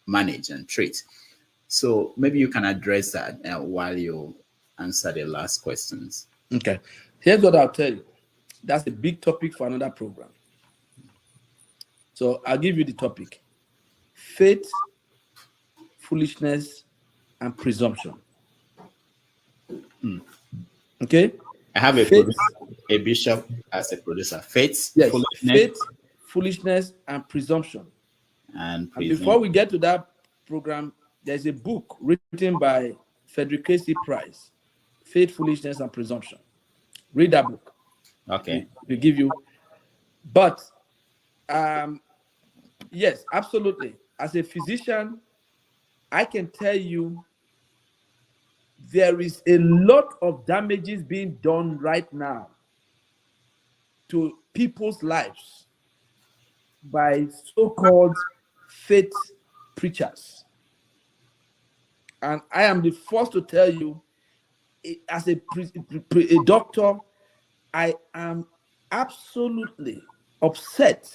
manage and treat. So maybe you can address that while you answer the last questions. Okay. Here's what I'll tell you. That's a big topic for another program. So I'll give you the topic: faith, foolishness, and presumption. Okay? I have Faith, a bishop as a producer. Faith, yes, foolishness, faith, foolishness, and presumption. and And before we get to that program, there's a book written by Frederick Casey Price, Faith, Foolishness, and Presumption. Read that book. Okay. We give you. But yes, absolutely. As a physician, I can tell you there is a lot of damages being done right now to people's lives by so-called faith preachers. And I am the first to tell you, as a doctor, I am absolutely upset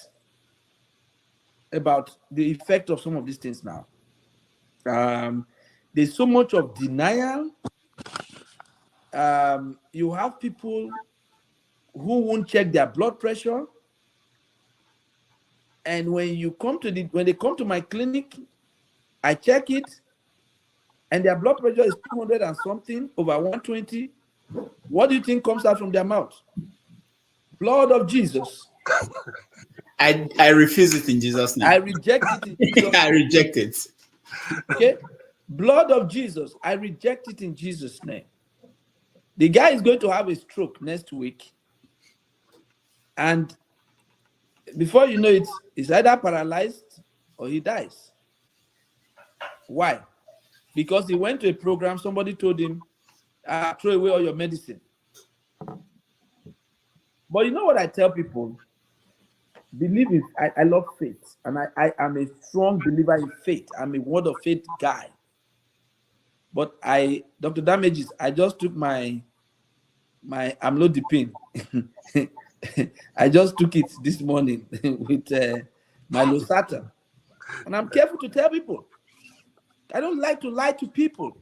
about the effect of some of these things now. There's so much of denial. You have people who won't check their blood pressure, and when they come to my clinic, I check it, and their blood pressure is 200 and something over 120. What do you think comes out from their mouth? Blood of Jesus. I refuse it in Jesus' name. I reject it in Jesus' name. I reject it. Okay? Blood of Jesus. I reject it in Jesus' name. The guy is going to have a stroke next week. And before you know it, he's either paralyzed or he dies. Why? Because he went to a program, somebody told him, throw away all your medicine. But you know what I tell people? Believe it. I love faith. And I am a strong believer in faith. I'm a word of faith guy. But Dr. Damages, I just took my amlodipine. I just took it this morning with my Losartan. And I'm careful to tell people. I don't like to lie to people.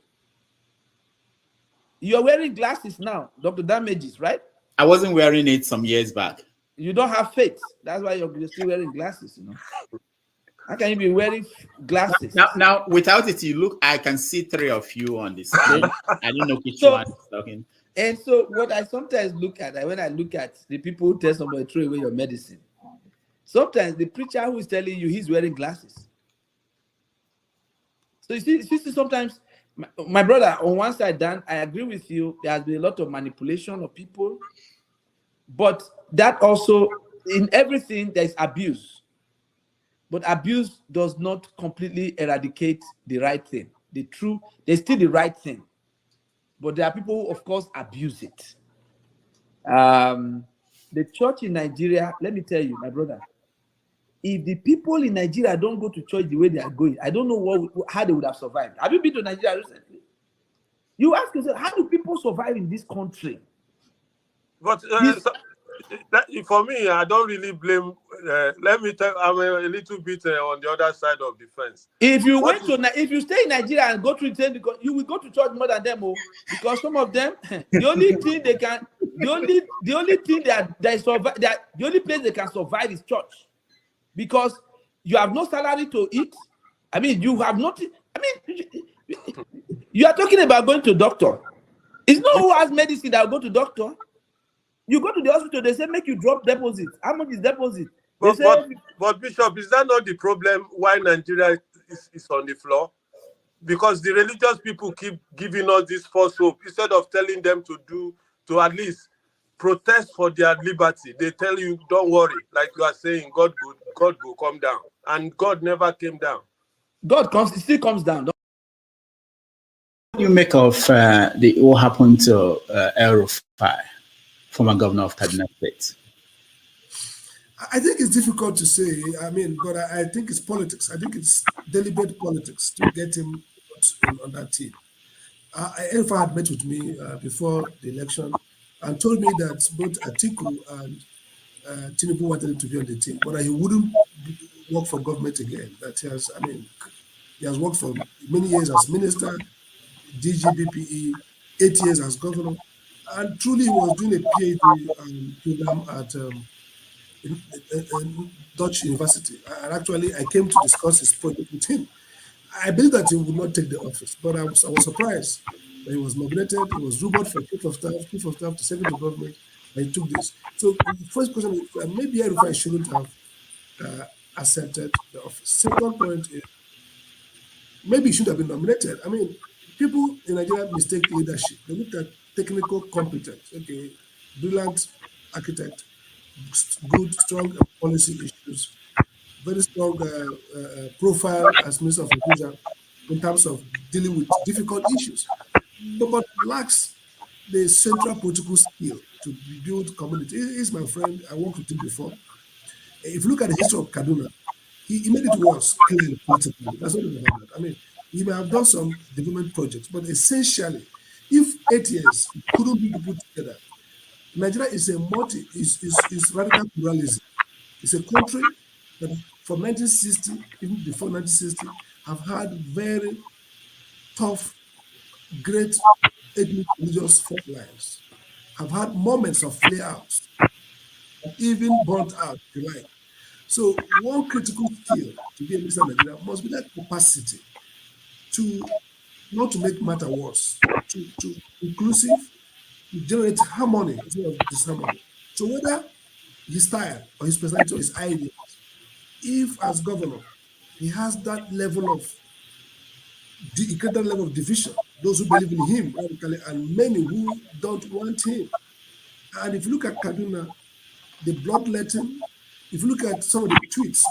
You're wearing glasses now, Dr. Damages, right? I wasn't wearing it some years back. You don't have faith. That's why you're still wearing glasses, you know. How can you be wearing glasses? Now, without it, I can see three of you on the screen. I don't know which one is talking. And so what I sometimes look at, when I look at the people who tell somebody to throw away your medicine, sometimes the preacher who is telling you he's wearing glasses. So you see sometimes, my brother, on one side, Dan, I agree with you. There has been a lot of manipulation of people. But that also, in everything, there's abuse. But abuse does not completely eradicate the right thing. There's still the right thing. But there are people who, of course, abuse it. The church in Nigeria, let me tell you, my brother, if the people in Nigeria don't go to church the way they are going, I don't know how they would have survived. Have you been to Nigeria recently? You ask yourself, how do people survive in this country? But for me, I don't really blame. Let me tell you, I'm a little bit on the other side of the fence. If you stay in Nigeria and go to church, you will go to church more than them, because some of them, the only thing they survive, the only place they can survive is church, because you have no salary to eat. I mean, you have nothing. I mean, you are talking about going to doctor. It's not who has medicine that will go to doctor. You go to the hospital, they say make you drop deposit. How much is deposit? But Bishop, is that not the problem why Nigeria is on the floor? Because the religious people keep giving us this false hope instead of telling them to at least protest for their liberty. They tell you, don't worry, like you are saying, God will come down, and God never came down. He still comes down. What do you make of what happened to El-Rufai, former governor of Kaduna State? I think it's difficult to say. I mean, but I think it's politics. I think it's deliberate politics to get him on that team. El-Rufai had met with me before the election and told me that both Atiku and Tinubu wanted him to be on the team, but he wouldn't work for government again. That he has, He has worked for many years as minister, DGBPE, 8 years as governor, and truly he was doing a PhD program at in Dutch University. And actually, I came to discuss his project with him. I believe that he would not take the office, but I was surprised that he was nominated. He was rumored for chief of staff to secretary of government, and he took this. So the first question is, maybe I shouldn't have accepted the office. Second point is, maybe he should have been nominated. I mean, people in Nigeria mistake leadership. They look at technical competence. Okay, brilliant architect, good, strong policy issues, very strong profile as Minister of Interior in terms of dealing with difficult issues, but lacks the central political skill to build community. He's my friend. I worked with him before. If you look at the history of Kaduna, he made it worse clearly politically. That's what about that. I mean, he may have done some development projects, but essentially, if 8 years couldn't be put together, Nigeria is is radical pluralism. It's a country that from 1960, even before 1960, have had very tough, great ethnic religious fault lines, have had moments of flare-outs, even burnt out, if you like. So one critical skill to be a minister of Nigeria must be that capacity to not to make matter worse, to inclusive, to generate harmony instead of disharmony. So whether his style or his personality or his ideas, if as governor he has that level of greater level of division, those who believe in him radically and many who don't want him. And if you look at Kaduna, the bloodletting, if you look at some of the tweets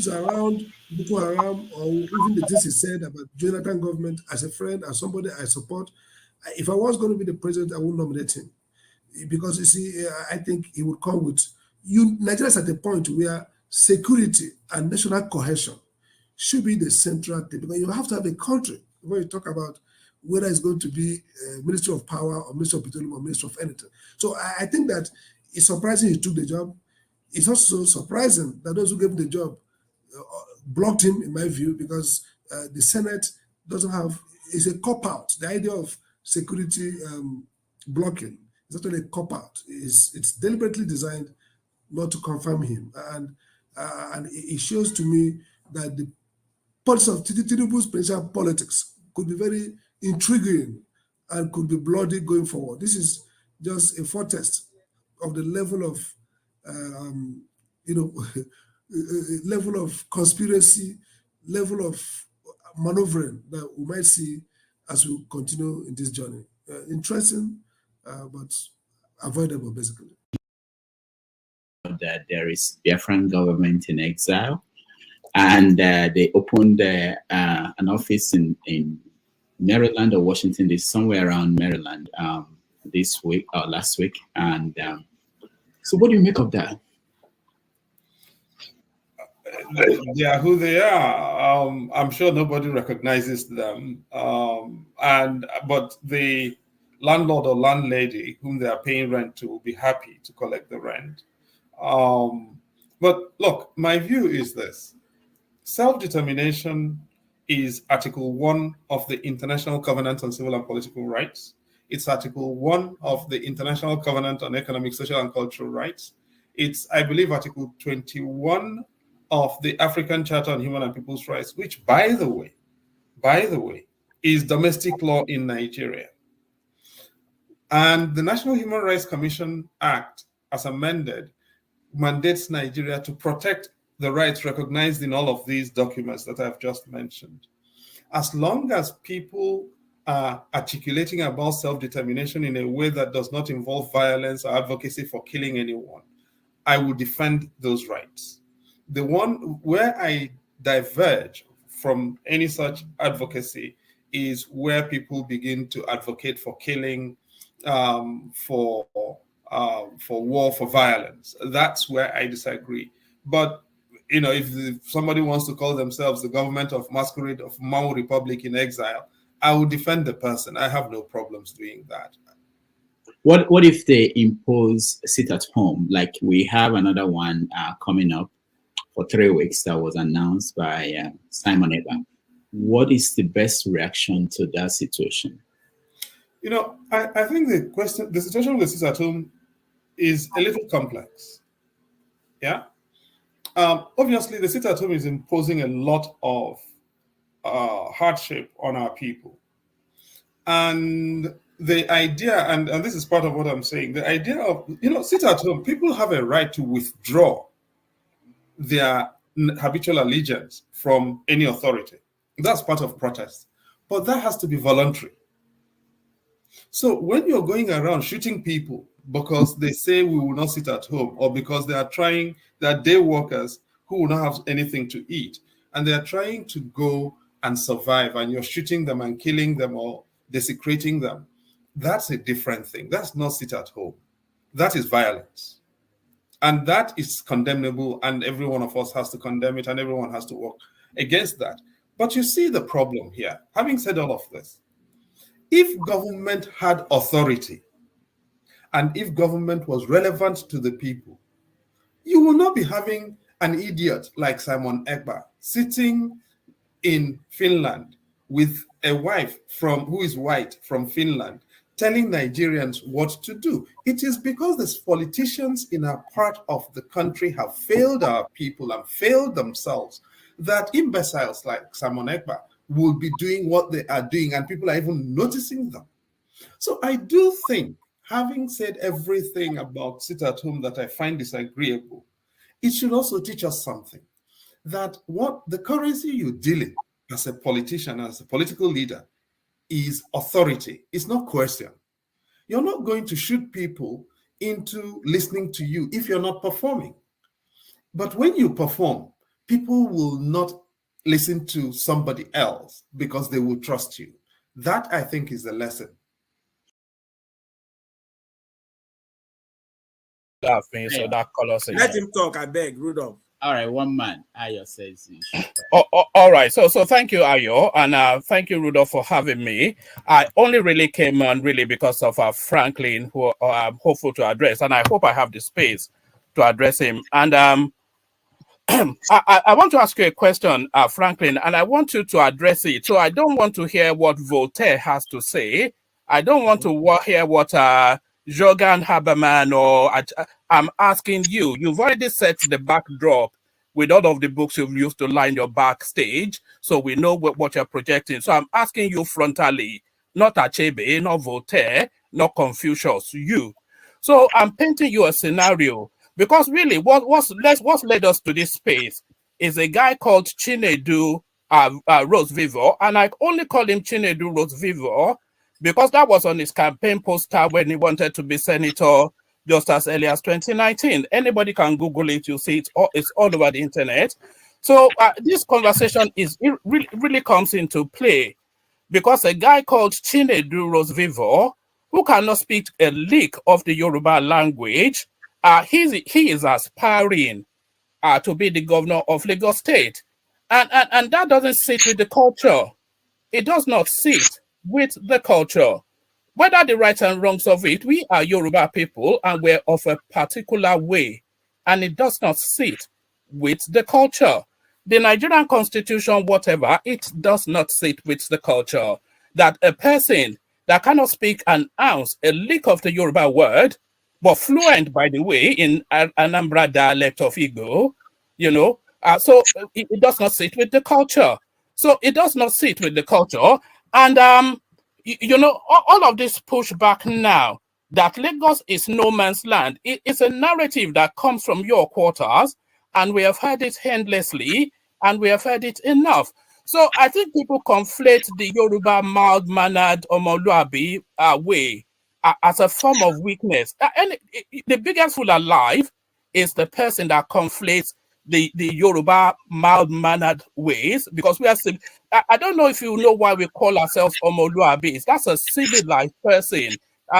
around Boko Haram, or even the things he said about Jonathan government as a friend, as somebody I support, if I was going to be the president, I would nominate him. Because you see, I think he would come with Nigeria is at a point where security and national cohesion should be the central thing, because you have to have a country when you talk about whether it's going to be Ministry of Power or Ministry of Petroleum or Ministry of anything. So I think that it's surprising he took the job. It's also surprising that those who gave him the job blocked him, in my view, because the Senate doesn't have, it's a cop-out. The idea of security blocking is actually a cop-out. It's deliberately designed not to confirm him. And it shows to me that the parts of Tinubu's presidential politics could be very intriguing and could be bloody going forward. This is just a foretaste of the level of, level of conspiracy, level of maneuvering that we might see as we continue in this journey. Interesting, but avoidable, basically. That there is Biafran government in exile, and they opened an office in Maryland or Washington, D.C., somewhere around Maryland this week or last week. And so what do you make of that? They are who they are. I'm sure nobody recognizes them. But the landlord or landlady whom they are paying rent to will be happy to collect the rent. But look, my view is this. Self-determination is Article 1 of the International Covenant on Civil and Political Rights. It's Article 1 of the International Covenant on Economic, Social, and Cultural Rights. It's, I believe, Article 21 of the African Charter on Human and People's Rights, which, by the way, is domestic law in Nigeria. And the National Human Rights Commission Act, as amended, mandates Nigeria to protect the rights recognized in all of these documents that I've just mentioned. As long as people are articulating about self-determination in a way that does not involve violence or advocacy for killing anyone, I will defend those rights. The one where I diverge from any such advocacy is where people begin to advocate for killing, for war, for violence. That's where I disagree. But if somebody wants to call themselves the government of masquerade of Mao Republic in exile, I will defend the person. I have no problems doing that. What if they impose sit at home? Like we have another one coming up for 3 weeks that was announced by Simon Ekpa. what is the best reaction to that situation? You know, I think the situation with sit-at-home is a little complex. Yeah. Obviously, the sit-at-home is imposing a lot of hardship on our people. And the idea, and this is part of what I'm saying, the idea of, sit-at-home, people have a right to withdraw their habitual allegiance from any authority. That's part of protest. But that has to be voluntary. So when you're going around shooting people because they say we will not sit at home, or because they are day workers who will not have anything to eat, and they are trying to go and survive, and you're shooting them and killing them or desecrating them, that's a different thing. That's not sit at home. That is violence. And that is condemnable, and every one of us has to condemn it, and everyone has to work against that. But you see the problem here. Having said all of this, if government had authority, and if government was relevant to the people, you will not be having an idiot like Simon Ekpa sitting in Finland with a wife who is white from Finland, telling Nigerians what to do. It is because these politicians in our part of the country have failed our people and failed themselves that imbeciles like Simon Ekpa will be doing what they are doing, and people are even noticing them. So I do think, having said everything about sit-at-home that I find disagreeable, it should also teach us something, that what the currency you deal in as a politician, as a political leader, is authority. It's not coercion. You're not going to shoot people into listening to you if you're not performing. But when you perform, people will not listen to somebody else because they will trust you. That, I think, is the lesson. So that colors. Let him talk, I beg, Rudolph. All right, one man. Ayo says. All right. So thank you, Ayo, and thank you, Rudolph, for having me. I only really came on really because of Franklin, who I'm hopeful to address, and I hope I have the space to address him. And I want to ask you a question, Franklin, and I want you to address it. So I don't want to hear what Voltaire has to say. I don't want to hear what Jürgen Habermas, or I'm asking you. You've already set the backdrop with all of the books you've used to line your backstage, so we know what you're projecting. So I'm asking you frontally, not Achebe, not Voltaire, not Confucius, you. So I'm painting you a scenario, because really what's led us to this space is a guy called Chinedu Rose Vivor, and I only call him Chinedu Rose Vivor because that was on his campaign poster when he wanted to be senator just as early as 2019. Anybody can Google it, you see it's all over the internet. So this conversation really comes into play because a guy called Chinedu Rose Vivor, who cannot speak a lick of the Yoruba language, he is aspiring to be the governor of Lagos State. And that doesn't sit with the culture. It does not sit with the culture. Whether the rights and wrongs of it, we are Yoruba people and we're of a particular way, and it does not sit with the culture. The Nigerian constitution, whatever, it does not sit with the culture. That a person that cannot speak an ounce, a lick of the Yoruba word, but fluent, by the way, in Anambra dialect of Igbo, so it does not sit with the culture. So it does not sit with the culture. And, all of this pushback now that Lagos is no man's land, it's a narrative that comes from your quarters, and we have heard it endlessly, and we have heard it enough. So I think people conflate the Yoruba mild-mannered Omoluabi way as a form of weakness. And the biggest fool alive is the person that conflates the Yoruba mild-mannered ways, because we are. I don't know if you know why we call ourselves Omoluabis. That's a civilized person.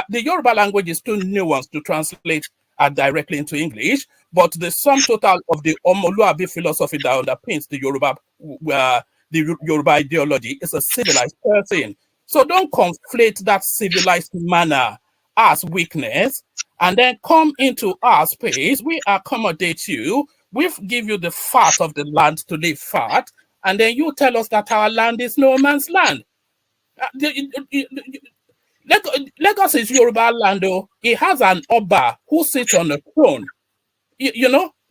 The Yoruba language is too nuanced to translate directly into English, but the sum total of the Omoluabi philosophy that underpins the Yoruba ideology is a civilized person. So don't conflate that civilized manner as weakness and then come into our space. We accommodate you. We give you the fat of the land to live fat, and then you tell us that our land is no man's land. Lagos is Yoruba land, though. It has an Oba who sits on the throne.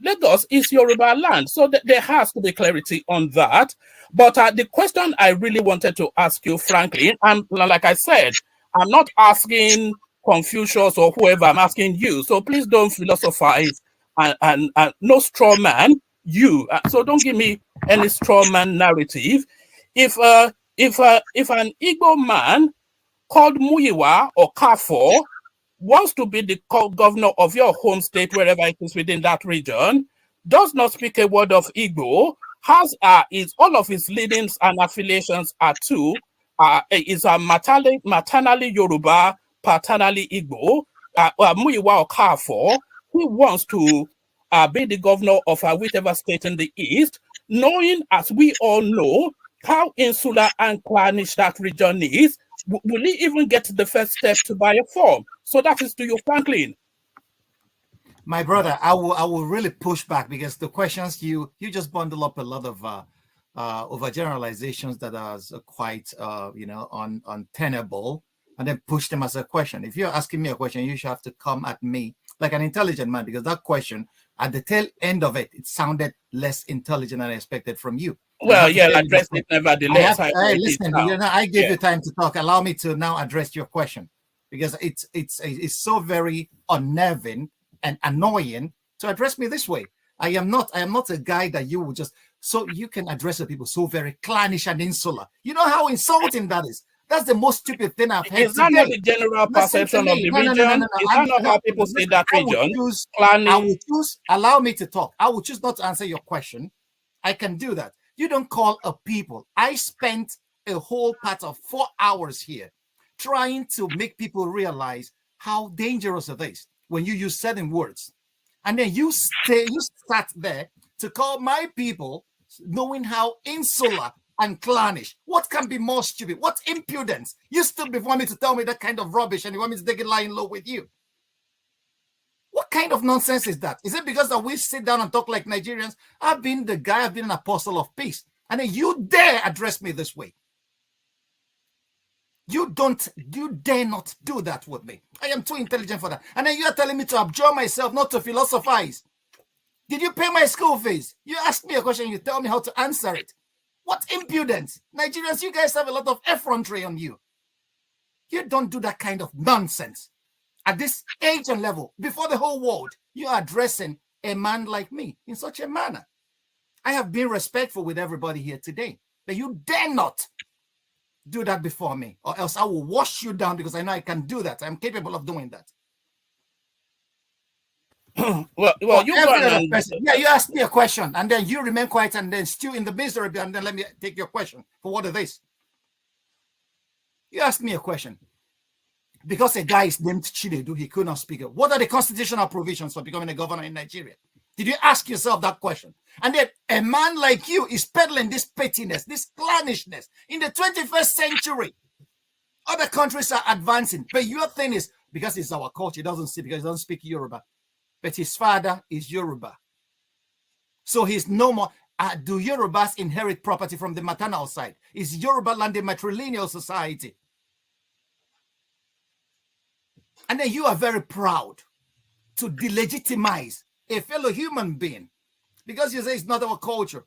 Lagos is Yoruba land. So there has to be clarity on that. But the question I really wanted to ask you, Franklin, and like I said, I'm not asking Confucius or whoever, I'm asking you. So please don't philosophize and no straw man. So don't give me any straw man narrative. If an Igbo man called Muyiwa or Kafo wants to be the governor of your home state, wherever it is within that region, does not speak a word of Igbo, has all of his leanings and affiliations are is maternally Yoruba, paternally Igbo, Muyiwa or Kafo, who wants to be the governor of whichever state in the east, knowing, as we all know, how insular and clannish that region is, will he even get the first step to buy a farm? So that is to you, Franklin. My brother, I will really push back, because the questions you just bundle up a lot of overgeneralizations that are quite untenable, and then push them as a question. If you're asking me a question, you should have to come at me like an intelligent man, because that question, at the tail end of it, it sounded less intelligent than I expected from you. Well, yeah, address it nevertheless. Listen, I gave you time to talk. Allow me to now address your question, because it's so very unnerving and annoying to address me this way. I am not a guy that you will just, so you can address the people so very clannish and insular. You know how insulting that is. That's the most stupid thing I've heard. Is that not the general perception of the region? Is that not how people see that region? I will choose, allow me to talk. I will choose not to answer your question. I can do that. You don't call a people. I spent a whole part of 4 hours here trying to make people realize how dangerous it is when you use certain words. And then you sat there to call my people, knowing how insular and clannish. What can be more stupid? What impudence? You stood before me to tell me that kind of rubbish, and you want me to take it lying low with you. What kind of nonsense is that? Is it because that we sit down and talk like Nigerians? I've been an apostle of peace. And then you dare address me this way. You dare not do that with me. I am too intelligent for that. And then you are telling me to abjure myself, not to philosophize. Did you pay my school fees? You ask me a question, you tell me how to answer it. What impudence. Nigerians, you guys have a lot of effrontery on you. You don't do that kind of nonsense. At this age and level, before the whole world, you are addressing a man like me in such a manner. I have been respectful with everybody here today, but you dare not do that before me, or else I will wash you down, because I know I can do that. I'm capable of doing that. well, you you asked me a question, and then you remain quiet, and then stew in the misery, and then let me take your question for what it is. You asked me a question. Because a guy is named Chinedu, he could not speak it. What are the constitutional provisions for becoming a governor in Nigeria? Did you ask yourself that question? And then a man like you is peddling this pettiness, this clannishness in the 21st century. Other countries are advancing, but your thing is, because it's our culture, he doesn't speak Yoruba, but his father is Yoruba. So he's no more. Do Yorubas inherit property from the maternal side? Is Yoruba land a matrilineal society? And then you are very proud to delegitimize a fellow human being because you say it's not our culture.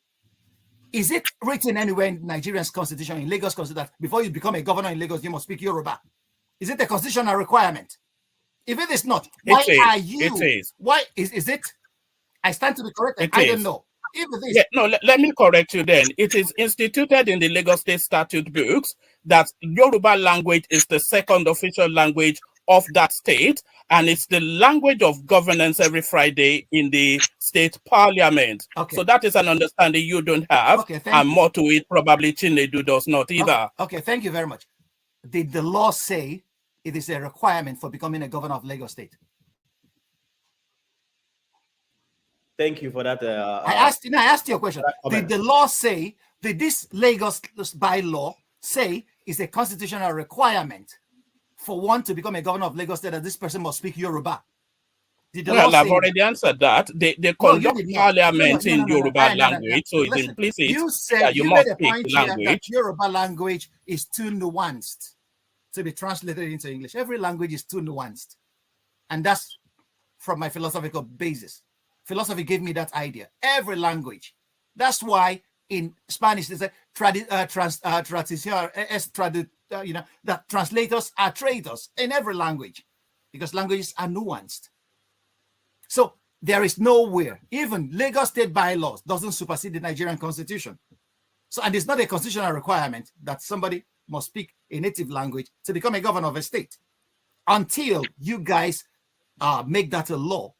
Is it written anywhere in Nigeria's constitution, in Lagos constitution, that before you become a governor in Lagos, you must speak Yoruba? Is it a constitutional requirement? If it is not, why are you? It is. Why is it? I stand to be corrected. I don't know. If it is, let me correct you then. It is instituted in the Lagos State Statute books that Yoruba language is the second official language of that state, and it's the language of governance every Friday in the state parliament. Okay. So that is an understanding you don't have, and more to it, probably Chinedu does not either. Okay, thank you very much. Did the law say it is a requirement for becoming a governor of Lagos State? Thank you for that. I asked you a question. Did the law say, did this Lagos bylaw say is a constitutional requirement for one to become a governor of Lagos State that this person must speak Yoruba? Did the Well, law I've say already answered that. They no, you conduct did not. parliament in No. Yoruba No. language, so it's Listen, implicit you said that you you must made a speak point the here that language. Yoruba language is too nuanced to be translated into English. Every language is too nuanced, and that's from my philosophical basis. Philosophy gave me that idea. Every language. That's why in Spanish they say that translators are traitors in every language, because languages are nuanced. So there is nowhere, even Lagos state bylaws doesn't supersede the Nigerian constitution. So, and it's not a constitutional requirement that somebody must speak a native language to become a governor of a state. Until you guys make that a law,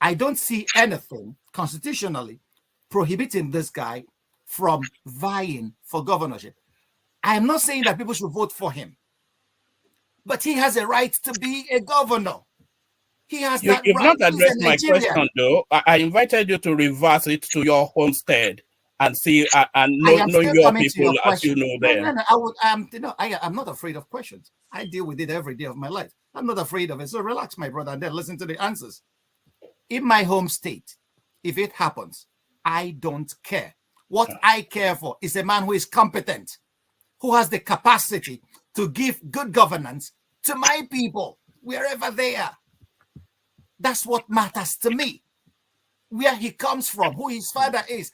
I don't see anything constitutionally prohibiting this guy from vying for governorship. I am not saying that people should vote for him, but he has a right to be a governor. He has that You've right. not addressed my question, though. I invited you to reverse it to your homestead and see and know your people as you know them. No, I'm not afraid of questions. I deal with it every day of my life. I'm not afraid of it. So relax, my brother, and then listen to the answers. In my home state, if it happens, I don't care. What I care for is a man who is competent, who has the capacity to give good governance to my people, wherever they are. That's what matters to me. Where he comes from, who his father is,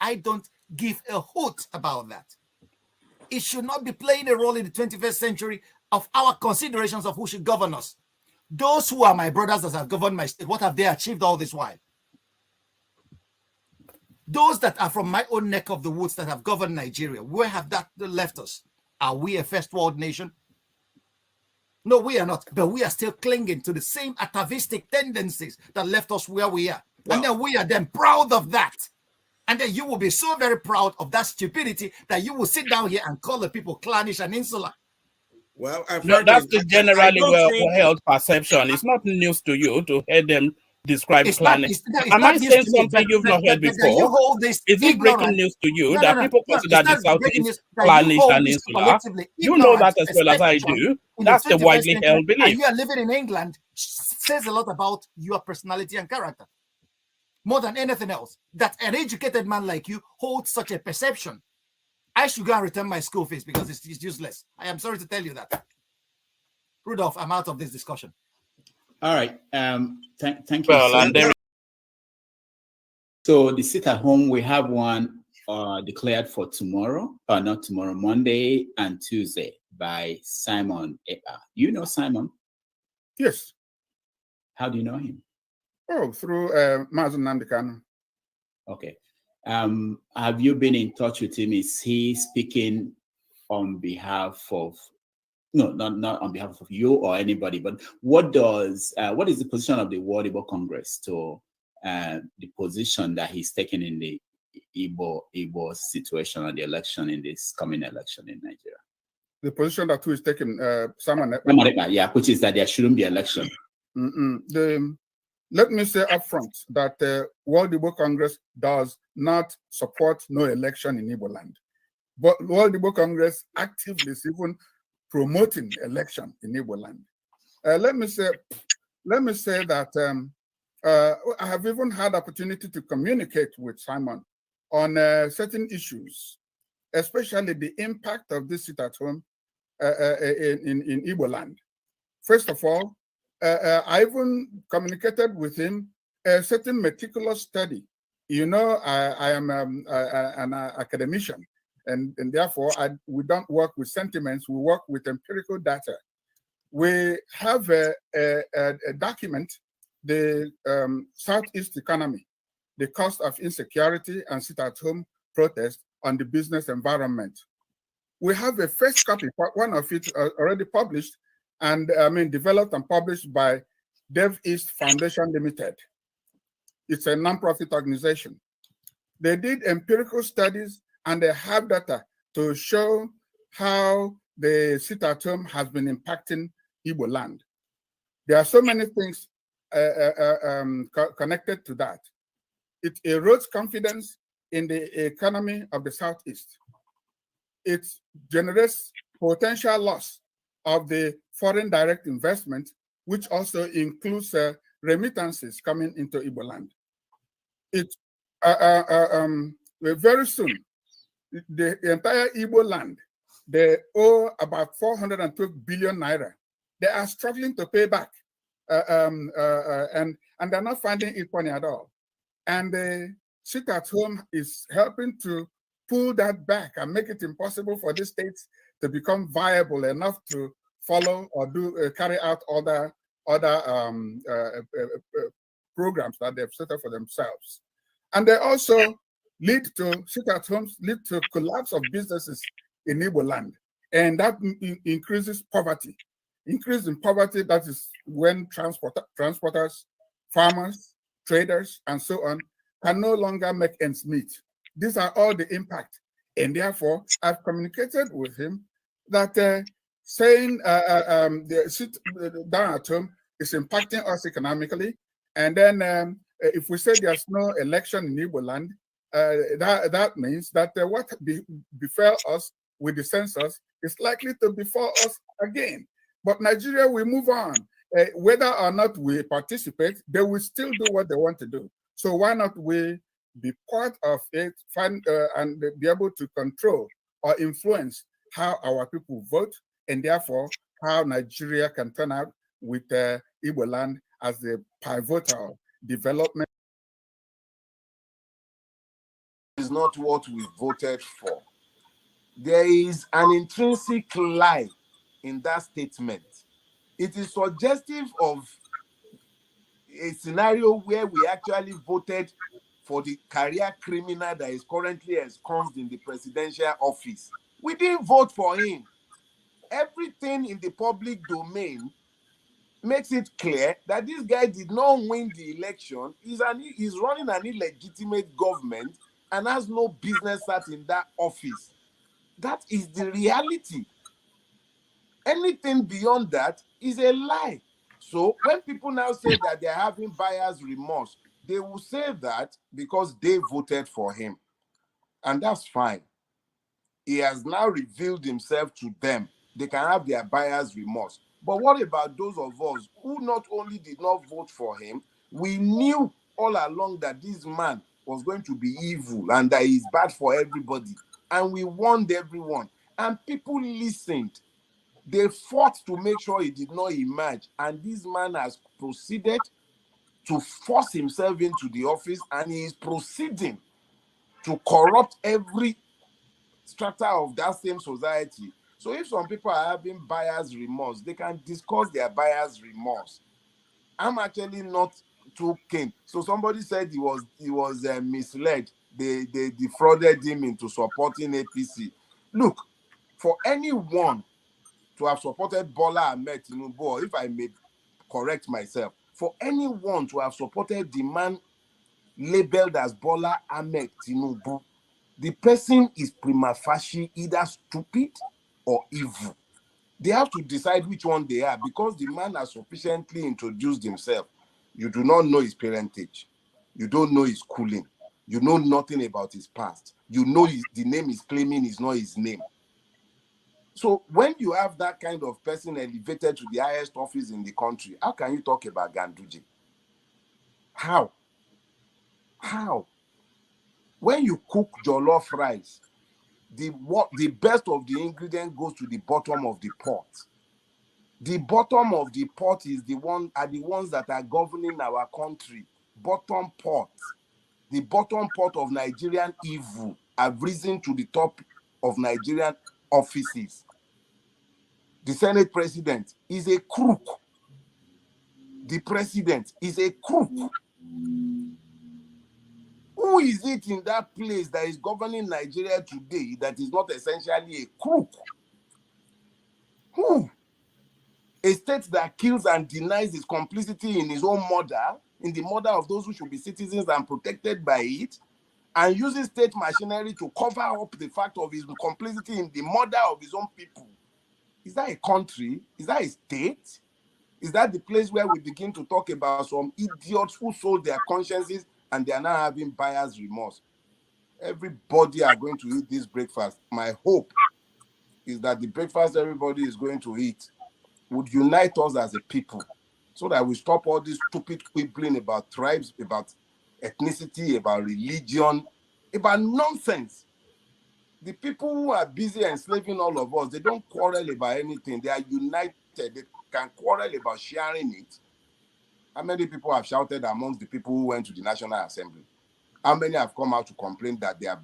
I don't give a hoot about that. It should not be playing a role in the 21st century of our considerations of who should govern us. Those who are my brothers that have governed my state, what have they achieved all this while? Those that are from my own neck of the woods that have governed Nigeria, where have that left us? Are we a first world nation? No, we are not, but we are still clinging to the same atavistic tendencies that left us where we are. Well, and then we are then proud of that. And then you will be so very proud of that stupidity that you will sit down here and call the people clannish and insular. Well, no, that's the generally well-held perception. It's not news to you to hear them describe clannish. Am I saying something you've not heard before? Is it breaking news to you that people consider the Southeast clannish and insular? You know that as well as I do. That's the widely held belief. And you are living in England says a lot about your personality and character. More than anything else, that an educated man like you holds such a perception. I should go and return my school fees because it's useless. I am sorry to tell you that. Rudolph, I'm out of this discussion. All right. Thank you. Well, so the sit at home, we have one declared for tomorrow, not tomorrow, Monday and Tuesday by Simon Ekpa. You know Simon? Yes. How do you know him? Oh, through Mazen Nnamdi Kanu. Okay. Have you been in touch with him? Is he speaking on behalf of, no, not on behalf of you or anybody, but what is the position of the World Igbo Congress to the position that he's taken in the Igbo situation and the election in this coming election in Nigeria? The position that who is taking, Simon Ekpa, yeah, which is that there shouldn't be election. Let me say upfront that World Igbo Congress does not support no election in Igbo land. But World Igbo Congress actively is even promoting election in Igbo land. Let me say that I have even had opportunity to communicate with Simon on certain issues, especially the impact of this sit at home in Igbo land. First of all, I even communicated with him a certain meticulous study. You know, I am an academician, and therefore we don't work with sentiments, we work with empirical data. We have a document, the Southeast economy, the cost of insecurity and sit-at-home protest on the business environment. We have a first copy, one of it already published, and developed and published by Dev East Foundation Limited. It's a nonprofit organization. They did empirical studies and they have data to show how the sit-at-home has been impacting Igbo land. There are so many things connected to that. It erodes confidence in the economy of the Southeast. It generates potential loss of the foreign direct investment, which also includes remittances coming into Igbo land. Very soon, the entire Igbo land, they owe about 412 billion naira. They are struggling to pay back, and they're not finding it funny at all. And the Sit at Home is helping to pull that back and make it impossible for these states to become viable enough to follow or carry out other programs that they've set up for themselves. And they also lead to collapse of businesses in Igbo land, and that increases poverty. Increase in poverty, that is when transporters, farmers, traders, and so on can no longer make ends meet. These are all the impact. And therefore, I've communicated with him that saying the sit down at home is impacting us economically. And then if we say there's no election in Igbo land, that means that what befell us with the census is likely to befall us again. But Nigeria will move on. Whether or not we participate, they will still do what they want to do. So why not we be part of it, and be able to control or influence how our people vote, and therefore how Nigeria can turn out with Igbo land as the pivotal development. Is not what we voted for. There is an intrinsic lie in that statement. It is suggestive of a scenario where we actually voted for the career criminal that is currently ensconced in the presidential office. We didn't vote for him. Everything in the public domain makes it clear that this guy did not win the election. He's running an illegitimate government and has no business sat in that office. That is the reality. Anything beyond that is a lie. So when people now say that they're having buyer's remorse, they will say that because they voted for him. And that's fine. He has now revealed himself to them. They can have their buyer's remorse. But what about those of us who not only did not vote for him, we knew all along that this man was going to be evil and that he's bad for everybody. And we warned everyone. And people listened. They fought to make sure he did not emerge. And this man has proceeded to force himself into the office, and he is proceeding to corrupt every strata of that same society. So if some people are having buyer's remorse, they can discuss their buyer's remorse. I'm actually not too keen. So somebody said he was misled. They defrauded him into supporting APC. Look, for anyone to have supported Bola Ahmed Tinubu, or if I may correct myself, for anyone to have supported the man labeled as Bola Ahmed Tinubu, the person is prima facie either stupid or evil. They have to decide which one they are, because the man has sufficiently introduced himself. You do not know his parentage. You don't know his schooling. You know nothing about his past. You know the name he's claiming is not his name. So when you have that kind of person elevated to the highest office in the country, how can you talk about Ganduje? How? How? When you cook jollof rice, the best of the ingredient goes to the bottom of the pot. The bottom of the pot are the ones that are governing our country. Bottom pot. The bottom pot of Nigerian evil have risen to the top of Nigerian offices. The Senate president is a crook. The president is a crook. Who is it in that place that is governing Nigeria today that is not essentially a crook? Who? A state that kills and denies its complicity in his own murder, in the murder of those who should be citizens and protected by it, and uses state machinery to cover up the fact of his complicity in the murder of his own people. Is that a country? Is that a state? Is that the place where we begin to talk about some idiots who sold their consciences and they are now having buyer's remorse? Everybody are going to eat this breakfast. My hope is that the breakfast everybody is going to eat would unite us as a people so that we stop all this stupid quibbling about tribes, about ethnicity, about religion, about nonsense. The people who are busy enslaving all of us, they don't quarrel about anything. They are united. They can quarrel about sharing it. How many people have shouted amongst the people who went to the National Assembly? How many have come out to complain that they have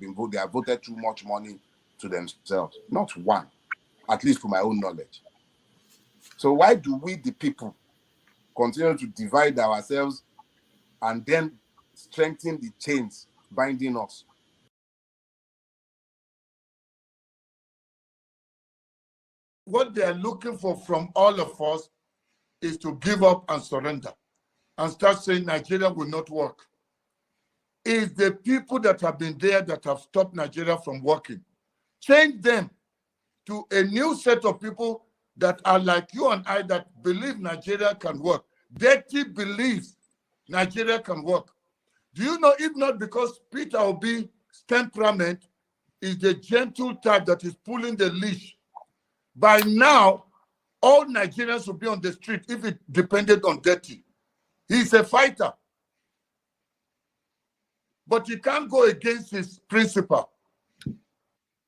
voted too much money to themselves? Not one, at least to my own knowledge. So why do we, the people, continue to divide ourselves and then strengthen the chains binding us? What they are looking for from all of us is to give up and surrender and start saying Nigeria will not work. It's the people that have been there that have stopped Nigeria from working. Change them to a new set of people that are like you and I, that believe Nigeria can work. Dirty believes Nigeria can work. Do you know, if not because Peter Obi's temperament is the gentle type that is pulling the leash, by now, all Nigerians would be on the street if it depended on Dirty. He's a fighter. But he can't go against his principle,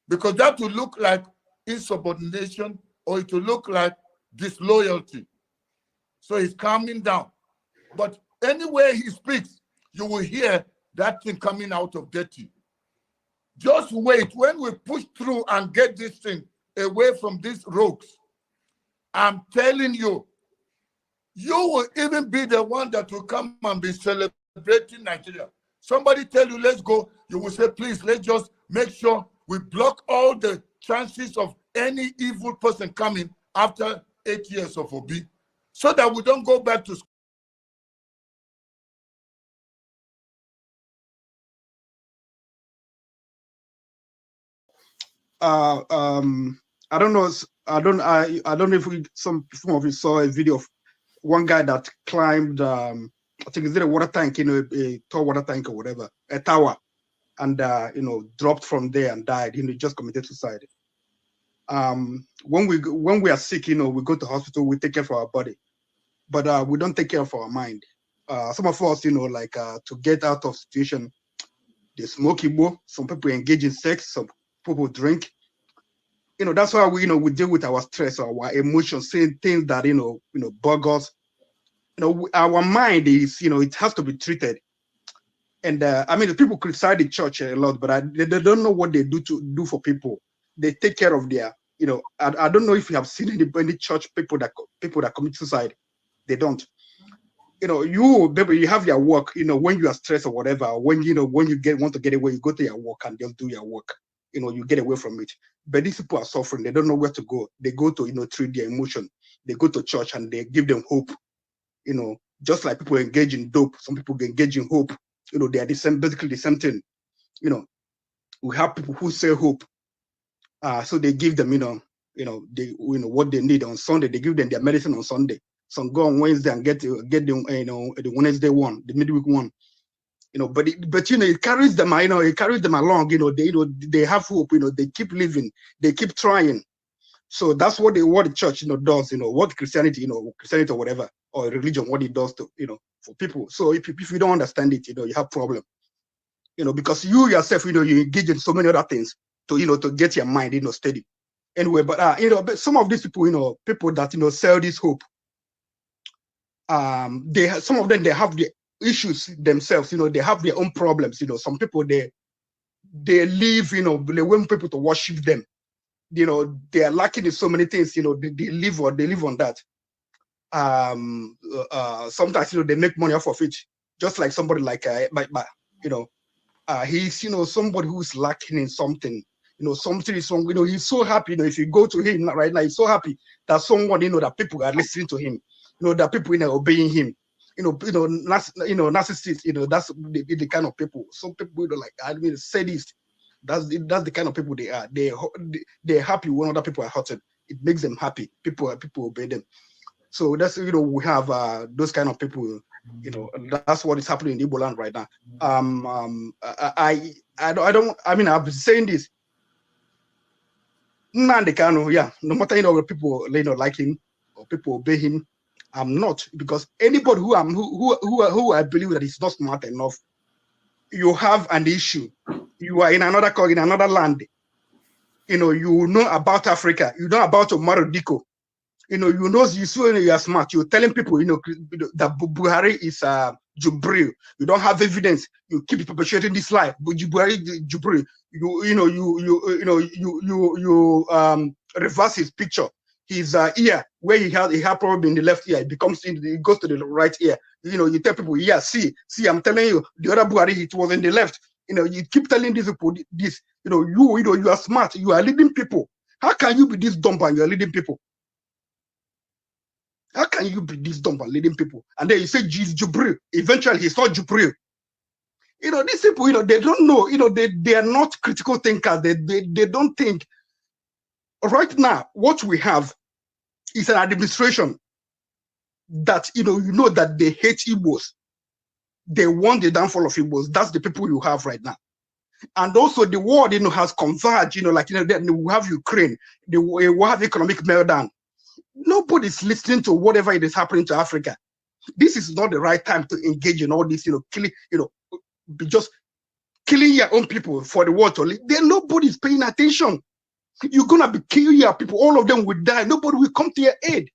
because that will look like insubordination, or it will look like disloyalty. So he's calming down. But anywhere he speaks, you will hear that thing coming out of Dirty. Just wait. When we push through and get this thing away from these rogues, I'm telling you, you will even be the one that will come and be celebrating Nigeria. Somebody tell you, let's go, you will say, please, let's just make sure we block all the chances of any evil person coming after 8 years of Obi, so that we don't go back to school. I don't know. I don't know if some of you saw a video of one guy that climbed. I think it's a water tank, a tall water tank or whatever, a tower, and dropped from there and died. Just committed suicide. When we are sick, we go to hospital, we take care of our body, but we don't take care of our mind. Some of us, to get out of situation, they smoke Igbo. Some people engage in sex. Some people drink. That's why we deal with our stress, our emotions, saying things that bug us. Our mind is, it has to be treated. And the people criticize the church a lot, but they don't know what they do for people. They take care of their, I don't know if you have seen any church people that commit suicide. They don't. You have your work. When you are stressed or whatever, when you want to get away, you go to your work and just do your work. You get away from it. But these people are suffering. They don't know where to go. They go to treat their emotion. They go to church and they give them hope. Just like people engage in dope, some people engage in hope. They are basically the same thing. We have people who say hope. So they give them, what they need on Sunday. They give them their medicine on Sunday. Some go on Wednesday and get the Wednesday one, the midweek one. But it carries them. It carries them along. They have hope. They keep living. They keep trying. So that's what the church does. What Christianity or whatever, or religion, what it does to for people. So if you don't understand it, you have problem. Because you yourself, you engage in so many other things to get your mind steady. Anyway, but some of these people, people that sell this hope. Some of them, they have the issues themselves. They have their own problems. Some people they live. They want people to worship them. They are lacking in so many things. They live on that. Sometimes they make money off of it. Just like somebody like he's somebody who's lacking in something. Something is wrong. He's so happy. If you go to him right now, he's so happy that someone that people are listening to him. That people obeying him. Narcissists. That's the kind of people. Some people sadists. That's the kind of people they are. They're happy when other people are hurting. It makes them happy. People obey them. So that's we have those kind of people. That's what is happening in Igbo land right now. I've been saying this. Nnamdi Kanu, no matter people like him or people obey him, I'm not, because anybody who I believe that is not smart enough, you have an issue. You are in another land. You know about Africa. You know about Omar Diko. You are smart. You're telling people, that Buhari is Jubril. You don't have evidence. You keep perpetuating this lie. But Jubril, you reverse his picture. His ear, where he had problem in the left ear, it goes to the right ear. You tell people, yeah, see, I'm telling you, the other Buhari, it was in the left. You keep telling these people this. You are smart. You are leading people. How can you be this dumb and you are leading people? How can you be this dumb and leading people? And then you say he's Jubril. Eventually, he's not Jubril. These people, they don't know. They are not critical thinkers. They don't think. Right now, what we have is an administration that that they hate Igbos. They want the downfall of Igbos. That's the people you have right now. And also the world, has converged. We have Ukraine. We have economic meltdown. Nobody's listening to whatever it is happening to Africa. This is not the right time to engage in all this, killing, just killing your own people for the world to live. Then nobody's paying attention. You're gonna be killing your people. All of them will die. Nobody will come to your aid.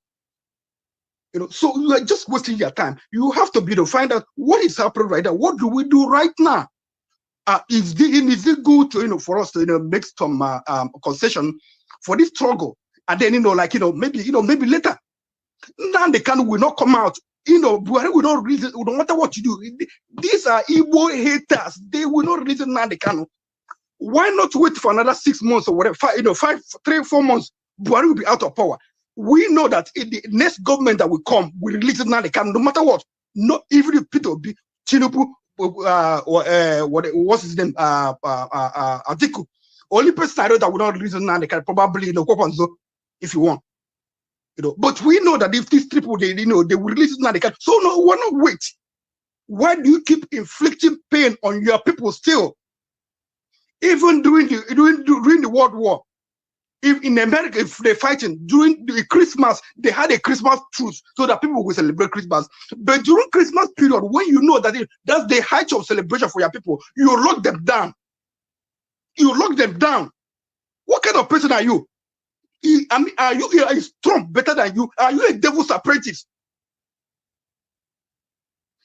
So you are just wasting your time. You have to be to find out what is happening right now. What do we do right now? Is it good to for us to make some concession for this struggle? And then maybe later, Nnamdi Kanu will not come out. Buhari will not release it. No matter what you do, these are Igbo haters. They will not release Nnamdi Kanu. Why not wait for another 6 months or whatever? 3-4 months, Buhari will be out of power. We know that in the next government that will come will release Nnamdi Kanu, no matter what. Not even if Peter Obi, Tinubu, what's his name, Atiku. Only person I know that will not release Nnamdi Kanu, probably if you want. But we know that if these people they will release Nnamdi Kanu. So no, why not wait? Why do you keep inflicting pain on your people still? Even during the World War, if in America, if they're fighting during the Christmas, they had a Christmas truce so that people will celebrate Christmas. But during Christmas period, when you know that that's the height of celebration for your people, you lock them down. You lock them down. What kind of person are you? Are you strong better than you? Are you a devil's apprentice?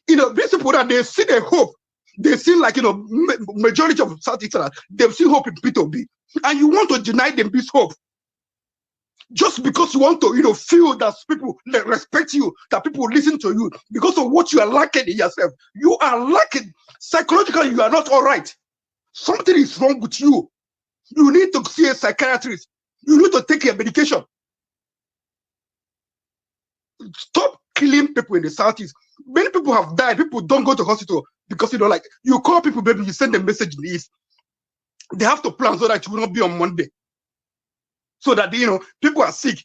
These people that they see their hope. They see majority of Southeasterners, they've seen hope in Peter Obi. And you want to deny them this hope. Just because you want to, feel that people respect you, that people listen to you, because of what you are lacking in yourself. You are lacking. Psychologically, you are not all right. Something is wrong with you. You need to see a psychiatrist. You need to take your medication. Stop killing people in the Southeast. Many people have died. People don't go to hospital because you call people, baby, you send a message in the East. They have to plan so that you will not be on Monday. So that people are sick.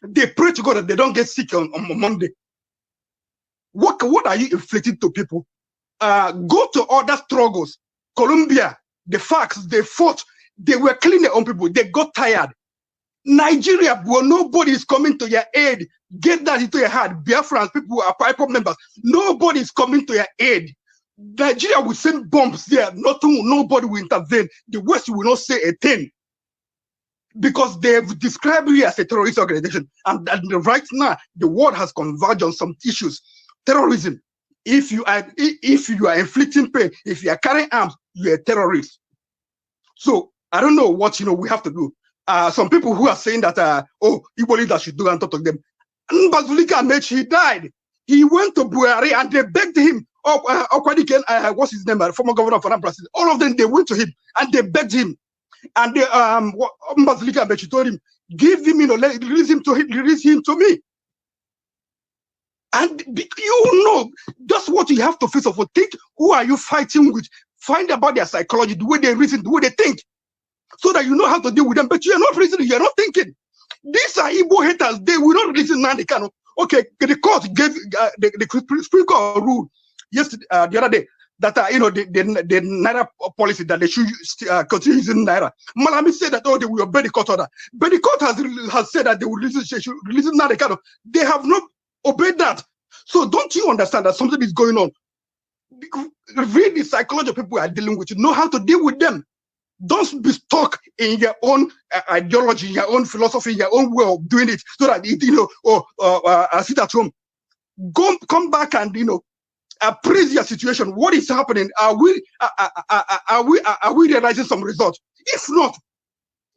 They pray to God that they don't get sick on Monday. What are you inflicting to people? Go to other struggles. Colombia, the facts, they fought. They were killing their own people. They got tired. Nigeria, well, nobody is coming to your aid. Get that into your heart. Biafrans, people are PIPOB members. Nobody is coming to your aid. Nigeria will send bombs there. Nobody will intervene. The West will not say a thing. Because they've described you as a terrorist organization. And right now, the world has converged on some issues. Terrorism. If you are inflicting pain, if you are carrying arms, you're a terrorist. So I don't know what we have to do. Some people who are saying that Igbo leaders should do and talk to them. Mbazulika Amechi, he died. He went to Buhari and they begged him. What's his name? Former governor of Anambra. All of them, they went to him and they begged him. And Mbazulika Amechi told him, give him, release him to me. And that's what you have to face off. Think, who are you fighting with? Find about their psychology, the way they reason, the way they think, so that you know how to deal with them. But you are not reasoning, you are not thinking. These are Igbo haters. They will not listen now. They cannot. Okay, the court gave the Supreme Court ruled yesterday, the other day, that the Naira policy that they should continue using Naira. Malami said that they will obey the court order, but the court has said that they will release Naira. They have not obey that. So don't you understand that something is going on? Read the psychology of people we are dealing with. You know how to deal with them. Don't be stuck in your own ideology, in your own philosophy, in your own way of doing it, so that sit at home. Come back and appraise your situation. What is happening? Are we realizing some results? If not,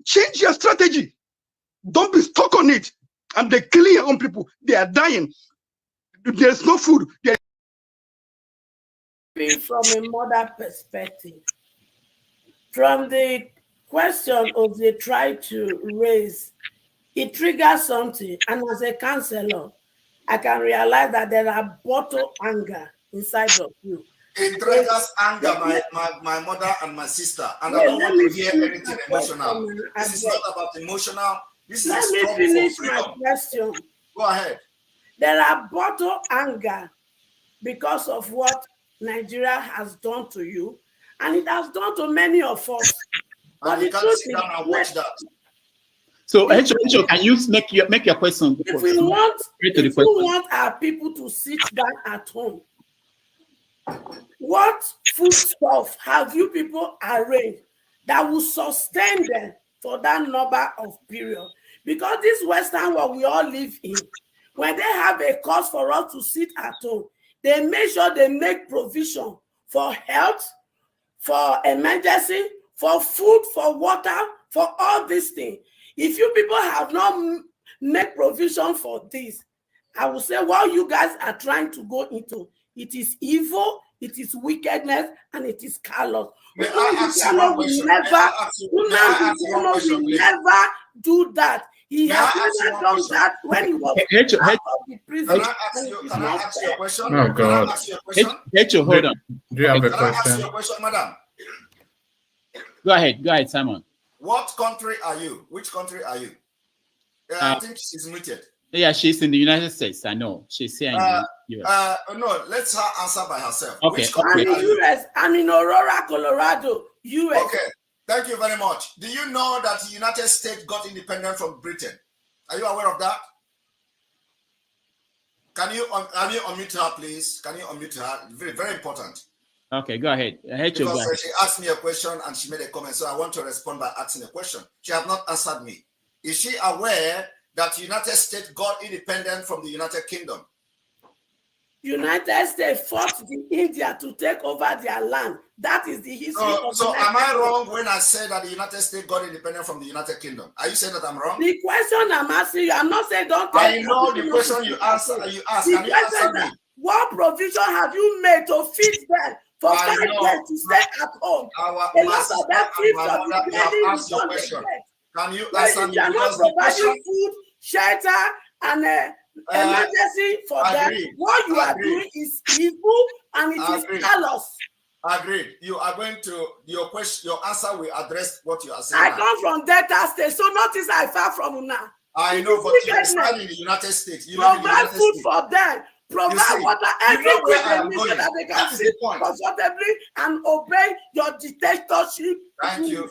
change your strategy. Don't be stuck on it. And they kill your own people. They are dying. There's no food. From a mother perspective, from the question of they try to raise, it triggers something. And as a counselor, I can realize that there are bottle anger inside of you. It triggers anger, my mother and my sister. And I don't want to hear anything emotional. This is not about emotional. This is Let me finish my question. Go ahead. There are bottle anger because of what Nigeria has done to you, and it has done to many of us. And you can't sit down and watch that. So, Hecho, can you make your question? If we want our people to sit down at home, what food stuff have you people arranged that will sustain them for that number of period? Because this Western world we all live in, when they have a cause for us to sit at home, they make sure they make provision for health, for emergency, for food, for water, for all these things. If you people have not made provision for this, I will say what you guys are trying to go into, it is evil, it is wickedness, and it is callous. We never do that. He has never done that when he was out of the prison. Can I ask you a question? Oh, God. Hecho, hold on. Do you have a Can I ask question? you a question, madam? Go ahead, Simon. What country are you? Which country are you? I think she's muted. Yeah, she's in the United States. I know. She's here in the US. No, let her answer by herself. Okay. Which country are you? US. I'm in Aurora, Colorado, US. Okay. Thank you very much. Do you know that the United States got independent from Britain? Are you aware of that? Can you unmute her, please? Can you unmute her? Very, very important. Okay, go ahead. Because she asked me a question and she made a comment, so I want to respond by asking a question. She has not answered me. Is she aware that the United States got independent from the United Kingdom? United States forced the India to take over their land. That is the history of So the am I wrong when I say that the United States got independent from the United Kingdom? Are you saying that I'm wrong? The question I'm asking you, I'm not saying don't I know the question you ask. Can you answer me? What provision have you made to feed them for 5 years to stay at home? A lot of them feed for the question. Can you answer me? They are not providing food, shelter, and emergency for them. What you are doing is evil and it is callous. Agreed. You are going to your question. Your answer will address what you are saying. I come from Delta State, so notice I far from now. I know, but you stand in the United States. You provide food for them. Provide water, everything they need so that they can sit comfortably and obey your dictatorship. Thank you.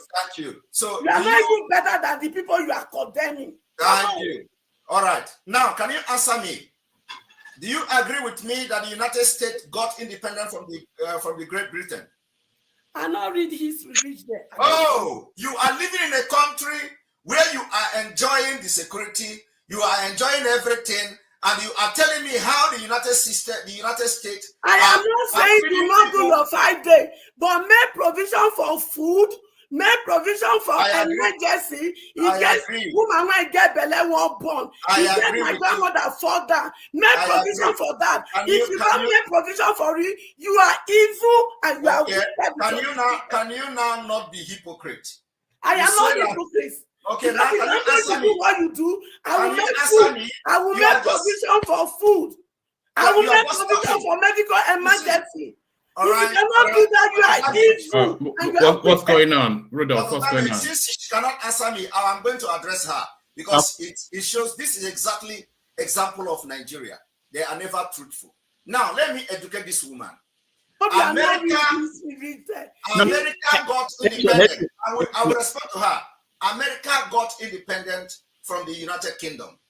So you are not even better than the people you are condemning. Thank you. All right. Now, can you answer me? Do you agree with me that the United States got independent from the Great Britain? I not read history there. Oh, you are living in a country where you are enjoying the security, you are enjoying everything, and you are telling me how the United States. I am not saying do not do your 5 days, but make provision for food. Make provision for emergency in case woman might get belly won't born. In case my grandmother fall down. Make provision for that. If you don't make provision for it, you are evil and you are wicked. Can you now not be hypocrite? I am not hypocrite. Okay, now can you answer me? What you do, I will make food. I will make provision for food. I will make provision for medical emergency. All right. If you cannot do that, you are evil. What's going on, Rudolph? What's going on? Since she cannot answer me, I'm going to address her because it shows this is exactly example of Nigeria. They are never truthful. Now let me educate this woman. America got independent. I will respond to her. America got independent from the United Kingdom.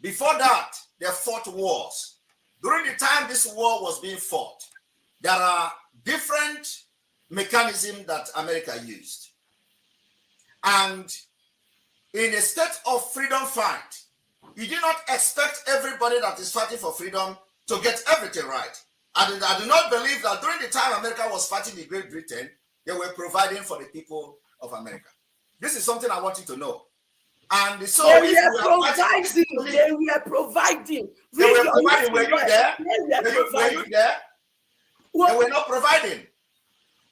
Before that, they fought wars. During the time this war was being fought, there are different mechanisms that America used. And in a state of freedom fight, you do not expect everybody that is fighting for freedom to get everything right. And I do not believe that during the time America was fighting in Great Britain, they were providing for the people of America. This is something I want you to know. And so they were providing. They were providing. Were you there? Were you there? Well, they were not providing.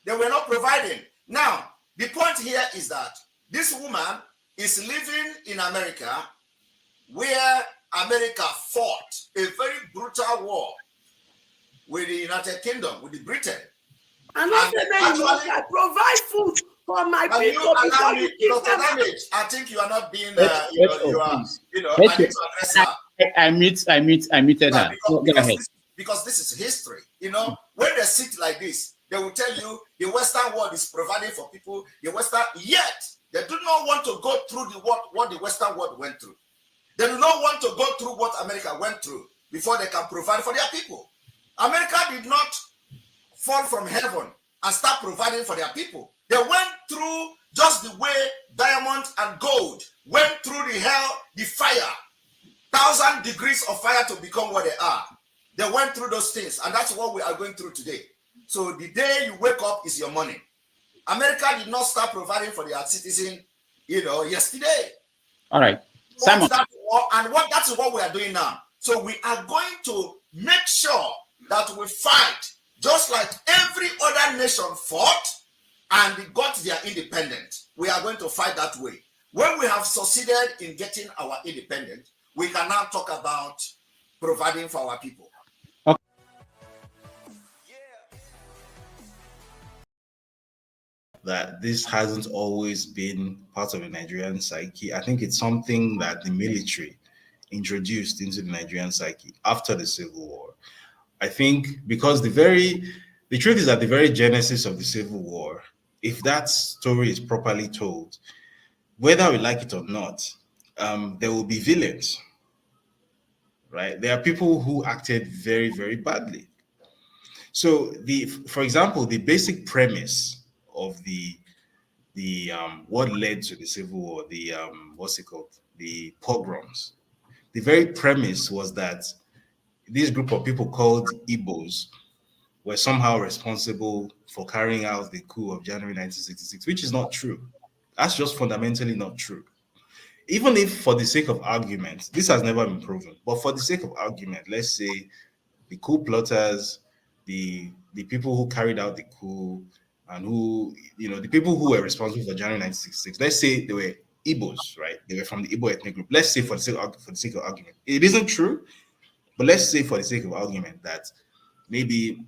They were not providing. Now, the point here is that this woman is living in America, where America fought a very brutal war with the United Kingdom, with the Britain. And I provide food for my people. I think you are not being, I need to address her. I muted her. Go ahead. Because this is history. When they sit like this, they will tell you the Western world is providing for people. Yet they do not want to go through what the Western world went through. They do not want to go through what America went through before they can provide for their people. America did not fall from heaven and start providing for their people. They went through just the way diamond and gold went through the hell, the fire, 1,000 degrees of fire to become what they are. They went through those things, and that's what we are going through today. So the day you wake up is your money. America did not start providing for their citizens, yesterday. All right. Simon. That is what we are doing now. So we are going to make sure that we fight just like every other nation fought and got their independence. We are going to fight that way. When we have succeeded in getting our independence, we can now talk about providing for our people. Okay. That this hasn't always been part of the Nigerian psyche. I think it's something that the military introduced into the Nigerian psyche after the Civil War. I think because the truth is that the very genesis of the Civil War, if that story is properly told, whether we like it or not, there will be villains, right? There are people who acted very, very badly. So for example, the basic premise of the what led to the Civil War, the pogroms. The very premise was that this group of people called Igbos were somehow responsible for carrying out the coup of January 1966, which is not true. That's just fundamentally not true. Even if, for the sake of argument, this has never been proven, but for the sake of argument, let's say the coup plotters, the people who carried out the coup, and who, the people who were responsible for January 1966, let's say they were Igbos, right? They were from the Igbo ethnic group. Let's say for the sake of argument, it isn't true, but let's say for the sake of argument that maybe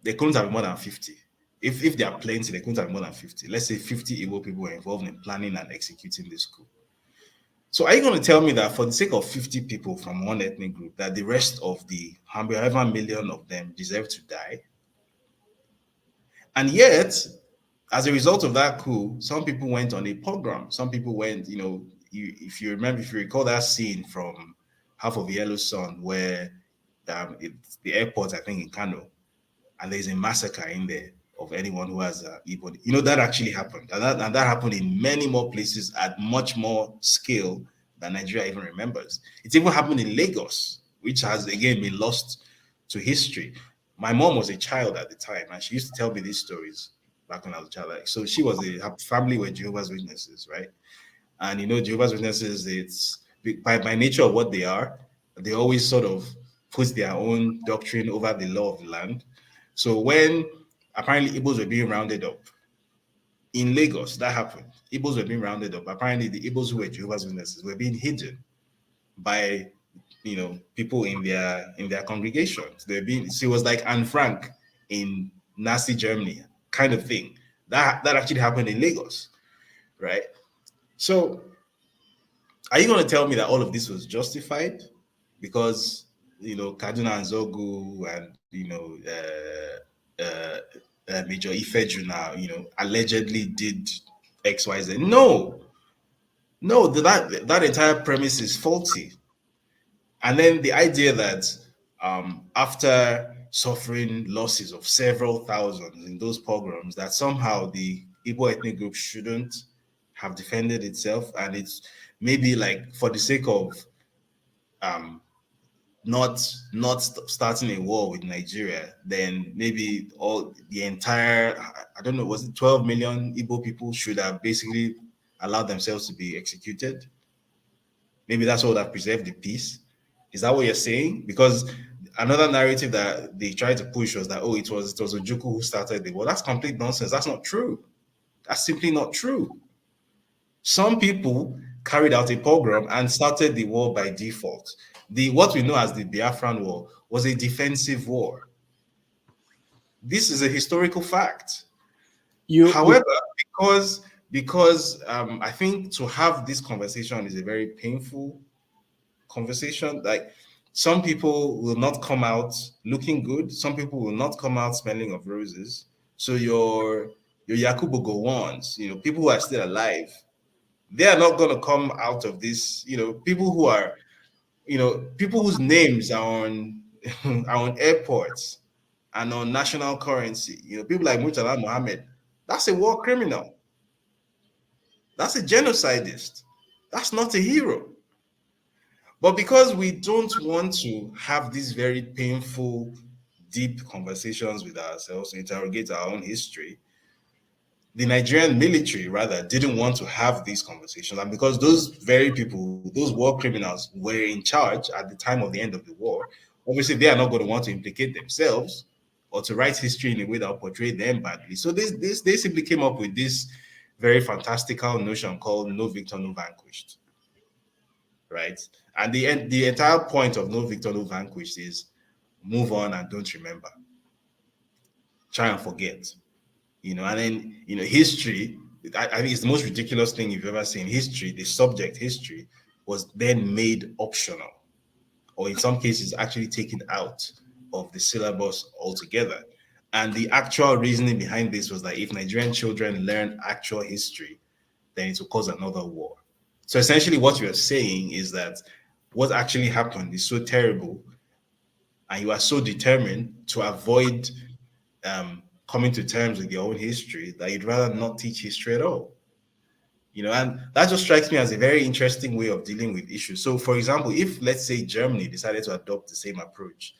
they couldn't have more than 50. If they are plenty, they couldn't have more than 50. Let's say 50 Igbo people were involved in planning and executing this coup. So are you going to tell me that for the sake of 50 people from one ethnic group, that the rest of the however million of them deserve to die? And yet, as a result of that coup, some people went on a pogrom. Some people went, if you recall that scene from Half of the Yellow Sun, where it's the airport, I think in Kano, and there's a massacre in there of anyone who has Igbo. That actually happened. And that happened in many more places at much more scale than Nigeria even remembers. It even happened in Lagos, which has again been lost to history. My mom was a child at the time, and she used to tell me these stories back when I was a child. So her family were Jehovah's Witnesses, right? And Jehovah's Witnesses, it's by nature of what they are, they always sort of put their own doctrine over the law of the land. So when apparently Igbos were being rounded up in Lagos, that happened. Igbos were being rounded up. Apparently the Igbos who were Jehovah's Witnesses were being hidden by people in their congregations. She was like Anne Frank in Nazi Germany kind of thing. That actually happened in Lagos, right? So are you going to tell me that all of this was justified because Kaduna and Zogu and Major Ifejuna allegedly did XYZ? No, No, that entire premise is faulty. And then the idea that after suffering losses of several thousands in those pogroms, that somehow the Igbo ethnic group shouldn't have defended itself, and it's maybe like for the sake of not starting a war with Nigeria, then maybe all the entire, I don't know, was it 12 million Igbo people should have basically allowed themselves to be executed? Maybe that's what would have preserved the peace. Is that what you're saying? Because another narrative that they tried to push was that, oh, it was Ojukwu who started the war. That's complete nonsense. That's not true. That's simply not true. Some people carried out a pogrom and started the war by default. What we know as the Biafran War was a defensive war. This is a historical fact. However, because I think to have this conversation is a very painful conversation. Like, some people will not come out looking good. Some people will not come out smelling of roses. So your Yakubu Gowons, people who are still alive, they are not going to come out of this. People who are, people whose names are on are on airports and on national currency. People like Murtala Mohammed. That's a war criminal. That's a genocidist. That's not a hero. But because we don't want to have these very painful, deep conversations with ourselves, to interrogate our own history, the Nigerian military, rather, didn't want to have these conversations. And because those very people, those war criminals, were in charge at the time of the end of the war, obviously they are not going to want to implicate themselves or to write history in a way that will portray them badly. So they simply came up with this very fantastical notion called no victor, no vanquished. Right? And the entire point of no victor, no vanquished is move on and don't remember. Try and forget. And then, history, I think it's the most ridiculous thing you've ever seen. History, the subject history, was then made optional, or in some cases actually taken out of the syllabus altogether. And the actual reasoning behind this was that if Nigerian children learn actual history, then it will cause another war. So essentially what you're saying is that what actually happened is so terrible, and you are so determined to avoid coming to terms with your own history that you'd rather not teach history at all. And that just strikes me as a very interesting way of dealing with issues. So, for example, if, let's say, Germany decided to adopt the same approach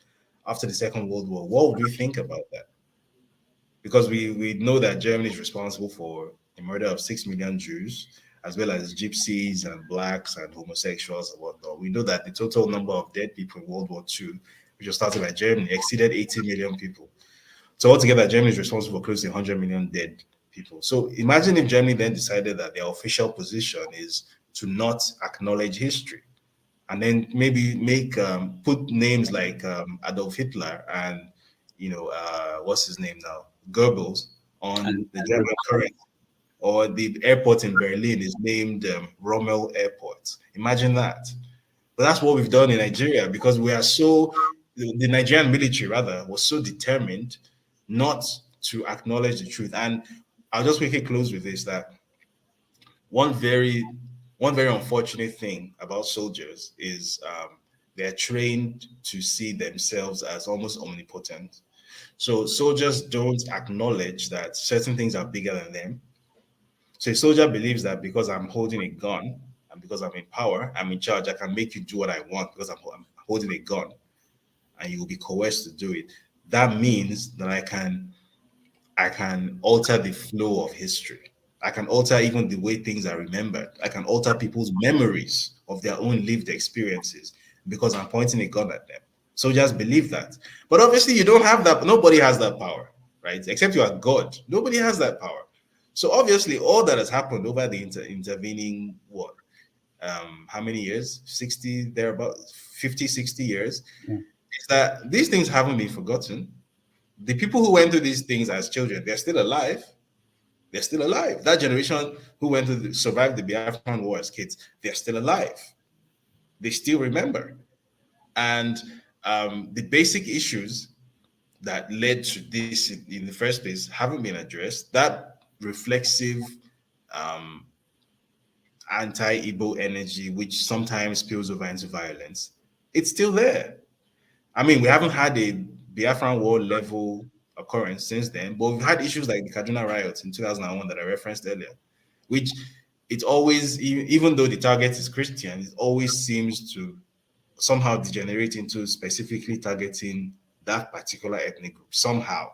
after the Second World War, what would we think about that? Because we know that Germany is responsible for the murder of 6 million Jews, as well as gypsies and blacks and homosexuals and whatnot. We know that the total number of dead people in World War II, which was started by Germany, exceeded 80 million people. So altogether, Germany is responsible for close to 100 million dead people. So imagine if Germany then decided that their official position is to not acknowledge history, and then maybe put names like Adolf Hitler and what's his name now, Goebbels, on the German currency, or the airport in Berlin is named Rommel Airport. Imagine that. But that's what we've done in Nigeria, because we are the Nigerian military rather was so determined not to acknowledge the truth. And I'll just quickly close with this, that one very unfortunate thing about soldiers is they're trained to see themselves as almost omnipotent. So soldiers don't acknowledge that certain things are bigger than them. So a soldier believes that because I'm holding a gun and because I'm in power, I'm in charge, I can make you do what I want because I'm holding a gun, and you will be coerced to do it. That means that I can alter the flow of history. I can alter even the way things are remembered. I can alter people's memories of their own lived experiences because I'm pointing a gun at them. Soldiers believe that. But obviously you don't have that. Nobody has that power, right? Except you are God. Nobody has that power. So obviously all that has happened over the intervening, how many years? 60, thereabout 50, 60 years, is that these things haven't been forgotten. The people who went through these things as children, they're still alive. They're still alive. That generation who went to survive the Biafran War as kids, they're still alive. They still remember. And the basic issues that led to this in the first place haven't been addressed. That reflexive anti-Igbo energy, which sometimes spills over into violence, it's still there. I mean, we haven't had a Biafran war level occurrence since then, but we've had issues like the Kaduna riots in 2001 that I referenced earlier, which it always, even though the target is Christian, it always seems to somehow degenerate into specifically targeting that particular ethnic group somehow.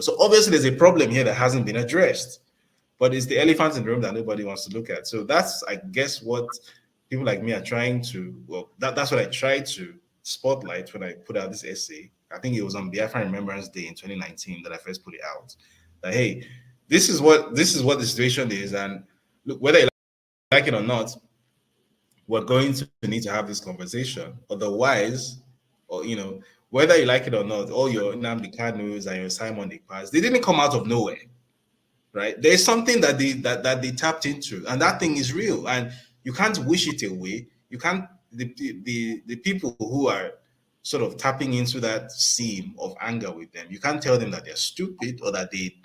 So obviously there's a problem here that hasn't been addressed, but it's the elephant in the room that nobody wants to look at. So that's, I guess, what people like me are trying to, well, that's what I tried to spotlight when I put out this essay. I think it was on Biafran Remembrance Day in 2019 that I first put it out. That, hey, this is what the situation is, and look, whether you like it or not, we're going to need to have this conversation. Otherwise, or whether you like it or not, all your Nnamdi Kanus and your Simon Ekpas, they didn't come out of nowhere, right? There's something that they tapped into, and that thing is real, and you can't wish it away. You can't. The people who are sort of tapping into that seam of anger with them, you can't tell them that they're stupid or that they,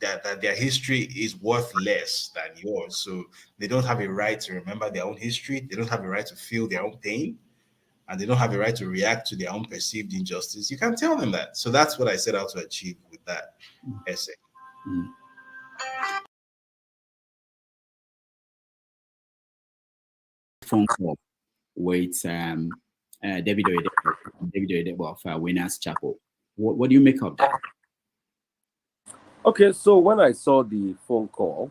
that their history is worth less than yours. So they don't have a right to remember their own history. They don't have a right to feel their own pain, and they don't have a right to react to their own perceived injustice. You can't tell them that. So that's what I set out to achieve with that essay. Phone call with David Oyedepo of Winners Chapel. What do you make of that? Okay, so when I saw the phone call,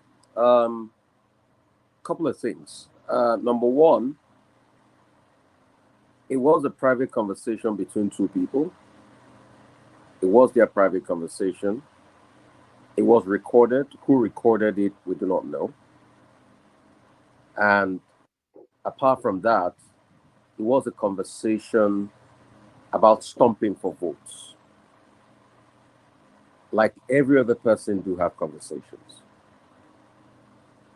couple of things. Number one, it was a private conversation between two people. It was their private conversation. It was recorded. Who recorded it, we do not know. And apart from that, it was a conversation about stomping for votes. Like every other person do have conversations.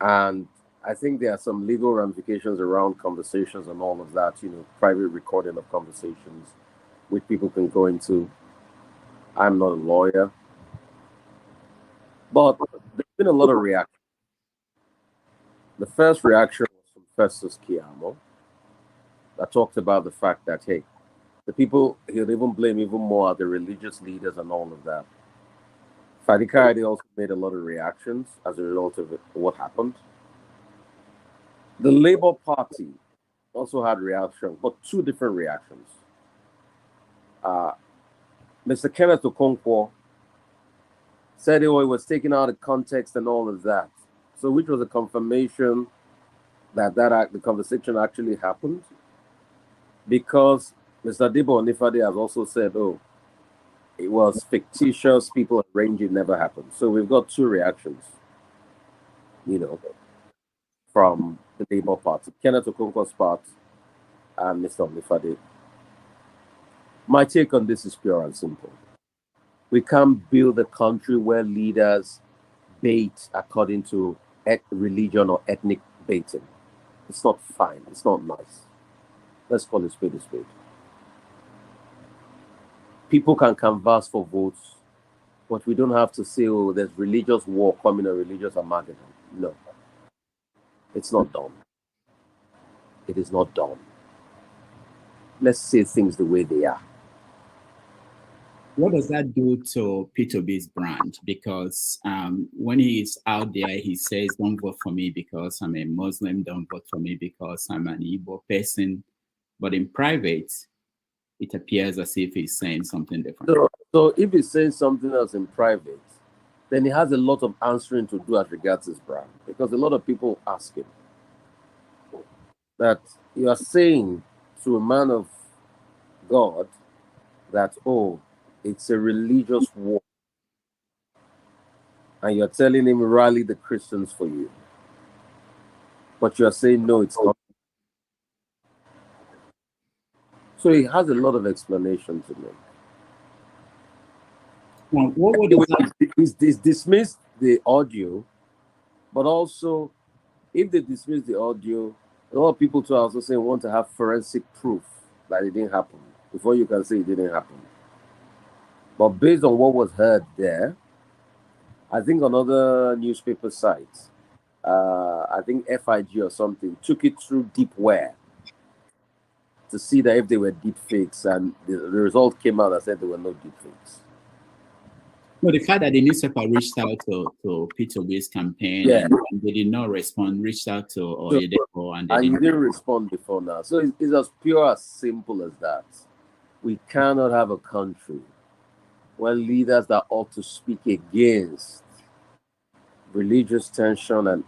And I think there are some legal ramifications around conversations and all of that, private recording of conversations, which people can go into. I'm not a lawyer. But there's been a lot of reaction. The first reaction was from Festus Keyamo, that talked about the fact that, hey, the people, he'll even blame even more the religious leaders and all of that. Fadi Kayode also made a lot of reactions as a result of what happened. The Labour Party also had reactions, but two different reactions. Mr. Kenneth Okonkwo said it was taken out of context and all of that. So which was a confirmation that the conversation actually happened, because Mr. Debo Onifade has also said, oh, it was fictitious, people arranged, it never happened. So we've got two reactions, from the Labour Party, Kenneth Okonkwo's part and Mr. Onifade. My take on this is pure and simple. We can't build a country where leaders bait according to religion or ethnic baiting. It's not fine. It's not nice. Let's call it spade a spade. People can canvass for votes, but we don't have to say, oh, there's religious war coming or religious Armageddon. No. It's not done. It is not done. Let's say things the way they are. What does that do to P2B's brand? Because when he is out there, he says, don't vote for me because I'm a Muslim, don't vote for me because I'm an Igbo person. But in private, it appears as if he's saying something different. So if he's saying something else in private, then he has a lot of answering to do as regards his brand. Because a lot of people ask him that you are saying to a man of God that, oh, it's a religious war. And you're telling him rally the Christians for you. But you're saying, no, it's not. So he has a lot of explanation to make. Well, what would he's dismissed the audio, but also, if they dismiss the audio, a lot of people too are also saying want to have forensic proof that it didn't happen before you can say it didn't happen. But based on what was heard there, I think on other newspaper sites, I think FIG or something, took it through deepware to see that if they were deep fakes, and the result came out that said there were no deep fakes. No, the fact that the newspaper reached out to Peter Obi's campaign Yeah. and they did not respond, reached out to Oyedepo and they And you didn't. didn't respond before now. So it's as pure, as simple as that. We cannot have a country where leaders that ought to speak against religious tension and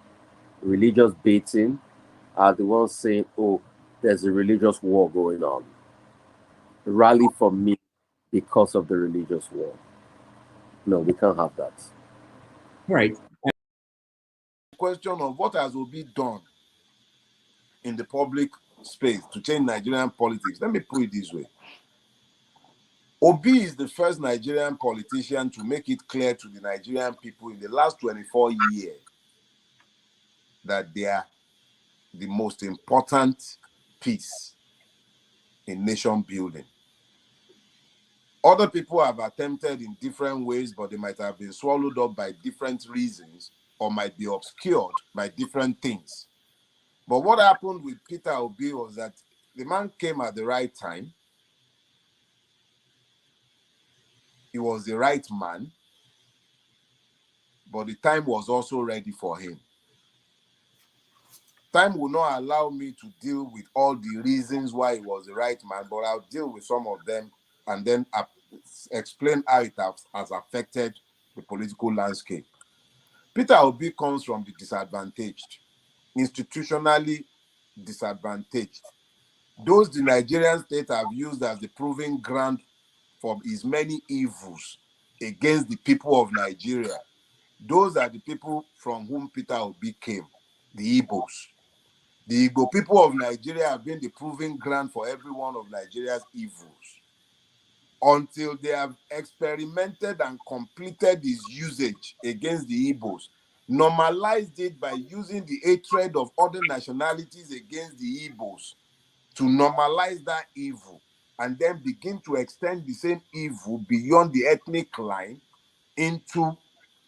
religious baiting are the ones saying, oh, there's a religious war going on. Rally for me because of the religious war. No, we can't have that. Right. Question of what has Obi done in the public space to change Nigerian politics. Let me put it this way. Obi is the first Nigerian politician to make it clear to the Nigerian people in the last 24 years that they are the most important piece in nation building. Other people have attempted in different ways, but they might have been swallowed up by different reasons or might be obscured by different things. But what happened with Peter Obi was that the man came at the right time. He was the right man, but the time was also ready for him. Time will not allow me to deal with all the reasons why he was the right man, but I'll deal with some of them and then explain how it has affected the political landscape. Peter Obi comes from the disadvantaged, institutionally disadvantaged. Those the Nigerian state have used as the proving ground for his many evils against the people of Nigeria. Those are the people from whom Peter Obi came, the Igbos. The Igbo people of Nigeria have been the proving ground for every one of Nigeria's evils until they have experimented and completed his usage against the Igbos, normalized it by using the hatred of other nationalities against the Igbos to normalize that evil, and then begin to extend the same evil beyond the ethnic line into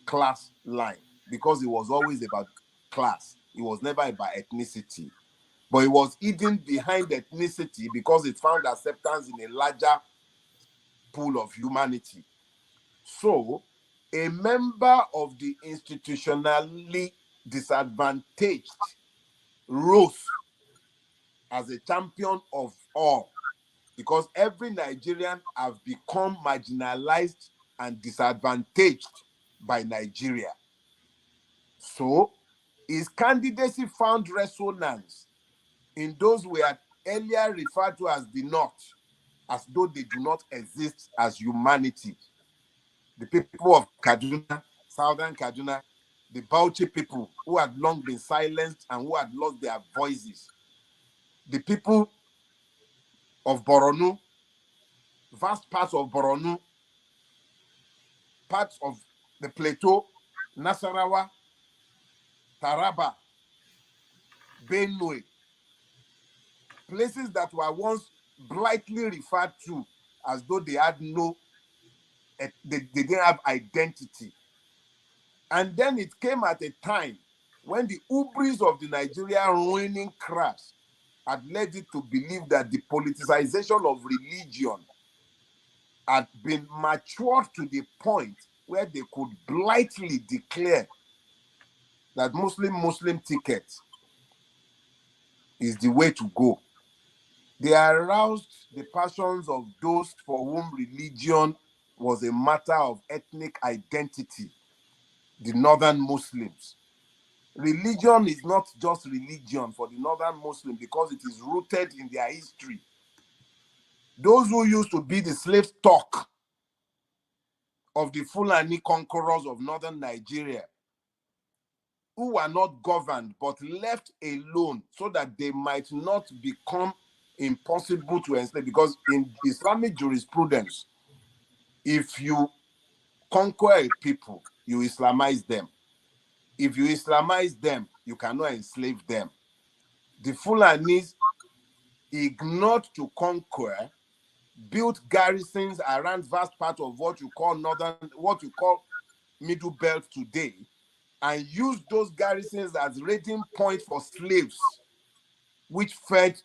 class line, because it was always about class. It was never about ethnicity. But it was hidden behind ethnicity because it found acceptance in a larger pool of humanity. So, a member of the institutionally disadvantaged rose as a champion of all, because every Nigerian have become marginalized and disadvantaged by Nigeria. So, his candidacy found resonance in those who were earlier referred to as the North, as though they do not exist as humanity. The people of Kaduna, Southern Kaduna, the Bauchi people who had long been silenced and who had lost their voices. The people of Borno, vast parts of Borno, parts of the Plateau, Nasarawa, Taraba, Benue, places that were once blithely referred to as though they had no, they didn't have identity. And then it came at a time when the hubris of the Nigerian ruining crash had led it to believe that the politicization of religion had been matured to the point where they could blithely declare that Muslim ticket is the way to go. They aroused the passions of those for whom religion was a matter of ethnic identity, the Northern Muslims. Religion is not just religion for the Northern Muslim because it is rooted in their history. Those who used to be the slave stock of the Fulani conquerors of Northern Nigeria, who were not governed but left alone so that they might not become impossible to enslave, because in Islamic jurisprudence, if you conquer a people, you Islamize them. If you Islamize them, you cannot enslave them. The Fulanis ignored to conquer, built garrisons around vast part of what you call Middle Belt today, and used those garrisons as raiding points for slaves, which fed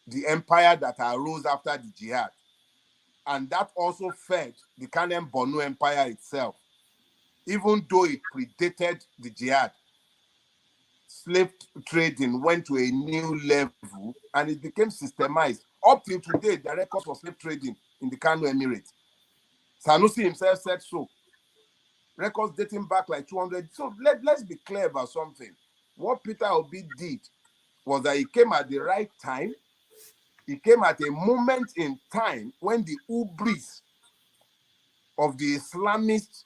the empire that arose after the jihad. And that also fed the Kanem Borno Empire itself, even though it predated the jihad. Slave trading went to a new level and it became systemized. Up till today, the records for slave trading in the Kano Emirate. Sanusi himself said so. Records dating back like 200. So let's be clear about something. What Peter Obi did was that he came at the right time. He came at a moment in time when the hubris of the Islamists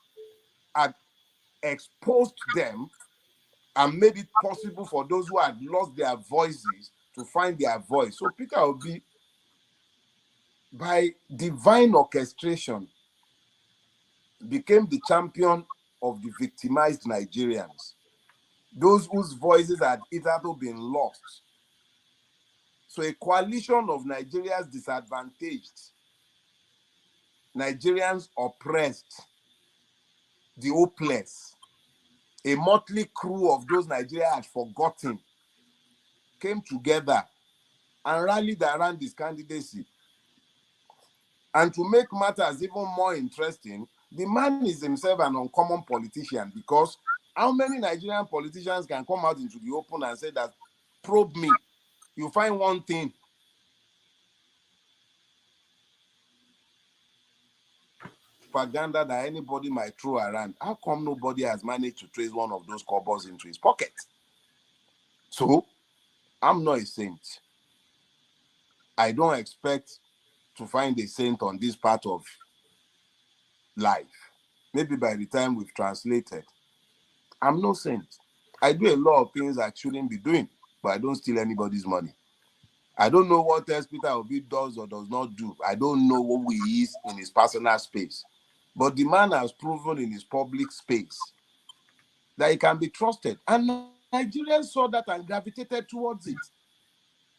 had exposed them and made it possible for those who had lost their voices to find their voice. So Peter Obi, by divine orchestration, became the champion of the victimized Nigerians, those whose voices had hitherto been lost. So a coalition of Nigerians disadvantaged, Nigerians oppressed, the hopeless, a motley crew of those Nigeria had forgotten, came together and rallied around this candidacy. And to make matters even more interesting, the man is himself an uncommon politician, because how many Nigerian politicians can come out into the open and say that, probe me, you find one thing. Propaganda that anybody might throw around. How come nobody has managed to trace one of those cobbles into his pocket? So, I'm not a saint. I don't expect to find a saint on this part of life. Maybe by the time we've translated. I'm no saint. I do a lot of things I shouldn't be doing, but I don't steal anybody's money. I don't know what else Peter Obi does or does not do. I don't know who he is in his personal space. But the man has proven in his public space that he can be trusted. And Nigerians saw that and gravitated towards it.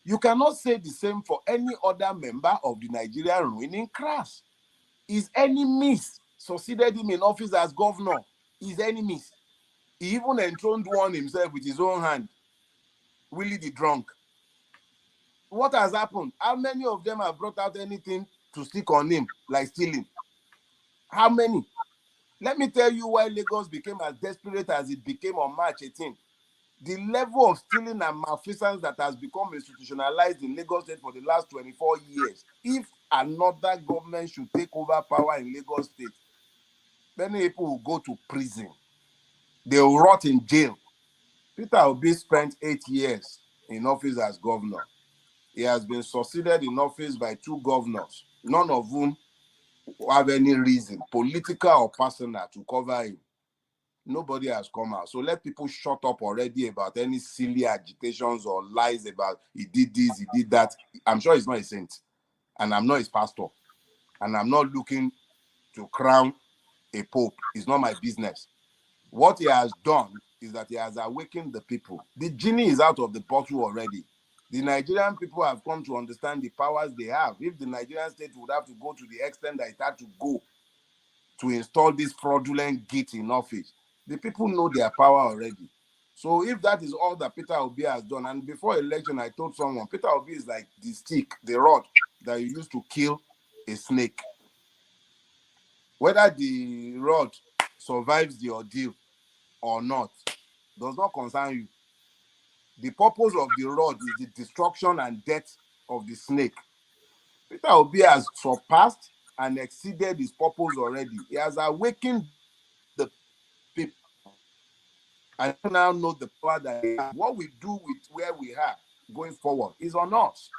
You cannot say the same for any other member of the Nigerian ruling class. His enemies succeeded him in office as governor. His enemies. He even enthroned one himself with his own hand. Willie the Drunk. What has happened? How many of them have brought out anything to stick on him, like stealing? How many? Let me tell you why Lagos became as desperate as it became on March 18th. The level of stealing and malfeasance that has become institutionalized in Lagos State for the last 24 years. If another government should take over power in Lagos State, many people will go to prison. They will rot in jail. Peter Obi spent 8 years in office as governor. He has been succeeded in office by 2 governors, none of whom have any reason, political or personal, to cover him. Nobody has come out. So let people shut up already about any silly agitations or lies about he did this, he did that. I'm sure he's not a saint. And I'm not his pastor. And I'm not looking to crown a pope. It's not my business. What he has done is that he has awakened the people. The genie is out of the bottle already. The Nigerian people have come to understand the powers they have. If the Nigerian state would have to go to the extent that it had to go to install this fraudulent git in office, the people know their power already. So if that is all that Peter Obi has done, and before election, I told someone, Peter Obi is like the stick, the rod that you use to kill a snake. Whether the rod survives the ordeal or not does not concern you. The purpose of the rod is the destruction and death of the snake. Peter Obi has surpassed and exceeded his purpose already. He has awakened the people. I now know the power that we have. What we do with where we are going forward is on us.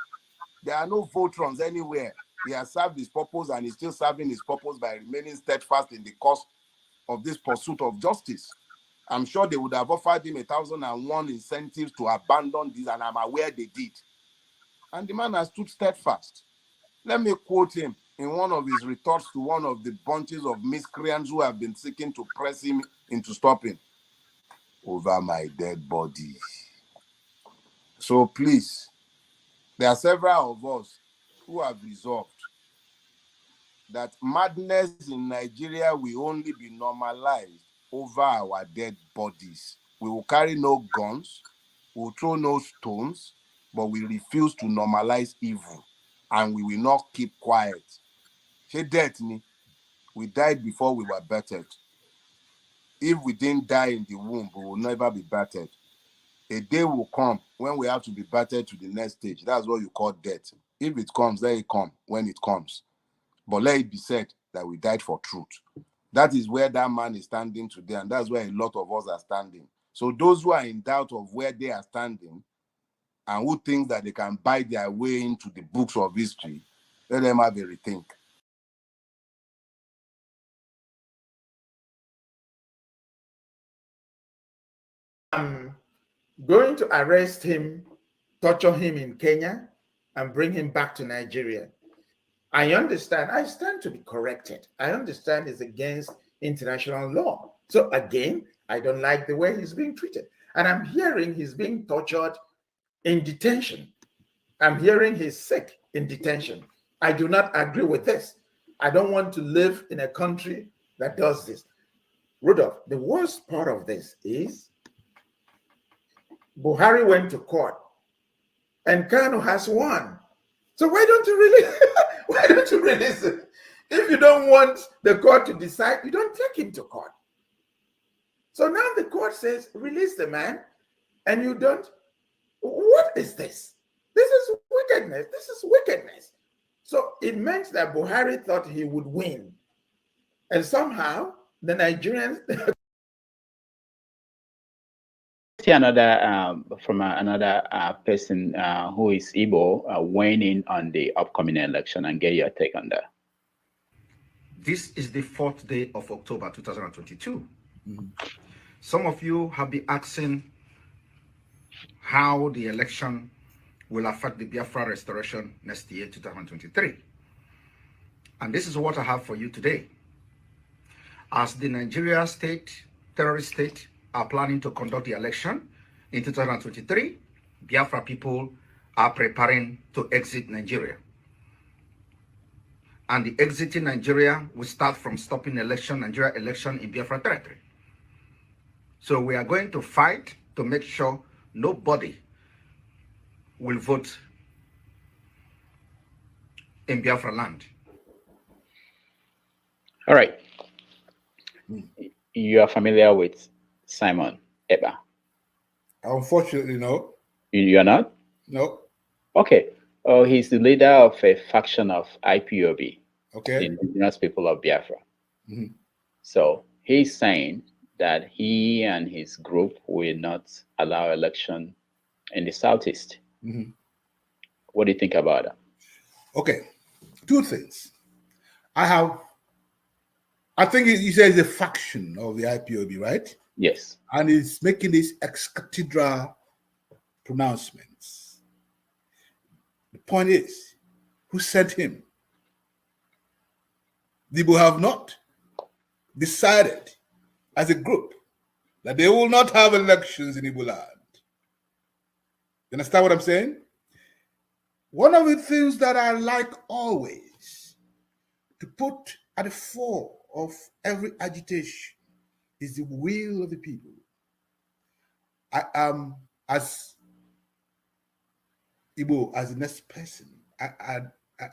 There are no Voltrons anywhere. He has served his purpose and he's still serving his purpose by remaining steadfast in the cause of this pursuit of justice. I'm sure they would have offered him 1,001 incentives to abandon this, and I'm aware they did. And the man has stood steadfast. Let me quote him in one of his retorts to one of the bunches of miscreants who have been seeking to press him into stopping. Over my dead body. So please, there are several of us who have resolved that madness in Nigeria will only be normalized over our dead bodies. We will carry no guns, we will throw no stones, but we refuse to normalize evil, and we will not keep quiet. She dead me. We died before we were battered. If we didn't die in the womb, we will never be battered. A day will come when we have to be battered to the next stage. That's what you call death. If it comes, let it come when it comes. But let it be said that we died for truth. That is where that man is standing today, and that's where a lot of us are standing. So those who are in doubt of where they are standing and who think that they can buy their way into the books of history, let them have a rethink. Going to arrest him, torture him in Kenya, and bring him back to Nigeria. I understand. I stand to be corrected. I understand it's against international law. So again, I don't like the way he's being treated. And I'm hearing he's being tortured in detention. I'm hearing he's sick in detention. I do not agree with this. I don't want to live in a country that does this. Rudolph, the worst part of this is Buhari went to court and Kanu has won. So why don't you release it? If you don't want the court to decide, you don't take him to court. So now the court says, release the man, and you don't. What is this? This is wickedness. This is wickedness. So it meant that Buhari thought he would win. And somehow the Nigerians See another from another person who is Igbo weighing in on the upcoming election and get your take on that. This is the 4th day of October 2022. Some of you have been asking how the election will affect the Biafra restoration next year, 2023. And this is what I have for you today. As the Nigeria state, terrorist state, are planning to conduct the election in 2023, Biafra people are preparing to exit Nigeria. And the exiting Nigeria will start from stopping Nigeria election in Biafra territory. So we are going to fight to make sure nobody will vote in Biafra land. All right. You are familiar with Simon Ekpa? Unfortunately, no. You are not? No. Okay. Oh, he's the leader of a faction of IPOB, Okay. the Indigenous People of Biafra. Mhm. So he's saying that he and his group will not allow election in the Southeast. Mhm. What do you think about that? Okay. Two things. I think he says a faction of the IPOB, right? Yes. And he's making these ex-cathedra pronouncements. The point is, who sent him? The Igbo have not decided as a group that they will not have elections in Igbo land. You understand what I'm saying? One of the things that I like always to put at the fore of every agitation is the will of the people. I am, as Igbo, as the next person, I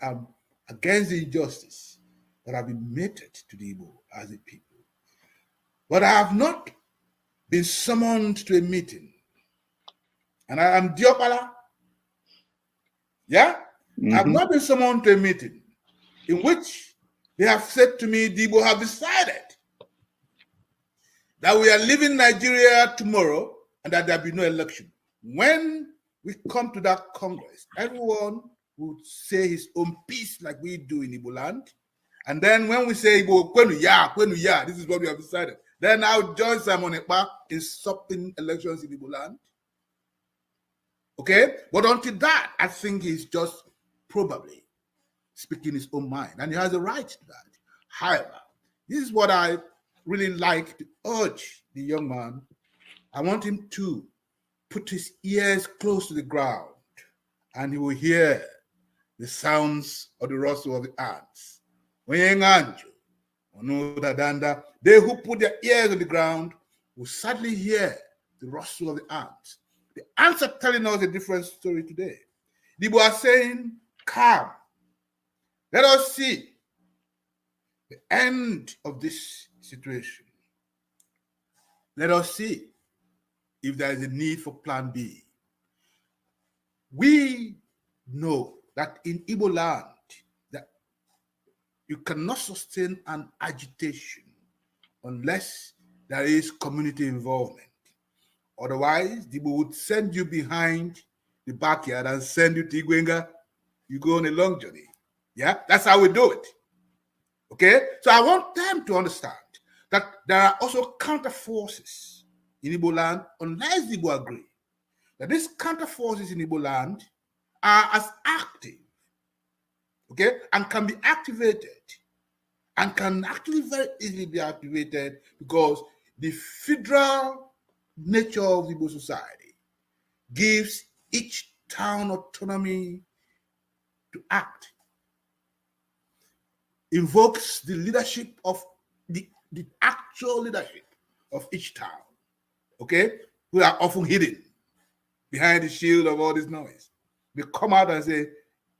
am against the injustice that have been meted to the Igbo as a people. But I have not been summoned to a meeting. And I am Diopala. Yeah? I have not been summoned to a meeting in which they have said to me, the Igbo have decided that we are leaving Nigeria tomorrow and that there will be no election. When we come to that Congress, everyone would say his own piece like we do in Igbo land. And then when we say Igbo, kwenu ya, this is what we have decided. Then I'll join Simon Ekpa in stopping elections in Igbo land. Okay? But until that, I think he's just probably speaking his own mind. And he has a right to that. However, this is what I really like to urge the young man. I want him to put his ears close to the ground and he will hear the sounds of the rustle of the ants. Onodadanda, they who put their ears on the ground will sadly hear the rustle of the ants. The ants are telling us a different story today. The Igbo are saying, come, let us see the end of this situation. Let us see if there is a need for plan B. We know that in Igbo land, that you cannot sustain an agitation unless there is community involvement. Otherwise, the Igbo would send you behind the backyard and send you to Igwenga. You go on a long journey. Yeah, that's how we do it. Okay, so I want them to understand that there are also counter forces in Igbo land, unless the Igbo agree that these counter forces in Igbo land are as active, okay, and can be activated, and can actually very easily be activated because the federal nature of Igbo society gives each town autonomy to act, invokes the leadership of the actual leadership of each town, okay, who are often hidden behind the shield of all this noise. They come out and say,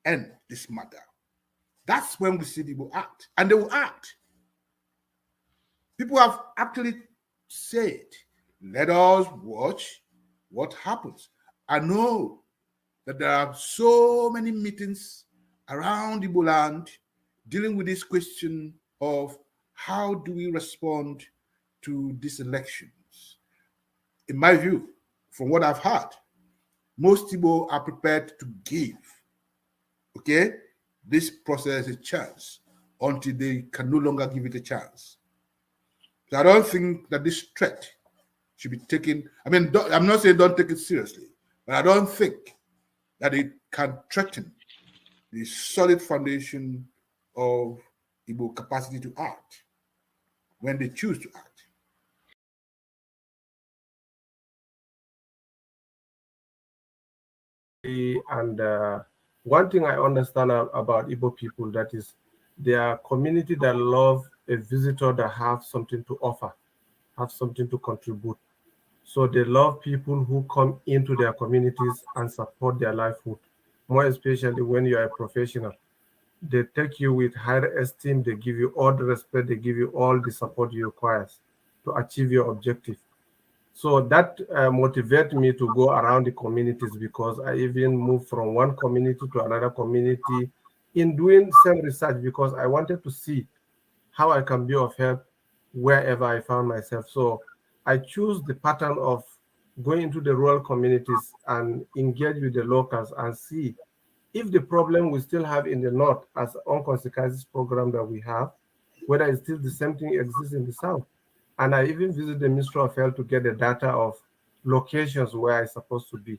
end this matter. That's when we see people act, and they will act. People have actually said, let us watch what happens. I know that there are so many meetings around Igbo land dealing with this question of how do we respond to these elections. In my view, from what I've heard, most Igbo are prepared to give, okay, this process a chance until they can no longer give it a chance. So I don't think that this threat should be taken. I mean, I'm not saying don't take it seriously, but I don't think that it can threaten the solid foundation of Igbo capacity to act when they choose to act. And one thing I understand about Igbo people, that is, they are a community that love a visitor that have something to offer, have something to contribute. So they love people who come into their communities and support their livelihood, more especially when you are a professional. They take you with higher esteem, they give you all the respect, they give you all the support you require to achieve your objective. So that motivates me to go around the communities, because I even moved from one community to another community in doing some research, because I wanted to see how I can be of help wherever I found myself. So I choose the pattern of going into the rural communities and engage with the locals and see if the problem we still have in the north as Unconsequences program that we have, whether it's still the same thing exists in the south. And I even visit the Ministry of Health to get the data of locations where I'm supposed to be.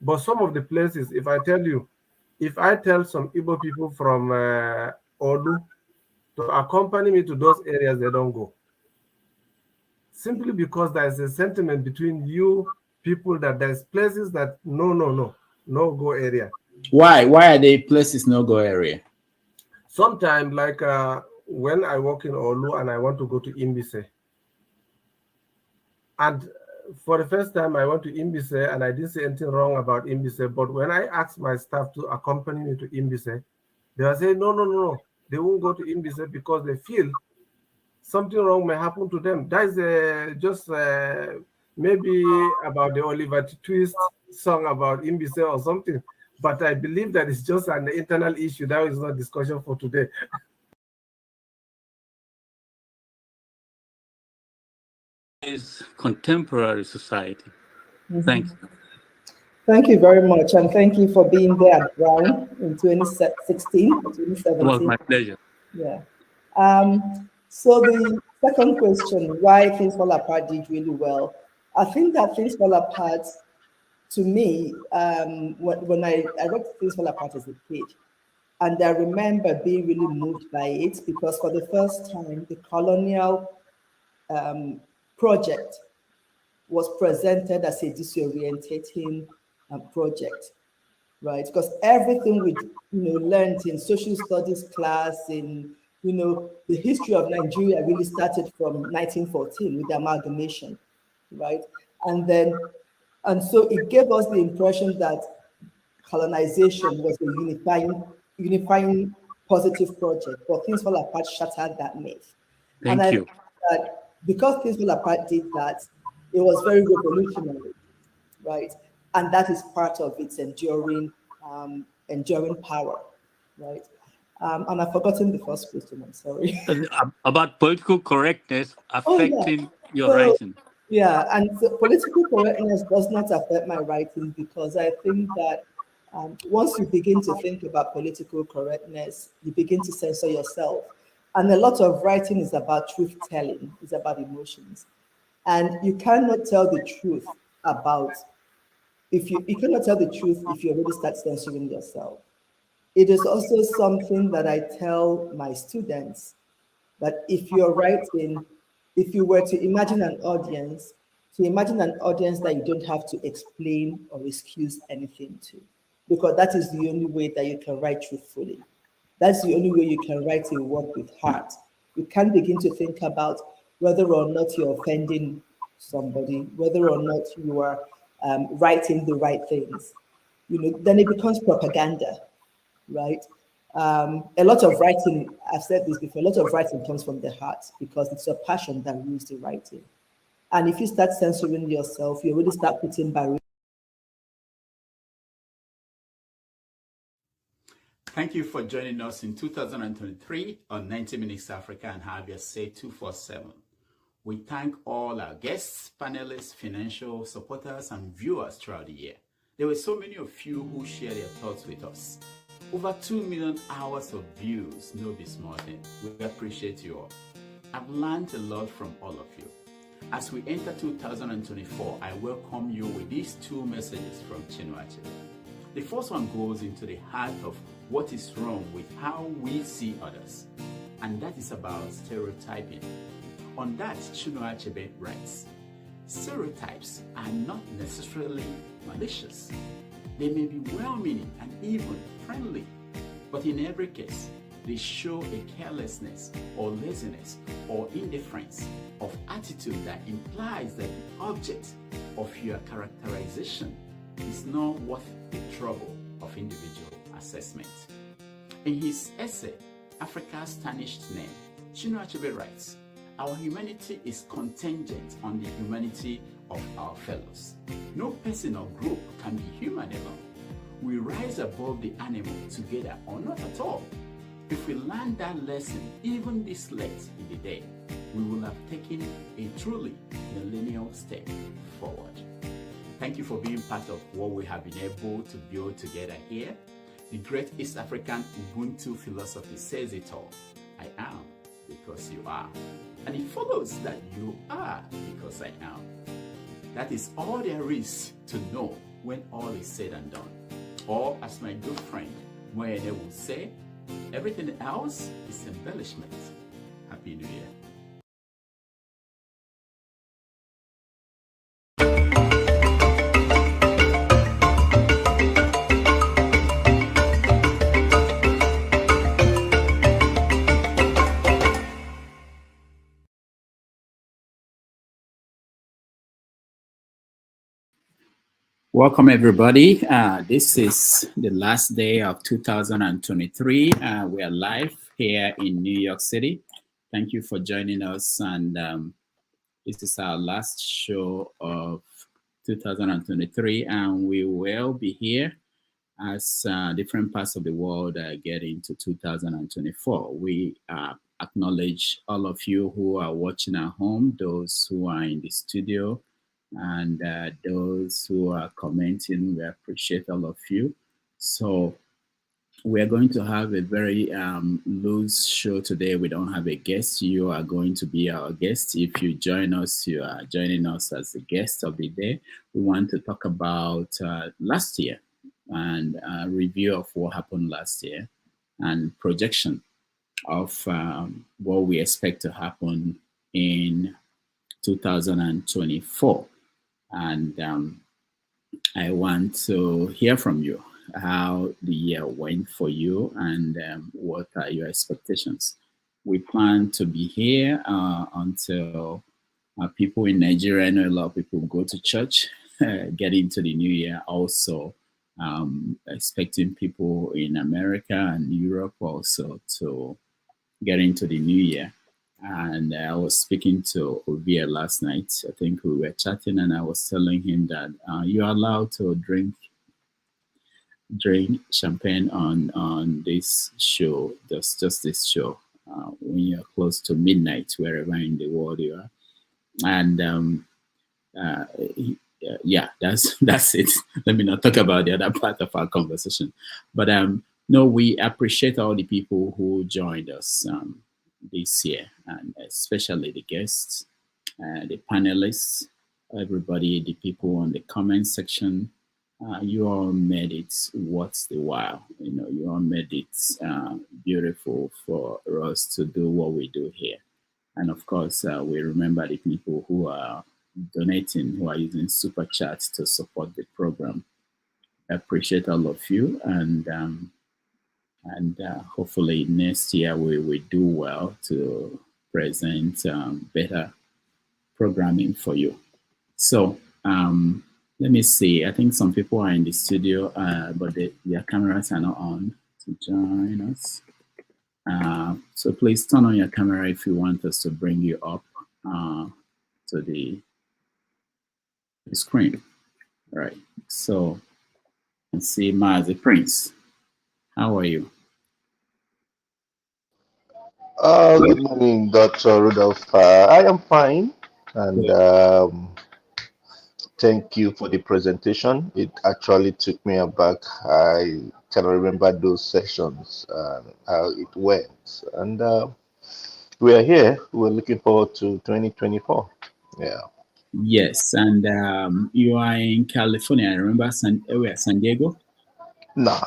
But some of the places, if I tell some Igbo people from Olu to accompany me to those areas, they don't go. Simply because there's a sentiment between you people that there's places that no go area. Why are they places no go area? Sometimes, like when I work in Olu and I want to go to Imbise, and for the first time I went to Imbise and I didn't say anything wrong about Imbise, but when I asked my staff to accompany me to Imbise, they were saying no, they won't go to Imbise because they feel something wrong may happen to them. That is just maybe about the Oliver Twist song about Imbise or something. But I believe that it's just an internal issue. That is not discussion for today. Is contemporary society. Thanks. Thank you very much, and thank you for being there at Brown in 2016, 2017. It was my pleasure. Yeah. So the second question, why Things Fall Apart did really well. I think that Things Fall Apart, to me, when I read Things Fall Apart as a kid, and I remember being really moved by it, because for the first time, the colonial project was presented as a disorientating project, right? Because everything we learned in social studies class, in you know, the history of Nigeria really started from 1914 with the amalgamation, right? And so it gave us the impression that colonization was a unifying positive project, but Things Fall Apart shattered that myth. Thank I you. think that because Things Fall Apart did that, it was very revolutionary, right? And that is part of its enduring power, right? And I've forgotten the first question, I'm sorry. About political correctness affecting your writing. Yeah, and so political correctness does not affect my writing because I think that once you begin to think about political correctness, you begin to censor yourself. And a lot of writing is about truth-telling, it's about emotions. And you cannot tell the truth you cannot tell the truth if you already start censoring yourself. It is also something that I tell my students, that if you're writing, if you were to imagine an audience that you don't have to explain or excuse anything to, because that is the only way that you can write truthfully. That's the only way you can write a work with heart. You can't begin to think about whether or not you're offending somebody, whether or not you are writing the right things. You know, then it becomes propaganda, right? A lot of writing, I've said this before, a lot of writing comes from the heart because it's your passion that rules the writing. And if you start censoring yourself, you already start putting barriers. Thank you for joining us in 2023 on 90 Minutes Africa and Have Your Say 247. We thank all our guests, panelists, financial supporters, and viewers throughout the year. There were so many of you who shared their thoughts with us. Over 2 million hours of views, no be small thing. We appreciate you all. I've learned a lot from all of you. As we enter 2024, I welcome you with these two messages from Chinua Achebe. The first one goes into the heart of what is wrong with how we see others, and that is about stereotyping. On that, Chinua Achebe writes, stereotypes are not necessarily malicious. They may be well-meaning and even friendly, but in every case, they show a carelessness or laziness or indifference of attitude that implies that the object of your characterization is not worth the trouble of individual assessment. In his essay, Africa's Tarnished Name, Chinua Achebe writes, our humanity is contingent on the humanity of our fellows. No person or group can be human alone. We rise above the animal together or not at all. If we learn that lesson even this late in the day, we will have taken a truly millennial step forward. Thank you for being part of what we have been able to build together here. The great East African Ubuntu philosophy says it all. I am because you are. And it follows that you are because I am. That is all there is to know when all is said and done. Or as my good friend Moyede will say, everything else is embellishment. Happy New Year. Welcome, everybody. This is the last day of 2023. We are live here in New York City. Thank you for joining us. And this is our last show of 2023. And we will be here as different parts of the world get into 2024. We acknowledge all of you who are watching at home, those who are in the studio, and those who are commenting. We appreciate all of you. So we are going to have a very loose show today. We don't have a guest. You are going to be our guest. If you join us, you are joining us as the guest of the day. We want to talk about last year and a review of what happened last year and projection of what we expect to happen in 2024. And I want to hear from you how the year went for you and what are your expectations. we plan to be here until people in Nigeria. I know a lot of people go to church, get into the new year. Also, expecting people in America and Europe also to get into the new year. And I was speaking to Ovia last night. I think we were chatting, and I was telling him that you're allowed to drink champagne on this show, just this show, when you're close to midnight, wherever in the world you are. And yeah, that's it. Let me not talk about the other part of our conversation. But no, we appreciate all the people who joined us this year, and especially the guests, the panelists, everybody, the people on the comment section. You all made it worth the while. You know, you all made it beautiful for us to do what we do here. And of course, we remember the people who are donating, who are using super chats to support the program. I appreciate all of you, and hopefully next year we do well to present better programming for you. So let me see. I think some people are in the studio, but their cameras are not on to join us. So please turn on your camera if you want us to bring you up to the screen. All right. So you can see Mazi Prince. How are you? Good morning, Dr. Rudolph. I am fine, and thank you for the presentation. It actually took me aback. I can remember those sessions and how it went. And we are here. We're looking forward to 2024. Yeah. Yes, and you are in California. I remember San Diego? No,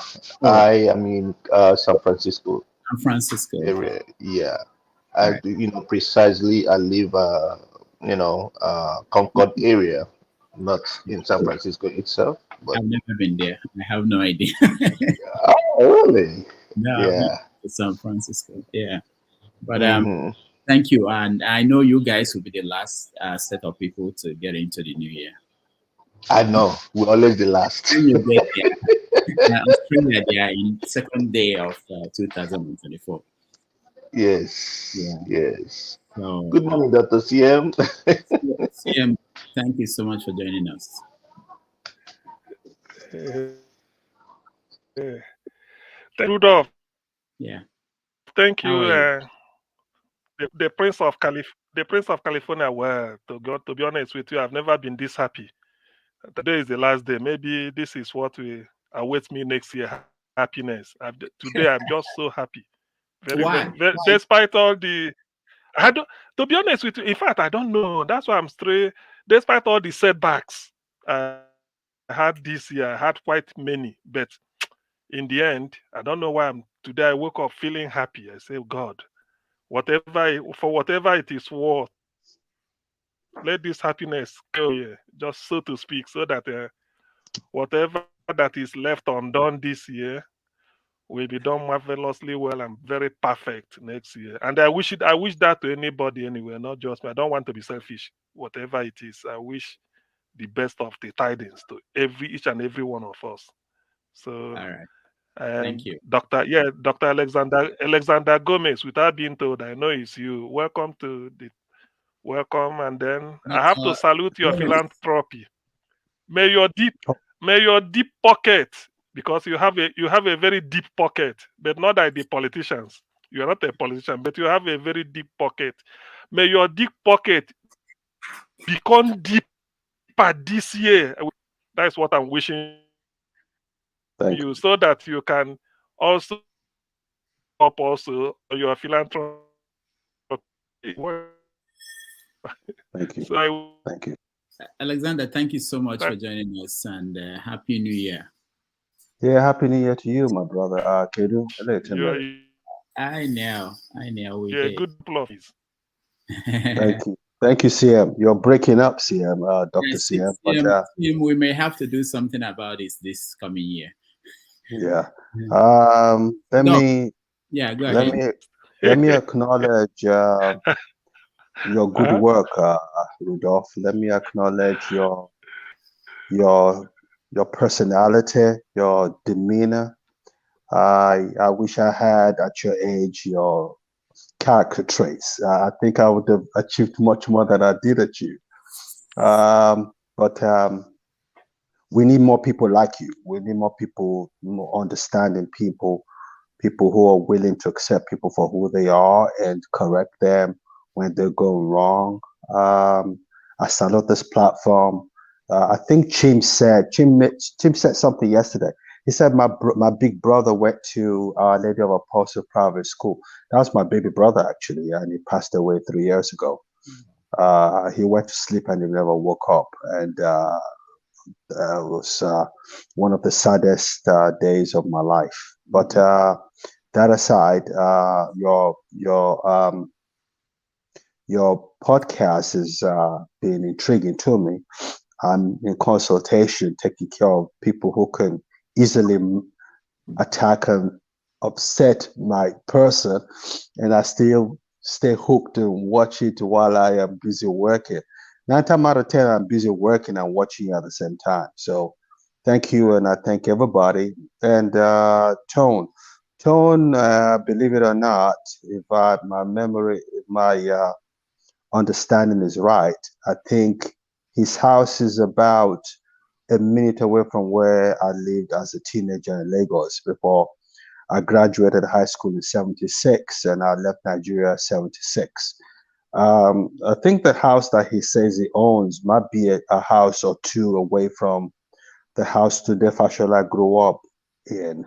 I am in San Francisco. San Francisco area. Yeah. Precisely, I live, Concord area, not in San Francisco itself. But I've never been there. I have no idea. Oh, really? No, I've Yeah. been to San Francisco. Yeah. But thank you. And I know you guys will be the last set of people to get into the new year. I know. We're always the last. When you get there, Australia, they are in second day of 2024. Yes. Yeah. Yes. So, Good morning, Dr. CM. CM, thank you so much for joining us. Rudolph, Yeah. thank How you. are The Prince of California. Well, to be honest with you, I've never been this happy. Today is the last day. Maybe this is what will await me next year. Happiness. Today, I'm just so happy. Why? Despite all the, I don't. To be honest with you, in fact, I don't know. That's why I'm straight. Despite all the setbacks I had this year, I had quite many, but in the end, I don't know why today I woke up feeling happy. I say, God, for whatever it is worth, let this happiness go here, just so to speak, so that whatever that is left undone this year will be done marvelously well and very perfect next year. And I wish that to anybody anyway, not just me. I don't want to be selfish. Whatever it is, I wish the best of the tidings to each and every one of us. So, all right. Thank you. Dr. Alexander Gomez, without being told, I know it's you. Welcome, and then I have to salute your philanthropy. May your deep pocket, because you have a very deep pocket, but not like the politicians. You are not a politician, but you have a very deep pocket. May your deep pocket become deeper this year. That's what I'm wishing you, so that you can also up also your philanthropy. Thank you. Thank you. Alexander, thank you so much for joining us, and Happy New Year. Yeah, Happy New Year to you, my brother. Kedu, I know. We yeah, did. good please. Thank you, CM. You're breaking up, CM, Dr. Yes, CM. CM, we may have to do something about this coming year. Yeah. Yeah, go ahead. let me acknowledge your good work, Rudolph. Let me acknowledge your personality, your demeanor. I wish I had at your age your character traits. I think I would have achieved much more than I did achieve. But we need more people like you. We need more people, more understanding people who are willing to accept people for who they are and correct them when they go wrong. I salute this platform. I think Chim said something yesterday. He said my big brother went to Our Lady of Apostle Private School. That was my baby brother actually, and he passed away 3 years ago. He went to sleep and he never woke up, and it was one of the saddest days of my life. But that aside, your podcast has been intriguing to me. I'm in consultation, taking care of people who can easily attack and upset my person, and I still stay hooked and watch it while I am busy working. 9 times out of 10, I'm busy working and watching at the same time. So thank you, and I thank everybody. And Tone, believe it or not, if my understanding is right, I think his house is about a minute away from where I lived as a teenager in Lagos before I graduated high school in '76 and I left Nigeria in '76. I think the house that he says he owns might be a house or two away from the house Tunde Fashola grew up in.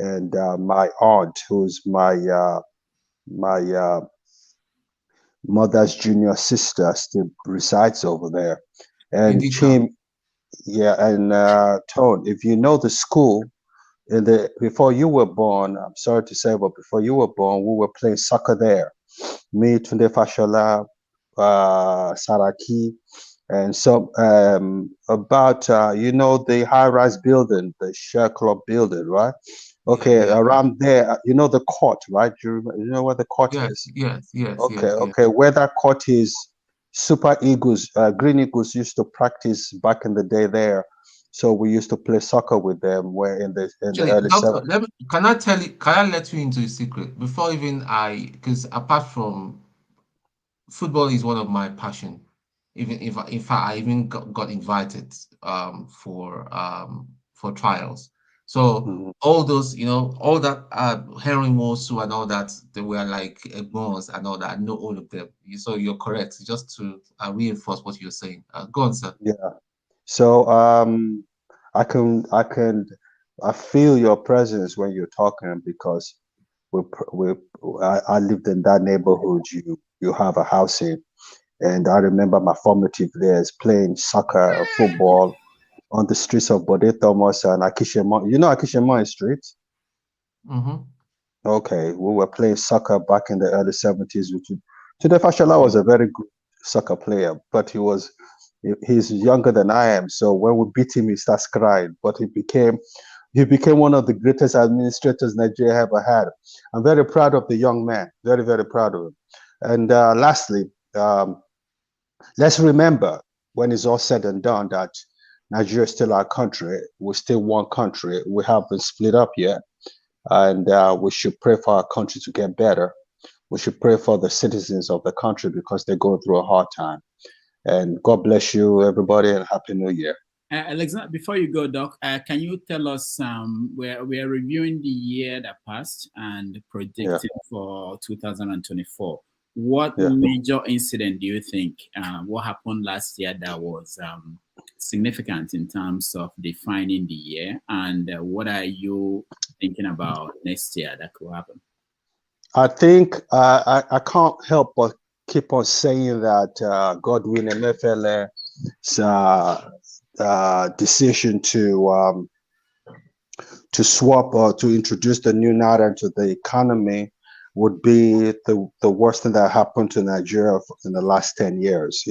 And my aunt, who's my mother's junior sister, still resides over there. And Chim, yeah, and Tone, if you know the school, before you were born, I'm sorry to say, but before you were born, we were playing soccer there. Me, Tunde Fashola, Saraki, and so about the high-rise building, the Share Club building, right? Okay, around there, you know the court, right? You know where the court is? Yes. Okay, where that court is, Super Eagles, Green Eagles used to practice back in the day there. So we used to play soccer with them where in the early Doctor, 70s. can I let you into a secret before even because apart from football is one of my passion, even if I even got invited for trials. So all those, all that Henry Mosu and all that, they were like bones and all that. I know all of them. So you're correct. Just to reinforce what you're saying. Go on, sir. Yeah. So I feel your presence when you're talking because I lived in that neighborhood you have a house in, and I remember my formative years playing soccer, football on the streets of Bode Thomas and Akishemon. You know Akishemon Street? Mm-hmm. Okay, we were playing soccer back in the early 70s. Tunde Fashola was a very good soccer player, but he's younger than I am. So when we beat him, he starts crying. But he became one of the greatest administrators Nigeria ever had. I'm very proud of the young man. Very, very proud of him. And lastly, let's remember when it's all said and done that Nigeria is still our country. We're still one country. We haven't split up yet. And we should pray for our country to get better. We should pray for the citizens of the country because they're going through a hard time. And God bless you, everybody, and Happy New Year. Alexander, before you go, Doc, can you tell us, we are reviewing the year that passed and predicting for 2024. What major incident do you think, what happened last year that was significant in terms of defining the year? And what are you thinking about next year that could happen? I think I can't help but keep on saying that Godwin Emefiele's decision to swap or to introduce the new naira into the economy would be the worst thing that happened to Nigeria in the last 10 years.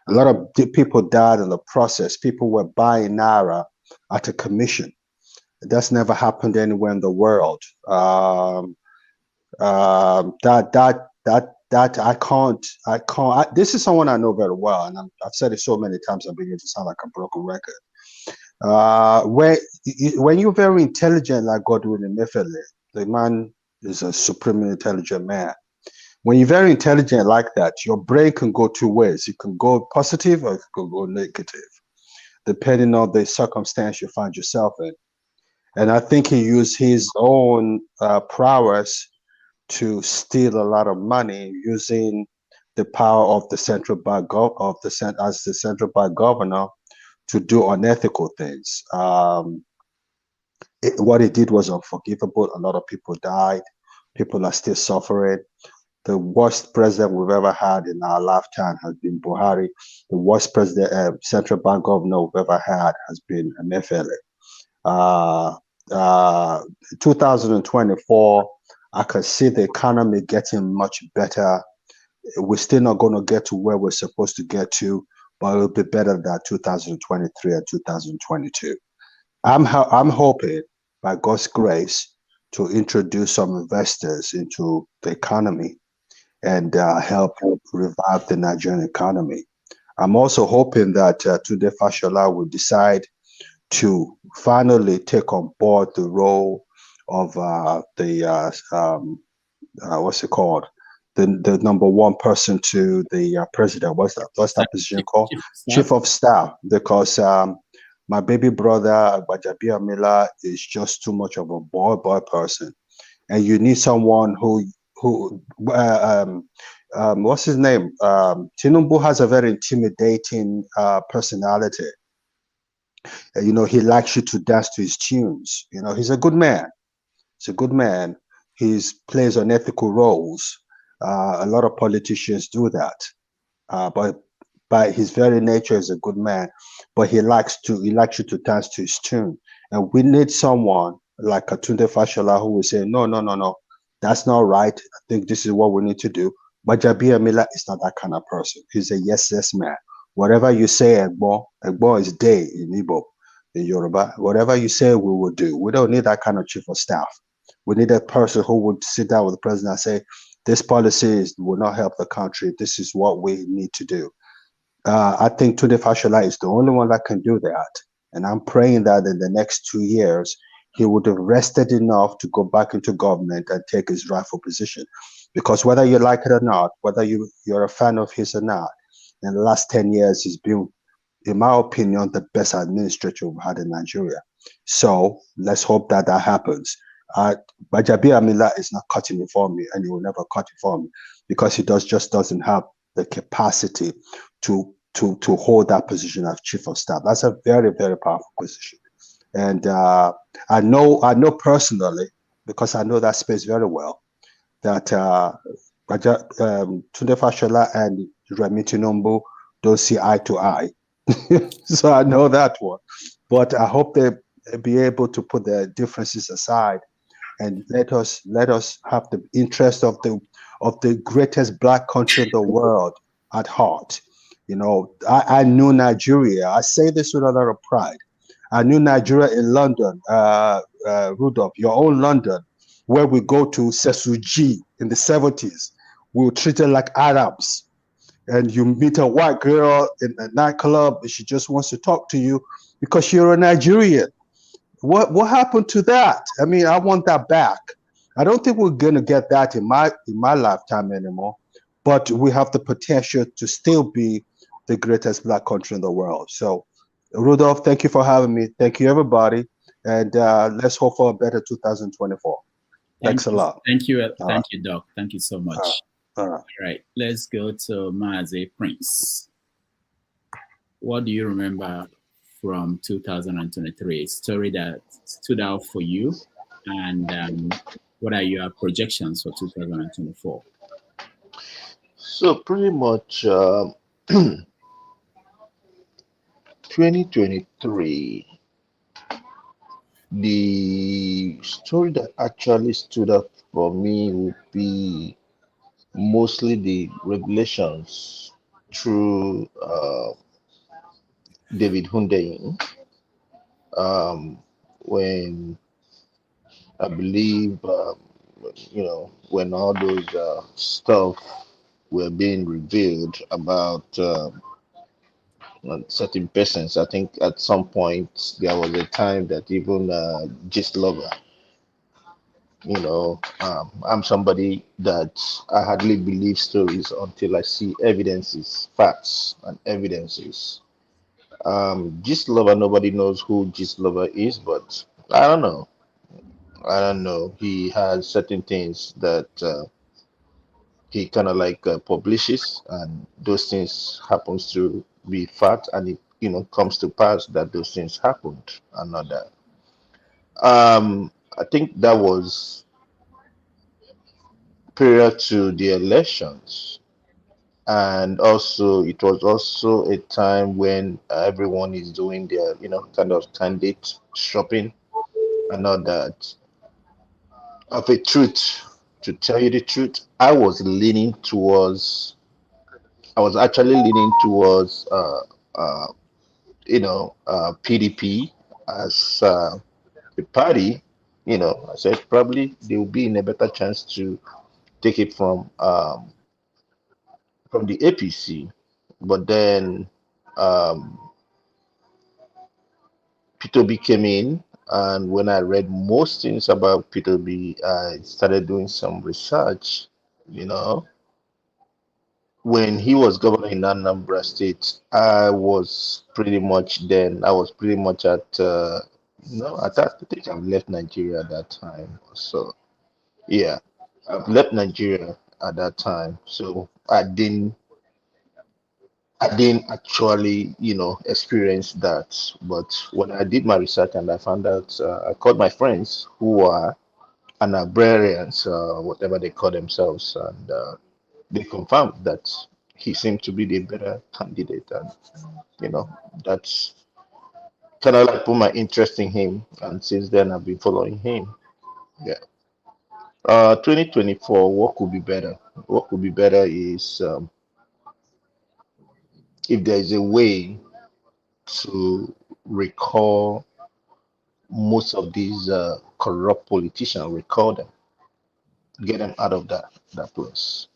A lot of people died in the process. People were buying naira at a commission. That's never happened anywhere in the world. That I can't. This is someone I know very well, and I've said it so many times. I'm beginning to sound like a broken record. When you're very intelligent, like Godwin Emefiele, the man is a supremely intelligent man. When you're very intelligent like that, your brain can go two ways. It can go positive or it can go negative, depending on the circumstance you find yourself in. And I think he used his own prowess to steal a lot of money using the power of the central bank as the central bank governor to do unethical things. What he did was unforgivable. A lot of people died. People are still suffering. The worst president we've ever had in our lifetime has been Buhari. The worst president, central bank governor we've ever had has been Emefiele. 2024, I can see the economy getting much better. We're still not going to get to where we're supposed to get to, but it'll be better than 2023 and 2022. I'm hoping, by God's grace, to introduce some investors into the economy and help revive the Nigerian economy. I'm also hoping that Tunde Fashola will decide to finally take on board the role of what's it called? The number one person to the president. What's that position called? Chief of Staff. Because my baby brother Gbajabiamila Amila is just too much of a boy person, and you need someone who what's his name? Tinubu has a very intimidating personality. You know, he likes you to dance to his tunes. You know, he's a good man. He's a good man. He plays unethical roles. A lot of politicians do that. But by his very nature, he's a good man. But he likes you to dance to his tune. And we need someone like Tunde Fashola who will say, no, that's not right. I think this is what we need to do. But Gbajabiamila is not that kind of person. He's a yes man. Whatever you say, Egbo is day in Igbo, in Yoruba. Whatever you say, we will do. We don't need that kind of chief of staff. We need a person who would sit down with the president and say, this policy will not help the country. This is what we need to do. I think Tunde Fashola is the only one that can do that. And I'm praying that in the next 2 years, he would have rested enough to go back into government and take his rightful position. Because whether you like it or not, whether you're a fan of his or not, in the last 10 years, he's been, in my opinion, the best administrator we've had in Nigeria. So let's hope that happens. Gbajabiamila is not cutting it for me, and he will never cut it for me because he just doesn't have the capacity to hold that position as chief of staff. That's a very, very powerful position. And I know personally, because I know that space very well, that Tunde Fashola and Remi Tinubu don't see eye to eye. So I know that one. But I hope they be able to put their differences aside and let us have the interest of the greatest black country in the world at heart. You know, I knew Nigeria. I say this with a lot of pride. I knew Nigeria in London, Rudolph, your own London, where we go to Sesuji in the 70s. We were treated like Arabs. And you meet a white girl in a nightclub and she just wants to talk to you because you're a Nigerian. What happened to that? I mean, I want that back. I don't think we're gonna get that in my lifetime anymore, but we have the potential to still be the greatest black country in the world. So Rudolph, thank you for having me. Thank you, everybody. And let's hope for a better 2024. Thanks a lot. Thank you, Doc. Thank you so much. All right, let's go to Mazi Prince. What do you remember from 2023? A story that stood out for you, and what are your projections for 2024? So pretty much 2023, the story that actually stood up for me would be mostly the revelations through David Hundeyin, when I believe when all those stuff were being revealed about certain persons. I think at some point there was a time that even Gist Lover, I'm somebody that I hardly believe stories until I see evidences, facts, and evidences. Gist Lover, nobody knows who Gist Lover is, but I don't know. I don't know. He has certain things that he kind of like publishes, and those things happens to be fact, and it comes to pass that those things happened and not that. I think that was prior to the elections, and also it was also a time when everyone is doing their kind of candidate shopping and all that. Of a truth, to tell you the truth, I was actually leaning towards PDP as a party. I said probably they will be in a better chance to take it from the APC, but then P2B came in, and when I read most things about P2B, I started doing some research. When he was governor in Anambra State, I was pretty much at I think I've left Nigeria at that time. So yeah, I've left Nigeria at that time. So I didn't actually experience that. But when I did my research and I found out, I called my friends who are Anabrarians, whatever they call themselves, and they confirmed that he seemed to be the better candidate, and that's kind of like put my interest in him, and since then I've been following him. Yeah. 2024, what could be better? What could be better is if there is a way to recall most of these corrupt politicians, recall them, get them out of that place,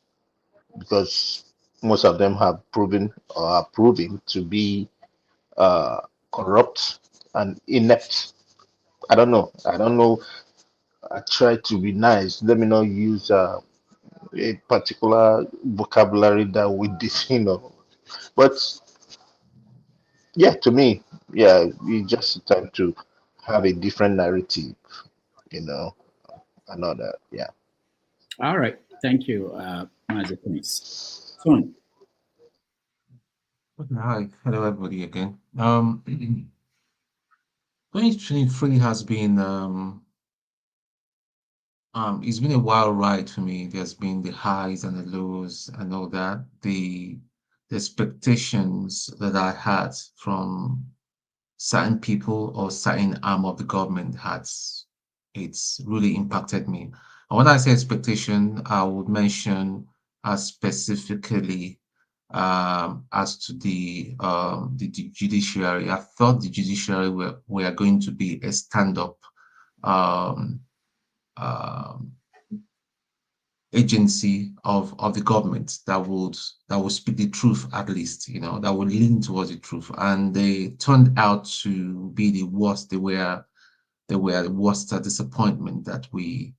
because most of them have proven or are proving to be corrupt and inept. I don't know. I try to be nice. Let me not use a particular vocabulary that we but yeah, to me, yeah, it's just time to have a different narrative, and all that. Yeah. All right. Thank you, Mazi Prince. Tony. Hi, hello everybody again. 2023 has been it's been a wild ride for me. There's been the highs and the lows and all that. The expectations that I had from certain people or certain arm of the government it's really impacted me. And when I say expectation, I would mention specifically as to the judiciary. I thought the judiciary were going to be a stand-up agency of the government that would speak the truth, at least, that would lean towards the truth. And they turned out to be the worst. They were the worst disappointment that we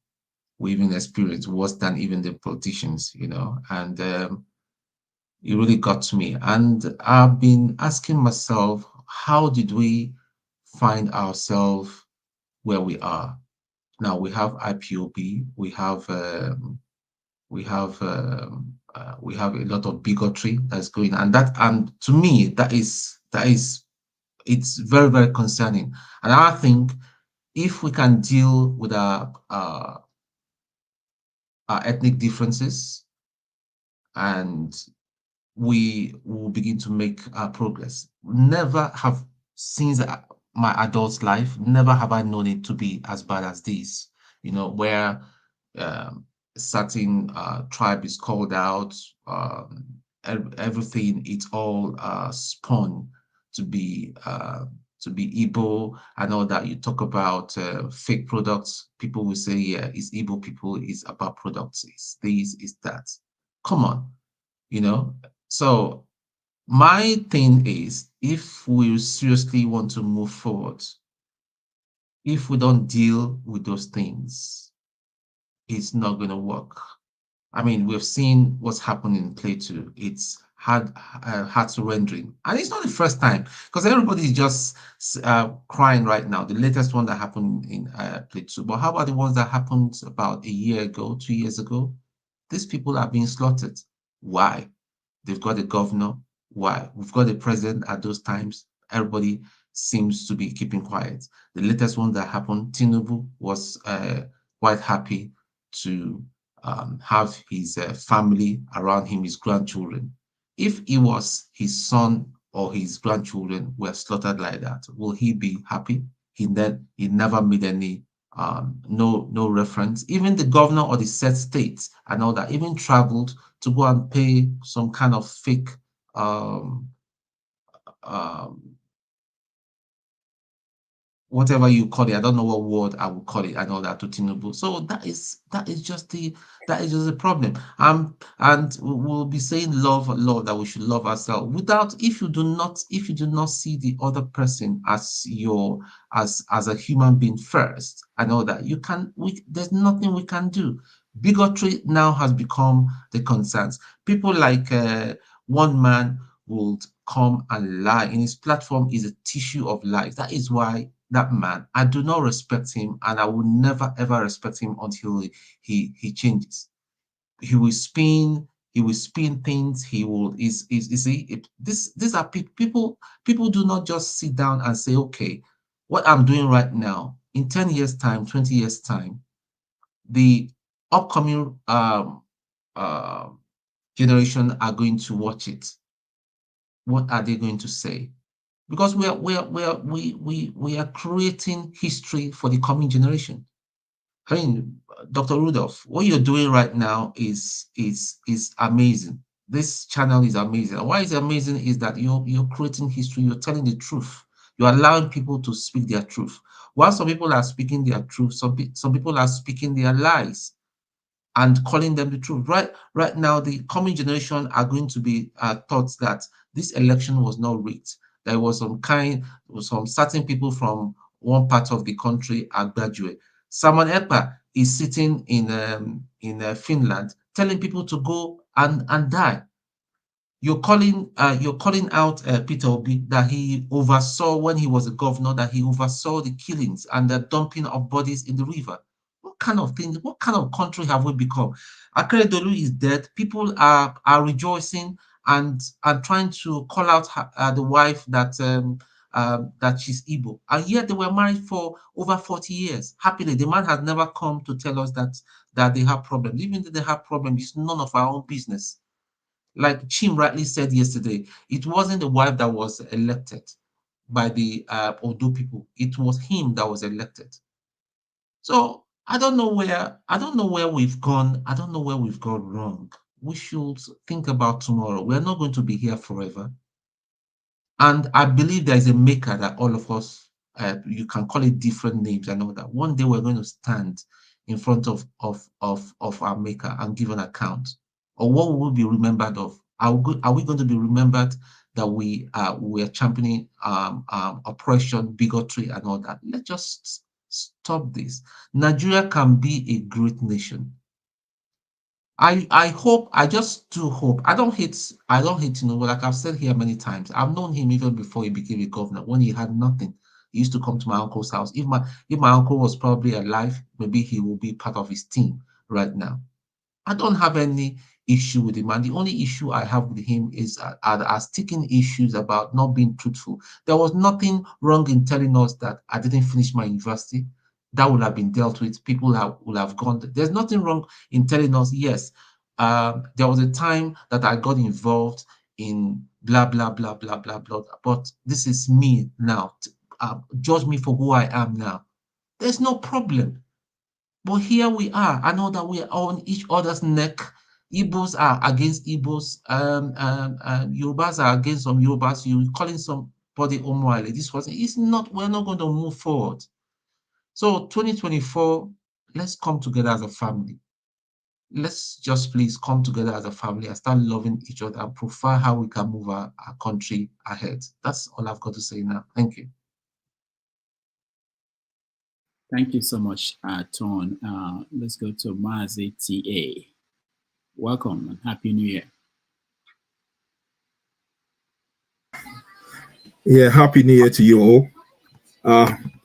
even experienced, worse than even the politicians, and it really got to me. And I've been asking myself, how did we find ourselves where we are? Now we have IPOB, we have a lot of bigotry that's going on, and to me that is it's very, very concerning. And I think if we can deal with our ethnic differences, and we will begin to make progress. Never have, since my adult life, never have I known it to be as bad as this, where certain tribe is called out, everything, it's all spun to be to be Igbo and all that. You talk about fake products, people will say, yeah, it's Igbo people, it's about products, it's this, it's that. Come on, you know? So my thing is, if we seriously want to move forward, if we don't deal with those things, it's not going to work. I mean, we've seen what's happened in Plateau. It's hard surrendering. And it's not the first time, because everybody is just crying right now. The latest one that happened in Plateau. But how about the ones that happened about a year ago, 2 years ago? These people are being slaughtered. Why? They've got a governor. Why? We've got a president at those times. Everybody seems to be keeping quiet. The latest one that happened, Tinubu was quite happy to have his family around him, his grandchildren. If it was his son or his grandchildren were slaughtered like that, will he be happy? He never made any no reference. Even the governor or the said states and all that even traveled to go and pay some kind of fake whatever you call it, I don't know what word I would call it, and all that to Tinubu. So that is just the problem. And we'll be saying love, that we should love ourselves. Without, if you do not see the other person as as a human being first, and all that, there's nothing we can do. Bigotry now has become the concerns. People like one man would come and lie, and his platform is a tissue of lies. That is why that man, I do not respect him, and I will never ever respect him until he changes. He will spin things. He will these are people do not just sit down and say, okay, what I'm doing right now, in 10 years time, 20 years time, the upcoming generation are going to watch it. What are they going to say? Because we are creating history for the coming generation. I mean, Dr. Rudolph, what you're doing right now is amazing. This channel is amazing. And why it's amazing is that you're creating history. You're telling the truth. You're allowing people to speak their truth. While some people are speaking their truth, some people are speaking their lies and calling them the truth. Right now, the coming generation are going to be taught that this election was not rigged. There was some certain people from one part of the country are graduate. Simon Ekpa is sitting in Finland telling people to go and die. You're calling out Peter Obi that he oversaw when he was a governor, that he oversaw the killings and the dumping of bodies in the river. What kind of thing? What kind of country have we become? Akeredolu is dead. People are rejoicing and trying to call out the wife that she's Igbo, and yet they were married for over 40 years happily. The man has never come to tell us that they have problems. Even if they have problems, it's none of our own business. Like Chim rightly said yesterday, it wasn't the wife that was elected by the Odo people. It was him that was elected. So I don't know where we've gone. I don't know where we've gone wrong. We should think about tomorrow. We're not going to be here forever. And I believe there is a maker that all of us, you can call it different names and all that. One day we're going to stand in front of our maker and give an account. Or what will we be remembered of? Are we going to be remembered that we are championing oppression, bigotry, and all that? Let's just stop this. Nigeria can be a great nation. I hope, I just do hope. I don't hate Tinubu, like I've said here many times. I've known him even before he became a governor, when he had nothing. He used to come to my uncle's house. If my uncle was probably alive, maybe he will be part of his team right now. I don't have any issue with him, and the only issue I have with him is are sticking issues about not being truthful. There was nothing wrong in telling us that I didn't finish my university. That would have been dealt with. People would have gone. There's nothing wrong in telling us, yes, there was a time that I got involved in blah, blah, blah, blah, blah, blah, but this is me now. Judge me for who I am now. There's no problem. But here we are. I know that we are on each other's neck. Igbos are against Igbos. Yorubas are against some Yorubas. You're calling some Body Omwale, this was, it's not, we're not going to move forward. So 2024, let's come together as a family. Let's just please come together as a family and start loving each other and profile how we can move our country ahead. That's all I've got to say now. Thank you. Thank you so much, Ton. Let's go to Mazi TA. Welcome and Happy New Year. Yeah, Happy New Year to you all.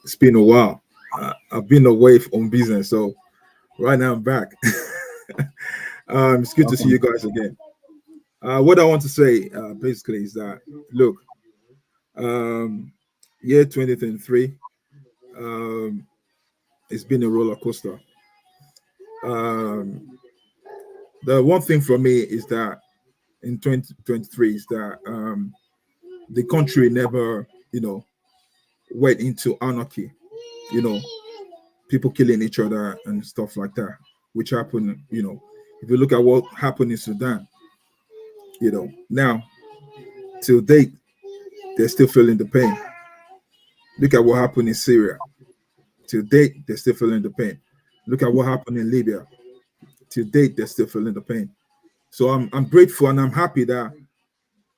It's been a while. I've been away on business, so right now I'm back. It's good to see you guys again. What I want to say basically is that, look, year 2023, it's been a roller coaster. The one thing for me is that in 2023 is that the country never, went into anarchy, people killing each other and stuff like that, which happened, if you look at what happened in Sudan, now, till date, they're still feeling the pain. Look at what happened in Syria. Till date, they're still feeling the pain. Look at what happened in Libya. Till date, they're still feeling the pain. So I'm grateful and I'm happy that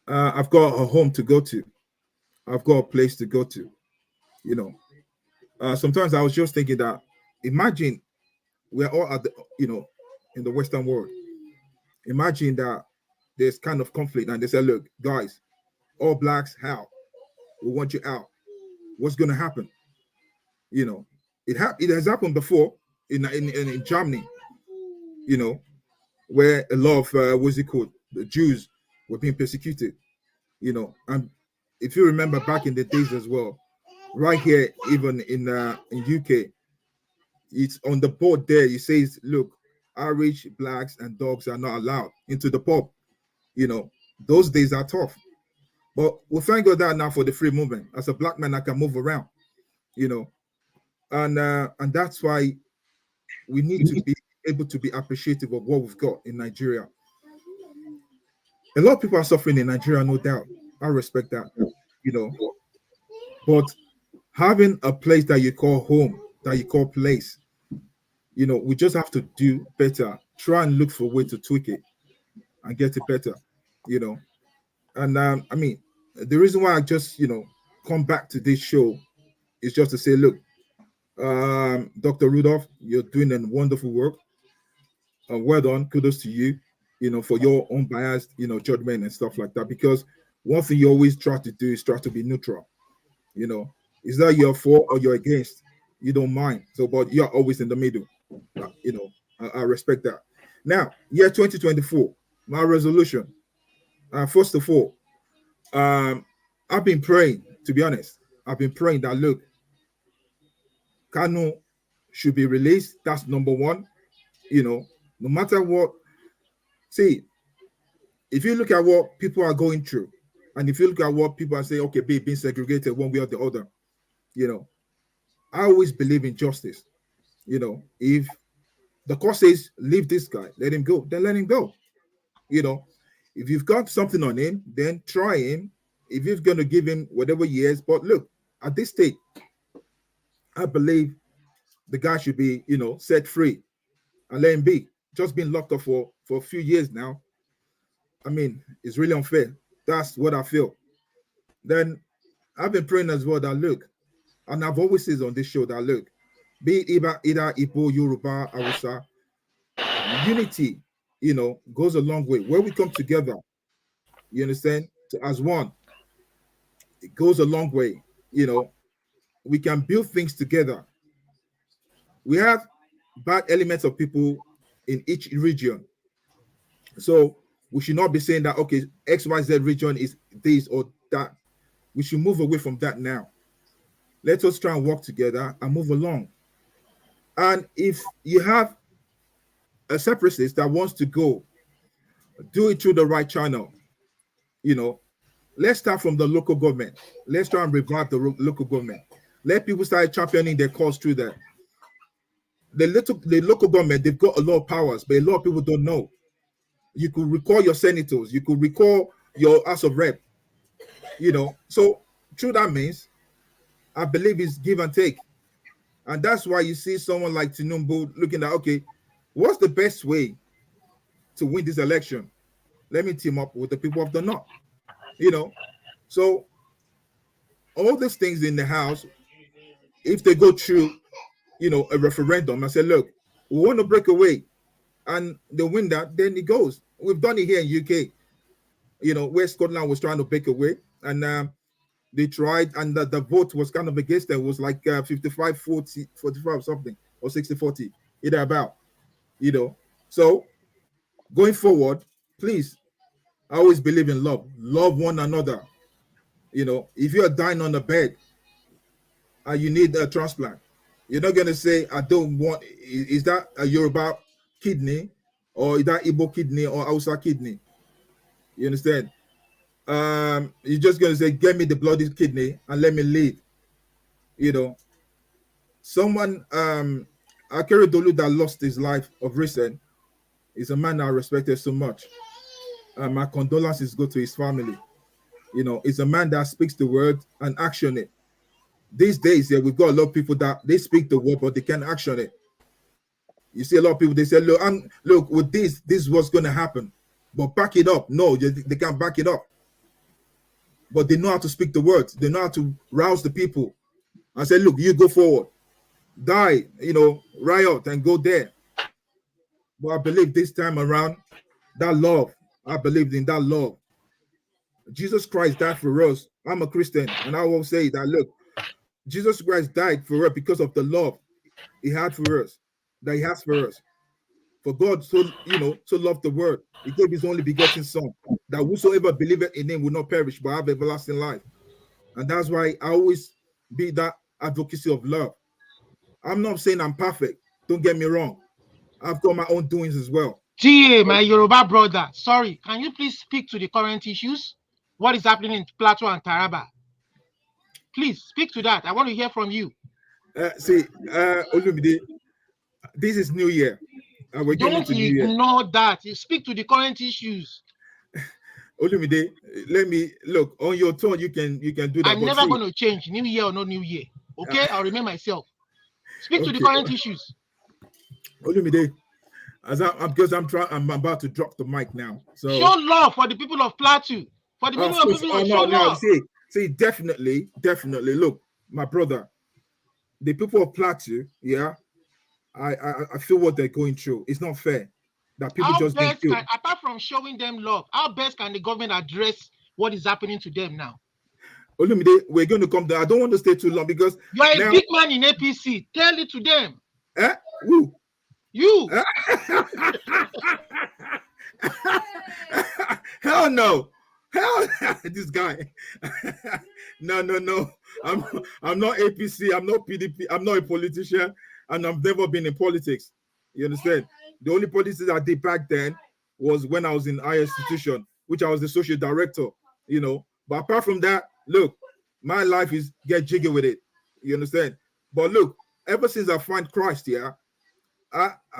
I've got a home to go to. I've got a place to go to. Sometimes I was just thinking that, imagine we're all at the, in the Western world. Imagine that there's kind of conflict and they say, look, guys, all blacks, how? We want you out. What's going to happen? It has happened before in Germany, where a lot of, what's it called? The Jews were being persecuted, and if you remember back in the days as well, right here, even in UK, it's on the board there. It says, look, Irish, blacks, and dogs are not allowed into the pub. Those days are tough. But we thank God that now for the free movement. As a black man, I can move around, and that's why we need to be able to be appreciative of what we've got in Nigeria. A lot of people are suffering in Nigeria, no doubt. I respect that, but having a place that you call home, that you call place, we just have to do better. Try and look for a way to tweak it and get it better, And I mean, the reason why I just, come back to this show is just to say, look, Dr. Rudolph, you're doing a wonderful work. Well done. Kudos to you, for your unbiased, judgment and stuff like that. Because one thing you always try to do is try to be neutral. Is that you're for or you're against? You don't mind. So, but you're always in the middle. I respect that. Now, year 2024, my resolution. First of all, I've been praying, to be honest. I've been praying that, look, Kanu should be released. That's number one. No matter what. See, if you look at what people are going through, and if you look at what people are saying, okay, being segregated one way or the other, I always believe in justice. If the court says, leave this guy, let him go, then let him go. If you've got something on him, then try him. If you're going to give him whatever years, but look, at this stage, I believe the guy should be, set free and let him be. Just been locked up for a few years now. I mean, it's really unfair. That's what I feel. Then I've been praying as well that, look, and I've always said on this show that, look, be it either Igbo, Yoruba, Hausa, unity, goes a long way. Where we come together, you understand, as one, it goes a long way. We can build things together. We have bad elements of people in each region. So we should not be saying that, okay, XYZ region is this or that. We should move away from that now. Let us try and work together and move along. And if you have a separatist that wants to go, do it through the right channel. Let's start from the local government. Let's try and revive the local government. Let people start championing their cause through that. The local government, they've got a lot of powers, but a lot of people don't know. You could recall your senators. You could recall your House of Rep. So through that means, I believe it's give and take. And that's why you see someone like Tinubu looking at, okay, what's the best way to win this election? Let me team up with the people of the North. You know, so all these things in the House, if they go through, you know, a referendum and say, look, we want to break away, and they win that, then it goes. We've done it here in UK, you know, where Scotland was trying to break away, and they tried, and the vote was kind of against them. It was like 55-40, 45 something, or 60-40, either about, you know. So going forward, please, I always believe in love. Love one another. You know, if you're dying on the bed and you need a transplant, you're not going to say, I don't want, is that a Yoruba kidney, or is that Igbo kidney, or Hausa kidney? You understand? You're just going to say, get me the bloody kidney and let me live. You know, someone, Akeredolu, that lost his life of recent, is a man I respected so much. My condolences go to his family. You know, it's a man that speaks the word and action it. These days, yeah, we've got a lot of people that they speak the word, but they can't action it. You see a lot of people, they say, look, with this is what's going to happen. But back it up. No, they can't back it up. But they know how to speak the words. They know how to rouse the people and say, look, you go forward. Die, you know, riot and go there. But I believe this time around, that love, I believed in that love. Jesus Christ died for us. I'm a Christian, and I will say that, look, Jesus Christ died for us because of the love he had for us, that he has for us. For God so, you know, so loved the world, he gave his only begotten son, that whosoever believeth in him will not perish but have everlasting life. And that's why I always be that advocacy of love. I'm not saying I'm perfect. Don't get me wrong. I've got my own doings as well. GA, my Yoruba brother, sorry, can you please speak to the current issues? What is happening in Plateau and Taraba? Please speak to that. I want to hear from you. Olumide, this is New Year. We're Don't ignore that. You speak to the current issues. Olumide, let me look on your tone. You can do that. I'm never going to change, New Year or no New Year. Okay, I'll remain myself. Speak to the current issues. Olumide, I'm about to drop the mic now. So show love for the people of Plateau. For the people of show love. See, definitely. Look, my brother, the people of Plateau, yeah, I feel what they're going through. It's not fair that people apart from showing them love, how best can the government address what is happening to them now? Olumide, we're going to come there. I don't want to stay too long because you're a big man in APC. Tell it to them. Who? You. Hell no. Hell, this guy. No. I'm not APC. I'm not PDP. I'm not a politician, and I've never been in politics. You understand? The only politics I did back then was when I was in higher institution, which I was the social director. You know, but apart from that, look, my life is get jiggy with it. You understand? But look, ever since I find Christ here,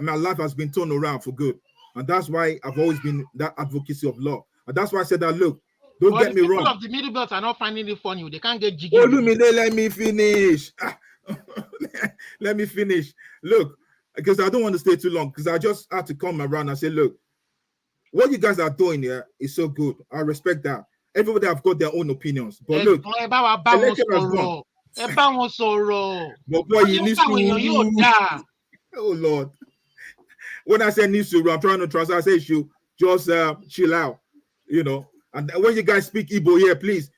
my life has been turned around for good, and that's why I've always been that advocacy of love. And that's why I said that, look, don't get me wrong. People of the middle belt are not finding it funny. They can't get jiggy. Let me finish. Let me finish. Look, because I don't want to stay too long, because I just had to come around and say, look, what you guys are doing here is so good. I respect that. Everybody have got their own opinions. But look, election has gone. But boy, you need to. Oh Lord. When I say needs to, I'm trying to translate. I say you just chill out, you know. And when you guys speak Igbo here, please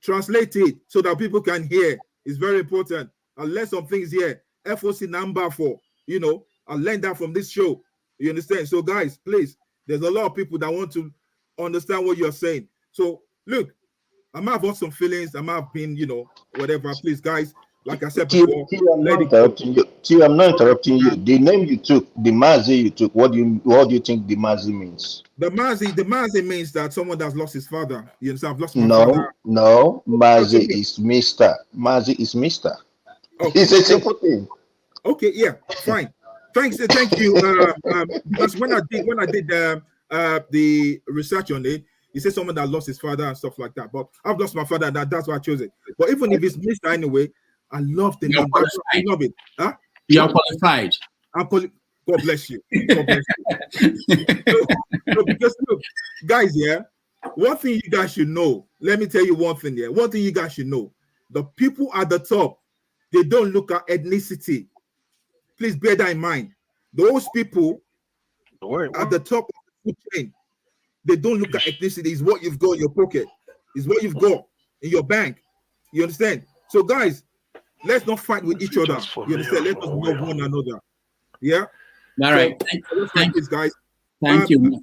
translate it so that people can hear. It's very important. I learned some things here. FOC number 4, you know. I learned that from this show. You understand? So guys, please, there's a lot of people that want to understand what you're saying. So look, I might have got some feelings. I might have been, you know, whatever. Please, guys, like I said before, I'm not interrupting you. I'm not interrupting you. The name you took, the Mazi you took, what do you think the Mazi means? The Mazi means that someone that's lost his father. You understand? I've lost my father. No, Mazi is Mr. Mazi is Mr. Okay. It's a simple thing. Okay, yeah, fine. Thank you. Because when I did the research on it, He said someone that lost his father and stuff like that. But I've lost my father, that's why I chose it. But even if it's missed anyway, I love the name. I love it. Huh? You're qualified. God bless you. God bless you. No, because look, guys, yeah, one thing you guys should know. Let me tell you one thing here. One thing you guys should know. The people at the top, they don't look at ethnicity. Please bear that in mind. Those people at the top of the food chain, they don't look at ethnicity. It's what you've got in your pocket. It's what you've got in your bank. You understand? So, guys, let's not fight with each other. You understand? Let us love one another. Yeah? All right. Thank you, guys. Thank you.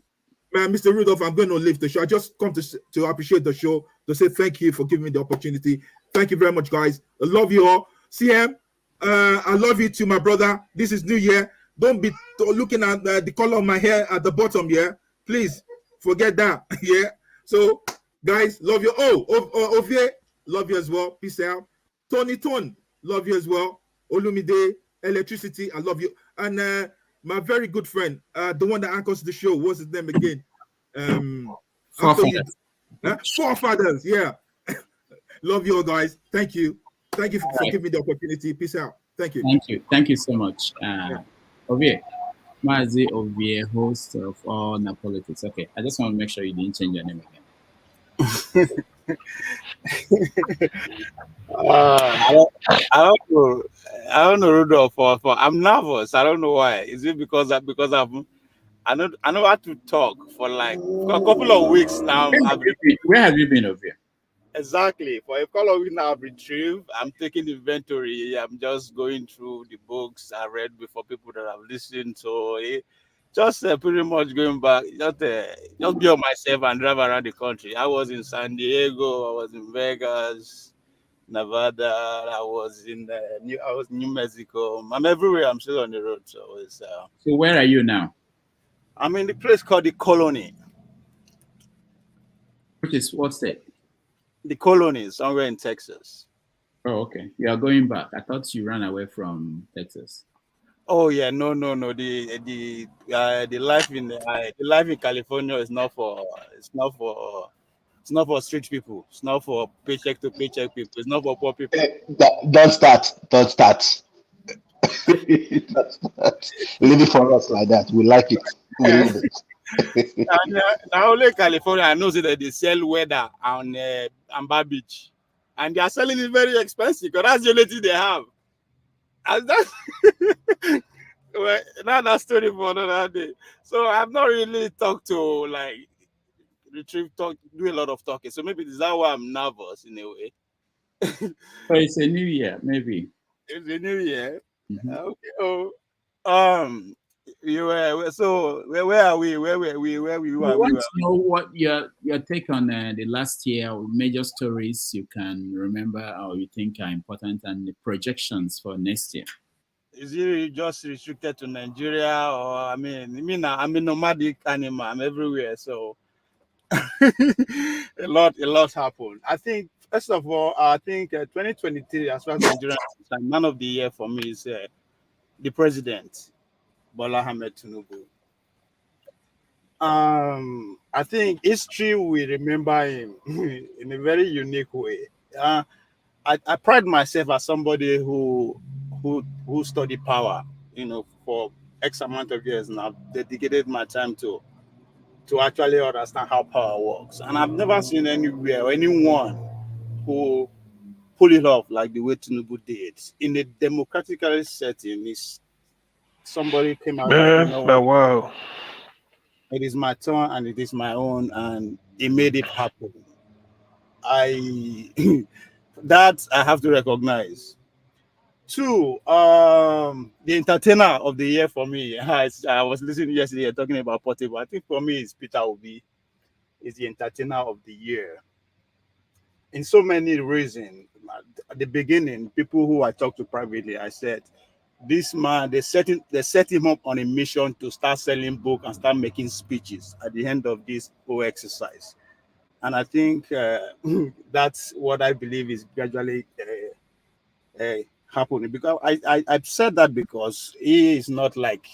Mr. Rudolph, I'm going to leave the show. I just come to appreciate the show, to say thank you for giving me the opportunity. Thank you very much, guys. I love you all. CM, I love you too, my brother. This is New Year. Don't be looking at the color of my hair at the bottom, yeah? Please, forget that, yeah? So, guys, love you. Ovie, love you as well. Peace out. Tony Ton, love you as well. Olumide, Electricity, I love you. And my very good friend, the one that anchors the show, what's his name again? Forefathers. Forefathers, yeah. Love you all, guys. Thank you. Thank you for giving me the opportunity. Peace out. Thank you. Thank you. Thank you so much. Ovie, Mazi Ovie, host of All Napolitics. Okay, I just want to make sure you didn't change your name again. I don't know, Rudolph. I'm nervous. I don't know why. Is it because I know how to talk for like a couple of weeks now. Where have you been, Ovie? Exactly. For a couple of weeks now, I've retrieved. I'm taking inventory. I'm just going through the books I read before, people that I've listened to. Just pretty much going back, just be on myself and drive around the country. I was in San Diego, I was in Vegas, Nevada, I was in New Mexico. I'm everywhere. I'm still on the road. So it's. So where are you now? I'm in the place called the Colony. Which is what state? The Colony, somewhere in Texas. Oh, okay. You are going back. I thought you ran away from Texas. Oh yeah, no. The life in California is not for street people. It's not for paycheck to paycheck people. It's not for poor people. Don't start. Don't start. Leave it for us like that. We like it. We love it. Now only California, I know that they sell weather on Amber Beach, and they are selling it very expensive because that's the only thing they have. And that's well, not story for another day. So I've not really talked to do a lot of talking. So maybe this is why I'm nervous in a way. So it's a new year, maybe. It's a new year. Mm-hmm. Okay. You were so where are we? Where were we? Where we were? I want to know what your take on the last year, major stories you can remember or you think are important, and the projections for next year. Is it just restricted to Nigeria, or I'm a nomadic animal. I'm everywhere, so a lot happened. I think first of all, 2023, as far as Nigeria is concerned, man of the year for me is the president, Bola Ahmed Tinubu. I think history will remember him in a very unique way. I pride myself as somebody who studied power, for X amount of years, and I've dedicated my time to actually understand how power works. And I've never seen anywhere or anyone who pull it off like the way Tinubu did in a democratically setting. Is somebody came out. Wow. It is my turn and it is my own, and he made it happen. That I have to recognize. Two, the entertainer of the year for me. I was listening yesterday talking about Portable. I think for me, it's Peter Obi is the entertainer of the year. In so many reasons. At the beginning, people who I talked to privately, I said, this man, they set him up on a mission to start selling books and start making speeches at the end of this whole exercise. And I think that's what I believe is gradually happening. Because I've said that because he is not like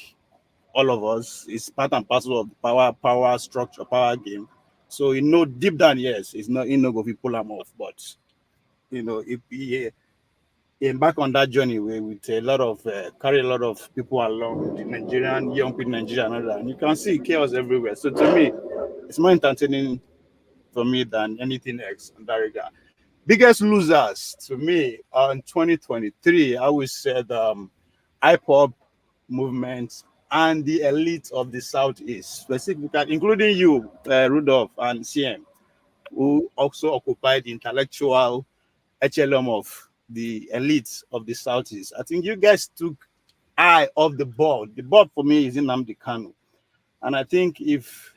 all of us. It's part and parcel of the power structure, power game. So deep down, yes, it's not going to pull them off, but if he embark on that journey with a lot of carry a lot of people along, the Nigerian young people, Nigeria, and you can see chaos everywhere. So to me, it's more entertaining for me than anything else in that regard. Biggest losers to me in 2023, I would say the IPOB movement and the elite of the Southeast, specifically including you, Rudolph and CM, who also occupied the intellectual echelon of the elites of the Southeast. I think you guys took eye off the board. The board for me is in Nnamdi Kanu. And I think if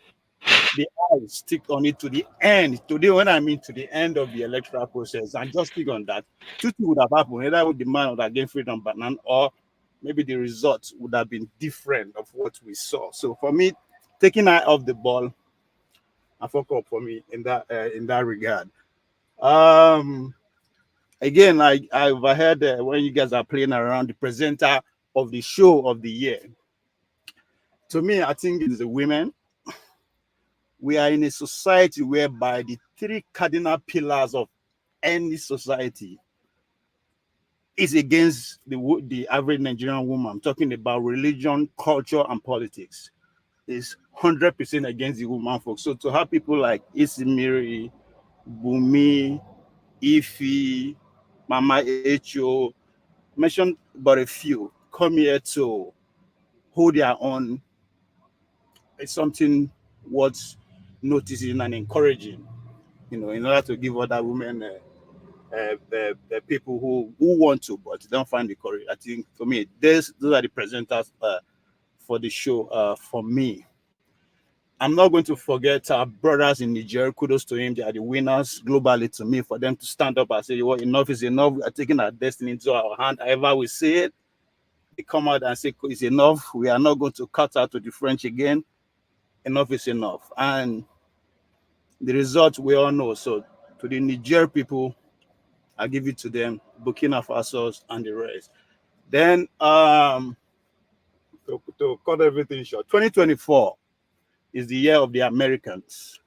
the eye stick on it to the end, today when I mean to the end of the electoral process, and just stick on that, two things would have happened. Either with the man would have gained freedom banana, or maybe the results would have been different of what we saw. So for me, taking eye off the ball, a fuck up for me in that regard. Again, I overheard when you guys are playing around the presenter of the show of the year. To me, I think it's the women. We are in a society whereby the three cardinal pillars of any society is against the average Nigerian woman. I'm talking about religion, culture, and politics. It's 100% against the woman folks. So to have people like Isimiri, Bumi, Ifi, Mama Echo, mention but a few, come here to hold their own. It's something worth noticing and encouraging, in order to give other women the people who want to, but don't find the courage. I think for me, those are the presenters for the show for me. I'm not going to forget our brothers in Niger. Kudos to him. They are the winners globally to me, for them to stand up and say, well, enough is enough. We are taking our destiny into our hand. However we say it, they come out and say, it's enough. We are not going to cut out to the French again. Enough is enough. And the result we all know. So to the Niger people, I give it to them, Burkina Faso and the rest. Then to cut everything short, 2024 is the year of the Americans.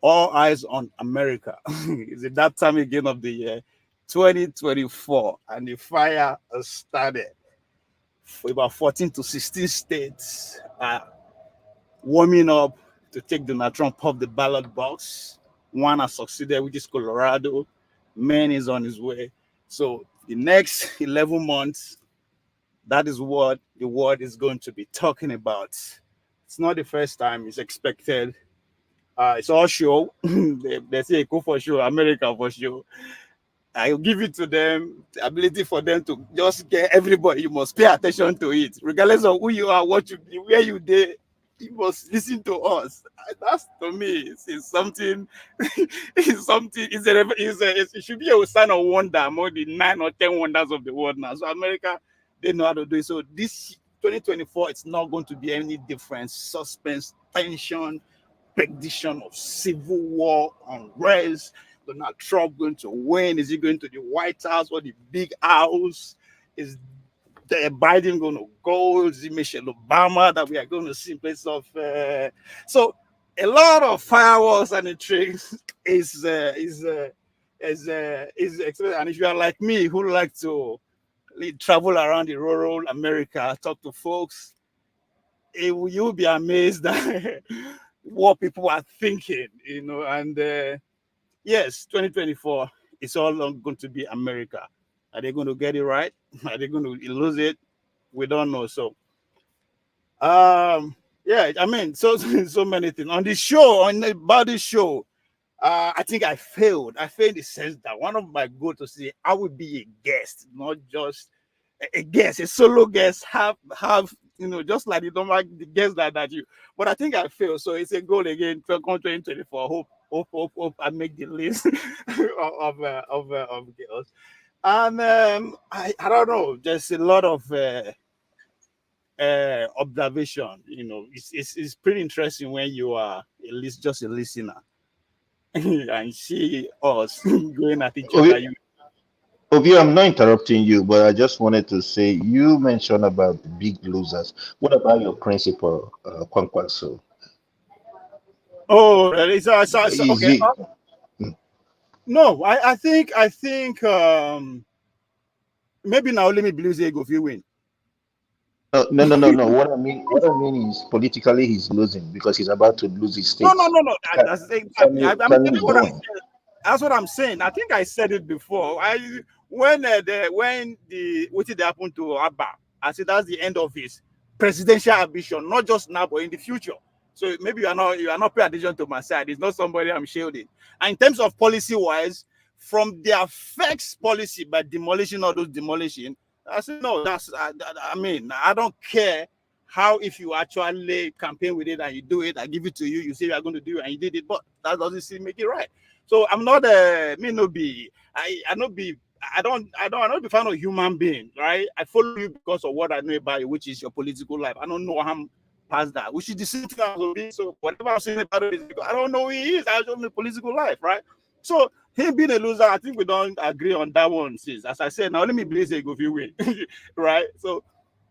All eyes on America. Is it that time again of the year? 2024, and the fire has started. For about 14 to 16 states are warming up to take Donald Trump off the ballot box. One has succeeded, which is Colorado. Maine is on his way. So the next 11 months, that is what the world is going to be talking about. It's not the first time. It's expected. It's all show. they say go for show, America for show. I'll give it to them, the ability for them to just get everybody. You must pay attention to it, regardless of who you are, what you, where you did. You must listen to us. That's, to me, it's something. It's something. It should be a sign of wonder among the 9 or 10 wonders of the world now. So America, they know how to do it. So this 2024, it's not going to be any different. Suspense, tension, prediction of civil war, unrest. Donald Trump going to win? Is he going to the White House or the big house? Is Biden going to go? Is it Michelle Obama that we are going to see in place of? So a lot of fireworks and intrigues is expected. And if you are like me, who like to travel around the rural America, talk to folks, you'll be amazed at what people are thinking, and yes, 2024 is all going to be America. Are they going to get it right? Are they going to lose it? We don't know. So, yeah, I mean, so many things on this show, about this show. I think I failed. I failed in the sense that one of my goals to say I would be a guest, not just a guest, a solo guest. Have just like the guests that you. But I think I failed. So it's a goal again for 2024. Hope I make the list of girls. And I don't know, there's a lot of observation. It's pretty interesting when you are just a listener and see us going at each other. Obi, I'm not interrupting you, but I just wanted to say you mentioned about the big losers. What about your principal, Kwankwaso? Oh, really? So Is okay. it? No, I think maybe now let me believe they go if you win. No. What I mean is politically he's losing because he's about to lose his state. No. That's exactly. I'm Kanu telling is you what I'm done. saying. That's what I'm saying. I think I said it before. When what did happen to Abba, I said that's the end of his presidential ambition, not just now but in the future. So maybe you are not paying attention to my side. It's not somebody I'm shielding. And in terms of policy wise, from their fixed policy by demolishing all those demolition, I said no. I mean I don't care how if you actually campaign with it and you do it, I give it to you, you say you are going to do it and you did it, but that doesn't still make it right. So I'm not I not be fan of human being, right? I follow you because of what I know about you, which is your political life. I don't know how past that, which is the same thing as me. So whatever I'm saying about it is because I don't know who he is. I don't know political life, right? So him being a loser, I think we don't agree on that one. Sis. As I said, now let me believe say go if you win, right? So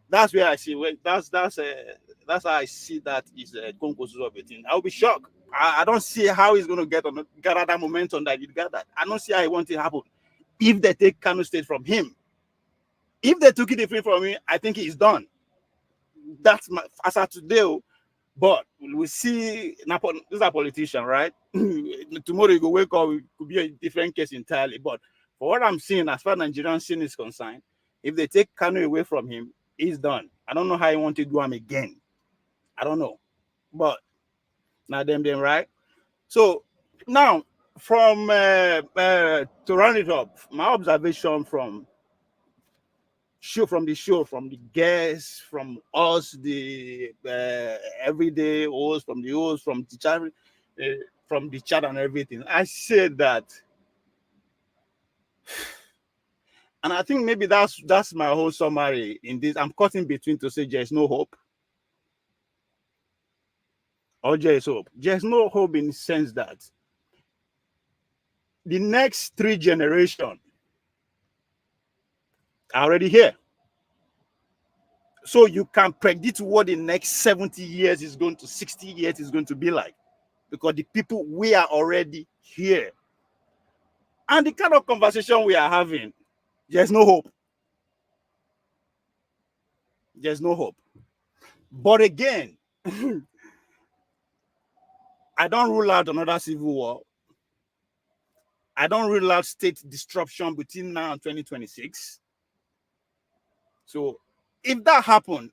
that's where I see. That's how I see that is a concourse of a thing. I'll be shocked. I don't see how he's going to gather that momentum that he gathered. I don't see how he wants it to happen. If they take Kano State from him, if they took it from him, I think he's done. That's my as of today. But we see this is a politician, right? Tomorrow you go wake up, it could be a different case entirely. But for what I'm seeing, as far as Nigerian scene is concerned, if they take Kano away from him, he's done. I don't know how he want to do him again. I don't know. But now them right. So now from to round it up, my observation from the guests, from us, the everyday hosts, from the hosts, from the chat and everything, I said that, and I think maybe that's my whole summary in this. I'm cutting between to say there's no hope. Or there's hope. There's no hope in the sense that the next 3 generations are already here. So you can predict what the next 70 years is going to, 60 years is going to be like. Because the people, we are already here. And the kind of conversation we are having, there's no hope. There's no hope. But again, I don't rule out another civil war. I don't rule out state disruption between now and 2026. So if that happens,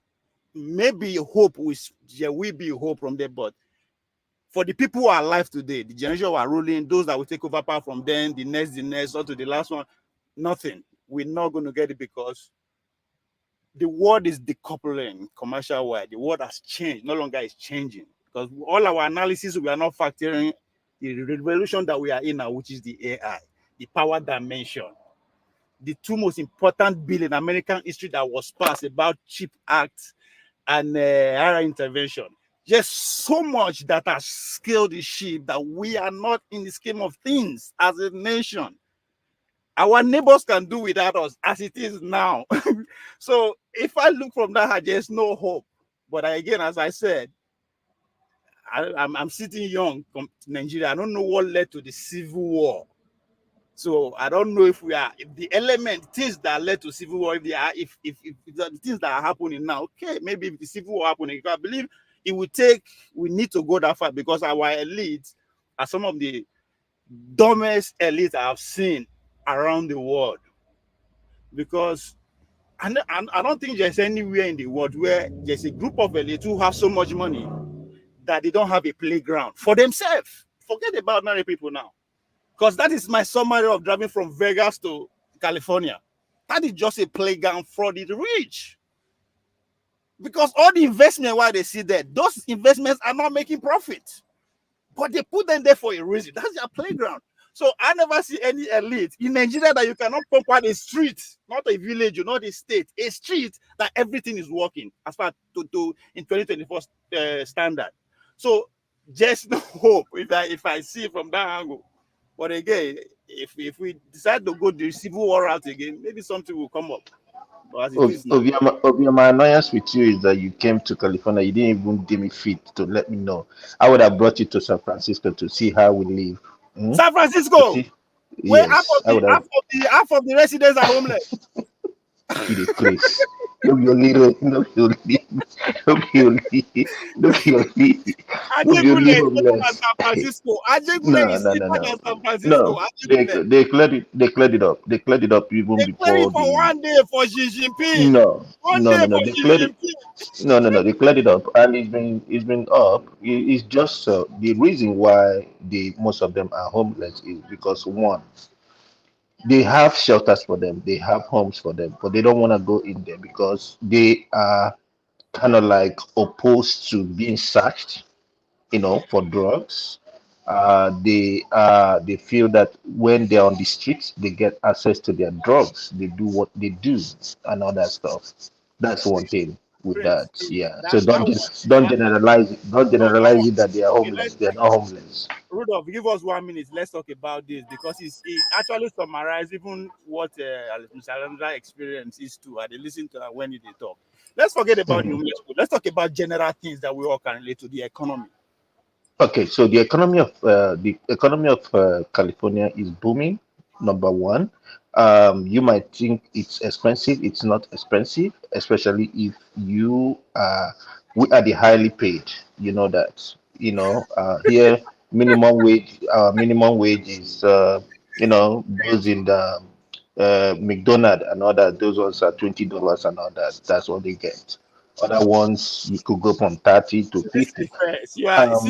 maybe there will be hope from there. But for the people who are alive today, the generation who are ruling, those that will take over power from them, the next, or to the last one, nothing. We're not going to get it because the world is decoupling commercial wide. The world has changed. No longer is changing. Because all our analysis, we are not factoring the revolution that we are in now, which is the AI, the power dimension. The 2 most important bill in American history that was passed about CHIP Act and era intervention. Just so much that has scaled the ship that we are not in the scheme of things as a nation. Our neighbors can do without us as it is now. So if I look from that, there's no hope. But again, as I said, I'm sitting young from Nigeria. I don't know what led to the civil war. So I don't know if the things that led to civil war, if the things that are happening now, okay, maybe if the civil war happening, I believe we need to go that far because our elites are some of the dumbest elites I have seen around the world. Because I don't think there's anywhere in the world where there's a group of elites who have so much money that they don't have a playground for themselves. Forget about married people now. Because that is my summary of driving from Vegas to California. That is just a playground for the rich. Because all the investment while they see there, those investments are not making profit. But they put them there for a reason. That's their playground. So I never see any elite in Nigeria that you cannot conquer a street, not a village, not a state, a street that everything is working as far to in 2024 standard. So just no hope if I see it from that angle. But again, if we decide to go the civil war route again, maybe something will come up. But as it is now, My annoyance with you is that you came to California. You didn't even give me feet to let me know. I would have brought you to San Francisco to see how we live. San Francisco, where half Yes, I would have. half of the residents are homeless. Please. Look your little. Ajegunle is better than San Francisco. Ajegunle is cheaper than San Francisco. No, they cleared it. They cleared it up. They cleared it up even They clear before it for the. 1 day for Xi Jinping. No, One no, day no, no. for They Xi cleared it. Jinping. No. They cleared it up, and it's been up. It's just the reason why most of them are homeless is because one, they have shelters for them, they have homes for them, but they don't want to go in there because they are kind of like opposed to being searched, for drugs. They feel that when they're on the streets, they get access to their drugs. They do what they do and all that stuff. That's one thing with that. Yeah. So don't generalize it. Don't generalize it that they are homeless. They're not homeless. Rudolph, give us 1 minute. Let's talk about this because it actually summarizes even what Mr. Alexander experience is too. I listen to that when they talk. Let's forget about the homeless. Let's talk about general things that we all can relate to the economy. Okay, so the economy of California is booming. Number one, you might think it's expensive. It's not expensive, especially if we are the highly paid. You know that. Here minimum wage. Minimum wage is those in the McDonald's and all that. Those ones are $20 and all that. That's what they get. Other ones you could go from 30 to 50. You are not.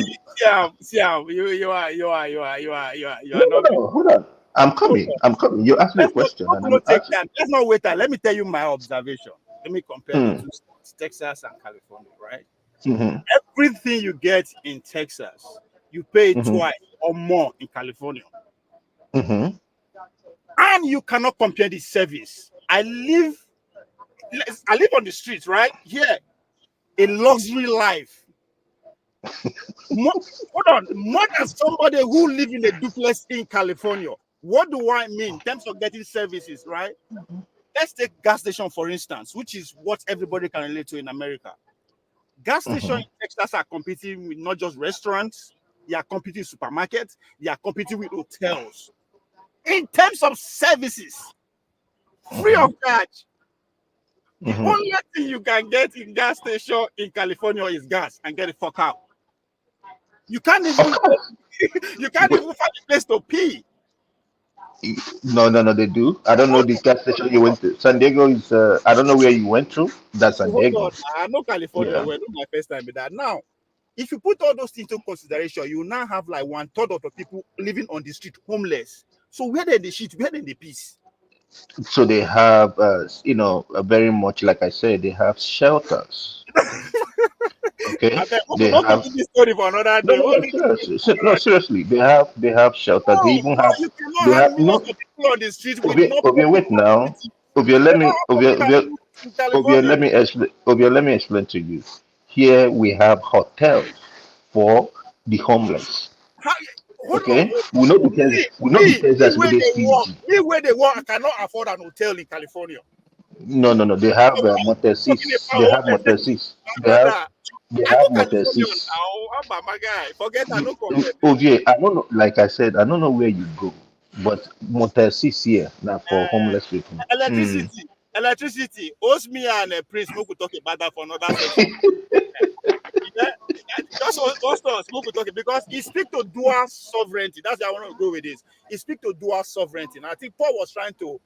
No, hold on. I'm coming. You asked me a question. Let's not wait. Let me tell you my observation. Let me compare the two states, Texas and California, right? Everything you get in Texas, you pay twice or more in California. And you cannot compare the service. I live on the streets, right? Here, a luxury life. More than somebody who live in a duplex in California. What do I mean in terms of getting services, right? Let's take gas station, for instance, which is what everybody can relate to in America. Gas stations in Texas are competing with not just restaurants, they are competing with supermarkets, they are competing with hotels. In terms of services, free of charge. The only thing you can get in gas station in California is gas and get the fuck out. You can't even find a place to pee. No, they do. I don't know the gas station you went to. San Diego is I don't know where you went to. That's San Diego. I know California, well, not my first time with that. Now, if you put all those things into consideration, you now have like 1/3 of the people living on the street homeless. So where did the shit? Where did the peace? So they have, very much like I said, they have shelters. Okay, they have. This story for another day. No, seriously, they have shelters. They even have. They have no people on the street. Wait now. Let me explain to you. Here we have hotels for the homeless. Okay, we know because that's where they work. I cannot afford an hotel in California. No. They have Motel 6. They have Motel 6. They have Motel 6. Forget I don't I don't know. Like I said, I don't know where you go, but Motel 6 here now for homeless people. Electricity. Host me and Prince. We could talk about that for another session. Just us who could talk because he speaks to dual sovereignty. That's why I want to go with this. He speaks to dual sovereignty. And I think Paul was trying to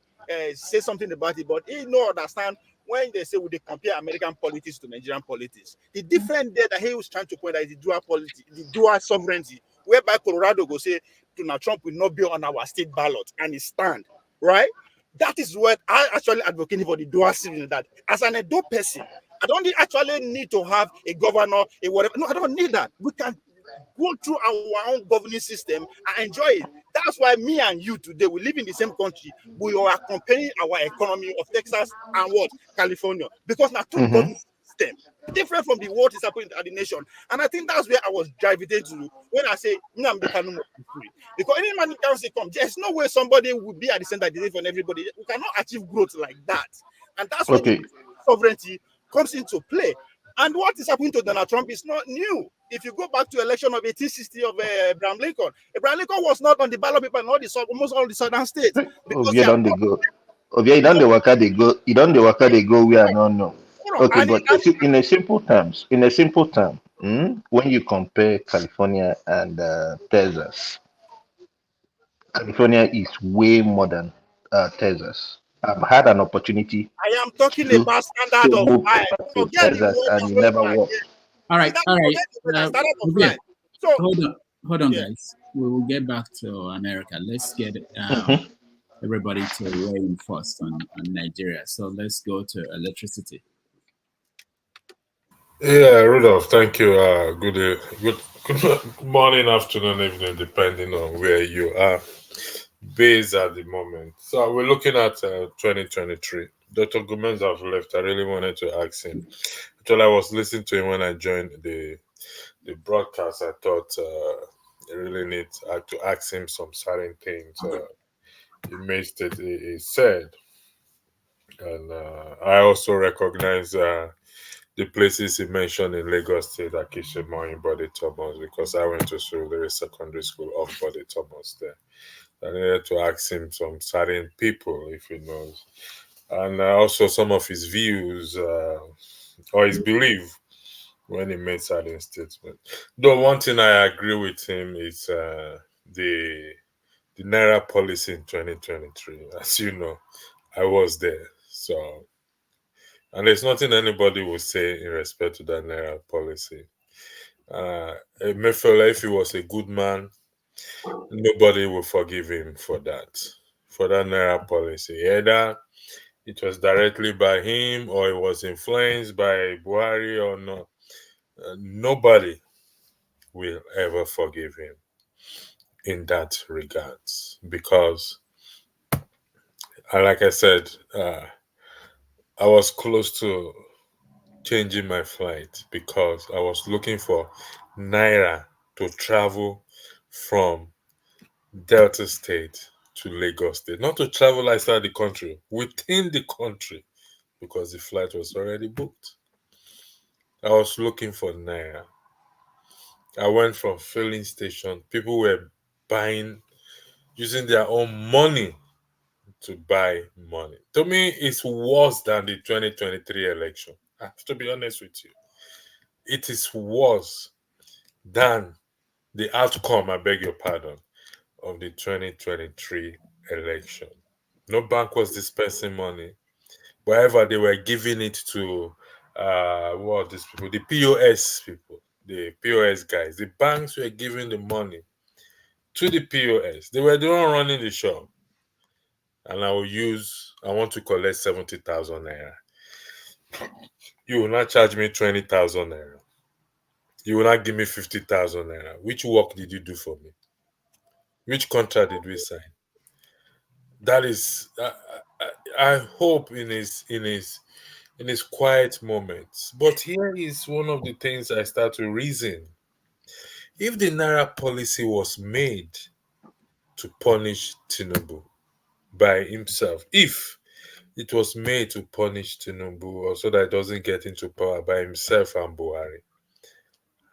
say something about it, but he no understand when they say they compare American politics to Nigerian politics. The difference there that he was trying to point out is the dual politics, the dual sovereignty, whereby Colorado go say Donald Trump will not be on our state ballot and he stand, right? That is what I actually advocating for the dual sovereignty. That as an adult person, I don't actually need to have a governor, a whatever. No, I don't need that. We can go through our own governing system and enjoy it. That's why me and you today, we live in the same country. We are comparing our economy of Texas and what? California. Because now two governing systems, different from the what is happening at the nation. And I think that's where I was driving to when I say, because any man can say, come, there's no way somebody will be at the center of the day for everybody. We cannot achieve growth like that. And that's when Okay. sovereignty comes into play. And what is happening to Donald Trump is not new. If you go back to election of 1860 of Abraham Lincoln was not on the ballot paper in almost all the southern states. Because Ovie don dey go. Ovie, you don dey waka dey go. You don dey waka dey go where I don't know. Okay, and but in a simple terms, when you compare California and Texas, California is way more than Texas. I've had an opportunity I am talking to about standard of move life. to Forget the Texas, and it never worked. All right, all right. standard of Okay. life. So Hold on, yeah. guys. We will get back to America. Let's get everybody to weigh in first on Nigeria. So let's go to electricity. Yeah, Rudolph, thank you. Good morning, afternoon, evening, depending on where you are based at the moment. So we're looking at 2023. Dr. Gomez have left. I really wanted to ask him. Until I was listening to him when I joined the broadcast, I thought I really need to ask him some certain things. He said, and I also recognize the places he mentioned in Lagos State, Akishimo and Bode Thomas, because I went to Surulere Secondary School off Bode Thomas there. I needed to ask him some certain people if he knows, and also some of his views or his belief when he made certain statements. Though one thing I agree with him is the Naira policy in 2023. As you know, I was there, so. And there's nothing anybody will say in respect to that Naira policy. Emefiele, if he was a good man, nobody will forgive him for that Naira policy. Either it was directly by him or it was influenced by Buhari or not. Nobody will ever forgive him in that regards, because, like I said, I was close to changing my flight because I was looking for Naira to travel from Delta State to Lagos State, not to travel outside the country, within the country, because the flight was already booked. I was looking for Naira. I went from filling station. People were using their own money to buy money. To me, it's worse than the 2023 election. I have to be honest with you. It is worse than the outcome, I beg your pardon, of the 2023 election. No bank was dispensing money. Wherever they were giving it to what these people, the POS people, the POS guys. The banks were giving the money to the POS. They were the one running the shop. And I want to collect 70,000 naira. You will not charge me 20,000 naira. You will not give me 50,000 naira. Which work did you do for me? Which contract did we sign? That is, I hope in his quiet moments. But here is one of the things I start to reason. If the Naira policy was made to punish Tinubu by himself, if it was made to punish Tinubu or so that it doesn't get into power by himself and Buhari,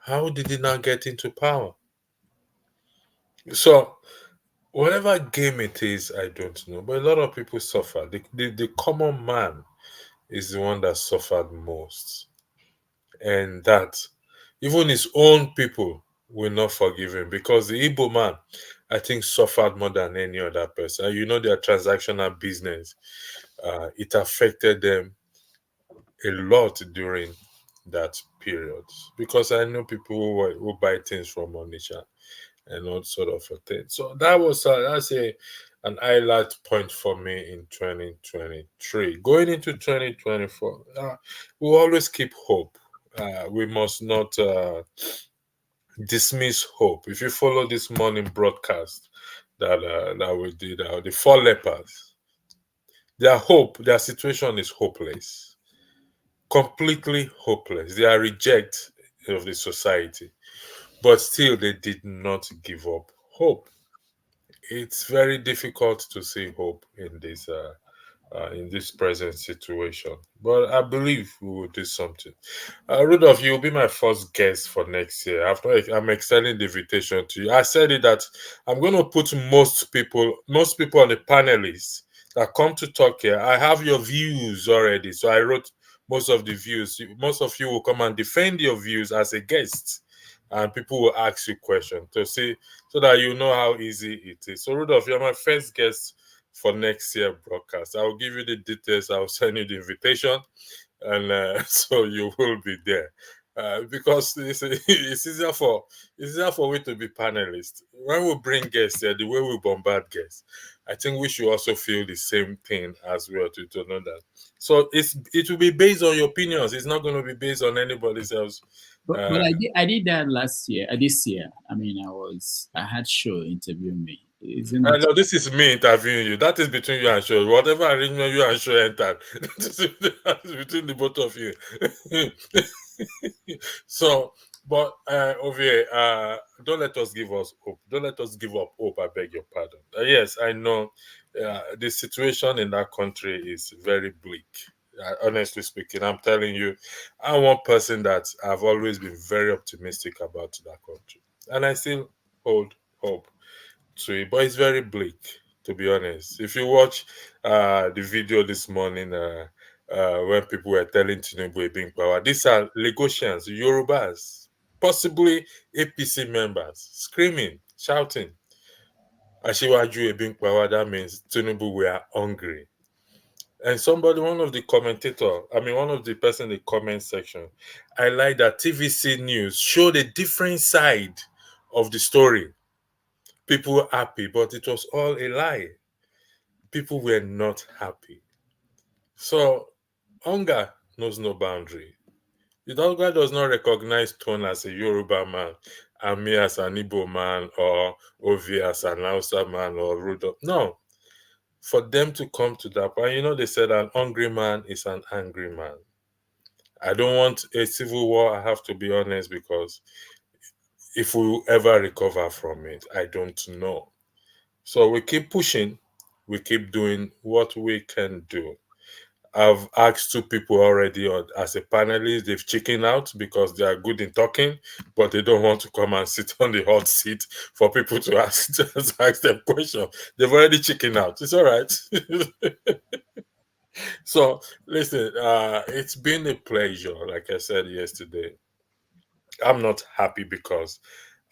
how did he not get into power? So, whatever game it is, I don't know. But a lot of people suffer. The common man is the one that suffered most. And that even his own people will not forgive him, because the Igbo man, I think, suffered more than any other person. You know, their transactional business, it affected them a lot during that period, because I know people who buy things from Onitsha and all sort of a thing. So that was an highlight point for me in 2023. Going into 2024, we always keep hope. We must not dismiss hope. If you follow this morning broadcast that we did, the 4 lepers, their situation is hopeless, completely hopeless. They are reject of the society, but still they did not give up hope. It's very difficult to see hope in this in this present situation. But I believe we will do something. Rudolph, you'll be my first guest for next year. I'm extending the invitation to you. I said it that I'm going to put most people on the panelists that come to talk here. I have your views already, so I wrote most of the views. Most of you will come and defend your views as a guest, and people will ask you questions to see so that you know how easy it is. So, Rudolph, you're my first guest for next year broadcast. I will give you the details. I will send you the invitation, and so you will be there. Because it's easier for we to be panelists. When we bring guests here, the way we bombard guests, I think we should also feel the same thing as well to know that. So it will be based on your opinions. It's not going to be based on anybody else. But I did that last year. This year, I mean, I had Show interviewing me. No, this is me interviewing you. That is between you and Show. Whatever arrangement you and Show entered, that is between the both of you. So, but Ovie, don't let us give us hope. Don't let us give up hope. I beg your pardon. Yes, I know the situation in that country is very bleak. Honestly speaking, I'm telling you, I'm one person that I've always been very optimistic about that country, and I still hold hope to it. But it's very bleak, to be honest. If you watch the video this morning, when people were telling Tinubu being power, these are Lagosians, Yorubas, possibly APC members, screaming, shouting, Asiwaju being power. That means Tinubu were hungry. And one of the person in the comment section, I like that TVC News showed a different side of the story. People were happy, but it was all a lie. People were not happy. So, hunger knows no boundary. The hunger does not recognize Tone as a Yoruba man, and me as an Igbo man, or Ovie as an Hausa man, or Rudolph. No. For them to come to that point, they said an hungry man is an angry man. I don't want a civil war, I have to be honest, because if we will ever recover from it, I don't know. So we keep pushing, we keep doing what we can do. I've asked 2 people already as a panelist. They've chickened out because they are good in talking, but they don't want to come and sit on the hot seat for people to ask them questions. They've already chickened out. It's all right. So, listen, it's been a pleasure, like I said yesterday. I'm not happy because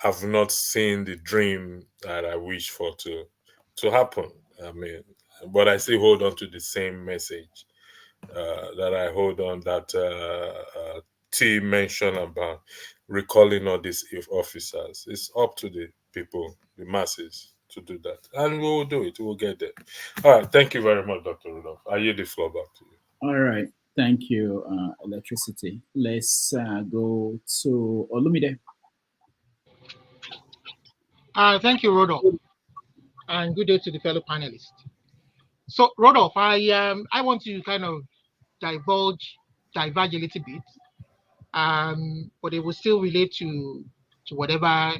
I've not seen the dream that I wish for to happen. I mean, but I still hold on to the same message that I hold on that T mentioned about recalling all these officers. It's up to the people, the masses, to do that. And we will do it. We will get there. All right. Thank you very much, Dr. Rudolph. I yield the floor back to you. All right. Thank you, Electricity. Let's go to Olumide. Thank you, Rodolph. And good day to the fellow panelists. So, Rodolph, I want to kind of diverge a little bit, but it will still relate to whatever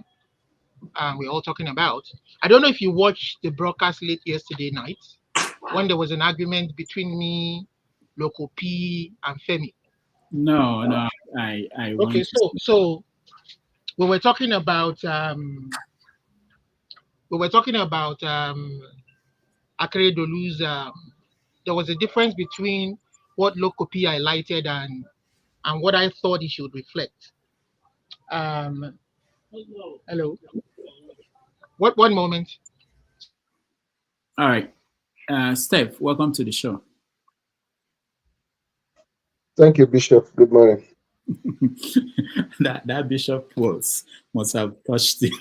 we're all talking about. I don't know if you watched the broadcast late yesterday night when there was an argument between me, Loco P, and Femi. No, I okay. So we were talking about Akere Dolu's. There was a difference between what Loco P highlighted and what I thought he should reflect. Hello. One moment. All right. Steph, welcome to the show. Thank you, Bishop. Good morning. that Bishop must have touched you.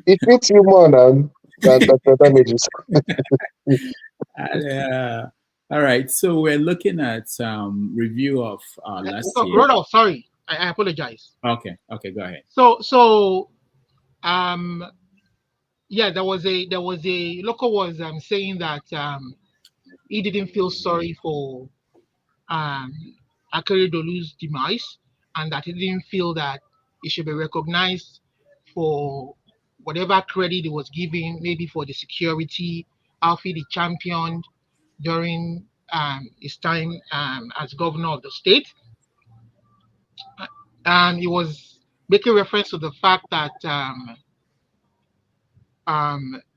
It fits you more than damages. All right. So we're looking at review of last year. Rodolph, sorry. I apologize. Okay, go ahead. So yeah, there was a Loco was saying that he didn't feel sorry for Akere Dolu's demise, and that he didn't feel that he should be recognized for whatever credit he was giving, maybe for the security Alfie the championed during his time as governor of the state. And he was making reference to the fact that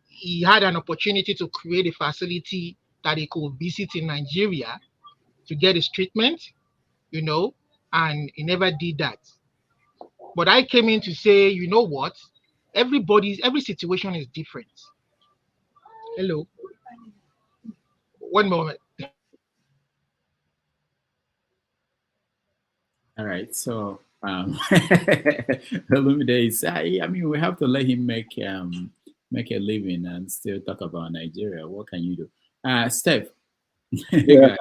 he had an opportunity to create a facility that he could visit in Nigeria to get his treatment, you know, and he never did that. But I came in to say, you know what? Every situation is different. Hello. One moment. All right. So Olumide is, I mean, we have to let him make a living and still talk about Nigeria. What can you do? Steph. Yeah.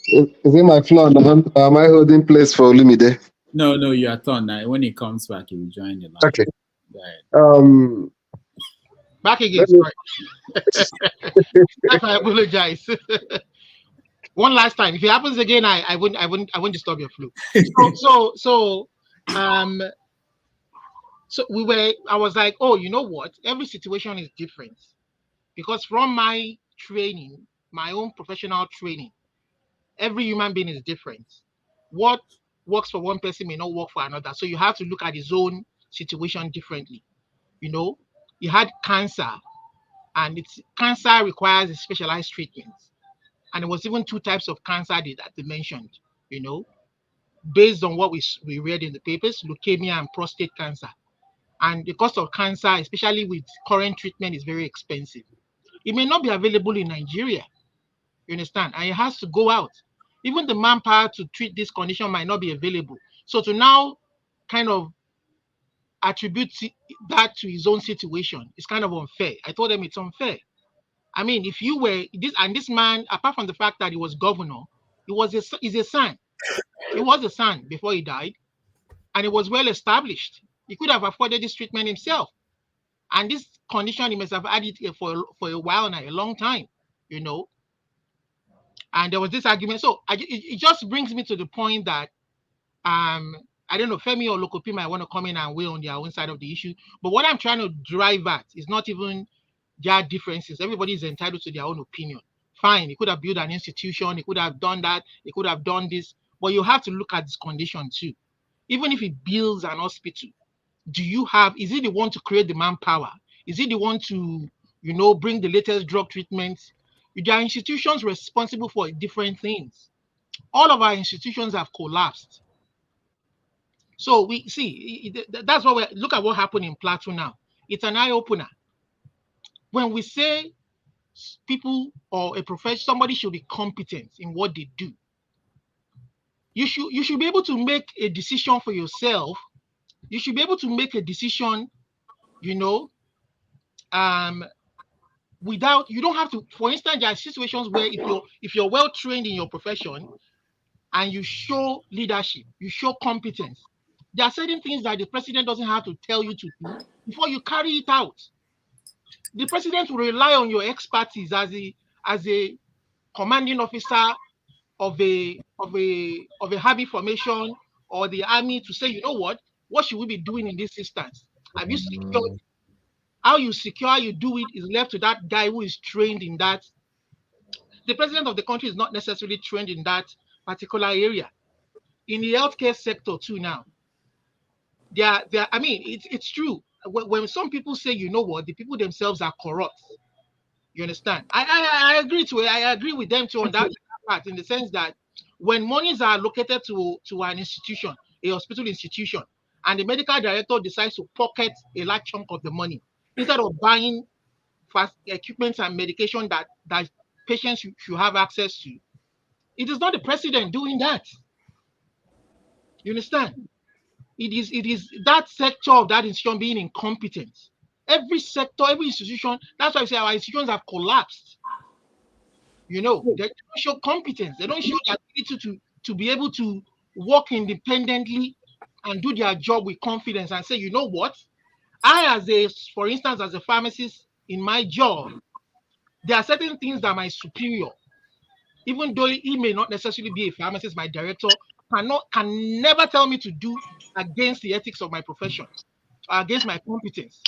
Is it my floor now? Am I holding place for Olumide? No, you are turn. When he comes back, he will join the line. Okay. Go ahead. Back again, right? I apologize. One last time. If it happens again, I wouldn't disturb your flow. So I was like, oh, you know what? Every situation is different. Because from my training, my own professional training, every human being is different. What works for one person may not work for another. So you have to look at his own situation differently. You know, he had cancer, and cancer requires a specialized treatment. And there was even 2 types of cancer that they mentioned, you know, based on what we read in the papers, leukemia and prostate cancer. And the cost of cancer, especially with current treatment, is very expensive. It may not be available in Nigeria, you understand? And it has to go out. Even the manpower to treat this condition might not be available. So to now kind of attribute that to his own situation is kind of unfair. I told them it's unfair. I mean, if you were this man, apart from the fact that he was governor, he's a son. He was a son before he died, and it was well established. He could have afforded this treatment himself. And this condition, he must have had it for a while now, a long time, you know. And there was this argument. So it just brings me to the point that I don't know, Femi or Lokopi might want to come in and weigh on their own side of the issue. But what I'm trying to drive at is not even their differences. Everybody is entitled to their own opinion. Fine, he could have built an institution, he could have done that, he could have done this, but you have to look at this condition too. Even if he builds an hospital, is he the one to create the manpower? Is he the one to, you know, bring the latest drug treatments? There are institutions responsible for different things. All of our institutions have collapsed. So we see, that's why look at what happened in Plateau now. It's an eye-opener. When we say people or a profession, somebody should be competent in what they do, you should be able to make a decision for yourself. You should be able to make a decision, you know, without, you don't have to. For instance, there are situations where if you're well trained in your profession and you show leadership, you show competence, there are certain things that the president doesn't have to tell you to do before you carry it out. The president will rely on your expertise as a commanding officer of a heavy formation or the army to say, you know what should we be doing in this instance? Have you secured? How you secure, how you do it is left to that guy who is trained in that. The president of the country is not necessarily trained in that particular area. In the healthcare sector too now, I mean, it's true. When some people say, you know what, the people themselves are corrupt, you understand? I agree to it. I agree with them too on that part, in the sense that when monies are allocated to an institution, a hospital institution, and the medical director decides to pocket a large chunk of the money instead of buying fast equipment and medication that patients should have access to, it is not the president doing that. You understand? It is that sector of that institution being incompetent. Every sector, every institution, that's why I say our institutions have collapsed. You know, they don't show competence. They don't show the ability to be able to work independently and do their job with confidence and say, you know what? For instance, as a pharmacist in my job, there are certain things that my superior, even though he may not necessarily be a pharmacist, my director can never tell me to do against the ethics of my profession, or against my competence,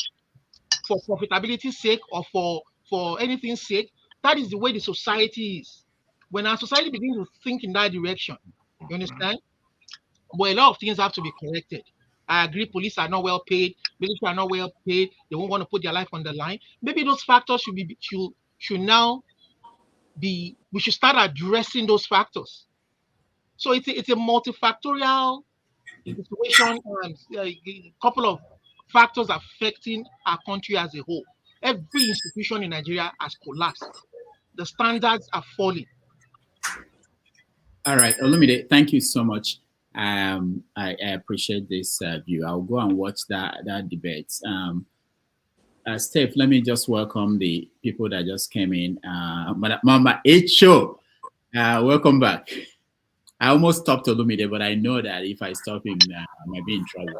for profitability's sake or for for anything's sake. That is the way the society is. When our society begins to think in that direction, you understand? But a lot of things have to be corrected. I agree, police are not well paid, military are not well paid, they won't want to put their life on the line. Maybe those factors should now be, we should start addressing those factors. So it's a multifactorial situation and a couple of factors affecting our country as a whole. Every institution in Nigeria has collapsed. The standards are falling. All right, Olumide, thank you so much. I appreciate this view. I'll go and watch that debate. Steph, let me just welcome the people that just came in. Mama Echo, welcome back. I almost stopped Olumide, but I know that if I stop him, I might be in trouble.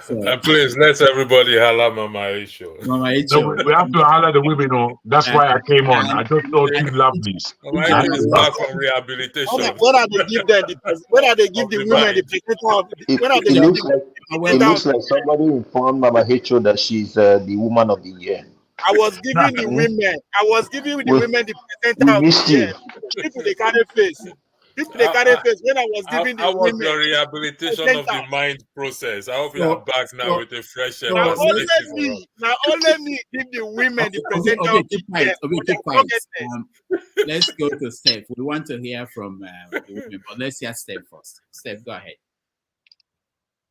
So, please, let everybody holler Mama Echo. Mama Echo. No, we have to holler the women. That's why I came on. I just saw two lovelies. Mama Echo is back from rehabilitation. When are they give them when are they give the women the presenter of when are they It give looks the like, it looks like somebody informed Mama Hecho that she's the woman of the year. I was giving the women the women the presenter of the year. People they carry face. People they carry face when I was giving the women. Your rehabilitation of the mind process. I hope you are back now with a fresh air. Now only me give the women the presenter of the year. Let's go to Steph. We want to hear from the women, but let's hear Steph first. Steph, go ahead.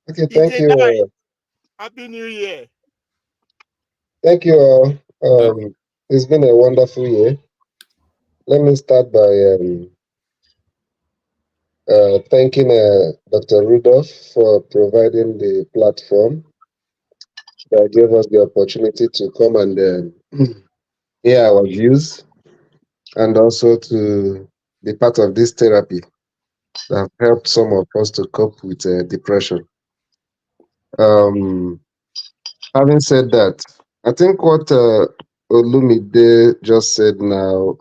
Okay, thank you. Happy New Year. Thank you all. It's been a wonderful year. Let me start by thanking Dr. Rudolph for providing the platform that gave us the opportunity to come and hear our views, and also to be part of this therapy that have helped some of us to cope with depression. Having said that, I think what Olumide just said now,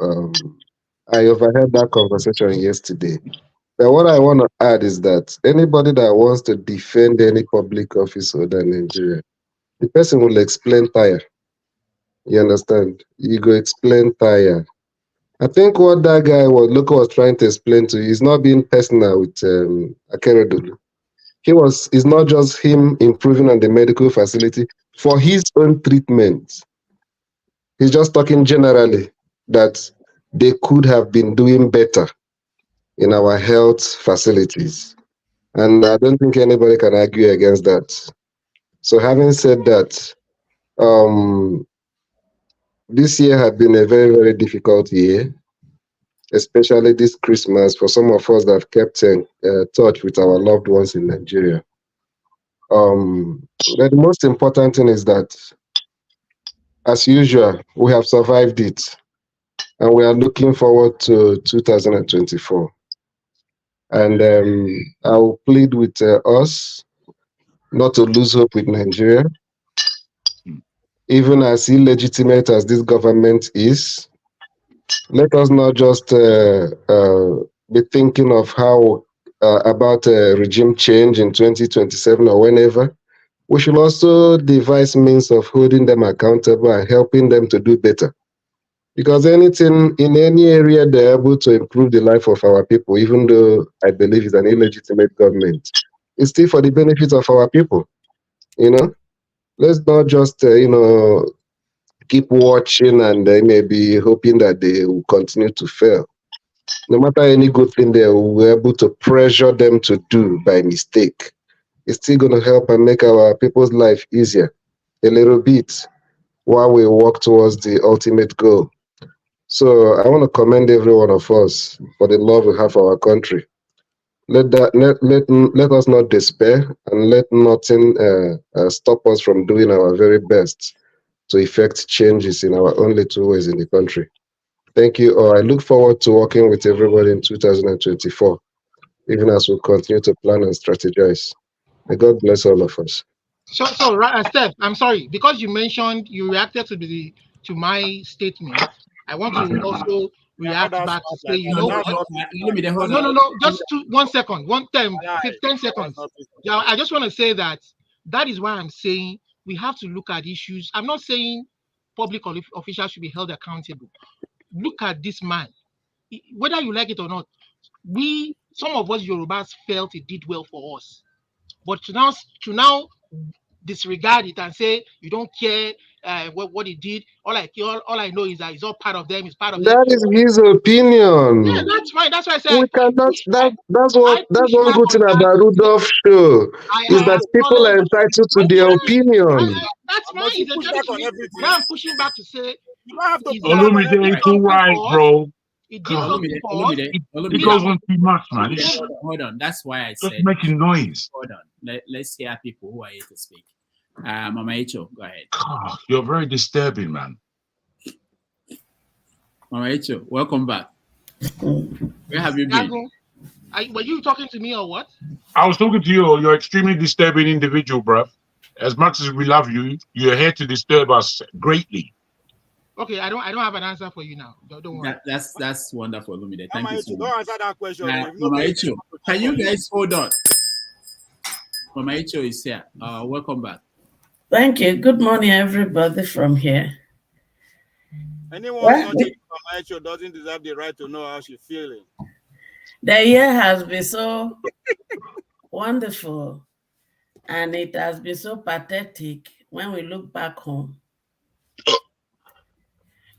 I overheard that conversation yesterday. But what I want to add is that anybody that wants to defend any public office holder in Nigeria, the person will explain tire. You understand? You go explain tire. I think what that guy was trying to explain to you is not being personal with Akeredolu. It's not just him improving on the medical facility for his own treatment. He's just talking generally that they could have been doing better in our health facilities. And I don't think anybody can argue against that. So having said that, this year had been a very, very difficult year, especially this Christmas for some of us that have kept in touch with our loved ones in Nigeria. But the most important thing is that, as usual, we have survived it, and we are looking forward to 2024. And I will plead with us not to lose hope with Nigeria. Even as illegitimate as this government is, let us not just be thinking of how about regime change in 2027 or whenever. We should also devise means of holding them accountable and helping them to do better. Because anything in any area they're able to improve the life of our people, even though I believe it's an illegitimate government, it's still for the benefit of our people. You know, let's not just keep watching and maybe hoping that they will continue to fail. No matter any good thing they will be able to pressure them to do by mistake, it's still going to help and make our people's life easier a little bit while we work towards the ultimate goal. So I want to commend every one of us for the love we have for our country. Let us not despair, and let nothing stop us from doing our very best to effect changes in our own little ways in the country. Thank you all. I look forward to working with everybody in 2024, even as we continue to plan and strategize. May God bless all of us. So Steph, I'm sorry, because you reacted to my statement. I want to also react back to say, just 1 second, 10 seconds. Yeah, I just want to say that is why I'm saying we have to look at issues. I'm not saying public officials should be held accountable. Look at this man. Whether you like it or not, some of us Yorubas felt he did well for us. But to now disregard it and say you don't care what he did, all I know is that it's all part of them. It's part of them. That is his opinion. Yeah, that's fine. That's why I said We cannot. That's one good thing about Rudolph show is that people are entitled to their opinion. That's fine. He's entitled to it. Now I'm pushing back to say Olumide, it's all right, bro. It doesn't too much, man. Hold on. That's why I Just said making noise. Hold on. Let's hear people who are here to speak. Mama Echo, go ahead. God, you're very disturbing, man. Mama Echo, welcome back. Where have you been? Were you talking to me or what? I was talking to you. You're extremely disturbing individual, bruv. As much as we love you, you're here to disturb us greatly. Okay, I don't have an answer for you now. Don't worry. That's wonderful, Lumide. Thank you so Go much. answer that question. Mama Echo, can you guys hold on? Mama Echo is here. Welcome back. Thank you. Good morning, everybody from here. Anyone not taking Mama Echo doesn't deserve the right to know how she's feeling. The year has been so wonderful, and it has been so pathetic when we look back home.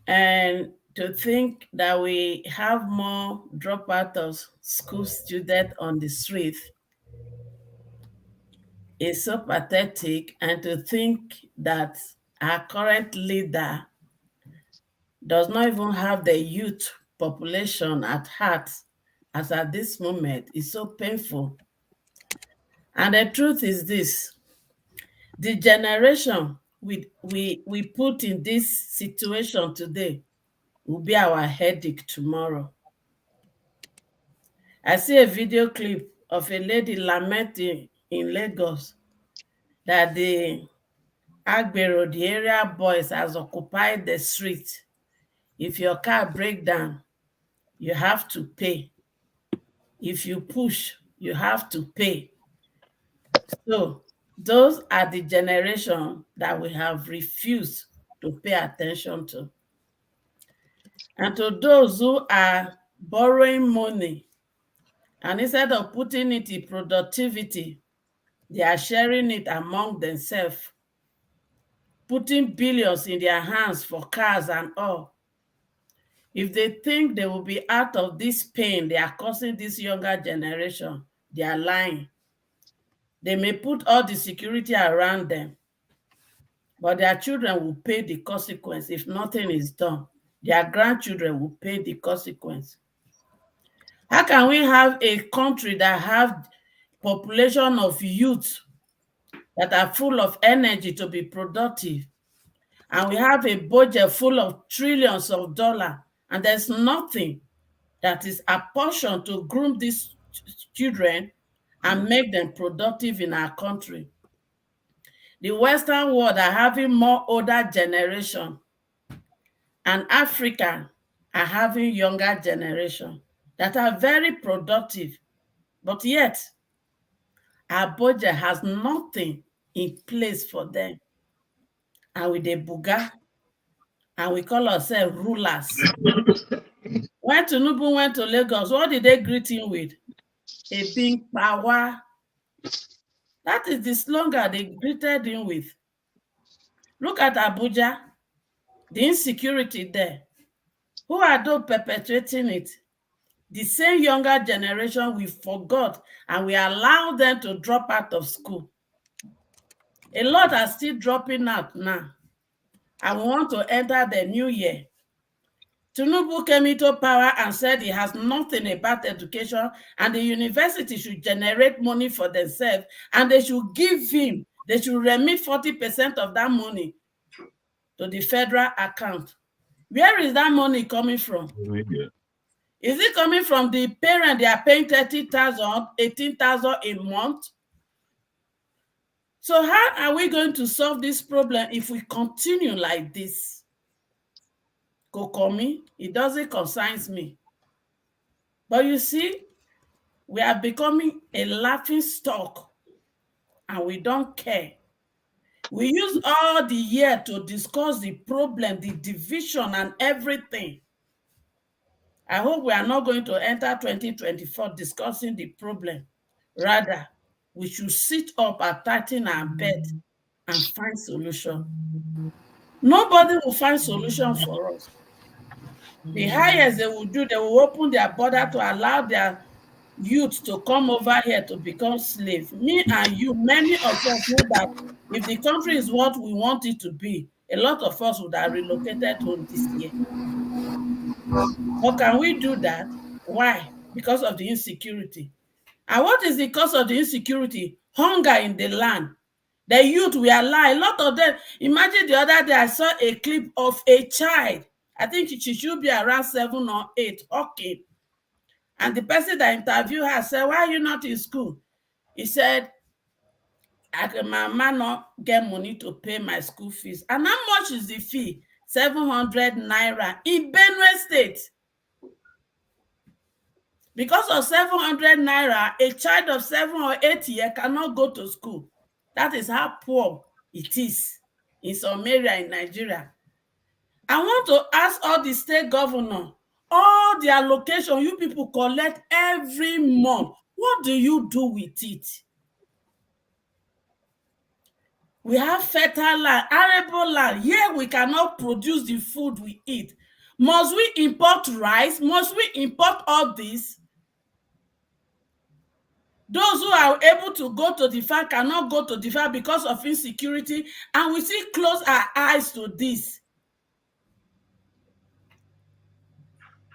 And to think that we have more dropout of school students on the street is so pathetic, and to think that our current leader does not even have the youth population at heart as at this moment is so painful. And the truth is this: the generation we put in this situation today will be our headache tomorrow. I see a video clip of a lady lamenting in Lagos that the Agbero, the area boys, has occupied the street. If your car breaks down, you have to pay. If you push, you have to pay. So those are the generation that we have refused to pay attention to. And to those who are borrowing money, and instead of putting it in productivity, they are sharing it among themselves, putting billions in their hands for cars and all. If they think they will be out of this pain they are causing this younger generation, they are lying. They may put all the security around them, but their children will pay the consequence if nothing is done. Their grandchildren will pay the consequence. How can we have a country that have population of youth that are full of energy to be productive, and we have a budget full of trillions of dollars, and there's nothing that is apportioned to groom these children and make them productive in our country? The Western world are having more older generation, and Africa are having younger generation that are very productive, but yet our budget has nothing in place for them. And with the buga, and we call ourselves rulers. When Tinubu went to Lagos, what did they greet him with? A big power. That is the slogan they greeted him with. Look at Abuja, the insecurity there. Who are those perpetuating it? The same younger generation we forgot, and we allow them to drop out of school. A lot are still dropping out now, and we want to enter the new year. Tinubu came into power and said he has nothing about education, and the university should generate money for themselves, and they should remit 40% of that money to the federal account. Where is that money coming from? Is it coming from the parent? They are paying 30,000, 18,000 a month. So how are we going to solve this problem if we continue like this? Kokomi, it doesn't concern me. But you see, we are becoming a laughing stock, and we don't care. We use all the year to discuss the problem, the division, and everything. I hope we are not going to enter 2024 discussing the problem. Rather, we should sit up and tighten our bed and find solution. Nobody will find solution for us. The highest they will do, they will open their border to allow their youth to come over here to become slaves. Me and you, many of us know that if the country is what we want it to be, a lot of us would have relocated home this year. But can we do that? Why? Because of the insecurity. And what is the cause of the insecurity? Hunger in the land. The youth we allow, a lot of them. Imagine the other day I saw a clip of a child. I think she should be around 7 or 8. Okay. And the person that interviewed her said, why are you not in school? He said, my man not get money to pay my school fees. And how much is the fee? 700 naira in Benue State. Because of 700 naira, a child of 7 or 8 years cannot go to school. That is how poor it is in some area in Nigeria. I want to ask all the state governors, all the allocation you people collect every month, what do you do with it? We have fertile land, arable land. Here we cannot produce the food we eat. Must we import rice? Must we import all this? Those who are able to go to the farm cannot go to the farm because of insecurity, and we still close our eyes to this.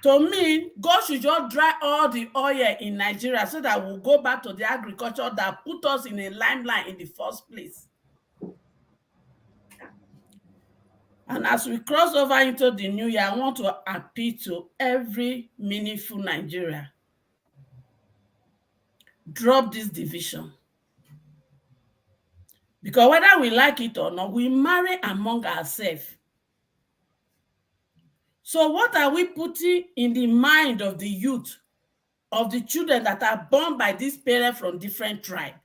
To me, God should just dry all the oil in Nigeria so that we'll go back to the agriculture that put us in a limelight in the first place. And as we cross over into the new year, I want to appeal to every meaningful Nigerian. Drop this division. Because whether we like it or not, we marry among ourselves. So what are we putting in the mind of the youth, of the children that are born by these parents from different tribes?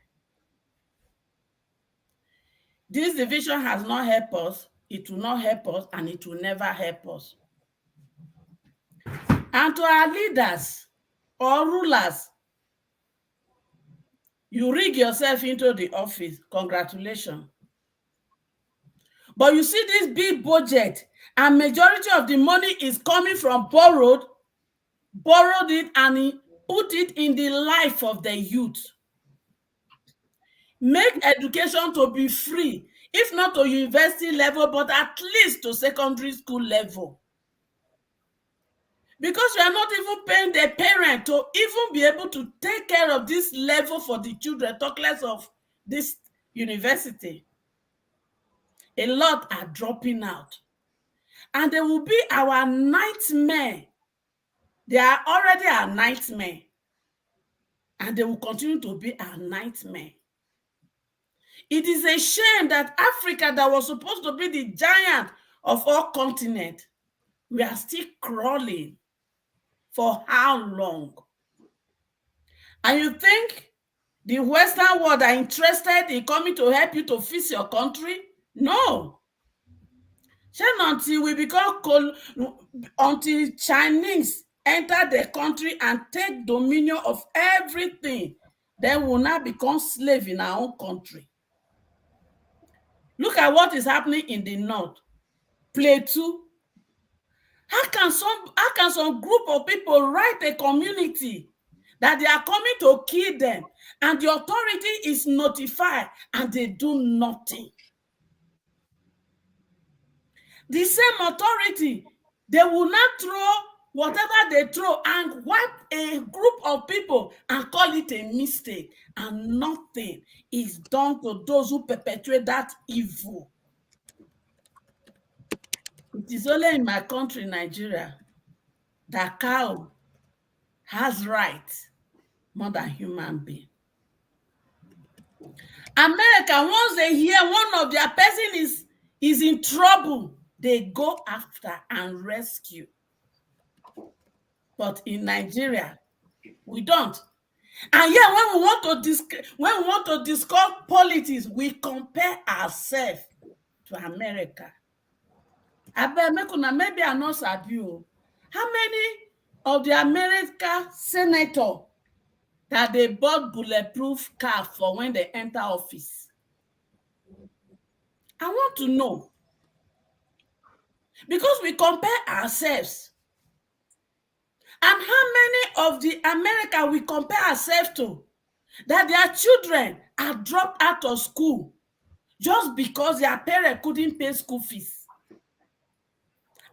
This division has not helped us, it will not help us, and it will never help us. And to our leaders or rulers, you rig yourself into the office, congratulations. But you see this big budget, and majority of the money is coming from borrowed it and put it in the life of the youth. Make education to be free, if not to university level, but at least to secondary school level. Because we are not even paying the parent to even be able to take care of this level for the children, talk less of this university. A lot are dropping out. And they will be our nightmare. They are already our nightmare. And they will continue to be our nightmare. It is a shame that Africa, that was supposed to be the giant of all continents, we are still crawling. For how long? And you think the Western world are interested in coming to help you to fix your country? No. Until we become until Chinese enter the country and take dominion of everything, then we will not become slave in our own country. Look at what is happening in the north. Plateau. How can some group of people write a community that they are coming to kill them, and the authority is notified and they do nothing? The same authority, they will not throw whatever they throw and wipe a group of people and call it a mistake, and nothing is done to those who perpetuate that evil. It is only in my country, Nigeria, that cow has rights more than human being. America, once they hear one of their person is in trouble, they go after and rescue. But in Nigeria, we don't. And yeah, when we want to discuss politics, we compare ourselves to America. I bet maybe I not sabi o. How many of the American senator that they bought bulletproof car for when they enter office? I want to know. Because we compare ourselves. And how many of the America we compare ourselves to that their children are dropped out of school just because their parents couldn't pay school fees?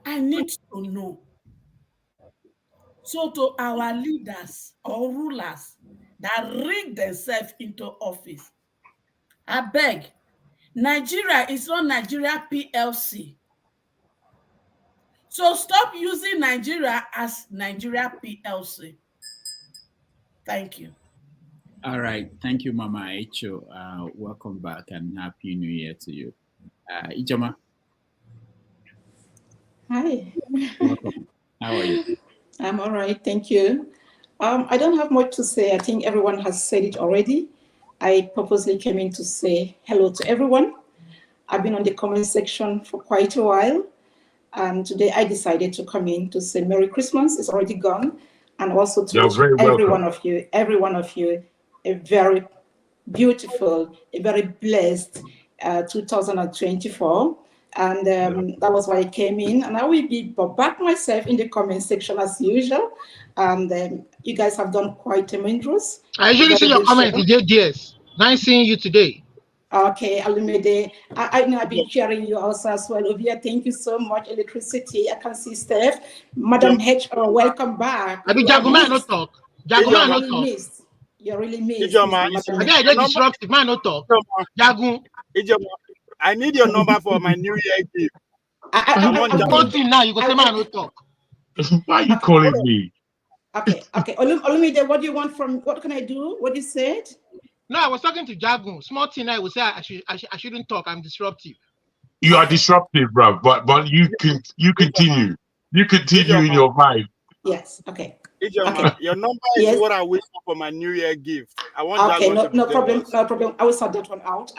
I need to know. So to our leaders or rulers that rig themselves into office, I beg, Nigeria is not Nigeria PLC. So stop using Nigeria as Nigeria PLC. Thank you. All right. Thank you, Mama Echo. Welcome back and Happy New Year to you. Ijoma. Hi. Welcome. How are you? I'm all right. Thank you. I don't have much to say. I think everyone has said it already. I purposely came in to say hello to everyone. I've been on the comment section for quite a while. And today I decided to come in to say Merry Christmas. It's already gone. And also to wish every one of you, a very beautiful, a very blessed 2024. And that was why I came in. And I will be back myself in the comment section as usual. And you guys have done quite tremendous. I usually see your comment in JDS. Nice seeing you today. Okay, Alumide. I know I've been sharing you also as well. Ovia, thank you so much. Electricity, I can see Steph. Madam H, welcome back. I mean, Jaguma no talk. Jaguma no talk. Missed. You're really missed. I get disruptive. Man no talk. Jagun. I need your number for my New Year gift. I'm talking now. You go say man no talk. Why are you calling me? Okay. Olumide, what do you want from? What can I do? What you said? No, I was talking to Jagun. Small thing, I would say I shouldn't talk. I'm disruptive. You are disruptive, bro. But you continue. You continue in your vibe. Yes. Okay. Okay. Your number is what I wish for my New Year gift. I want. Okay. No problem. No problem. I will sort that one out.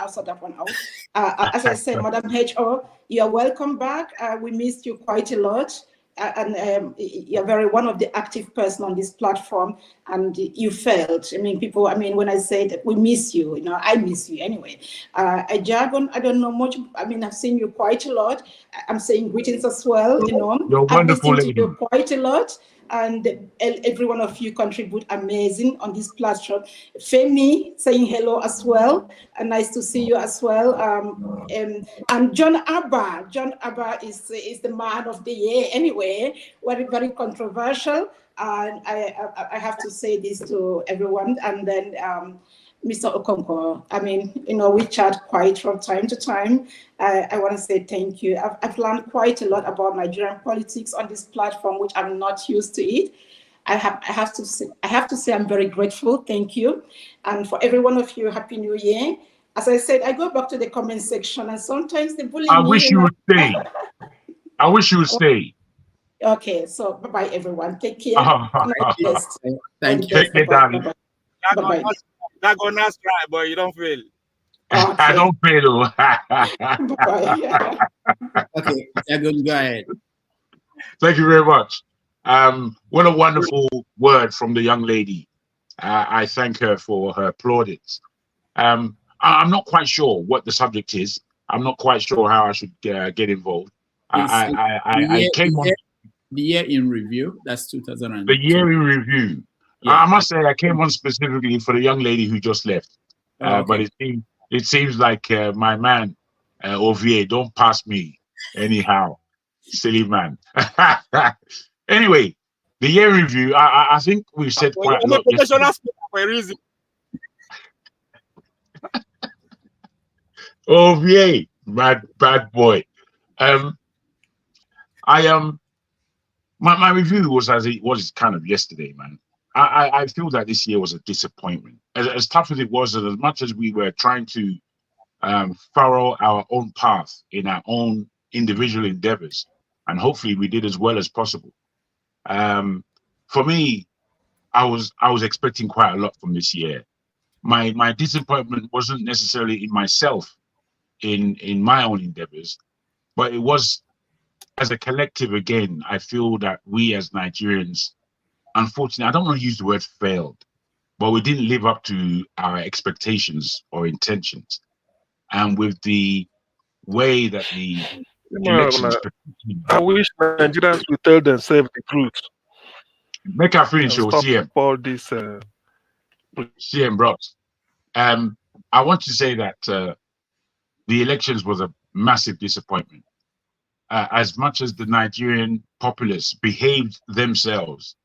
As I said, Madam H.O., you are welcome back. We missed you quite a lot. And you're one of the active person on this platform, and you felt. When I said we miss you, I miss you anyway. Jargon, I don't know much. I've seen you quite a lot. I'm saying greetings as well. You're wonderful lady. You quite a lot, and every one of you contribute amazing on this platform. Femi saying hello as well, and nice to see you as well. And John Abba is the man of the year anyway. Very, very controversial, and I have to say this to everyone. And then Mr. Okonkwo, we chat quite from time to time. I want to say thank you. I've learned quite a lot about Nigerian politics on this platform, which I'm not used to it. I have to say I'm very grateful. Thank you. And for every one of you, Happy New Year. As I said, I go back to the comment section, and sometimes they bully me. I wish you would stay. I wish you would stay. Okay, so bye-bye, everyone. Take care. Thank you. Take care, darling. Bye-bye. Not gonna try, but you don't fail. Okay. I don't fail. Okay, go ahead. Thank you very much. What a wonderful word from the young lady. I thank her for her plaudits. I'm not quite sure what the subject is. I'm not quite sure how I should get involved. I came on the year in review. That's 2000. The year in review. Yeah. I must say I came on specifically for the young lady who just left. Okay. But it seems like my man Ovie don't pass me anyhow. Silly man. Anyway, the year in review. I think we've said quite a lot. For a reason. Ovie, bad boy. My review was as it was kind of yesterday, man. I feel that this year was a disappointment. As tough as it was, and as much as we were trying to furrow our own path in our own individual endeavors, and hopefully we did as well as possible. For me, I was expecting quite a lot from this year. My disappointment wasn't necessarily in myself, in my own endeavors, but it was as a collective. Again, I feel that we as Nigerians, unfortunately, I don't want to use the word failed, but we didn't live up to our expectations or intentions. And with the way that the elections, I wish Nigerians would tell themselves the truth. Make her finish, and or stop CM. all this. CM Bros. I want to say that the elections was a massive disappointment. As much as the Nigerian populace behaved themselves,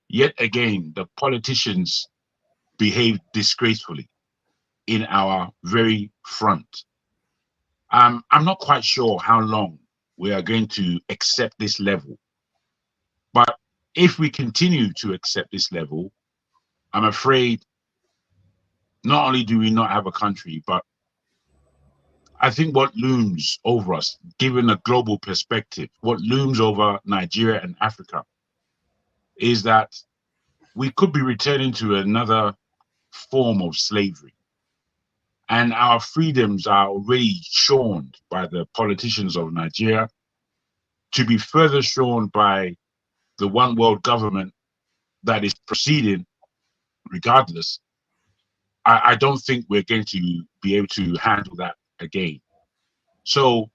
yet again, the politicians behaved disgracefully in our very front. I'm not quite sure how long we are going to accept this level. But if we continue to accept this level, I'm afraid not only do we not have a country, but I think what looms over us, given a global perspective, what looms over Nigeria and Africa is that we could be returning to another form of slavery. And our freedoms are already shorn by the politicians of Nigeria, to be further shorn by the one world government that is proceeding regardless. I don't think we're going to be able to handle that again. So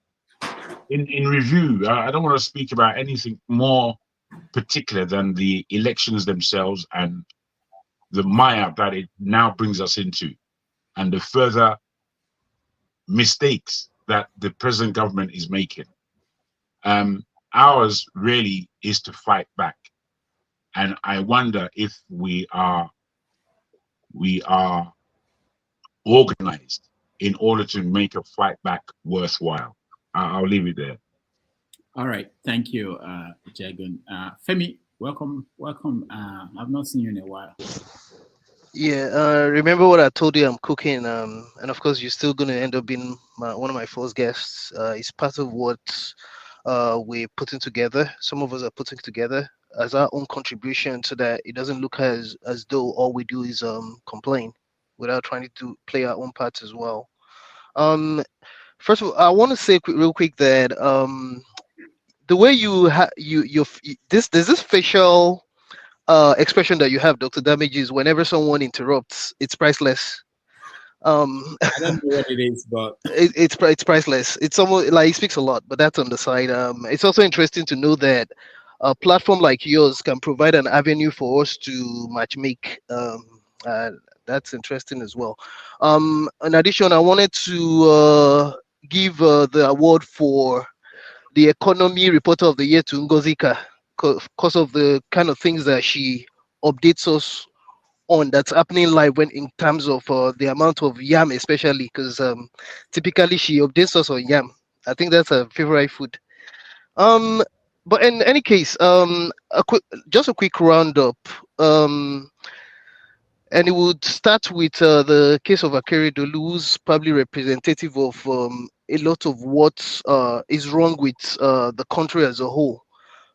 in review, I don't want to speak about anything more particular than the elections themselves and the mire that it now brings us into, and the further mistakes that the present government is making. Ours really is to fight back. And I wonder if we are organized in order to make a fight back worthwhile. I'll leave it there. All right, thank you, Jagun. Femi, welcome. I've not seen you in a while. Yeah, remember what I told you? I'm cooking, and of course, you're still going to end up being one of my first guests. It's part of what we're putting together. Some of us are putting together as our own contribution, so that it doesn't look as though all we do is complain, without trying to play our own parts as well. First of all, I want to say real quick that the way there's this facial expression that you have, Dr. Damages, whenever someone interrupts, it's priceless. I don't know what it is, but it's priceless. It's almost like it speaks a lot, but that's on the side. It's also interesting to know that a platform like yours can provide an avenue for us to matchmake. That's interesting as well. In addition, I wanted to give the award for the Economy Reporter of the Year to Ngozika, because of the kind of things that she updates us on that's happening live when in terms of the amount of yam, especially because typically she updates us on yam. I think that's her favorite food. But in any case, just a quick roundup. And it would start with the case of Akeredolu, who's probably representative of a lot of what is wrong with the country as a whole.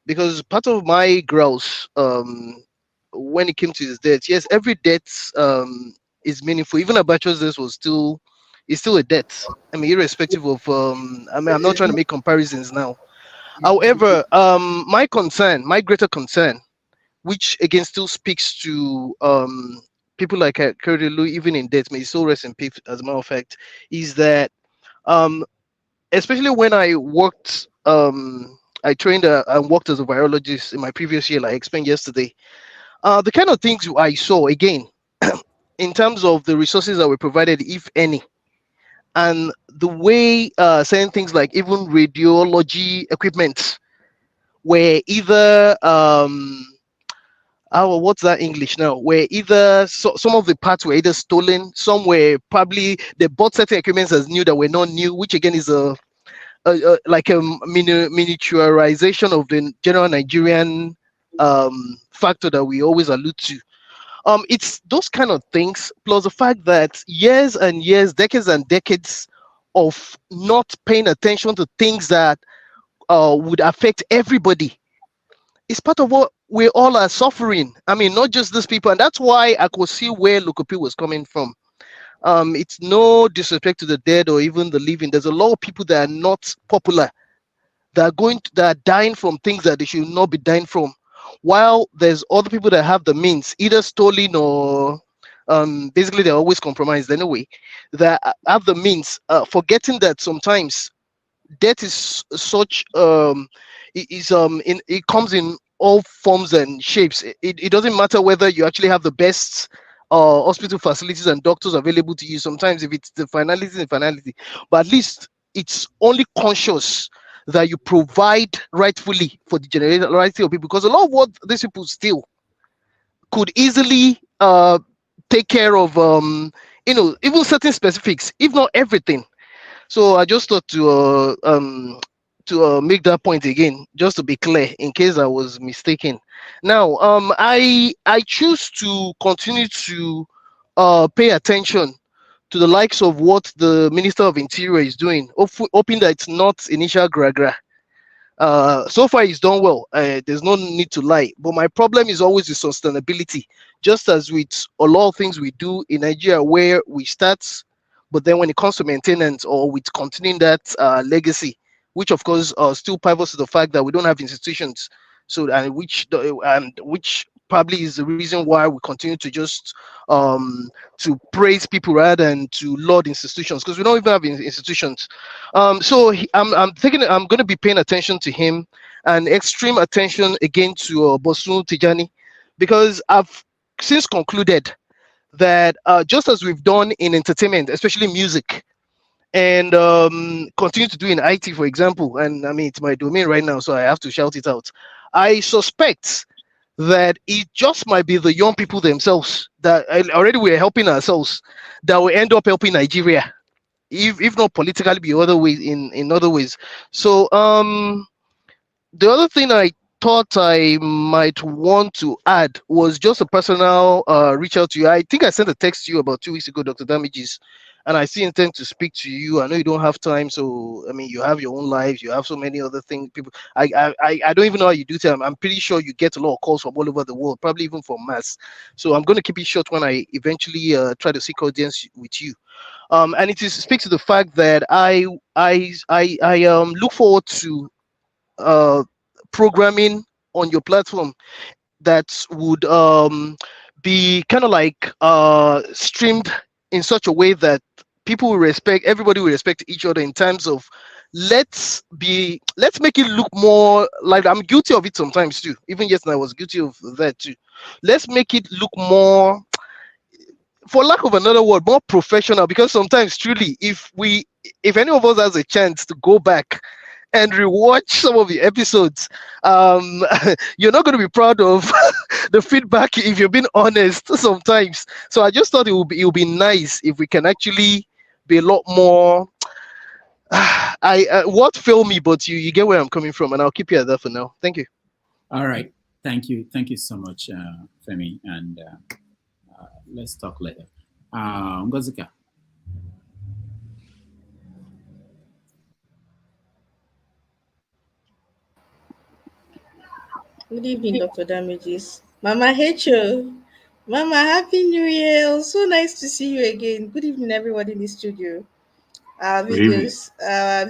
Because part of my grouse when it came to his death, yes, every death is meaningful. Even Abacha's death is still a death. I mean, irrespective of I'm not trying to make comparisons now. However, my greater concern, which again still speaks to people like Akeredolu, even in death, may so rest in peace, as a matter of fact, is that especially when I worked, I trained and worked as a virologist in my previous year, like I explained yesterday. The kind of things I saw, again, in terms of the resources that were provided, if any, and the way certain things like even radiology equipment were either what's that English now? Where either some of the parts were either stolen, some were probably they bought certain equipments as new that were not new, which again is like a miniaturization of the general Nigerian factor that we always allude to. It's those kind of things, plus the fact that years and years, decades and decades of not paying attention to things that would affect everybody. It's part of what we all are suffering. I mean, not just these people, and that's why I could see where Lukopi was coming from. It's no disrespect to the dead or even the living. There's a lot of people that are not popular, that are dying from things that they should not be dying from, while there's other people that have the means, either stolen or basically they're always compromised anyway, that have the means, forgetting that sometimes death is such it comes in all forms and shapes. It doesn't matter whether you actually have the best hospital facilities and doctors available to you. Sometimes if it's the finality, but at least it's only conscious that you provide rightfully for the generality of people, because a lot of what these people steal could easily take care of even certain specifics, if not everything. So I just thought to make that point again, just to be clear, in case I was mistaken. Now, I choose to continue to pay attention to the likes of what the Minister of Interior is doing, hoping that it's not initial gra-gra. So far, he's done well. There's no need to lie. But my problem is always the sustainability. Just as with a lot of things we do in Nigeria, where we start, but then when it comes to maintenance or with continuing that legacy, which of course still pivots to the fact that we don't have institutions, so and which probably is the reason why we continue to just to praise people rather than to laud institutions, because we don't even have institutions. So I'm going to be paying attention to him, and extreme attention again to Bosun Tijani, because I've since concluded that just as we've done in entertainment, especially music, and continue to do in IT, for example, and I mean it's my domain right now, so I have to shout it out. I suspect that it just might be the young people themselves that already we're helping ourselves, that will end up helping Nigeria, if not politically, be other ways in other ways. So the other thing I thought I might want to add was just a personal reach out to you. I think I sent a text to you about 2 weeks ago, Dr. Damages, and I still intend to speak to you. I know you don't have time, so I mean you have your own lives, you have so many other things. People, I don't even know how you do that. I'm pretty sure you get a lot of calls from all over the world, probably even from mass. So I'm going to keep it short when I eventually try to seek audience with you. And it speaks to the fact that I look forward to programming on your platform that would be kind of like streamed in such a way that people will respect, everybody will respect each other, in terms of let's make it look more like, I'm guilty of it sometimes too, even yesterday I was guilty of that too. Let's make it look more, for lack of another word, more professional, because sometimes truly if any of us has a chance to go back and rewatch some of the episodes, you're not going to be proud of the feedback if you're being honest sometimes. So I just thought it would be nice if we can actually be a lot more what failed me, but you get where I'm coming from, and I'll keep you at that for now. Thank you. All right, thank you so much, Femi, and let's talk later. Ngozika. Good evening, Dr. Damages. Mama Hecho. Mama, Happy New Year. So nice to see you again. Good evening, everybody in the studio. Our viewers, I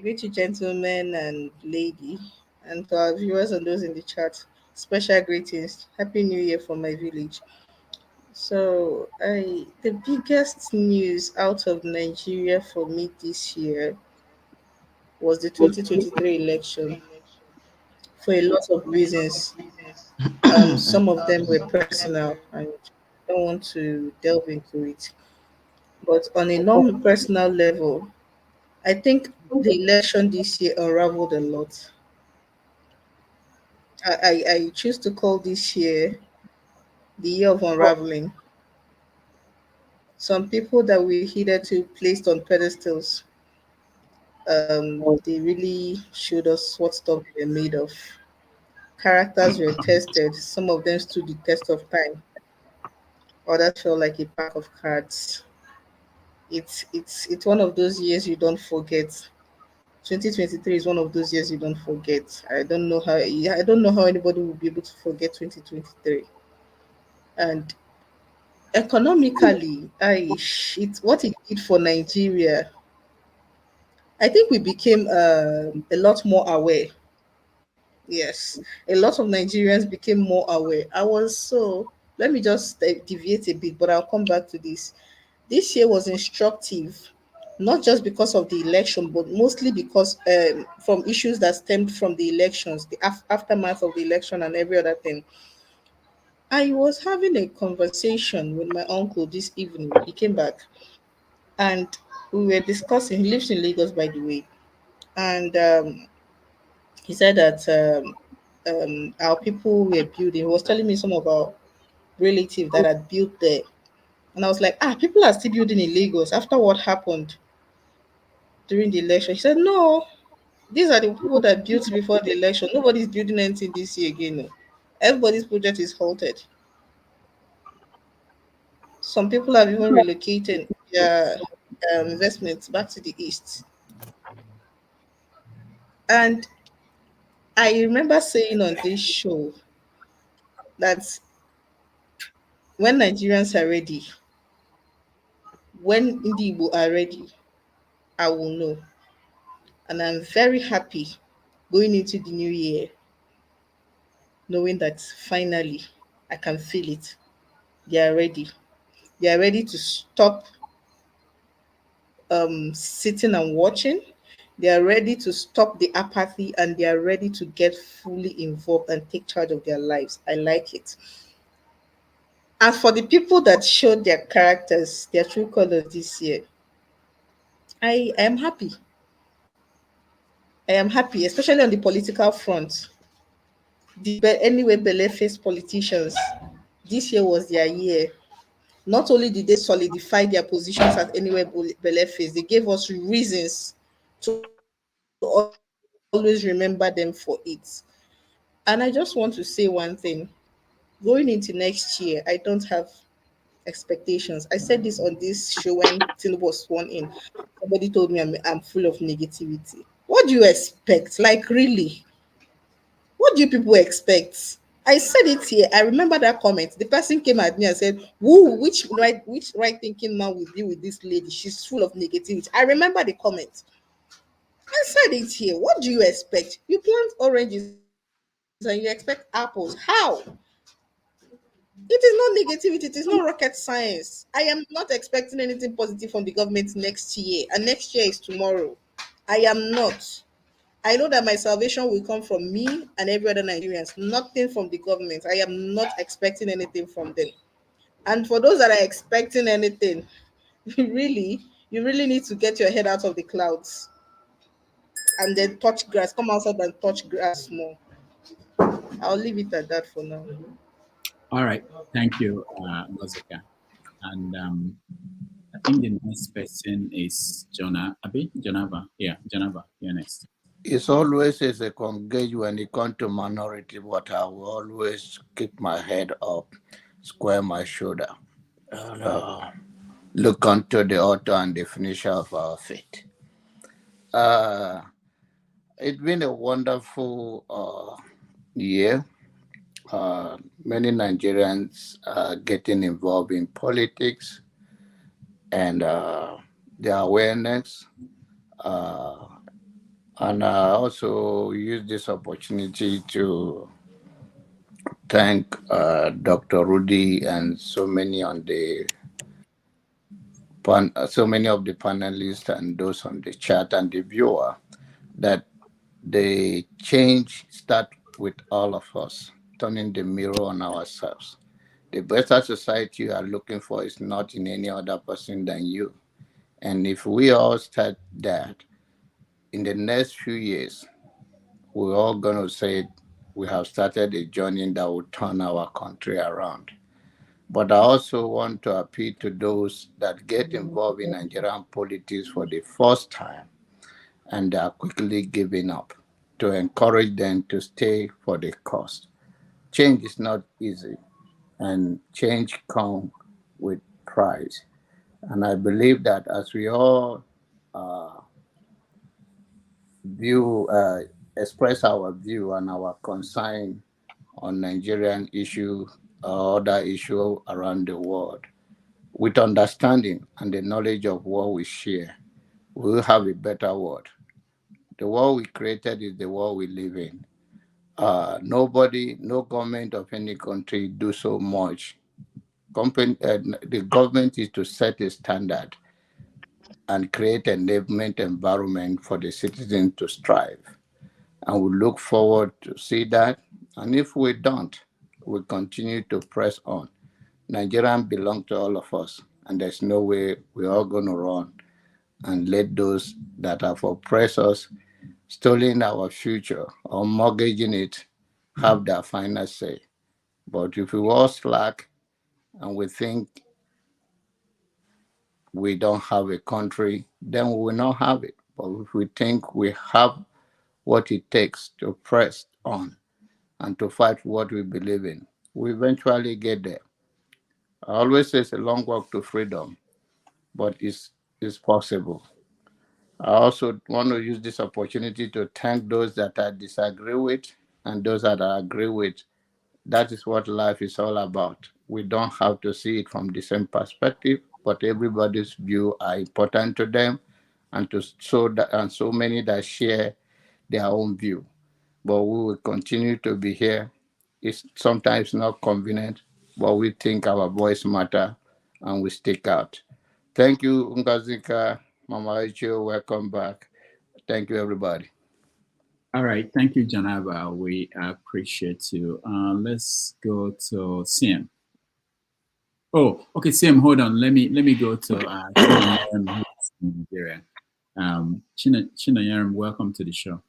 greet you, gentlemen and lady, and to our viewers and those in the chat, special greetings. Happy New Year from my village. So, the biggest news out of Nigeria for me this year was the 2023 election, for a lot of reasons. Some of them were personal, and I don't want to delve into it. But on a non-personal level, I think the election this year unraveled a lot. I choose to call this year the year of unraveling. Some people that we hitherto placed on pedestals, they really showed us what stuff they were made of. Characters were tested. Some of them stood the test of time. Others felt like a pack of cards. It's one of those years you don't forget. 2023 is one of those years you don't forget. I don't know how anybody will be able to forget 2023. And economically, what it did for Nigeria. I think we became a lot more aware. Yes, a lot of Nigerians became more aware. Let me just deviate a bit, but I'll come back to this. This year was instructive, not just because of the election, but mostly because from issues that stemmed from the elections, the aftermath of the election, and every other thing. I was having a conversation with my uncle this evening. He came back and we were discussing. He lives in Lagos, by the way, and he said that our people were building. He was telling me some of our relatives that had built there, and I was like, people are still building in Lagos after what happened during the election. He said, no, these are the people that built before the election. Nobody's building anything this year again. No. Everybody's project is halted. Some people have even relocated their investments back to the east. And I remember saying on this show that when Nigerians are ready, when Indigo are ready, I will know. And I'm very happy going into the new year, knowing that finally I can feel it. They are ready. They are ready to stop sitting and watching. They are ready to stop the apathy, and they are ready to get fully involved and take charge of their lives. I like it. As for the people that showed their characters, their true colors this year, I am happy. I am happy, especially on the political front. Anyway, Bele-faced politicians, this year was their year. Not only did they solidify their positions at Anywhere Bele-faced, they gave us reasons to always remember them for it. And I just want to say one thing. Going into next year, I don't have expectations. I said this on this show when Tinubu was sworn in. Somebody told me I'm full of negativity. What do you expect? Like, really? What do you people expect? I said it here. I remember that comment. The person came at me and said, "Who? Which right thinking man will be with this lady? She's full of negativity." I remember the comment. I said it here. What do you expect? You plant oranges and you expect apples. How? It is not negativity. It is not rocket science. I am not expecting anything positive from the government next year, and next year is tomorrow. I am not. I know that my salvation will come from me and every other Nigerians, nothing from the government. I am not expecting anything from them. And for those that are expecting anything, you really need to get your head out of the clouds and then touch grass. Come outside and touch grass more. I'll leave it at that for now. All right. Thank you, Ngozika. And I think the next person is Jonava. Yeah, Jonava, you're next. It's always as a congregation when it comes to minority, but I will always keep my head up, square my shoulder, and look unto the author and the finisher of our faith. It's been a wonderful year. Many Nigerians are getting involved in politics and their awareness. And I also use this opportunity to thank Dr. Rudy and so many of the panelists and those on the chat and the viewer that the change start with all of us, turning the mirror on ourselves. The better society you are looking for is not in any other person than you. And if we all start that, in the next few years, we're all going to say we have started a journey that will turn our country around. But I also want to appeal to those that get involved in Nigerian politics for the first time and are quickly giving up, to encourage them to stay for the cause. Change is not easy, and change comes with price. And I believe that as we all express our view and our concern on Nigerian issue or other issue around the world. With understanding and the knowledge of what we share, we will have a better world. The world we created is the world we live in. Nobody, no government of any country do so much. The government is to set a standard and create an enablement environment for the citizens to strive. And we look forward to see that. And if we don't, we continue to press on. Nigeria belongs to all of us, and there's no way we're all going to run and let those that have oppressed us, stolen our future, or mortgaging it, have their final say. But if we all slack and we think we don't have a country, then we will not have it. But if we think we have what it takes to press on and to fight what we believe in, we eventually get there. I always say it's a long walk to freedom, but it's possible. I also want to use this opportunity to thank those that I disagree with and those that I agree with. That is what life is all about. We don't have to see it from the same perspective, but everybody's view are important to them, and so many that share their own view. But we will continue to be here. It's sometimes not convenient, but we think our voice matter and we stick out. Thank you, Ngazika, Mama Icho, welcome back. Thank you, everybody. All right, thank you, Janaba. We appreciate you. Let's go to Sim. Oh, okay, Sim, hold on. Let me go to Chinayaram, Nigeria. Chinayaram, welcome to the show.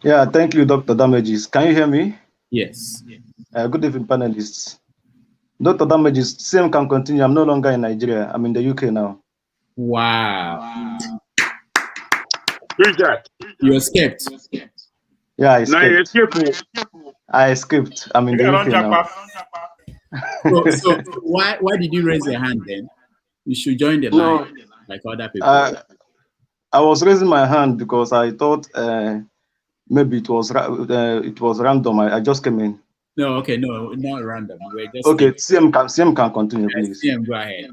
Yeah, thank you, Dr. Damages. Can you hear me? Yes. Good evening, panelists. Dr. Damages, Sim can continue. I'm no longer in Nigeria. I'm in the UK now. Wow. Who's that? You escaped. Yeah, I No, you escaped. escaped. I escaped. I'm in the UK now. So why did you raise your hand then? You should join the line like other people. I was raising my hand because I thought maybe it was random. I just came in. No, okay, no, not random. We're just okay. CM can continue, please. CM, go ahead.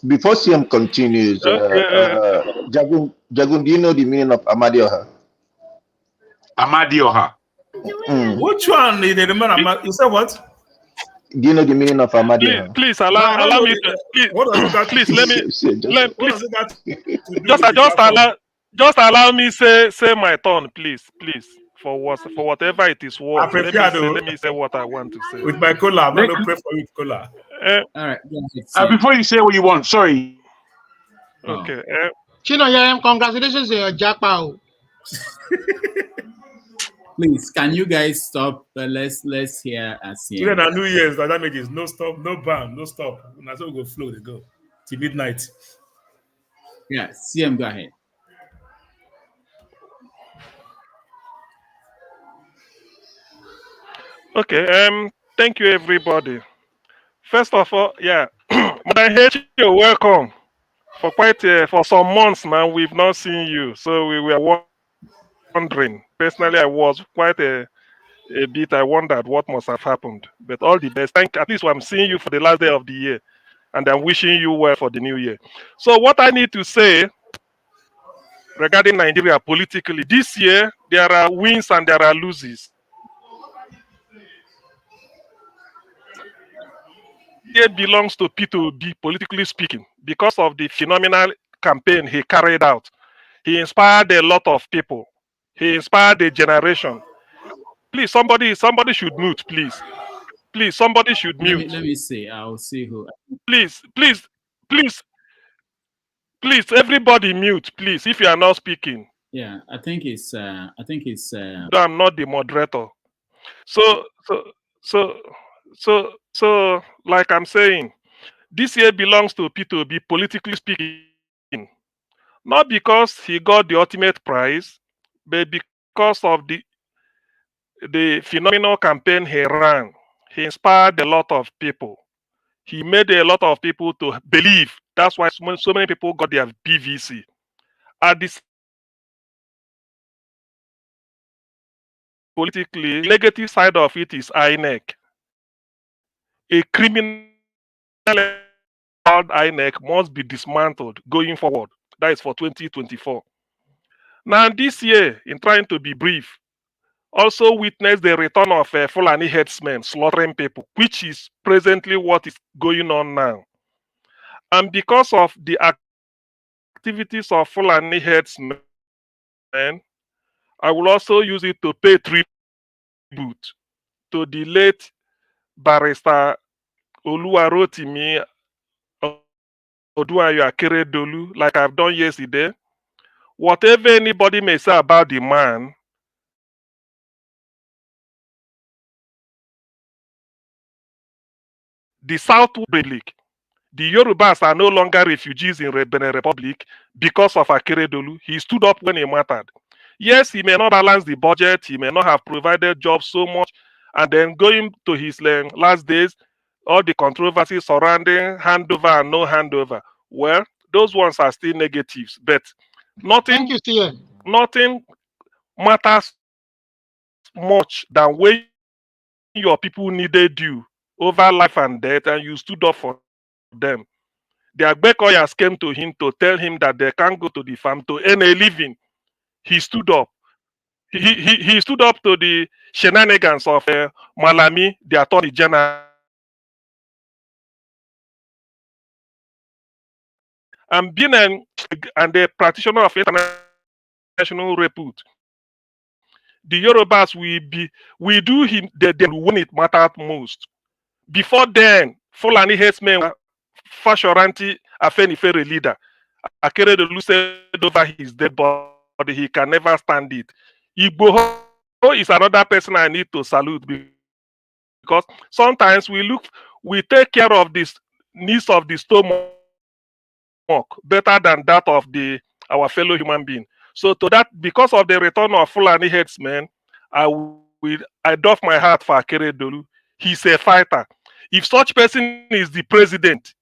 Before CM continues, Jagun, do you know the meaning of Amadioha? Amadioha. Which one? You said what? Do you know the meaning of Amadioha? Please allow me. Please let me. Just allow me say my turn, please. For whatever it is worth. Let me say what I want to say. With my cola, I'm going to pray for you with cola. All right. Before you say what you want, sorry. Okay. Chinoyarem, congratulations on your jackpot. Please, can you guys stop? Let's hear us here. Even on New Year's, that Damages no stop, no ban, no stop. That's how we go flow. They go till midnight. Yeah, CM, go ahead. Okay. Thank you, everybody. First of all, yeah, Madam H, you're welcome. For some months now, we've not seen you, so we were wondering. Personally, I was quite a bit. I wondered what must have happened. But all the best. At least I'm seeing you for the last day of the year, and I'm wishing you well for the new year. So, what I need to say regarding Nigeria politically this year, there are wins and there are losses. It belongs to P2B, politically speaking, because of the phenomenal campaign he carried out. He inspired a lot of people. He inspired a generation. Please, somebody should mute, please. Please, somebody should mute. Let me see. I'll see who. Please, everybody mute, please, if you are not speaking. Yeah, I think it's. I'm not the moderator. So, like I'm saying, this year belongs to P2B, politically speaking. Not because he got the ultimate prize, but because of the phenomenal campaign he ran. He inspired a lot of people. He made a lot of people to believe That's why so many people got their PVC. At this politically, negative side of it is INEC. A criminal called INEC must be dismantled going forward. That is for 2024. Now, this year, in trying to be brief, also witnessed the return of Fulani headsmen slaughtering people, which is presently what is going on now. And because of the activities of Fulani headsmen, I will also use it to pay tribute to the late barrister Oluwarotimi Odunayo Akeredolu, like I've done yesterday. Whatever anybody may say about the man, the South Republic, the Yorubas are no longer refugees in Benin Republic because of Akeredolu. He stood up when it mattered. Yes, he may not balance the budget, he may not have provided jobs so much, and then going to his last days, all the controversies surrounding handover and no handover. Well, those ones are still negatives, but nothing matters much than when your people needed you over life and death, and you stood up for them. The Agbekoyas came to him to tell him that they can't go to the farm to earn a living. He stood up. He stood up to the shenanigans of Malami, the Attorney General, and being a practitioner of international repute. The Yorubas we do him when it mattered most. Before then, Fulani headsmen were Fashoranti Afenifere leader. Akeredolu said over his dead body, he can never stand it. Igboho is another person I need to salute, because sometimes we take care of this needs of the stomach better than that of our fellow human being. So to that, because of the return of Fulani headsmen, I doff my heart for Akeredolu. He's a fighter. If such person is the president,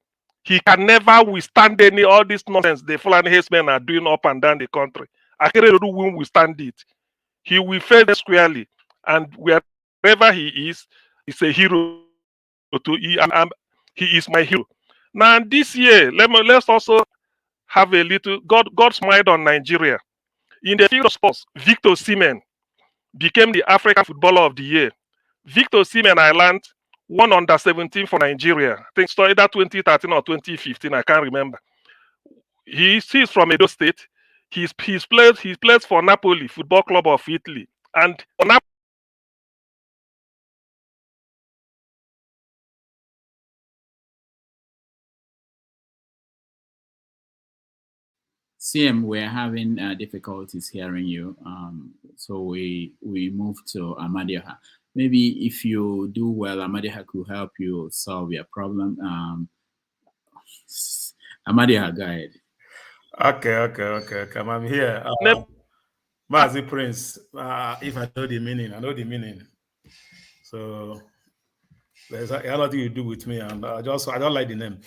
he can never withstand all this nonsense the Fulani headsmen are doing up and down the country. Akeredolu won't withstand it. He will face squarely, and wherever he is, he's a hero. He is my hero. Now this year, let's also have a little. God smiled on Nigeria. In the field of sports, Victor Osimhen became the African Footballer of the Year. Victor Osimhen Island won under-17 for Nigeria. I think so, either 2013 or 2015. I can't remember. He's from Edo State. He plays for Napoli Football Club of Italy, and CM, we're having difficulties hearing you, so we move to Amadioha. Maybe if you do well, Amadioha could help you solve your problem. Amadioha, go ahead. Okay. I'm here. Mazi Prince, if I know the meaning, I know the meaning. So there's nothing you do with me, and I don't like the name.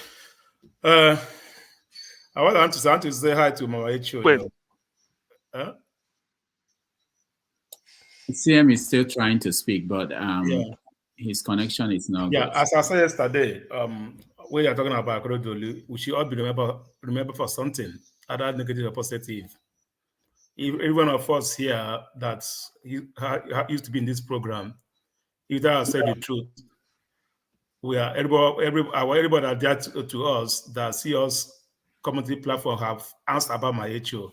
I want to say hi to Mama Echo. CM is still trying to speak, but his connection is not good. As I said yesterday, we are talking about Akeredolu, we should all be remember for something, either negative or positive. If every one of us here that used to be in this program, either I said the truth, we are everybody that there to us that see us community platform have asked about my HO.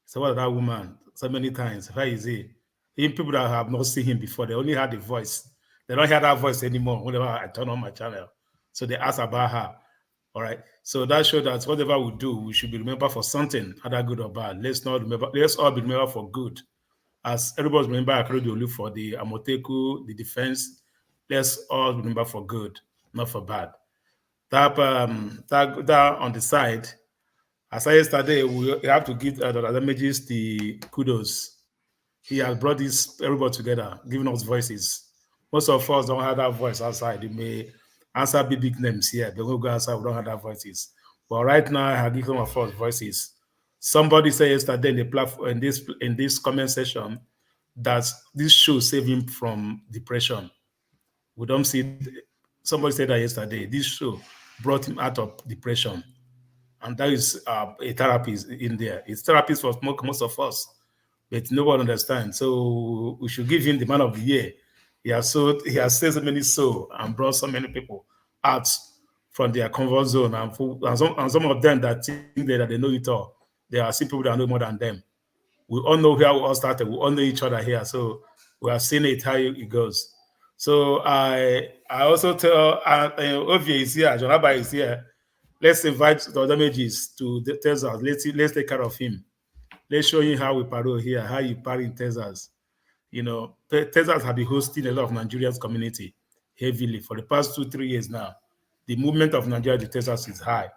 So what that woman so many times? Where is he? Even people that have not seen him before, they only heard the voice. They don't hear that voice anymore whenever I turn on my channel. So they ask about her. All right. So that shows that whatever we do, we should be remembered for something, either good or bad. Let's all be remembered for good. As everybody's remember Akeredolu for the Amoteku, the defense, let's all remember for good, not for bad. That on the side, as I said yesterday, we have to give Dr. Damages the kudos. He has brought everybody together, giving us voices. Most of us don't have that voice outside. They may answer big names here. They will go outside, we don't have that voices. But right now, I give some of us voices. Somebody said yesterday in the platform in this comment section that this show saved him from depression. We don't see. Somebody said that yesterday. This show brought him out of depression, and that is a therapist in there. It's therapist for most of us, but no one understands. So we should give him the man of the year. He has saved so many souls and brought so many people out from their comfort zone, and some of them that think that they know it all. There are some people that know more than them. We all know where we all started. We all know each other here, so we have seen it how it goes. So I also tell Ovie is here, John Abba is here. Let's invite the damages to Texas. Let's take care of him. Let's show you how we parole here, how you party in Texas. You know, Texas have been hosting a lot of Nigerians community heavily for the past 2-3 years now. The movement of Nigeria to Texas is high.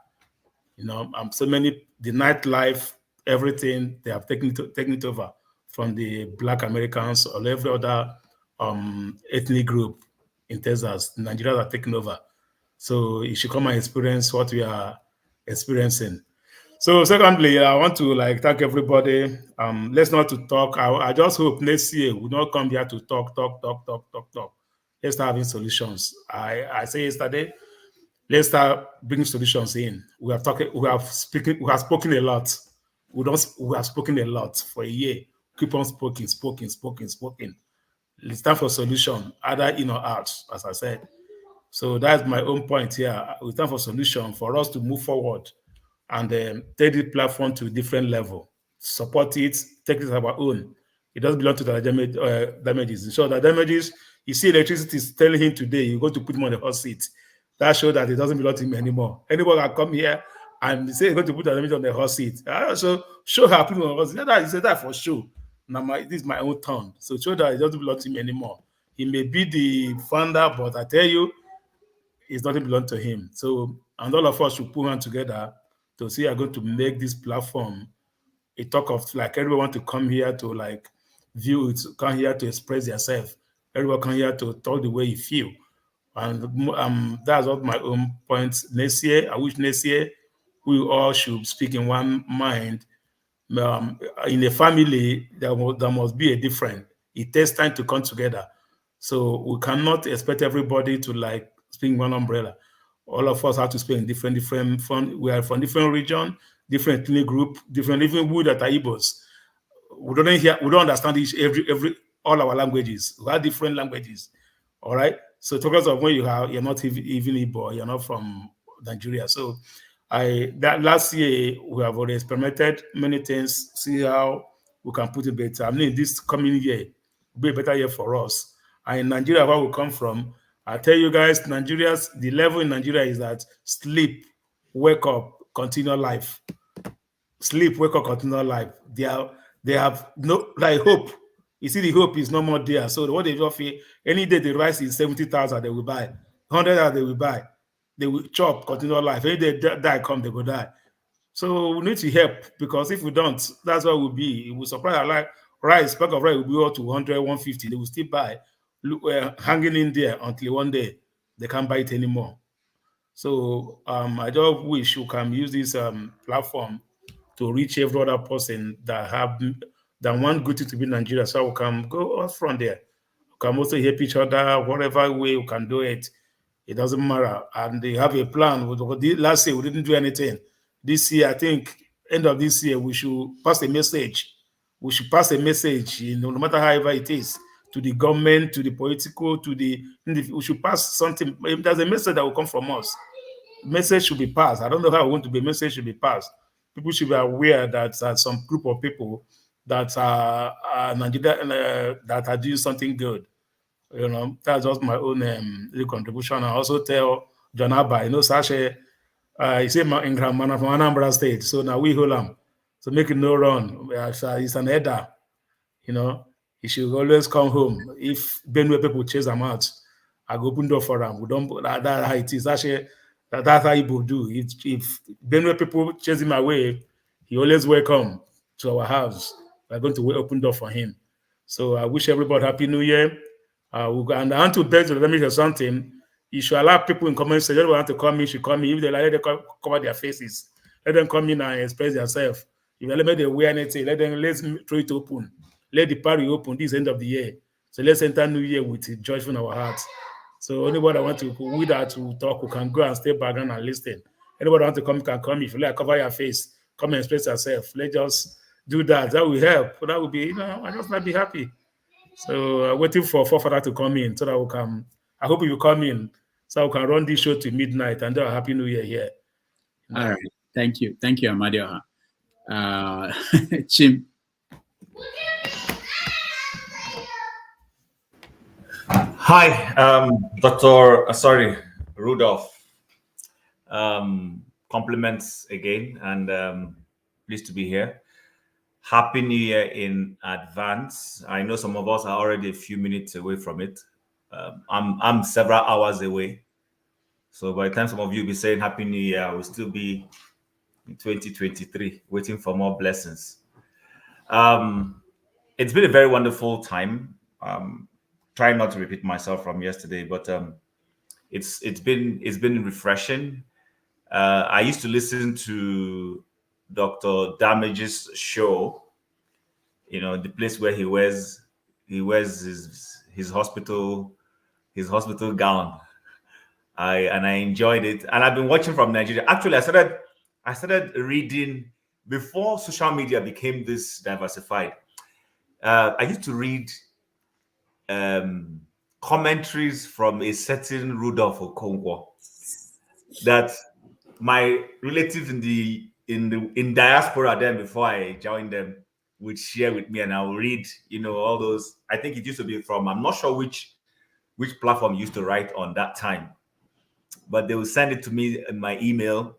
You know, so many, the nightlife, everything, they have taken it over from the Black Americans or every other ethnic group in Texas. Nigerians are taking over. So you should come and experience what we are experiencing. So secondly, I want to thank everybody. Let's not to talk. I just hope next year we not come here to talk. Let's start having solutions. I say yesterday, let's start bringing solutions in. We have spoken a lot. We have spoken a lot for a year. Keep on spoken. It's time for solution, either in or out, as I said. So that's my own point here. It's time for solution for us to move forward and take the platform to a different level. Support it, take it as our own. It doesn't belong to the damages. So the damages, you see electricity is telling him today, you're going to put him on the hot seat. That shows that it doesn't belong to him anymore. Anyone can come here and say he's going to put the damage on the hot seat. So show her people on the hot seat. He said that for sure. Now this is my own turn. So show that it doesn't belong to him anymore. He may be the founder, but I tell you, it doesn't belong to him. So, and all of us should put hands together to see, are going to make this platform a talk of, everyone want to come here to view it, come here to express yourself. Everyone come here to talk the way you feel. And that's what my own point. Next year, I wish next year we all should speak in one mind. In a family, there must be a difference. It takes time to come together. So we cannot expect everybody to speak one umbrella. All of us have to speak in different. We are from different region, different ethnic group, different. Even we that are Igbos, we don't understand all our languages. We have different languages. All right. So because of when you're not even Igbo, you're not from Nigeria. So that last year we have already experimented many things. See how we can put it better. I mean, this coming year will be a better year for us. And in Nigeria, where we come from, I tell you guys, the level in Nigeria is that sleep, wake up, continue life. Sleep, wake up, continue life. They have no hope. You see, the hope is no more there. So what they offer, any day the rice is 70,000, they will buy. 100,000, they will buy. They will chop, continue life. Any day die come, they will die. So we need to help, because if we don't, that's what we'll be. It will supply our rice, pack of rice will be up to 100, 150. They will still buy, hanging in there until one day they can't buy it anymore. So I just wish we can use this platform to reach every other person that want good to be in Nigeria, so we can go out from there. We can also help each other, whatever way we can do it. It doesn't matter. And they have a plan. Last year, we didn't do anything. This year, I think, end of this year, we should pass a message. We should pass a message, no matter however it is, to the government, to the political, we should pass something. There's a message that will come from us. Message should be passed. I don't know how we want to be. Message should be passed. People should be aware that some group of people that are Nigeria, that are doing something good. That's just my own contribution. I also tell John Abba, Sasha, he said in Gramana from Anambra State, so now we hold him. So make it no run. He's an elder, he should always come home. If Benue people chase him out, I go open door for him. We don't, that's how it is. Actually, that's how people do. If Benue people chase him away, he always welcome to our house. We're going to open door for him. So I wish everybody Happy New Year. And I want to beg to let me say something. You should allow people in comment section. They want to come in, should come in. If they like, let them cover their faces. Let them come in and express themselves. If they let them wear anything, let's throw it open. Let the party open. This end of the year. So let's enter New Year with joy in our hearts. So anybody that want to with that to talk, who can go and stay background and listen. Anybody want to come can come. If you like, cover your face, come and express yourself. Let's just do that. That will help. That will be, I just might be happy. So waiting for Father to come in so that we can. I hope you come in so we can run this show to midnight and do a happy New Year here. All right. Thank you, Amadioha. Chim. Hi, Dr. Rudolph. Compliments again, and pleased to be here. Happy New Year in advance. I know some of us are already a few minutes away from it. I'm several hours away. So by the time some of you will be saying Happy New Year, I will still be in 2023, waiting for more blessings. It's been a very wonderful time. Trying not to repeat myself from yesterday, but it's been refreshing. I used to listen to Dr. Damage's show, the place where he wears his hospital gown. I enjoyed it, and I've been watching from Nigeria. Actually, I started reading before social media became this diversified. I used to read commentaries from a certain Rudolph Okonkwo that my relatives in diaspora then before I joined them would share with me, and I will read, all those. I think it used to be from, I'm not sure which platform used to write on that time, but they will send it to me in my email.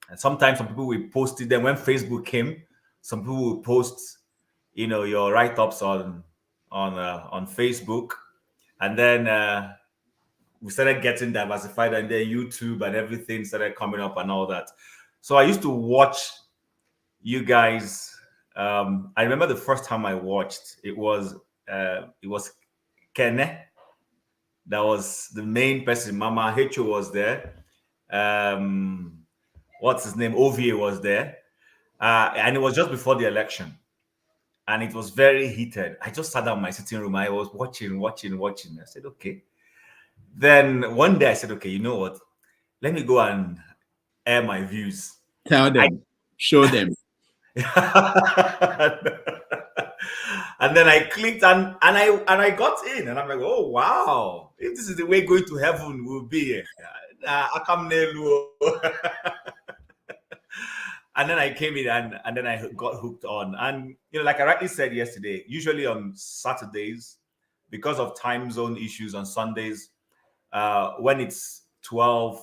And sometimes some people will post it. Then when Facebook came, some people will post, your write-ups on Facebook, and then we started getting diversified, and then YouTube and everything started coming up and all that. So I used to watch you guys. I remember the first time I watched it was Kene. That was the main person. Mama Hecho was there. What's his name? Ovie was there, and it was just before the election. And it was very heated. I just sat down in my sitting room. I was watching. I said, okay. Then one day I said, okay, you know what? Let me go and air my views. Tell them, show them. And then I clicked and I got in. And I'm like, oh, wow. If this is the way going to heaven will be. And then I came in and then I got hooked on. And, like I rightly said yesterday, usually on Saturdays, because of time zone issues on Sundays, when it's 12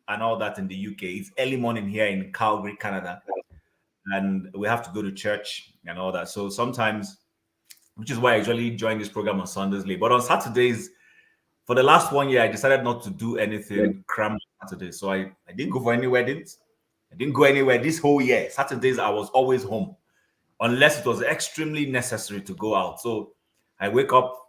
and all that in the UK, it's early morning here in Calgary, Canada. And we have to go to church and all that. So sometimes, which is why I usually join this program on Sundays late. But on Saturdays, for the last 1 year, I decided not to do anything crammed on Saturdays. So I didn't go for any weddings. I didn't go anywhere this whole year. Saturdays, I was always home, unless it was extremely necessary to go out. So I wake up,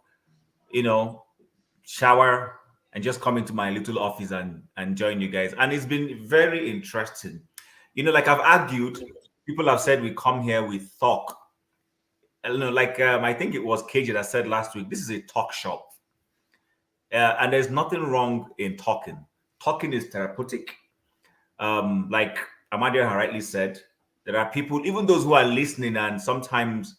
shower, and just come into my little office and join you guys. And it's been very interesting. Like I've argued, people have said we come here, we talk. I think it was KJ that said last week, this is a talk shop. And there's nothing wrong in talking. Talking is therapeutic. Like Amadia rightly said, there are people, even those who are listening and sometimes,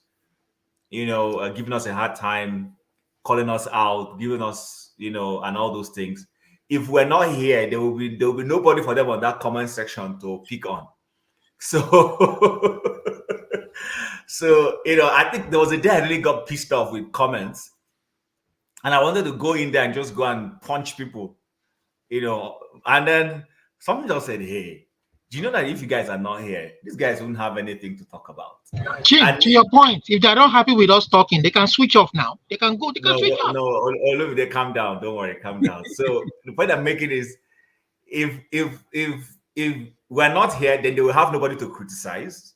giving us a hard time, calling us out, giving us, and all those things. If we're not here, there will be nobody for them on that comment section to pick on. So, I think there was a day I really got pissed off with comments, and I wanted to go in there and just go and punch people, and then something just said, hey, do you know that if you guys are not here, these guys won't have anything to talk about? Jim, to your point, if they're not happy with us talking, they can switch off now. They can switch off. No, they calm down. Don't worry, calm down. So the point I'm making is, if we're not here, then they will have nobody to criticize.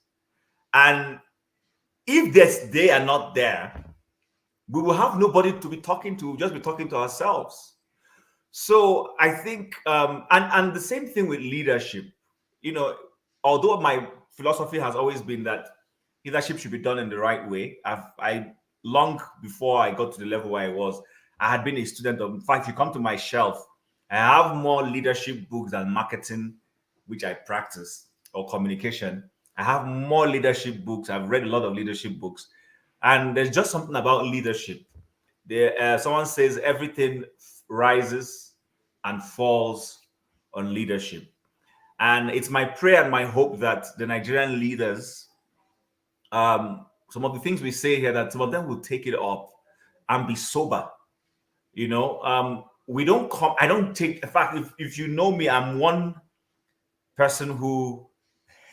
And if they are not there, we will have nobody to be talking to. We'll just be talking to ourselves. So I think, and the same thing with leadership. You know, although my philosophy has always been that leadership should be done in the right way. I long before I got to the level where I was, I had been a student of. In fact, if you come to my shelf, I have more leadership books than marketing, which I practice, or communication. I have more leadership books. I've read a lot of leadership books, and there's just something about leadership. There, someone says everything rises and falls on leadership. And it's my prayer and my hope that the Nigerian leaders, some of the things we say here, that some of them will take it up and be sober. You know, we don't come, I don't take, in fact, if you know me, I'm one person who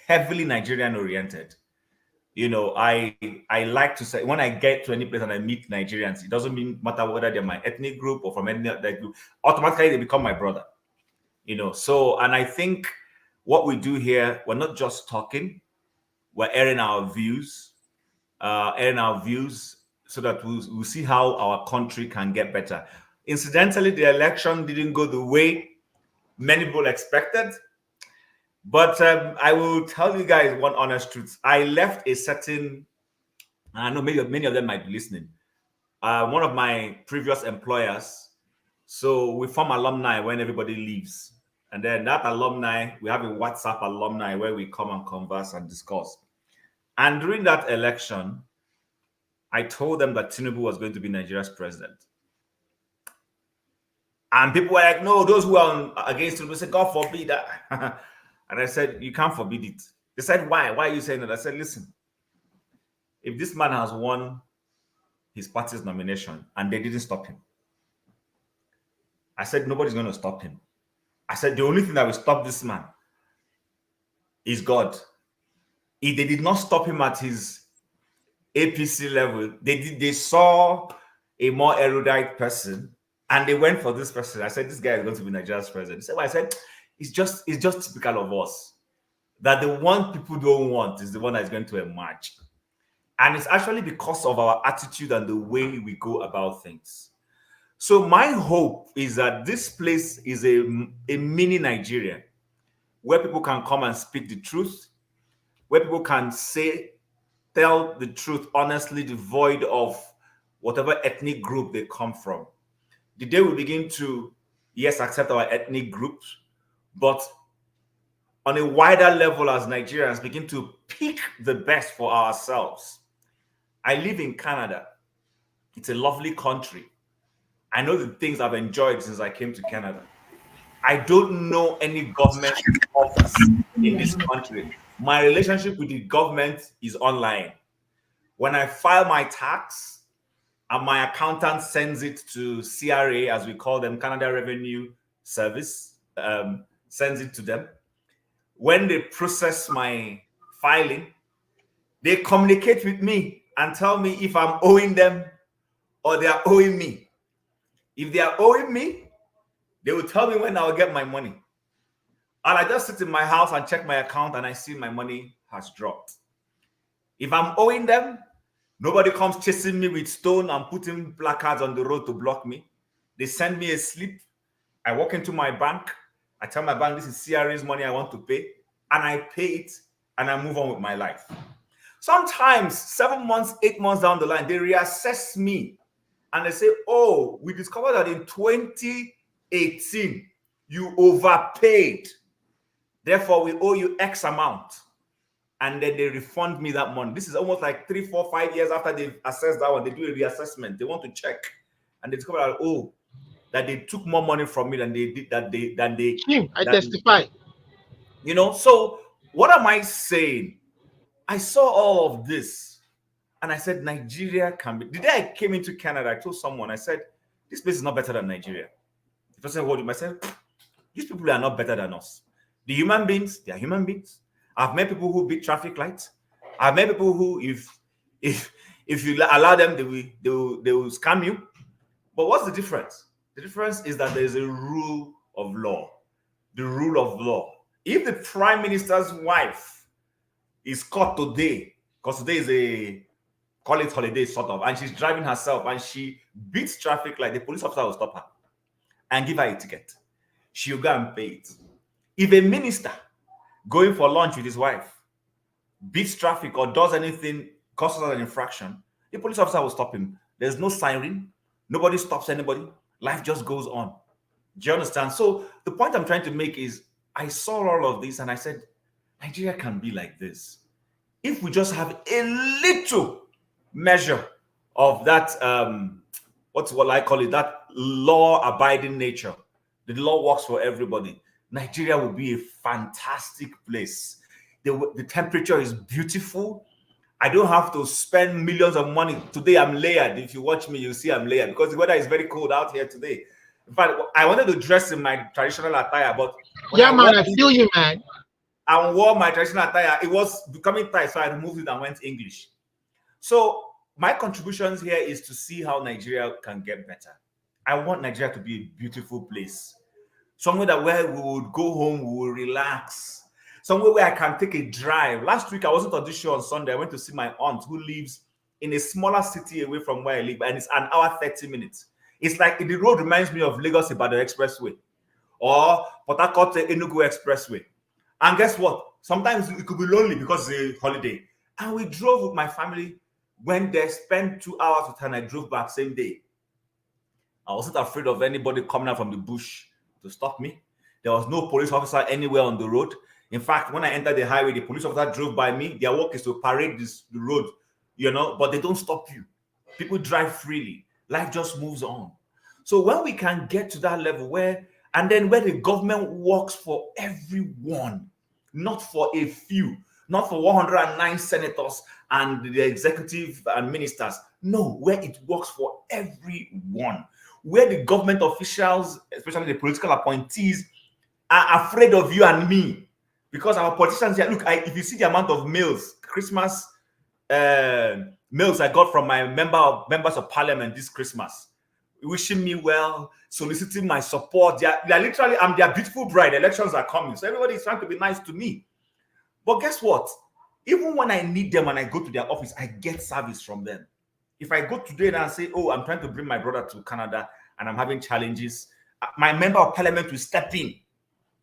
heavily Nigerian oriented. You know, I like to say, when I get to any place and I meet Nigerians, it doesn't matter whether they're my ethnic group or from any other group, automatically they become my brother. You know, so, and I think what we do here, we're not just talking, we're airing our views, so that we'll see how our country can get better. Incidentally, the election didn't go the way many people expected. But I will tell you guys one honest truth. I left a certain, I know many of them might be listening, one of my previous employers. So we form alumni when everybody leaves. And then that alumni, we have a WhatsApp alumni where we come and converse and discuss. And during that election, I told them that Tinubu was going to be Nigeria's president. And people were like, no, those who are against Tinubu said, God forbid that. And I said, you can't forbid it. They said, why? Why are you saying that? I said, listen, if this man has won his party's nomination and they didn't stop him, I said, nobody's going to stop him. I said, the only thing that will stop this man is God. If they did not stop him at his APC level, they saw a more erudite person and they went for this person. I said, this guy is going to be Nigeria's president. He said, well, I said, it's just typical of us that the one people don't want is the one that is going to emerge. And it's actually because of our attitude and the way we go about things. So my hope is that this place is a mini Nigeria where people can come and speak the truth, where people can tell the truth honestly, devoid of whatever ethnic group they come from. The day we begin to, yes, accept our ethnic groups, but on a wider level as Nigerians begin to pick the best for ourselves. I live in Canada. It's a lovely country. I know the things I've enjoyed since I came to Canada. I don't know any government office in this country. My relationship with the government is online. When I file my tax and my accountant sends it to CRA, as we call them, Canada Revenue Service, sends it to them. When they process my filing, they communicate with me and tell me if I'm owing them or they are owing me. If they are owing me, they will tell me when I will get my money. And I just sit in my house and check my account and I see my money has dropped. If I'm owing them, nobody comes chasing me with stone and putting placards on the road to block me. They send me a slip. I walk into my bank. I tell my bank, this is CRA's money I want to pay, and I pay it, and I move on with my life. Sometimes 7 months, 8 months down the line, they reassess me, and they say, oh, we discovered that in 2018, you overpaid. Therefore, we owe you X amount. And then they refund me that money. This is almost like 3, 4, 5 years after they've assessed that one. They do a reassessment. They want to check, and they discover that, oh, that they took more money from me than they did, I testify. You know, so what am I saying? I saw all of this and I said, Nigeria can be. The day I came into Canada, I told someone, I said, this place is not better than Nigeria. The person told me, I said, these people are not better than us. The human beings, they are human beings. I've met people who beat traffic lights. I've met people who, if you allow them, they will scam you. But what's the difference? The difference is that there is a rule of law. The rule of law. If the prime minister's wife is caught today, because today is a, call it holiday sort of, and she's driving herself and she beats traffic light, the police officer will stop her. and give her a ticket. She'll go and pay it. If a minister going for lunch with his wife beats traffic or does anything, causes an infraction, the police officer will stop him. There's no siren. Nobody stops anybody. Life just goes on. Do you understand? So the point I'm trying to make is I saw all of this and I said, Nigeria can be like this. If we just have a little measure of that, what I call it, that law-abiding nature. The law works for everybody. Nigeria will be a fantastic place. The temperature is beautiful. I don't have to spend millions of money. Today I'm layered. If you watch me, you'll see I'm layered because the weather is very cold out here today. In fact, I wanted to dress in my traditional attire, but yeah, man, I feel you, man. I wore my traditional attire. It was becoming tight, so I removed it and went English. So my contributions here is to see how Nigeria can get better. I want Nigeria to be a beautiful place. Somewhere that where we would go home, we will relax. Somewhere where I can take a drive. Last week, I wasn't on this show on Sunday. I went to see my aunt who lives in a smaller city away from where I live, and it's an hour, 30 minutes. It's like the road reminds me of Lagos-Ibadan Expressway or Port Harcourt-Enugu Expressway. And guess what? Sometimes it could be lonely because it's a holiday. And we drove with my family. When they spent 2 hours with her, and I drove back same day. I wasn't afraid of anybody coming out from the bush to stop me. There was no police officer anywhere on the road. In fact, when I entered the highway, the police officer drove by me. Their work is to parade the road, but they don't stop you. People drive freely. Life just moves on. So when we can get to that level where the government works for everyone, not for a few, not for 109 senators and the executive and ministers. No, where it works for everyone. Where the government officials, especially the political appointees, are afraid of you and me. Because our politicians here, look, if you see the amount of mails, Christmas mails I got from my members of parliament this Christmas, wishing me well, soliciting my support. They're literally, I'm their beautiful bride. Elections are coming. So everybody is trying to be nice to me. But guess what? Even when I need them and I go to their office, I get service from them. If I go today and say, oh, I'm trying to bring my brother to Canada and I'm having challenges, my member of parliament will step in.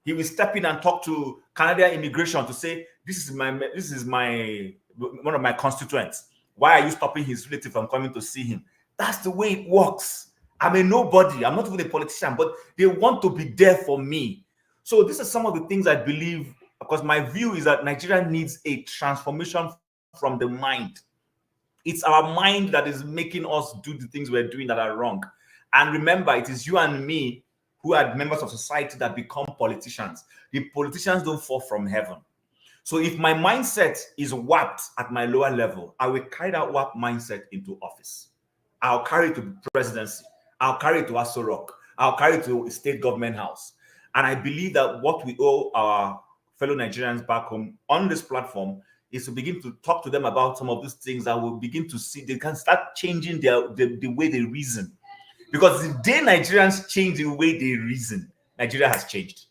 He will step in and talk to Canadian immigration to say, this is one of my constituents. Why are you stopping his relative from coming to see him? That's the way it works. I'm a nobody. I'm not even a politician, but they want to be there for me. So this is some of the things I believe, because my view is that Nigeria needs a transformation from the mind. It's our mind that is making us do the things we're doing that are wrong. And remember, it is you and me who are members of society that become politicians. The politicians don't fall from heaven. So if my mindset is warped at my lower level, I will carry that warped mindset into office. I'll carry it to the presidency. I'll carry it to Aso Rock. I'll carry it to a state government house. And I believe that what we owe our fellow Nigerians back home on this platform is to begin to talk to them about some of these things that will begin to see they can start changing the way they reason. Because the day Nigerians change the way they reason, Nigeria has changed.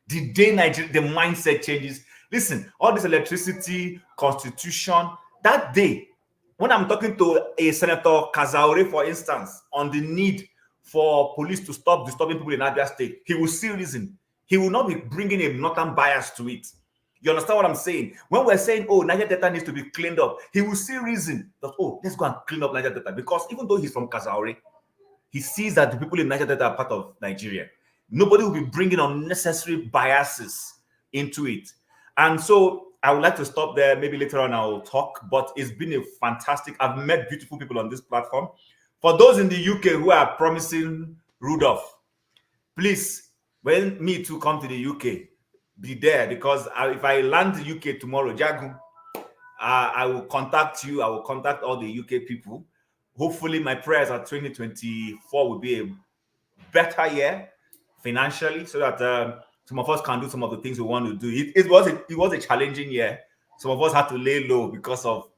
The day the mindset changes. Listen, all this electricity, constitution, that day, when I'm talking to a Senator Kazaure, for instance, on the need for police to stop disturbing people in Abia State, he will still reason. He will not be bringing a northern bias to it. You understand what I'm saying? When we're saying, oh, Niger Delta needs to be cleaned up, he will still reason that, oh, let's go and clean up Niger Delta. Because even though he's from Kazaure, he sees that the people in Niger Delta are part of Nigeria. Nobody will be bringing unnecessary biases into it. And so I would like to stop there. Maybe later on I will talk, but it's been a fantastic, I've met beautiful people on this platform. For those in the UK who are promising Rudolph, please, when me too come to the UK, be there, because if I land the UK tomorrow, Jagu, I will contact you. I will contact all the UK people. Hopefully my prayers are 2024 will be a better year financially, so that some of us can do some of the things we want to do. It was a challenging year. Some of us had to lay low because of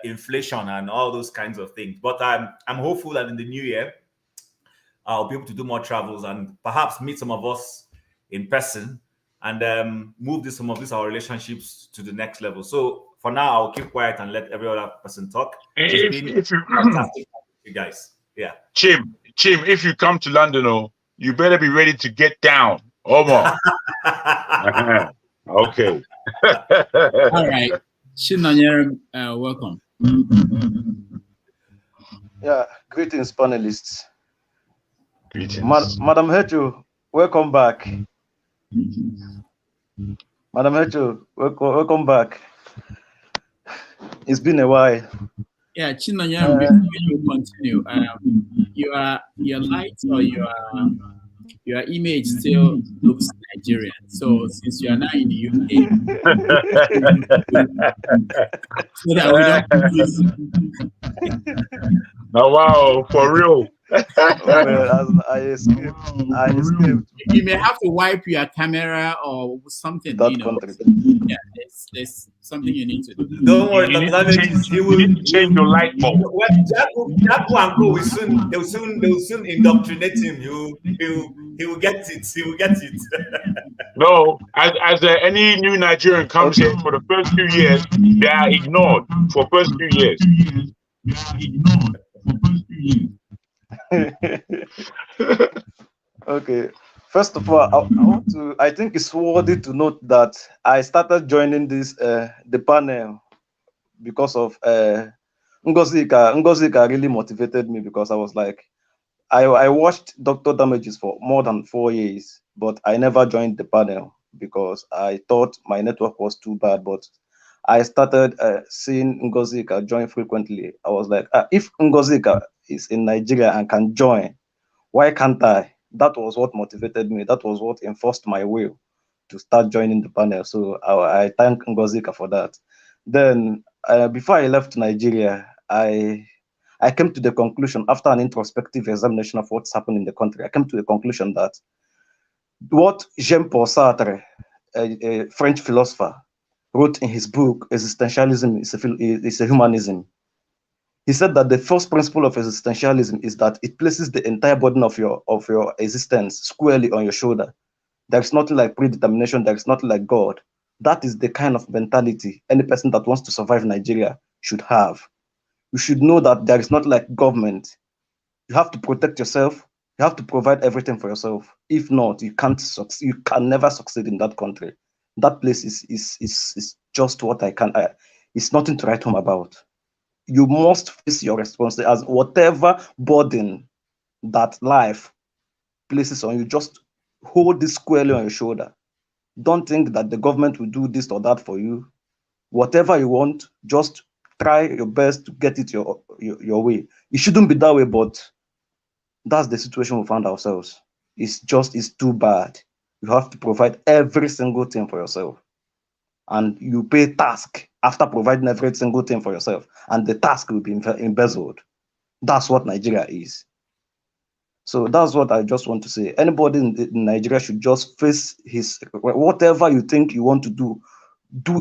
inflation and all those kinds of things. But I'm hopeful that in the new year, I'll be able to do more travels and perhaps meet some of us in person and move some of our relationships to the next level. So for now, I'll keep quiet and let every other person talk. It's been fantastic, you guys. Yeah. Chim, Chim, if you come to London, you better be ready to get down. Omar. Okay. All right. Chinonyer, welcome. Yeah, greetings, panelists. Greetings. Madam Hecho, welcome back. Madam Hecho, welcome back. It's been a while. Yeah, Chinonyer, before you continue, your lights or your image still looks Nigerian. So since you are now in the UK, so that we don't Oh, wow, for real. I escaped. You may have to wipe your camera or something. Country. Yeah, there's something you need to do. Don't worry, You need to change your light bulb. Well, Jack and Co will soon indoctrinate him. He will get it. He will get it. No, as any new Nigerian comes in for the first 2 years, they are ignored for first 2 years. Okay. First of all, I think it's worthy to note that I started joining this the panel because of Ngozika. Ngozika really motivated me because I was like, I watched Dr. Damages for more than 4 years, but I never joined the panel because I thought my network was too bad. But I started seeing Ngozika join frequently. I was like, if Ngozika is in Nigeria and can join, why can't I? That was what motivated me. That was what enforced my will to start joining the panel. So I thank Ngozika for that. Then before I left Nigeria, I came to the conclusion after an introspective examination of what's happened in the country. I came to the conclusion that what Jean-Paul Sartre, a French philosopher, wrote in his book, Existentialism is a Humanism. He said that the first principle of existentialism is that it places the entire burden of your existence squarely on your shoulder. There's nothing like predetermination. There's nothing like God. That is the kind of mentality any person that wants to survive Nigeria should have. You should know that there is not like government. You have to protect yourself. You have to provide everything for yourself. If not, you can't succeed. You can never succeed in that country. That place is just what it's nothing to write home about. You must face your responsibility as whatever burden that life places on you, just hold this squarely on your shoulder. Don't think that the government will do this or that for you. Whatever you want, just try your best to get it your way. It shouldn't be that way, but that's the situation we found ourselves. It's too bad. You have to provide every single thing for yourself. And you pay task after providing every single thing for yourself, and the task will be embezzled. That's what Nigeria is. So that's what I just want to say. Anybody in Nigeria should just face whatever you think you want to do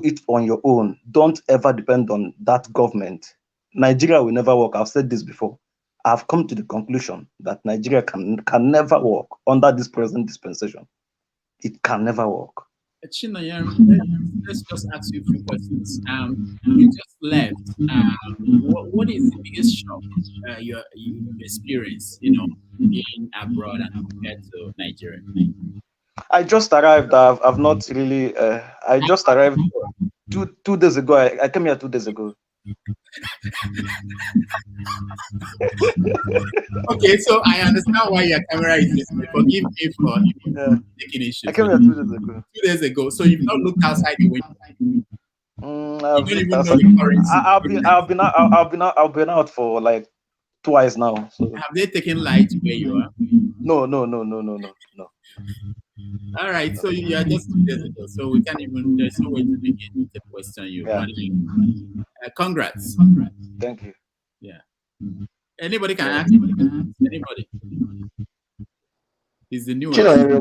it on your own. Don't ever depend on that government. Nigeria will never work. I've said this before. I've come to the conclusion that Nigeria can never work under this present dispensation. It can never work. Chinonyer, let's just ask you a few questions. You just left. What is the biggest shock you experienced, being abroad and compared to Nigeria? I just arrived. I've not really. I just arrived 2 days ago. I came here 2 days ago. Okay, so I understand why your camera is missing. Forgive me for taking issues. I came here 2 days ago. 2 days ago. So you've not looked outside the window. I've been out for like twice now. So. Have they taken light where you are? No. All right, so you are just 2 days ago, so we can't even. There's no way to begin with the question you want. Congrats. Thank you. Yeah. Anybody can ask. Anybody. Is the new Chino,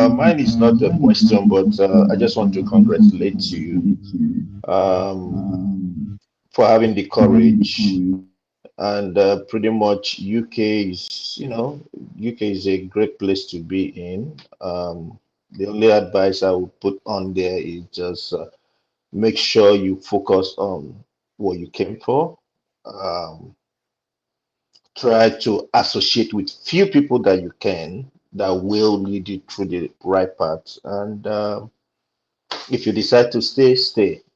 mine is not a question, but I just want to congratulate you for having the courage. And pretty much UK is a great place to be in. The only advice I would put on there is just make sure you focus on what you came for. try to associate with few people that you can that will lead you through the right path. And if you decide to stay.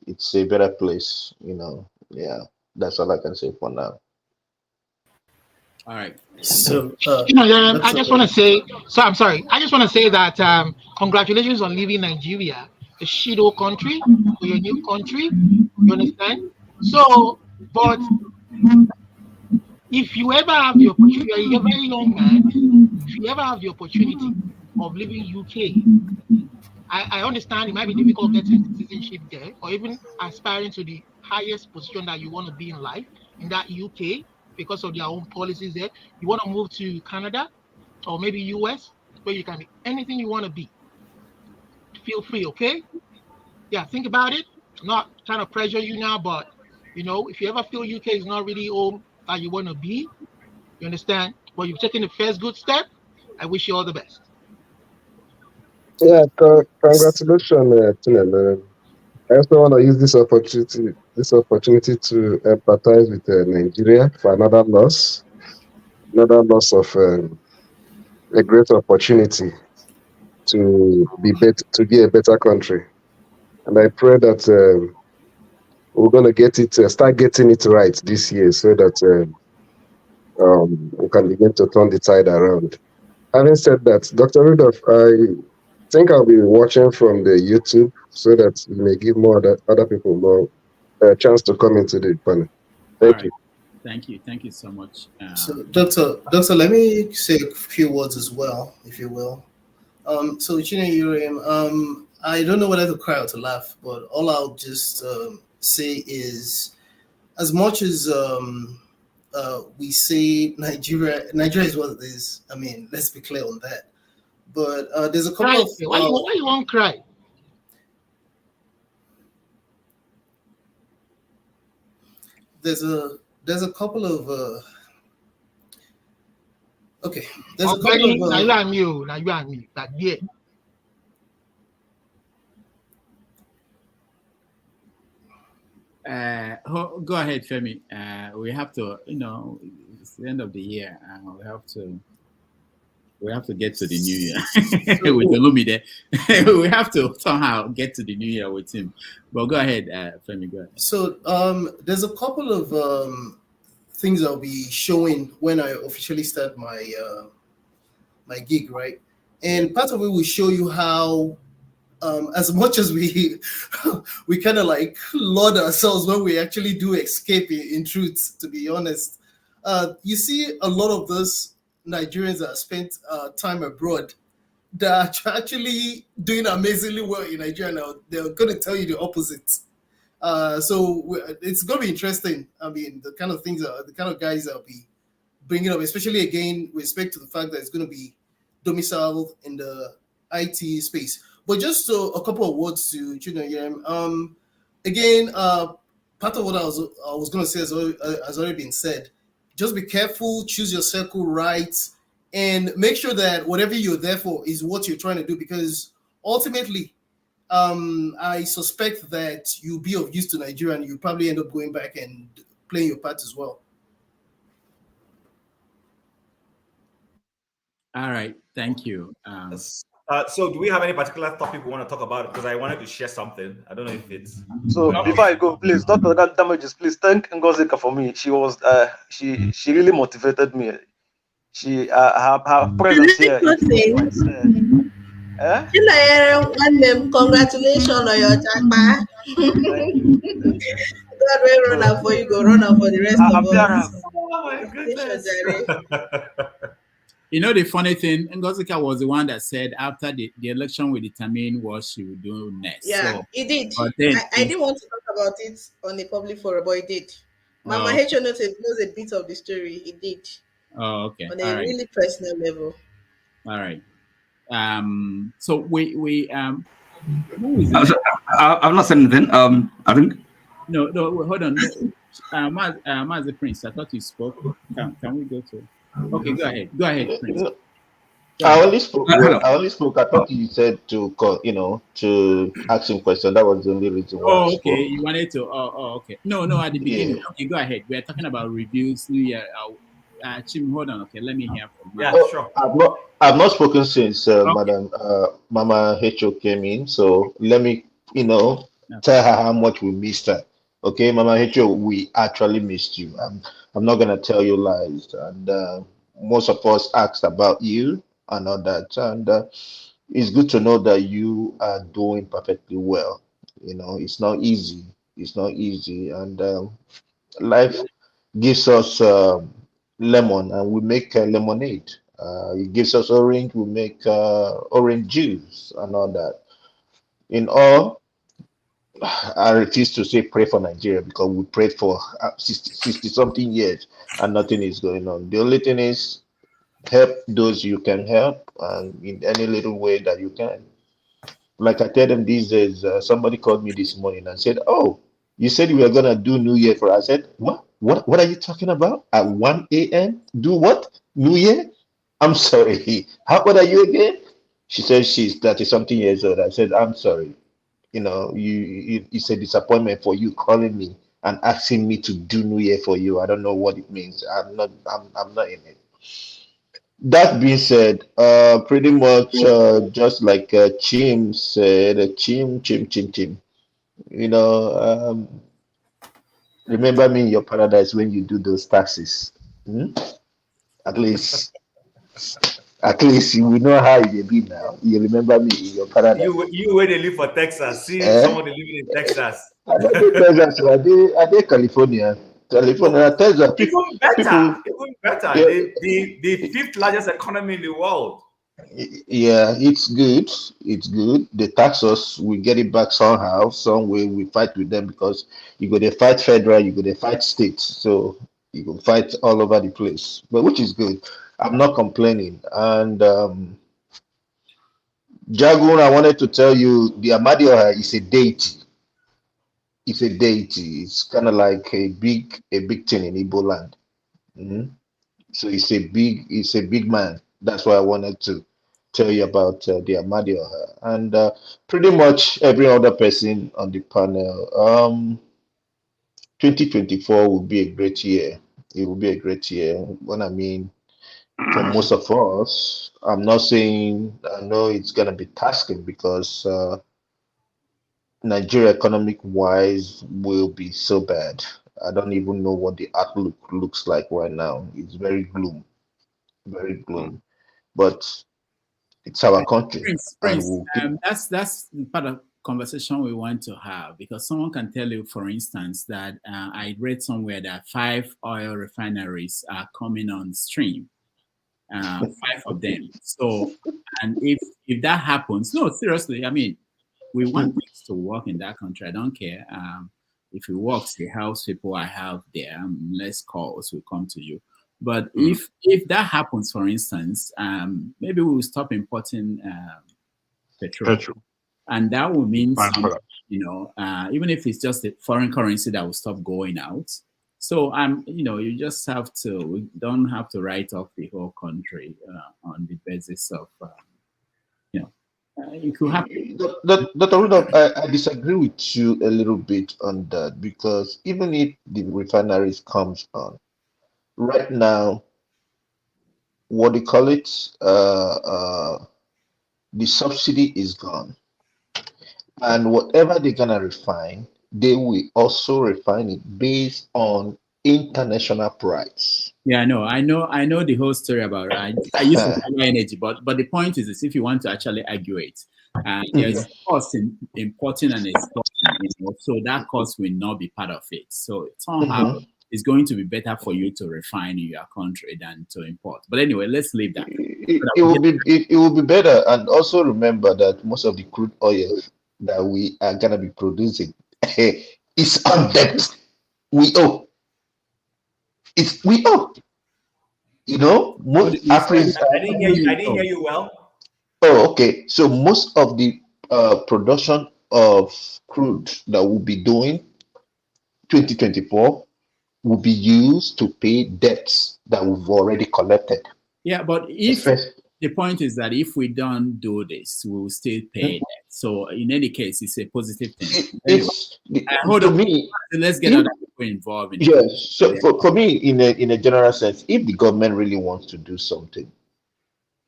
It's a better place, Yeah, that's all I can say for now. All right. So, I just want to say, so I'm sorry. I just want to say that congratulations on leaving Nigeria, a shitty country, for your new country. You understand? So, but if you ever have the opportunity, you're a very young man. If you ever have the opportunity of living UK, I understand it might be difficult getting citizenship there, or even aspiring to the highest position that you want to be in life in that UK because of their own policies there. You want to move to Canada or maybe US, where you can be anything you want to be. Feel free, okay? Yeah, think about it. I'm not trying to pressure you now, but if you ever feel UK is not really home that you want to be, you understand? But you've taken the first good step. I wish you all the best. Yeah, congratulations, Tinel. I also want to use this opportunity to empathize with Nigeria for another loss of a great opportunity to be a better country. And I pray that we're going to start getting it right this year, so that we can begin to turn the tide around. Having said that, Dr. Rudolph, I think I'll be watching from the YouTube so that we may give more other people more chance to come into the panel. Thank you. Thank you so much. So, Doctor, let me say a few words as well, if you will. So, Chineyurim, I don't know whether to cry or to laugh, but all I'll just say is, as much as we say Nigeria is what it is. I mean, let's be clear on that. But there's a couple of why you won't cry? There's a couple of okay. There's a couple of now you and me, but yeah. Go ahead, Femi. We have to, it's the end of the year, and we have to get to the new year with Olumide. We have to somehow get to the new year with him. But go ahead, Femi. Go ahead. So there's a couple of things I'll be showing when I officially start my my gig, right? And part of it will show you how, as much as we kind of like laud ourselves when we actually do escape in truth, to be honest, you see a lot of those Nigerians that spent time abroad that are actually doing amazingly well in Nigeria now. They're going to tell you the opposite. So it's going to be interesting. I mean, the kind of guys I'll be bringing up, especially again with respect to the fact that it's going to be domiciled in the IT space. But just a couple of words to Chineyurim. Again, part of what I was going to say has already been said. Just be careful, choose your circle right, and make sure that whatever you're there for is what you're trying to do, because ultimately, I suspect that you'll be of use to Nigeria and you'll probably end up going back and playing your part as well. All right, thank you. So do we have any particular topic we want to talk about? Because I wanted to share something. I don't know if it's... So before I go, please, Dr. Damages, please thank Ngozika for me. She was, she really motivated me. She, her presence here. Congratulations on your jackpot. God will run out for you, go run out for the rest of us. Oh my goodness. The funny thing, Ngozika was the one that said after the election will determine what she will do next. Yeah, so, he did. But then, I didn't want to talk about it on a public forum, but he did. Mama H knows a bit of the story. He did. Oh, okay. On a really personal level. All right. So we who is I've not said anything. I think. No, hold on. Mazi Prince, I thought you spoke. Can we go to? Okay, go ahead, Prince. I only spoke. I thought you said to call, to ask him question. That was the only reason why. Oh, okay. You wanted to. Oh, okay. No. At the beginning. Yeah. Okay, go ahead. We are talking about reviews, New Year. Chim, hold on. Okay, let me hear from Yeah, Mark. sure. I've not spoken since Okay. Madam Mama Hecho came in, so let me, Okay. tell her how much we missed her. Okay, Mama Hecho, we actually missed you. I'm not gonna tell you lies, and most of us asked about you and all that, and it's good to know that you are doing perfectly well. It's not easy. It's not easy, and life gives us lemon, and we make lemonade. It gives us orange, we make orange juice and all that. In all, I refuse to say pray for Nigeria because we prayed for 60 something years and nothing is going on. The only thing is help those you can help and in any little way that you can. Like I tell them these days, somebody called me this morning and said, "Oh, you said we were gonna do New Year for us." I said, "What? What are you talking about? At 1 a.m. Do what? New Year?" I'm sorry. How old are you again? She said she's 30 something years old. I said, "I'm sorry. It's a disappointment for you calling me and asking me to do New Year for you. I don't know what it means. I'm not in it." That being said, pretty much just like Chim said, Chim. Remember me in your paradise when you do those taxes. At least you will know how it will be now. You remember me in your paradise. You where they live for Texas. See someone living in Texas. I don't think Texas. Are they California? California, Texas. Even better. Yeah. The fifth largest economy in the world. Yeah, it's good. It's good. They tax us, we get it back somehow, some way. We fight with them because you go to fight federal, you go to fight states, so you go fight all over the place. But which is good. I'm not complaining. And Jagun, I wanted to tell you, the Amadioha is a deity. It's a deity. It's kind of like a big thing in Igbo land. So it's a big man. That's why I wanted to tell you about the Amadioha and pretty much every other person on the panel. 2024 will be a great year. It will be a great year. What I mean, for most of us, I'm not saying I know it's gonna be tasking because Nigeria economic wise will be so bad. I don't even know what the outlook looks like right now. It's very gloom. But it's our country. Prince, that's part of conversation we want to have because someone can tell you, for instance, that I read somewhere that 5 oil refineries are coming on stream. 5 of them. So, and if that happens, no, seriously, I mean, we want things to work in that country. I don't care. If it works, it helps people I have there. Less calls will come to you. But if that happens, for instance, maybe we will stop importing petrol. And that will mean something, even if it's just a foreign currency that will stop going out. So you just have to. We don't have to write off the whole country on the basis of it could happen. Dr. Rudolph, I disagree with you a little bit on that because even if the refineries comes on, right now, what they call it, the subsidy is gone. And whatever they're gonna refine, they will also refine it based on international price. Yeah, I know the whole story about it. I used to follow energy, but the point is if you want to actually argue it, there's cost in importing and exporting, so that cost will not be part of it. So somehow it's going to be better for you to refine in your country than to import. But anyway, let's leave that. It will be better, and also remember that most of the crude oil that we are gonna be producing is on debt. We owe. We owe. Most Africans. I didn't hear you well. Oh, okay. So most of the production of crude that we'll be doing 2024 will be used to pay debts that we've already collected. Yeah, but the point is that if we don't do this, we will still pay debt. So in any case, it's a positive thing. Anyway, hold on. Let's get out of the involved in Yes. So for me, in a general sense, if the government really wants to do something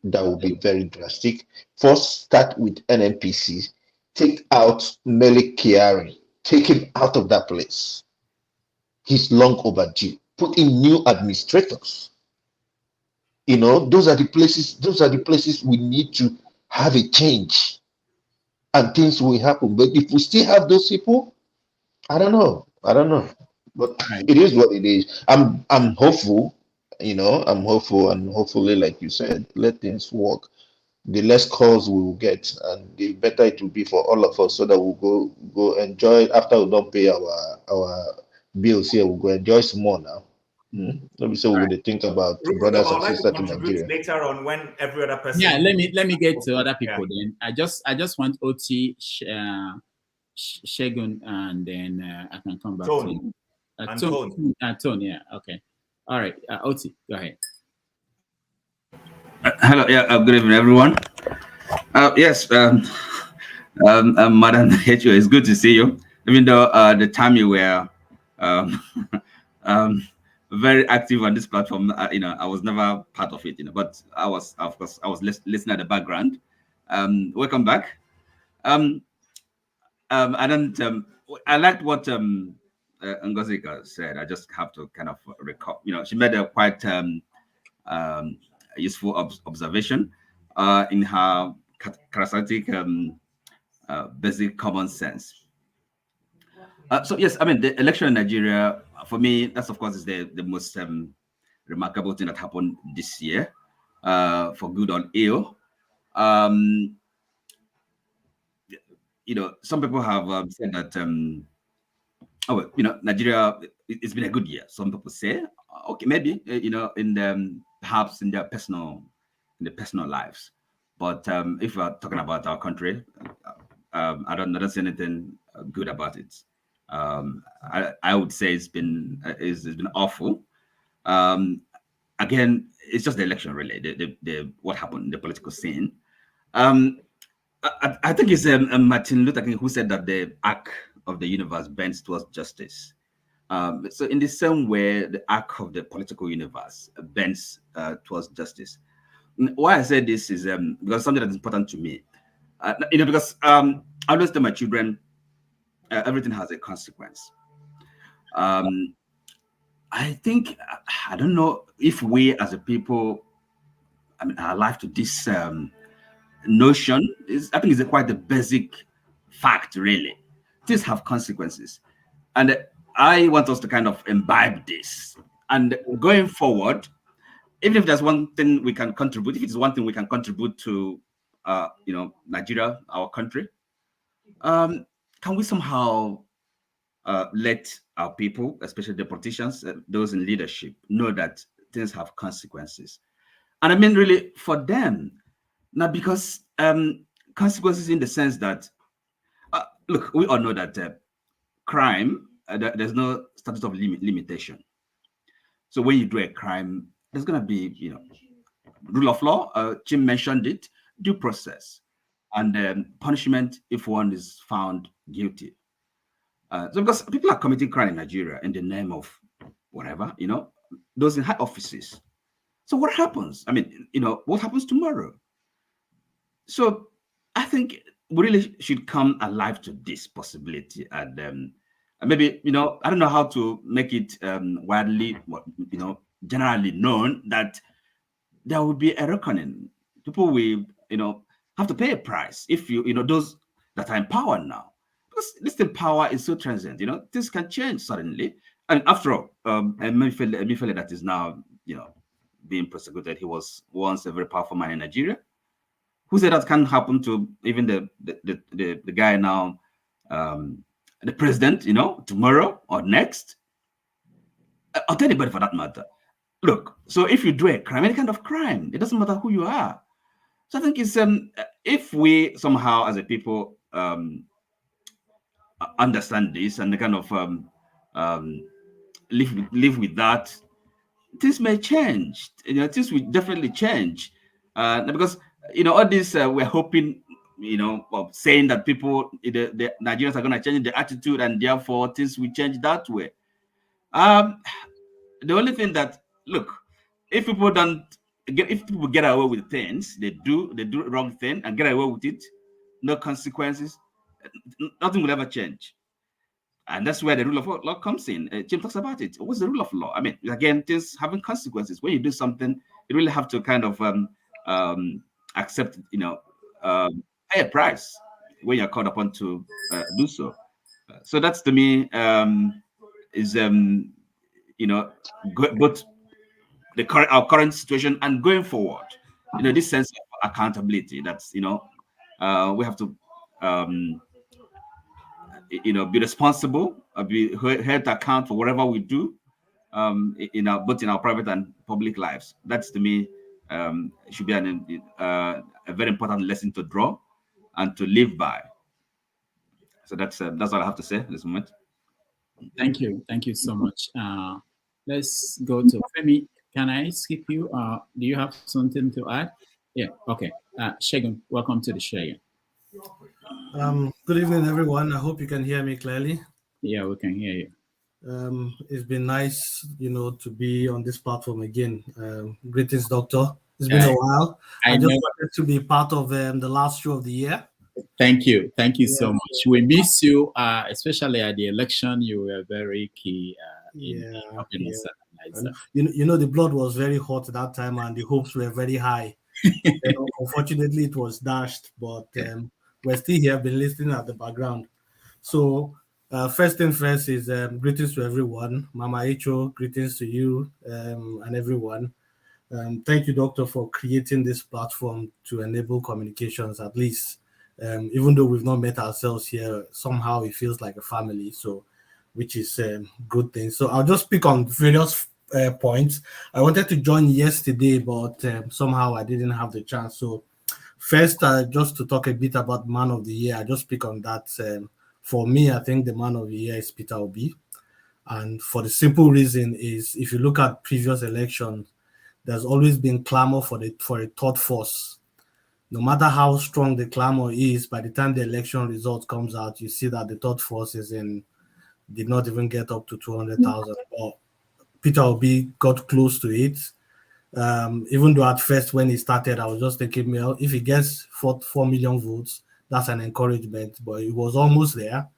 that will be very drastic, first start with NNPC, take out Mele Kyari, take him out of that place. He's long overdue. Put in new administrators. You know, those are the places we need to have a change, and things will happen. But if we still have those people, I don't know. But it is what it is. I'm hopeful, I'm hopeful, and hopefully, like you said, let things work. The less calls we will get, and the better it will be for all of us, so that we'll go enjoy after we don't pay our bills here. We'll go enjoy some more now. Let me say we're going to think about brothers I and would like to sisters in contribute Nigeria. later on when every other person. Yeah, let me get to other people then. I just want Oti, Shegun, and then I can come back Tone. to Tone. Yeah, okay. All right, Oti, go ahead. Hello, good evening, everyone. Yes, Madam Hecho, it's good to see you. Even though the time you were very active on this platform, I was never part of it, but I was, of course, listening at the background. Welcome back. I liked what Ngozika said. I just have to kind of recall. She made a quite useful observation in her charismatic basic common sense. So yes, I mean, the election in Nigeria, for me, that's of course is the most remarkable thing that happened this year, for good or ill. Some people have said that Nigeria, it's been a good year. Some people say, okay, maybe perhaps in their personal lives. But if we're talking about our country, I don't see anything good about it. I would say it's been awful. Again, it's just the election, really. The what happened in the political scene. I think it's Martin Luther King who said that the arc of the universe bends towards justice. So in the same way, the arc of the political universe bends towards justice. Why I say this is because something that's important to me. Because I always tell my children, everything has a consequence. I think, I don't know if we as a people, are alive to this notion. I think it's quite a basic fact, really. Things have consequences. And I want us to kind of imbibe this. And going forward, even if there's one thing we can contribute, if it's one thing we can contribute to, Nigeria, our country, can we somehow let our people, especially the politicians, those in leadership, know that things have consequences? And I mean, really, for them, not because consequences in the sense that, look, we all know that crime, there's no statute of limitation. So when you do a crime, there's going to be, rule of law. Jim mentioned it, due process, and punishment if one is found guilty. So because people are committing crime in Nigeria in the name of whatever, those in high offices. So what happens? I mean, what happens tomorrow? So I think we really should come alive to this possibility, and maybe, I don't know how to make it widely, generally known that there will be a reckoning. People will, have to pay a price if those that are in power now, because this power is so transient. Things can change suddenly. And after all, Emefiele that is now, being prosecuted, he was once a very powerful man in Nigeria. Who said that can happen to even the guy now, the president, tomorrow or next, or to anybody for that matter? Look, so if you do a crime, any kind of crime, it doesn't matter who you are. So I think it's if we somehow as a people understand this and kind of live with that, things may change. Things will definitely change, because all this we're hoping, of saying that people, the Nigerians are going to change their attitude and therefore things will change that way. The only thing that, look, if people get away with things, they do wrong thing and get away with it, no consequences, nothing will ever change. And that's where the rule of law comes in. Jim talks about it. What's the rule of law? I mean, again, things having consequences. When you do something, you really have to kind of accept, pay a price when you're called upon to do so. So that's, to me, is both our current situation and going forward. This sense of accountability. That's we have to be responsible, be held to account for whatever we do, both in our private and public lives. That's, to me, should be a very important lesson to draw and to live by. So that's all I have to say at this moment. Thank you so much. Let's go to Femi. Can I skip you? Do you have something to add? Yeah. Okay. Shegun, welcome to the show. Good evening, everyone. I hope you can hear me clearly. Yeah, we can hear you. It's been nice, to be on this platform again. Greetings, Doctor. It's been a while. I just wanted to be part of the last show of the year. Thank you so much. We miss you, especially at the election. You were very key in helping us. The blood was very hot that time, and the hopes were very high. Unfortunately, it was dashed, but we're still here, been listening at the background. So, first thing first is greetings to everyone. Mama Echo, greetings to you and everyone. Thank you, Doctor, for creating this platform to enable communications, at least. Even though we've not met ourselves here, somehow it feels like a family, so which is a good thing. So I'll just pick on various points. I wanted to join yesterday, but somehow I didn't have the chance. So first, just to talk a bit about Man of the Year, I just pick on that. For me, I think the Man of the Year is Peter Obi. And for the simple reason is, if you look at previous elections, there's always been clamor for a third force. No matter how strong the clamor is, by the time the election result comes out, you see that the third force did not even get up to 200,000. But Peter Obi got close to it. Even though at first when he started, I was just thinking, well, if he gets 4 million votes, that's an encouragement. But it was almost there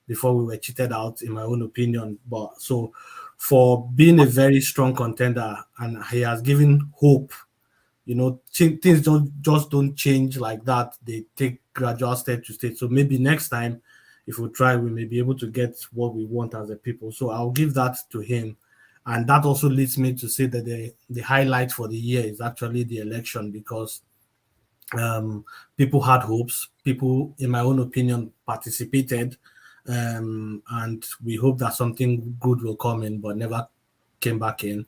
before we were cheated out, in my own opinion. But so for being a very strong contender, and he has given hope. Things don't change like that. They take gradual step to state. So maybe next time, if we try, we may be able to get what we want as a people. So I'll give that to him. And that also leads me to say that the highlight for the year is actually the election, because people had hopes. People, in my own opinion, participated. And we hope that something good will come in, but never came back in.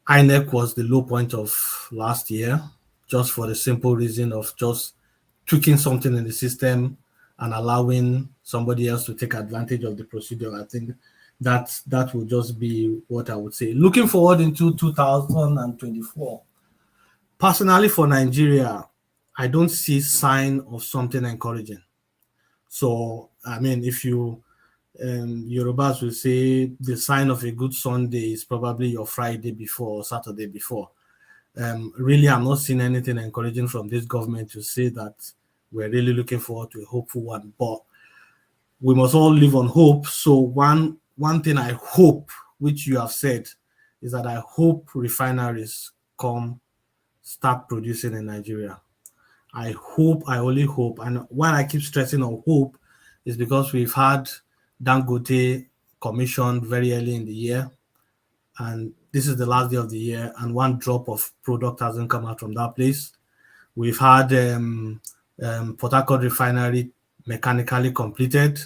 INEC was the low point of last year, just for the simple reason of just tweaking something in the system and allowing somebody else to take advantage of the procedure. I think that will just be what I would say. Looking forward into 2024, personally for Nigeria, I don't see sign of something encouraging. So, I mean, if you Yorubas will say the sign of a good Sunday is probably your Friday before or Saturday before. Really, I'm not seeing anything encouraging from this government to say that we're really looking forward to a hopeful one. But we must all live on hope. So one thing I hope, which you have said, is that I hope refineries start producing in Nigeria. I only hope. And why I keep stressing on hope is because we've had Dangote commissioned very early in the year, and this is the last day of the year, and one drop of product hasn't come out from that place. We've had Port Harcourt refinery mechanically completed.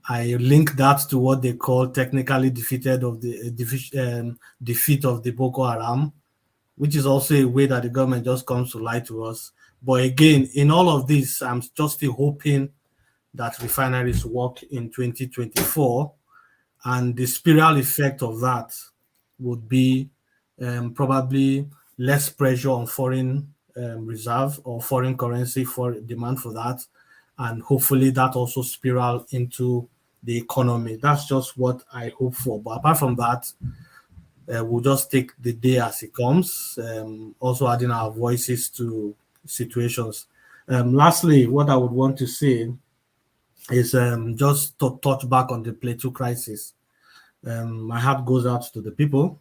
I link that to what they call technically defeat of the Boko Haram, which is also a way that the government just comes to lie to us. But again, in all of this, I'm just still hoping that refineries work in 2024, and the spiral effect of that would be probably less pressure on foreign reserve or foreign currency for demand for that, and hopefully that also spiral into the economy. That's just what I hope for. But apart from that, we'll just take the day as it comes, also adding our voices to situations. Lastly, what I would want to say is just to touch back on the Plateau crisis. My heart goes out to the people.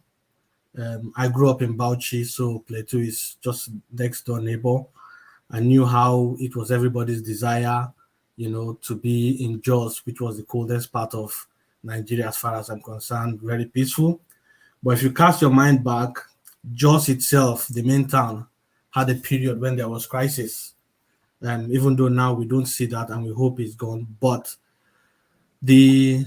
I grew up in Bauchi, so Plateau is just next door neighbor. I knew how it was everybody's desire, to be in Jos, which was the coldest part of Nigeria as far as I'm concerned, very peaceful. But if you cast your mind back, Jos itself, the main town, had a period when there was crisis. Even though now we don't see that and we hope it's gone. But the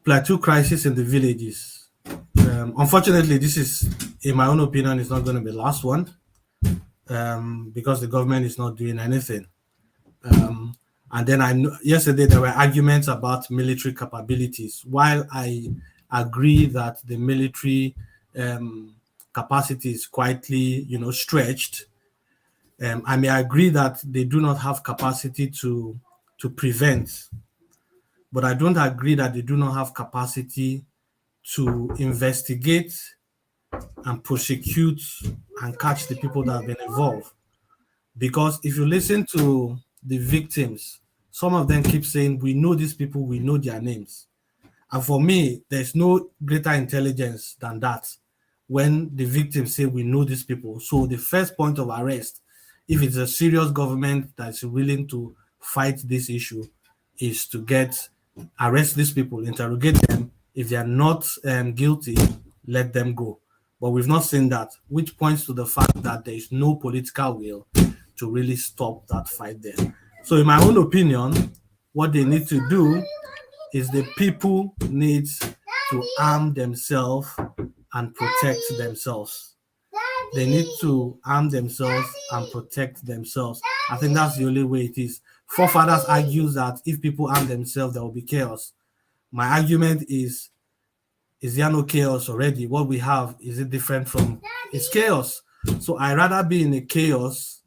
Plateau crisis in the villages, unfortunately, this is, in my own opinion, is not going to be the last one because the government is not doing anything. And then yesterday there were arguments about military capabilities. While I agree that the military capacity is quietly, stretched, I may agree that they do not have capacity to prevent, but I don't agree that they do not have capacity to investigate and prosecute and catch the people that have been involved. Because if you listen to the victims, some of them keep saying, we know these people, we know their names. And for me, there's no greater intelligence than that when the victims say, we know these people. So the first point of arrest, if it's a serious government that's willing to fight this issue, is to arrest these people, interrogate them. If they are not guilty, let them go. But we've not seen that, which points to the fact that there is no political will to really stop that fight there. So in my own opinion, what they need to do is the people need to arm themselves and protect themselves. They need to arm themselves and protect themselves. I think that's the only way it is. Forefathers argues that if people arm themselves, there will be chaos. My argument is there no chaos already? What we have, is it different from, it's chaos. So I rather be in a chaos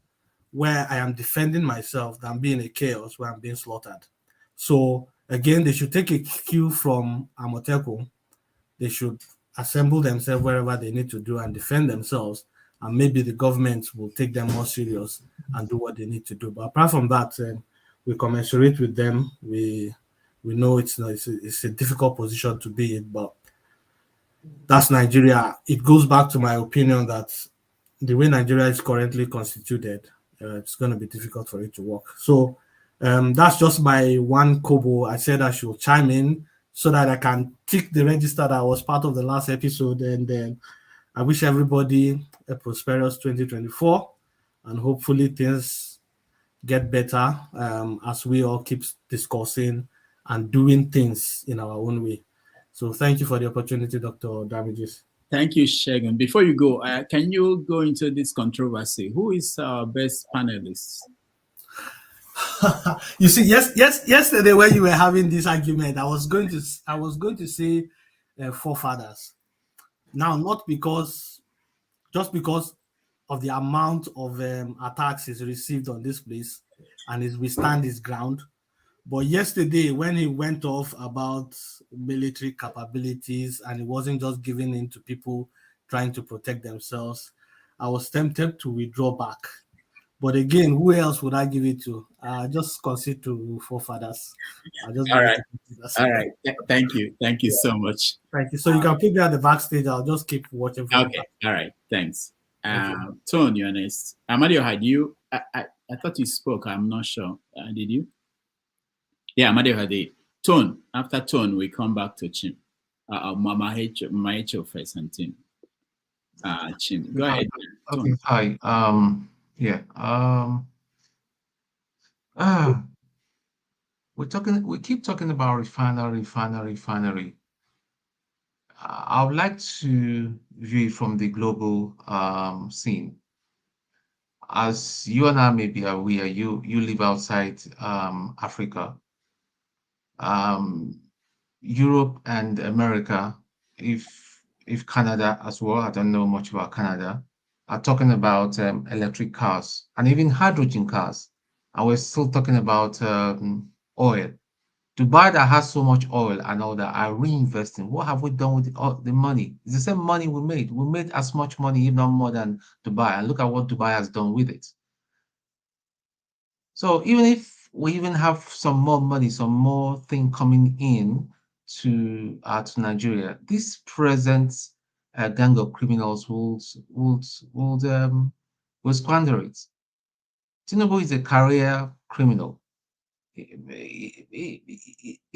where I am defending myself than be in a chaos where I'm being slaughtered. So again, they should take a cue from Amotekun. They should assemble themselves wherever they need to do and defend themselves. And maybe the government will take them more serious and do what they need to do. But apart from that, we commensurate with them. We know it's a difficult position to be in, but that's Nigeria. It goes back to my opinion that the way Nigeria is currently constituted, it's going to be difficult for it to work. So that's just my one kobo. I said I should chime in so that I can tick the register that I was part of the last episode. And then I wish everybody a prosperous 2024, and hopefully things get better as we all keep discussing and doing things in our own way. So thank you for the opportunity, Dr. Damages. Thank you, Segun. Before you go, can you go into this controversy? Who is our best panelist? You see, yesterday when you were having this argument, I was going to say forefathers. Now, not just because of the amount of attacks he's received on this place and he's withstand his ground, but yesterday when he went off about military capabilities and he wasn't just giving in to people trying to protect themselves, I was tempted to withdraw back. But again, who else would I give it to? Just concede to forefathers. All right. Thank you so much. Thank you. So you can put me at the backstage. I'll just keep watching. Okay. All right. Thanks. Tone, you're next. Amadio, had you? I thought you spoke. I'm not sure. Did you? Yeah, Amadio had it. Tone. After Tone, we come back to Chim. Mama H.O. first and Tim. Chim, go ahead. Okay. Hi. Yeah. We keep talking about refinery. I would like to view it from the global scene. As you and I may be aware, you live outside Africa. Europe and America, if Canada as well, I don't know much about Canada, are talking about electric cars and even hydrogen cars. And we're still talking about oil. Dubai that has so much oil and all that are reinvesting. What have we done with the money? It's the same money we made. We made as much money, if not more than Dubai. And look at what Dubai has done with it. So even if we even have some more money, some more thing coming in to Nigeria, this present gang of criminals will squander it. Tinubu is a career criminal. He's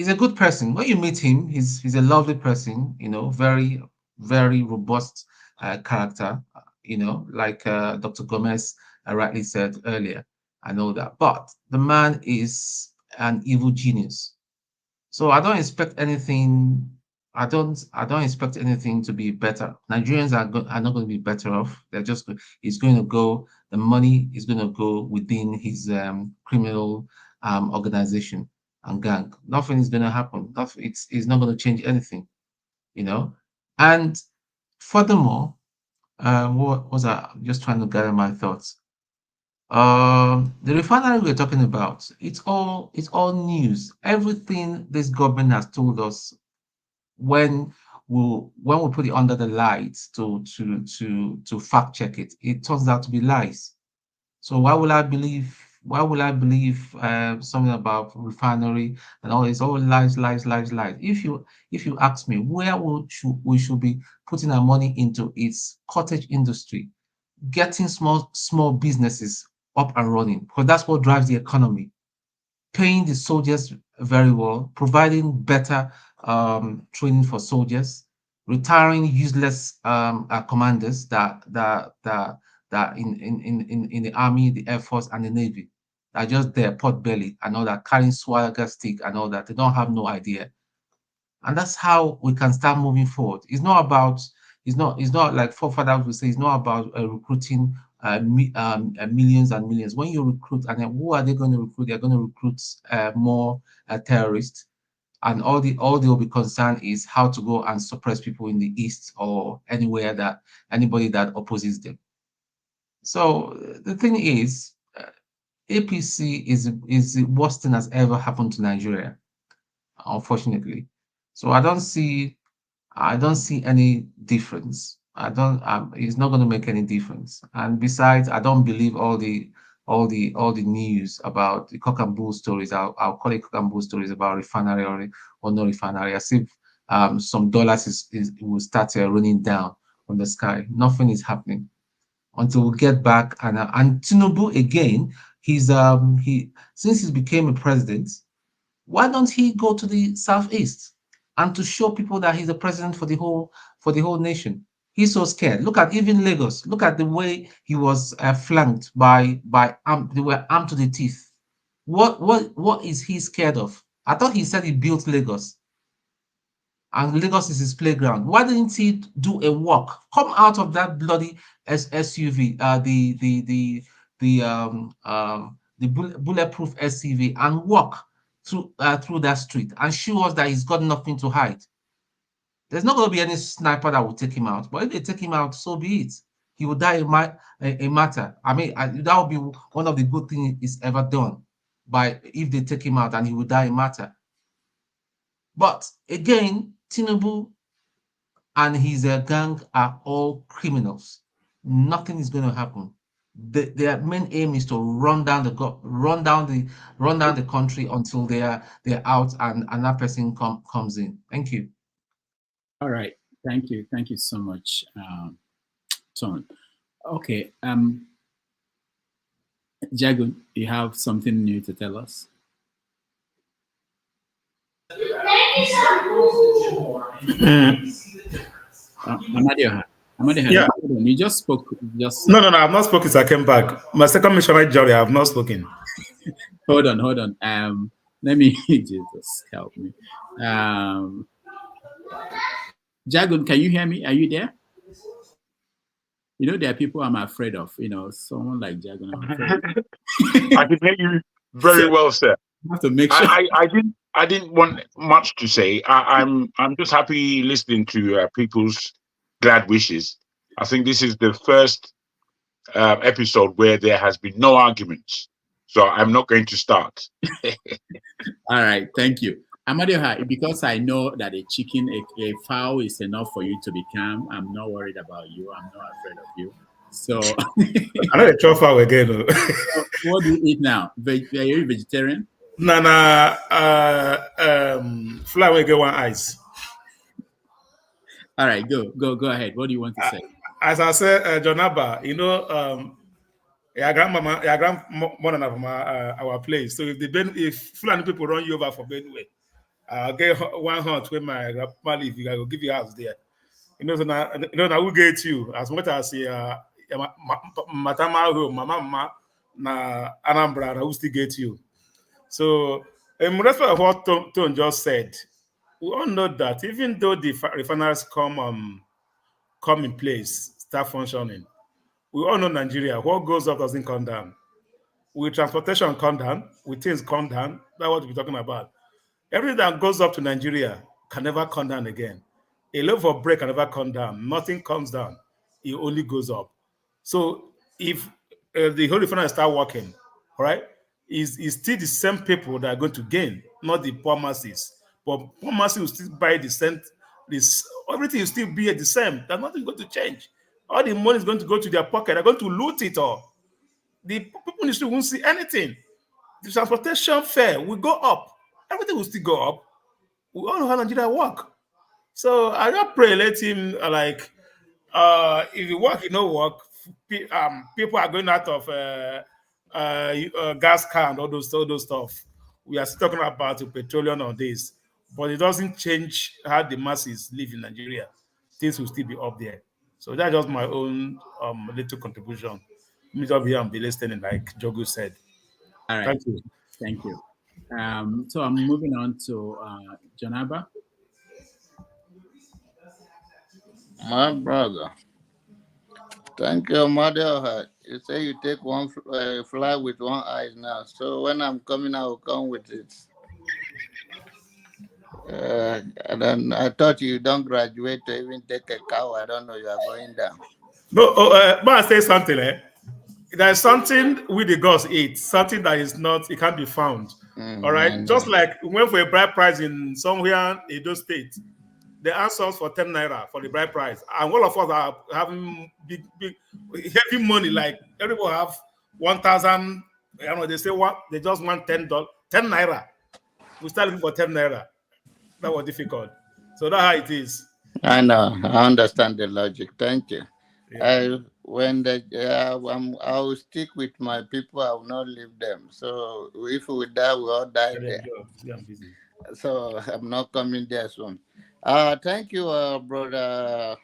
a good person. When you meet him, he's a lovely person, you know, very, very robust character, you know, like Dr. Gomez rightly said earlier. I know that. But the man is an evil genius. So I don't expect anything. I don't expect anything to be better. Nigerians are not going to be better off. They're just, it's going to go, the money is going to go within his criminal organization and gang. Nothing is going to happen. It's not going to change anything, you know. And furthermore, what was I just trying to gather my thoughts? The refinery we're talking about, it's all news. Everything this government has told us when we put it under the lights to fact check it, it turns out to be lies. So why will I believe something about refinery and all this? All lies. If you ask me where we should be putting our money into, its cottage industry, getting small businesses up and running, because that's what drives the economy. Paying the soldiers very well, providing better training for soldiers, retiring useless commanders that in the army, the air force, and the navy are just there, pot belly and all that, carrying swagger stick and all that. They don't have no idea, and that's how we can start moving forward. It's not about, it's not like forefathers would say, it's not about recruiting millions and millions. When you recruit, and then who are they going to recruit? They're going to recruit more terrorists, and all they will be concerned is how to go and suppress people in the east or anywhere that anybody that opposes them. So the thing is, APC is the worst thing that's ever happened to Nigeria, unfortunately. So I don't see any difference. It's not going to make any difference. And besides, I don't believe all the news about the cock and bull stories. I'll call it cock and bull stories about refinery or no refinery, as if some dollars will start running down from the sky. Nothing is happening until we get back. And Tinubu again, since he became a president, why don't he go to the southeast and to show people that he's a president for the whole nation? He's so scared. Look at even Lagos. Look at the way he was flanked by they were armed to the teeth. What is he scared of? I thought he said he built Lagos, and Lagos is his playground. Why didn't he do a walk? Come out of that bloody SUV, the bulletproof SUV, and walk through that street and show us that he's got nothing to hide. There's not going to be any sniper that will take him out. But if they take him out, so be it. He will die a martyr. I mean, that would be one of the good things he's ever done. If they take him out, and he will die a martyr. But again, Tinubu and his gang are all criminals. Nothing is going to happen. Their main aim is to run down the country until they're out and another person comes in. Thank you. All right, thank you so much, Tom. Okay, Jagun, you have something new to tell us? Amadio, yeah. You just spoke. No, I've not spoken. So I came back. My second missionary journey, I have not spoken. Hold on. Let me Jesus help me. Jagun, can you hear me? Are you there? You know, there are people I'm afraid of. You know, someone like Jagun. I'm afraid I can hear you very well, sir. I have to make sure. I didn't want much to say. I'm just happy listening to people's glad wishes. I think this is the first episode where there has been no arguments, so I'm not going to start. All right, thank you. Amadioha, because I know that a chicken, a fowl is enough for you to be calm. I'm not worried about you. I'm not afraid of you. So, I know the chop fowl again. so what do you eat now? Are you vegetarian? Nah, fly will get one ice. All right, go ahead. What do you want to say? As I said, John Abba, you know, your grandmother from our place. So if Fulani people run you over for Benue, I'll get one hunt with my grandma leave. I will give you house there. You know, so now, you know, I will get you as much as matama home, mama na Anambra, I will still get you. So, in respect of what Tone just said, we all know that even though the refineries come in place, start functioning, we all know Nigeria, what goes up doesn't come down. With transportation come down, with things come down, that's what we're talking about. Everything that goes up to Nigeria can never come down again. A loaf of bread can never come down. Nothing comes down. It only goes up. So if the whole refinery start working, all right, is still the same people that are going to gain, not the poor masses. But poor masses will still buy everything will still be the same. There's nothing going to change. All the money is going to go to their pocket. They're going to loot it all. The people in the street won't see anything. The transportation fare will go up. Everything will still go up. We all know how Nigeria work. So I just pray, let him if you work, you know work. People are going out of gas can, all those stuff. We are still talking about petroleum on this, but it doesn't change how the masses live in Nigeria. Things will still be up there. So that's just my own little contribution. Meet up here and be listening, like Jogu said. All right. Thank you. Thank you. So I'm moving on to John Abba. My brother. Thank you, Mother. You say you take one fly with one eye now. So when I'm coming, I will come with it. And then I thought you don't graduate to even take a cow. I don't know, you are going down. No, but I say something. There's something we the gods eat, something that is not, it can't be found. All right. Just like we went for a bride price in somewhere in those states, they asked us for 10 naira for the bride price, and all of us are having big heavy money. Like everybody have 1,000. You know, they say what they just want $10, 10 naira. We start looking for 10 naira. That was difficult. So that's how it is. I know. I understand the logic. Thank you. Yeah. I will stick with my people. I will not leave them. So if we die, we all die there. Yeah, I'm busy. So I'm not coming there soon. Thank you, brother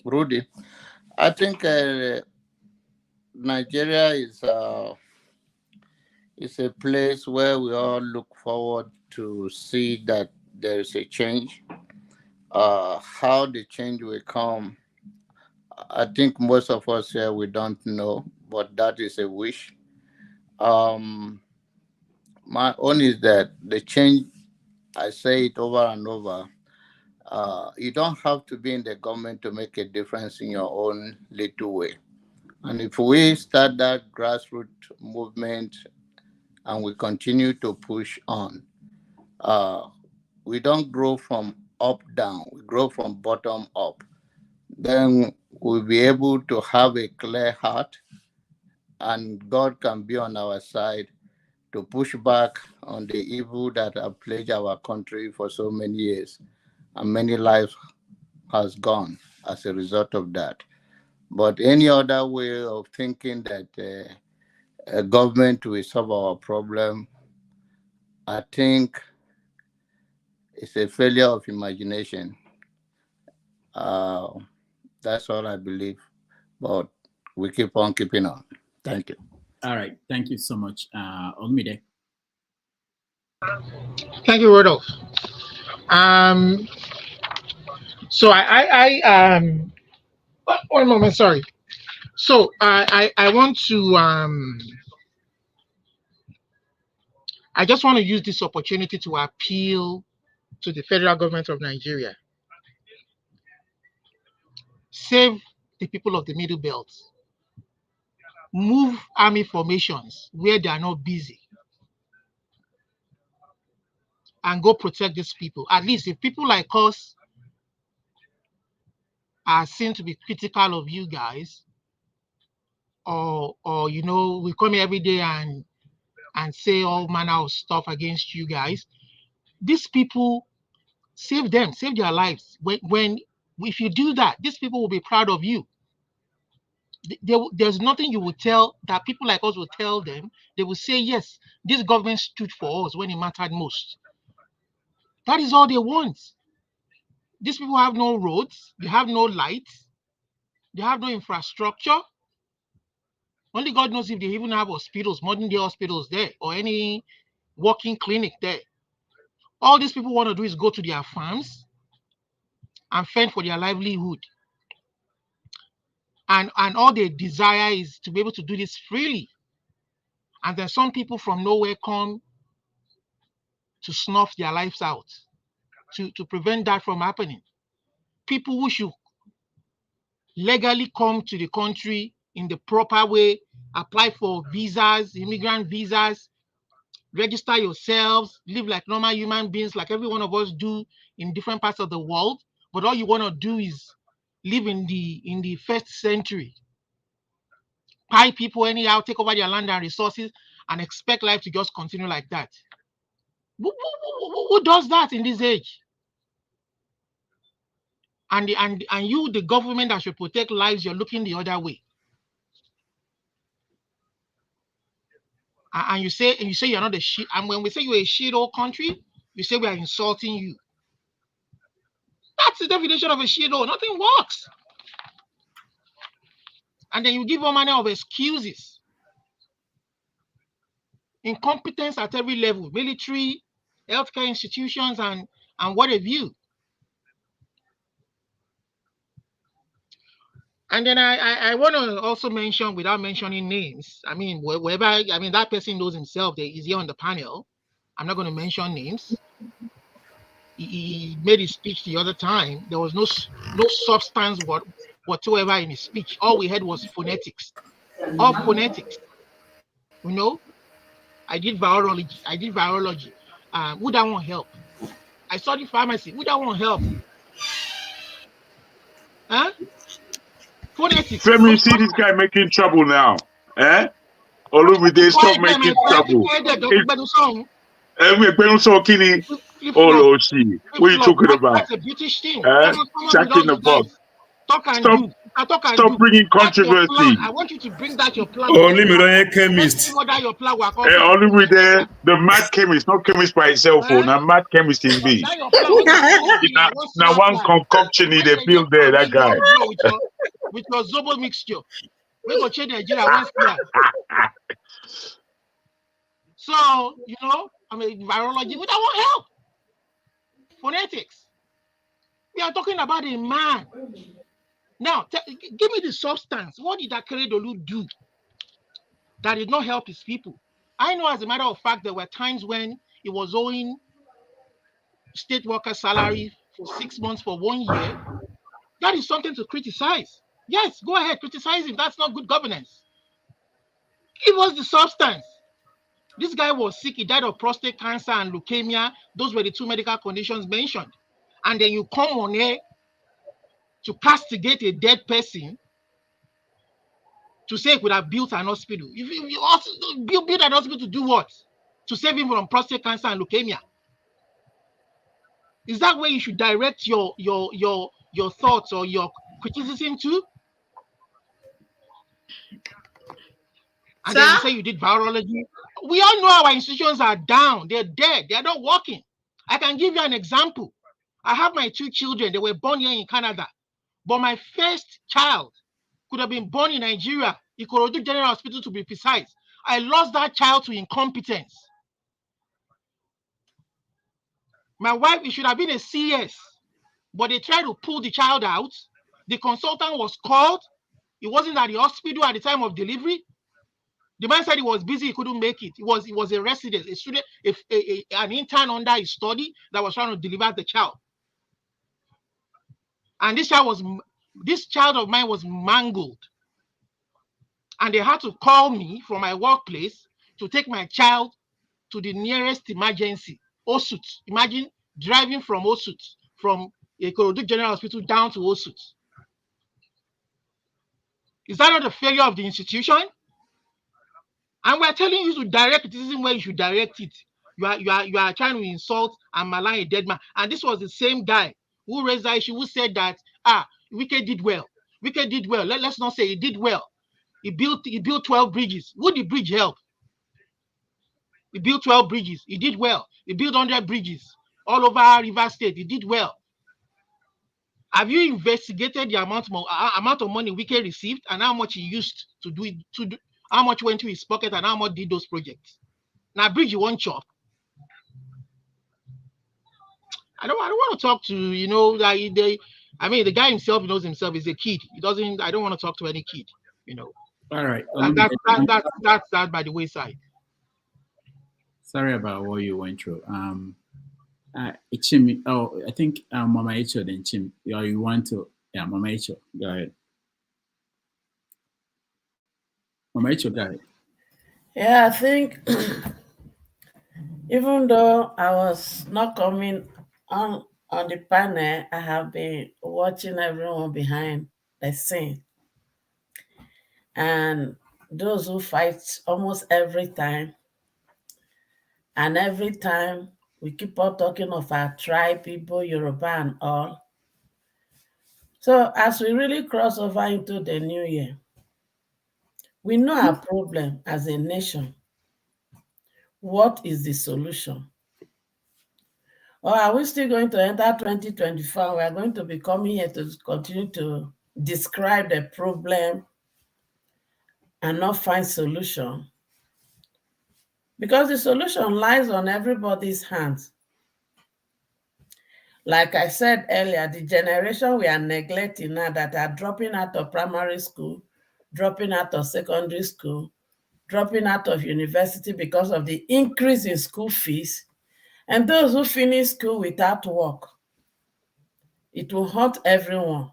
Rudy. I think Nigeria is a place where we all look forward to see that there is a change. How the change will come, I think most of us here, we don't know, but that is a wish. My own is that the change, I say it over and over, you don't have to be in the government to make a difference in your own little way. And if we start that grassroots movement and we continue to push on, we don't grow from up down, we grow from bottom up. Then we'll be able to have a clear heart, and God can be on our side to push back on the evil that have plagued our country for so many years. And many lives has gone as a result of that. But any other way of thinking that a government will solve our problem, I think it's a failure of imagination. That's all I believe. But we keep on keeping on. Thank you. All right. Thank you so much, Olmide. Thank you, Rodolph. So one moment, sorry. So I want to I just want to use this opportunity to appeal to the federal government of Nigeria. Save the people of the Middle Belt. Move army formations where they are not busy. and go protect these people. At least if people like us are seen to be critical of you guys, or you know, we come here every day and say all manner of stuff against you guys, these people, save them, save their lives. When if you do that, these people will be proud of you. There's nothing you will tell that people like us will tell them. They will say, yes, this government stood for us when it mattered most. That is all they want. These people have no roads, they have no lights, they have no infrastructure. Only God knows if they even have hospitals, modern day hospitals there, or any walking clinic there. All these people want to do is go to their farms and fend for their livelihood. And all they desire is to be able to do this freely. And then some people from nowhere come to snuff their lives out, to prevent that from happening. People who should legally come to the country in the proper way, apply for visas, immigrant visas, register yourselves, live like normal human beings, like every one of us do in different parts of the world. But all you want to do is live in the first century, buy people anyhow, take over their land and resources, and expect life to just continue like that. Who does that in this age? And you, the government that should protect lives, you're looking the other way. And you say you're not a shit. And when we say you're a shit old country, you say we are insulting you. That's the definition of a shit old. Nothing works. And then you give all manner of excuses. Incompetence at every level, military, healthcare institutions, and what have you. And then I want to also mention, without mentioning names, I mean, wherever, I mean, that person knows himself that he's here on the panel. I'm not going to mention names. He made his speech the other time. There was no substance whatsoever in his speech. All we had was phonetics. All phonetics. You know, I did virology. Would that want help? I studied pharmacy. Would that want help? Huh? Phonetics. Let me see this guy making trouble now. Eh? Olumide, stop making trouble. What are you talking about? That's a British thing. Chatting the box. Stop bringing controversy. I want you to bring that your plan. Only me chemist. Only with the mad chemist, not chemist by itself. Now mad chemist in B. Now one concoction in the build there, that guy. With your Zobo mixture. We go change Nigeria once here. So, you know, I mean, virology, we don't want help. Phonetics. We are talking about a man. Now, give me the substance. What did Akeredolu do that did not help his people? I know, as a matter of fact, there were times when he was owing state worker salary for 6 months, for 1 year. That is something to criticize. Yes, go ahead, criticize him. That's not good governance. Give us the substance. This guy was sick. He died of prostate cancer and leukemia. Those were the two medical conditions mentioned. And then you come on here to castigate a dead person to say he could have built an hospital. You also build an hospital to do what? To save him from prostate cancer and leukemia. Is that where you should direct your thoughts or your criticism to? And then you say you did virology. We all know our institutions are down. They're dead. They're not working. I can give you an example. I have my 2 children. They were born here in Canada. But my first child could have been born in Nigeria, Ikorodu General Hospital to be precise. I lost that child to incompetence. My wife, it should have been a CS, but they tried to pull the child out. The consultant was called. He wasn't at the hospital at the time of delivery. The man said he was busy, he couldn't make it. He was a resident, a student, an intern under his study that was trying to deliver the child. And this child of mine was mangled. And they had to call me from my workplace to take my child to the nearest emergency. Osut. Imagine driving from Osut, from Ikorodu General Hospital down to Osut. Is that not a failure of the institution? And we're telling you to direct it. This isn't where you should direct it. You are trying to insult and malign a dead man. And this was the same guy who raised that issue, who said that Wike did well. Wike did well. Let's not say he did well. He built 12 bridges. Would the bridge help? He built 12 bridges. He did well. He built 100 bridges all over River State. He did well. Have you investigated the amount of money Wike received and how much he used to do it? How much went to his pocket and how much did those projects? Now, bridge you won't chop. I don't want to talk to, the guy himself knows himself. He's a kid. I don't want to talk to any kid, All right. That's that by the wayside. Sorry about what you went through. Ichim, I think Mama Icho then Chim. You want to? Yeah, Mama Icho, go ahead. Mama Icho, go ahead. Yeah, I think even though I was not coming on the panel, I have been watching everyone behind the scene. And those who fight almost every time, and every time we keep on talking of our tribe, people, Yoruba and all. So as we really cross over into the new year, we know our problem as a nation. What is the solution? Or are we still going to enter 2024? We are going to be coming here to continue to describe the problem and not find solution. Because the solution lies on everybody's hands. Like I said earlier, the generation we are neglecting now that are dropping out of primary school, dropping out of secondary school, dropping out of university because of the increase in school fees, and those who finish school without work. It will hurt everyone.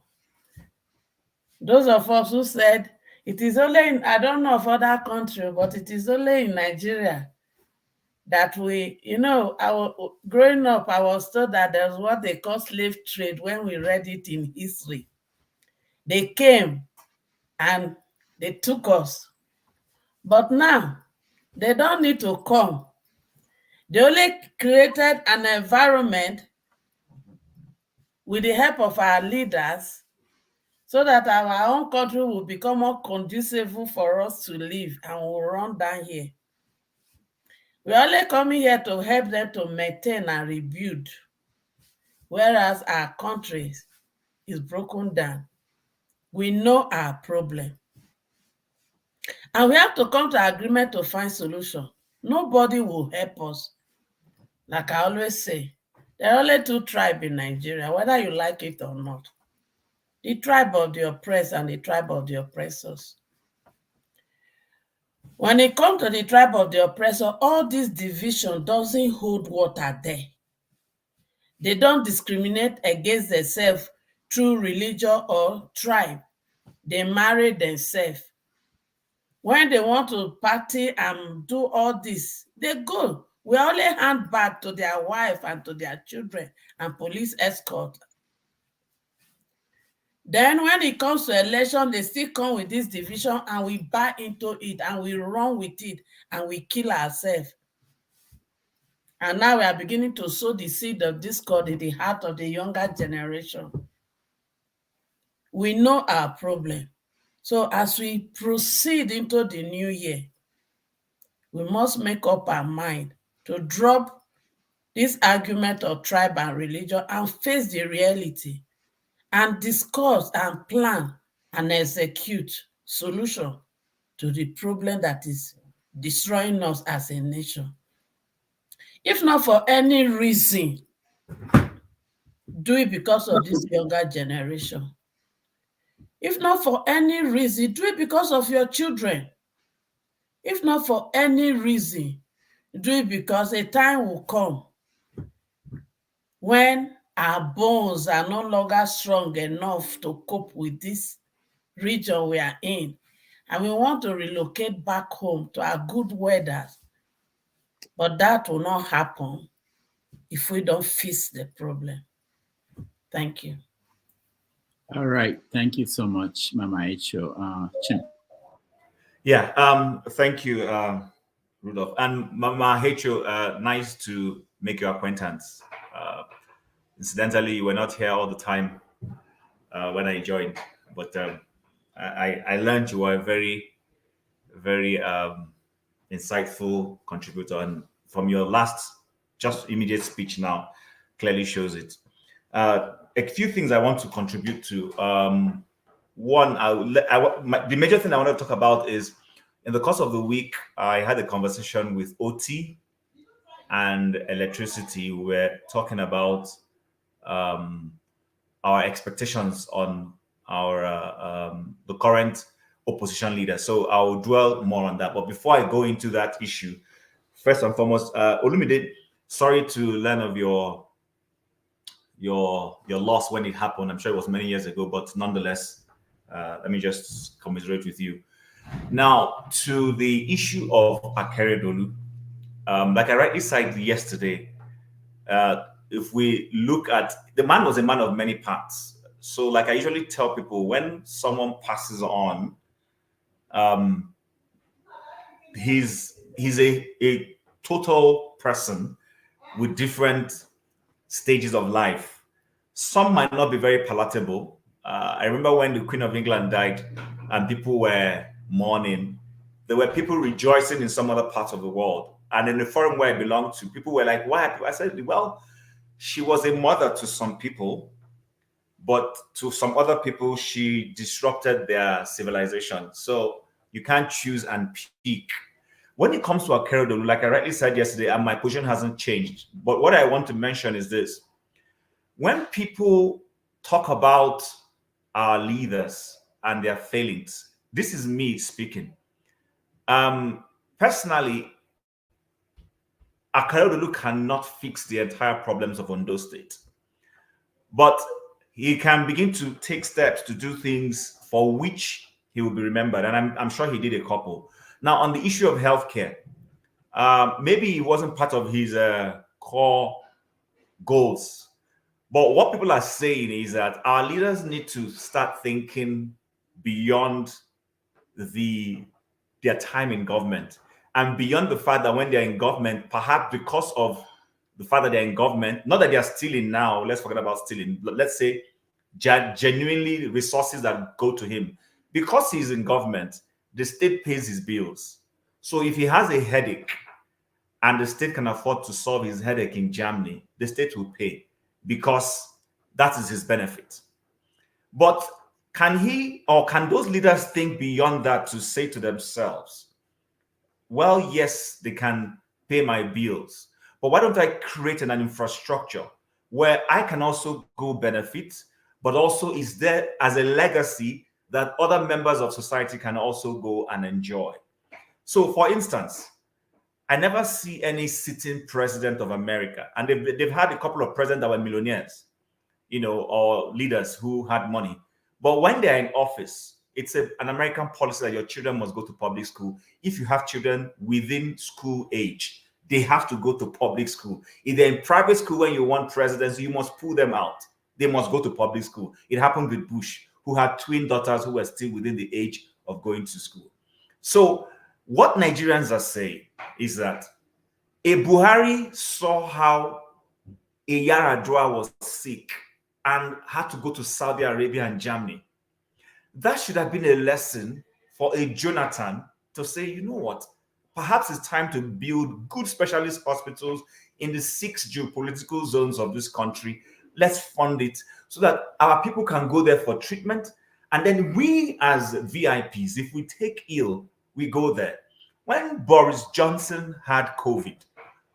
Those of us who said, it is only in, I don't know of other countries, but it is only in Nigeria that we, growing up, I was told that there's what they call slave trade when we read it in history. They came and they took us. But now, they don't need to come. They only created an environment with the help of our leaders so that our own country will become more conducive for us to live and will run down here. We're only coming here to help them to maintain and rebuild, whereas our country is broken down. We know our problem. And we have to come to agreement to find solution. Nobody will help us. Like I always say, there are only two tribes in Nigeria, whether you like it or not. The tribe of the oppressed and the tribe of the oppressors. When it comes to the tribe of the oppressor, all this division doesn't hold water there. They don't discriminate against themselves through religion or tribe. They marry themselves. When they want to party and do all this, they go. We only hand back to their wife and to their children and police escort. Then when it comes to election, they still come with this division and we buy into it and we run with it and we kill ourselves. And now we are beginning to sow the seed of discord in the heart of the younger generation. We know our problem. So as we proceed into the new year, we must make up our mind to drop this argument of tribe and religion and face the reality and discuss and plan and execute solution to the problem that is destroying us as a nation. If not for any reason, do it because of this younger generation. If not for any reason, do it because of your children. If not for any reason, do it because a time will come when our bones are no longer strong enough to cope with this region we are in. And we want to relocate back home to our good weather. But that will not happen if we don't fix the problem. Thank you. All right. Thank you so much, Mama Echo. Chin. Yeah, thank you, Rudolph. And Mama Hecho, nice to make your acquaintance. Incidentally, you were not here all the time when I joined, but I learned you were a very, very insightful contributor. And from your last, just immediate speech now, clearly shows it. A few things I want to contribute to. One, the major thing I want to talk about is, in the course of the week, I had a conversation with OT and electricity. We were talking about our expectations on our the current opposition leader. So I will dwell more on that. But before I go into that issue, first and foremost, Olumide, sorry to learn of your loss when it happened. I'm sure it was many years ago, but nonetheless, let me just commiserate with you. Now, to the issue of Akeredolu, like I rightly said yesterday, if we look at, the man was a man of many parts. So like I usually tell people, when someone passes on, he's a total person with different stages of life. Some might not be very palatable. I remember when the Queen of England died and people were mourning, there were people rejoicing in some other parts of the world. And in the forum where I belonged to, people were like, why? I said, well, she was a mother to some people, but to some other people, she disrupted their civilization. So you can't choose and pick. When it comes to Akeredolu, like I rightly said yesterday, and my position hasn't changed, but what I want to mention is this. When people talk about our leaders and their failings, this is me speaking. Personally, Akeredolu cannot fix the entire problems of Ondo State, but he can begin to take steps to do things for which he will be remembered, and I'm sure he did a couple. Now, on the issue of healthcare, maybe it wasn't part of his core goals, but what people are saying is that our leaders need to start thinking beyond their time in government, and beyond the fact that when they're in government, perhaps because of the fact that they're in government, not that they're stealing now, let's forget about stealing, but let's say genuinely resources that go to him. Because he's in government, the state pays his bills. So if he has a headache and the state can afford to solve his headache in Germany, the state will pay because that is his benefit. But can he or can those leaders think beyond that to say to themselves, well, yes, they can pay my bills, but why don't I create an infrastructure where I can also go benefit, but also is there as a legacy that other members of society can also go and enjoy? So, for instance, I never see any sitting president of America, and they've had a couple of presidents that were millionaires, or leaders who had money. But when they're in office, it's an American policy that your children must go to public school. If you have children within school age, they have to go to public school. If they're in private school when you want presidency, you must pull them out. They must go to public school. It happened with Bush, who had twin daughters who were still within the age of going to school. So what Nigerians are saying is that a Buhari saw how a Yar'Adua was sick and had to go to Saudi Arabia and Germany. That should have been a lesson for a Jonathan to say, you know what, perhaps it's time to build good specialist hospitals in the 6 geopolitical zones of this country. Let's fund it so that our people can go there for treatment. And then we as VIPs, if we take ill, we go there. When Boris Johnson had COVID,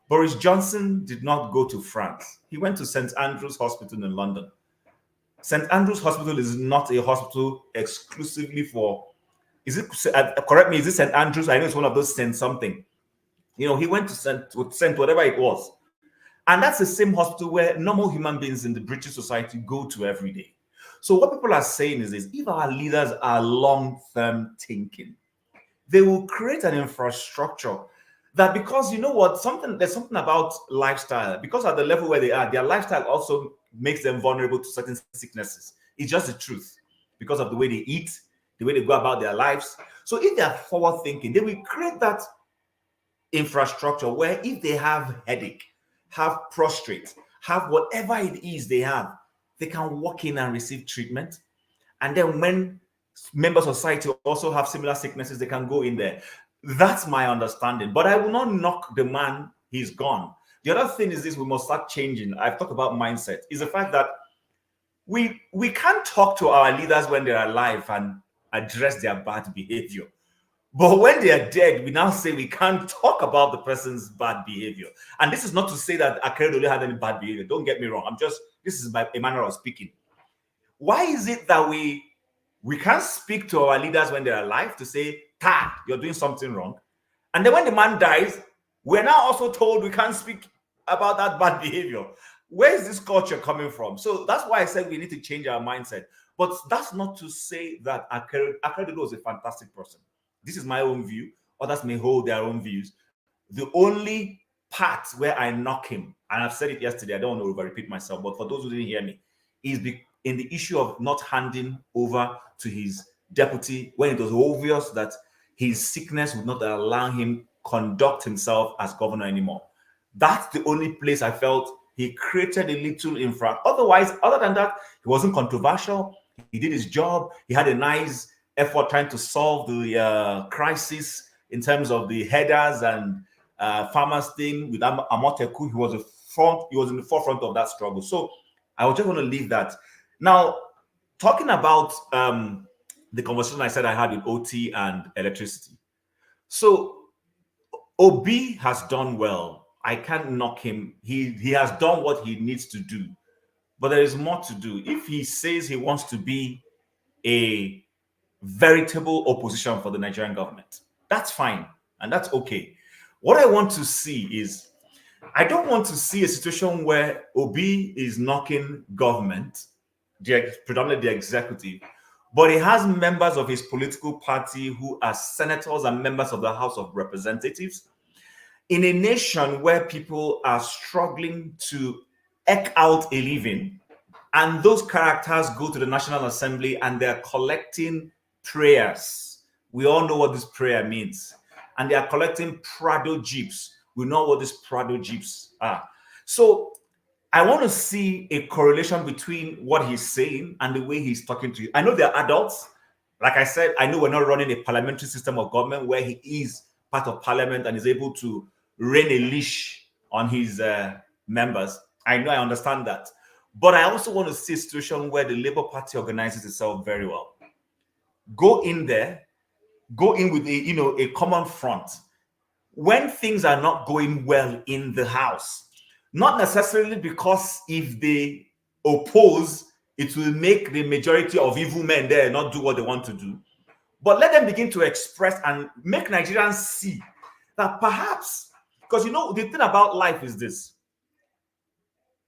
Boris Johnson did not go to France. He went to St. Andrew's Hospital in London. St. Andrew's Hospital is not a hospital exclusively for, correct me, is it St. Andrew's? I know it's one of those St. something. He went to St. whatever it was. And that's the same hospital where normal human beings in the British society go to every day. So what people are saying is this: if our leaders are long-term thinking, they will create an infrastructure that because you know what, there's something about lifestyle, because at the level where they are, their lifestyle also makes them vulnerable to certain sicknesses. It's just the truth because of the way they eat, the way they go about their lives. So if they are forward thinking, they will create that infrastructure where if they have headache, have prostrate, have whatever it is they have, they can walk in and receive treatment. And then when members of society also have similar sicknesses, they can go in there. That's my understanding. But I will not knock the man, he's gone. The other thing is this, we must start changing. I've talked about mindset, is the fact that we can't talk to our leaders when they're alive and address their bad behavior. But when they are dead, we now say we can't talk about the person's bad behavior. And this is not to say that Akeredolu had any bad behavior. Don't get me wrong. This is a manner of speaking. Why is it that we can't speak to our leaders when they're alive to say, you're doing something wrong? And then when the man dies, we're now also told we can't speak about that bad behavior. Where is this culture coming from? So that's why I said we need to change our mindset. But that's not to say that Akeredolu is a fantastic person. This is my own view. Others may hold their own views. The only part where I knock him, and I've said it yesterday, I don't want to over-repeat myself, but for those who didn't hear me, is in the issue of not handing over to his deputy when it was obvious that his sickness would not allow him conduct himself as governor anymore. That's the only place I felt he created a little infraction. Otherwise, other than that, he wasn't controversial. He did his job. He had a nice effort trying to solve the crisis in terms of the headers and farmers thing with Amoteku. He was in the forefront of that struggle. So I was just going to leave that. Now, talking about the conversation I said I had with OT and electricity. So Obi has done well. I can't knock him. He has done what he needs to do, but there is more to do. If he says he wants to be a veritable opposition for the Nigerian government, that's fine and that's okay. What I want to see is, I don't want to see a situation where Obi is knocking government, predominantly the executive, but he has members of his political party who are senators and members of the House of Representatives. In a nation where people are struggling to eke out a living, and those characters go to the National Assembly and they're collecting prayers. We all know what this prayer means. And they are collecting Prado jeeps. We know what these Prado jeeps are. So I want to see a correlation between what he's saying and the way he's talking to you. I know they're adults. Like I said, I know we're not running a parliamentary system of government where he is part of parliament and is able to rein a leash on his members. I know, I understand that. But I also want to see a situation where the Labour Party organizes itself very well. Go in there, go in with a common front. When things are not going well in the House, not necessarily because if they oppose, it will make the majority of evil men there not do what they want to do. But let them begin to express and make Nigerians see that perhaps, because the thing about life is this: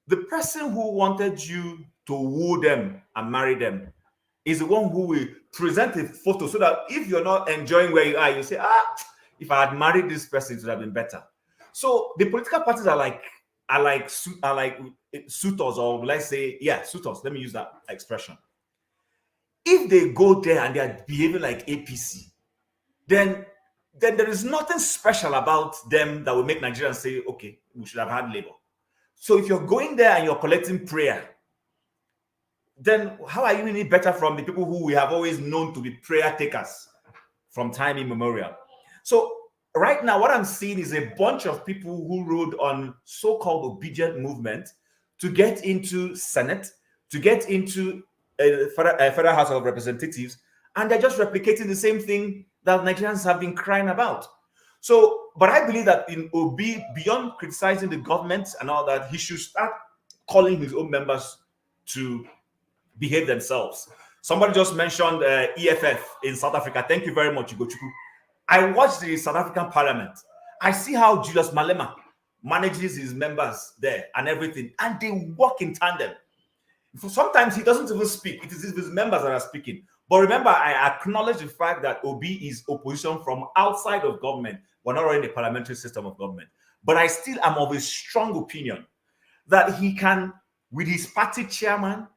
the person who wanted you to woo them and marry them is the one who will present a photo so that if you're not enjoying where you are, you say, if I had married this person, it would have been better. So the political parties are like suitors, or let's say, suitors. Let me use that expression. If they go there and they are behaving like APC, then there is nothing special about them that will make Nigerians say, okay, we should have had Labour. So if you're going there and you're collecting prayer, then how are you any better from the people who we have always known to be prayer takers from time immemorial? So right now, what I'm seeing is a bunch of people who rode on so-called obedient movement to get into Senate, to get into a Federal House of Representatives, and they're just replicating the same thing that Nigerians have been crying about. So, but I believe that in Obi, beyond criticizing the government and all that, he should start calling his own members to behave themselves. Somebody just mentioned EFF in South Africa. Thank you very much, Ugochukwu. I watched the South African Parliament. I see how Julius Malema manages his members there and everything, and they work in tandem. Sometimes he doesn't even speak. It is his members that are speaking. But remember, I acknowledge the fact that Obi is opposition from outside of government. We're not running a parliamentary system of government. But I still am of a strong opinion that he can, with his party chairman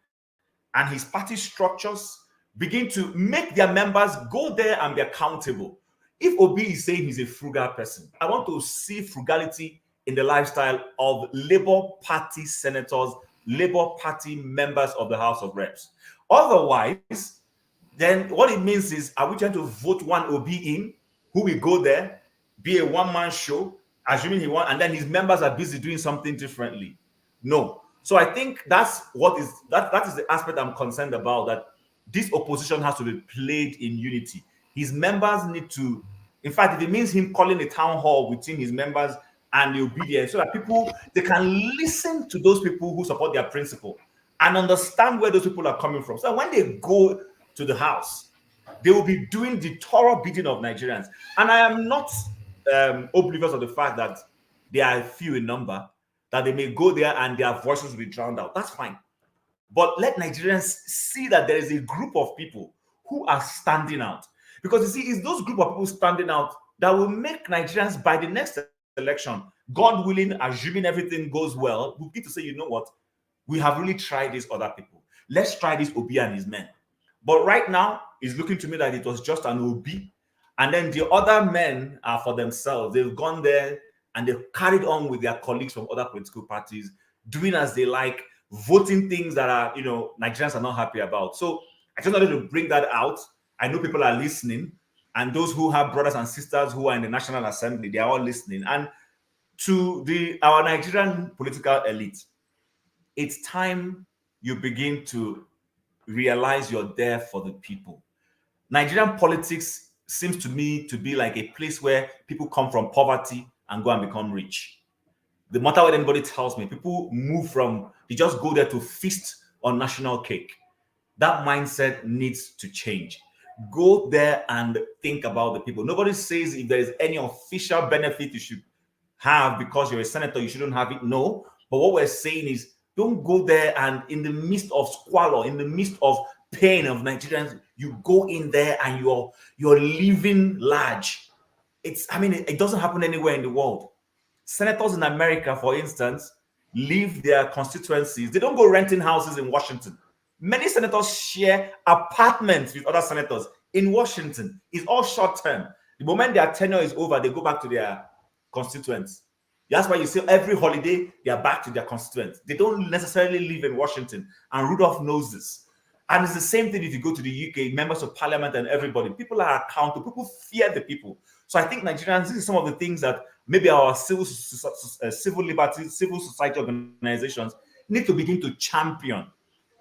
and his party structures, begin to make their members go there and be accountable. If Obi is saying he's a frugal person, I want to see frugality in the lifestyle of Labour Party senators, Labour Party members of the House of Reps. Otherwise, then what it means is, are we trying to vote one Obi in, who will go there, be a one-man show, assuming he won, and then his members are busy doing something differently? No. So I think that's what is that is the aspect I'm concerned about, that this opposition has to be played in unity. His members need to, in fact, if it means him calling a town hall within his members and the obedience, so that people, they can listen to those people who support their principle and understand where those people are coming from. So when they go to the house, they will be doing the thorough bidding of Nigerians. And I am not oblivious of the fact that they are few in number, that they may go there and their voices will be drowned out. That's fine. But let Nigerians see that there is a group of people who are standing out. Because you see, it's those group of people standing out that will make Nigerians, by the next election, God willing, assuming everything goes well, we'll get to say, you know what, we have really tried these other people. Let's try this Obi and his men. But right now, it's looking to me that it was just an Obi. And then the other men are for themselves. They've gone there and they've carried on with their colleagues from other political parties, doing as they like, voting things that are, you know, Nigerians are not happy about. So I just wanted to bring that out. I know people are listening, and those who have brothers and sisters who are in the National Assembly, they are all listening. And to our Nigerian political elite, it's time you begin to realize you're there for the people. Nigerian politics seems to me to be like a place where people come from poverty and go and become rich. The matter what anybody tells me, people move from, they just go there to feast on national cake. That mindset needs to change. Go there and think about the people. Nobody says if there is any official benefit you should have because you're a senator, you shouldn't have it. No. But what we're saying is, don't go there and in the midst of squalor, in the midst of pain of Nigerians, you go in there and you're living large. It doesn't happen anywhere in the world. Senators in America, for instance, leave their constituencies. They don't go renting houses in Washington. Many senators share apartments with other senators in Washington. It's all short term. The moment their tenure is over, they go back to their constituents. That's why you see every holiday, they are back to their constituents. They don't necessarily live in Washington. And Rudolph knows this. And it's the same thing if you go to the UK, members of parliament and everybody. People are accountable. People fear the people. So I think Nigerians, this is some of the things that maybe our civil liberties, civil society organizations need to begin to champion.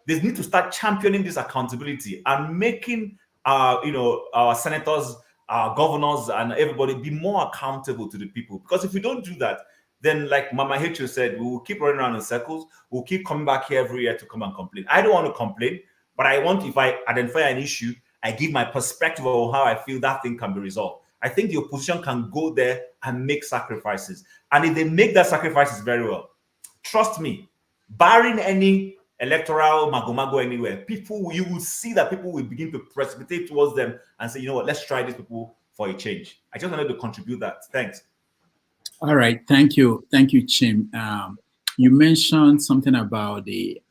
They need to start championing this accountability and making our senators, our governors, and everybody be more accountable to the people. Because if we don't do that, then like Mama Hecho said, we will keep running around in circles. We'll keep coming back here every year to come and complain. I don't want to complain, but I want, if I identify an issue, I give my perspective of how I feel that thing can be resolved. I think the opposition can go there and make sacrifices. And if they make that sacrifices very well, trust me, barring any electoral mago anywhere, you will see that people will begin to precipitate towards them and say, you know what, let's try these people for a change. I just wanted to contribute that. Thanks. All right. Thank you. Thank you, Chim. You mentioned something about the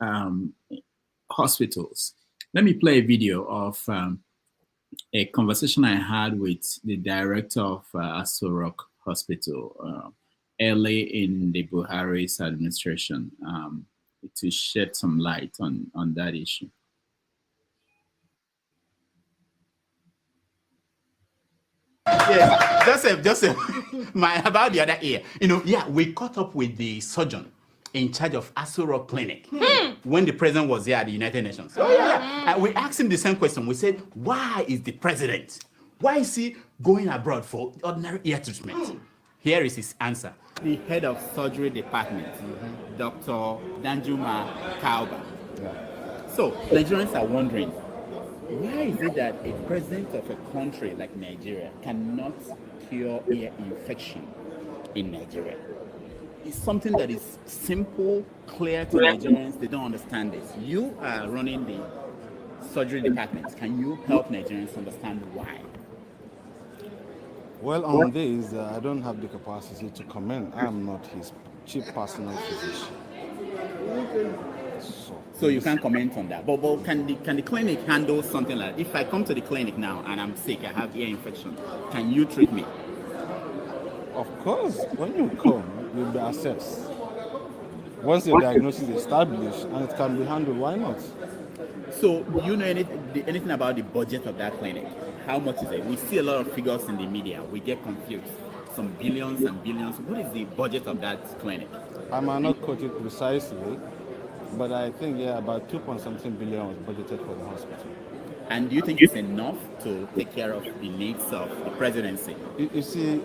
hospitals. Let me play a video of a conversation I had with the director of Aso Rock Hospital early in the Buhari's administration to shed some light on that issue. Yeah, Joseph, about the other ear. We caught up with the surgeon in charge of Aso Rock Clinic when the president was here at the United Nations. And we asked him the same question. We said, why is the president, why is he going abroad for ordinary ear treatment? Here is his answer. The head of surgery department, Dr. Danjuma Kauba. So Nigerians are wondering, why is it that a president of a country like Nigeria cannot cure ear infection in Nigeria? It's something that is simple, clear to Nigerians. They don't understand this. You are running the surgery department. Can you help Nigerians understand why? Well, on this, I don't have the capacity to comment. I'm not his chief personal physician. So you can't comment on that. But can the clinic handle something like, if I come to the clinic now and I'm sick, I have ear infection, can you treat me? Of course, when you come, you'll be assessed. Once the diagnosis is established and it can be handled, why not? So do you know anything about the budget of that clinic? How much is it? We see a lot of figures in the media. We get confused. Some billions and billions. What is the budget of that clinic? I might not quote it precisely, but I think, about 2.something billion was budgeted for the hospital. And do you think it's enough to take care of the needs of the presidency? You see,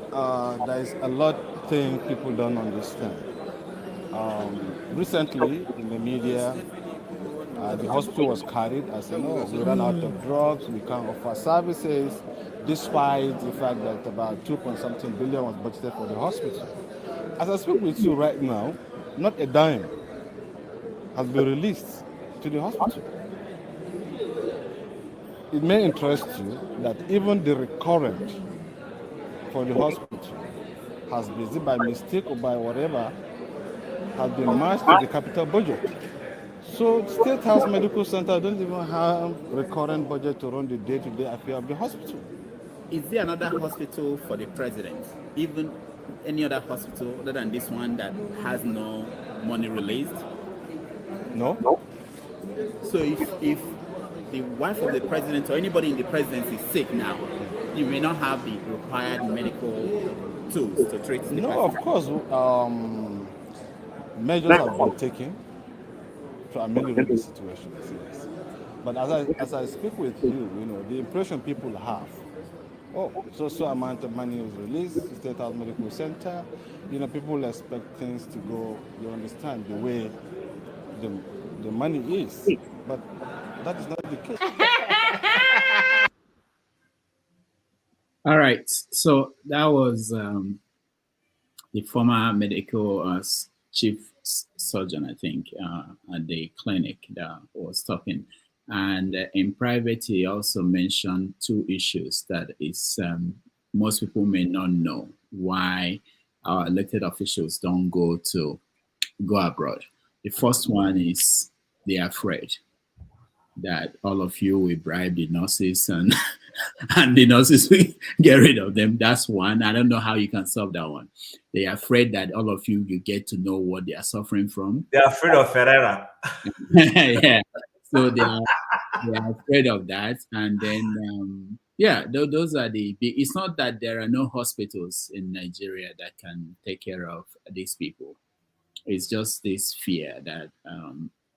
there is a lot of things people don't understand. Recently, in the media, the hospital was carried as, we ran out of drugs, we can't offer services, despite the fact that about 2.something billion was budgeted for the hospital. As I speak with you right now, not a dime has been released to the hospital. It may interest you that even the recurrent for the hospital has been, by mistake or by whatever, has been matched to the capital budget. So State House Medical Center don't even have recurrent budget to run the day-to-day affair of the hospital. Is there another hospital for the president? Even any other hospital other than this one that has no money released? No. So if the wife of the president or anybody in the presidency is sick now, you may not have the required medical tools to treat the No, of course, measures have been taken to ameliorate the situation. Yes. But as I speak with you, the impression people have, so amount of money is released, State House Medical Center, people expect things to go, you understand, the way the money is. But that is not the case. All right. So that was the former medical chief surgeon, I think, at the clinic that was talking. And in private, he also mentioned two issues that is most people may not know why our elected officials don't go abroad. The first one is they're afraid that all of you will bribe the nurses and and the nurses will get rid of them. That's one. I don't know how you can solve that one. They are afraid that all of you get to know what they are suffering from. They're afraid of Ferreira. Yeah. So they are afraid of that. And then, those are the big. It's not that there are no hospitals in Nigeria that can take care of these people. It's just this fear that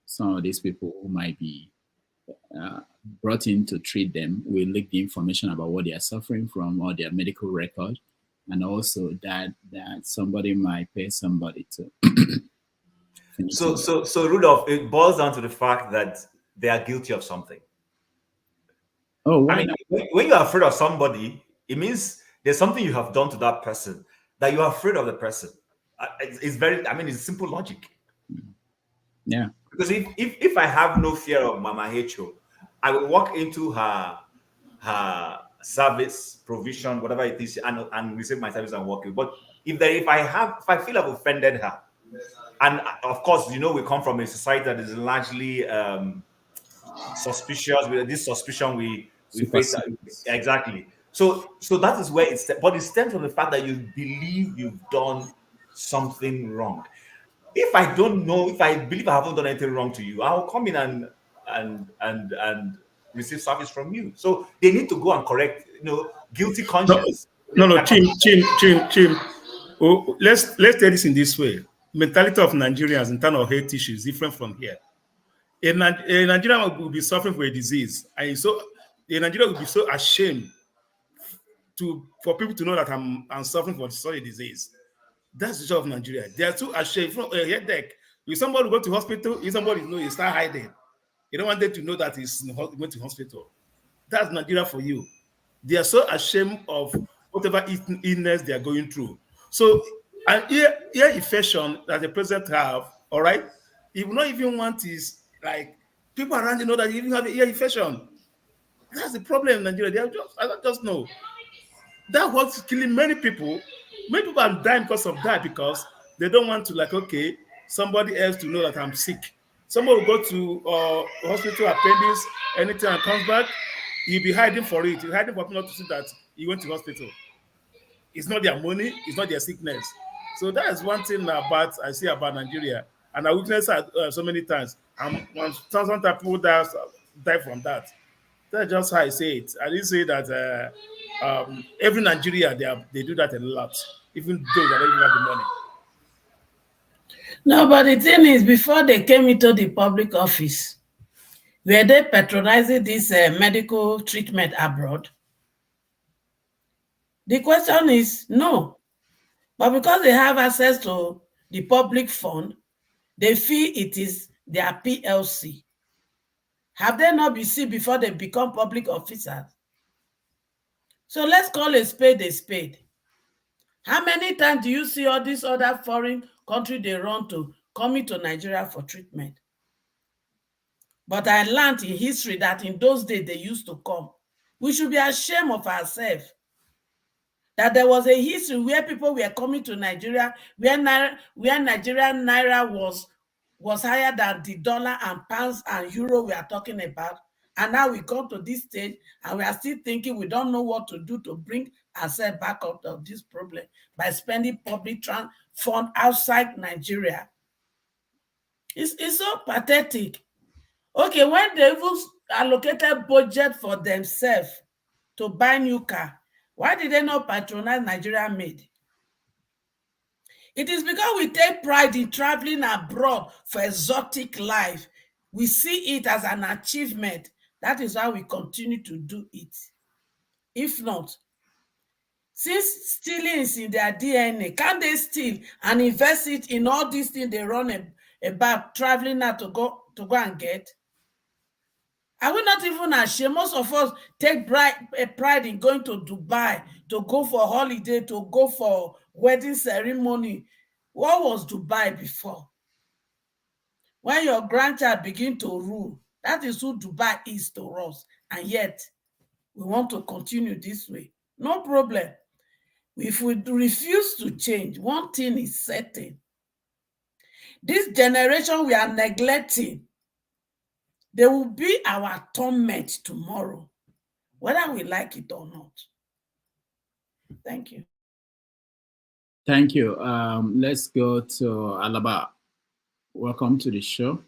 some of these people who might be brought in to treat them will leak the information about what they are suffering from or their medical record, and also that somebody might pay somebody to. So Rudolph, it boils down to the fact that they are guilty of something. Oh, I mean, when you are afraid of somebody, it means there's something you have done to that person that you are afraid of the person. It's it's simple logic. Yeah. Because if I have no fear of Mama Hecho, I will walk into her service provision, whatever it is, and receive my service and walk away. But if I feel I've offended her, and of course, we come from a society that is largely suspicious. With this suspicion, we face exactly. So that is where but it stems from the fact that you believe you've done something wrong. If I don't know, if I believe I haven't done anything wrong to you, I'll come in and receive service from you. So they need to go and correct, guilty conscience. No, Chim. Oh, let's take this in this way. Mentality of Nigerians in terms of health issues is different from here. A Nigerian will be suffering for a disease, and so a Nigerian will be so ashamed for people to know that I'm suffering for such a disease. That's the job of Nigeria. They are too ashamed. From a headache, if somebody go to hospital, if somebody you start hiding. You don't want them to know that he's going to hospital. That's Nigeria for you. They are so ashamed of whatever illness they are going through. So, an ear infection that the president have, all right, he will not even want his People around you know that you even have an ear infection. That's the problem in Nigeria. I don't just know. That's what's killing many people. Many people are dying because of that, because they don't want to, like, okay, somebody else to know that I'm sick. Somebody will go to hospital, appendix, anything, and comes back, he'll be hiding for it. He's hiding for people not to see that he went to hospital. It's not their money, it's not their sickness. So that is one thing I see about Nigeria. And I witnessed so many times. And 1,000 people die from that. That's just how I say it. I didn't say that every Nigeria, they do that a lot, even though they don't even have the money. No, but the thing is, before they came into the public office, were they patronizing this medical treatment abroad? The question is no. But because they have access to the public fund, they feel it is their PLC. Have they not been seen before they become public officers? So let's call a spade a spade. How many times do you see all these other foreign countries they run to coming to Nigeria for treatment? But I learned in history that in those days they used to come. We should be ashamed of ourselves. That there was a history where people were coming to Nigeria, where Nigerian naira was higher than the dollar and pounds and euro we are talking about. And now we come to this stage and we are still thinking we don't know what to do to bring ourselves back out of this problem by spending public fund outside Nigeria. It's so pathetic. Okay, when they even allocated budget for themselves to buy new car, why did they not patronize Nigerian made? It is because we take pride in traveling abroad for exotic life. We see it as an achievement. That is why we continue to do it. If not, since stealing is in their DNA, can they steal and invest it in all these things they run about traveling now to go and get? Are we not even ashamed? Most of us take pride in going to Dubai, to go for holiday, to go for wedding ceremony. What was Dubai before? When your grandchild begin to rule, that is who Dubai is to us. And yet, we want to continue this way. No problem. If we refuse to change, one thing is certain. This generation we are neglecting, they will be our torment tomorrow, whether we like it or not. Thank you. Thank you. Let's go to Alaba. Welcome to the show.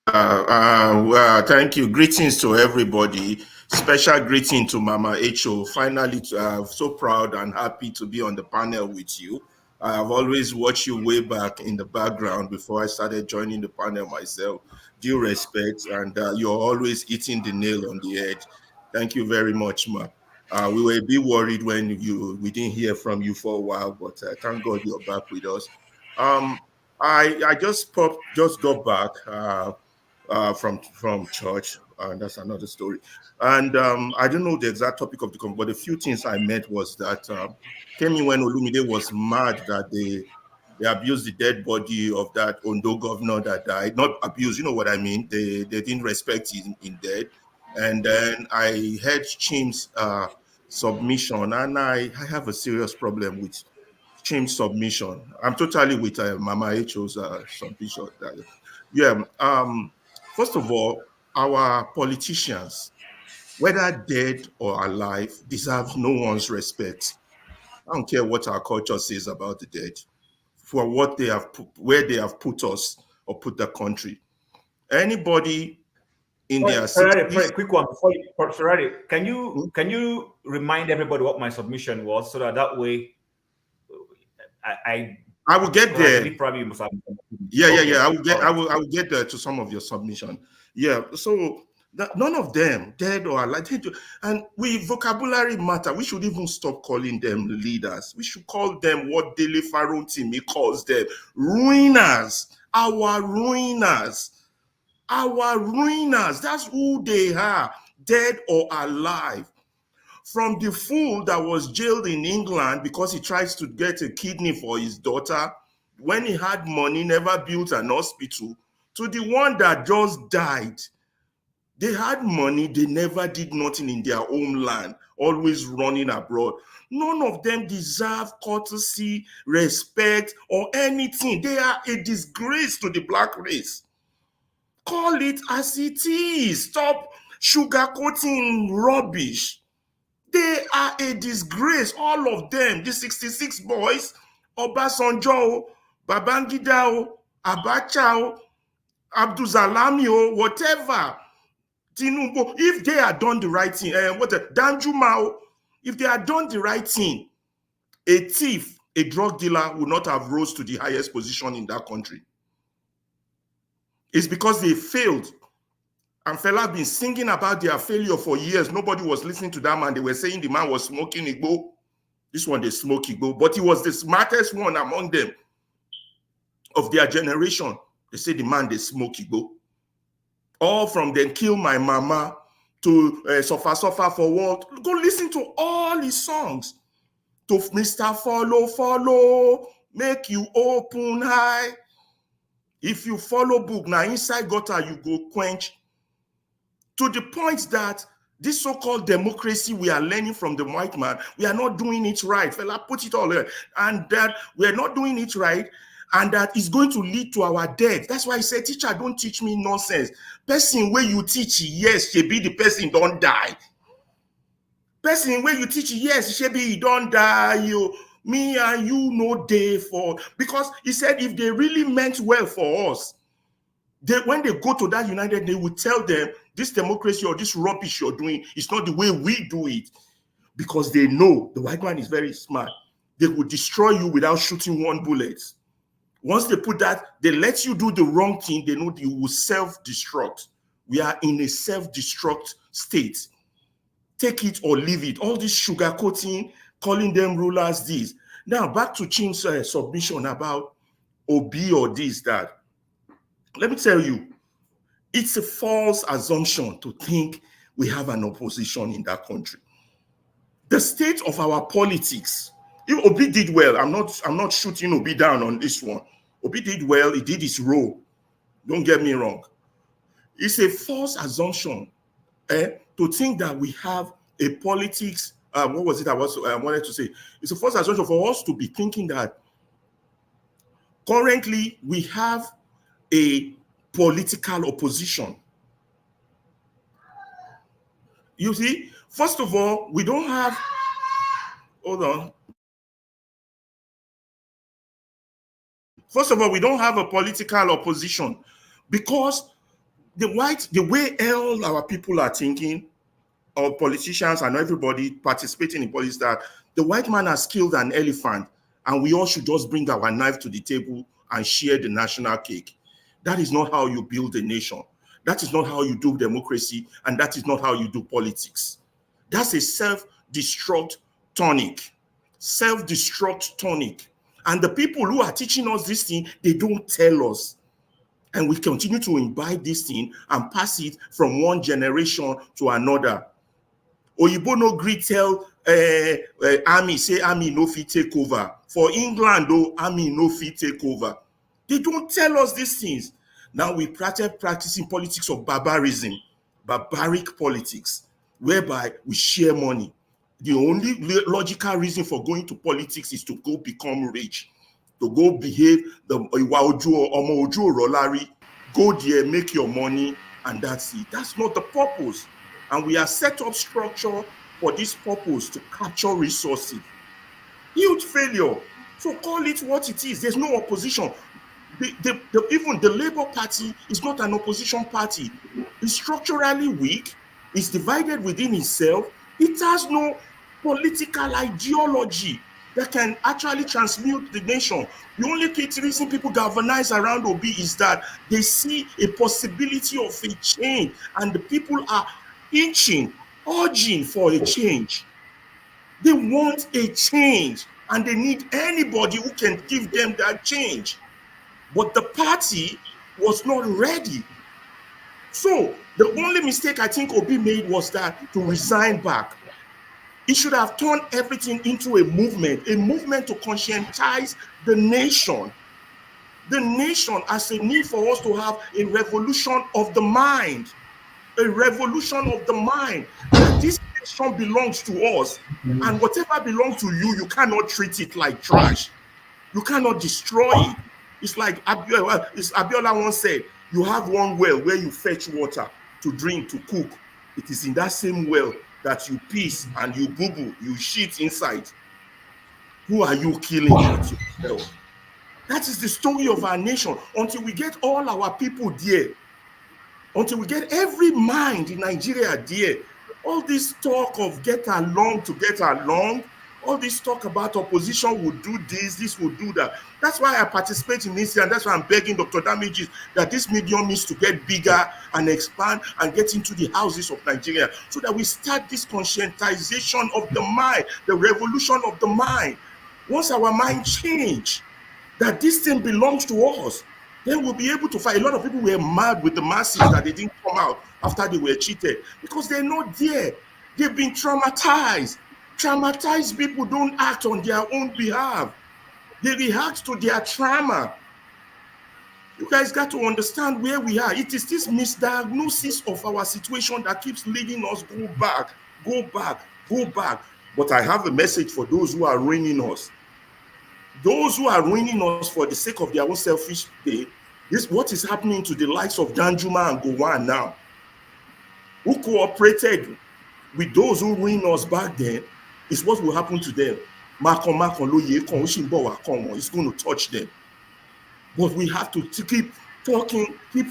Thank you. Greetings to everybody. Special greeting to Mama H.O. Finally, so proud and happy to be on the panel with you. I have always watched you way back in the background before I started joining the panel myself. Due respect, and you're always hitting the nail on the head. Thank you very much, Ma. We were a bit worried when we didn't hear from you for a while, but thank God you're back with us. I just got back from church, and that's another story. And I don't know the exact topic of the conference, but a few things I met was that Kemi when Olumide was mad that they abused the dead body of that Ondo governor that died. Not abused, you know what I mean? They didn't respect him in dead. And then I heard Chim's submission, and I have a serious problem with Chim's submission. I'm totally with Mama H.O.'s submission. First of all, our politicians, whether dead or alive, deserve no one's respect. I don't care what our culture says about the dead, for what they have where they have put us or put the country. Anybody in their Ferrari, quick one before you, Ferrari, can you remind everybody what my submission was, so that way I will get there. Probably must have. Yeah. I will get there to some of your submission. Yeah. So none of them, dead or alive, and vocabulary matter. We should even stop calling them leaders. We should call them what Dele Farotimi calls them: ruiners. Our ruiners. That's who they are, dead or alive. From the fool that was jailed in England because he tries to get a kidney for his daughter, when he had money, never built an hospital, to the one that just died. They had money, they never did nothing in their homeland, always running abroad. None of them deserve courtesy, respect, or anything. They are a disgrace to the black race. Call it as it is. Stop sugarcoating rubbish. They are a disgrace, all of them. The 66 boys, Obasanjo, Babangida, Abacha, Abdul Salami, whatever. Tinubu, if they had done the right thing, Danjuma, if they had done the right thing, a thief, a drug dealer would not have rose to the highest position in that country. It's because they failed. And fella been singing about their failure for years. Nobody was listening to that man. They were saying the man was smoking Igbo. This one, they smoke Igbo. But he was the smartest one among them of their generation. They say the man, they smoke Igbo. All from then kill my mama to suffer for what? Go listen to all his songs. To Mr. Follow, make you open high. If you follow book, now inside gutter you go quench. To the point that this so-called democracy we are learning from the white man, we are not doing it right. Fella, put it all there. And that we are not doing it right. And that is going to lead to our death. That's why I said, teacher, don't teach me nonsense. Person where you teach, yes, she be the person don't die. Person where you teach, yes, she be he don't die. You, me and you no day for. Because he said if they really meant well for us, when they go to that United, they will tell them this democracy or this rubbish you're doing is not the way we do it. Because they know the white man is very smart. They will destroy you without shooting one bullet. Once they put that, they let you do the wrong thing, they know you will self-destruct. We are in a self-destruct state. Take it or leave it. All this sugarcoating, calling them rulers, this. Now, back to Chin's submission about Obi or this, that. Let me tell you, it's a false assumption to think we have an opposition in that country. The state of our politics, if Obi did well, I'm not shooting Obi down on this one. Obi did well, he did his role. Don't get me wrong. It's a false assumption to think that we have a politics. What was it I wanted to say? It's a false assumption for us to be thinking that currently we have a political opposition. You see, first of all, we don't have, hold on. First of all, we don't have a political opposition because the way all our people are thinking, or politicians and everybody participating in politics, that the white man has killed an elephant and we all should just bring our knife to the table and share the national cake. That is not how you build a nation. That is not how you do democracy, and that is not how you do politics. That's a self-destruct tonic. Self-destruct tonic. And the people who are teaching us this thing, they don't tell us. And we continue to imbibe this thing and pass it from one generation to another. Oyibo no gree tell army, say army no fit take over. For England, though, army no fit take over. They don't tell us these things. Now we practicing politics of barbarism, barbaric politics, whereby we share money. The only logical reason for going to politics is to go become rich, to go behave the Omo Ojo Rolari, go there, make your money, and that's it. That's not the purpose. And we are set up structure for this purpose, to capture resources. Huge failure. So call it what it is. There's no opposition. Even the Labour Party is not an opposition party. It's structurally weak. It's divided within itself. It has no political ideology that can actually transmute the nation. The only reason people galvanize around Obi is that they see a possibility of a change, and the people are urging for a change. They want a change, and they need anybody who can give them that change. But the party was not ready. So the only mistake I think Obi made was that to resign back. He should have turned everything into a movement to conscientize the nation. the nation has a need for us to have a revolution of the mind. A revolution of the mind. That this nation belongs to us, and whatever belongs to you, you cannot treat it like trash. You cannot destroy it. It's like Abiola once said, you have one well where you fetch water to drink, to cook. It is in that same well that you piss and you boo-boo, you shit inside. Who are you killing but yourself? That is the story of our nation. Until we get all our people there, until we get every mind in Nigeria there, all this talk of get along to get along, all this talk about opposition will do this will do that. That's why I participate in this, and that's why I'm begging Dr. Damages that this medium needs to get bigger and expand and get into the houses of Nigeria, so that we start this conscientization of the mind, the revolution of the mind. Once our mind change, that this thing belongs to us, then we'll be able to fight. A lot of people were mad with the masses that they didn't come out after they were cheated, because they're not there. They've been traumatized. Traumatized people don't act on their own behalf. They react to their trauma. You guys got to understand where we are. It is this misdiagnosis of our situation that keeps leading us go back, go back, go back. But I have a message for those who are ruining us. Those who are ruining us for the sake of their own selfish gain. This what is happening to the likes of Danjuma and Gowon now, who cooperated with those who ruined us back then. Is what will happen to them. It's going to touch them. But we have to keep talking, keep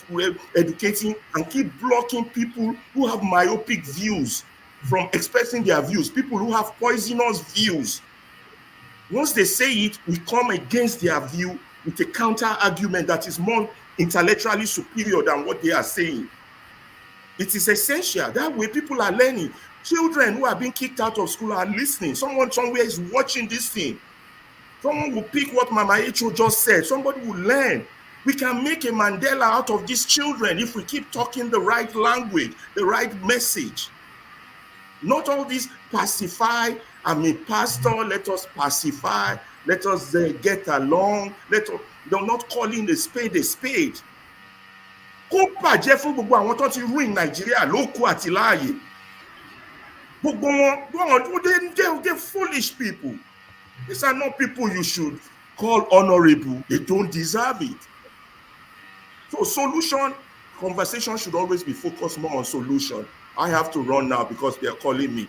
educating, and keep blocking people who have myopic views from expressing their views, people who have poisonous views. Once they say it, we come against their view with a counter argument that is more intellectually superior than what they are saying. It is essential. That way people are learning. Children who are being kicked out of school are listening. Someone somewhere is watching this thing. Someone will pick what Mama Echo just said. Somebody will learn. We can make a Mandela out of these children if we keep talking the right language, the right message. Not all this pacify. I'm a pastor, let us pacify. Let us get along. They're not calling a spade a spade. Kó bàjẹ́ fún gbogbo àwọn tó ti ruin Nigeria lókù àti láàyè. They're foolish people. These are not people you should call honorable. They don't deserve it. So solution, conversation should always be focused more on solution. I have to run now because they're calling me.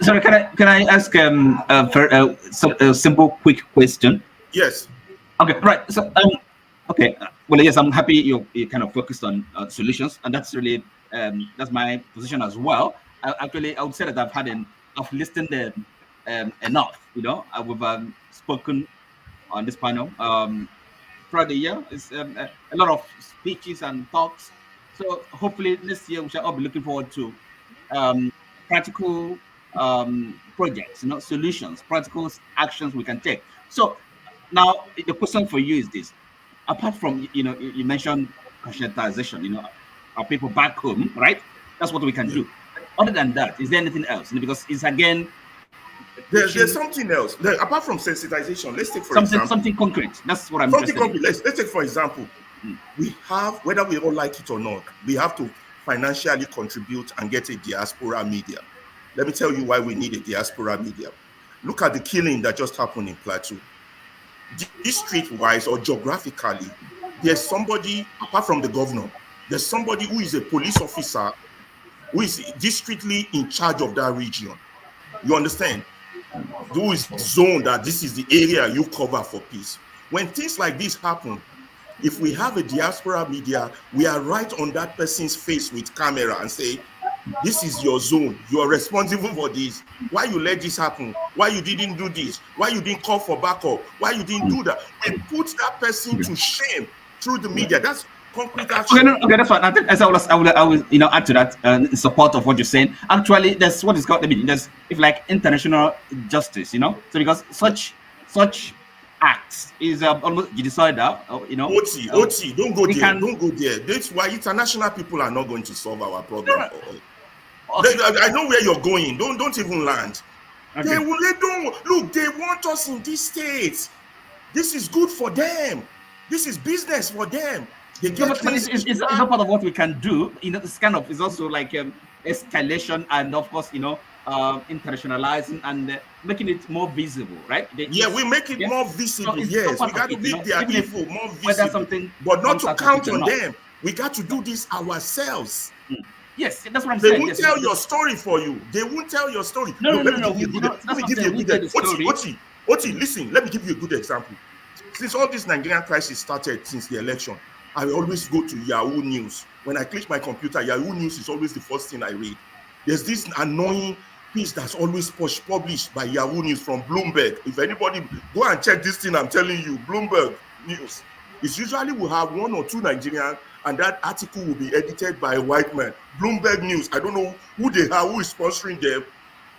Sorry, can I ask a simple, quick question? Yes. Okay, right. So, okay. Well, yes, I'm happy you're kind of focused on solutions, and that's really that's my position as well. Actually, I would say that I've listened enough. You know, we've spoken on this panel throughout the year. It's a lot of speeches and talks. So hopefully next year we shall all be looking forward to practical projects, solutions, practical actions we can take. So now the question for you is this: apart from you mentioned conscientization, our people back home, right? That's what we can do. Other than that, is there anything else? Because it's again there's something else. Apart from sensitization, let's take something concrete. That's what I'm something concrete. Let's take for example. We have, whether we all like it or not, we have to financially contribute and get a diaspora media. Let me tell you why we need a diaspora media. Look at the killing that just happened in Plateau. District-wise or geographically, there's somebody, apart from the governor, there's somebody who is a police officer who is districtly in charge of that region. You understand? Who is zoned that this is the area you cover for peace. When things like this happen, if we have a diaspora media, we are right on that person's face with camera and say, this is your zone. You are responsible for this. Why you let this happen? Why you didn't do this? Why you didn't call for backup? Why you didn't do that? We put that person to shame through the media. That's concrete action. Okay, that's fine. I think as I will add to that in support of what you're saying. Actually, there's what is called there's international justice, So because such acts is almost genocidal, OT, don't go there. Don't go there. That's why international people are not going to solve our problem. Okay. I know where you're going. Don't even land. Okay. They don't look. They want us in this state. This is good for them. This is business for them. They No, get but things. it's not part of what we can do. You know, it's kind of, it's also like escalation, and of course, you know, internationalizing and making it more visible, right? Yeah, we make it more visible. Yes, we got to make their evil more visible, but not to count on them. We got to do this ourselves. Yes, that's what I'm they saying. Won't yes, tell your story for you. They won't tell your story. No. Let me give you a good example. Oti, listen, let me give you a good example. Since all this Nigerian crisis started since the election, I always go to Yahoo News. When I click my computer, Yahoo News is always the first thing I read. There's this annoying piece that's always published by Yahoo News from Bloomberg. If anybody go and check this thing, I'm telling you, Bloomberg News. It's usually will have 1 or 2 Nigerians, and that article will be edited by a white man. Bloomberg News, I don't know who they are, who is sponsoring them.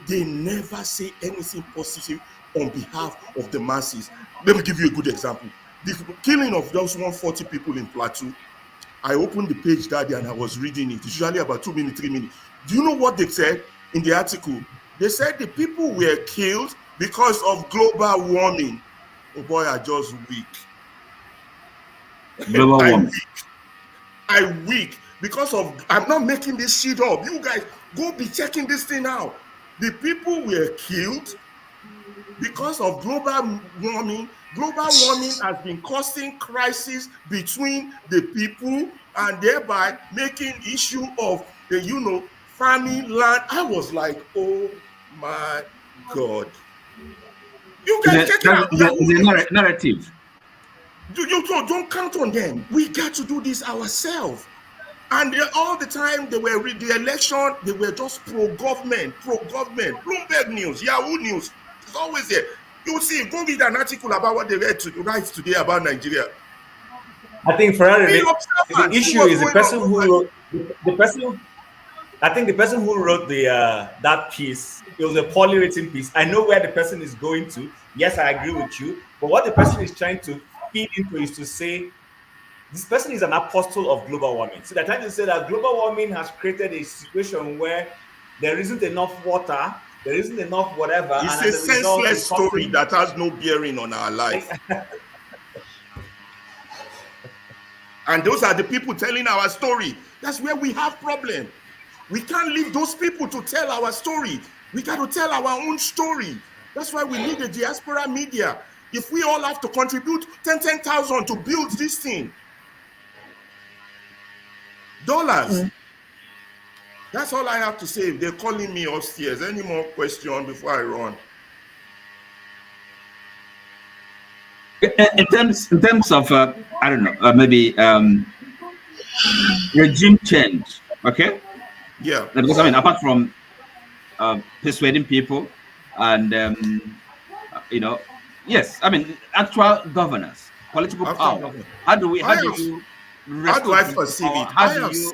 They never say anything positive on behalf of the masses. Let me give you a good example. The killing of those 140 people in Plateau. I opened the page that day and I was reading it. It's usually about 2 minutes, 3 minutes. Do you know what they said in the article? They said the people were killed because of global warming. Oh boy, I just weak. Global warming. I'm weak because of, I'm not making this shit up. You guys go be checking this thing out. The people were killed because of global warming. Global warming has been causing crisis between the people and thereby making issue of the, farming land. I was like, oh my God. You guys check it out. The narrative. You don't count on them. We got to do this ourselves. And all the time they were the election, they were just pro-government. Bloomberg News, Yahoo News, it's always there. You see, go read an article about what they write today about Nigeria. I think Ferrari, the issue is the person who wrote I think the person who wrote that piece, it was a poorly written piece. I know where the person is going to. Yes, I agree with you. But what the person is trying to feed into is to say, this person is an apostle of global warming. So they're trying to say that global warming has created a situation where there isn't enough water, there isn't enough whatever. It's a senseless story that has no bearing on our life. And those are the people telling our story. That's where we have problem. We can't leave those people to tell our story. We got to tell our own story. That's why we need the diaspora media. If we all have to contribute 10,000 to build this thing, dollars. That's all I have to say. They're calling me upstairs. Any more questions before I run? In terms of I don't know, maybe regime change, okay? Yeah. Because I mean, apart from persuading people and yes, I mean, actual governance, political power. How do you perceive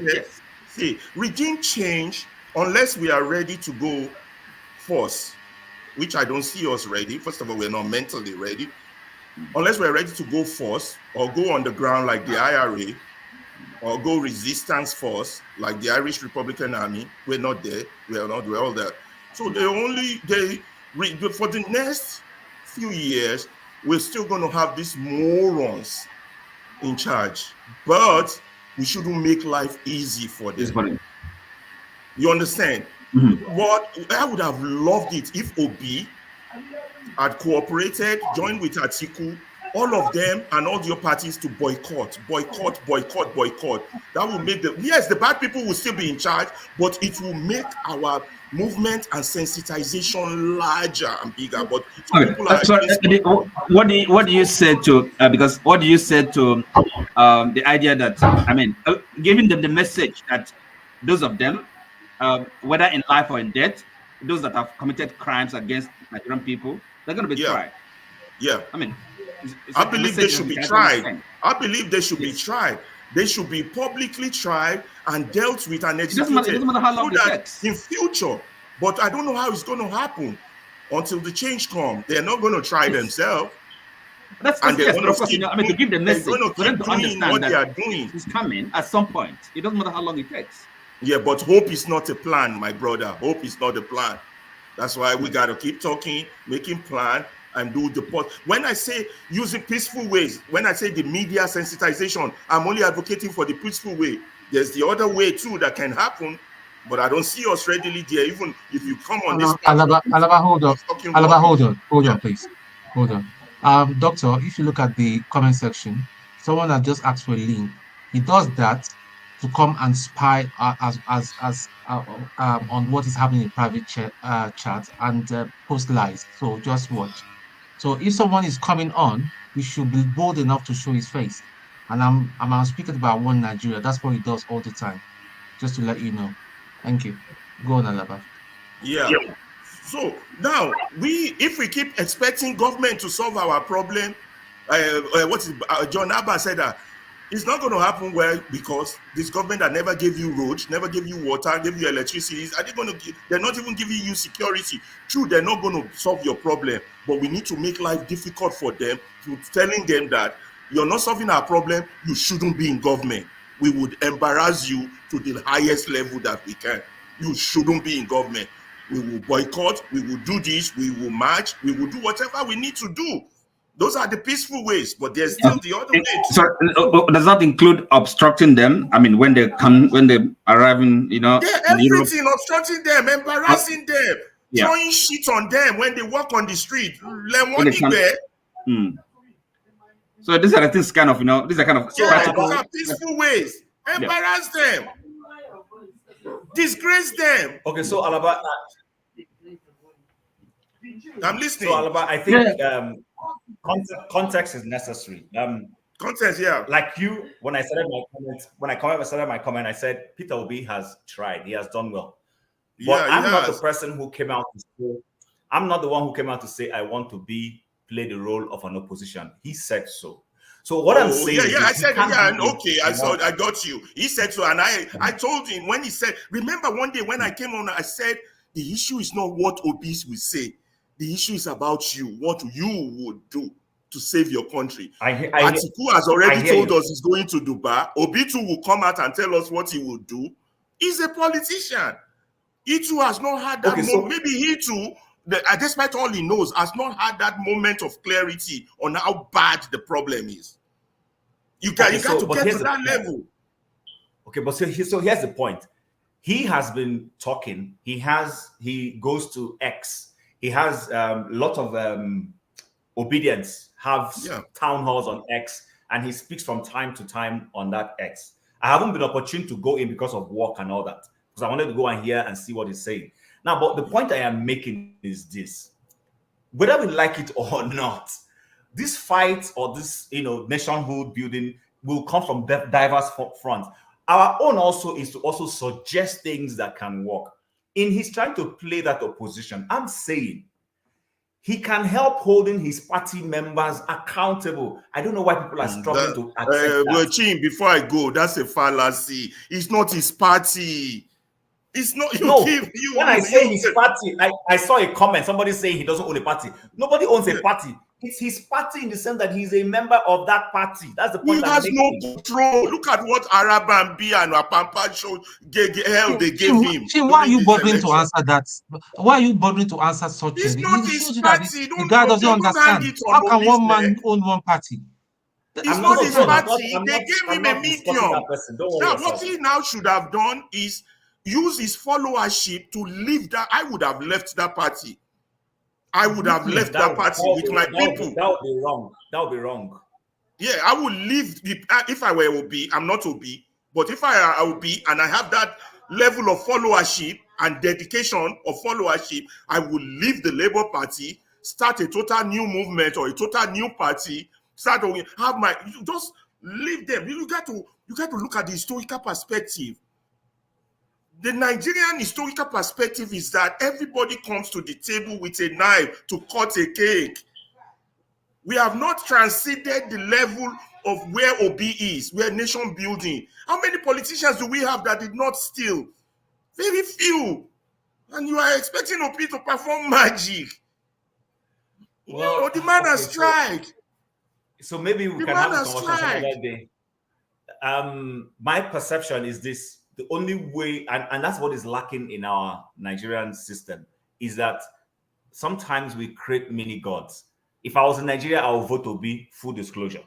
it? See, regime change, unless we are ready to go force, which I don't see us ready. First of all, we're not mentally ready. Unless we're ready to go force or go on the ground like the IRA or go resistance force like the Irish Republican Army, we're not there. We're all there. So for the next few years, we're still going to have these morons in charge, but we shouldn't make life easy for them. You understand? What I would have loved it if Obi had cooperated, joined with Atiku, all of them and all the parties to boycott. That will make the bad people will still be in charge, but it will make our movement and sensitization larger and bigger. But people are what do you say to the idea that, I mean, giving them the message that those of them, whether in life or in death, those that have committed crimes against Nigerian people, they're going to be tried. Yeah. I mean, I believe they should be tried. I believe they should be tried. They should be publicly tried and dealt with and executed. It doesn't matter how long it takes. In future, but I don't know how it's going to happen until the change comes. They're not going to try themselves. To give the message for them to understand what that they are doing. It's coming at some point. It doesn't matter how long it takes. Yeah, but hope is not a plan, my brother. Hope is not a plan. That's why we got to keep talking, making plan, and do the pot. When I say using peaceful ways, when I say the media sensitization, I'm only advocating for the peaceful way. There's the other way too that can happen, but I don't see us readily there. Even if you come on this Alaba, hold on. talking Alaba, rubbish. hold on, please. Hold on. Doctor, if you look at the comment section, someone has just asked for a link. He does that to come and spy on what is happening in private chat and post lies. So just watch. So if someone is coming on, we should be bold enough to show his face. And I'm speaking about One Nigeria. That's what he does all the time. Just to let you know. Thank you. Go on, Alaba. Yeah. So now if we keep expecting government to solve our problem, John Abba said that it's not going to happen well, because this government that never gave you roads, never gave you water, gave you electricity, they're not even giving you security. True, they're not going to solve your problem, but we need to make life difficult for them, to telling them that you're not solving our problem, you shouldn't be in government. We would embarrass you to the highest level that we can. You shouldn't be in government. We will boycott, we will do this, we will march, we will do whatever we need to do. Those are the peaceful ways, but there's still the other way. So does that include obstructing them? I mean, when they arrive in, Yeah, everything, obstructing them, embarrassing them, throwing shit on them when they walk on the street. So these are the things these are kind of practical. Those are peaceful ways. Embarrass them. Disgrace them. Okay, so Alaba, I'm listening. So Alaba, I think context is necessary. Context, yeah. Like you, when I started my comment, I said Peter Obi has tried. He has done well. But I'm not the person who came out to say. I'm not the one who came out to say I want to play the role of an opposition. He said so. So what I'm saying is, I said, I got you. He said so, and I told him when he said, remember one day when I came on, I said the issue is not what Obis will say. The issue is about you, what you would do to save your country. Atiku has already told us he's going to Dubai. Obi too will come out and tell us what he will do. He's a politician. He too has not had that moment. Maybe he too, despite all he knows, has not had that moment of clarity on how bad the problem is. You got to get to that level. Okay, but so here's the point. He has been talking. He goes to X. He has a lot of obedience, have town halls on X, and he speaks from time to time on that X. I haven't been opportune to go in because of work and all that, because I wanted to go and hear and see what he's saying. Now, but the point I am making is this: whether we like it or not, this fight or this nationhood building will come from diverse fronts. Our own also is to also suggest things that can work. In his trying to play that opposition, I'm saying he can help holding his party members accountable. I don't know why people are struggling to accept that. Chin, before I go, that's a fallacy. It's not his party. It's not when I say his party, I saw a comment, somebody saying he doesn't own a party. Nobody owns a party. It's his party in the sense that he's a member of that party. That's the point. He has no control. Look at what Arabambi and Wapampa showed. They gave him. Why are you bothering to answer that? Why are you bothering to answer such things? It's not his party. The guy doesn't understand. How can one man own one party? It's not his party. They gave him a medium. Now, what he now should have done is use his followership to leave that. I would have left that party. I would have left that party with my people. That would be wrong. That would be wrong. Yeah, I would leave. If I were Obi, I'm not Obi, but if I would be, and I have that level of followership and dedication of followership, I would leave the Labour Party, start a total new movement or a total new party. Just leave them. You got to look at the historical perspective. The Nigerian historical perspective is that everybody comes to the table with a knife to cut a cake. We have not transcended the level of where Obi is, where nation building. How many politicians do we have that did not steal? Very few. And you are expecting Obi to perform magic. Well, the man has tried. So maybe we can have a conversation another day. My perception is this. The only way, and that's what is lacking in our Nigerian system, is that sometimes we create mini gods. If I was in Nigeria, I would vote to be full disclosure.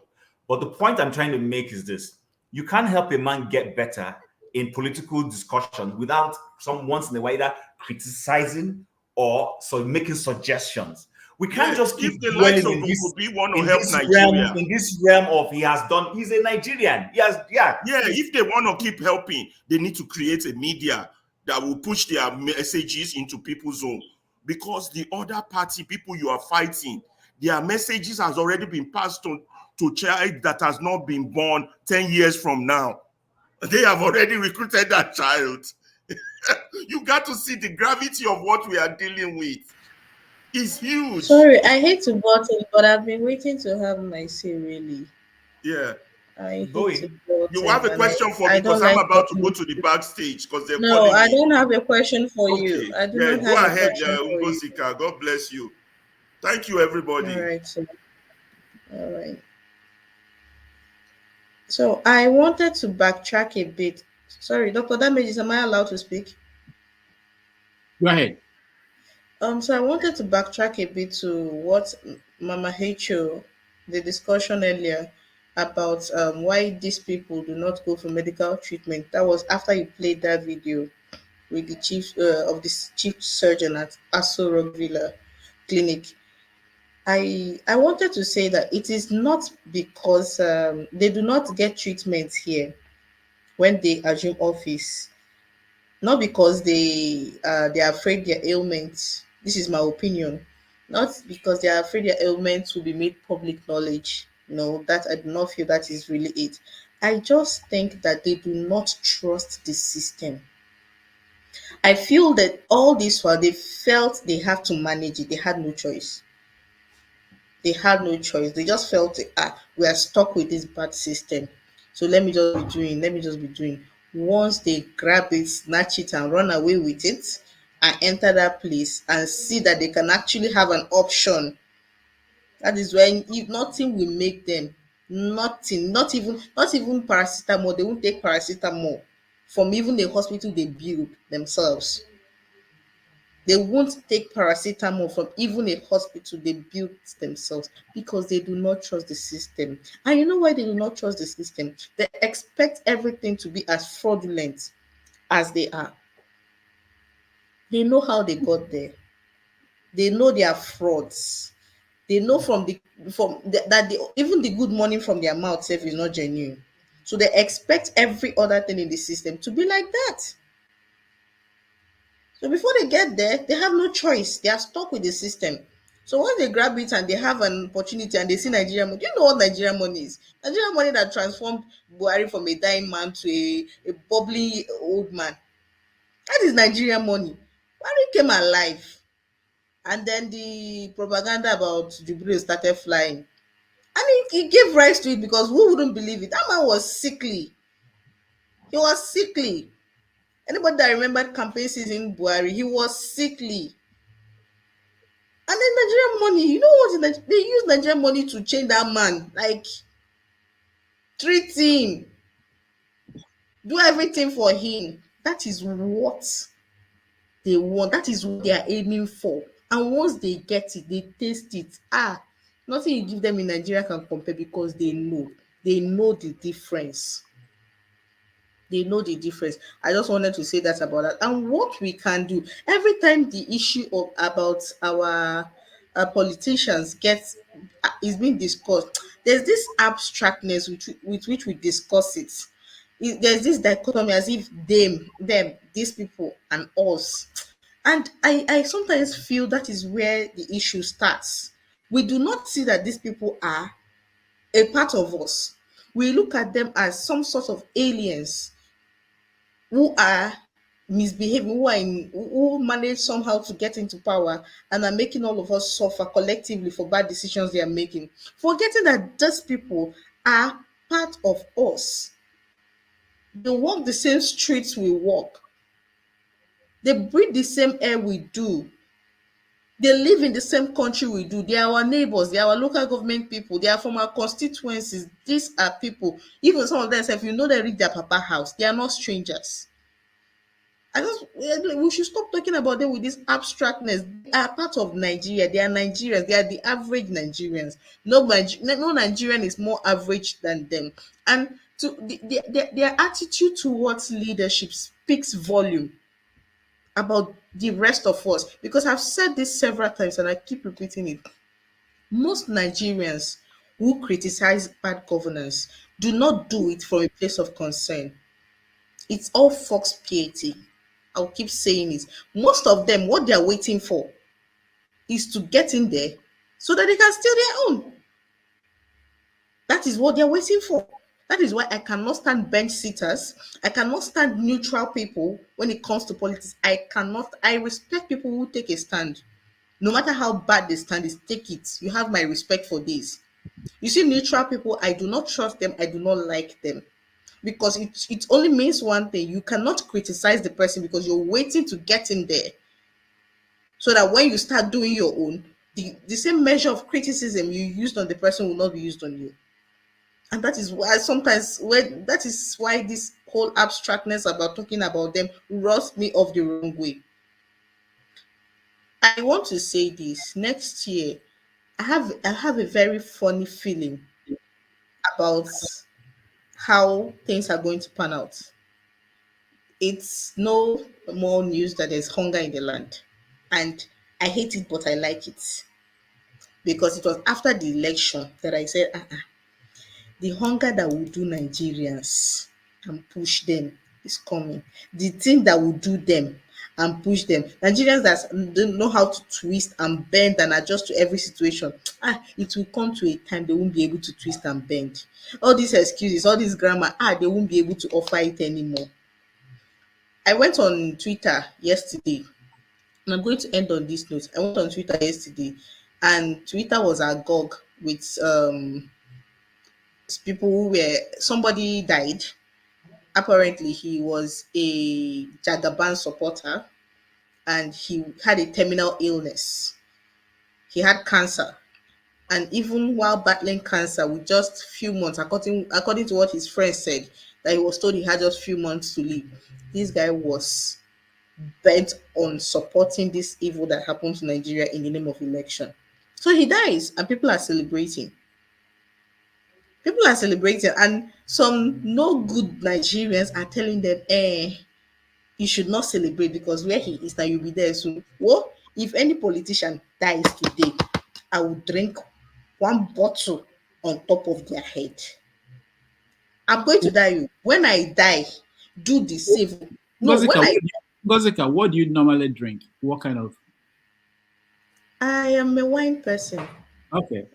But the point I'm trying to make is this: you can't help a man get better in political discussion without some once in a while either criticizing or making suggestions. We can't just keep if the dwelling likes of in this, Okobi want to in help this Nigeria. realm, in this realm of he's a Nigerian. Yeah, if they want to keep helping, they need to create a media that will push their messages into people's home. Because the other party, people you are fighting, their messages has already been passed on to child that has not been born 10 years from now. They have already recruited that child. You got to see the gravity of what we are dealing with. It's huge. Sorry, I hate to butt in, but I've been waiting to have my say, really. Yeah. I Go hate to in. butt You in, have a and question for I me because don't I'm like about to go butting. to the backstage because they're No, calling I me. don't have a question for you. Okay. I do Yeah, not go have a ahead, question for you. Ngosika. God bless you. Thank you, everybody. All right, so, all right. So I wanted to backtrack a bit. Sorry, Dr. Damages, am I allowed to speak? Go ahead. So I wanted to backtrack a bit to what Mama H.O., the discussion earlier about why these people do not go for medical treatment. That was after you played that video with the chief surgeon at Aso Rock Villa Clinic. I wanted to say that it is not because they do not get treatment here when they assume office, not because they are afraid their ailments. This is my opinion. Not because they are afraid their ailments will be made public knowledge. No, that I do not feel that is really it. I just think that they do not trust the system. I feel that all this while they felt they have to manage it, they had no choice. They had no choice. They just felt we are stuck with this bad system. So let me just be doing. Once they grab it, snatch it, and run away with it, and enter that place and see that they can actually have an option. That is when if nothing will make them, nothing, not even paracetamol. They won't take paracetamol from even the hospital they build themselves. They won't take paracetamol from even a hospital they built themselves because they do not trust the system. And you know why they do not trust the system? They expect everything to be as fraudulent as they are. They know how they got there. They know they are frauds. They know even the good money from their mouth self is not genuine. So they expect every other thing in the system to be like that. So before they get there, they have no choice. They are stuck with the system. So once they grab it and they have an opportunity and they see Nigerian money, do you know what Nigerian money is? Nigerian money that transformed Buhari from a dying man to a bubbly old man. That is Nigerian money. Buhari came alive. And then the propaganda about Jubilee started flying. And he gave rise to it because who wouldn't believe it? That man was sickly. He was sickly. Anybody that remembered campaign season Buhari, he was sickly. And then Nigerian money, you know what? They use Nigerian money to change that man. Like, treat him. Do everything for him. That is what they want. That is what they are aiming for. And once they get it, they taste it. Nothing you give them in Nigeria can compare because they know. They know the difference. They know the difference. I just wanted to say that about that. And what we can do every time the issue about our politicians is being discussed, there's this abstractness with which we discuss it. There's this dichotomy as if them, these people, and us. And I sometimes feel that is where the issue starts. We do not see that these people are a part of us. We look at them as some sort of aliens who are misbehaving, who manage somehow to get into power and are making all of us suffer collectively for bad decisions they are making, forgetting that these people are part of us. They walk the same streets we walk. They breathe the same air we do. They live in the same country we do. They are our neighbors. They are our local government people. They are from our constituencies. These are people. Even some of them, if you know they reach their papa house, they are not strangers. We should stop talking about them with this abstractness. They are part of Nigeria. They are Nigerians. They are the average Nigerians. No Nigerian is more average than them. And their attitude towards leadership speaks volume about the rest of us. Because I've said this several times and I keep repeating it. Most Nigerians who criticize bad governance do not do it from a place of concern. It's all fox piety. I'll keep saying it. Most of them, what they're waiting for is to get in there so that they can steal their own. That is what they're waiting for. That is why I cannot stand bench sitters. I cannot stand neutral people when it comes to politics. I respect people who take a stand. No matter how bad the stand is, take it. You have my respect for this. You see, neutral people, I do not trust them. I do not like them. Because it only means one thing. You cannot criticize the person because you're waiting to get in there. So that when you start doing your own, the same measure of criticism you used on the person will not be used on you. And that is why this whole abstractness about talking about them rubs me off the wrong way. I want to say this. Next year, I have a very funny feeling about how things are going to pan out. It's no more news that there's hunger in the land. And I hate it, but I like it. Because it was after the election that I said, the hunger that will do Nigerians and push them is coming. The thing that will do them and push them. Nigerians that don't know how to twist and bend and adjust to every situation. It will come to a time they won't be able to twist and bend. All these excuses, all this grammar, they won't be able to offer it anymore. I went on Twitter yesterday, and I'm going to end on this note. I went on Twitter yesterday, and Twitter was agog with people who were, somebody died. Apparently, he was a Jagaban supporter, and he had a terminal illness. He had cancer. And even while battling cancer, with just few months, according to what his friends said, that he was told he had just few months to live, this guy was bent on supporting this evil that happened to Nigeria in the name of election. So he dies, and people are celebrating. People are celebrating, and some no good Nigerians are telling them, you should not celebrate because where he is now, you'll be there soon. Well, if any politician dies today, I will drink one bottle on top of their head. I'm going to die you. When I die, do the same. No, Ngozika, what do you normally drink? What kind of? I am a wine person. Okay.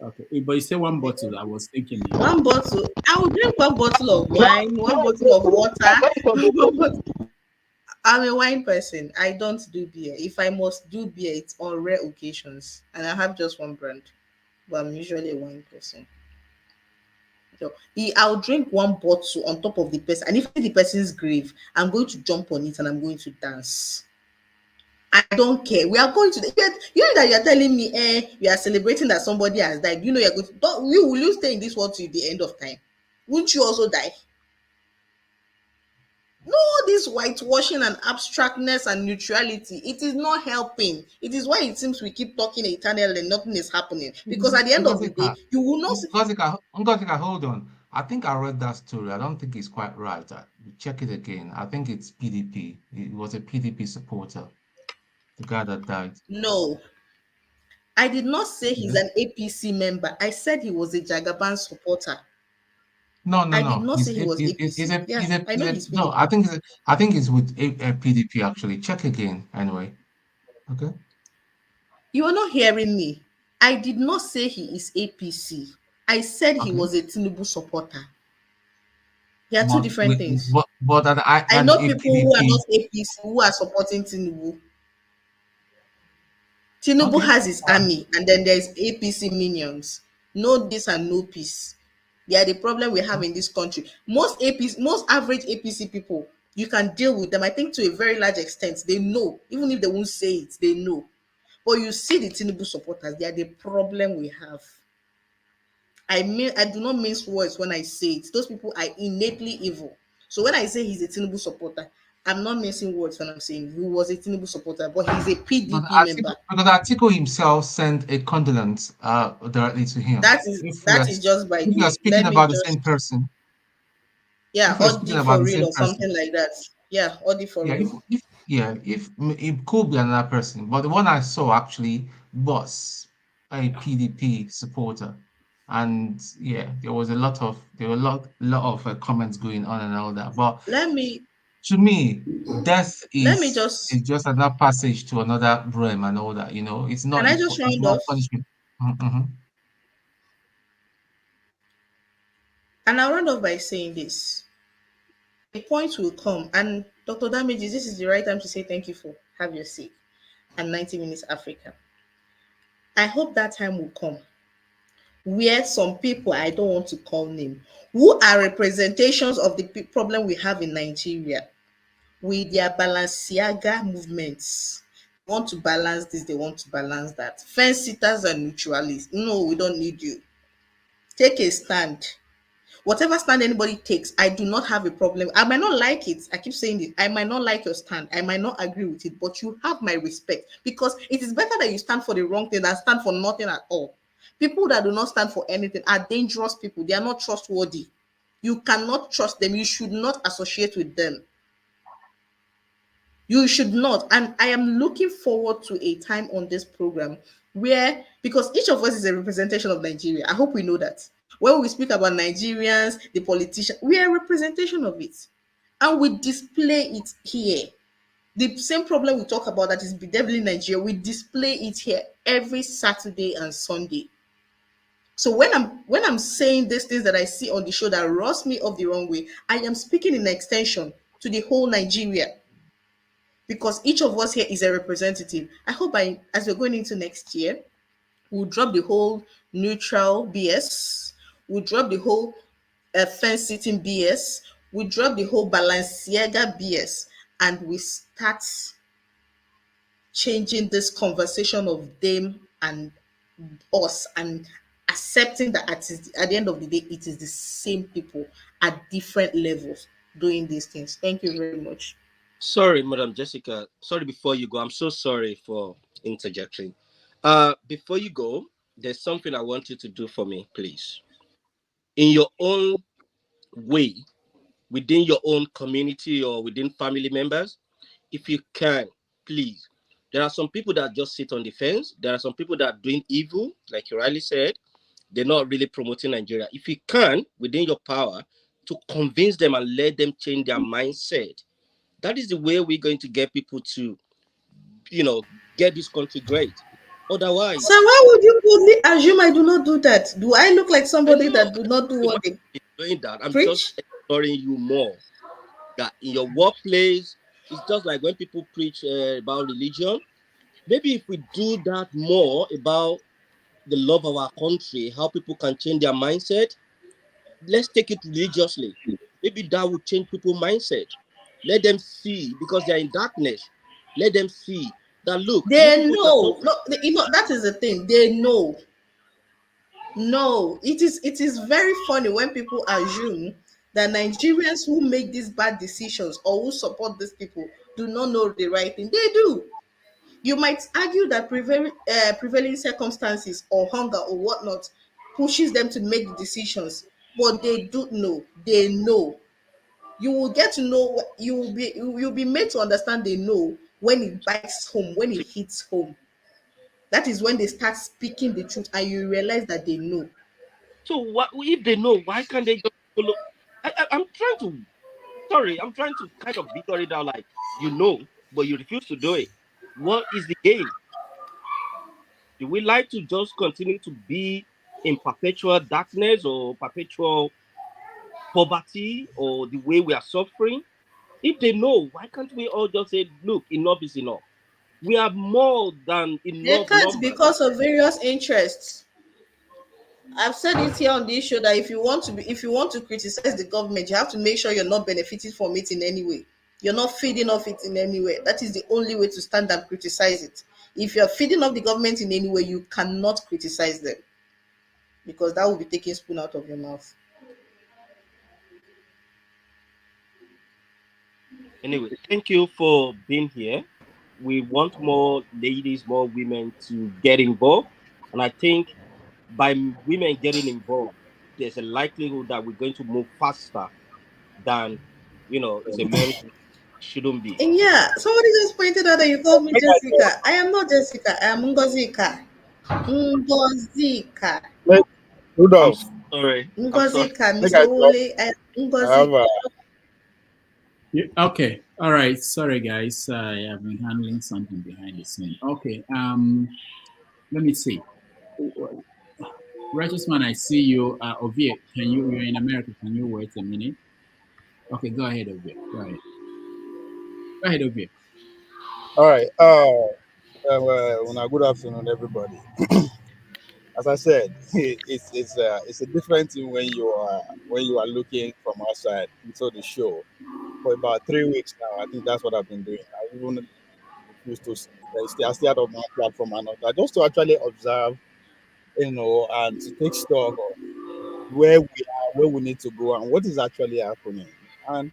But you say one bottle. I was thinking. One bottle. I will drink one bottle of wine, one bottle of water. I'm a wine person. I don't do beer. If I must do beer, it's on rare occasions. And I have just one brand. But I'm usually a wine person. So I'll drink one bottle on top of the person. And if the person's grave, I'm going to jump on it and I'm going to dance. I don't care. We are going to you know that you're telling me we are celebrating that somebody has died. You know you're going to will you stay in this world till the end of time? Won't you also die? No, this whitewashing and abstractness and neutrality, it is not helping. It is why it seems we keep talking eternally and nothing is happening. Because at the end of the day, you will not see. Ngozika, hold on. I think I read that story. I don't think it's quite right. Check it again. I think it's PDP. It was a PDP supporter, the guy that died. No, I did not say he's an APC member. I said he was a Jagaban supporter. No. I did not say he was APC. No, I think it's with a PDP actually. Check again anyway. Okay. You are not hearing me. I did not say he is APC. I said he was a Tinubu supporter. They are two different things. But I know people who are not APC who are supporting Tinubu. Tinubu has his army, and then there's APC minions. No this and no peace. They are the problem we have in this country. Most average APC people, you can deal with them. I think to a very large extent, they know. Even if they won't say it, they know. But you see the Tinubu supporters, they are the problem we have. I do not mince words when I say it. Those people are innately evil. So when I say he's a Tinubu supporter, I'm not missing words when I'm saying he was a Tinubu supporter, but he's a But PDP member. Because Atiku himself sent a condolence directly to him. That is just by If we are the. speaking Let me about the just same person, yeah, if we are speaking Audi about for the real same or person, something like that. Yeah, Audi for yeah, real. if it could be another person, but the one I saw actually was a PDP supporter, and yeah, there were a lot of comments going on and all that. But Let me to me, death just is just another passage to another realm and all that. You know, it's can not I just it's round not off? punishment. Mhm. And I'll round off by saying this. A point will come, and Dr. Damages, this is the right time to say thank you for have your seat and 90 Minutes Africa. I hope that time will come where some people, I don't want to call name, who are representations of the problem we have in Nigeria with their Balenciaga movements. They want to balance this, they want to balance that. Fence sitters and neutralists. No, we don't need you. Take a stand. Whatever stand anybody takes, I do not have a problem. I might not like it. I keep saying it. I might not like your stand. I might not agree with it, but you have my respect because it is better that you stand for the wrong thing than stand for nothing at all. People that do not stand for anything are dangerous people. They are not trustworthy. You cannot trust them. You should not associate with them. You should not. And I am looking forward to a time on this program where, because each of us is a representation of Nigeria. I hope we know that. When we speak about Nigerians, the politicians, we are a representation of it. And we display it here. The same problem we talk about that is bedeviling Nigeria, we display it here every Saturday and Sunday. So when I'm saying these things that I see on the show that rubs me off the wrong way, I am speaking in extension to the whole Nigeria. Because each of us here is a representative. I hope as we're going into next year, we'll drop the whole neutral BS. We'll drop the whole fence sitting BS. We drop the whole Balenciaga BS. And we start changing this conversation of them and us and accepting that at the end of the day, it is the same people at different levels doing these things. Thank you very much. Sorry, Madam Jessica. Sorry, before you go, I'm so sorry for interjecting. Before you go, there's something I want you to do for me, please. In your own way, within your own community or within family members, if you can, please. There are some people that just sit on the fence. There are some people that are doing evil, like you rightly said. They're not really promoting Nigeria. If you can, within your power, to convince them and let them change their mindset, that is the way we're going to get people to, get this country great. Otherwise, so why would you boldly assume I do not do that? Do I look like somebody that do not do what they doing that? I'm preach? just exploring you more. That in your workplace, it's just like when people preach about religion. Maybe if we do that more about the love of our country, how people can change their mindset, let's take it religiously. Maybe that would change people's mindset. Let them see, because they're in darkness. Let them see that look. They know. No, that is the thing. They know. No, it is very funny when people assume that Nigerians who make these bad decisions or who support these people do not know the right thing. They do. You might argue that prevailing circumstances or hunger or whatnot pushes them to make decisions, but they do know. They know. You will get to know. You'll be made to understand. They know when it bites home, when it hits home. That is when they start speaking the truth, and you realize that they know. So what if they know? Why can't they just follow? I'm trying to kind of figure it out. Like but you refuse to do it. What is the game? Do we like to just continue to be in perpetual darkness or perpetual poverty or the way we are suffering? If they know, why can't we all just say, look, enough is enough? We have more than They enough can't numbers. because of various interests. I've said it here on this show that if you want to criticize the government, you have to make sure you're not benefiting from it in any way. You're not feeding off it in any way. That is the only way to stand and criticize it. If you're feeding off the government in any way, you cannot criticize them because that will be taking spoon out of your mouth. Anyway, thank you for being here. We want more ladies, more women to get involved. And I think by women getting involved, there's a likelihood that we're going to move faster than, it's a man shouldn't be. And yeah, somebody just pointed out that you called me Jessica. I am not Jessica. I am Ngozika. Ngozika. I'm Rudolph, sorry. Ngozika. make I Mr. talk. Wole. I am I have Ngozika. Yeah, okay. All right. Sorry, guys. I have been handling something behind the scene. Okay. Let me see. Righteous man, I see you. Ovie, you're in America. Can you wait a minute? Okay, go ahead, Ovie. Go ahead. Go ahead, Ovie. All right. Good afternoon, everybody. As I said, it's a different thing when you are looking from outside into the show. For about 3 weeks now, I think that's what I've been doing. I even refuse to stay out of my platform and all that, just to actually observe, and to take stock of where we are, where we need to go, and what is actually happening. And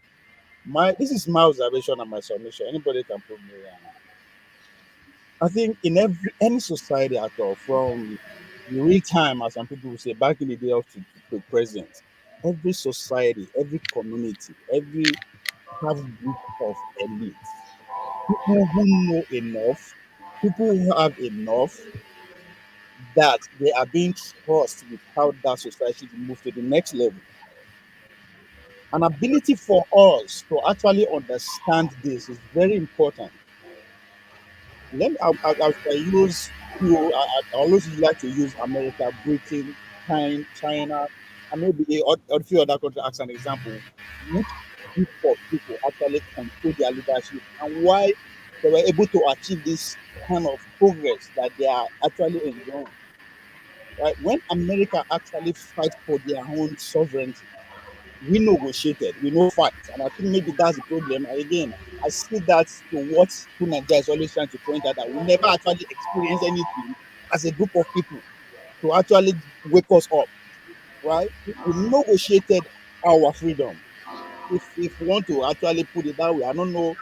this is my observation and my submission. Anybody can prove me wrong. I think in any society at all, from the real time, as some people will say, back in the day up to present, every society, every community, every group of elites, people who know enough, people who have enough, that they are being trusted with how that society to move to the next level. An ability for us to actually understand this is very important. I'll use I always like to use America, Britain, China, and maybe a few other countries as an example. Which group of people actually control their leadership and why they were able to achieve this kind of progress that they are actually enjoying. Right? When America actually fights for their own sovereignty, we negotiated, we no fight. And I think maybe that's the problem. And again, I see that to what Nigeria is always trying to point out, that we never actually experience anything as a group of people to actually wake us up. Right? We negotiated our freedom. If we want to actually put it that way, I don't know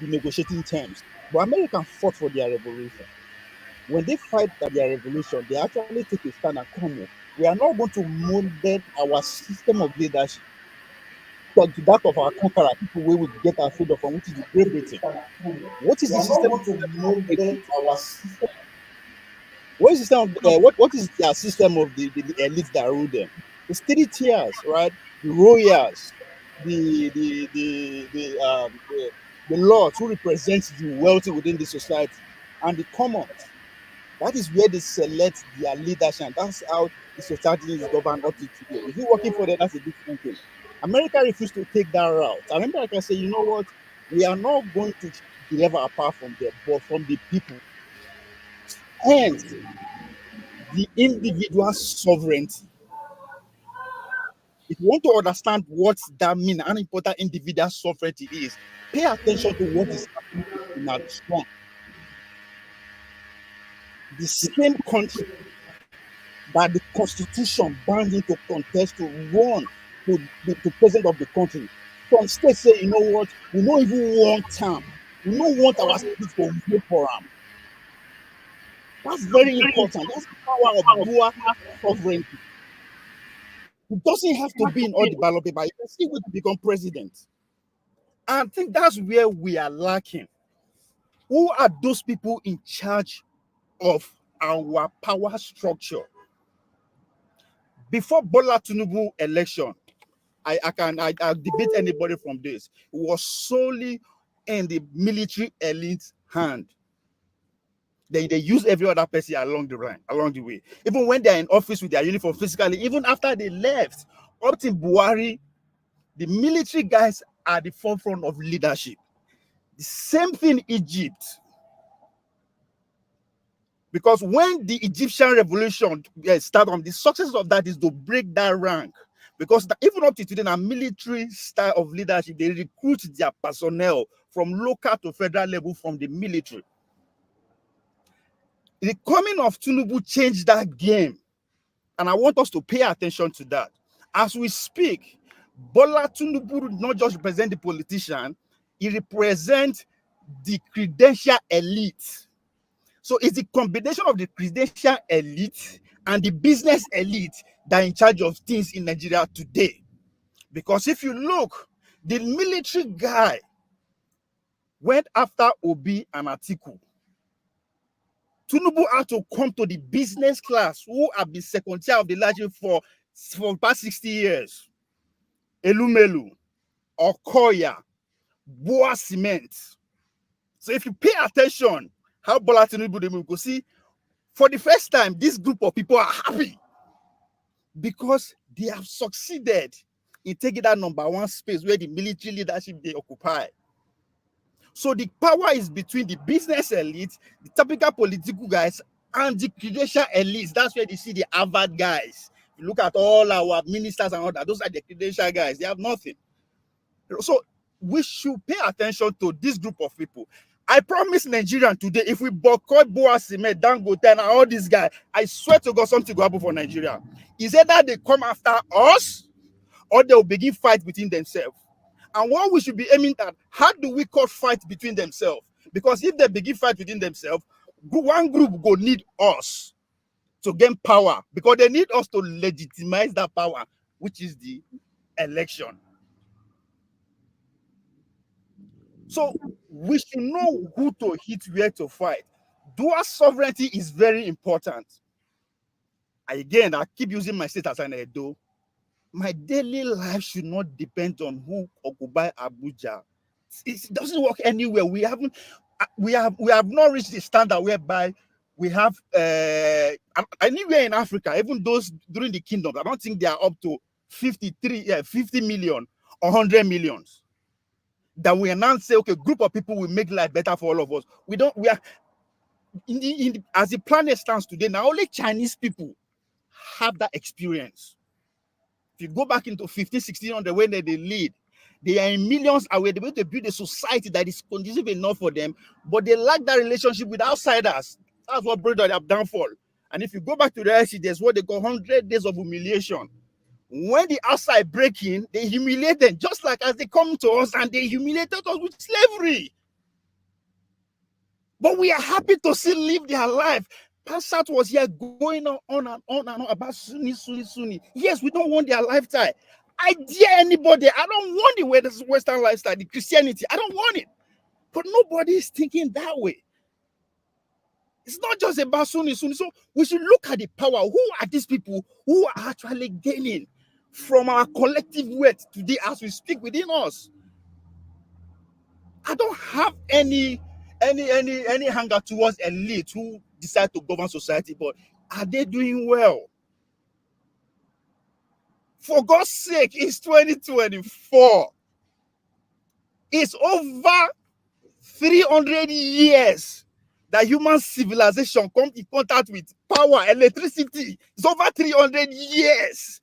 the negotiating terms. But America fought for their revolution. When they fight for their revolution, they actually take a stand and come. We are not going to molded our system of leadership to that of our conqueror, people where we get our freedom from, which is the Great Britain. What is the system to molded our system? What is their system of the elites that rule them? The 3 tiers, right? The royals, the lords who represent the wealthy within the society, and the commons. That is where they select their leadership. That's how the society is governed up to today. If you're working for them, that's a different thing. America refused to take that route. And America said, you know what? We are not going to deliver apart from them, but from the people. Hence, the individual sovereignty. If you want to understand what that means, how important individual sovereignty is, pay attention to what is happening in our strong. The same country that the constitution banned into contest to run to the president of the country. Some states say, you know what, we don't even want term. We don't want our states to vote for them. That's very important. That's the power of dual sovereignty. It doesn't have to be in all development, but you can see we become president. And I think that's where we are lacking. Who are those people in charge of our power structure? Before Bola Tinubu election, I'll debate anybody from this. It was solely in the military elite's hand. They use every other person along the way. Even when they're in office with their uniform physically, even after they left, up to Buhari, the military guys are the forefront of leadership. The same thing Egypt. Because when the Egyptian revolution started, the success of that is to break that rank. Because even up to today, a military style of leadership, they recruit their personnel from local to federal level from the military. The coming of Tinubu changed that game. And I want us to pay attention to that. As we speak, Bola Tinubu not just represent the politician, It represents the credential elite. So it's the combination of the credential elite and the business elite that are in charge of things in Nigeria today. Because if you look, the military guy went after Obi and Atiku. Tinubu had to come to the business class who have been second tier of the leadership for the past 60 years. Elumelu, Okoya, Boa Cement. So if you pay attention, how Bola Tinubu they will see, for the first time, this group of people are happy because they have succeeded in taking that #1 space where the military leadership they occupy. So the power is between the business elite, the typical political guys, and the credential elites. That's where you see the Harvard guys. You look at all our ministers and all that, those are the credential guys. They have nothing. So we should pay attention to this group of people. I promise Nigerian today, if we boycott Boa Cement, Dangote, and all these guys, I swear to God, something will happen for Nigeria. Is either they come after us or they will begin fight between themselves. And what we should be aiming at, how do we call fight between themselves? Because if they begin fight between themselves, one group go need us to gain power because they need us to legitimize that power, which is the election. So we should know who to hit, where to fight. Dual sovereignty is very important. Again, I keep using my state as an Edo. My daily life should not depend on who occupies Abuja. It doesn't work anywhere. We have not reached the standard whereby we have anywhere in Africa, even those during the kingdom. I don't think they are up to 50 million or 100 millions. That we are now say, okay, group of people will make life better for all of us. We are as the planet stands today. Now only Chinese people have that experience. If you go back into 1600 when they lead, they are in millions away. They're able to build a society that is conducive enough for them, but they lack that relationship with outsiders. That's what brought their downfall. And if you go back to the IC, there's what they call 100 days of humiliation. When the outside break in, they humiliate them, just like as they come to us and they humiliated us with slavery. But we are happy to see live their life. Passat was here going on and on about Sunni. Yes, we don't want their lifestyle. I dare anybody. I don't want the Western lifestyle, the Christianity. I don't want it. But nobody is thinking that way. It's not just about Sunni. So we should look at the power. Who are these people who are actually gaining from our collective wealth today as we speak within us? I don't have any hunger towards elite who decide to govern society, but are they doing well? For God's sake, it's 2024. It's over 300 years that human civilization come in contact with power, electricity. It's over 300 years.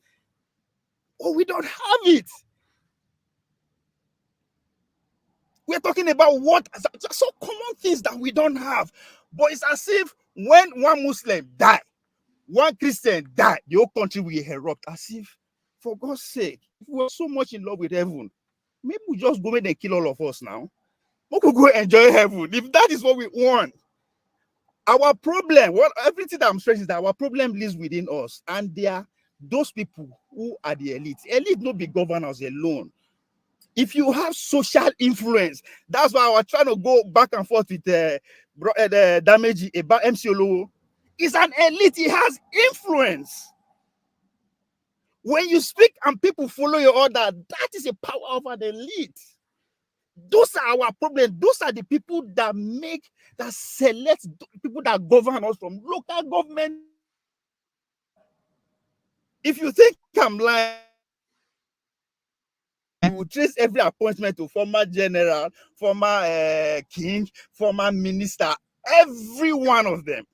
Oh, we don't have it. We're talking about what so common things that we don't have. But it's as if when one Muslim die, one Christian die, the whole country will erupt. As if, for God's sake, if we were so much in love with heaven, maybe we just go and kill all of us now. We could go enjoy heaven if that is what we want. Our problem, everything that I'm stressing is that our problem lives within us, and they are those people who are the elite. Elite no be governors alone. If you have social influence, that's why I was trying to go back and forth with the damage about MC Olowo. He's an elite. He has influence. When you speak and people follow your order, that is a power of an elite. Those are our problems. Those are the people that select people that govern us from local government. If you think I'm lying, you will trace every appointment to former general, former king, former minister, every one of them.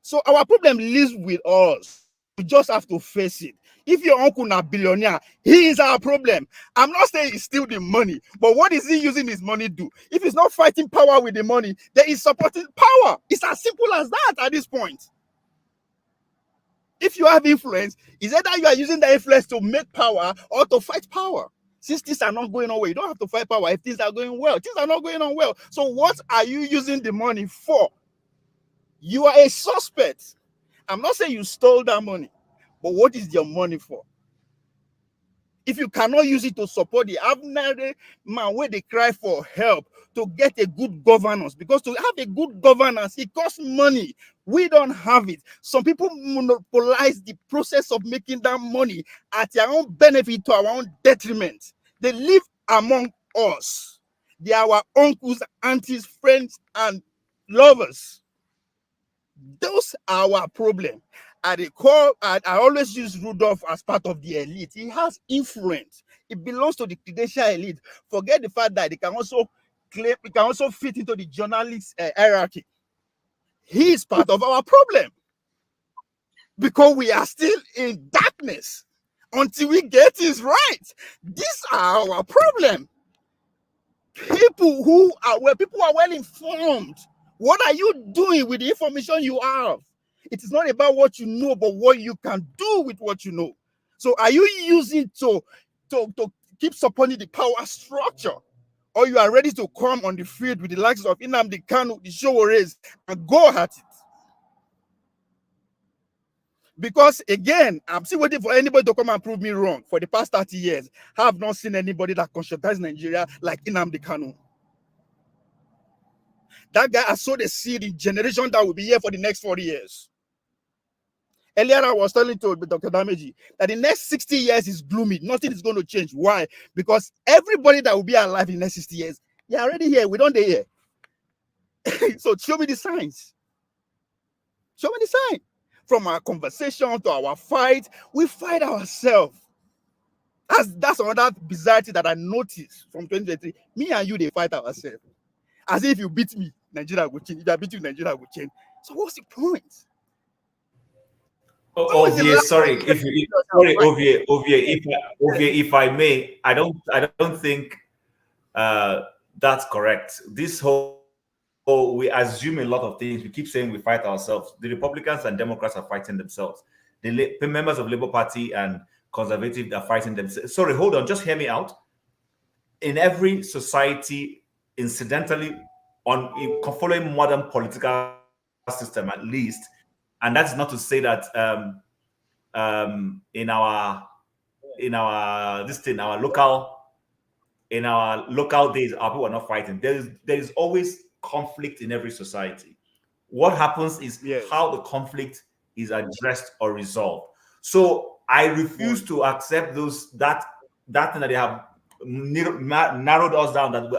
So our problem lives with us. We just have to face it. If your uncle is a billionaire, he is our problem. I'm not saying he steals the money, but what is he using his money to do? If he's not fighting power with the money, then he's supporting power. It's as simple as that at this point. If you have influence, it's either you are using that influence to make power or to fight power. Since things are not going on well, you don't have to fight power if things are going well. Things are not going on well. So what are you using the money for? You are a suspect. I'm not saying you stole that money, but what is your money for? If you cannot use it to support the ordinary man where they cry for help to get a good governance, because to have a good governance, it costs money. We don't have it. Some people monopolize the process of making that money at their own benefit to our own detriment. They live among us. They are our uncles, aunties, friends, and lovers. Those are our problem. At the core, I always use Rudolph as part of the elite. He has influence. It belongs to the credential elite. Forget the fact that they can also claim, it can also fit into the journalist hierarchy. He is part of our problem because we are still in darkness until we get this right. These are our problem. People who are well informed. What are you doing with the information you have? It is not about what you know, but what you can do with what you know. So are you using to keep supporting the power structure? Or you are ready to come on the field with the likes of Nnamdi Kanu, the Showore's, and go at it? Because again, I'm still waiting for anybody to come and prove me wrong. For the past 30 years, I have not seen anybody that conscientized Nigeria like Nnamdi Kanu. That guy has sowed a seed in generation that will be here for the next 40 years. Earlier, I was telling to Dr. Dameji that the next 60 years is gloomy. Nothing is going to change. Why? Because everybody that will be alive in the next 60 years, they're already here. We don't dare here. So show me the signs. Show me the sign. From our conversation to our fight, we fight ourselves. That's another bizarrety that I noticed from 2023. Me and you, they fight ourselves. As if you beat me, Nigeria will change. If I beat you, Nigeria will change. So what's the point? Ovie, sorry, if I may, I don't think that's correct. This whole we assume a lot of things. We keep saying we fight ourselves. The Republicans and Democrats are fighting themselves. The members of Labour Party and Conservative are fighting themselves. Sorry, hold on, just hear me out. In every society, incidentally, following modern political system at least. And that's not to say that in our local days, our people are not fighting. There is always conflict in every society. What happens is how the conflict is addressed or resolved. So I refuse to accept that thing that they have narrowed us down, that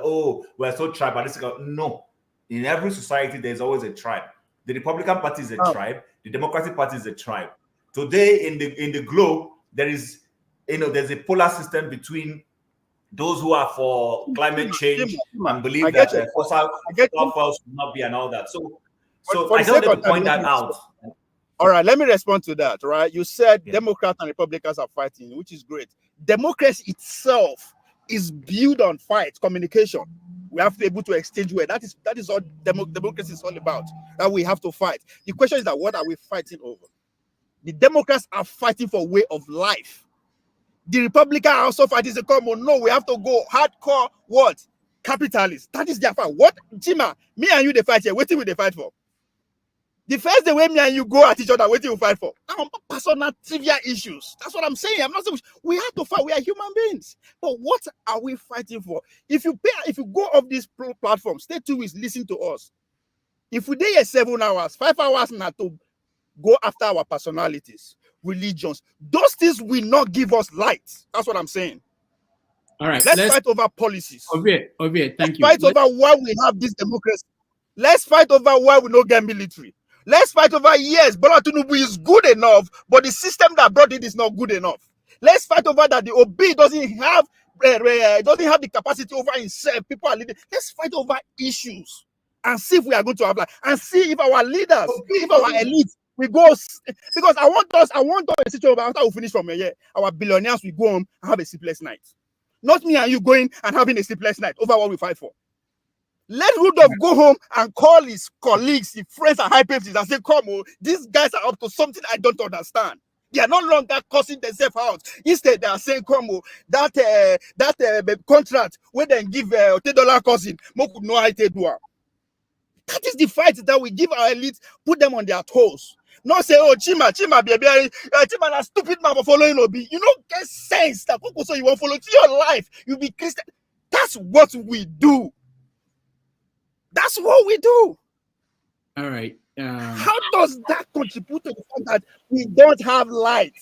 we're so tribalistic. No, in every society there's always a tribe. The Republican Party is a tribe. The Democratic Party is a tribe. Today in the globe, there's a polar system between those who are for climate change and believe that fossil fuels should not be and all that. So I just want to point that out. All right, let me respond to that. Right, you said Democrats and Republicans are fighting, which is great. Democracy itself is built on fight, communication. We have to be able to exchange words. That is all democracy is all about. That we have to fight. The question is that what are we fighting over? The Democrats are fighting for way of life. The Republicans are also fighting the common. No, we have to go hardcore. What? Capitalists. That is their fight. What? Chima, me and you they fight here. What will they fight for? The first day when me and you go at each other, what do you fight for? Personal trivial issues. That's what I'm saying. I'm not saying we have to fight. We are human beings. But what are we fighting for? If you go off this platform, stay 2 weeks, listen to us. If we did 7 hours, 5 hours now to go after our personalities, religions, those things will not give us light. That's what I'm saying. All right. Let's fight over policies. Thank you. Let's fight over why we have this democracy. Let's fight over why we don't get military. Let's fight over, yes, Bola Tinubu is good enough, but the system that brought it is not good enough. Let's fight over that the OB doesn't have the capacity over himself. People are leading. Let's fight over issues and see if we are going to have that. And see if our leaders, if our elite, we go, because I want a situation after we finish from here, our billionaires will go home and have a sleepless night. Not me and you going and having a sleepless night over what we fight for. Let Rudolph go home and call his colleagues, his friends, and high places and say, come on, these guys are up to something I don't understand. They are no longer cursing themselves out. Instead, they are saying, "Come, that contract where they give $10 cousin, mo could know how to do it." That is the fight that we give our elite, put them on their toes. Not say, "Oh, Chima, baby, Chima, na stupid man for following Obi." You don't get sense that so you want to follow to your life. You be Christian. That's what we do. That's what we do. All right. How does that contribute to the fact that we don't have light?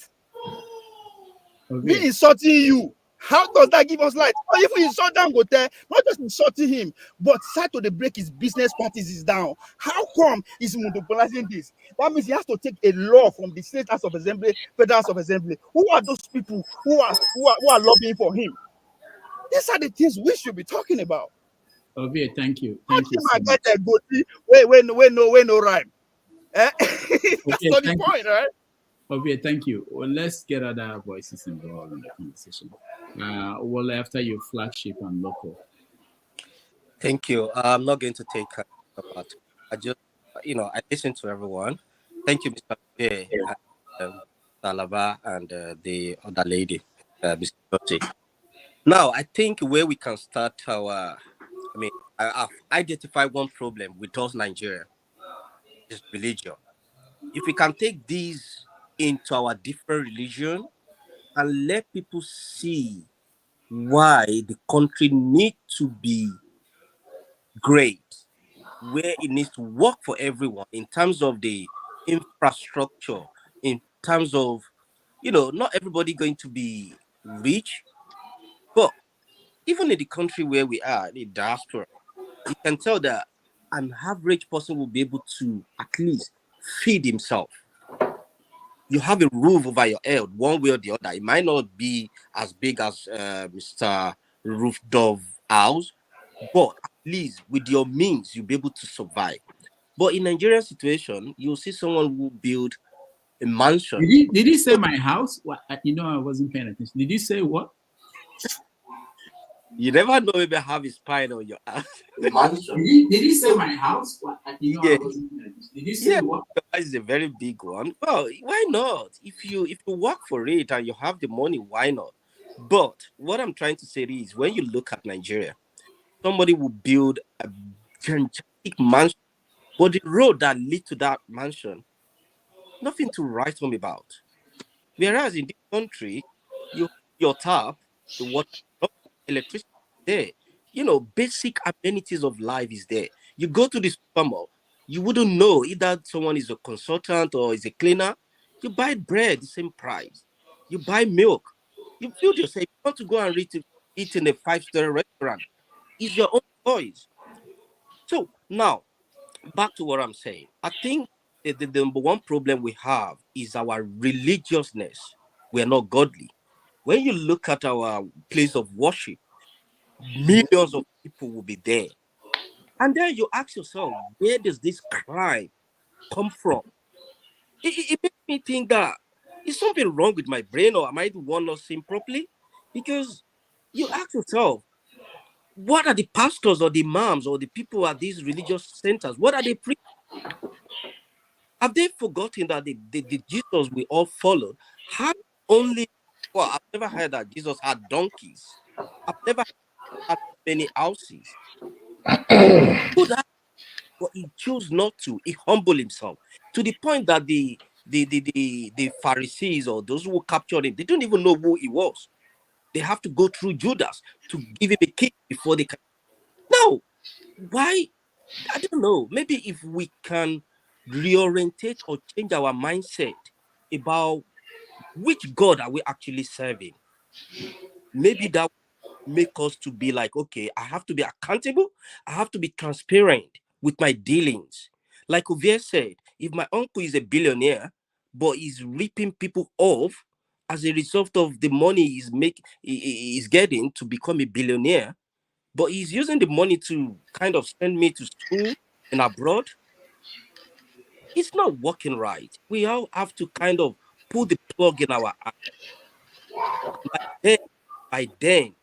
Me insulting you. How does that give us light? Or if we insult Dangote, not just insulting him, but start to break his business practices down. How come he's monopolizing this? That means he has to take a law from the State House of Assembly, Federal House of Assembly. Who are those people who are lobbying for him? These are the things we should be talking about. Ovie, thank you. Thank you. I get a goatee. Wait, no rhyme. That's not the point, right? Ovie, thank you. Well, let's get other voices involved in the conversation. Well, after your flagship and local. Thank you. I'm not going to take about. I just, I listen to everyone. Thank you, Mr. J, Salaba, and the other lady, Mr. Totti. Now, I think where we can start I've identified one problem with us Nigeria is religion. If we can take these into our different religion and let people see why the country needs to be great, where it needs to work for everyone in terms of the infrastructure, in terms of, not everybody going to be rich, but even in the country where we are, the diaspora, you can tell that an average person will be able to at least feed himself. You have a roof over your head, one way or the other. It might not be as big as Mr. Roof Dove house, but at least with your means, you'll be able to survive. But in Nigerian situation, you'll see someone who build a mansion. Did he say my house? What? I wasn't paying attention. Did he say what? You never know if you have a spine on your house. Mansion. Did he say my house? What? I wasn't paying attention. Did he say what? That is a very big one. Well, why not? If you work for it and you have the money, why not? But what I'm trying to say is, when you look at Nigeria, somebody will build a gigantic mansion, but the road that leads to that mansion, nothing to write home about. Whereas in this country, you have your tap, the water, electricity there. Basic amenities of life is there. You go to the supermarket, you wouldn't know either someone is a consultant or is a cleaner. You buy bread, the same price. You buy milk. You feel yourself. You want to go and eat in a 5-star restaurant. It's your own choice. So now, back to what I'm saying. I think the number one problem we have is our religiousness. We are not godly. When you look at our place of worship, millions of people will be there. And then you ask yourself, where does this crime come from? It makes me think that is something wrong with my brain, or am I the one not seeing properly? Because you ask yourself, what are the pastors or the imams or the people at these religious centers? What are they preaching? Have they forgotten that the Jesus we all followed had only, I've never heard that Jesus had donkeys. I've never had many houses. But he chose not to. He humbled himself to the point that the Pharisees or those who captured him, they don't even know who he was. They have to go through Judas to give him a kick before they can. Now, why? I don't know. Maybe if we can reorientate or change our mindset about which God are we actually serving, maybe that will make us to be like, okay, I have to be accountable. I have to be transparent with my dealings. Like Ovie said, if my uncle is a billionaire, but he's ripping people off as a result of the money he's getting to become a billionaire, but he's using the money to kind of send me to school and abroad, it's not working right. We all have to kind of pull the plug in our eye. By then,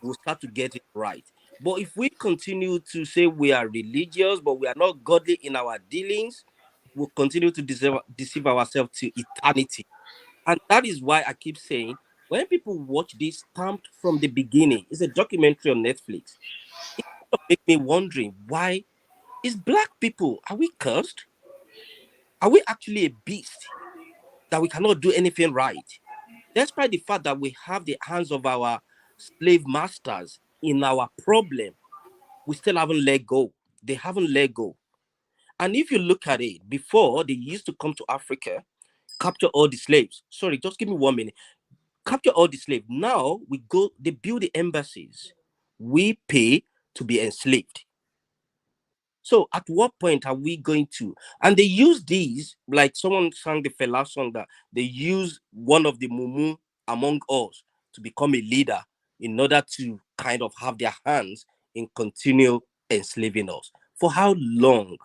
we'll start to get it right. But if we continue to say we are religious, but we are not godly in our dealings, we'll continue to deceive ourselves to eternity. And that is why I keep saying, when people watch this Stamped from the Beginning, it's a documentary on Netflix, it kind of makes me wondering, why is black people, are we cursed? Are we actually a beast that we cannot do anything right? Despite the fact that we have the hands of our slave masters in our problem, we still haven't let go. They haven't let go. And if you look at it, before they used to come to Africa, capture all the slaves. Sorry, just give me 1 minute. Capture all the slaves. Now we go, they build the embassies. We pay to be enslaved. So at what point are we going to? And they use these, like someone sang the Fela song, that they use one of the mumu among us to become a leader in order to kind of have their hands in continue enslaving us. For how long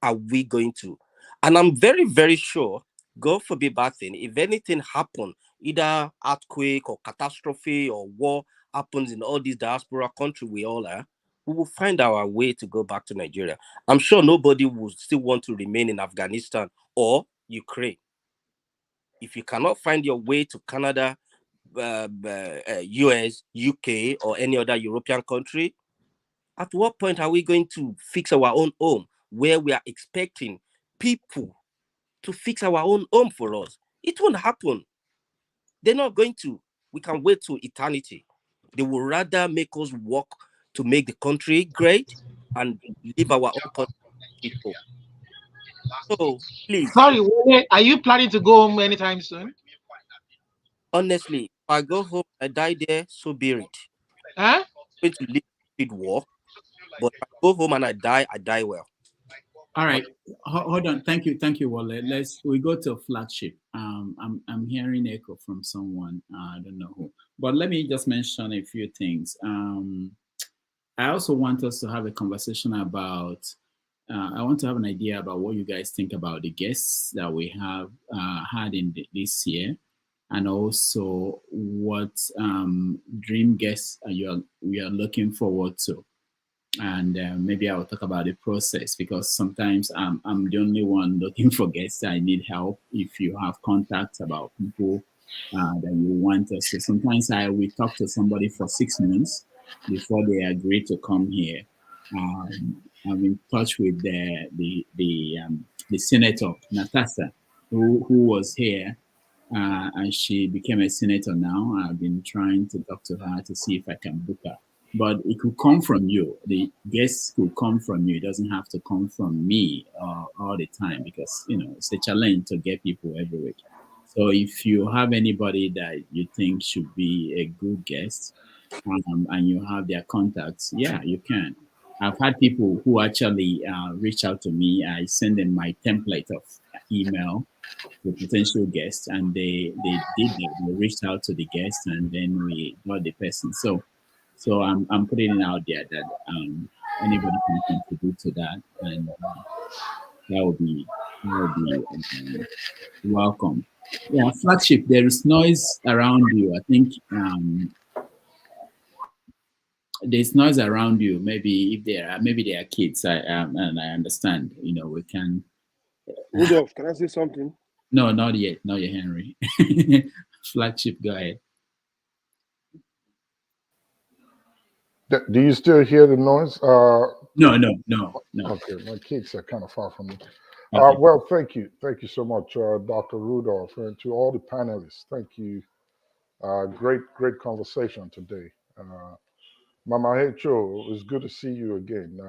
are we going to? And I'm very, very sure, God forbid bad thing, if anything happen, either earthquake or catastrophe or war happens in all these diaspora countries we all are, we will find our way to go back to Nigeria. I'm sure nobody would still want to remain in Afghanistan or Ukraine. If you cannot find your way to Canada, US, UK, or any other European country, at what point are we going to fix our own home where we are expecting people to fix our own home for us? It won't happen. They're not going to. We can wait till eternity. They will rather make us work to make the country great and leave our own country. So please. Sorry, Wole, are you planning to go home anytime soon? Honestly, if I go home, I die there, so be it. Huh? I'm going to leave war, but if I go home and I die well. All right, hold on. Thank you, Wale. We go to flagship. I'm hearing echo from someone. I don't know who, but let me just mention a few things. I also want us to have a conversation about. I want to have an idea about what you guys think about the guests that we have had in this year, and also what dream guests we are looking forward to. And maybe I'll talk about the process, because sometimes I'm the only one looking for guests. I need help. If you have contacts about people that you want us to, sometimes we talk to somebody for 6 months before they agree to come here. I'm in touch with the senator Natasha, who was here, and she became a senator now. I've been trying to talk to her to see if I can book her. But it could come from you. The guests could come from you. It doesn't have to come from me all the time, because it's a challenge to get people every week. So if you have anybody that you think should be a good guest, and you have their contacts, yeah, you can. I've had people who actually reach out to me. I send them my template of email to potential guests, and they did that. They reached out to the guest, and then we got the person. So I'm putting it out there that anybody can contribute to that, and that will be welcome. Yeah, flagship. There is noise around you. I think there's noise around you. Maybe if there are kids. And I understand. We can. Rudolph, can I say something? No, not yet, Henry. Flagship, go ahead. Do you still hear the noise? No. Okay, my kids are kind of far from me. Okay. Well, thank you so much, Dr. Rudolph, and to all the panelists. Thank you. Great conversation today. Mama Hecho, it's good to see you again.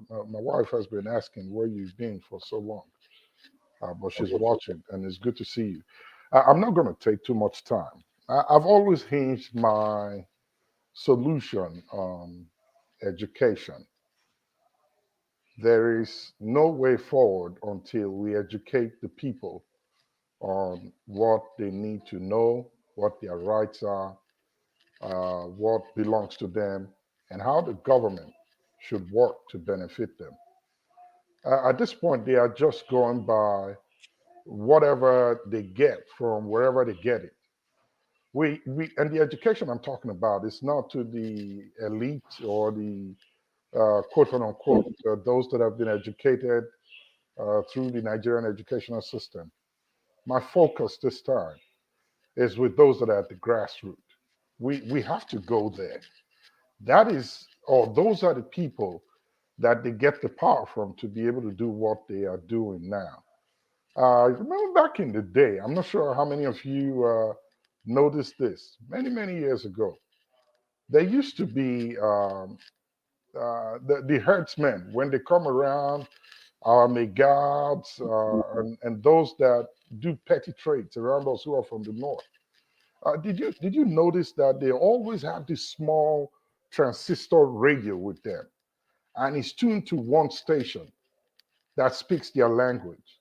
My wife has been asking where you've been for so long, but she's watching, and it's good to see you. I'm not going to take too much time. I've always hinged my solution on education. There is no way forward until we educate the people on what they need to know, what their rights are, what belongs to them, and how the government should work to benefit them. At this point, they are just going by whatever they get from wherever they get it. And the education I'm talking about is not to the elite or the quote unquote those that have been educated through the Nigerian educational system. My focus this time is with those that are at the grassroots. We have to go there. That is, or those are the people that they get the power from to be able to do what they are doing now. Remember back in the day, I'm not sure how many of you noticed this, many years ago, there used to be the herdsmen, when they come around, our Megads, and those that do petty trades around us who are from the north. Did you notice that they always have this small transistor radio with them, and it's tuned to one station that speaks their language?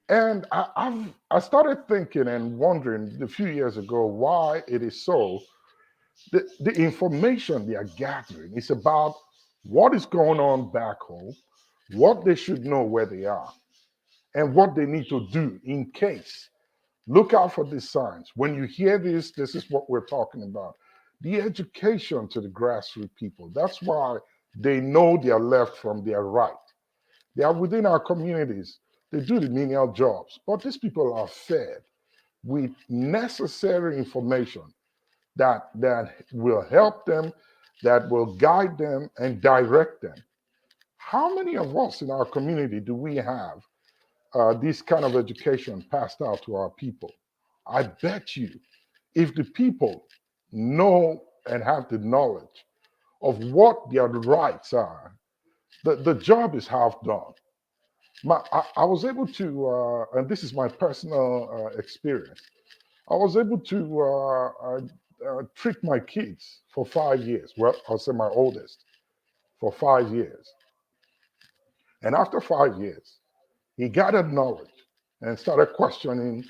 And I started thinking and wondering a few years ago why it is so. The information they are gathering is about what is going on back home, what they should know where they are, and what they need to do in case. Look out for these signs. When you hear this is what we're talking about. The education to the grassroots people. That's why they know their left from their right. They are within our communities. They do the menial jobs, but these people are fed with necessary information that will help them, that will guide them and direct them. How many of us in our community do we have this kind of education passed out to our people? I bet you, if the people know and have the knowledge of what their rights are, the job is half done. I was able to, and this is my personal experience, I was able to treat my kids for 5 years. Well, I'll say my oldest, for 5 years. And after 5 years, he gathered knowledge and started questioning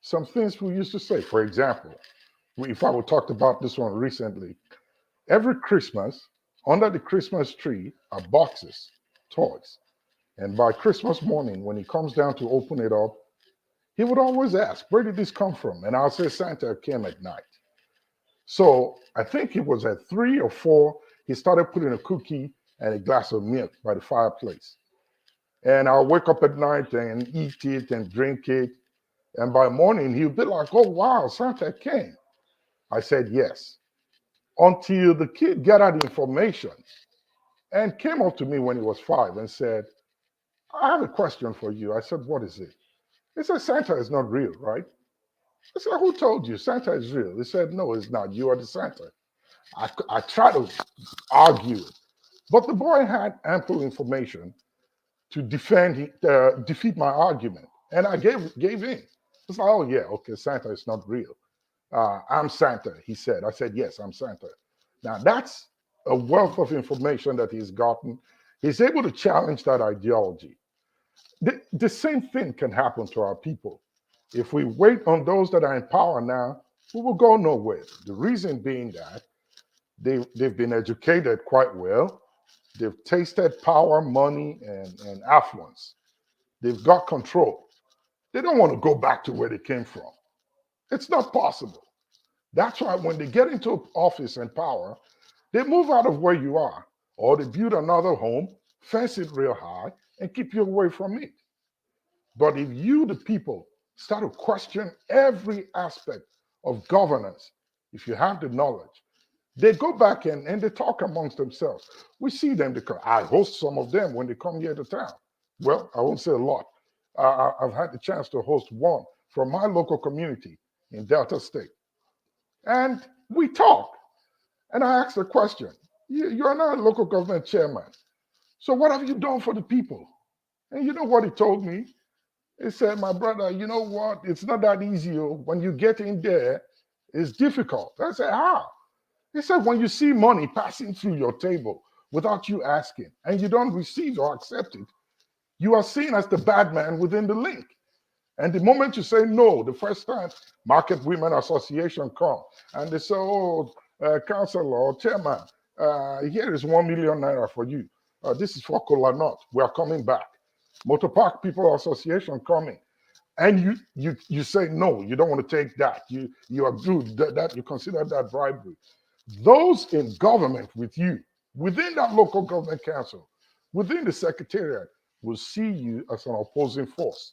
some things we used to say. For example, if I would talked about this one recently, every Christmas, under the Christmas tree are boxes, toys. And by Christmas morning, when he comes down to open it up, he would always ask, where did this come from? And I'll say Santa came at night. So I think it was at 3 or 4, he started putting a cookie and a glass of milk by the fireplace. And I'll wake up at night and eat it and drink it. And by morning, he'll be like, oh, wow, Santa came. I said, yes. Until the kid gathered information and came up to me when he was 5 and said, I have a question for you. I said, what is it? He said, Santa is not real, right? I said, who told you Santa is real? He said, no, it's not. You are the Santa. I tried to argue it, but the boy had ample information to defeat my argument. And I gave in. It's like, oh, yeah, okay, Santa is not real. I'm Santa, he said. I said, yes, I'm Santa. Now, that's a wealth of information that he's gotten. He's able to challenge that ideology. The same thing can happen to our people. If we wait on those that are in power now, we will go nowhere. The reason being that they've been educated quite well. They've tasted power, money, and affluence. They've got control. They don't want to go back to where they came from. It's not possible. That's why when they get into office and power, they move out of where you are, or they build another home, fence it real high, and keep you away from it. But if you, the people, start to question every aspect of governance, if you have the knowledge, they go back and they talk amongst themselves. We see them, I host some of them when they come here to town. Well, I won't say a lot. I've had the chance to host one from my local community in Delta State. And we talk. And I asked the question, you're not a local government chairman. So what have you done for the people? And you know what he told me? He said, my brother, you know what? It's not that easy. When you get in there, it's difficult. I said, how? He said, when you see money passing through your table without you asking, and you don't receive or accept it, you are seen as the bad man within the link. And the moment you say no, the first time Market Women Association come and they say, oh, councilor or chairman, here is 1 million naira for you. This is for Kola Nut. We are coming back. Motor Park People Association coming. And you say no, you don't want to take that. You are good, that you consider that bribery. Those in government with you, within that local government council, within the secretariat, will see you as an opposing force.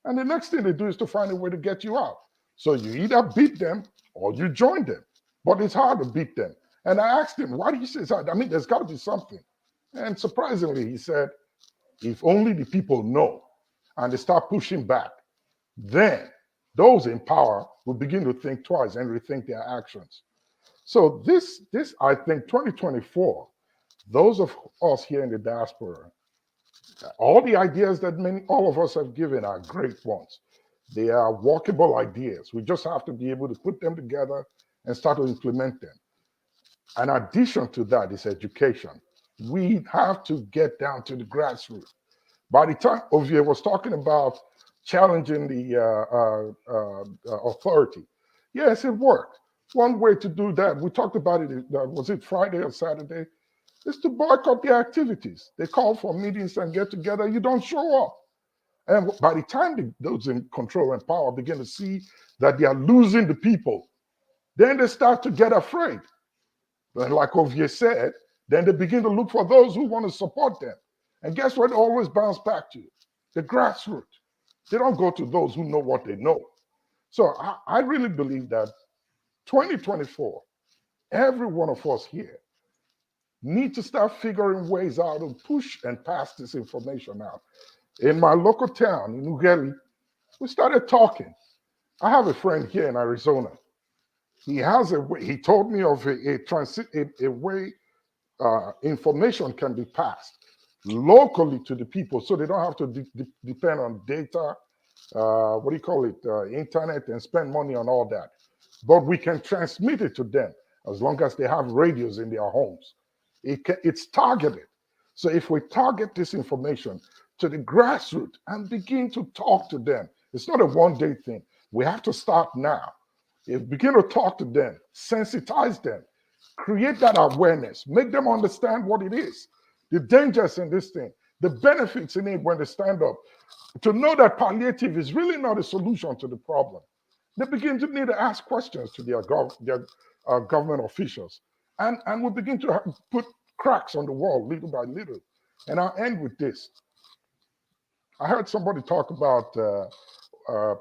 And the next thing they do is to find a way to get you out. So you either beat them or you join them. But it's hard to beat them. And I asked him, why do you say it's hard? I mean, there's got to be something. And surprisingly, he said, if only the people know and they start pushing back, then those in power will begin to think twice and rethink their actions. So this I think 2024, those of us here in the diaspora, all the ideas that all of us have given are great ones. They are workable ideas. We just have to be able to put them together and start to implement them. In addition to that is education. We have to get down to the grassroots. By the time Ovie was talking about challenging the authority, yes, it worked. One way to do that, we talked about it, was it Friday or Saturday, is to boycott their activities. They call for meetings and get together, you don't show up. And by the time those in control and power begin to see that they are losing the people, then they start to get afraid. But like Ovie said, then they begin to look for those who want to support them. And guess what? They always bounce back to the grassroots. They don't go to those who know what they know. So I really believe that 2024, every one of us here need to start figuring ways out to push and pass this information out. In my local town, in Ughelli, we started talking. I have a friend here in Arizona. He has a way, he told me of a way information can be passed locally to the people so they don't have to depend on data, internet, and spend money on all that. But we can transmit it to them as long as they have radios in their homes. It's targeted. So if we target this information to the grassroots and begin to talk to them, it's not a one-day thing. We have to start now. If begin to talk to them, sensitize them, create that awareness, make them understand what it is, the dangers in this thing, the benefits in it when they stand up, to know that palliative is really not a solution to the problem. They begin to need to ask questions to their government officials. And we begin to put cracks on the wall little by little. And I'll end with this. I heard somebody talk about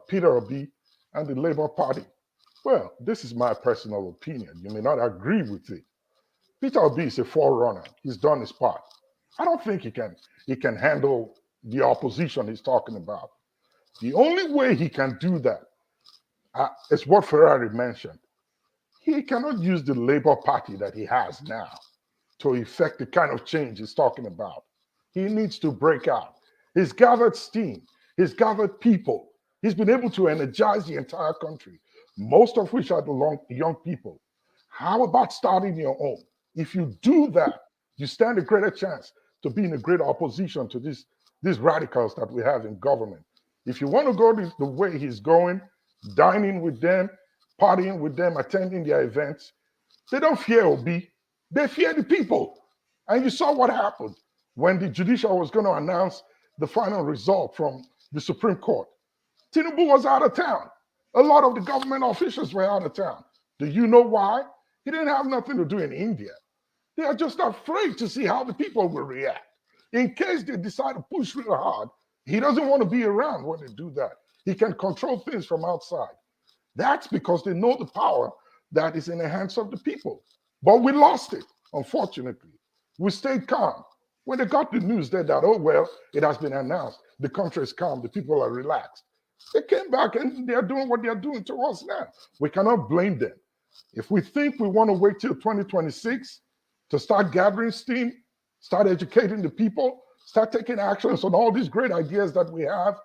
Peter Obi and the Labour Party. Well, this is my personal opinion. You may not agree with it. Peter Obi is a forerunner. He's done his part. I don't think he can handle the opposition he's talking about. The only way he can do that is what Ferrari mentioned. He cannot use the Labour Party that he has now to effect the kind of change he's talking about. He needs to break out. He's gathered steam. He's gathered people. He's been able to energize the entire country, most of which are the young people. How about starting your own? If you do that, you stand a greater chance to be in a great opposition to these radicals that we have in government. If you want to go the way he's going, dining with them, partying with them, attending their events, they don't fear Obi. They fear the people. And you saw what happened when the judicial was going to announce the final result from the Supreme Court. Tinubu was out of town. A lot of the government officials were out of town. Do you know why? He didn't have nothing to do in India. They are just afraid to see how the people will react. In case they decide to push real hard, he doesn't want to be around when they do that. He can control things from outside. That's because they know the power that is in the hands of the people. But we lost it, unfortunately. We stayed calm. When they got the news that, oh, well, it has been announced, the country is calm, the people are relaxed. They came back and they're doing what they're doing to us now. We cannot blame them. If we think we want to wait till 2026 to start gathering steam, start educating the people, start taking actions on all these great ideas that we have,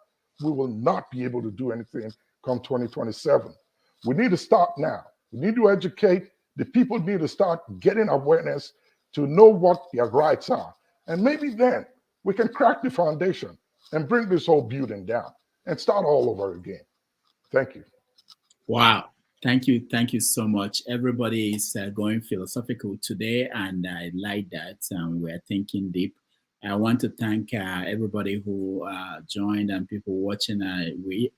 we will not be able to do anything come 2027. We need to start now. We need to educate. The people need to start getting awareness to know what their rights are. And maybe then we can crack the foundation and bring this whole building down and start all over again. Thank you. Wow. Thank you. Thank you so much. Everybody is going philosophical today, and I like that. We're thinking deep. I want to thank everybody who joined and people watching. We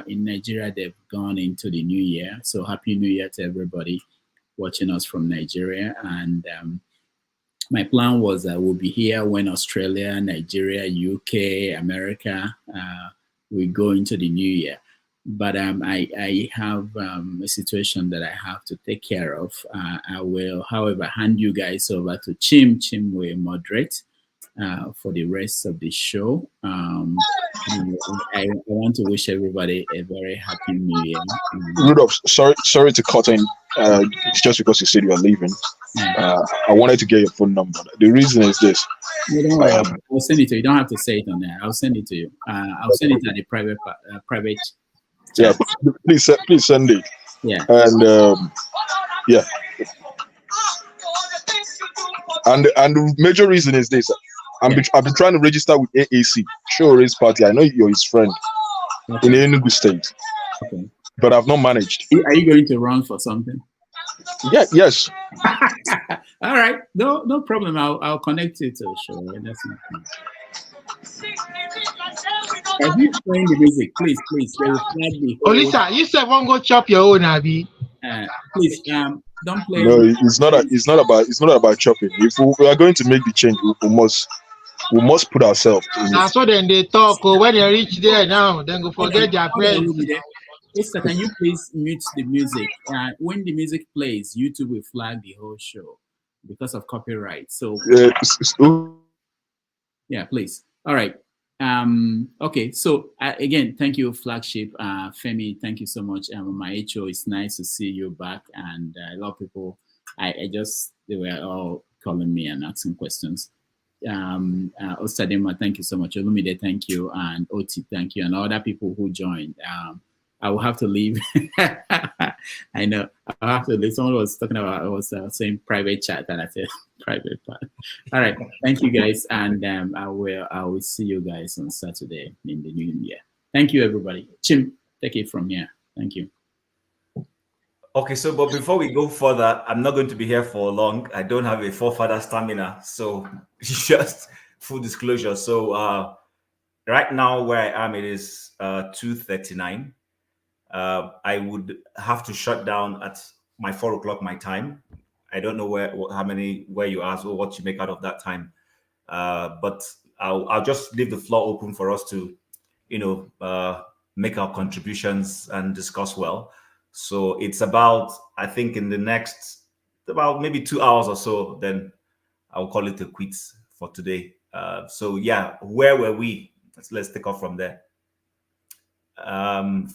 in Nigeria, they've gone into the new year. So happy new year to everybody watching us from Nigeria. And my plan was I will be here when Australia, Nigeria, UK, America, we go into the new year. but I have a situation that I have to take care of. I will, however, hand you guys over to Chim. Chim will moderate for the rest of the show. I want to wish everybody a very happy New Year. Rudolph, sorry to cut in. It's just because you said you are leaving. I wanted to get your phone number. The reason is this. No, don't worry. I'll send it to you. You don't have to say it on there. I'll send it to you. I'll send it at the private Yeah, please send it. Yeah. And yeah. And the major reason is this. I've been trying to register with AAC, Show Race Party. I know you're his friend in Enugu State, but I've not managed. Are you going to run for something? Yeah. Yes. All right. No problem. I'll connect you to the show. That's not fun. Are you playing the music? Please. They will flag me. Olisa, you said one go chop your own, Abi. Please, don't play. No, it's not about chopping. If we are going to make the change, we must put ourselves in it. So then they talk. When they reach there now, then go forget their friends. Esther, can you please mute the music? When the music plays, YouTube will flag the whole show because of copyright. So yeah, please. All right. Okay. So again, thank you, Flagship. Femi, thank you so much. My HO, it's nice to see you back. And a lot of people, they were all calling me and asking questions. Osadema, thank you so much. Olumide, thank you. And Oti, thank you. And other people who joined. I will have to leave. I know. I'll have to leave. Someone was talking about, I was saying private chat, and I said private part. All right. Thank you, guys. And I will see you guys on Saturday in the new year. Thank you, everybody. Chim, take it from here. Thank you. Okay, so but before we go further, I'm not going to be here for long. I don't have a forefather stamina. So just full disclosure. So right now where I am, it is 2:39. I would have to shut down at my 4 o'clock my time. I don't know where you are or what you make out of that time. But I'll just leave the floor open for us to, make our contributions and discuss well. So it's about, I think in the next, about maybe 2 hours or so, then I'll call it a quits for today. So yeah, where were we? Let's take off from there.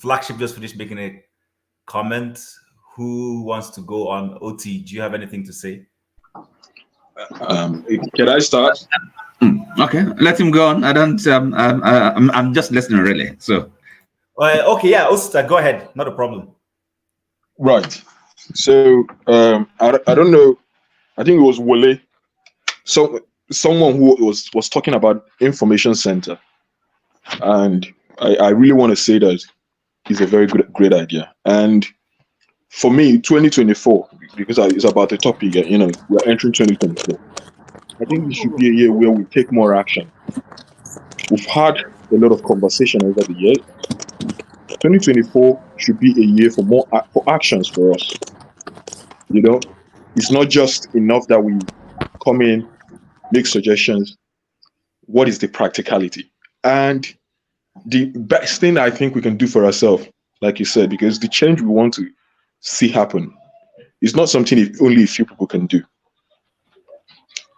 Flagship just finished making a comment. Who wants to go on? OT, do you have anything to say? Can I start? Okay, let him go on. I don't. I'm just listening, really. So. Okay, yeah, Osta, go ahead. Not a problem. Right. So I don't know. I think it was Wole. So someone who was talking about information center, and I really want to say that it's a very great idea. And for me, 2024, because it's about the topic, we're entering 2024. I think it should be a year where we take more action. We've had a lot of conversation over the years. 2024 should be a year for actions for us. It's not just enough that we come in, make suggestions. What is the practicality? And the best thing I think we can do for ourselves, like you said, because the change we want to see happen is not something only a few people can do.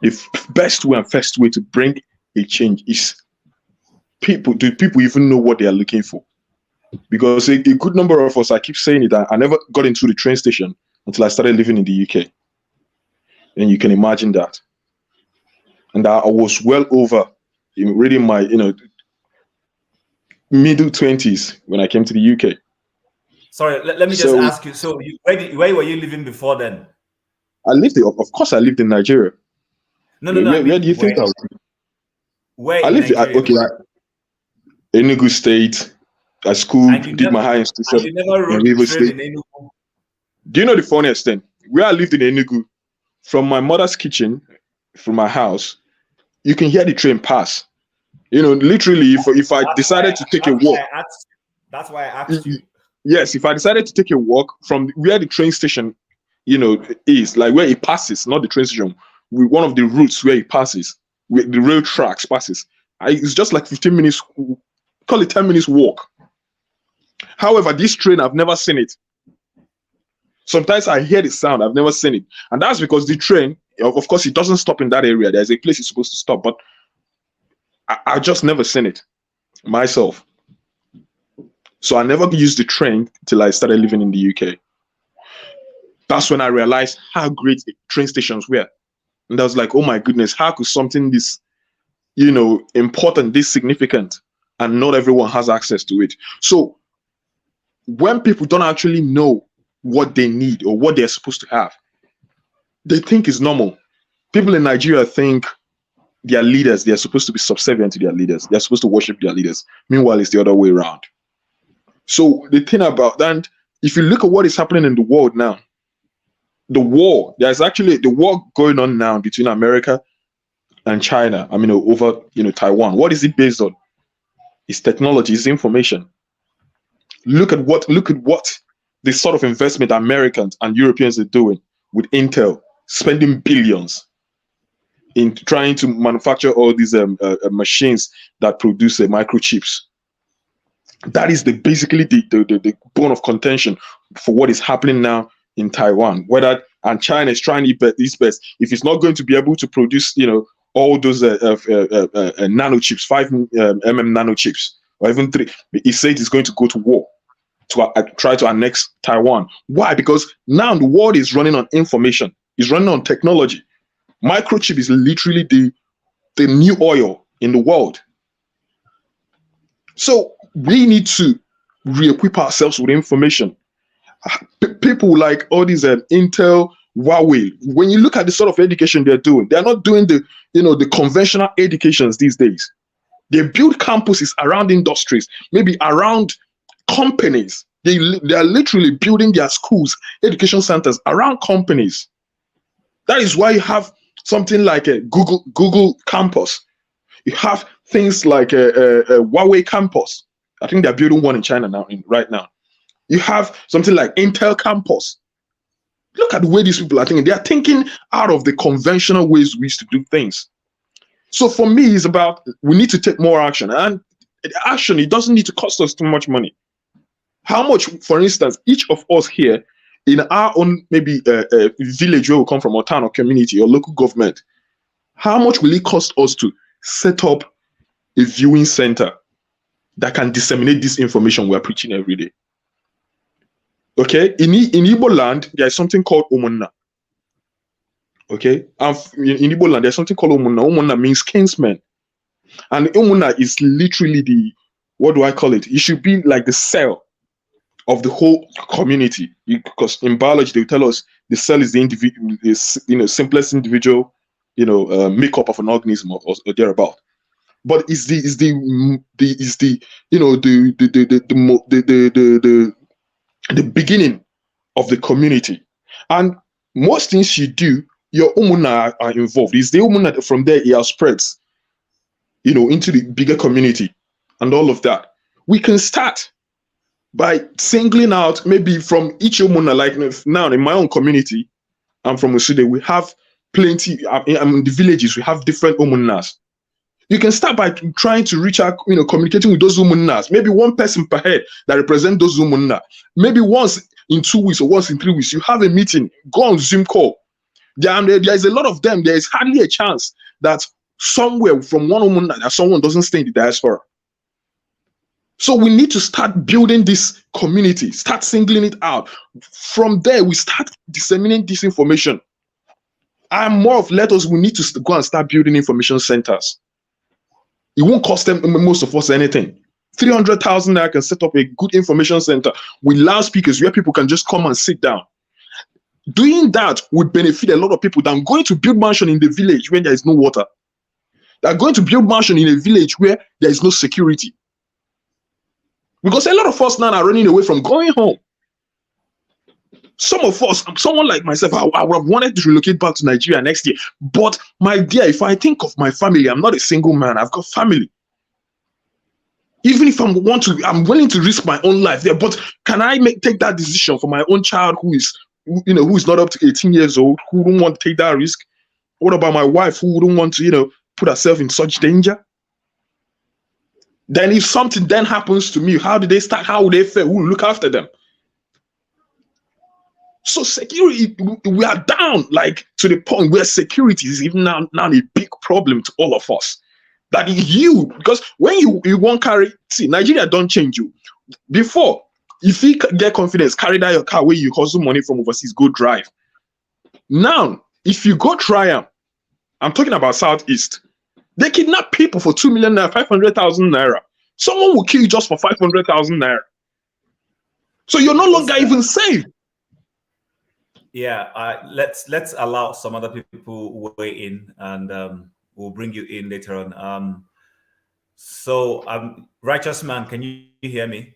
The best way and first way to bring a change is people. Do people even know what they are looking for? Because a good number of us, I keep saying it, I never got into the train station until I started living in the UK. And you can imagine that. And I was well over, reading my, middle 20s when I came to the UK. Sorry, let me just ask you. So where were you living before then? Of course, I lived in Nigeria. No. Where do you think I was? Where I lived Enugu State. I did my high institution in River State. Do you know the funniest thing? Where I lived in Enugu, from my mother's kitchen, from my house, you can hear the train pass. Literally, if I decided to take a walk. That's why I asked you. Yes, if I decided to take a walk from where the train station, is, like where it passes, not the train station, one of the routes where it passes, where the rail tracks passes. It's just like 15 minutes, call it 10 minutes walk. However, this train, I've never seen it. Sometimes I hear the sound, I've never seen it. And that's because the train, of course, it doesn't stop in that area. There's a place it's supposed to stop, but I just never seen it myself. So I never used the train till I started living in the UK. That's when I realized how great train stations were. And I was like, oh my goodness, how could something this, important, this significant, and not everyone has access to it? So when people don't actually know what they need or what they're supposed to have, they think it's normal. People in Nigeria think their leaders, they're supposed to be subservient to their leaders. They're supposed to worship their leaders. Meanwhile, it's the other way around. So the thing about that, if you look at what is happening in the world now, there's actually the war going on now between America and China, over Taiwan. What is it based on? It's technology, it's information. Look at what the sort of investment Americans and Europeans are doing with Intel, spending billions in trying to manufacture all these machines that produce microchips. That is basically the bone of contention for what is happening now in Taiwan. And China is trying its best. If it's not going to be able to produce, all those nanochips, 5 nanochips, or even 3, it says it's going to go to war to try to annex Taiwan. Why? Because now the world is running on information. It's running on technology. Microchip is literally the new oil in the world. So we need to re-equip ourselves with information. People like all these Intel, Huawei, when you look at the sort of education they're doing, they're not doing the conventional educations these days. They build campuses around industries, maybe around companies. They are literally building their schools, education centers around companies. That is why you have something like a Google campus. You have things like a Huawei campus. I think they're building one in China right now. You have something like Intel campus. Look at the way these people are thinking. They are thinking out of the conventional ways we used to do things. So for me, it's about we need to take more action. And action, it doesn't need to cost us too much money. How much, for instance, each of us here in our own maybe village where we come from, or town or community or local government, how much will it cost us to set up a viewing center that can disseminate this information we're preaching every day? Okay, in Igbo land, there's something called Umunna. Okay, in Igbo land, there's something called Umunna. Umunna means kinsmen. And Umunna is literally what do I call it? It should be like the cell of the whole community. Because in biology, they tell us the cell is the individual, simplest individual, makeup of an organism or thereabout. But it's the beginning of the community. And most things you do, your Umunna are involved. It's the Umunna that from there it spreads, into the bigger community and all of that. We can start by singling out maybe from each Umunna, like now in my own community, I'm from Usude, we have plenty, in the villages, we have different Umunnas. You can start by trying to reach out, communicating with those Umunnas. Maybe one person per head that represent those Umunna. Maybe once in 2 weeks or once in 3 weeks, you have a meeting, go on Zoom call. There is a lot of them. There is hardly a chance that somewhere from one Umunna that someone doesn't stay in the diaspora. So we need to start building this community, start singling it out. From there, we start disseminating this information. I'm more of we need to go and start building information centers. It won't cost them, most of us, anything. 300,000 naira can set up a good information center with loudspeakers where people can just come and sit down. Doing that would benefit a lot of people than going to build mansion in the village where there is no water. They're going to build mansion in a village where there is no security. Because a lot of us now are running away from going home. Some of us, someone like myself, I would have wanted to relocate back to Nigeria next year. But my dear, if I think of my family, I'm not a single man. I've got family. Even if I'm willing to risk my own life there. But can I take that decision for my own child who is not up to 18 years old, who don't want to take that risk? What about my wife who wouldn't want to, put herself in such danger? Then if something then happens to me, how do they start? How will they fare? Who will look after them? So security, we are down like to the point where security is even now a big problem to all of us. That you, because when you won't carry, see, Nigeria don't change you. Before, if you get confidence, carry that your car where you hustle money from overseas, go drive. Now, if you go try them, I'm talking about Southeast, they kidnap people for 2 million naira, 500,000 naira. Someone will kill you just for 500,000 naira. So you're no longer even safe. Yeah, let's allow some other people weigh in, and we'll bring you in later on. Righteous Man, can you hear me?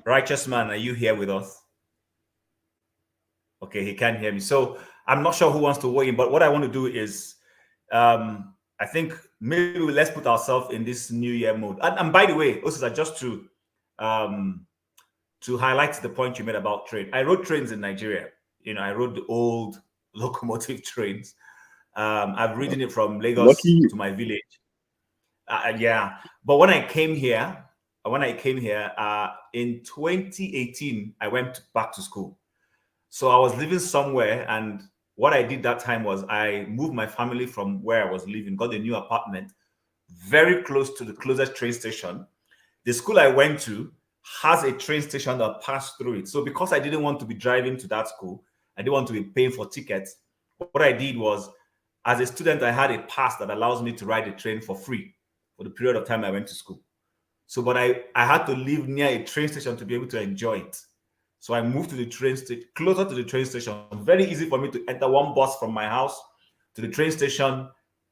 Righteous Man, are you here with us? Okay, he can't hear me. So I'm not sure who wants to weigh in, but what I want to do is, I think maybe let's put ourselves in this New Year mode. And by the way, also just to highlight the point you made about train. I rode trains in Nigeria. You know, I rode the old locomotive trains. I've ridden it from Lagos to my village. Yeah, but when I came here in 2018, I went back to school. So I was living somewhere, and what I did that time was I moved my family from where I was living, got a new apartment very close to the closest train station. The school I went to has a train station that passed through it. So because I didn't want to be driving to that school, I didn't want to be paying for tickets. What I did was, as a student, I had a pass that allows me to ride the train for free for the period of time I went to school. So, but I had to live near a train station to be able to enjoy it. So I moved to the train station, closer to the train station. Very easy for me to enter one bus from my house to the train station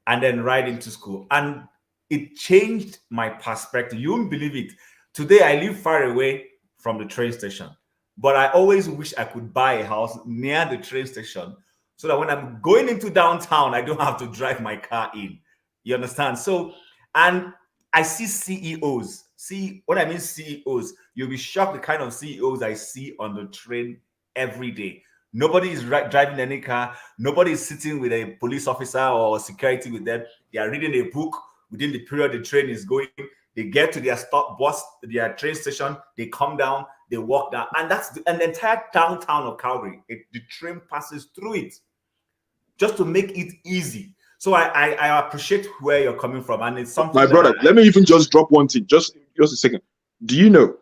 and then ride into school. And it changed my perspective. You won't believe it. Today, I live far away from the train station, but I always wish I could buy a house near the train station so that when I'm going into downtown, I don't have to drive my car in. You understand? So, and I see CEOs. See, what I mean CEOs, you'll be shocked the kind of CEOs I see on the train every day. Nobody is driving any car. Nobody is sitting with a police officer or security with them. They are reading a book within the period the train is going. They get to their stop bus, their train station, they come down, they walk down. And that's the entire downtown of Calgary. The train passes through it just to make it easy. So I appreciate where you're coming from. And it's something. My brother, let me even just drop one thing. Just a second. Do you know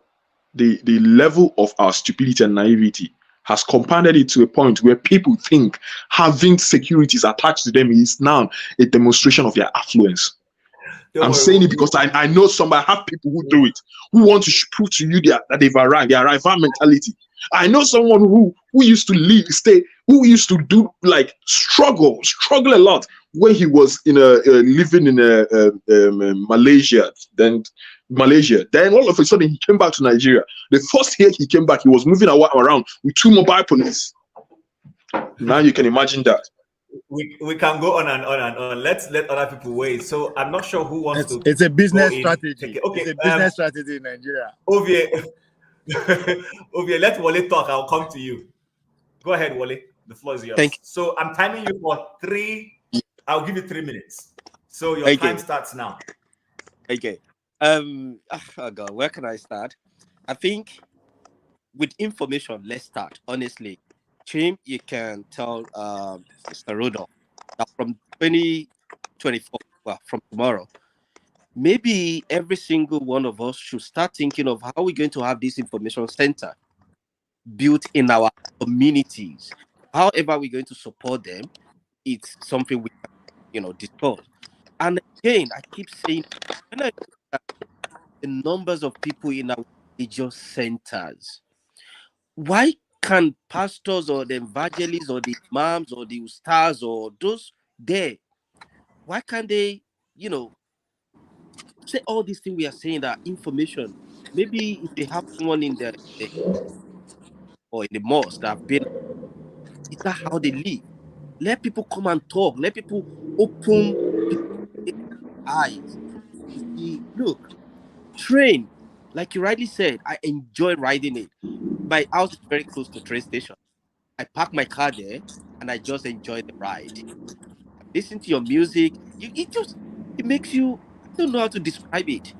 the level of our stupidity and naivety has compounded it to a point where people think having securities attached to them is now a demonstration of their affluence? I'm saying it because I know somebody, I have people who do it, who want to prove to you that they've arrived, their arrival mentality. I know someone who used to who used to do like struggle a lot when he was living in Malaysia. Then all of a sudden he came back to Nigeria. The first year he came back, he was moving around with 2 mobile police. Now you can imagine that. We can go on and on and on. Let's let other people wait. So I'm not sure who wants to. It's a business strategy. Okay, it's a business strategy in Nigeria. Ovie, let Wale talk. I'll come to you. Go ahead, Wale. The floor is yours. Thank you. So I'm timing you for 3. I'll give you 3 minutes. So your time starts now. Okay. Oh God, where can I start? I think with information, let's start. Honestly, Chim, you can tell Mr. Rudolph that from 2024, well, from tomorrow, maybe every single one of us should start thinking of how we're going to have this information center built in our communities. However, we're going to support them, it's something we can, discuss. And again, I keep saying, when I look at the numbers of people in our religious centers, why can pastors or the evangelists or the imams or the ustaz or those there, why can't they, say all these things we are saying, that information? Maybe if they have someone in the or in the mosque that have been, is that how they live? Let people come and talk. Let people open their eyes. You see, look, train, like you rightly said, I enjoy riding it. My house is very close to train station. I park my car there and I just enjoy the ride. listen to your music. It makes you, I don't know how to describe it.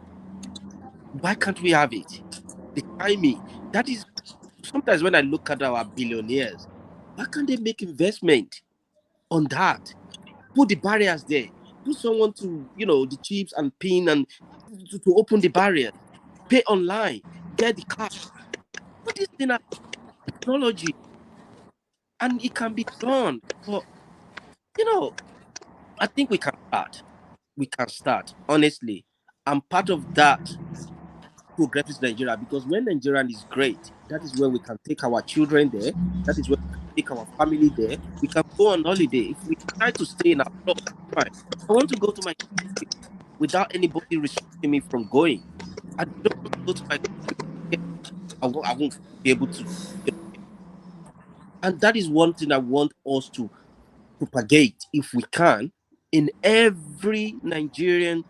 Why can't we have it? The timing. That is sometimes when I look at our billionaires, why can't they make investment on that? Put the barriers there. Put someone to, the chips and pin and to open the barrier. Pay online. Get the cash. Put this in a technology. And it can be done. But, I think we can start. We can start. Honestly, I'm part of that progressive Nigeria, because when Nigeria is great, that is where we can take our children there. That is where we can take our family there. We can go on holiday. If we try to stay in our block, fine. I want to go to my country without anybody restricting me from going. I don't want to go to my country. I won't be able to. And that is one thing I want us to propagate, if we can, in every Nigerian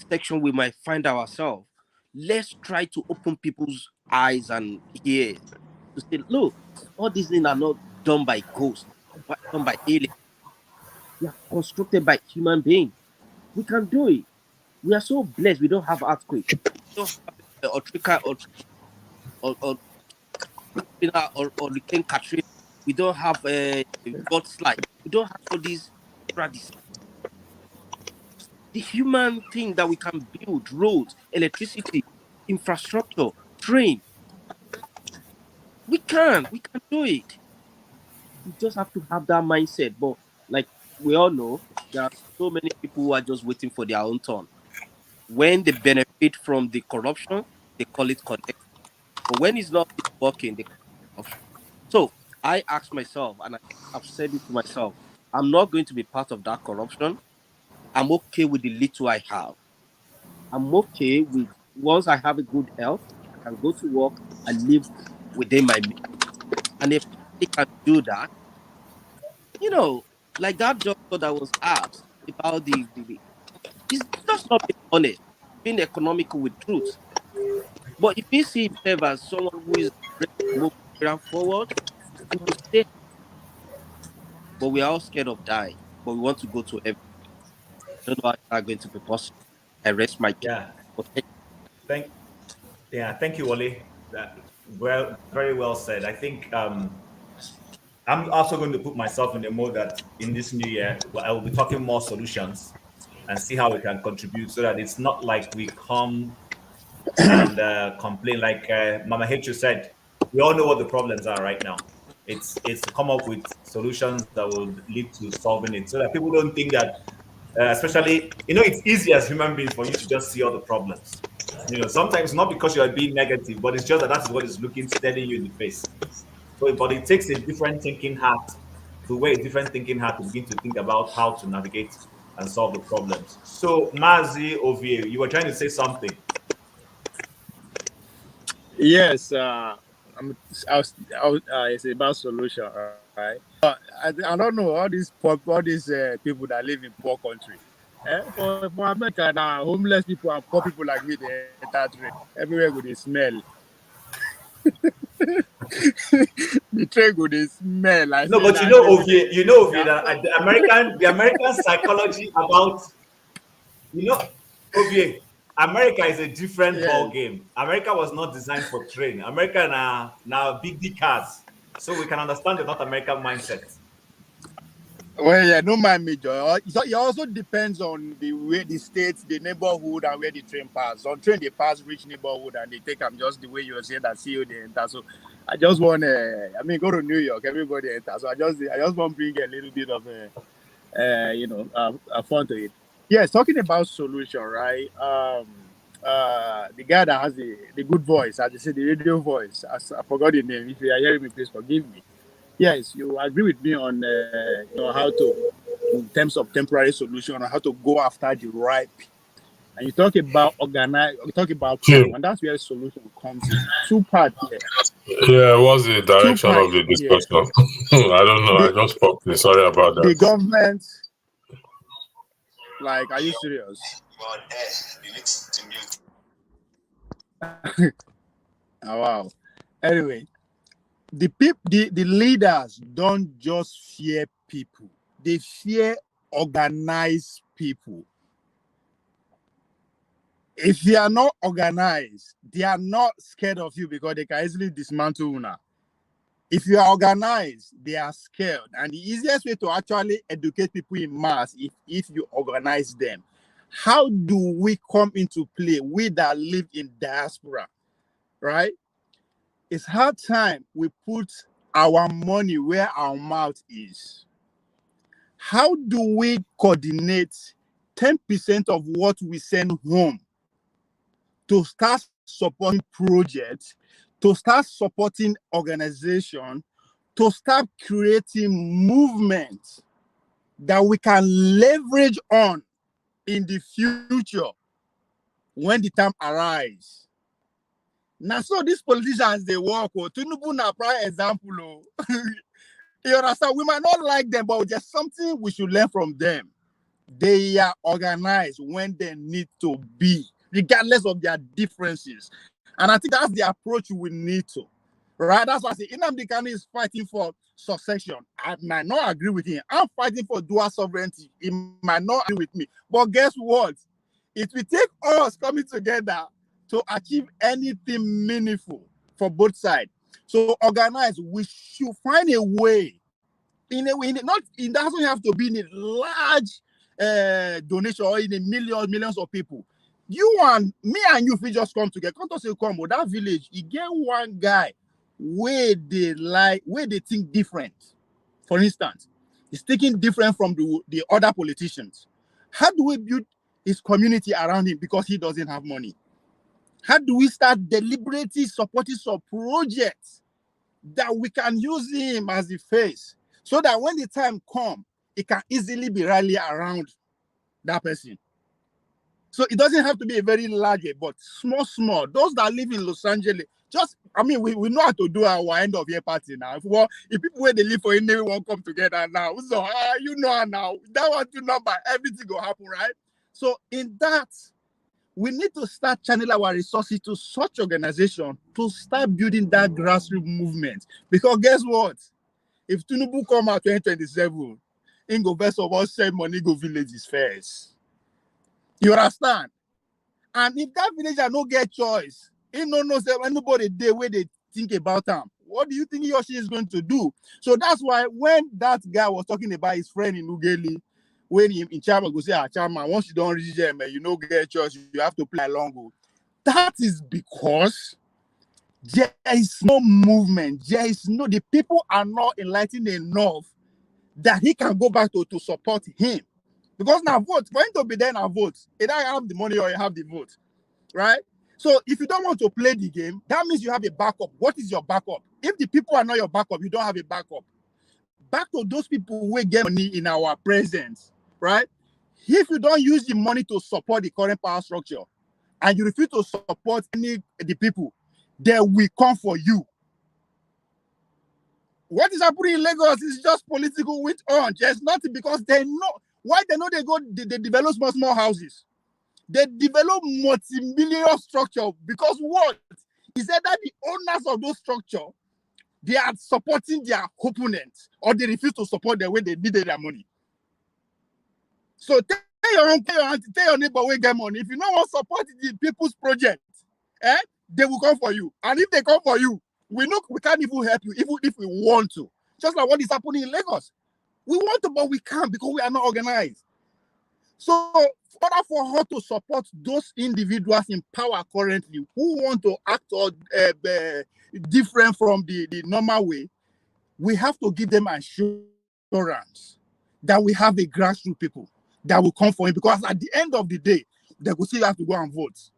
section we might find ourselves. Let's try to open people's eyes and ears to say, look, all these things are not done by ghosts, but done by aliens. They are constructed by human beings. We can do it. We are so blessed. We don't have earthquake. We don't have or Hurricane Katrina. We don't have a mudslide. We don't have all these traditions. The human thing that we can build: roads, electricity, infrastructure, train. We can do it. We just have to have that mindset. But like we all know, there are so many people who are just waiting for their own turn. When they benefit from the corruption, they call it connection. But when it's not working, they call it corruption. So I ask myself, and I've said it to myself, I'm not going to be part of that corruption. I'm okay with the little I have. I'm okay with, once I have a good health, I can go to work and live within my means. And if I can do that, like that doctor that was asked about it's just not being honest, being economical with truth. But if he sees himself as someone who is ready to move Nigeria forward, he will stay. But we are all scared of dying, but we want to go to heaven. I don't know how that's going to be possible. I rest my case. Yeah. Thank you, Wale. Well, very well said. I think I'm also going to put myself in the mode that in this new year, I will be talking more solutions and see how we can contribute, so that it's not like we come and complain. Like Mama Hechu said, we all know what the problems are right now. It's to come up with solutions that will lead to solving it, so that people don't think that, especially, it's easy as human beings for you to just see all the problems. Sometimes not because you are being negative, but it's just that's what is looking steady you in the face. So, but it takes a different thinking heart to wear a different thinking heart to begin to think about how to navigate and solve the problems. So, Mazi Ovie, you were trying to say something. Yes, it's about solution, right? I don't know all these people that live in poor country. For America now, homeless people and poor people like me, they enter train everywhere with the smell. The train with the smell. No, but Ovie, that the American psychology about, Ovie, America is a different ball game. America was not designed for train. America now big cars, so we can understand the North American mindset. Well, yeah, no mind me, Joy. It also depends on the way the states, the neighborhood, and where the train pass. On train, they pass rich neighborhood, and they take them just the way you were saying that CEO they enter. So I just want go to New York, everybody enter. So I just want to bring a little bit of fun to it. Yes, talking about solution, right? The guy that has the good voice, as they say, the radio voice. I forgot the name. If you are hearing me, please forgive me. Yes, you agree with me on how to, in terms of temporary solution, on how to go after the right. And you talk about and that's where solution comes in. Two parts here. Yeah, what's the direction of the discussion? I don't know. I just popped in. Sorry about that. The government, are you serious? Oh, wow. Anyway. The leaders don't just fear people; they fear organize people. If you are not organized, they are not scared of you because they can easily dismantle una. If you are organized, they are scared. And the easiest way to actually educate people in mass is if you organize them. How do we come into play, we that live in diaspora, right? It's hard time we put our money where our mouth is. How do we coordinate 10% of what we send home to start supporting projects, to start supporting organization, to start creating movements that we can leverage on in the future when the time arrives? Now, so these politicians, they work. Tinubu na prime example. You understand? We might not like them, but there's something we should learn from them. They are organized when they need to be, regardless of their differences. And I think that's the approach we need to, right? That's why I say Nnamdi Kanu is fighting for succession. I might not agree with him. I'm fighting for dual sovereignty. He might not agree with me. But guess what? It will take us coming together to achieve anything meaningful for both sides. So organize, we should find a way, in a way, not, it doesn't have to be in a large donation or in a millions of people. You and me and you, if we just come together, come to say, come, but that village, you get one guy where they think different. For instance, he's thinking different from the other politicians. How do we build his community around him because he doesn't have money? How do we start deliberately supporting some projects that we can use him as the face so that when the time comes, it can easily be rallied around that person? So it doesn't have to be a very large, but small. Those that live in Los Angeles, we know how to do our end of year party now. If people where they live for India won't come together now, so you know now, that one to number, everything will happen, right? So in that, we need to start channeling our resources to such organization to start building that grassroots movement. Because guess what? If Tinubu come out 2027, in go best of all send money go villages first. You understand? And if that villager no get choice, he no knows that anybody there where they think about them. What do you think he or she is going to do? So that's why when that guy was talking about his friend in Ughelli, when he in Chama go say, Chama, once you don't reach them, you no get choice, you have to play along. That is because there is no movement. The people are not enlightened enough that he can go back to support him. Because now vote, for him to be there now vote, either you have the money or you have the vote, right? So if you don't want to play the game, that means you have a backup. What is your backup? If the people are not your backup, you don't have a backup. Back to those people who get money in our presence, right? If you don't use the money to support the current power structure and you refuse to support the people, they will come for you. What is happening in Lagos is just political wit on. There's nothing because they know. Why they know they develop small houses? They develop multi-million structure because what? Is that the owners of those structure, they are supporting their opponents or they refuse to support them when they needed their money. So tell your neighbor where get money. If you don't want to support the people's project, they will come for you. And if they come for you, we can't even help you, even if we want to. Just like what is happening in Lagos. We want to, but we can't because we are not organized. So, in order for her to support those individuals in power currently who want to act different from the normal way, we have to give them assurance that we have a grassroots people that will come for him, because at the end of the day, they will still have to go and vote.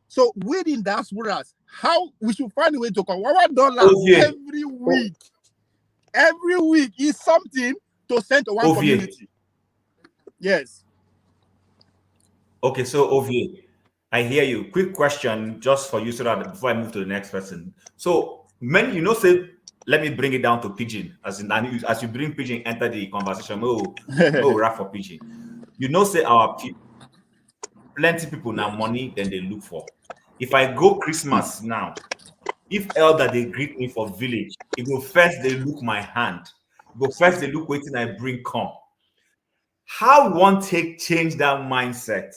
So within diasporas, how we should find a way to come $1 every week is something to send to one community. Yes. Okay, so Ovie, I hear you. Quick question just for you so that before I move to the next person. So when say, let me bring it down to Pidgin, as you bring Pidgin enter the conversation, rap for Pidgin. Say our people, plenty people now money than they look for. If I go Christmas now, if elder they greet me for village, it go first they look my hand. It go first they look waiting I bring come. How one take change that mindset?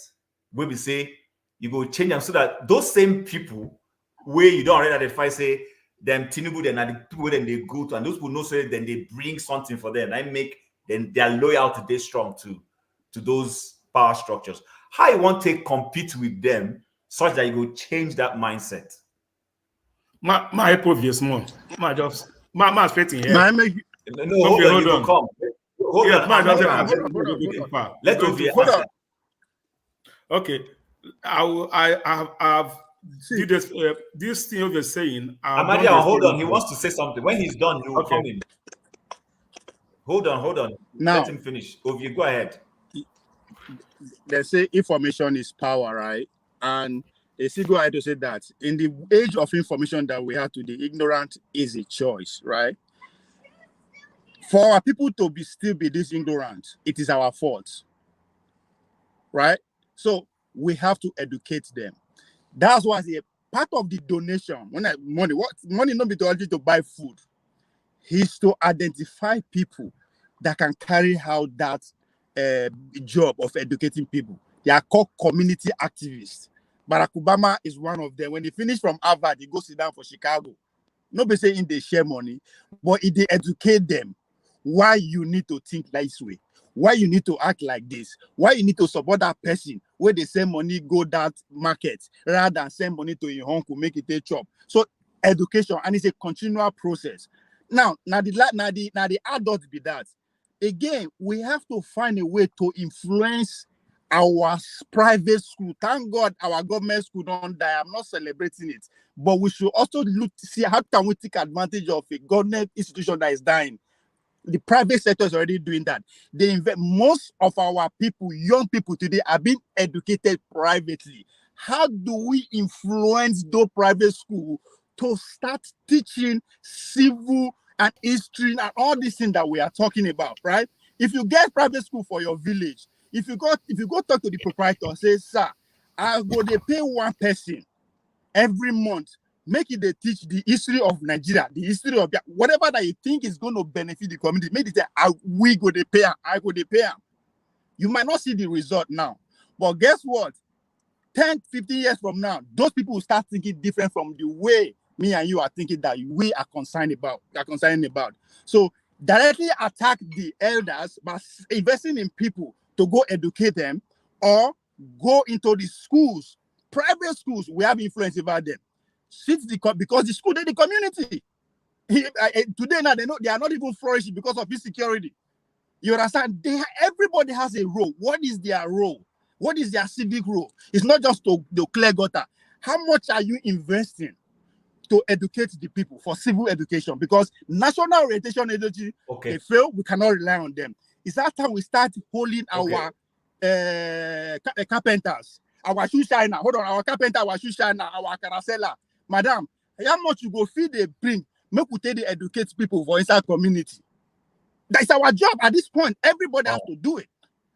Where we say you go change them so that those same people where you don't already identify, say them Tinubu, then the people then they go to, and those people know say then they bring something for them. I make then their loyalty they strong to those power structures. How you want to compete with them such that you go change that mindset? My obvious more. My jobs. My expecting here. My make No, hold on, you come. Hold on, my hold jobs. on. Let us be hold on. Okay, I've did this this thing you're saying. Amadia, hold on. He wants to say something. When he's done, you will come in. Hold on. Now, let him finish. Ovie, go ahead. They say information is power, right? And they still go ahead to say that in the age of information that we have today, ignorant is a choice, right? For our people to still be this ignorant, it is our fault, right? So we have to educate them. That's why a part of the donation, money not be to buy food, is to identify people that can carry out that job of educating people. They are called community activists. Barack Obama is one of them. When he finished from Harvard, he goes sit down for Chicago. Nobody saying they share money, but they educate them why you need to think this way, why you need to act like this, why you need to support that person where they send money go that market rather than send money to your uncle make it a job. So education, and it's a continual process. Now the adults be that. Again, we have to find a way to influence our private school. Thank God our government school don't die. I'm not celebrating it. But we should also look to see how can we take advantage of a government institution that is dying. The private sector is already doing that. They invest. Most of our people, young people today, are being educated privately. How do we influence those private schools to start teaching civil and history and all these things that we are talking about, right? If you get private school for your village, if you go talk to the proprietor, say, sir, I go to pay one person every month, make it they teach the history of Nigeria, the history of whatever that you think is going to benefit the community. Make it say, we go to pay, I go to pay. You might not see the result now, but guess what? 10, 15 years from now, those people will start thinking different from the way me and you are thinking that we are concerned about. So directly attack the elders by investing in people to go educate them, or go into the schools, private schools. We have influence over them. Because the school is the community. Today now they are not even flourishing because of insecurity. You understand? Everybody has a role. What is their role? What is their civic role? It's not just to clear gutter. How much are you investing to educate the people for civil education? Because national orientation agency, they fail, we cannot rely on them. It's that time we start holding our carpenters, our shoe shiner. Hold on, our carpenter, our shoe shiner, our caracella. Madam, how much you go feed they bring? Make we take the educate people for inside community. That's our job at this point. Everybody has to do it.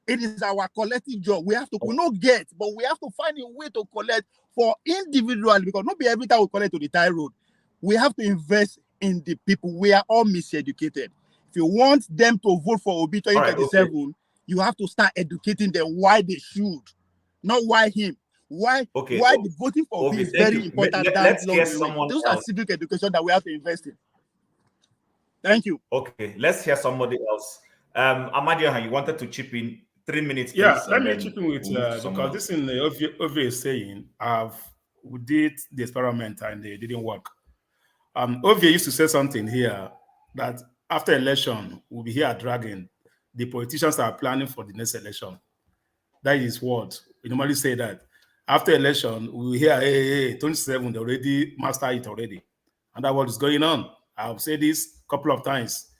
It is our collective job. We have to not get, but we have to find a way to collect for individually, because not be every time we collect to the tie road. We have to invest in the people. We are all miseducated. If you want them to vote for Obi 2037, you have to start educating them why they should, not why him. Why the voting for Obi is very important. Let's hear someone Those else. are civic education that we have to invest in. Thank you. Okay, let's hear somebody else. Amadia, you wanted to chip in 3 minutes. Yeah, please, let and me then chip in with we'll move to because someone this else. in the Ovie is saying we did the experiment and they didn't work. Ovie used to say something here that after election we'll be here dragging the politicians that are planning for the next election. That is what we normally say, that after election we hear hey 27 they already master it already, and that's what is going on. I've said this a couple of times.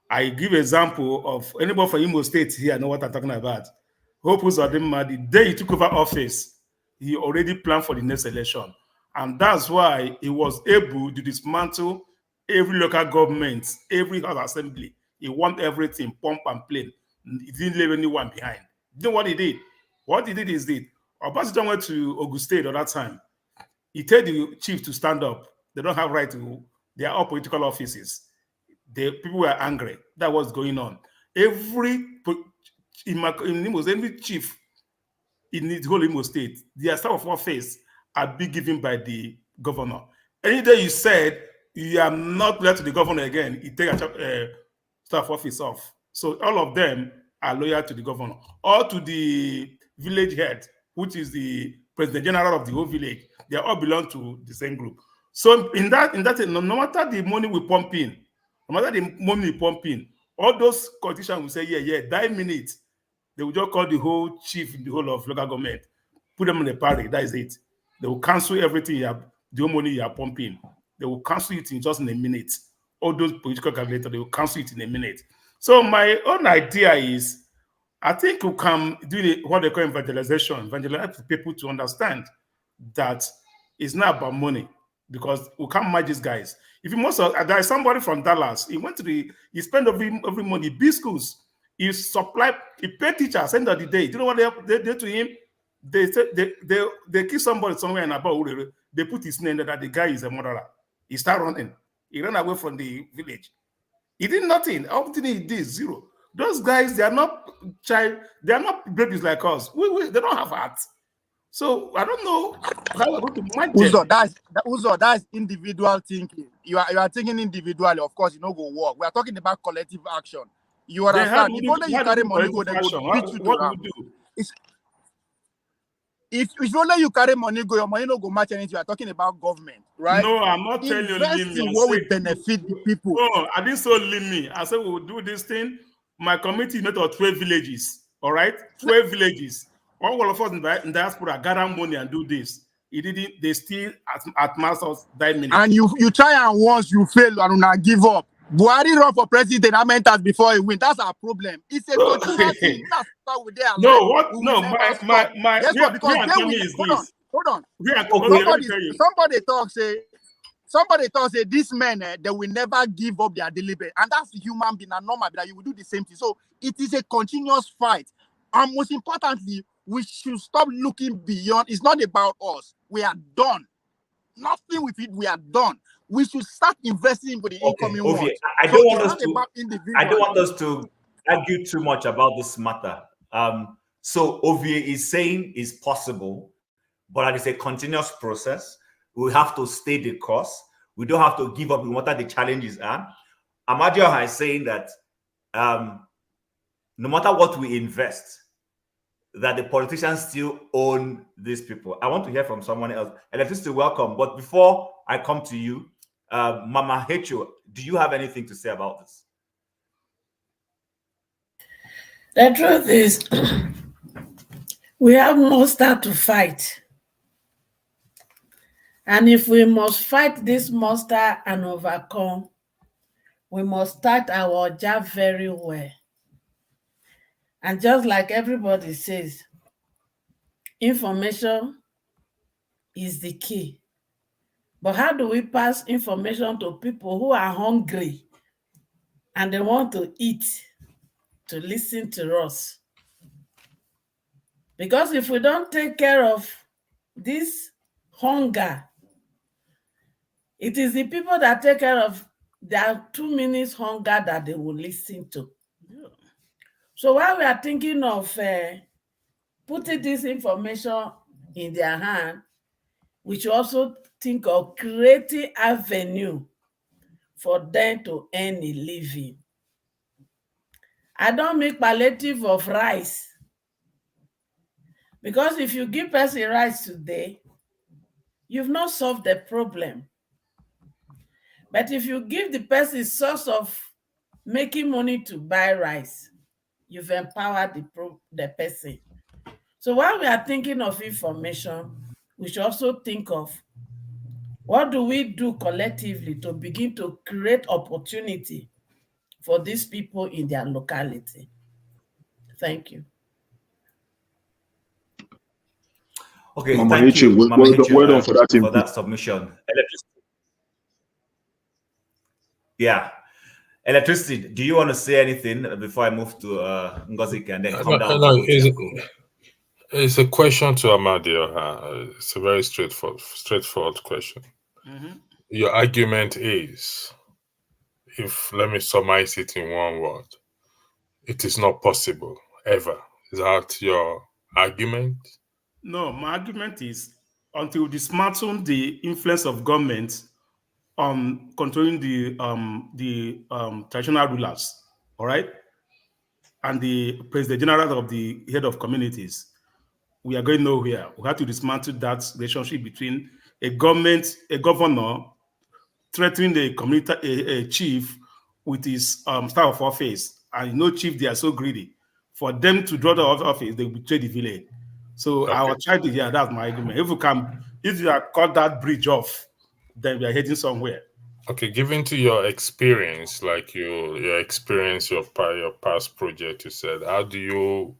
I give example of anybody from Imo State here know what I'm talking about. Hope Uzodinma, the day he took over office, he already planned for the next election. And that's why he was able to dismantle every local government, every house assembly. He want everything pump and plain. He didn't leave anyone behind. You know what he did? What he did is this. Obasanjo went to Ogun State at that time. He told the chief to stand up. They don't have right to, they are all political offices. The people were angry. That was going on. Every in Imo, every chief in the whole Imo state, their staff of office are being given by the governor. Any day you said you are not loyal to the governor again, you take a staff office off. So all of them are loyal to the governor or to the village head, which is the president general of the whole village. They all belong to the same group. So in that, no matter the money we pump in, all those politicians will say, yeah, that minute, they will just call the whole chief in the whole of local government, put them in the party, that is it. They will cancel everything the money you are pumping. They will cancel it in just in a minute. All those political calculators, they will cancel it in a minute. So my own idea is, I think we can do what they call evangelization, evangelize people to understand that it's not about money, because we can't match these guys. If you must, there is somebody from Dallas, he spent every money, big schools, he supply, he pay teachers, end of the day. Do you know what they did to him? They kill somebody somewhere in about, they put his name there that the guy is a murderer. He started running. He ran away from the village. He did nothing. Everything he did, zero. Those guys, they are not babies like us. They don't have hearts. So I don't know how we're going to manage Uzo, that's individual thinking. You are thinking individually. Of course, you know go work. We are talking about collective action. You understand? If only you carry money, go, they go beat you to what do you do? If only you carry money, go, your money no go match anything. You are talking about government, right? No, I'm not telling you. Invest in what will benefit the people. No, I didn't so limit. I said we will do this thing. My committee is made of 12 villages. All right, 12 villages. All of us in diaspora gather money and do this. It didn't. They still at masters died minutes. And you try and once you fail and not give up. Buhari run for president. I meant that before he win. That's our problem. It's a continuous thing. My guess what? Because hold on. Somebody talk say this man they will never give up their deliberate, and that's human being and normal that you will do the same thing. So it is a continuous fight, and most importantly, we should stop looking beyond. It's not about us. We are done. Nothing with it. We are done. We should start investing for the incoming ones. I don't want us to argue too much about this matter. So Ovie is saying it's possible, but it's a continuous process. We have to stay the course. We don't have to give up no matter the challenges are. Amadioha is saying that no matter what we invest, that the politicians still own these people. I want to hear from someone else. Electricity, welcome. But before I come to you, Mama Hecho, do you have anything to say about this? The truth is, we have monster to fight. And if we must fight this monster and overcome, we must start our job very well. And just like everybody says, information is the key. But how do we pass information to people who are hungry and they want to eat, to listen to us? Because if we don't take care of this hunger, it is the people that take care of their 2 minutes hunger that they will listen to. Yeah. So while we are thinking of putting this information in their hand, we should also think of creating avenue for them to earn a living. I don't make palliative of rice, because if you give person rice today, you've not solved the problem. But if you give the person source of making money to buy rice, you've empowered the person. So while we are thinking of information, we should also think of what do we do collectively to begin to create opportunity for these people in their locality. Thank you. Okay, Mama thank Hecho, you, Mama Hecho, well done for that submission. Yeah. Electricity, do you want to say anything before I move to Ngozi and then come down to it's a question to Amadio. It's a very straightforward question. Mm-hmm. Your argument is, let me summarize it in one word, it is not possible. ever. Is that your argument? No, my argument is until we dismantle the influence of government on controlling the traditional rulers, all right, and the president general of the head of communities, we are going nowhere. We have to dismantle that relationship between a governor threatening the community, a chief with his staff of office, and no chief, they are so greedy. For them to draw the office, they betray the village. So Okay. I will try to hear that's my argument. If you are cut that bridge off, then we are heading somewhere. Okay, given to your experience, like your experience, your past project, you said, how do you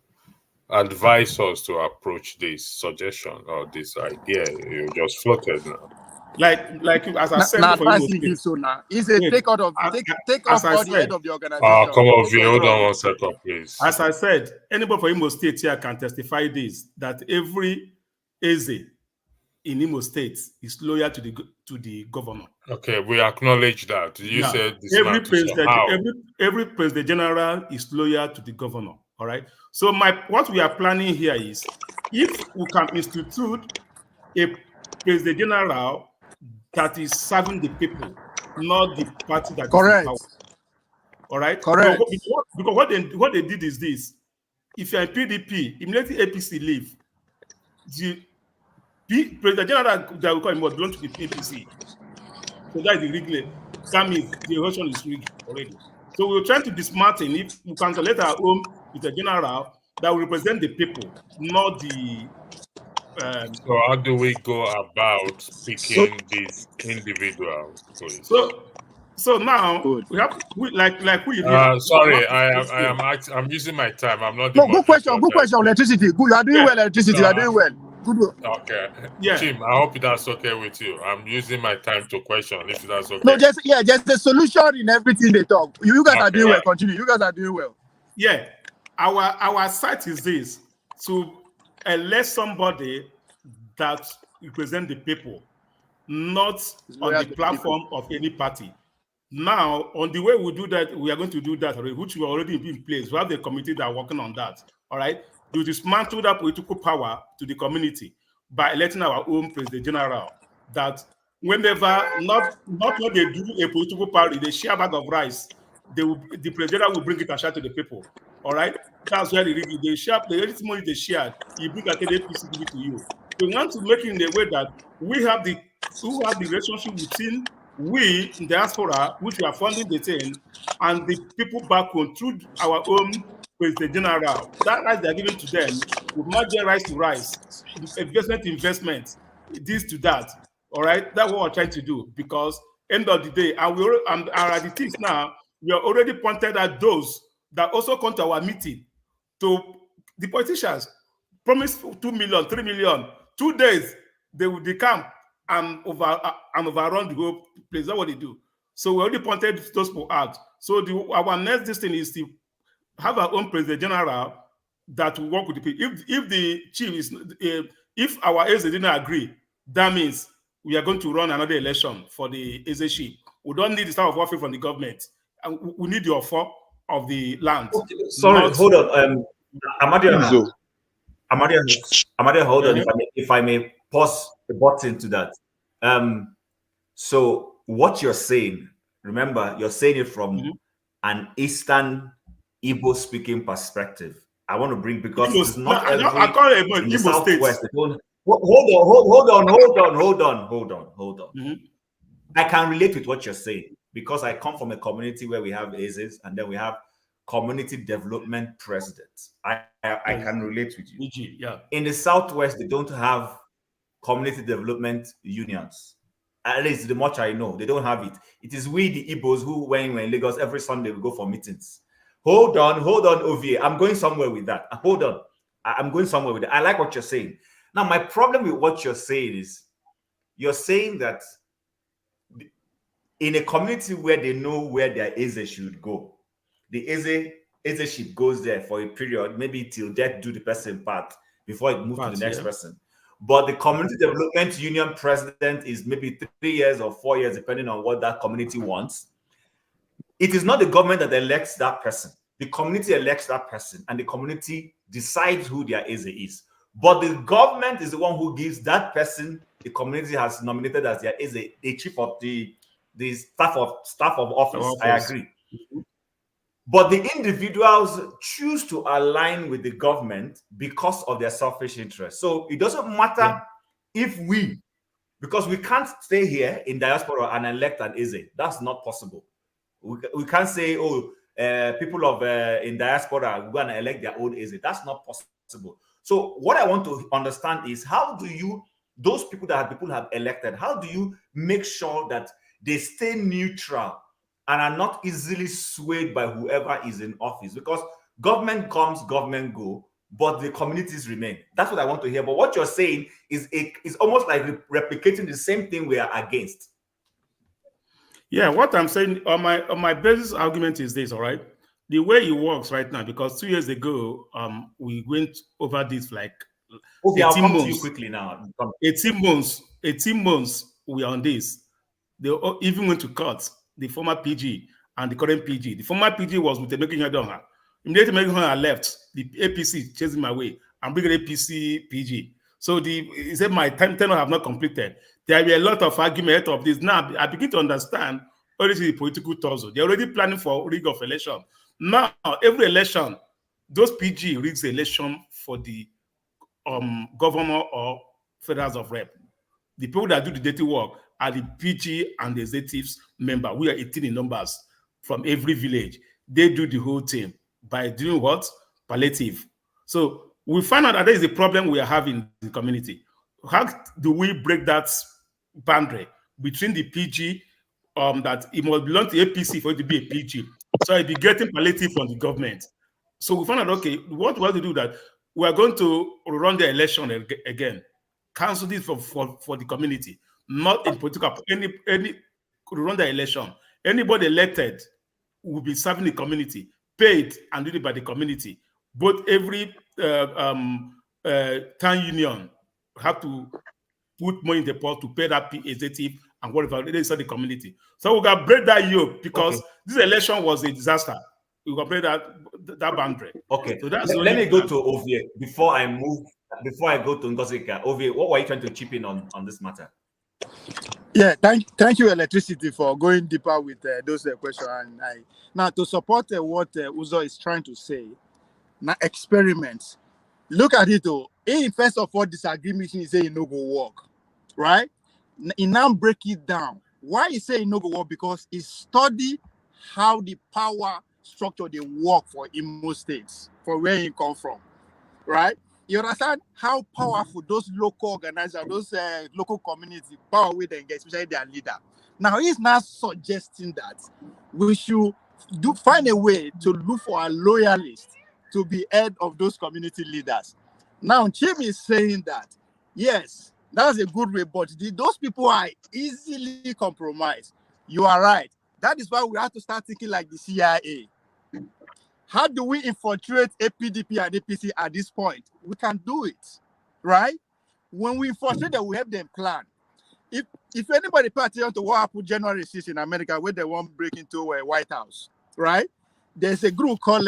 advise us to approach this suggestion or this idea you just floated now? Like as I said, Now, for advice you, he gives so now. He said, take off as I all the head said, of the organization. Come on, hold on 1 second, please. As I said, anybody from Imo State here can testify this, that every Eze in Imo State is loyal to the governor. Okay, we acknowledge that. You Yeah. said this every man to president, somehow. every president general is loyal to the governor. All right. So what we are planning here is, if we can institute a president general that is serving the people, not the party that Correct. is in power. All right. Correct. Because what they did is this: if you're in PDP, immediately APC leave, the president general that we call him belong to the APC. So that is the rigged. That means the election is rigged already. So we're trying to dismantle. If we can select our own with a general that will represent the people, not the. So how do we go about picking these individuals, please? So now sorry, I'm using my time. I'm not. No, good question. Good question. Electricity. Good. You are doing well. Electricity. You are doing well. Good. Okay. Yeah. Jim, I hope that's okay with you. I'm using my time to question if that's okay. No, just a solution in everything they talk. You guys are doing well. Continue. You guys are doing well. Yeah, our site is this: to elect somebody that represent the people, not on the platform of any party. Now, on the way we do that, we are going to do that already, which will already be in place. We have the committee that are working on that. All right, to dismantle that political power to the community by electing our own president general. That whenever not when they do a political party, they share a bag of rice. The president will bring it and share to the people. All right, that's where they share the money they shared. You bring like an APC give it to you. So we want to make it in a way that we have the relationship between we in diaspora, which we are funding the thing, and the people back home through our own president general. That rights they are giving to them will not get rights to rights, investment, this to that. All right, that's what we're trying to do, because end of the day, and our additives now, we are already pointed at those that also come to our meeting. To the politicians promise 2 million, 3 million, 2 days they will decamp and overrun the whole place. That's what they do. So we already pointed those people out. So our next thing is to have our own president general that will work with the people. If the chief is, if our Eze didn't agree, that means we are going to run another election for the Eze chief. We don't need the staff of office from the government. And we need the offer of the land. Okay, sorry, hold on. Amadia, hold on. If I may pause the button to that. So what you're saying, remember, you're saying it from an Eastern Igbo speaking perspective. I want to bring, because it's not every in the Southwest. Hold on. I can relate with what you're saying, because I come from a community where we have Ezes and then we have community development presidents. I can relate with you. Yeah. In the Southwest, they don't have community development unions. At least the much I know, they don't have it. It is we, the Igbos, who when we're in Lagos every Sunday we go for meetings. Hold on, Ovie. I'm going somewhere with that. Hold on. I'm going somewhere with it. I like what you're saying. Now, my problem with what you're saying is, you're saying that in a community where they know where their Eze should go, the Eze ship goes there for a period, maybe till death do the person part before it moves to the next person. But the community development union president is maybe 3 years or 4 years, depending on what that community wants. It is not the government that elects that person. the community elects that person and the community decides who their Eze is. But the government is the one who gives that person the community has nominated as their Eze, the chief of the staff of office. I agree. But the individuals choose to align with the government because of their selfish interest. So it doesn't matter if because we can't stay here in diaspora and elect an Eze. That's not possible. We can't say, oh, people of in diaspora are going to elect their own Eze. That's not possible. So what I want to understand is, how do you, those people that people have elected, how do you make sure that they stay neutral and are not easily swayed by whoever is in office? Because government comes, government go, but the communities remain. That's what I want to hear. But what you're saying is almost like replicating the same thing we are against. Yeah, what I'm saying on my basis argument is this, all right? The way it works right now, because 2 years ago, we went over this like 18 I'll come months. to you quickly now. 18 months we are on this. They even went to court, the former PG and the current PG. The former PG was with the Making Hedonha. Immediately Making Hedonha left, the APC chasing my way. I'm bringing APC PG. So he said my time tenure have not completed. There will be a lot of argument of this. Now I begin to understand what is the political torso. They're already planning for rig of election. Now, every election, those PG rigs the election for the governor or federals of rep. The people that do the dirty work are the PG and the executives member. We are 18 in numbers from every village. They do the whole thing by doing what? Palliative. So we find out that there is a problem we are having in the community. How do we break that boundary between the PG that it must belong to APC for it to be a PG? So I'll be getting palliative from the government. So we found out, okay, what we have to do that we are going to run the election again, cancel this for the community, not in political, any run the election. Anybody elected will be serving the community, paid and done by the community. Both every town union have to put money in the pot to pay that executive and whatever they inside the community. So we got break that yoke because this election was a disaster. We got break that boundary. Okay. So that's Let me go to Ovie before I go to Ngozika. Ovie, what were you trying to chip in on this matter? Yeah, thank you, Electricity, for going deeper with those questions. And now to support what Uzo is trying to say, now experiments. Look at it though. First of all, disagreement is saying no go work, right? He now break it down. Why he say no go work? Because he study how the power structure they work for Imo states, for where he come from, right? You understand how powerful those local organizers, those local community power with them, especially their leader. Now he's not suggesting that we should find a way to look for a loyalist to be head of those community leaders. Now Chim is saying that yes, that's a good way, but those people are easily compromised. You are right. That is why we have to start thinking like the CIA. How do we infiltrate APDP and APC at this point? We can do it, right? When we infiltrate them, we have them plan. If anybody pay attention to what happened January 6th in America, where they want to break into a White House, right? There's a group called,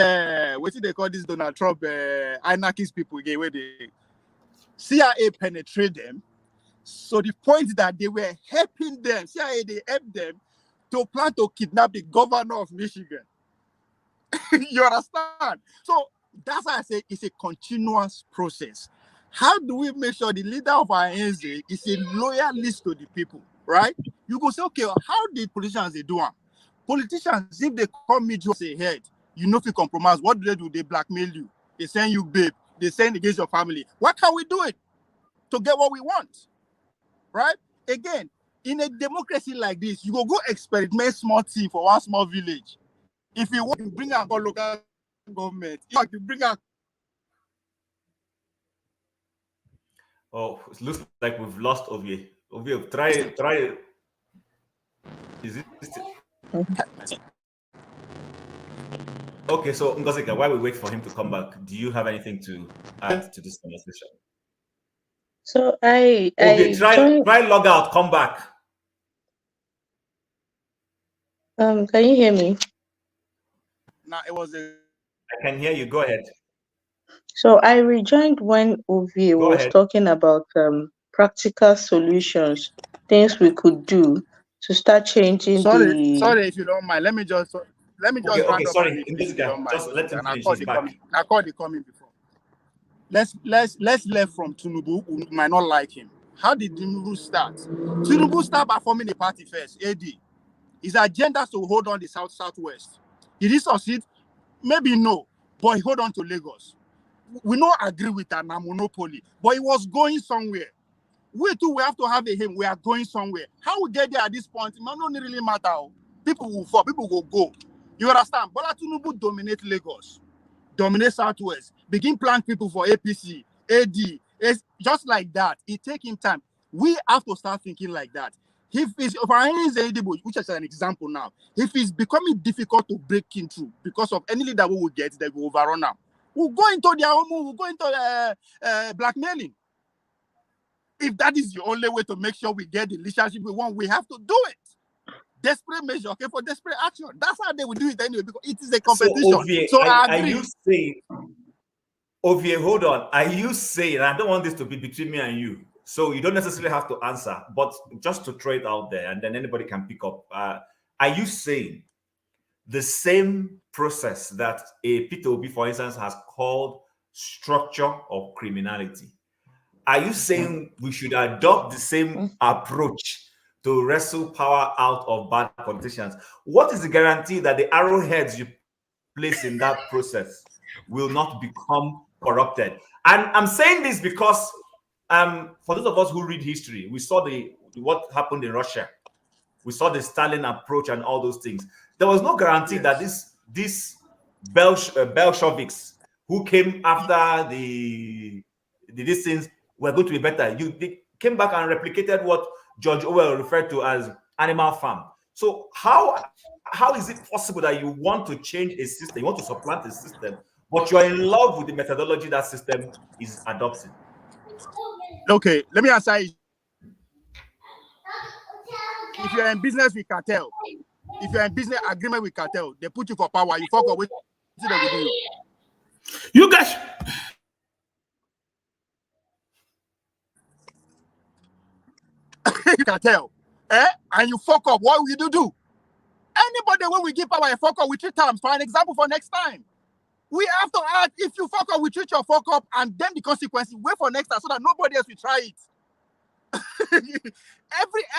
what do they call this Donald Trump, anarchist people again, where the CIA penetrate them. So the point that they were helping them, CIA, they helped them to plan to kidnap the governor of Michigan. You understand? So that's why I say it's a continuous process. How do we make sure the leader of our ANC is a loyalist to the people, right? You go say, okay, how did politicians they do it? Politicians, if they come meet you ahead, you know if you compromise, what do? They blackmail you. They send you babe. They send against your family. What can we do it to get what we want? Right? Again, in a democracy like this, you go experiment small team for one small village. If you want to bring out local government, you have to bring out. Oh, it looks like we've lost Ovie. Ovie, try. Is it? Okay, so Ngozika, while we wait for him to come back, do you have anything to add to this conversation? So try log out, come back. Can you hear me? Now it was a I can hear you. Go ahead. So I rejoined when Ovie Go was ahead. talking about practical solutions, things we could do to start changing the. Sorry if you don't mind. Let me just Okay. round up Sorry, and leave, in please, this if you guy, don't mind. just let him And I finish. call He's the back. coming before. Let's learn from Tinubu, who might not like him. How did Tinubu start? Tinubu started by forming a party first, AD. His agenda is to hold on the Southwest. Did he succeed? Maybe no, but he hold on to Lagos. We don't agree with that monopoly, but he was going somewhere. We too, we have to have a him. We are going somewhere. How we get there at this point, it might not really matter. People will fall, people will go. You understand? Bola Tinubu dominate Lagos, dominate Southwest, begin plan people for APC, AD. It's just like that. It take him time. We have to start thinking like that. If it's which is an example now, if it's becoming difficult to break into because of any leader we will get, they will overrun now. We'll go into their own move, we'll go into blackmailing. If that is the only way to make sure we get the leadership we want, we have to do it. Desperate measure, okay, for desperate action. That's how they will do it anyway, because it is a competition. So, Ovie, So I are agree. you saying, Ovie, hold on. Are you saying, I don't want this to be between me and you, so you don't necessarily have to answer, but just to throw it out there and then anybody can pick up. Are you saying the same process that a Peter Obi, for instance, has called structure of criminality? Are you saying we should adopt the same approach to wrestle power out of bad politicians? What is the guarantee that the arrowheads you place in that process will not become corrupted? And I'm saying this because for those of us who read history, we saw what happened in Russia. We saw the Stalin approach and all those things. There was no guarantee that these Bolsheviks who came after these things were going to be better. They came back and replicated what George Orwell referred to as Animal Farm. So how is it possible that you want to change a system, you want to supplant a system, but you're in love with the methodology that system is adopting? Okay, let me answer you. If you're in business with cartel, if you're in business agreement with cartel, they put you for power, you fuck up with they will do you. You guys. Cartel, and you fuck up, what will you do? Anybody when we give power a fuck up, we treat terms for an example for next time. We have to add, if you fuck up, we treat your fuck up, and then the consequences, wait for next time so that nobody else will try it.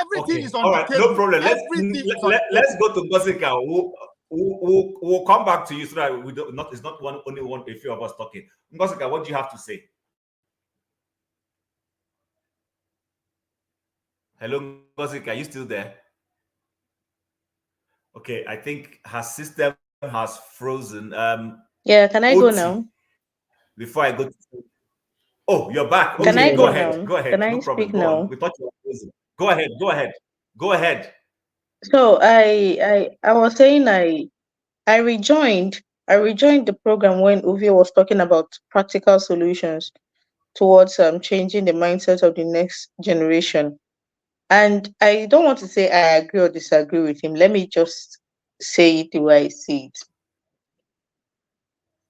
Everything is on all the right, table. no problem. Let's go to Ngosika. We'll come back to you so that we don't it's not only a few of us talking. Ngosika, what do you have to say? Hello, Ngosika, are you still there? Okay, I think her system has frozen. Yeah, can I go now? Before I go to... Oh, you're back. Can Okay, I go go ahead. now? Go ahead. Can I No problem. speak Go on. now? We thought you were frozen. Go ahead. Go ahead. Go ahead. So I was saying I rejoined the program when Ovie was talking about practical solutions towards changing the mindset of the next generation. And I don't want to say I agree or disagree with him. Let me just say it the way I see it.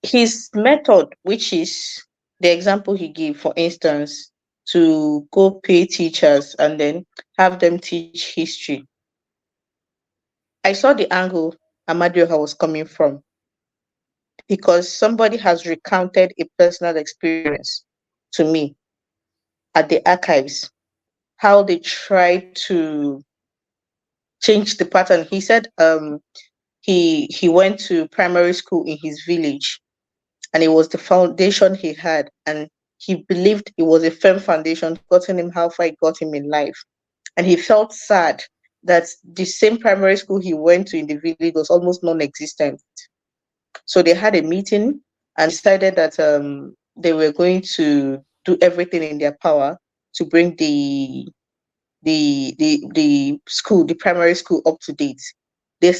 His method, which is the example he gave, for instance, to go pay teachers and then have them teach history. I saw the angle Amadioha was coming from, because somebody has recounted a personal experience to me at the archives, how they tried to change the pattern. He said he went to primary school in his village, and it was the foundation he had, and he believed it was a firm foundation, gotten him how far it got him in life. And he felt sad that the same primary school he went to in the village was almost non-existent. So they had a meeting and decided that they were going to do everything in their power to bring the school, the primary school, up to date. They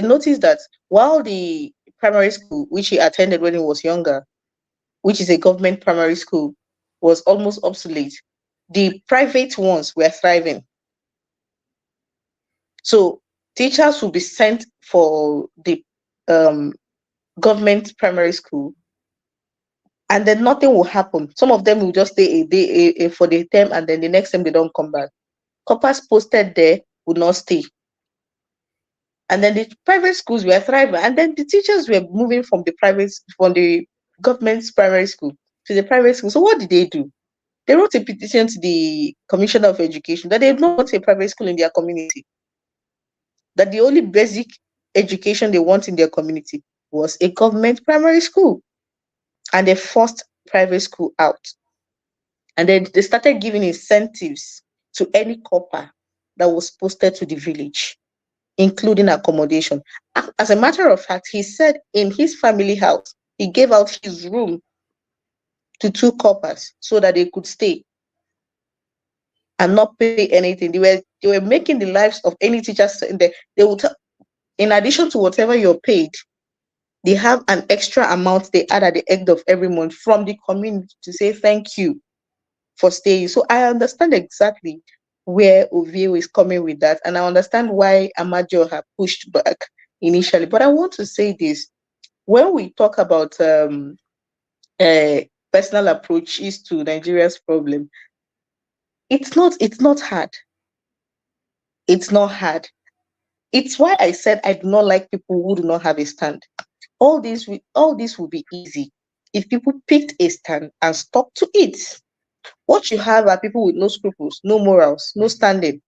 noticed that while the primary school, which he attended when he was younger, which is a government primary school, was almost obsolete, the private ones were thriving. So teachers will be sent for the government primary school, and then nothing will happen. Some of them will just stay a day for the term, and then the next time they don't come back. Coppers posted there would not stay. And then the private schools were thriving, and then the teachers were moving from the government's primary school to the private school. So what did they do? They wrote a petition to the Commissioner of Education that they don't want a private school in their community. That the only basic education they want in their community was a government primary school. And they forced private school out. And then they started giving incentives to any copper that was posted to the village, including accommodation. As a matter of fact, he said in his family house, he gave out his room to 2 coppers so that they could stay and not pay anything. They were making the lives of any teachers in there. They would, in addition to whatever you're paid, they have an extra amount they add at the end of every month from the community to say thank you for staying. So I understand exactly where Ovio is coming with that, and I understand why Amadio had pushed back initially. But I want to say this: when we talk about personal approaches to Nigeria's problem, it's not hard. It's not hard. It's why I said I do not like people who do not have a stand. All this will be easy if people picked a stand and stuck to it. What you have are people with no scruples, no morals, no standing,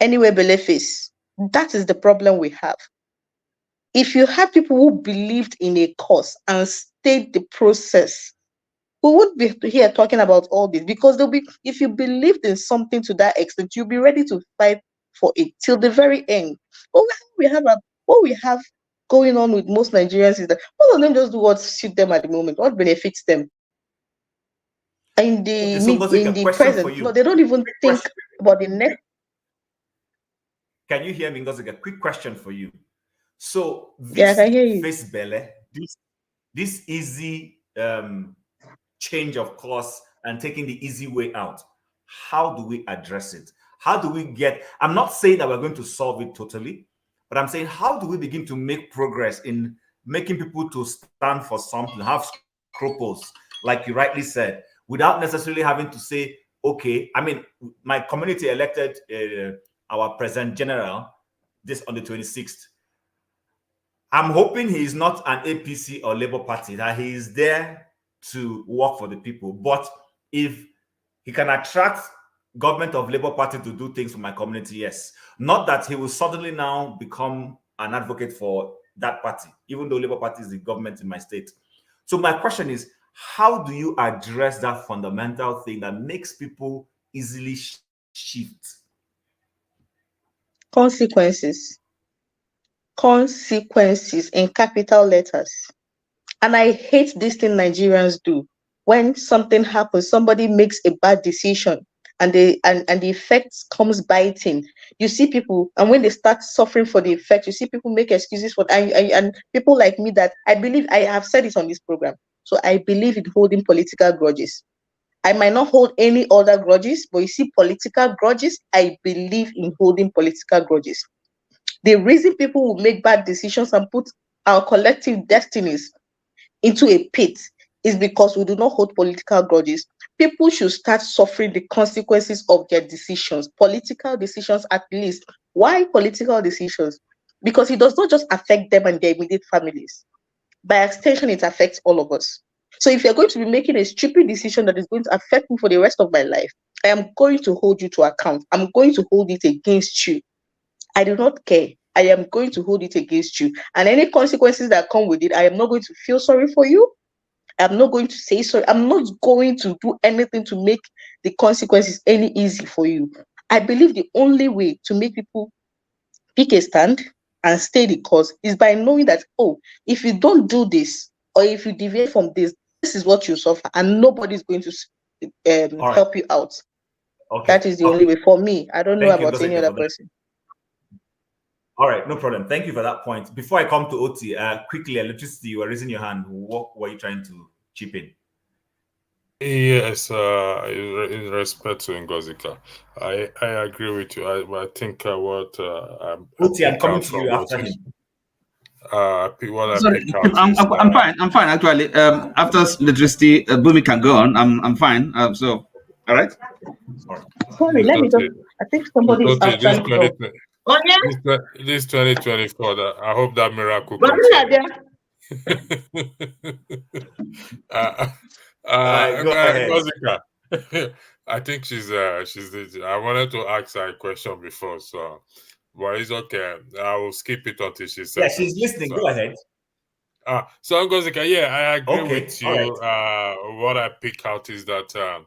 anywhere below face. That is the problem we have. If you have people who believed in a cause and stayed the process, we would be here talking about all this, because they'll be, if you believed in something to that extent, you'll be ready to fight for it till the very end. But what we have going on with most Nigerians is that most of them just do what suits them at the moment, what benefits them. In the present, no, they don't even think about the next. Can you hear me, Ngozi? A quick question for you. So this Yeah, I can hear you. face belly, this easy change of course and taking the easy way out, how do we address it? How do we get, I'm not saying that we're going to solve it totally, but I'm saying how do we begin to make progress in making people to stand for something, have scruples, like you rightly said, without necessarily having to say, okay, I mean, my community elected our president general this on the 26th. I'm hoping he is not an APC or Labour Party, that he is there to work for the people. But if he can attract government of Labour Party to do things for my community, yes. Not that he will suddenly now become an advocate for that party, even though Labour Party is the government in my state. So my question is, how do you address that fundamental thing that makes people easily shift? Consequences in capital letters. And I hate this thing Nigerians do. When something happens, somebody makes a bad decision and the effects comes biting. You see people, and when they start suffering for the effect, you see people make excuses for and people like me that I believe, I have said it on this program. So I believe in holding political grudges. I might not hold any other grudges, but you see political grudges, I believe in holding political grudges. The reason people will make bad decisions and put our collective destinies into a pit is because we do not hold political grudges. People should start suffering the consequences of their decisions, political decisions at least. Why political decisions? Because it does not just affect them and their immediate families. By extension, it affects all of us. So if you're going to be making a stupid decision that is going to affect me for the rest of my life, I am going to hold you to account. I'm going to hold it against you. I do not care. I am going to hold it against you. And any consequences that come with it, I am not going to feel sorry for you. I'm not going to say sorry. I'm not going to do anything to make the consequences any easy for you. I believe the only way to make people pick a stand and stay the course is by knowing that, oh, if you don't do this, or if you deviate from this, this is what you suffer, and nobody's going to help you out. Okay. That is the only way for me. I don't know about any other person. All right, no problem. Thank you for that point. Before I come to Oti, quickly, Electricity, you were raising your hand. What were you trying to chip in? Yes, in respect to Ngozika, I agree with you. I think what Oti, I'm coming to you after him. what I Sorry, pick out I'm, is I'm fine. I'm fine actually. After electricity, Bumi can go on. I'm fine. So, all right. Sorry, let me just. I think somebody is This actually called. Oh yeah. This 2024. I hope that miracle But continues. Go ahead. Ngozika, I think she's I wanted to ask her a question before, so but it's okay. I will skip it until she says. Yeah, she's listening. Go ahead. So Ngozika, yeah, I agree with you. All What I pick out is that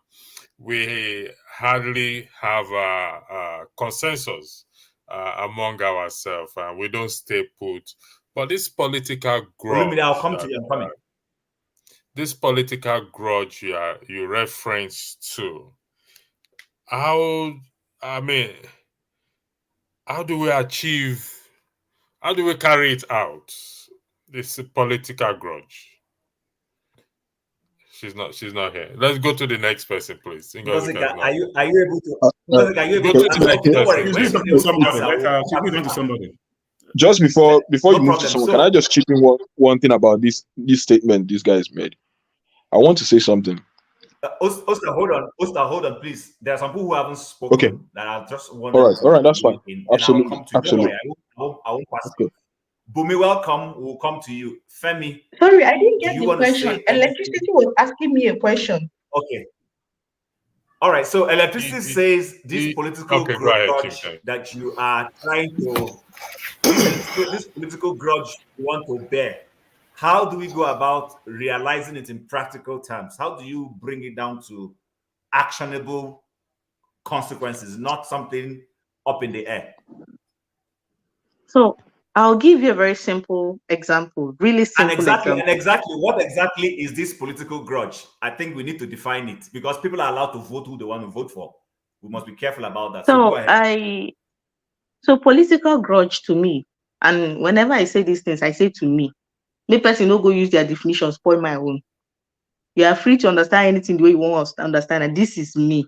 we hardly have a consensus among ourselves, and we don't stay put. But this political grudge, I'll come to you. I'm coming. This political grudge you reference to, how do we carry it out, this political grudge? She's not here. Let's go to the next person, please. Ngozika, are you able to? Ngozika, are you able go to? to the next Don't worry. person, Please. Somebody. Just before you No move problem. to someone, So- can I just chip in one thing about this statement these guys made? I want to say something. Oscar, hold on, please. There are some people who haven't spoken. Okay. That I just want. All right, that's fine. Absolutely, absolutely. I won't pass you. Bumi, welcome. We'll come to you. Femi. Sorry, I didn't get do you the want to say question. anything? Electricity was asking me a question. Okay. All right. So electricity says this political okay, go ahead, grudge Chief. that you are trying to this political grudge you want to bear. How do we go about realizing it in practical terms? How do you bring it down to actionable consequences, not something up in the air? So I'll give you a very simple example, really simple example. What exactly is this political grudge? I think we need to define it because people are allowed to vote who they want to vote for. We must be careful about that. So go ahead. So political grudge to me, and whenever I say these things, I say to me. Me person no go use their definition, spoil my own. You are free to understand anything the way you want us to understand, and this is me.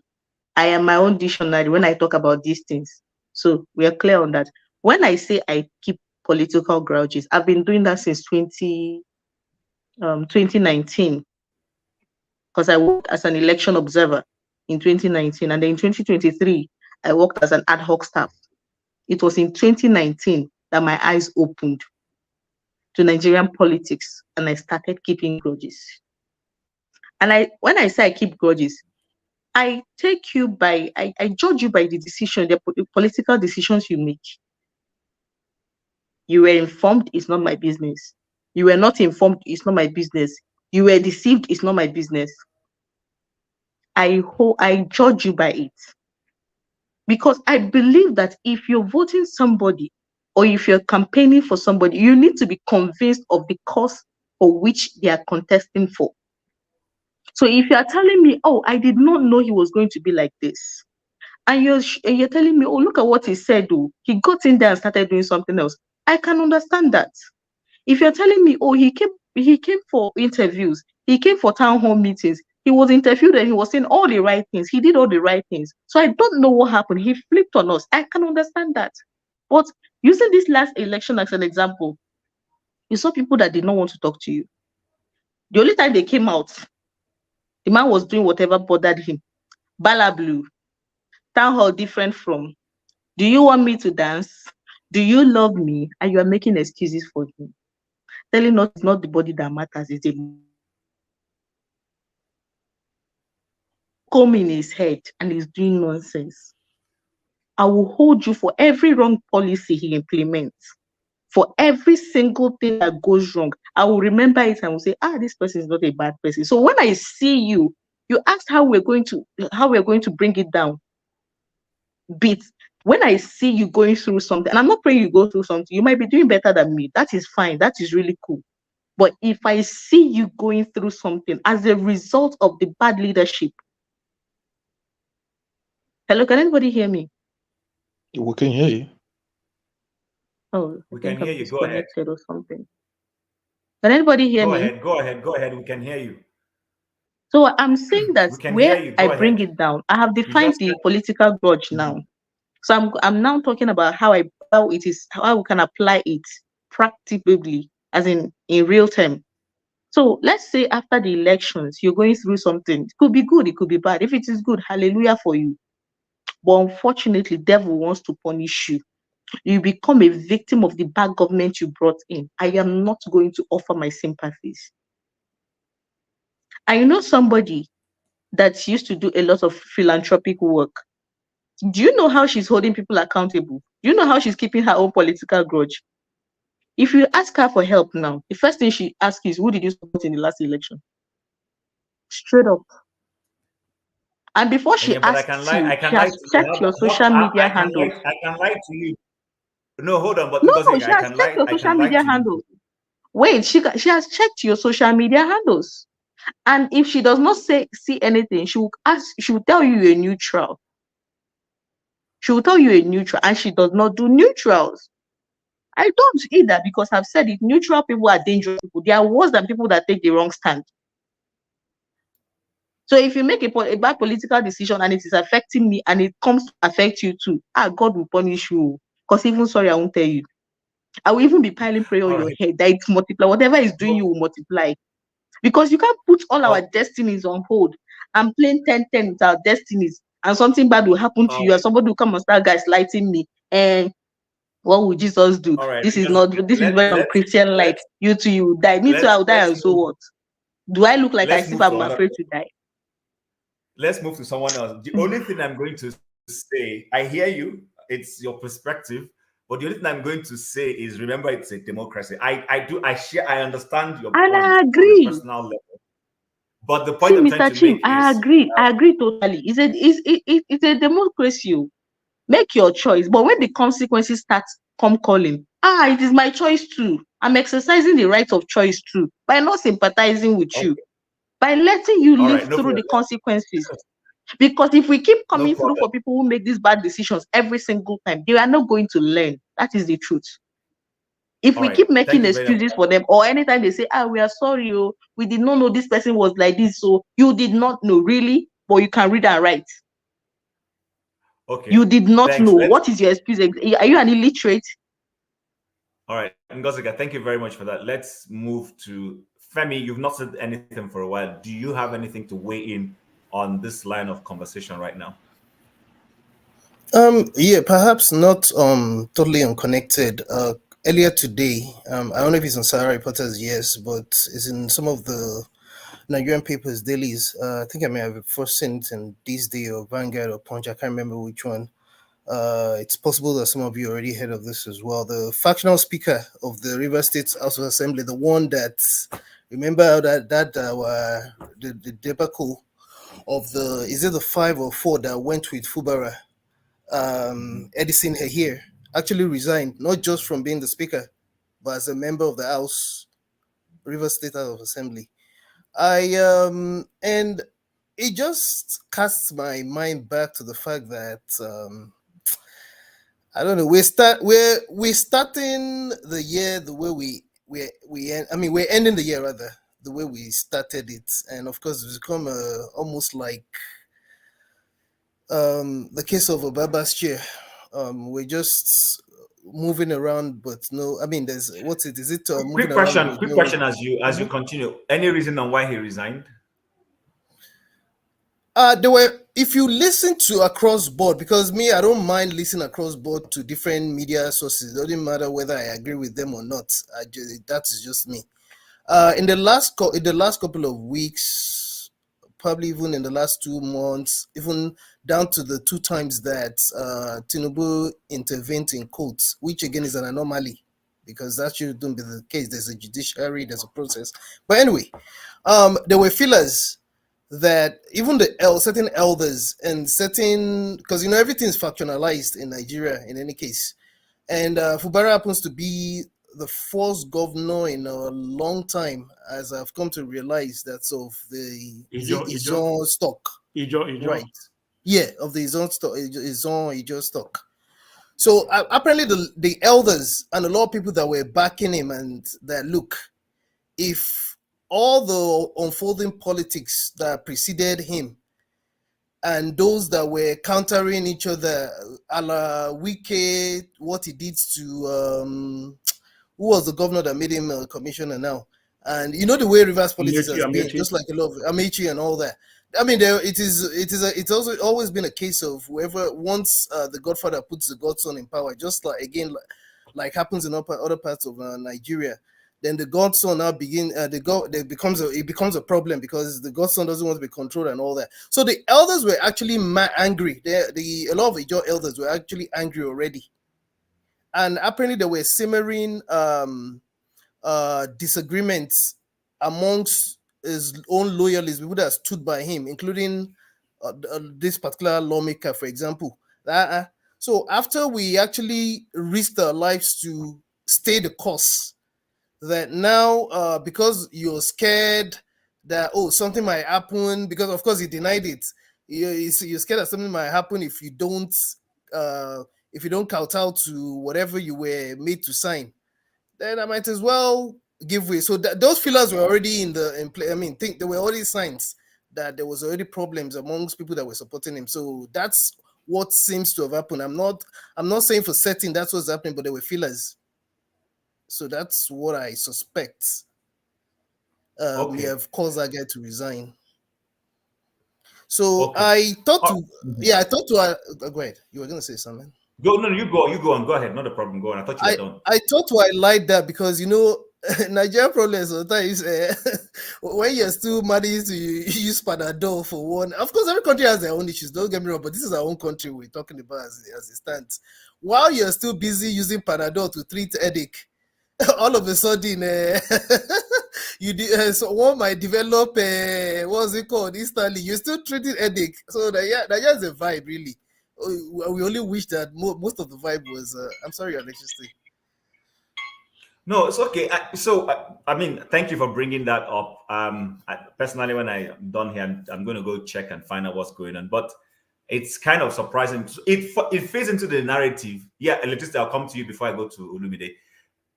I am my own dictionary when I talk about these things. So we are clear on that. When I say I keep political grudges, I've been doing that since 2019, because I worked as an election observer in 2019, and then in 2023, I worked as an ad hoc staff. It was in 2019 that my eyes opened to Nigerian politics, and I started keeping grudges. And when I say I keep grudges, I judge you by the political decisions you make. You were informed, it's not my business. You were not informed, it's not my business. You were deceived, it's not my business. I judge you by it. Because I believe that if you're voting somebody, or if you're campaigning for somebody, you need to be convinced of the cause for which they are contesting for. So if you are telling me, oh, I did not know he was going to be like this, and you're telling me, oh, look at what he said, oh, he got in there and started doing something else, I can understand that. If you're telling me, oh, he came for interviews, he came for town hall meetings, he was interviewed and he was saying all the right things, he did all the right things. So I don't know what happened. He flipped on us. I can understand that. But using this last election as an example, you saw people that did not want to talk to you. The only time they came out, the man was doing whatever bothered him. Bala blue, town hall different from, do you want me to dance? Do you love me? And you are making excuses for him. Telling us it's not the body that matters, it's a comb in his head and he's doing nonsense. I will hold you for every wrong policy he implements. For every single thing that goes wrong, I will remember it and will say, this person is not a bad person. So when I see you, you asked how we're going to bring it down. But when I see you going through something, and I'm not praying you go through something, you might be doing better than me. That is fine. That is really cool. But if I see you going through something as a result of the bad leadership, hello, can anybody hear me? We can hear you. Oh, we can hear you. Go ahead. Or something. Can anybody hear me? Go ahead. We can hear you. So I'm saying that where I bring it down, I have defined the political grudge now. So I'm now talking about how we can apply it practicably, as in real time. So let's say after the elections, you're going through something. It could be good, it could be bad. If it is good, hallelujah for you. But unfortunately, devil wants to punish you. You become a victim of the bad government you brought in. I am not going to offer my sympathies. I know somebody that used to do a lot of philanthropic work. Do you know how she's holding people accountable? Do you know how she's keeping her own political grudge? If you ask her for help now, the first thing she asks is, who did you support in the last election? Straight up. And before she Yeah, but asks you, she has checked your social media handles. I can lie to you. No, hold on, but No, because she I has can checked lie, your I social can lie media to you. handles. Wait, she has checked your social media handles. And if she does not see anything, she will tell you you're neutral. She will tell you you're neutral, and she does not do neutrals. I don't either, because I've said it, neutral people are dangerous people. They are worse than people that take the wrong stand. So if you make a bad political decision and it is affecting me and it comes to affect you too, God will punish you. Because even sorry, I won't tell you. I will even be piling prayer on your head that it multiply. Whatever is doing you will multiply. Because you can't put all our destinies on hold and playing 10-10 with our destinies, and something bad will happen to you, and somebody will come and start gaslighting me. And what would Jesus do? All right, This is very Christian like. You too, you will die. Me too, I will die, and so what? Do I look like I sleep? I'm afraid to die. Let's move to someone else. The only thing I'm going to say, I hear you, it's your perspective, but the only thing I'm going to say is, remember, it's a democracy. I understand your point. And I agree. On a personal level. But the point I'm Mr. trying to Chim, make I is, agree totally. It's a democracy. Make your choice. But when the consequences start calling, it is my choice too. I'm exercising the right of choice too by not sympathizing with you, by letting you live through the consequences. Because if we keep coming through for people who make these bad decisions every single time, they are not going to learn. That is the truth. If we keep making excuses for them, or anytime they say, we are sorry, we did not know this person was like this, so you did not know, really, but you can read and write. Okay. You did not know. What is your excuse? Are you an illiterate? All right, Ngozika, thank you very much for that. Let's move to Femi. You've not said anything for a while. Do you have anything to weigh in on this line of conversation right now? Yeah, perhaps not totally unconnected. Earlier today, I don't know if it's on Sahara Reporters, yes, but it's in some of the Nigerian papers, dailies. I think I may have first seen it in This Day or Vanguard or Punch. I can't remember which one. It's possible that some of you already heard of this as well. The factional speaker of the Rivers State House of Assembly, the one that, remember the debacle of is it the 5 or 4 that went with Fubara? Edison here actually resigned, not just from being the speaker, but as a member of the House, Rivers State House of Assembly. And it just casts my mind back to the fact that I don't know, we're starting the year the way we end. I mean, we're ending the year rather the way we started it, and of course it's become almost like the case of Obaba's chair. We're just moving around, but no, I mean, there's is it quick question as you continue. Any reason on why he resigned? If you listen to across board, because me, I don't mind listening across board to different media sources. It doesn't matter whether I agree with them or not. That is just me. In the last couple of weeks, probably even in the last 2 months, even down to the 2 times that Tinubu intervened in courts, which again is an anomaly, because that shouldn't be the case. There's a judiciary, there's a process. But anyway, there were feelers that even certain elders and certain, because everything is factionalized in Nigeria in any case, and Fubara happens to be the first governor in a long time, as I've come to realize, that's of the Izon stock. Right. Yeah, of the Izon stock, Izon stock. So apparently the elders and a lot of people that were backing him, and that, look, if all the unfolding politics that preceded him and those that were countering each other, a la Wike, what he did to who was the governor that made him a commissioner now? And you know the way Rivers politics has been, Amechi. just like a lot of Amechi and all that. I mean, it's also always been a case of whoever once the Godfather puts the Godson in power, just like again like happens in other parts of Nigeria. Then the Godson now it becomes a problem because the Godson doesn't want to be controlled and all that. So the elders were actually angry. A lot of Ijaw elders were actually angry already, and apparently there were simmering disagreements amongst his own loyalists, people that stood by him, including this particular lawmaker, for example. So after we actually risked our lives to stay the course, that now because you're scared that something might happen, because of course he denied it, you're scared that something might happen if you don't kowtow to whatever you were made to sign, then I might as well give way. So those feelers were already in play. I mean, there were already signs that there was already problems amongst people that were supporting him. So that's what seems to have happened. I'm not saying for certain that's what's happening, but there were feelers. So that's what I suspect. We have caused that guy to resign. So I thought go ahead. You were going to say something. You go on. Go ahead. Not a problem. Go on. I thought you were done. I thought I lied that because Nigerian problems sometimes when you're still managing to use Panadol for one. Of course, every country has their own issues. Don't get me wrong, but this is our own country we're talking about as it stands. While you're still busy using Panadol to treat headache, all of a sudden, so one might develop what's it called instantly. You're still treating headache, so that's a vibe really. We only wish that most of the vibe was. I'm sorry, Alexis. No, it's okay. I mean, thank you for bringing that up. Personally, when I'm done here, I'm going to go check and find out what's going on. But it's kind of surprising. It fits into the narrative. Yeah, Electricity, I'll come to you before I go to Olumide.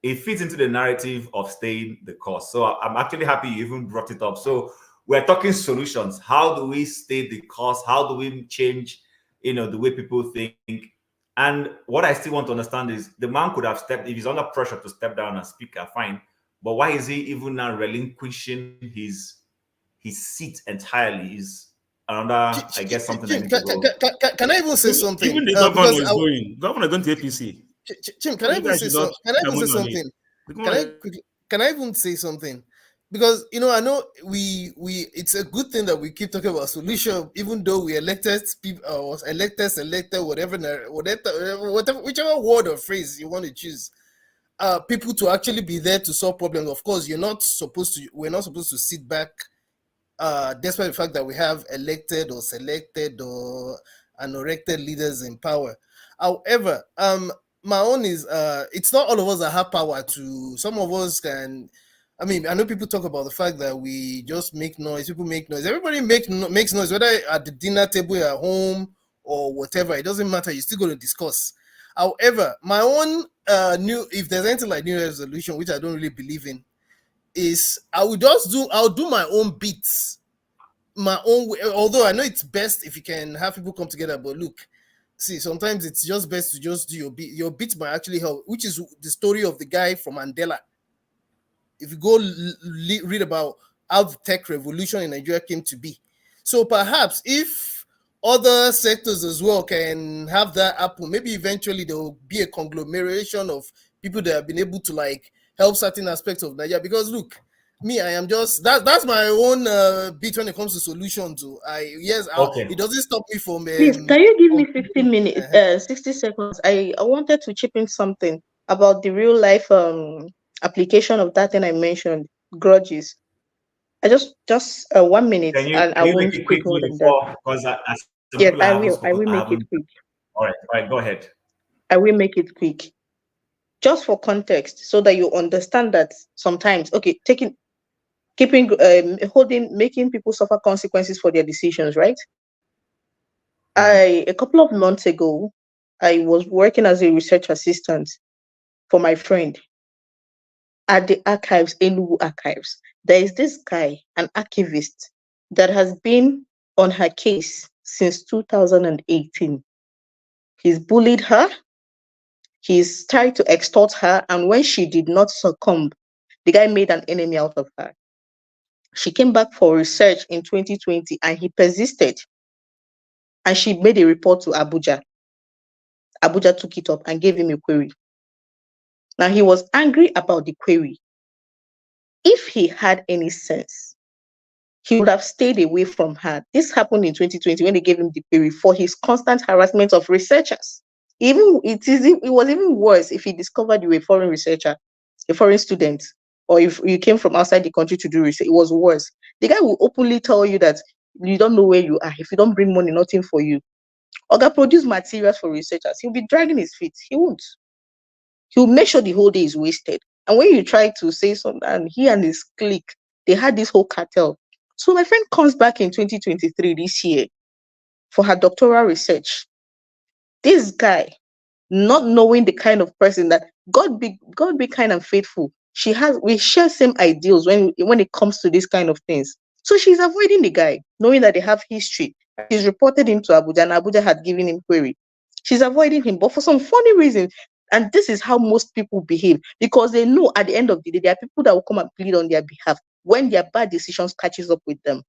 It fits into the narrative of staying the course. So I'm actually happy you even brought it up. So we're talking solutions. How do we stay the course? How do we change, the way people think? And what I still want to understand is the man could have stepped, if he's under pressure to step down and speak, fine. But why is he even now relinquishing his seat entirely? Is another, I guess, something. Can I even say something? Even the governor is going. Governor going to APC. Chim, can I even say something? Can I even say something? Because I know we it's a good thing that we keep talking about solution, even though we elected people or selected whatever whichever word or phrase you want to choose, people to actually be there to solve problems. Of course, we're not supposed to sit back, despite the fact that we have elected or selected or unelected leaders in power. However, my own is it's not all of us that have power to. Some of us can. I mean, I know people talk about the fact that we just make noise. People make noise. Everybody makes noise, whether at the dinner table at home or whatever. It doesn't matter. You're still going to discuss. However, my own if there's anything like New Year's resolution, which I don't really believe in, is I'll do my own beats, my own way. Although I know it's best if you can have people come together. But look, see, sometimes it's just best to just do your beat. Your beats might actually help, which is the story of the guy from Mandela. If you go read about how the tech revolution in Nigeria came to be. So perhaps if other sectors as well can have that happen, maybe eventually there will be a conglomeration of people that have been able to help certain aspects of Nigeria. Because look, me, I am just that's my own bit when it comes to solutions. It doesn't stop me from. Please, can you give me 15 minutes, 60 seconds? I wanted to chip in something about the real life application of that thing I mentioned, grudges. I just 1 minute, and I won't speak more than that. Yes, I will make it quick. All right, go ahead. I will make it quick. Just for context, so that you understand that sometimes, making people suffer consequences for their decisions, right? A couple of months ago, I was working as a research assistant for my friend at the archives, Enugu archives. There is this guy, an archivist, that has been on her case since 2018. He's bullied her. He's tried to extort her, and when she did not succumb, the guy made an enemy out of her. She came back for research in 2020 and he persisted. And she made a report to Abuja. Abuja took it up and gave him a query. Now he was angry about the query. If he had any sense, he would have stayed away from her. This happened in 2020 when they gave him the query for his constant harassment of researchers. It was even worse if he discovered you were a foreign researcher, a foreign student, or if you came from outside the country to do research. It was worse. The guy will openly tell you that you don't know where you are. If you don't bring money, nothing for you. Oga produce materials for researchers. He'll be dragging his feet. He won't. He'll make sure the whole day is wasted. And when you try to say something, and he and his clique, they had this whole cartel. So my friend comes back in 2023 this year for her doctoral research. This guy, not knowing the kind of person that God be kind and faithful. We share same ideals when it comes to these kind of things. So she's avoiding the guy, knowing that they have history. She's reported him to Abuja, and Abuja had given him query. She's avoiding him, but for some funny reason, and this is how most people behave, because they know at the end of the day, there are people that will come and plead on their behalf when their bad decisions catches up with them.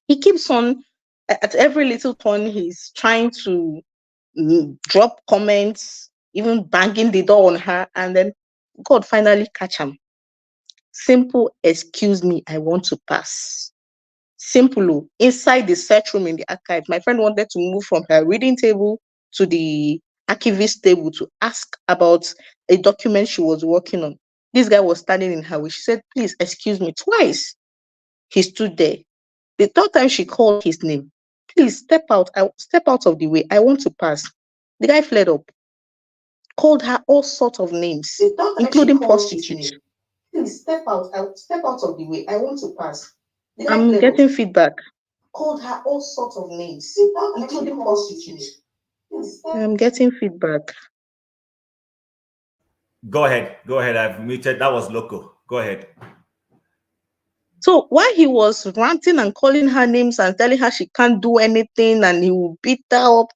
He keeps on, at every little turn, he's trying to drop comments, even banging the door on her, and then God finally catch him. Simple, excuse me, I want to pass. Simple. Inside the search room in the archive, my friend wanted to move from her reading table to the archivist table to ask about a document she was working on. This guy was standing in her way. She said, please, excuse me, twice. He stood there. The third time she called his name, please step out of the way. I want to pass. The guy fled up, called her all sorts of names, including prostitutes. Please step out of the way. I want to pass. I'm getting feedback. Called her all sorts of names, including prostitutes. I'm getting feedback. Go ahead. I've muted. That was local. Go ahead. So while he was ranting and calling her names and telling her she can't do anything and he will beat her up,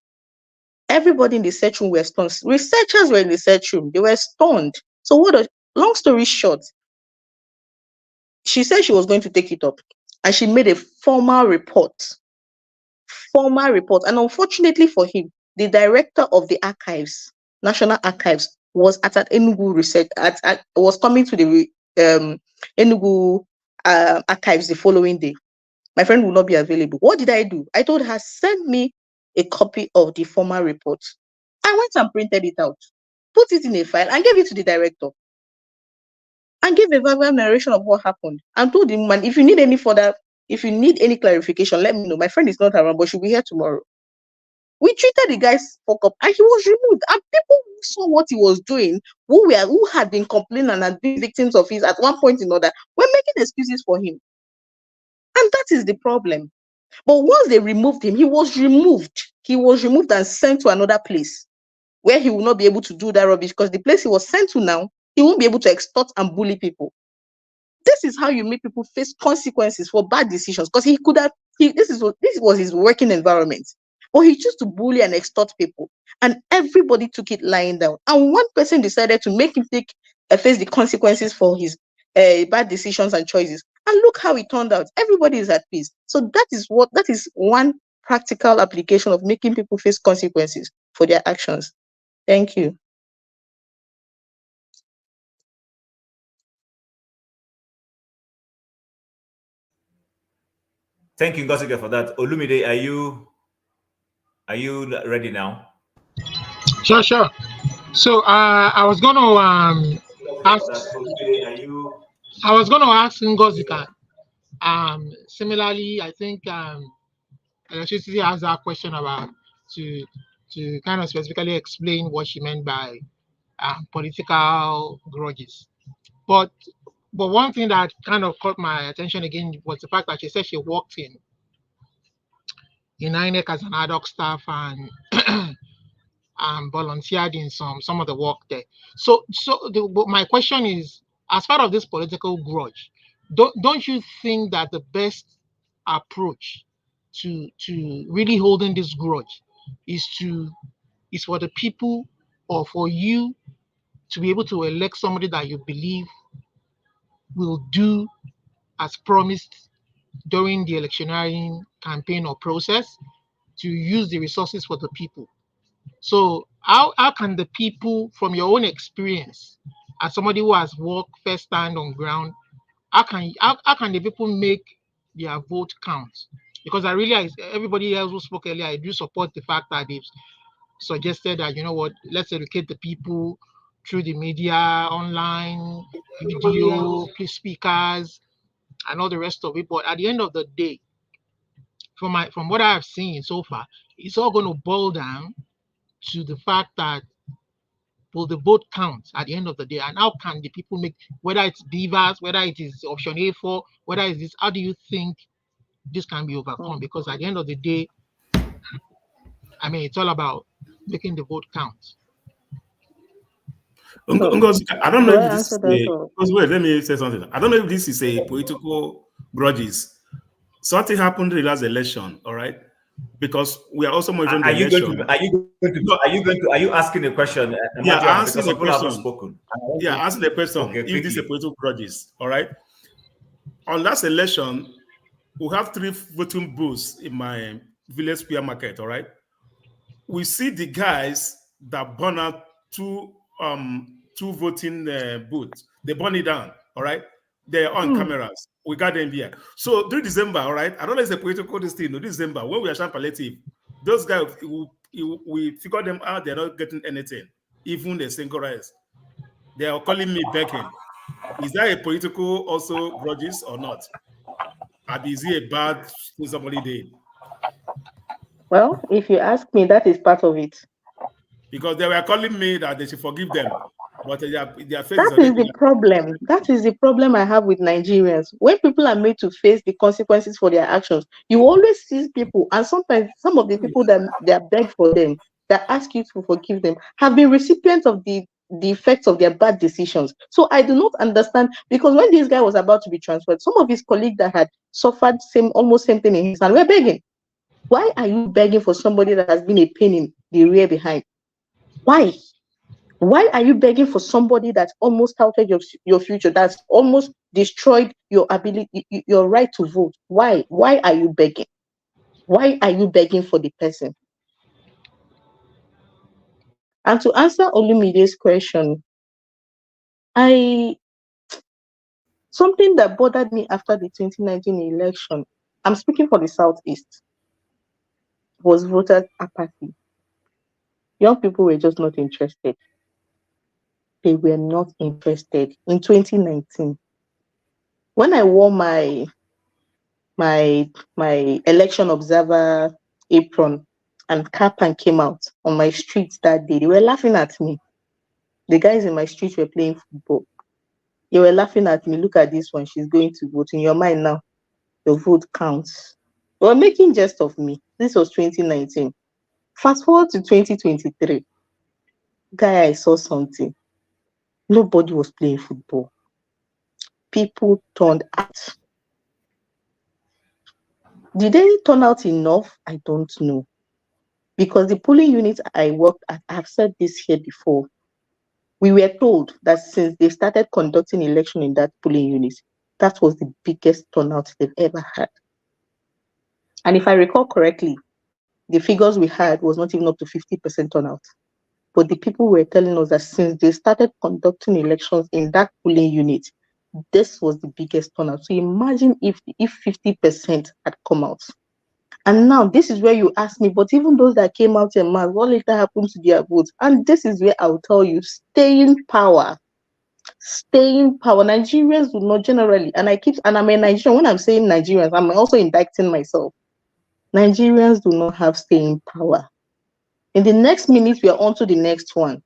everybody in the search room were stunned. Researchers were in the search room. They were stunned. So long story short, she said she was going to take it up and she made a formal report. And unfortunately for him, the director of the archives, National Archives, was at Enugu research, was coming to the Enugu archives the following day. My friend will not be available. What did I do? I told her, send me a copy of the formal report. I went and printed it out, put it in a file, and gave it to the director. And gave a verbal narration of what happened. And told him, man, if you need any clarification, let me know. My friend is not around, but she'll be here tomorrow. We treated the guy's fuck up and he was removed. And people who saw what he was doing, who had been complaining and had been victims of his at one point or another, were making excuses for him. And that is the problem. But once they removed him, he was removed. He was removed and sent to another place where he will not be able to do that rubbish, because the place he was sent to now, he won't be able to extort and bully people. This is how you make people face consequences for bad decisions, because this was his working environment. But he chose to bully and extort people, and everybody took it lying down. And one person decided to make him face the consequences for his bad decisions and choices. And look how it turned out. Everybody is at peace. So that is one practical application of making people face consequences for their actions. Thank you. Thank you, Ngosike, for that. Olumide, are you ready now? Sure. So I was going to ask. I was going to ask Ngosika. Similarly, I think Electricity has that question about to kind of specifically explain what she meant by political grudges. But one thing that kind of caught my attention again was the fact that she said she worked in INEC as an ad hoc staff and volunteered in some of the work there. So my question is, as part of this political grudge, don't you think that the best approach to really holding this grudge is for the people or for you to be able to elect somebody that you believe will do as promised during the electioneering campaign or process, to use the resources for the people. So how can the people, from your own experience, as somebody who has worked firsthand on ground, how can the people make their vote count? Because everybody else who spoke earlier, I do support the fact that they've suggested that, you know what, let's educate the people through the media, online, video, speakers, and all the rest of it. But at the end of the day, from what I have seen so far, it's all going to boil down to the fact that will the vote count at the end of the day, and how can the people make, whether it's Beavers, whether it is option A4, whether it's this, how do you think this can be overcome? Because at the end of the day, I mean, it's all about making the vote count. Ngozi, I don't know if this is Wait, let me say something. I don't know if this is a political grudges. Something happened in the last election, all right? Because we are also monitoring the election. Are you asking a question? Yeah, answer the question. Spoken. Yeah, answer the question. Okay, if this is a political grudges, all right? On last election, we have 3 voting booths in my village square market, all right? We see the guys that burn out two voting booths. They burn it down, all right? They're on cameras. We got them here. So during December, all right, I don't know if it's a political thing, no, December, when we are sharing palliative, those guys, we figure them out, they're not getting anything, even the single rights. They are calling me begging. Is that a political also grudges or not? Or is it a bad thing somebody did? well, if you ask me, that is part of it. Because they were calling me that they should forgive them. But their face That is the problem. That is the problem I have with Nigerians. When people are made to face the consequences for their actions, you always see people, and sometimes some of the people that beg for them, that ask you to forgive them, have been recipients of the effects of their bad decisions. So I do not understand, because when this guy was about to be transferred, some of his colleagues that had suffered almost same thing in his hand were begging. Why are you begging for somebody that has been a pain in the rear behind? Why? Why are you begging for somebody that's almost touted your future, that's almost destroyed your ability, your right to vote? Why? Why are you begging? Why are you begging for the person? And to answer Olumide's question, something that bothered me after the 2019 election, I'm speaking for the Southeast, was voter apathy. Young people were just not interested. They were not interested in 2019. When I wore my election observer apron and cap and came out on my streets that day, they were laughing at me. The guys in my street were playing football. They were laughing at me. Look at this one, she's going to vote. In your mind now, your vote counts. They were making jest of me. This was 2019. Fast forward to 2023. Guy, I saw something. Nobody was playing football. People turned out. Did they turn out enough? I don't know. Because the polling units I worked at, I've said this here before, we were told that since they started conducting election in that polling unit, that was the biggest turnout they've ever had. And if I recall correctly, the figures we had was not even up to 50% turnout. But the people were telling us that since they started conducting elections in that polling unit, this was the biggest turnout. So imagine if 50% had come out. And now this is where you ask me, but even those that came out in mass, what later happened to their votes? And this is where I'll tell you, staying power. Staying power. Nigerians do not generally, and I'm a Nigerian. When I'm saying Nigerians, I'm also indicting myself. Nigerians do not have staying power. In the next minute, we are on to the next one.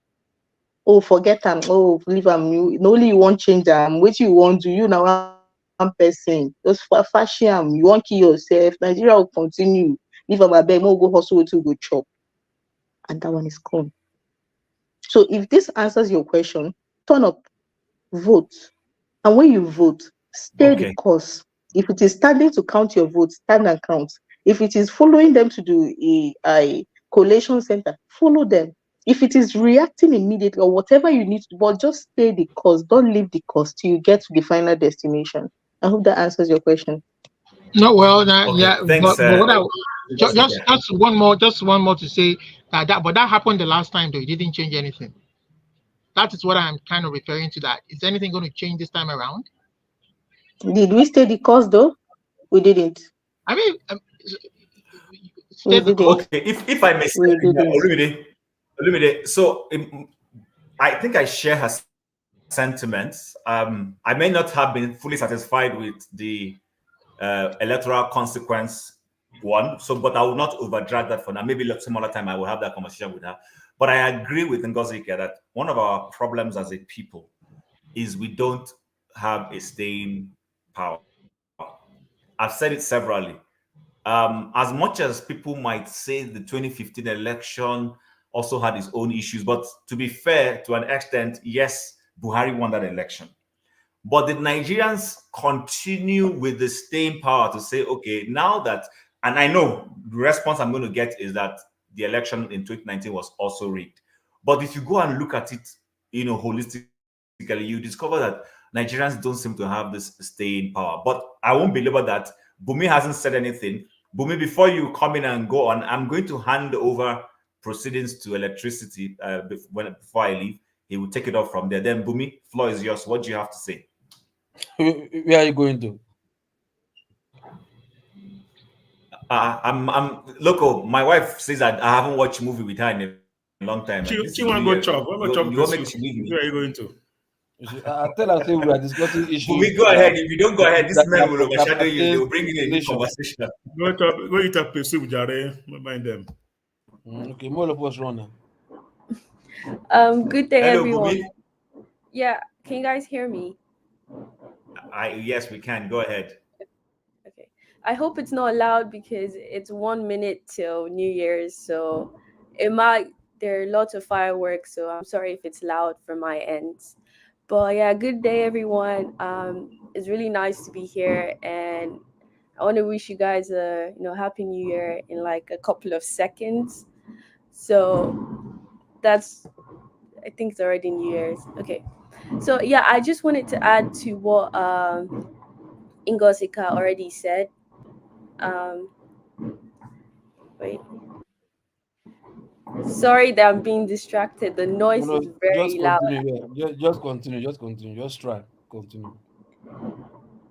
Oh, forget them. Oh, leave them. Only you won't change them. What you want to you now? One person. Those fashion. You won't kill yourself. Nigeria will continue. Leave them a beg. Go hustle to go chop. And that one is gone. So if this answers your question, turn up, vote. And when you vote, stay the course. If it is standing to count your votes, stand and count. If it is following them to do a collation center, follow them. If it is reacting immediately or whatever you need to, but just stay the course. Don't leave the course till you get to the final destination. I hope that answers your question. No, well, Okay, yeah, thanks. but what I Just just one more to say but that happened the last time though. It didn't change anything. That is what I'm kind of referring to. That is anything going to change this time around? Did we stay the course though? We didn't. I mean, We didn't. Okay, if I may say, We didn't. Olumide, so I think I share her sentiments. I may not have been fully satisfied with the electoral consequence one, but I will not overdrag that for now. Maybe some other time I will have that conversation with her. But I agree with Ngozi that one of our problems as a people is we don't have a staying power. I've said it severally. As much as people might say the 2015 election also had its own issues, but to be fair, to an extent, yes, Buhari won that election. But the Nigerians continue with the staying power to say, okay, now that, and I know the response I'm going to get is that the election in 2019 was also rigged. But if you go and look at it, holistically, you discover that Nigerians don't seem to have this staying power. But I won't belabor that. Bumi hasn't said anything. Bumi, before you come in and go on, I'm going to hand over proceedings to electricity before I leave. He will take it off from there. Then Bumi, floor is yours. What do you have to say? Where are you going to? I'm local. My wife says that I haven't watched a movie with her in a long time. She want to go chop. Where are you going to? I tell her, say we are discussing issues. We go ahead. If you don't go ahead, this man will overshadow you. They will bring in a new conversation. Go eat a pursuit, Jare. Mind them. Okay, more of us run now. Good day, Hello, everyone. Bumi. Yeah, can you guys hear me? Yes, we can. Go ahead. Okay. I hope it's not loud because it's 1 minute till New Year's, so there are lots of fireworks, so I'm sorry if it's loud from my end. But yeah, good day, everyone. It's really nice to be here, and I want to wish you guys a happy New Year in like a couple of seconds. So I think it's already New Year's. Okay. So yeah, I just wanted to add to what Ngosika already said. Wait. Sorry that I'm being distracted. The noise is very loud. Just continue. Just try. Continue.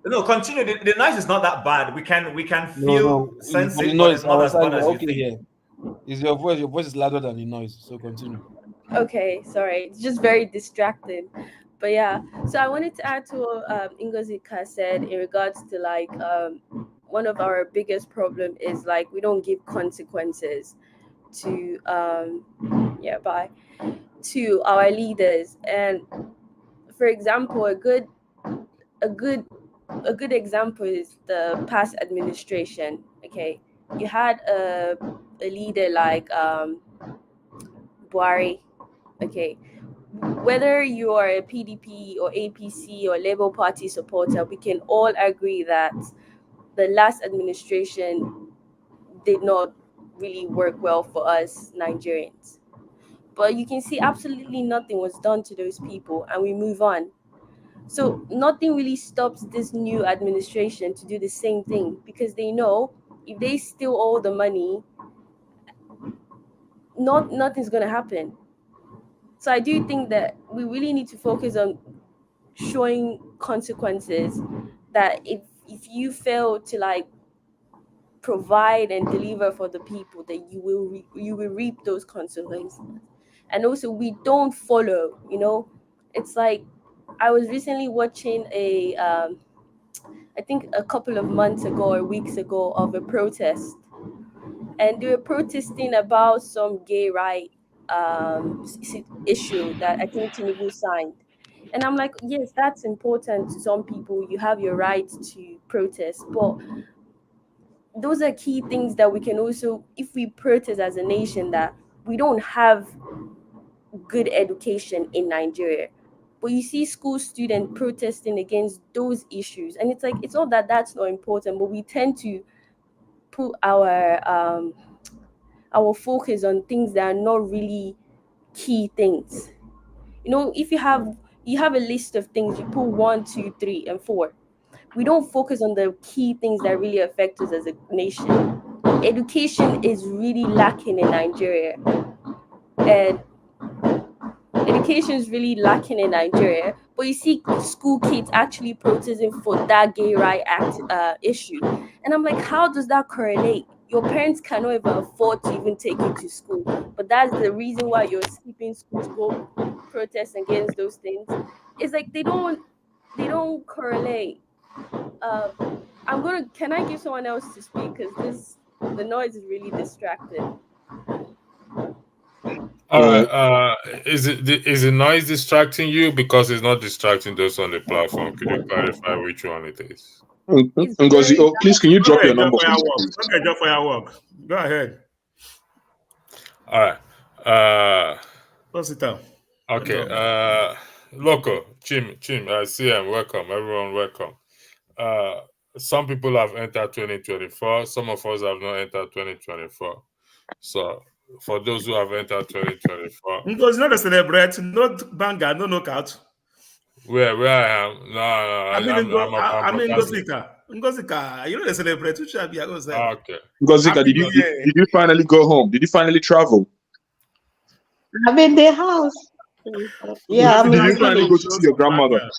No, continue. The noise is not that bad. We can feel sense it, the but noise. it's not as bad as you Okay, think. yeah. Is your voice? Your voice is louder than the noise. So continue. Okay, sorry. It's just very distracted. But yeah, so I wanted to add to what Ngozika said in regards to like one of our biggest problem is like we don't give consequences to to our leaders. And for example, a good example is the past administration. Okay, you had a leader like Buhari. Okay, whether you are a PDP or APC or Labour Party supporter, we can all agree that the last administration did not really work well for us Nigerians. But you can see absolutely nothing was done to those people, and we move on. So nothing really stops this new administration to do the same thing, because they know if they steal all the money, nothing's going to happen. So I do think that we really need to focus on showing consequences, that if you fail to like provide and deliver for the people, that you will reap those consequences. And also we don't follow, it's like I was recently watching I think a couple of months ago or weeks ago of a protest, and they were protesting about some gay right issue that I think Tinubu signed. And I'm like, yes, that's important to some people. You have your right to protest, but those are key things that we can also, if we protest as a nation, that we don't have good education in Nigeria. But you see school students protesting against those issues, and it's like, it's not that that's not important, but we tend to put our focus on things that are not really key things. You know, if you have a list of things, you put 1, 2, 3, and 4. We don't focus on the key things that really affect us as a nation. Education is really lacking in Nigeria, and education is really lacking in Nigeria. But you see school kids actually protesting for that Gay Right Act issue, and I'm like, how does that correlate? Your parents cannot even afford to even take you to school, but that's the reason why you're skipping school to go protest against those things. It's like they don't correlate. Can I give someone else to speak, because the noise is really distracting. All right. Is the noise distracting you? Because it's not distracting those on the platform. Could you clarify which one it is? Ngozi, please, can you drop your number? Okay, drop firework. Go ahead. All right. Close it down. Okay. Loco, Chim, CM, welcome. Everyone, welcome. Some people have entered 2024. Some of us have not entered 2024. So, for those who have entered 2024, Because not a celebrate, not banger, no knockout. where I am, no, I mean, Ngozika, you know the celebrate. Which should be a good. Okay. Ngozika, did you finally go home? Did you finally travel? I'm in the house. Yeah, I'm in Did you the finally go village. to see your grandmother?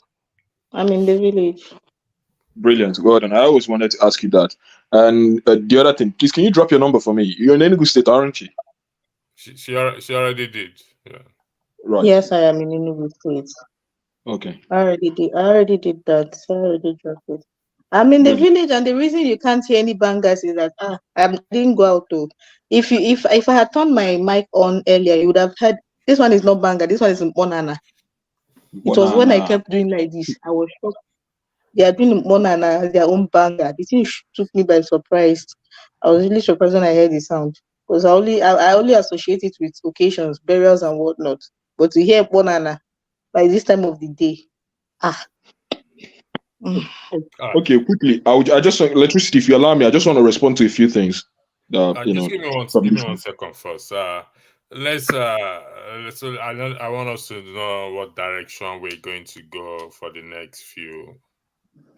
I'm in the village. Brilliant. Well done. I always wanted to ask you that. And the other thing, please, can you drop your number for me? You're in Enugu State, aren't you? She already did. Yeah. Right. Yes, I am in Enugu State. Okay. I already did that. So I already dropped it. I'm in the village, and the reason you can't hear any bangers is that I didn't go out to. If I had turned my mic on earlier, you would have heard this one is not banger. This one is Monana. It was when I kept doing like this, I was shocked. They are doing Monana as their own banger. The thing took me by surprise. I was really surprised when I heard the sound, because I only associate it with occasions, burials, and whatnot. But to hear Monana by this time of the day, Okay, quickly. I just want electricity. If you allow me, I just want to respond to a few things. Just give me 1 second first. Let's. I want us to know what direction we're going to go for the next few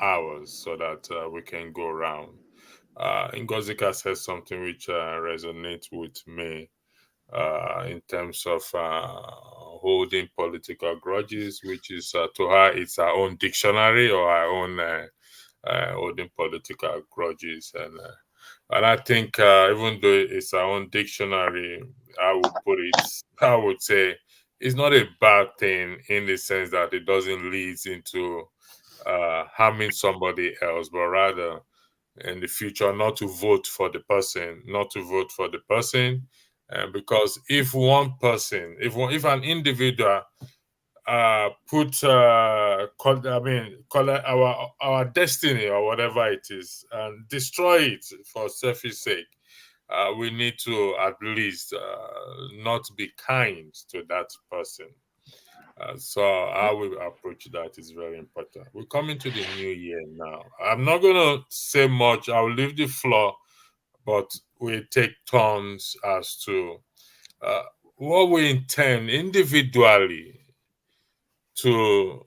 hours, so that we can go around. Ngozika says something which resonates with me in terms of holding political grudges, which is to her it's her own dictionary or her own holding political grudges, and I think even though it's our own dictionary, I would say it's not a bad thing in the sense that it doesn't lead into harming somebody else, but rather in the future not to vote for the person, because if one person, if an individual put our destiny or whatever it is and destroy it for selfish sake, we need to at least not be kind to that person. So how we approach that is very important. We're coming to the new year now. I'm not going to say much. I'll leave the floor, but we take turns as to what we intend individually to.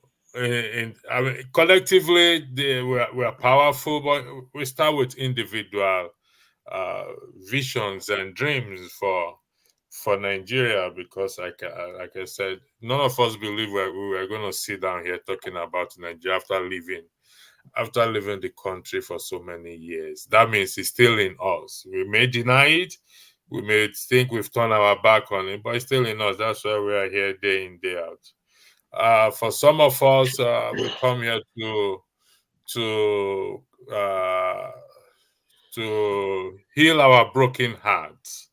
Collectively, we're powerful, but we start with individual visions and dreams for Nigeria, because like I said, none of us believe we were going to sit down here talking about Nigeria after leaving the country for so many years. That means it's still in us. We may deny it, we may think we've turned our back on it, but it's still in us. That's why we are here day in, day out. For some of us, we come here to heal our broken hearts.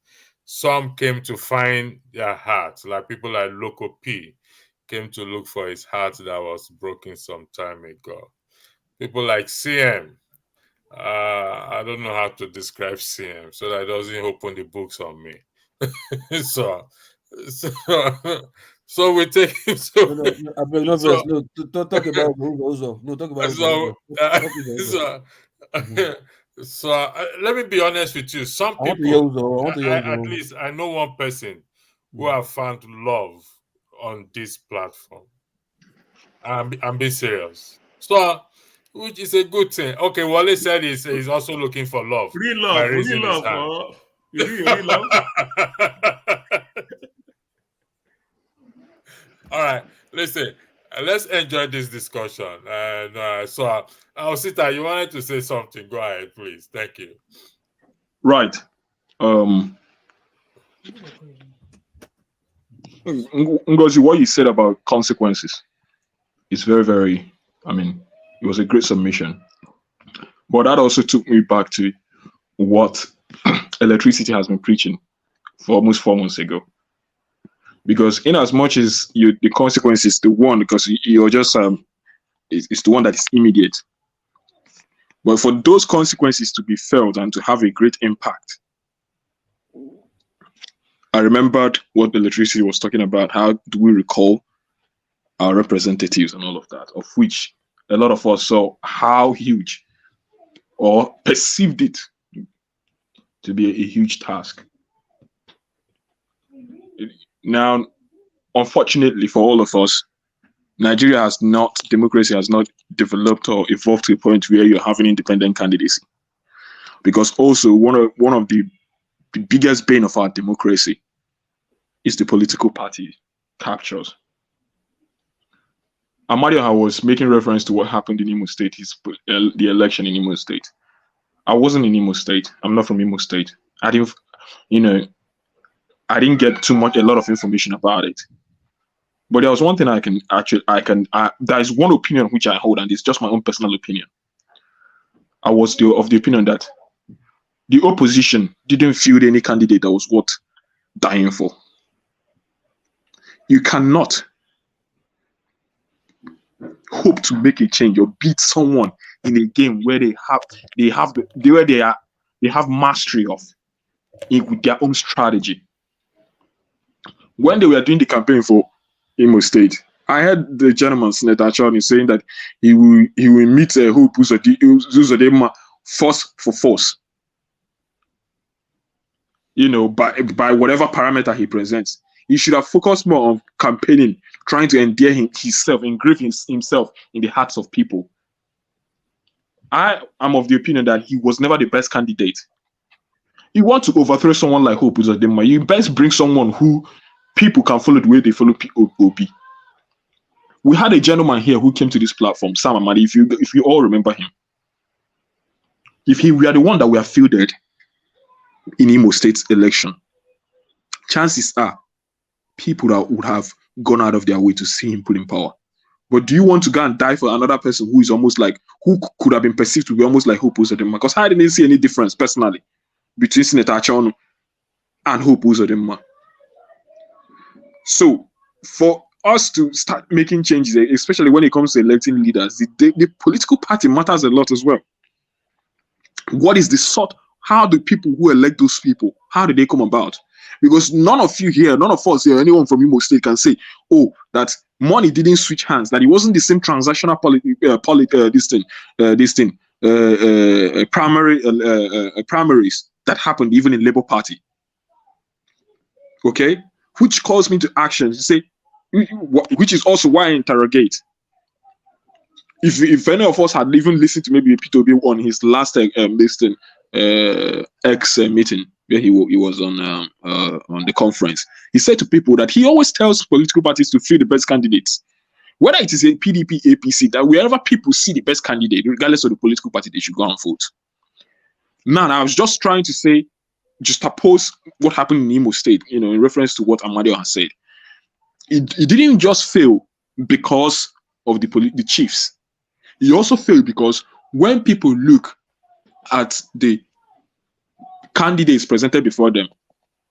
Some came to find their hearts, like people like Loco P came to look for his heart that was broken some time ago. People like CM, I don't know how to describe CM so that it doesn't open the books on me. So we take him. Don't talk about Uzo. No, talk about Uzo. So let me be honest with you. Some people, at least I know one person who have found love on this platform. I'm being serious. So, which is a good thing. Okay, Wale said he's also looking for love. Real by love, raising real his love, hand. real love. All right, listen, let's enjoy this discussion. And so, Osita, you wanted to say something? Go ahead, please. Thank you. Right. Ngozi, what you said about consequences is very, very, it was a great submission. But that also took me back to what electricity has been preaching for almost 4 months ago. Because in as much as the consequence is the one, because you're just, it's the one that is immediate. But for those consequences to be felt and to have a great impact, I remembered what electricity was talking about. How do we recall our representatives and all of that, of which a lot of us saw how huge or perceived it to be a huge task. Now, unfortunately for all of us, democracy has not developed or evolved to a point where you're having independent candidacy. Because also one of the biggest bane of our democracy is the political party captures. Amadioha was making reference to what happened in Imo State, the election in Imo State. I wasn't in Imo State. I'm not from Imo State. I didn't get a lot of information about it. But there was one thing there is one opinion which I hold, and it's just my own personal opinion. I was of the opinion that the opposition didn't field any candidate that was worth dying for. You cannot hope to make a change or beat someone in a game where they have mastery of it with their own strategy. When they were doing the campaign for Imo State, I heard the gentleman Senator Achani saying that he will meet Hope Uzodinma force for force. By whatever parameter he presents. He should have focused more on campaigning, trying to endear engrave himself in the hearts of people. I am of the opinion that he was never the best candidate. You want to overthrow someone like Hope Uzodinma, you best bring someone who people can follow the way they follow POB. We had a gentleman here who came to this platform, Sam Amadi, if you all remember him. If he were the one that were fielded in Imo State's election, chances are people that would have gone out of their way to see him put in power. But do you want to go and die for another person who could have been perceived to be almost like Hope Uzodinma? Because I didn't see any difference personally between Senator Achonu and Hope Uzodinma. So for us to start making changes, especially when it comes to electing leaders, the political party matters a lot as well. What is the sort? How do people who elect those people, how do they come about? Because none of us here, anyone from Imo State can say, that money didn't switch hands, that it wasn't the same transactional primaries that happened even in Labour Party. Okay? Which calls me to action to say, which is also why I interrogate. If any of us had even listened to maybe Peter Obi on his last meeting where he was on the conference, he said to people that he always tells political parties to field the best candidates, whether it is a PDP, APC, that wherever people see the best candidate, regardless of the political party, they should go and vote. Now, I was just trying to say, just oppose what happened in Imo State, in reference to what Amadio has said. It didn't just fail because of the chiefs. It also failed because when people look at the candidates presented before them,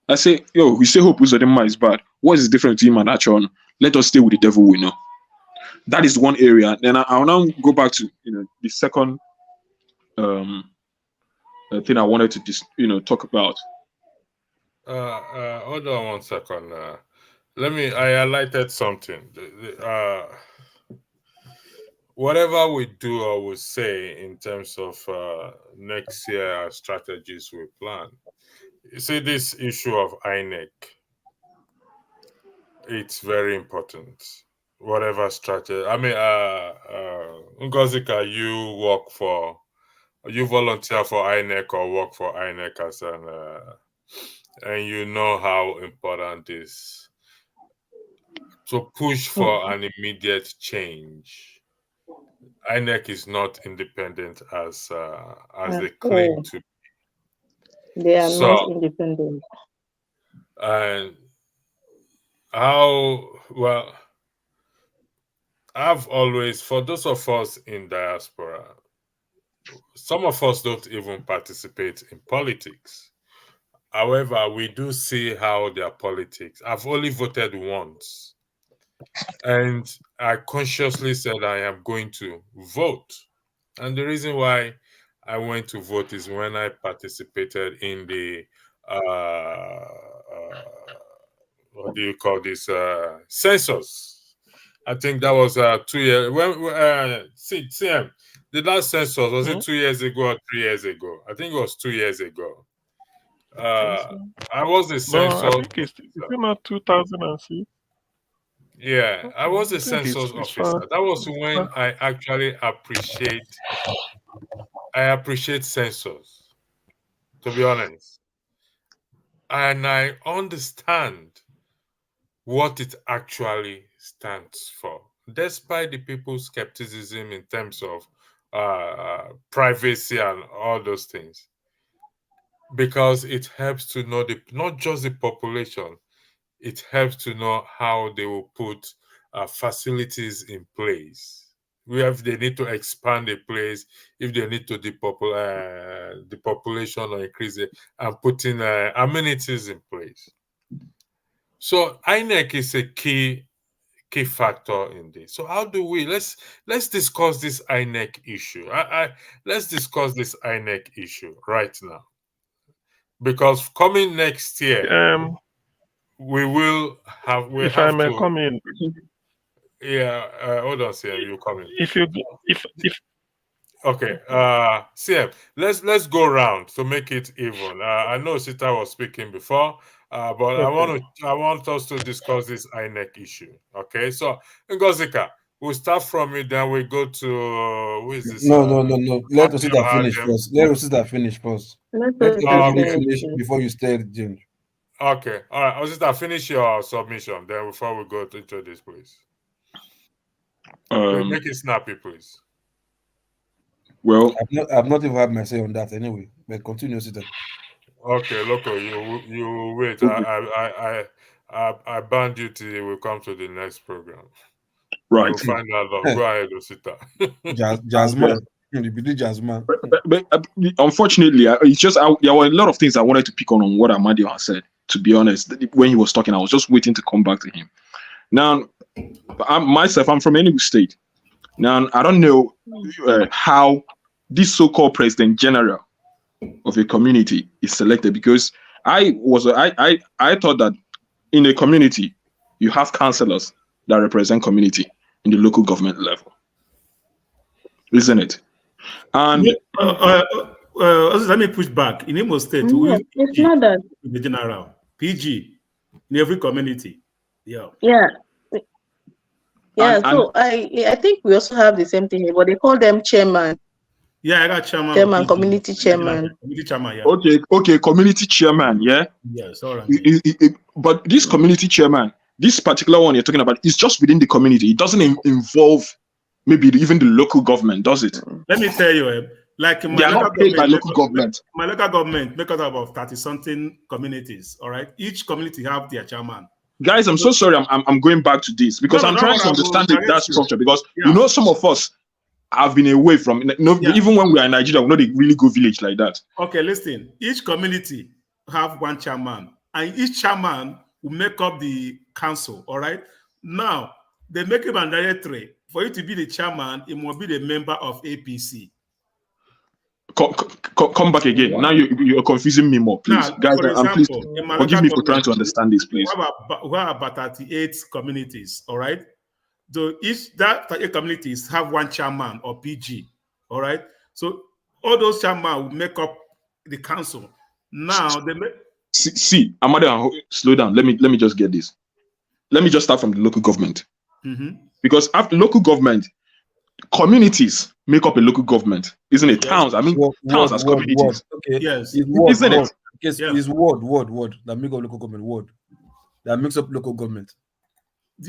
I say, we say Hope Uzodinma is bad. What is the difference between him and Achon? Let us stay with the devil we know. That is one area. Then I'll now go back to the second thing I wanted to talk about. Hold on 1 second. I highlighted something. Whatever we do or we say in terms of next year strategies we plan, you see this issue of INEC. it's very important. Whatever strategy. I mean, Ngozika, you volunteer for INEC or work for INEC as and you know how important it is to push for an immediate change. INEC is not independent as they claim to be. They are not independent. And I've always, for those of us in diaspora, some of us don't even participate in politics. However, we do see how their politics. I've only voted once. And I consciously said I am going to vote. And the reason why I went to vote is when I participated in the, what do you call this, census. I think that was 2 years. When CM, the last census, was it 2 years ago or 3 years ago? I think it was 2 years ago. I was the census. No, I think it's not 2006. Yeah, I was a census officer. That was when I actually appreciate census, to be honest. And I understand what it actually stands for, despite the people's skepticism in terms of privacy and all those things, because it helps to know not just the population, it helps to know how they will put facilities in place. If they need to expand a place, if they need to depopulate the population or increase it, and putting amenities in place. So INEC is a key factor in this. So how do we let's discuss this INEC issue? Let's discuss this INEC issue right now, because coming next year. We will have. If I may come in. Yeah, hold on, CM. You come in. If okay, CM. Let's go around to make it even. I know Sita was speaking before, but okay. I want us to discuss this INEC issue. Okay, so Ngozika, we'll start from you. Then we go to who is this? No. Let Rosita finish first. Let Rosita finish first. Let everybody finish before you start, James. Okay, all right. I'll just finish your submission then before we go into this, please. Make it snappy, please. Well, I've not even had my say on that anyway. But continue, Sita. Okay, Loco, you wait. I banned you till we come to the next program. Right. We'll find out. Go ahead, Rosita. Jazzman. Jazzman. But unfortunately, it's just there were a lot of things I wanted to pick on what Amadio has said. To be honest, when he was talking, I was just waiting to come back to him. Now, I'm from Enugu State. Now, I don't know how this so-called president general of a community is selected, because I thought that in a community you have councillors that represent community in the local government level, isn't it? And let me push back. In Imo State, it's not that. The general PG in every community. Yeah. So I think we also have the same thing here, but they call them chairman. Yeah, I got chairman. Chairman, community chairman. Community chairman, yeah. Okay, community chairman, yeah. Yes, all right. But this community chairman, this particular one you're talking about, is just within the community. It doesn't involve maybe even the local government, does it? Let me tell you, like they are not paid by local government. My local government make up about 30-something communities. All right, each community have their chairman. Guys, I'm so sorry. I'm going back to this because I'm trying to understand that structure. Because you know, some of us have been away from. Even when we are in Nigeria, we know they really go village like that. Okay, listen. Each community have one chairman, and each chairman will make up the council. All right. Now they make him a directory. For you to be the chairman, it must be the member of APC. Come back again. Now you're confusing me more, please, now, guys. Please forgive me for trying to understand this, please. We have about 38 communities, all right. So each that 38 communities have one chairman or PG, all right. So all those chairmen will make up the council. Now they make. See, Amada, slow down. Let me just get this. let me just start from the local government. Mm-hmm. Because after local government, communities make up a local government, isn't it? Yes. Towns, I mean, towns as communities. Okay. Yes. It's word, Isn't word. it? Yes, Yeah. it's word that make up local government. Word that makes up local government.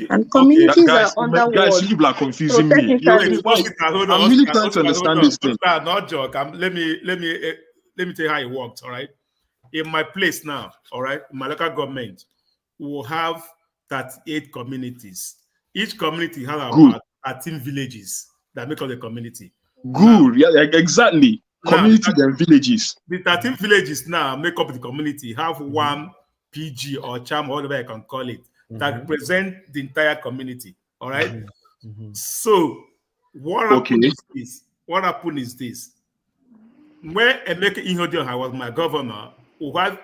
And communities Guys, are under guys, word. you people are So confusing me. technically, Oscar, hold on. I'm really Oscar, trying to understand this thing. Oscar, not joke. Let me tell you how it works. All right. In my place now, all right, in my local government, we will have 38 communities. Each community has about 13 villages that make up the community. Good. Yeah, exactly. Now, Community and villages. The 13 villages now make up the community, have one PG or charm, whatever I can call it, that represent the entire community. All right. So what happened is this. What happened is this. When Emeka Ihedioha was my governor, who had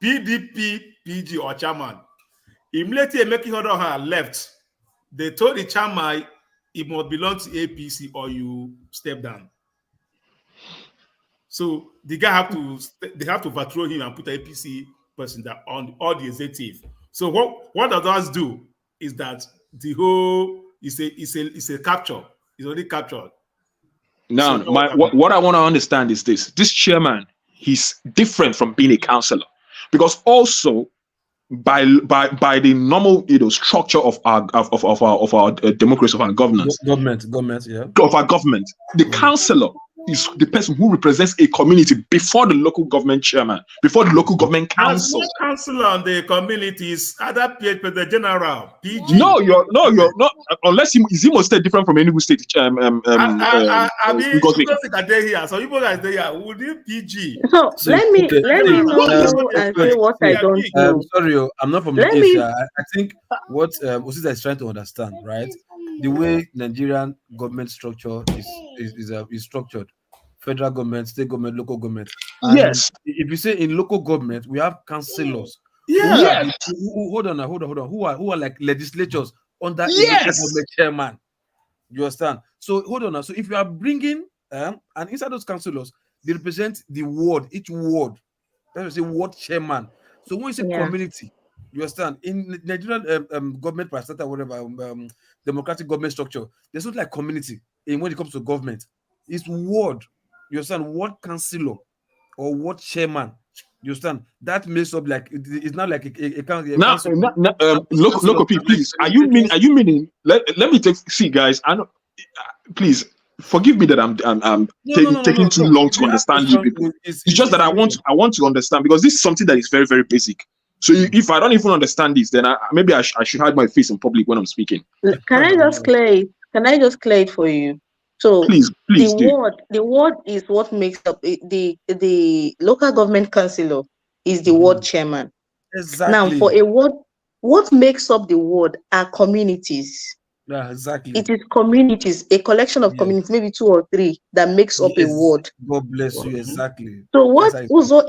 PDP, PG or chairman, immediately Emeka Ihedioha left, they told the chairman it must belong to APC or you step down. So the guy they have to overthrow him and put an APC person that on all the executive. So what does that do is that the whole is a capture. It's already captured. Now, So what I want to understand is this chairman, he's different from being a councillor, because also by the normal structure of our democracy, of our governance, government, yeah, of our government, the councillor is the person who represents a community before the local government chairman, before the local government council. There's no councillor on the communities, other the general, PG. No, you're not, unless is Imo State different from Enugu State? I mean, because here, so you guys there, would you PG? So let me know and say what I don't know. Sorry, I'm not from Asia. I think what Osita is trying to understand, right? The way Nigerian government structure is structured. Federal government, state government, local government. And yes. If you say in local government, we have councillors. Yes. Hold on. Who are like legislatures under a yes. local government chairman? You understand? So hold on now. So if you are bringing and inside those councillors, they represent the ward, each ward. That's say ward chairman. So when you say community, you understand? In Nigerian government parastatal, whatever democratic government structure, there's not like community in when it comes to government. It's ward. You understand? Ward councillor or ward chairman. You understand? That makes up like it's not like a council. Local people, please. Are you meaning? Let me see, guys. I know. Please forgive me that I'm taking too long to understand you people. It's just that I want to understand, because this is something that is very, very basic. So if I don't even understand this, then maybe I should hide my face in public when I'm speaking. Can I just clear it for you? So please the ward is what makes up the local government councillor is the ward chairman. Exactly. Now for a ward, what makes up the ward are communities. Yeah, exactly. It is communities, a collection of communities, maybe 2 or 3, that makes up a ward. God bless you. Exactly. So what Uzo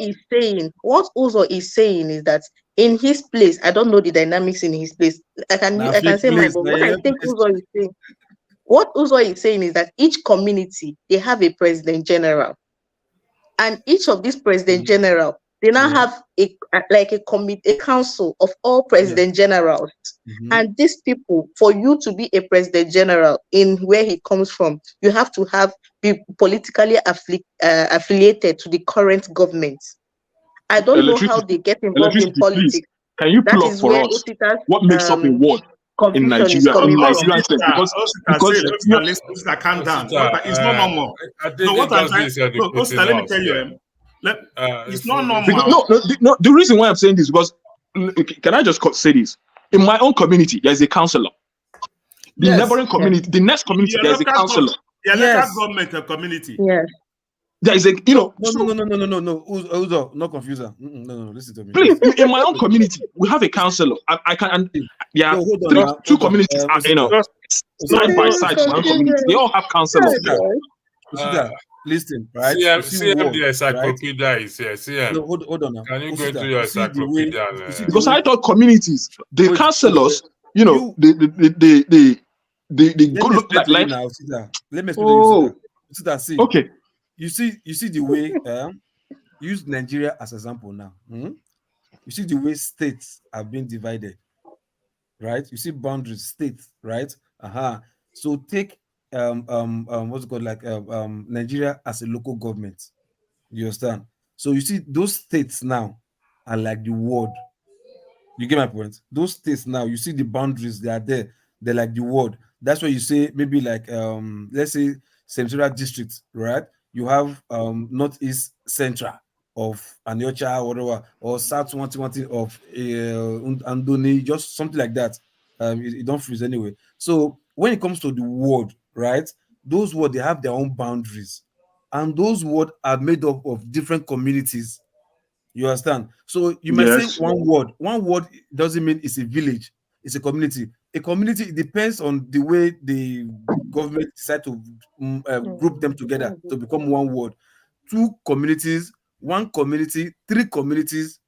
is saying is that in his place, I don't know the dynamics in his place. I can say my, but what I think Uzo is saying. What Uzo is saying is that each community, they have a president general. And each of these president general, they now have a council of all president generals. And these people, for you to be a president general in where he comes from, you have to be politically affiliated to the current government. I don't know how they get involved in politics. Please. Can you pull up for us what makes up a ward in Nigeria? Because calm down. It's not normal. No, what I'm saying, let me tell you. It's not normal. No. The reason why I'm saying this is because, can I just say this? In my own community, there's a councillor. The neighboring community, the next community, there's a councillor. The local government community. Yes. There is a, No. Uzo, no confusion. No, listen to me. Please, in my own community, we have a councillor. I can, two communities are, side by side. One community, they all have councillors. Listen, right? CM the encyclopedia is here. CM. No, hold on now. Can you go into your encyclopedia? Because I thought communities, the councillors, they go look like. Let me explain to you. See. Okay. You see the way use Nigeria as an example now. You see the way states have been divided. right? You see boundaries, states, right? So take what's it called, like Nigeria as a local government. You understand? So you see those states now are like the world. You get my point? Those states now, you see the boundaries, they are there. They're like the world. That's why you say maybe like let's say Central District, right? You have Northeast Central of Aniocha, whatever, or South one of Andoni, just something like that. It don't freeze anyway. So when it comes to the world, right? Those words, they have their own boundaries, and those words are made up of different communities. You understand? So you might Yes. say one word. One word doesn't mean it's a village, it's a community. A community, it depends on the way the government decide to group them together to become one word. Two communities, one community, three communities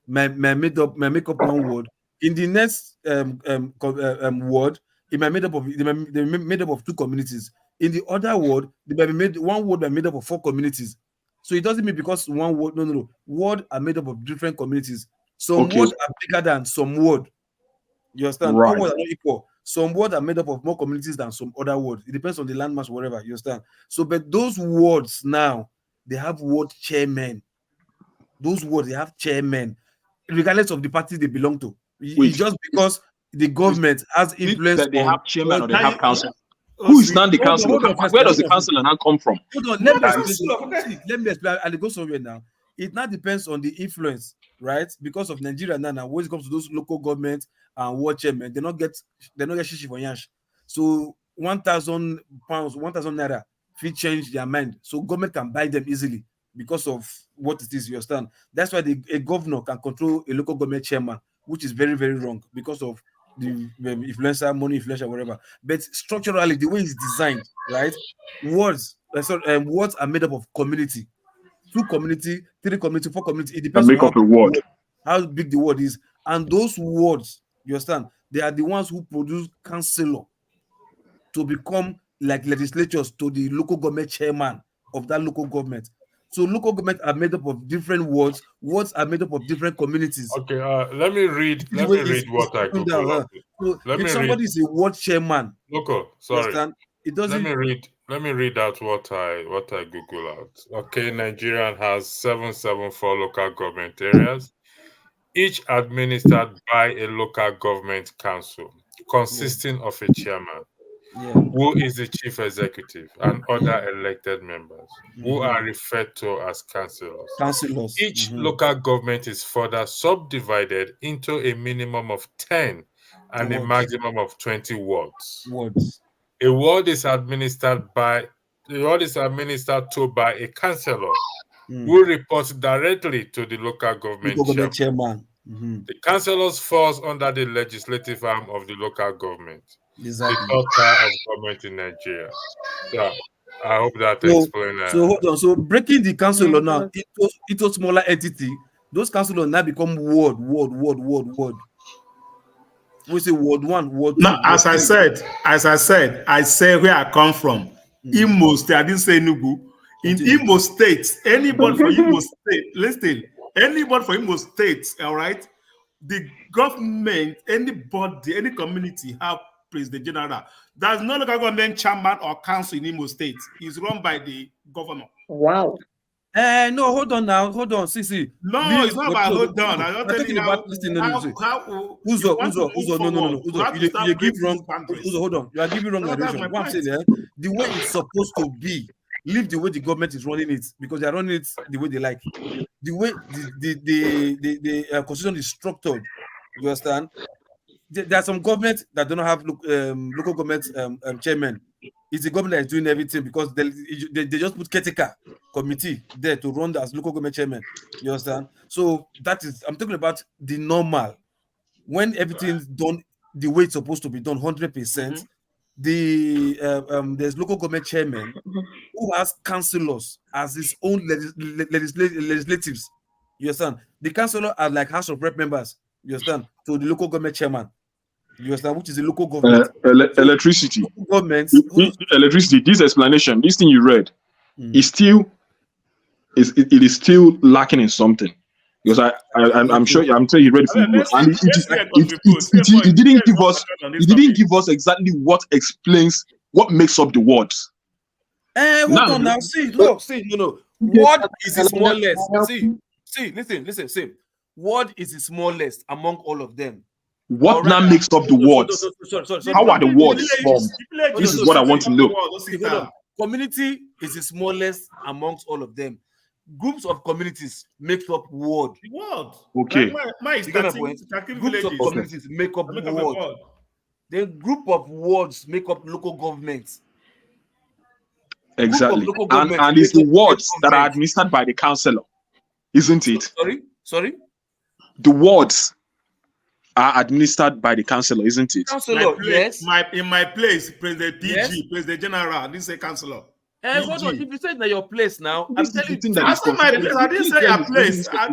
may make up one word. In the next word, it might they may made up of two communities. In the other word, they may be one word made up of four communities. So it doesn't mean because one word, no. Words are made up of different communities. Some Okay. words are bigger than some word. You understand? Right. All words are not equal. Some words are made up of more communities than some other words. It depends on the landmass, whatever. You understand? So, but those words now, they have word chairmen. Those words, they have chairmen, regardless of the party they belong to. It's just because the government has influence that they on. have chairman or they have council. Hold Who is now the on, council? first, Where does the hold on. council now come from? Hold on, let me That explain. is- See, let me explain. I'll go somewhere now. It now depends on the influence, right? Because of Nigeria now, when it comes to those local government and ward chairmen, they not get shishi for yash. So 1,000 pounds, 1,000 naira, fee change their mind. So government can buy them easily because of what it is. You understand? That's why a governor can control a local government chairman, which is very, very wrong because of the influencer, money influencer, whatever. But structurally, the way it's designed, right? Words are made up of community, 2 community, 3 community, 4 community. It depends on make up a word. how big the word is, and those words, you understand, they are the ones who produce councillor to become like legislatures to the local government chairman of that local government. So local government are made up of different words. Words are made up of different communities. Okay, let me read what I Google. So if somebody is a ward chairman, Local, you sorry. understand, it doesn't. Let me read out what I Google out. Okay, Nigeria has 774 local government areas, each administered by a local government council consisting of a chairman, who is the chief executive, and other elected members, who are referred to as councillors. Each local government is further subdivided into a minimum of 10 and a maximum of 20 wards. A ward is administered to by a councillor who reports directly to the local government chairman. The councillors falls under the legislative arm of the local government, Exactly. the third tier of government in Nigeria. So I hope that explains. So hold on. So breaking the councillor now into smaller entity, those councillors now become ward. We say ward 1, ward 2. No, as I said, I say where I come from. Imo State, I didn't say Enugu. In Imo State, anybody from Imo State, listen, anybody from Imo State, all right, the government, anybody, any community have president general. There's no local government chairman or council in Imo State. It's run by the governor. Wow. No, hold on now. Hold on. See. No, it's not about hold on. I'm not telling you how. Uzo, no. Uzo, you give wrong. Uzo, hold on. You are giving wrong narration. What I'm saying, the way it's supposed to be, leave the way the government is running it, because they are running it the way they like. The way the constitution is structured, you understand? There are some governments that do not have local government chairman. It's the government that is doing everything because they just put caretaker committee there to run as local government chairman. You understand? So that is, I'm talking about the normal. When everything's done the way it's supposed to be done, 100%, there's local government chairman who has councillors as his own legislatives. You understand? The councillor are like House of Rep members. You understand? To the local government chairman. You understand? Which is the local government. Electricity. Government. Electricity. This explanation, this thing you read, is still lacking in something. Because I'm sure you read from you, and it didn't give us exactly what explains what makes up the words. Hold on now. See, look, see, What is the smallest? See, listen. What is the smallest among all of them? What now makes up the words? Sorry. How are the words formed? This is what I want to know. Community is the smallest amongst all of them. Groups of communities make up word. Okay. Groups of communities make up word. Then group of wards make up local governments. Exactly. And it's the wards that are administered by the councillor, isn't it? Sorry? The wards are administered by the councillor, isn't it? Councillor, yes. In my place, President PG, President General, this is a councillor. Hold on. If you say that your place now, I'm telling you. I said my place. I didn't say your place. My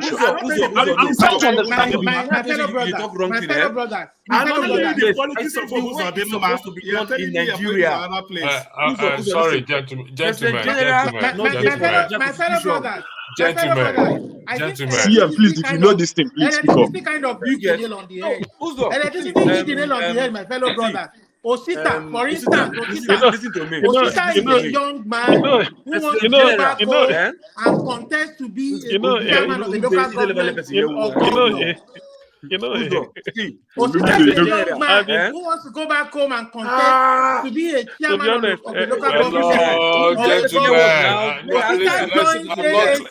fellow brothers. I don't know the politics of supposed to be done in Nigeria. Sorry, gentlemen. My fellow brothers. Yeah, please, if you know this thing, please speak up. Electricity kind of hit the nail on the head. Electricity hit the nail on the head, my fellow brothers. Osita, for instance, Osita is a young man who wants to go back home and contest to be a chairman of the local government of governor. Osita is a young man who wants to go back home and contest to be a chairman of the local government.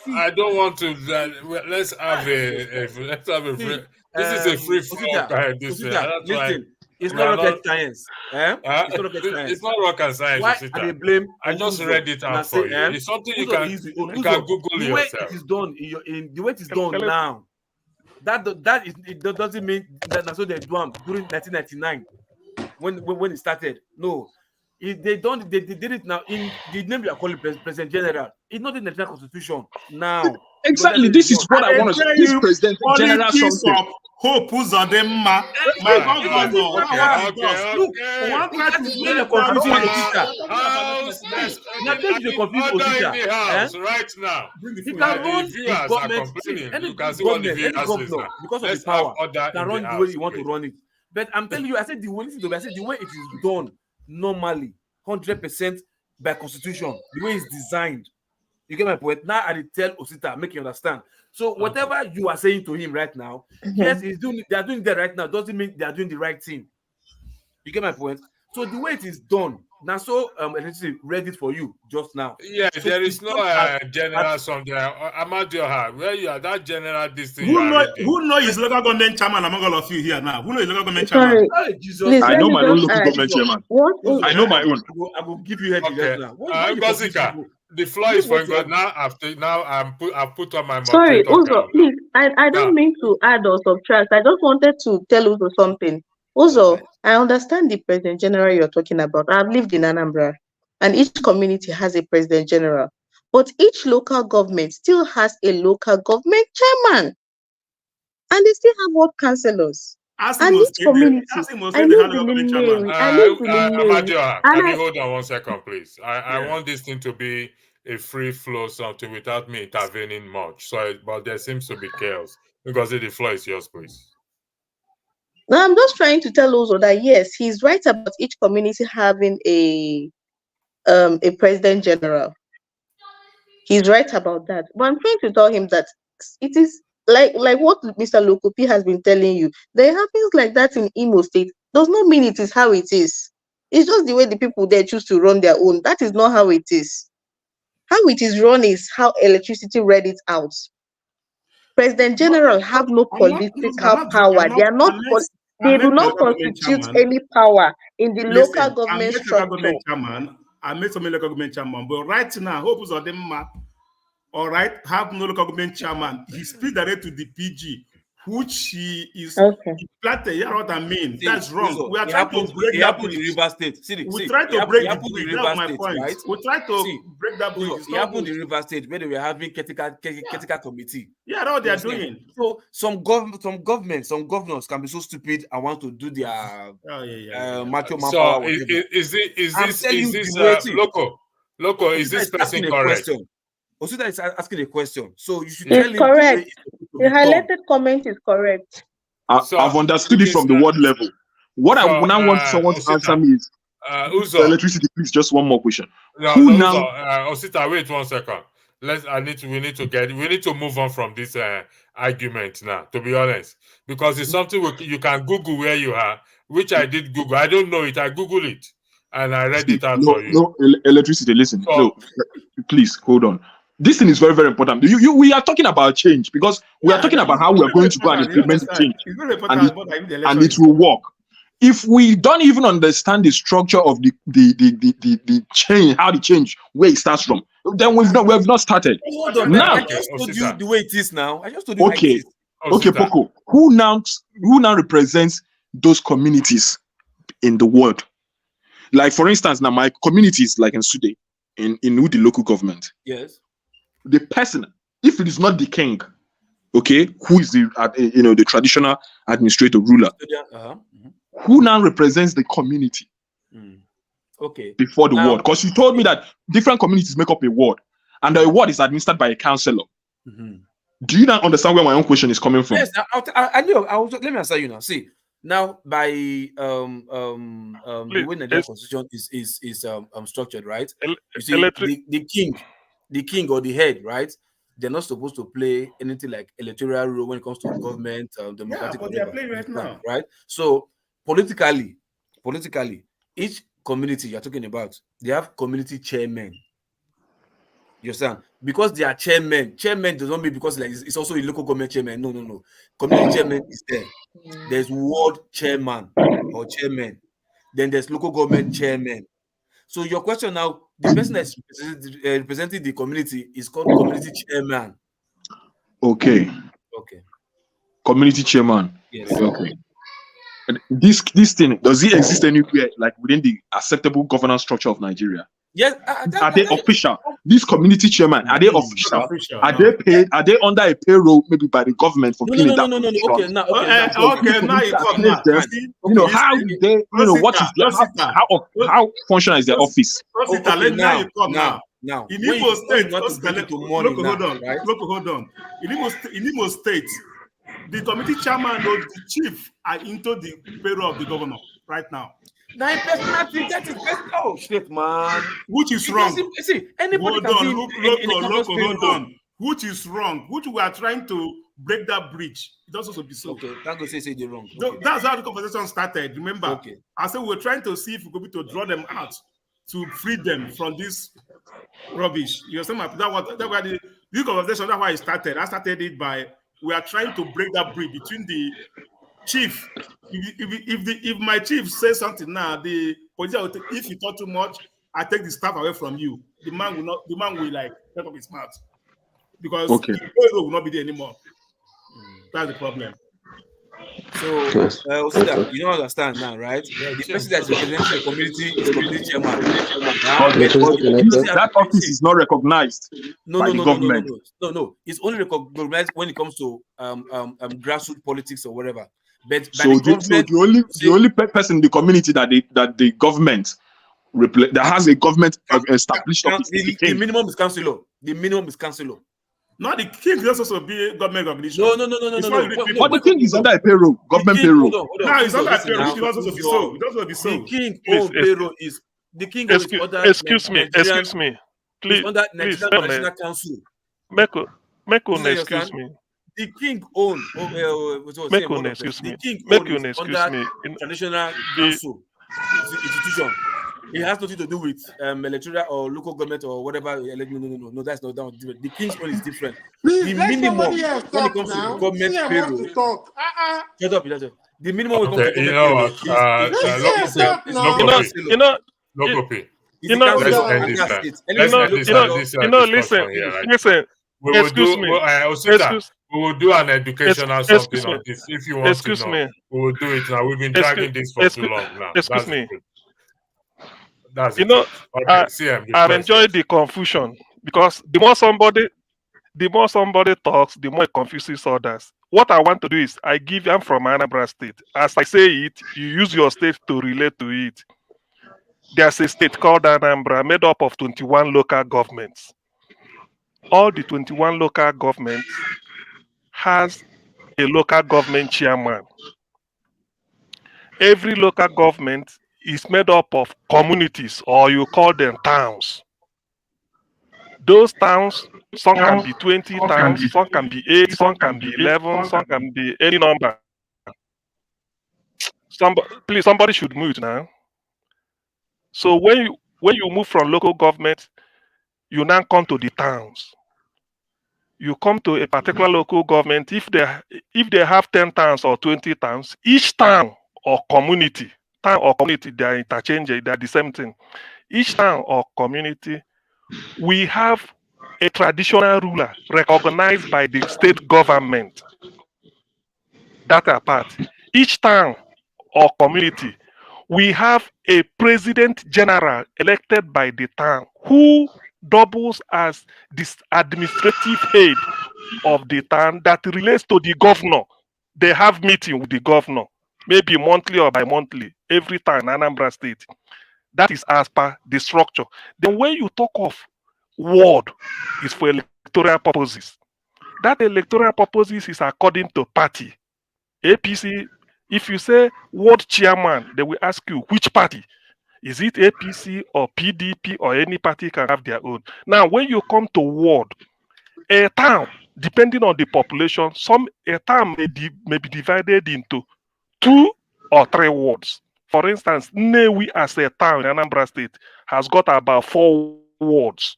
I don't want to. Let's have a. This is a free flow. Listen. It's not rocket science. It's not rocket science. Why are they blame? I just read it out for you. It's something you can Google yourself. The way it is done now. That doesn't mean that that's what they do during 1999 when it started. No, they did it now in the name you are calling President General. It's not in the Nigerian Constitution now. Exactly. This is what I want to say. This President General something. Hope who's on them, my governor. Look, one try to explain the confusion right now. He can run the government, any governor, because of the power, can run the way you want to run it. But I'm telling you, I said the way it is done normally, 100% by constitution, the way it's designed. You get my point? Now I tell Osita, make you understand. So whatever you are saying to him right now, yes, they are doing that right now, doesn't mean they are doing the right thing. You get my point? So the way it is done, now so read it for you just now. Yeah, so there is no general something. Amadioha, where you are, that general district. Who knows his local government chairman among all of you here now? Who knows his local government chairman? I know my own local government chairman. I know my own. I will give you head now. Gosika, the floor is for God now. I've put on my mouth. Sorry, Uzo, please. I don't mean to add or subtract. I just wanted to tell Uzo something. Uzo, I understand the President General you're talking about. I've lived in Anambra, and each community has a President General, but each local government still has a local government chairman, and they still have ward councillors. And each community, I live in Amadio, can you hold on 1 second, please? I want this thing to be a free flow something without me intervening much. So, but there seems to be chaos. Because the floor is yours, please. Now, I'm just trying to tell Uzo that yes, he's right about each community having a President General. He's right about that. But I'm trying to tell him that it is like what Mr. Lokopi has been telling you. There are things like that in Imo State. Does not mean it is how it is. It's just the way the people there choose to run their own. That is not how it is. How it is run is how electricity read it out. President General have no political power. They are not. They do not constitute any power in the local government structure. I made some local government chairman, but right now, hope is on them. All right, have no local government chairman. He split direct to the PG, which he is planted. You know what I mean? That's wrong. We are trying to break that bridge. River State. We try to break the bridge. That's my point. Right? We try to break that bridge. It happened in River State where they were having critical committee. Yeah, that's what they are doing. So some governors can be so stupid and want to do their macho man power. So is this local? Is this person correct? Osita is asking a question, so you should tell him. Correct. The be done. highlighted comment is correct. I've understood it from the word level. What I now want someone to answer me is Uzo. electricity, please. Just one more question. No, Who no, now? Osita, wait 1 second. We need to move on from this argument now, to be honest, because it's something you can Google where you are, which I did Google. I don't know it. I Googled it and I read it out for you. No, electricity. Listen, So, no, please hold on. This thing is very, very important. We are talking about change because we are talking about how we are going to go and implement change, and it will work. If we don't even understand the structure of the change, how the change, where it starts from, then we have not started. Hold on, Now, I just told you the way it is now. I just told you how it okay, is. okay, Poco. Who now represents those communities in the world? Like, for instance, now my community is like in Sude, in the local government. Yes. The person, if it is not the king, okay, who is the traditional administrator ruler, who now represents the community Okay. before the Now- ward? Because you told me that different communities make up a ward, and the ward is administered by a councillor. Do you now understand where my own question is coming from? Yes, I know. Let me answer you now. See, now by the way Nigerian constitution is structured, right? You see, the king or the head, right? They're not supposed to play anything like electoral role when it comes to government, democratic. but they are whatever, playing right now. right? So politically, each community you're talking about, they have community chairmen. You understand? Because they are chairmen does not mean because like it's also a local government chairman. No. Community chairman is there. There's ward chairman or chairman. Then there's local government chairman. So your question now, the person that's representing the community is called community chairman. Okay. Okay. Community chairman. Yes. Okay. And this thing, does it exist anywhere like within the acceptable governance structure of Nigeria? Yes. Are they official? These community chairman, are they official? Are no. they paid? Are they under a payroll maybe by the government for cleaning that? No. position? Okay, now now you come now. You know how do they? You know what is their how functional is their office? Now you come now. Now, In Imo State, hold on. In Imo State, the committee chairman or the chief are into the payroll of the governor right now. Now, that is oh shit, man. Which is wrong. See, anybody Hold can on, hold on. Which is wrong? Which we are trying to break that bridge. It also be so. Okay, that go say they're wrong. Okay. That's how the conversation started. Remember? Okay. I said we're trying to see if we could be to draw them out to free them from this rubbish. You understand? That's why the conversation. That's why it started. I started it by we are trying to break that bridge between the chief. If my chief says something now, the police will take, if you talk too much, I take the staff away from you. The man will like take up his mouth because the payroll will not be there anymore. That's the problem. So, you don't understand now, right? The person that's representing the community is community chairman. That office is not recognized by the government. No. It's only recognized when it comes to grassroots politics or whatever. But the only person in the community that the government that has a government established office. The minimum is councillor. The minimum is councillor. Not the king is also be a government recognition. No. But the king is under a payroll, government payroll. No, it's under a payroll. It also be so. The king own payroll is the king. Excuse me. Please, under National Council. Meko, excuse me. The king own. Excuse me. The king own traditional council institution. It has nothing to do with electoral or local government or whatever. No, that's not different. The king's role is different. Please, the minimum when it comes to government payroll. Shut up. The minimum when it comes to government listen. We will do an educational something on this. If you want to know, we will do it now. We've been dragging this for too long now. Excuse me. That's I've enjoyed the confusion because the more somebody talks, the more it confuses others. What I want to do is I give them from Anambra State. As I say it, you use your state to relate to it. There's a state called Anambra made up of 21 local governments. All the 21 local governments has a local government chairman. Every local government is made up of communities, or you call them towns. Those towns, some can be 20 towns, some can be 8, some can be 11, some can be any number. Please, somebody should mute now. So when you move from local government, you now come to the towns. You come to a particular local government. If they have 10 towns or 20 towns, each town or community, they are interchangeable, they are the same thing. Each town or community, we have a traditional ruler recognized by the state government. That apart, each town or community, we have a president general elected by the town who doubles as this administrative head of the town that relates to the governor. They have meeting with the governor, maybe monthly or bi-monthly, every time in Anambra State. That is as per the structure. Then when you talk of ward, is for electoral purposes. That electoral purposes is according to party. APC, if you say ward chairman, they will ask you which party. Is it APC or PDP, or any party can have their own? Now, when you come to ward, a town, depending on the population, a town may be divided into 2 or 3 wards. For instance, Nnewi as a town in Anambra State has got about 4 wards,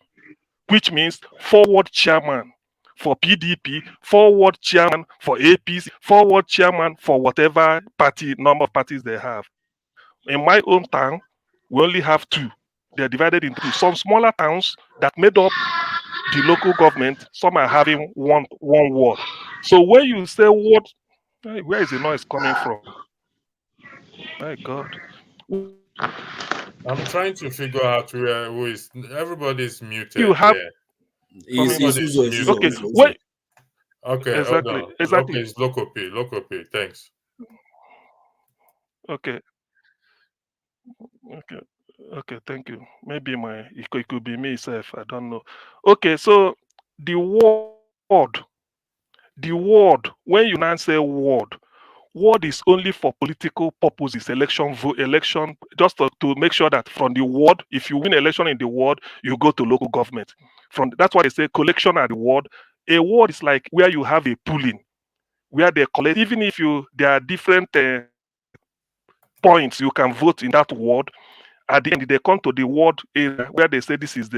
which means 4 ward chairman for PDP, 4 ward chairman for APC, 4 ward chairman for whatever party, number of parties they have. In my own town, we only have 2. They're divided into 2. Some smaller towns that made up the local government, some are having one ward. So when you say ward, where is the noise coming from? My God. I'm trying to figure out who is. Everybody's muted. You have. Everybody's muted. Okay. Wait. Okay. Exactly. Hold on. Exactly. Okay, it's Local P. Thanks. Okay. Okay. Okay. Thank you. Maybe it could be me self. I don't know. Okay. So the ward. When you now say ward is only for political purposes, election, just to make sure that from the ward, if you win election in the ward, you go to local government. That's why they say collection at the ward. A ward is like where you have a pooling, where they collect, even if there are different points you can vote in that ward. At the end, they come to the ward area where they say this is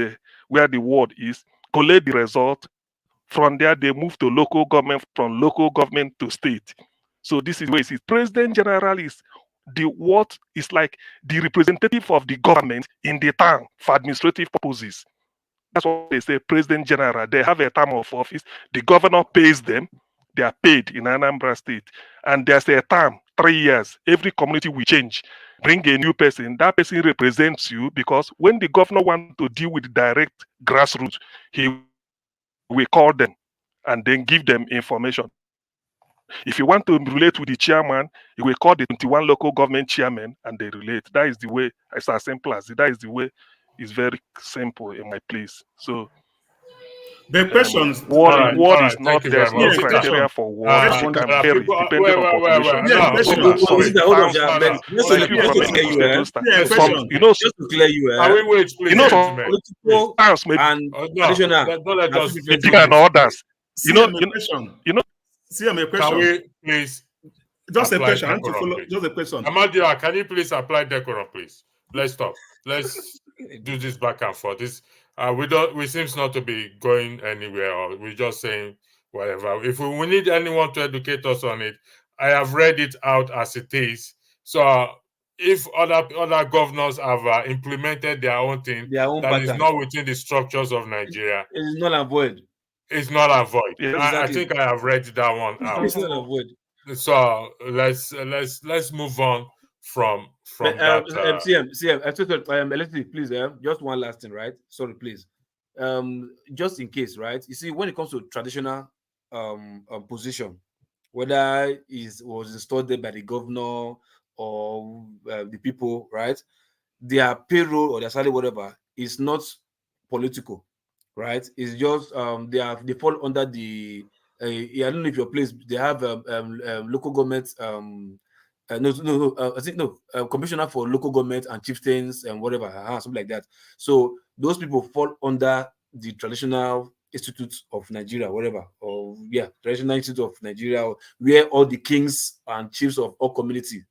where the ward is, collect the result. From there, they move to local government, from local government to state. So this is where it is. President General is like the representative of the government in the town for administrative purposes. That's what they say, President General. They have a term of office. The governor pays them. They are paid in Anambra State. And there's a term, 3 years. Every community will change. Bring a new person. That person represents you, because when the governor wants to deal with direct grassroots, he will call them and then give them information. If you want to relate with the chairman, you will call the 21 local government chairmen and they relate. That is the way. It's as simple as it. That is the way. It's very simple in my place. So the questions. Ward is not, there's no criteria for ward. It can vary depending on population. Just to clear you, towns may be bigger than others. See my question. Can we please? Just a question. I want to follow. Just a question. Amadia, can you please apply decorum, please? Let's stop. Let's do this back and forth. We seems not to be going anywhere, or we're just saying whatever. If we need anyone to educate us on it, I have read it out as it is. So if other governors have implemented their own thing that is not within the structures of Nigeria, it is null and void. It's not a void. Yeah, I exactly. think I have read that one out. It's not a void. So let's move on from that. CM, Leslie, please, just one last thing, right? Sorry, please. Just in case, right? You see, when it comes to traditional position, whether it was installed there by the governor or the people, right? Their payroll or their salary, whatever, is not political, right? It's just they fall under the I don't know if your place they have local government I think no commissioner for local government and chieftains and whatever, something like that. So those people fall under the traditional institutes of Nigeria, whatever, or traditional institute of Nigeria, where all the kings and chiefs of all community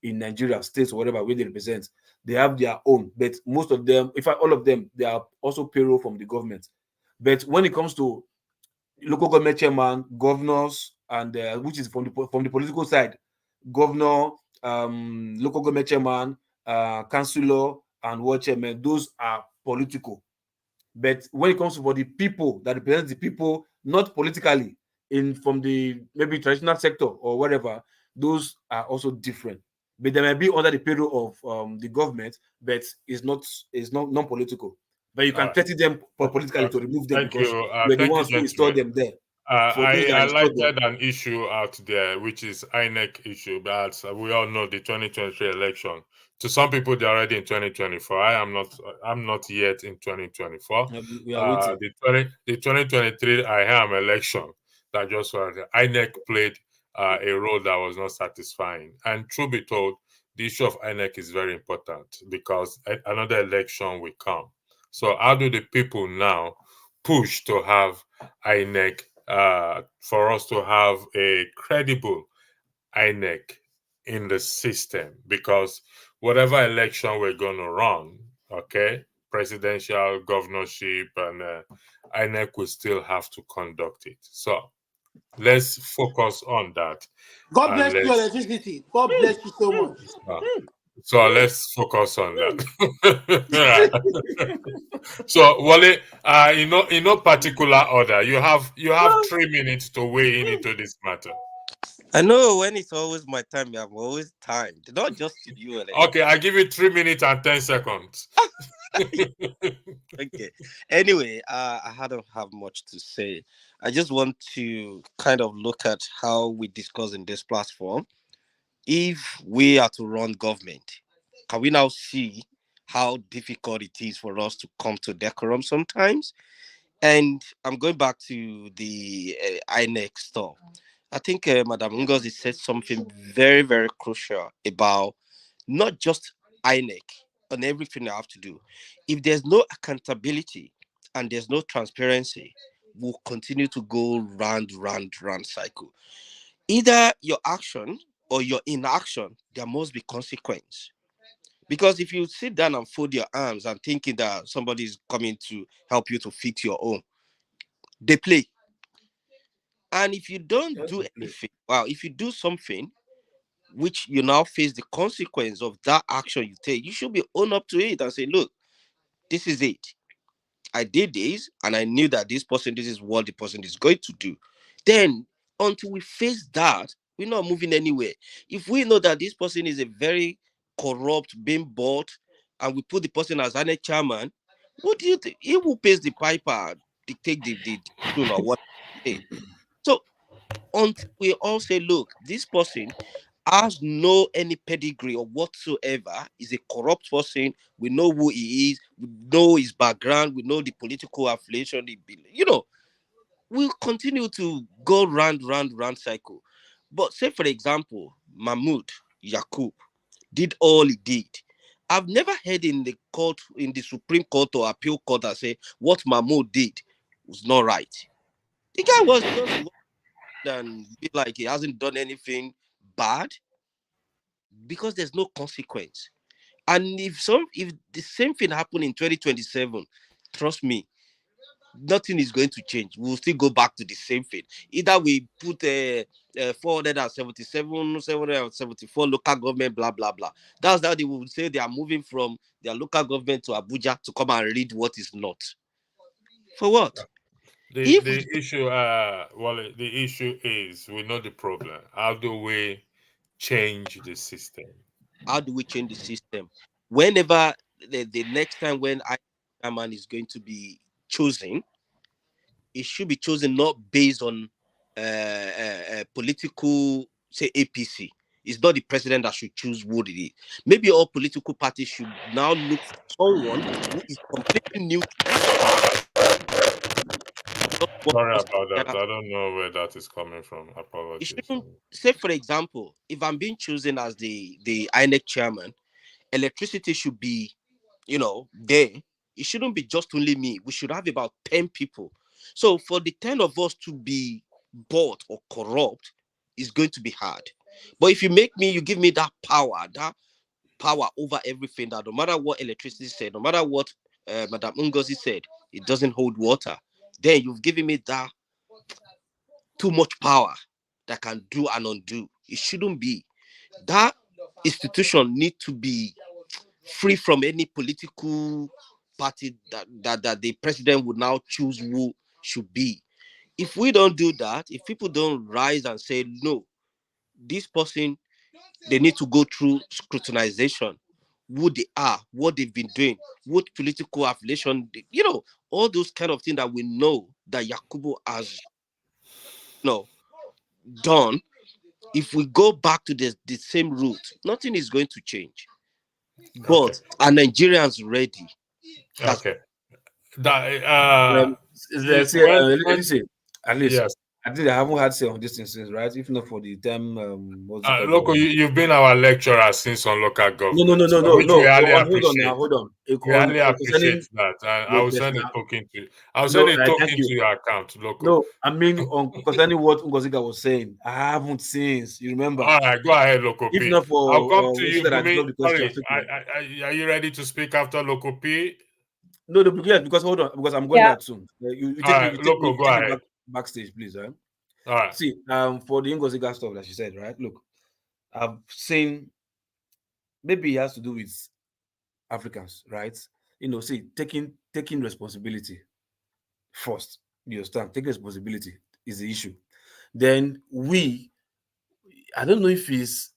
in Nigeria, states, or whatever, where they represent, they have their own. But most of them, in fact, all of them, they are also payroll from the government. But when it comes to local government chairman, governors, and which is from the political side, governor, local government chairman, councillor, and ward chairman, those are political. But when it comes to for the people that represent the people, not politically, from the maybe traditional sector or whatever, those are also different. But they may be under the payroll of the government, but it's not non-political. But you can threaten them politically to remove them because you're the ones who install them there. I highlighted an issue out there, which is INEC issue, but we all know the 2023 election. To some people, they're already in 2024. I'm not yet in 2024. We are waiting. The 2023 IHAM election that just started, INEC played a role that was not satisfying. And truth be told, the issue of INEC is very important because another election will come. So how do the people now push to have INEC, for us to have a credible INEC in the system? Because whatever election we're going to run, presidential, governorship, and INEC will still have to conduct it. So let's focus on that. God bless you, electricity. God bless you so much. So let's focus on that. So Wale, in no particular order, you have 3 minutes to weigh in into this matter. I know when it's always my time, I'm always timed. Not just to you. Okay, I give you 3 minutes and 10 seconds. Okay. Anyway, I don't have much to say. I just want to kind of look at how we discuss in this platform. If we are to run government, can we now see how difficult it is for us to come to decorum sometimes? And I'm going back to the INEC stuff. I think Madam Ngozi said something very, very crucial about not just INEC and everything I have to do. If there's no accountability and there's no transparency, we'll continue to go round cycle. Either your action or your inaction, there must be consequence. Because if you sit down and fold your arms and thinking that somebody is coming to help you to fix your own, they play. And if you don't do anything, if you do something which you now face the consequence of that action you take, you should be own up to it and say, look, this is it. I did this and I knew that this is what the person is going to do. Then until we face that, we're not moving anywhere. If we know that this person is a very corrupt, being bought, and we put the person as an chairman, what do you think? He will pay the piper, dictate the tune or what. So until we all say, look, this person has no any pedigree or whatsoever, is a corrupt person, we know who he is, we know his background, we know the political affiliation, we'll continue to go round cycle. But say, for example, Mahmoud Yakub did all he did. I've never heard in the court, in the Supreme Court or Appeal Court, that say what Mahmoud did was not right. The guy was just and be like he hasn't done anything bad because there's no consequence. And if the same thing happened in 2027, trust me, nothing is going to change. We'll still go back to the same thing. Either we put 477, 774 local government, blah, blah, blah. That's how they will say they are moving from their local government to Abuja to come and read what is not. For what? The issue is, we know the problem. How do we change the system? How do we change the system? Whenever the next time when chairman is going to be chosen, it should be chosen not based on political, say, APC. It's not the president that should choose who it is. Maybe all political parties should now look for someone who is completely new. Sorry about that. I don't know where that is coming from. It Apologies. shouldn't, say for example, if I'm being chosen as the INEC chairman, electricity should be, there. It shouldn't be just only me. We should have about 10 people. So for the 10 of us to be bought or corrupt is going to be hard. But if you give me that power over everything, that no matter what electricity said, no matter what Madam Ngozi said, it doesn't hold water, then you've given me that too much power that can do and undo. It shouldn't be. That institution need to be free from any political party that the president would now choose who should be. If we don't do that, if people don't rise and say, no, this person, they need to go through scrutinization, who they are, what they've been doing, what political affiliation, all those kind of things that we know that Yakubu has done. If we go back to the same route, nothing is going to change. But are Nigerians ready? Okay. Listen, at least yes. I think I haven't had say on this instance, right? If not for the term, Loco, you've been our lecturer since on local government. No. We highly Hold on now, hold on. We highly appreciate that. I will send a token to you. I will send a token to your account, Loco. No, I mean, concerning what Ngoziga was saying, I haven't since. You remember? All right, go ahead, Loco P. If not for, I'll come to you. Sorry, are you ready to speak after Loco P? No, because hold on, because I'm going back soon. You take Loco, go ahead. Backstage, please. Right? All right. See, for the Ngoziga stuff that she said, right? Look, I've seen maybe it has to do with Africans, right? See, taking responsibility first. You understand? Taking responsibility is the issue. Then I don't know if is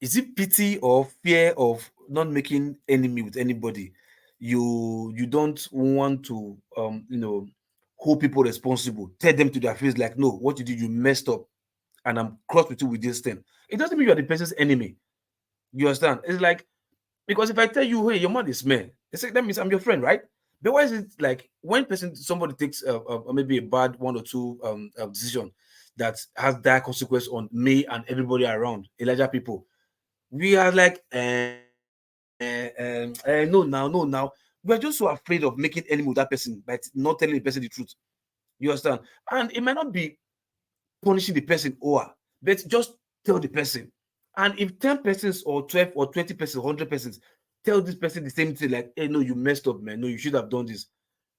it pity or fear of not making enemy with anybody? You don't want to hold people responsible, tell them to their face like, no, what you did, you messed up, and I'm cross with you with this thing. It doesn't mean you are the person's enemy. You understand? It's like, because if I tell you, hey, your mother is man, that means I'm your friend, right? But why is it like when somebody takes maybe a bad one or two decision that has that consequence on me and everybody around, Elijah people, we are like, no now. We're just so afraid of making enemy with that person, but not telling the person the truth. You understand? And it might not be punishing the person but just tell the person. And if 10 persons or 12 or 20 persons, 100 persons tell this person the same thing, like, hey, no, you messed up, man. No, you should have done this.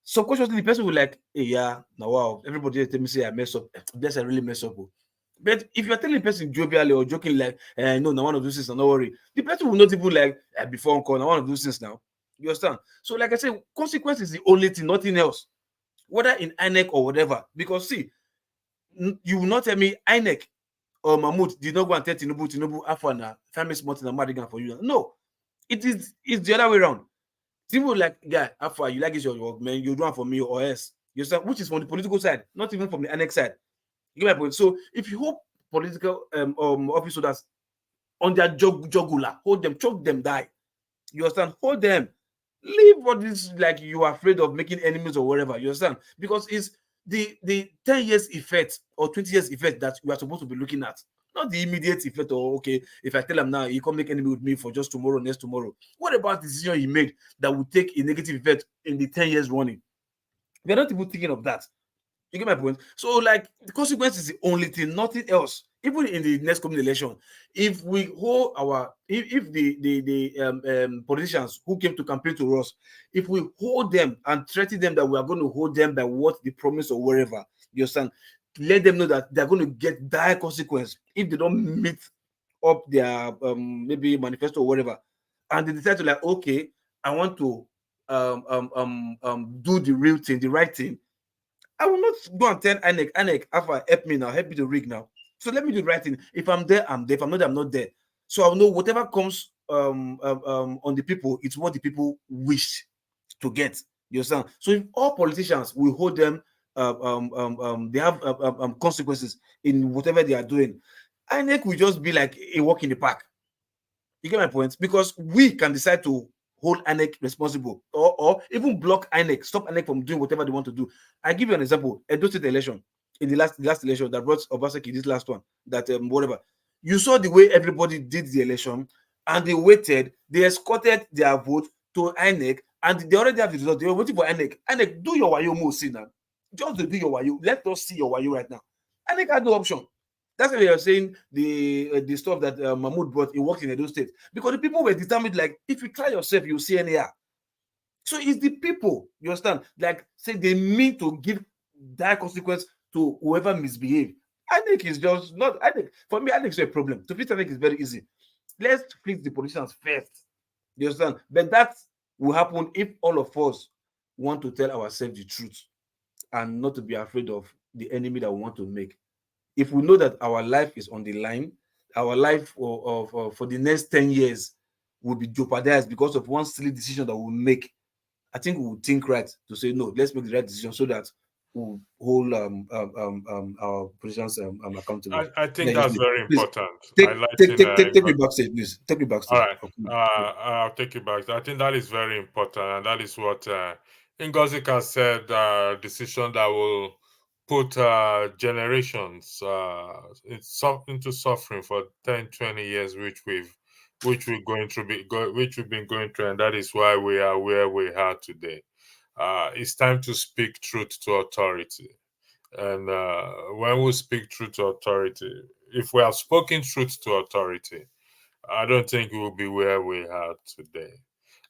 Subconsciously, the person will like, hey, yeah, now wow, everybody tell me say I messed up. Yes, I really messed up. But if you're telling the person jovially or joking like, no, now one of those things, don't worry, the person will not even like, before on call, now one of those things now. You understand? So, like I said, consequence is the only thing, nothing else. Whether in INEC or whatever. Because see, you will not tell me INEC or Mahmoud did not go and tell Tinubu, Afana, famous Martin and Madigan for you. No, it's the other way around. People like, yeah, Afa, you like this your work, man, you do it for me or else. You understand? Which is from the political side, not even from the INEC side. You get my point? So if you hold political officers on their jugular, hold them, choke them, die. You understand? Hold them. Leave what is like you are afraid of making enemies or whatever. You understand? Because it's the 10 years effect or 20 years effect that we are supposed to be looking at. Not the immediate effect or, okay, if I tell him now, he can't make enemy with me for just tomorrow, next tomorrow. What about the decision he made that would take a negative effect in the 10 years running? We are not even thinking of that. You get my point? So, like, the consequence is the only thing, nothing else. Even in the next coming election, if we hold if the politicians who came to campaign to us, if we hold them and threaten them that we are going to hold them by what they promise or whatever, you understand? Let them know that they're going to get dire consequence if they don't meet up their maybe manifesto or whatever, and they decide to like, okay, I want to do the real thing, the right thing. I will not go and tell INEC, Alpha, help me now, help me to rig now. So let me do the right thing. If I'm there, I'm there. If I'm not there, I'm not there. So I'll know whatever comes on the people, it's what the people wish to get. You understand? So if all politicians will hold them, they have consequences in whatever they are doing, INEC will just be like a walk in the park. You get my point? Because we can decide to hold INEC responsible, or even block INEC, stop INEC from doing whatever they want to do. I give you an example. Edo State election, in the last election that brought Obaseki, this last one, that whatever. You saw the way everybody did the election, and they waited, they escorted their vote to INEC, and they already have the result. They were waiting for INEC. INEC, do your wayo more, see now. Just do your wayo. Let us see your wayo right now. INEC had no option. That's why we are saying the stuff that Mahmoud brought, it worked in Edo State. Because the people were determined, like, if you try yourself, you'll see NAR. So it's the people, you understand? Like, say they mean to give that consequence to whoever misbehaves. INEC is just not, INEC, for me, INEC is a problem. To fix INEC is very easy. Let's fix the politicians first. You understand? But that will happen if all of us want to tell ourselves the truth and not to be afraid of the enemy that we want to make. If we know that our life is on the line, our life for the next 10 years will be jeopardized because of one silly decision that we'll make, I think we will think right to say, no, let's make the right decision so that we'll hold our politicians accountable. I think that's very important. Take me backstage, please. Take me backstage. All right. I'll take you back. I think that is very important, and that is what Ngozika said, decision that will put generations into suffering for 10, 20 years, which we've been going through, and that is why we are where we are today. It's time to speak truth to authority. And when we speak truth to authority, if we have spoken truth to authority, I don't think we will be where we are today.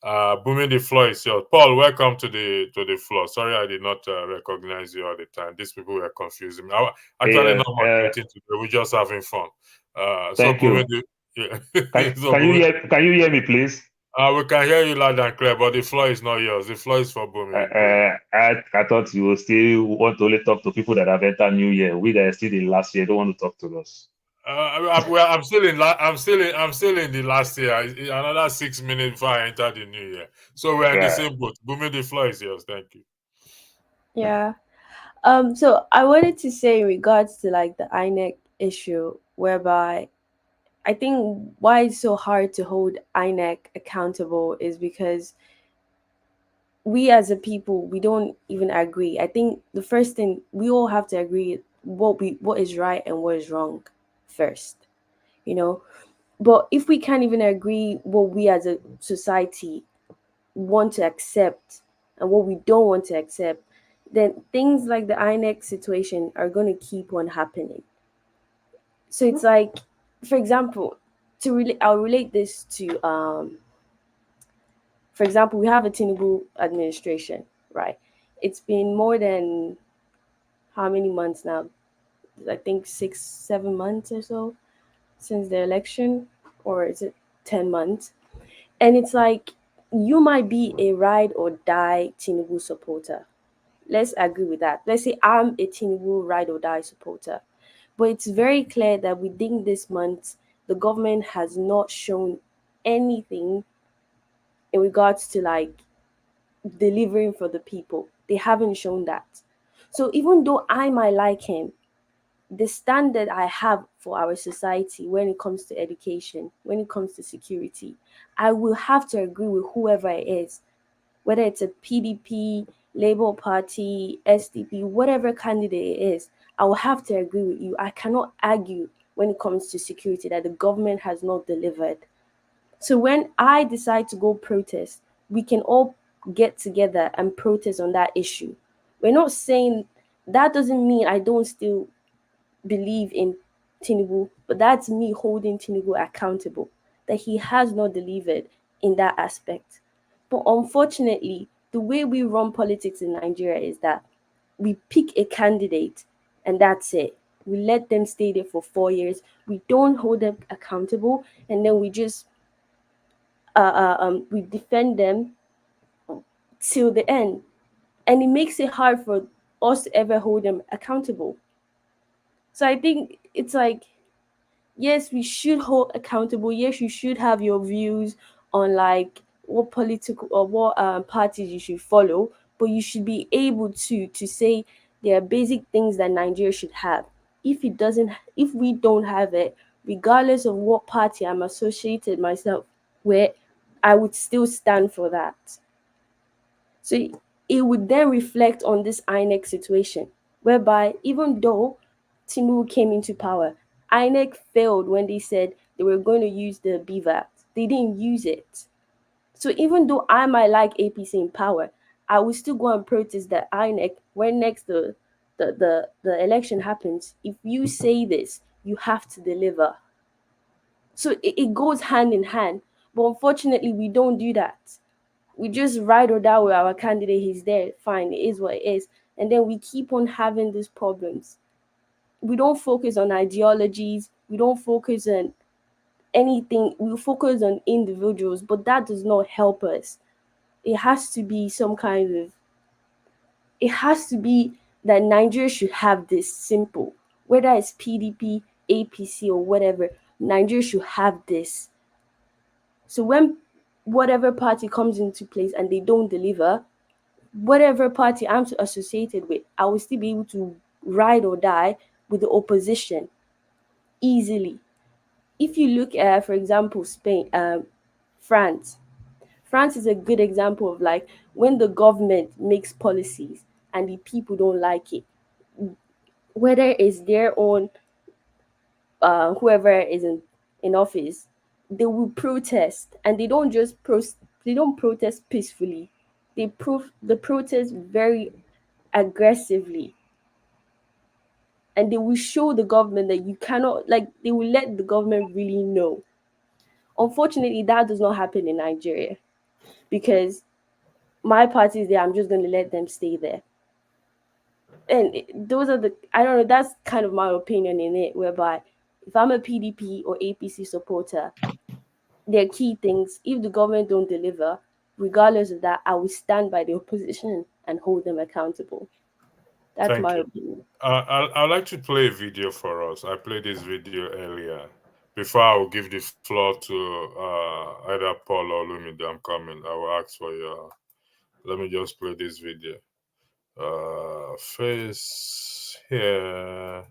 Bumi, the floor is yours. Paul, welcome to the floor. Sorry, I did not recognize you all the time. These people were confusing me. Actually, not moderating today. We're just having fun. Thank you. Can you hear me, please? We can hear you loud and clear, but the floor is not yours. The floor is for Bumi. I thought you still want to only talk to people that have entered New Year. We that are still in last year don't want to talk to us. I'm still in the last year. Another 6 minutes before I enter the new year. So we're in the same boat. Bumi, the floor is yours. Thank you. Yeah. So I wanted to say in regards to like the INEC issue, whereby I think why it's so hard to hold INEC accountable is because we as a people, we don't even agree. I think the first thing we all have to agree what is right and what is wrong first, you know. But if we can't even agree what we as a society want to accept and what we don't want to accept, then things like the INEC situation are going to keep on happening. So it's like, for example, I'll relate this to, for example, we have a Tinubu administration, right? It's been more than how many months now? I think 6-7 months or so since the election, or is it 10 months? And it's like, you might be a ride or die Tinubu supporter. Let's agree with that. Let's say I'm a Tinubu ride or die supporter. But it's very clear that within this month, the government has not shown anything in regards to like delivering for the people. They haven't shown that. So even though I might like him, the standard I have for our society when it comes to education, when it comes to security, I will have to agree with whoever it is, whether it's a PDP, Labour Party, SDP, whatever candidate it is, I will have to agree with you. I cannot argue when it comes to security that the government has not delivered. So when I decide to go protest, we can all get together and protest on that issue. We're not saying that doesn't mean I don't still believe in Tinubu, but that's me holding Tinubu accountable, that he has not delivered in that aspect. But unfortunately, the way we run politics in Nigeria is that we pick a candidate and that's it. We let them stay there for 4 years. We don't hold them accountable, and then we just we defend them till the end. And it makes it hard for us to ever hold them accountable. So I think it's like, yes, we should hold accountable. Yes, you should have your views on like what political or what parties you should follow, but you should be able to say there are basic things that Nigeria should have. If we don't have it, regardless of what party I'm associated myself with, I would still stand for that. So it would then reflect on this INEC situation, whereby even though Tinubu came into power, INEC failed when they said they were going to use the BVAT. They didn't use it. So even though I might like APC in power, I will still go and protest that INEC when next the election happens. If you say this, you have to deliver. So it goes hand in hand. But unfortunately, we don't do that. We just ride or die with our candidate. He's there, fine, it is what it is. And then we keep on having these problems. We don't focus on ideologies. We don't focus on anything. We focus on individuals, but that does not help us. It has to be that Nigeria should have this simple, whether it's PDP, APC, or whatever, Nigeria should have this. So when whatever party comes into place and they don't deliver, whatever party I'm associated with, I will still be able to ride or die with the opposition easily. If you look at, for example, France is a good example of like when the government makes policies and the people don't like it, whether it's their own whoever is in office, they will protest, and they don't just they don't protest peacefully. They protest very aggressively, and they will show the government that you cannot, like, they will let the government really know. Unfortunately, that does not happen in Nigeria, because my party is there, I'm just going to let them stay there. And those are I don't know, that's kind of my opinion in it, whereby if I'm a PDP or APC supporter, there are key things. If the government don't deliver, regardless of that, I will stand by the opposition and hold them accountable. That's Thank my you. opinion. I'd like to play a video for us. I played this video earlier. Before I will give the floor to either Paul or Lumide, I'm coming. I will ask for your... Let me just play this video. Face here.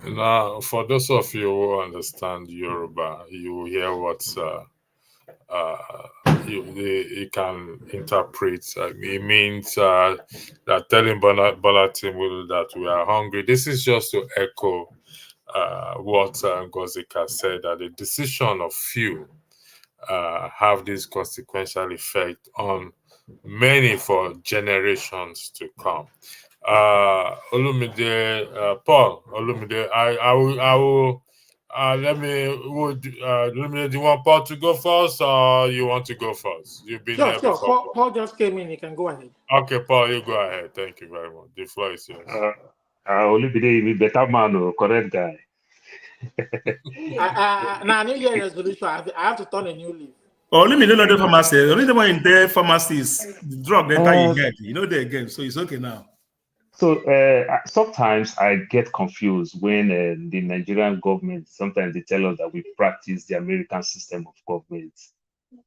Now, for those of you who understand Yoruba, you will hear what you can interpret. It means that telling Bola Tinubu that we are hungry. This is just to echo what Ngozika said, that the decision of few have this consequential effect on many for generations to come. Olumide, Paul, Olumide, I will. Let me. Olumide, do you want Paul to go first, or you want to go first? You've been here Sure. before. Paul just came in. He can go ahead. Okay, Paul, you go ahead. Thank you very much. The floor is yours. Olumide, you be better man, correct guy. Now, New Year resolution, I have to turn a new leaf. Only me don't know the pharmacy. Only the one in the pharmacies, the drug that you get. You know the again, so it's okay now. So sometimes I get confused when the Nigerian government, sometimes they tell us that we practice the American system of government.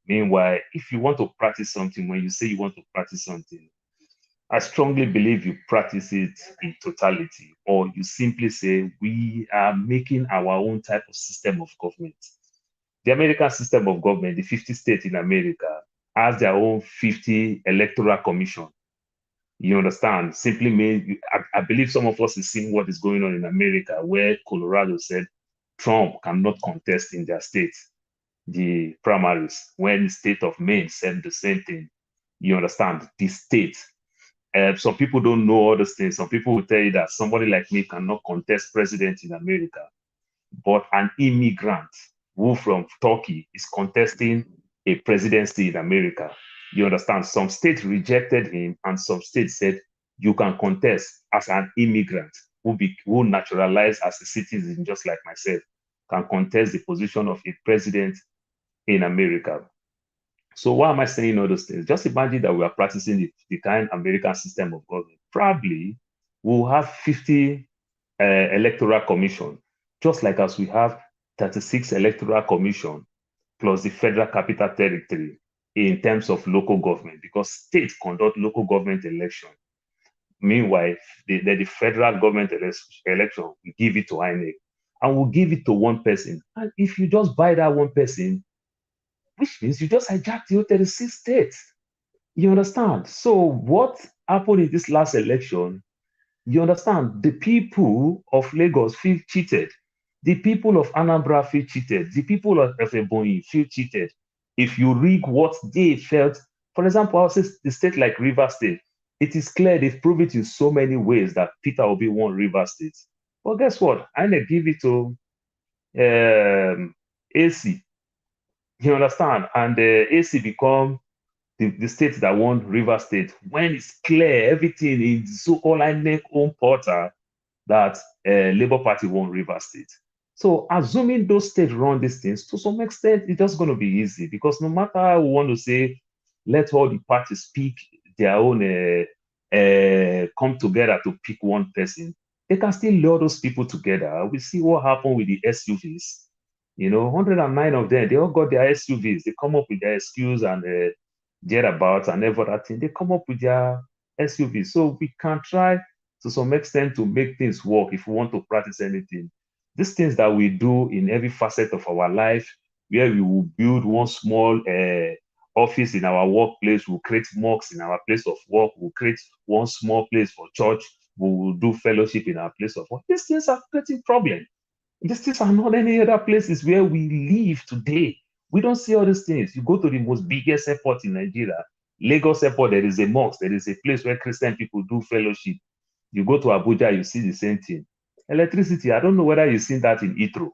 Meanwhile, if you want to practice something, when you say you want to practice something, I strongly believe you practice it in totality, or you simply say we are making our own type of system of government. The American system of government, the 50 states in America, has their own 50 electoral commission. You understand? Simply means, I believe some of us have seen what is going on in America, where Colorado said Trump cannot contest in their state the primaries, when the state of Maine said the same thing. You understand? The state. Some people don't know all those things. Some people will tell you that somebody like me cannot contest president in America, but an immigrant who from Turkey is contesting a presidency in America. You understand? Some states rejected him, and some states said you can contest as an immigrant who naturalized as a citizen, just like myself, can contest the position of a president in America. So why am I saying all those things? Just imagine that we are practicing the kind American system of government. Probably we'll have 50 electoral commission, just like as we have 36 electoral commission plus the federal capital territory in terms of local government, because states conduct local government election. Meanwhile, the federal government election, we give it to INEC, and we'll give it to one person. And if you just buy that one person, which means you just hijacked the 36 states. You understand? So what happened in this last election, you understand, the people of Lagos feel cheated. The people of Anambra feel cheated. The people of Ebonyi feel cheated. If you read what they felt, for example, I'll say the state like Rivers State, it is clear they've proved it in so many ways that Peter Obi won Rivers State. But guess what? I need to give it to AC. You understand? And AC become the state that won Rivers State, when it's clear everything in so-called INEC own portal that Labour Party won Rivers State. So assuming those states run these things, to some extent, it's just going to be easy, because no matter how we want to say, let all the parties pick their own, come together to pick one person, they can still lure those people together. We see what happened with the SUVs. You know, 109 of them, they all got their SUVs. They come up with their excuse and thereabouts and everything. They come up with their SUVs. So we can try to some extent to make things work if we want to practice anything. These things that we do in every facet of our life, where we will build one small office in our workplace, we'll create mosques in our place of work, we'll create one small place for church, we will do fellowship in our place of work. These things are creating problems. These things are not any other places where we live today. We don't see all these things. You go to the most biggest airport in Nigeria, Lagos Airport, there is a mosque, there is a place where Christian people do fellowship. You go to Abuja, you see the same thing. Electricity, I don't know whether you've seen that in Heathrow.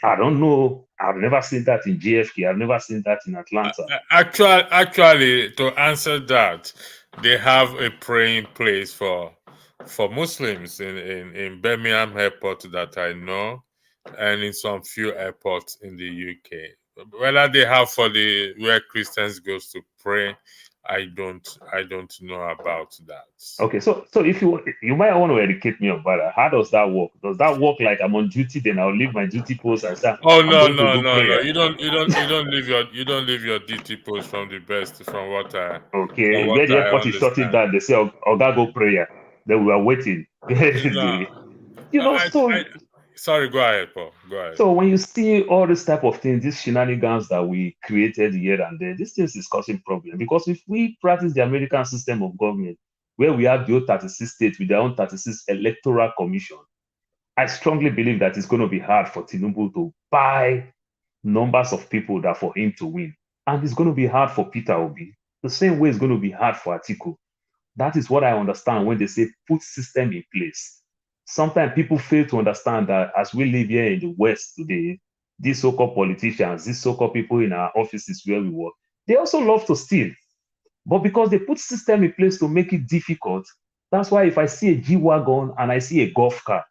I don't know. I've never seen that in JFK. I've never seen that in Atlanta. Actually, to answer that, they have a praying place for Muslims in Birmingham Airport that I know, and in some few airports in the UK. Whether they have for where Christians goes to pray, I don't know about that. Okay, so if you might want to educate me about that. How does that work? Does that work like I'm on duty, then I'll leave my duty post and say, oh no. You don't leave your duty post from what I okay. Where the airport is shutting down, they say, "Oh, God, go prayer." Then we are waiting. Sorry, go ahead, Paul. Go ahead. So when you see all this type of things, these shenanigans that we created here and there, this thing is causing problem. Because if we practice the American system of government, where we have the old 36 states with their own 36 electoral commission, I strongly believe that it's going to be hard for Tinubu to buy numbers of people that for him to win. And it's going to be hard for Peter Obi. The same way it's going to be hard for Atiku. That is what I understand when they say put system in place. Sometimes people fail to understand that as we live here in the West today, these so-called politicians, these so-called people in our offices where we work, they also love to steal. But because they put system in place to make it difficult, that's why if I see a G-Wagon and I see a golf car,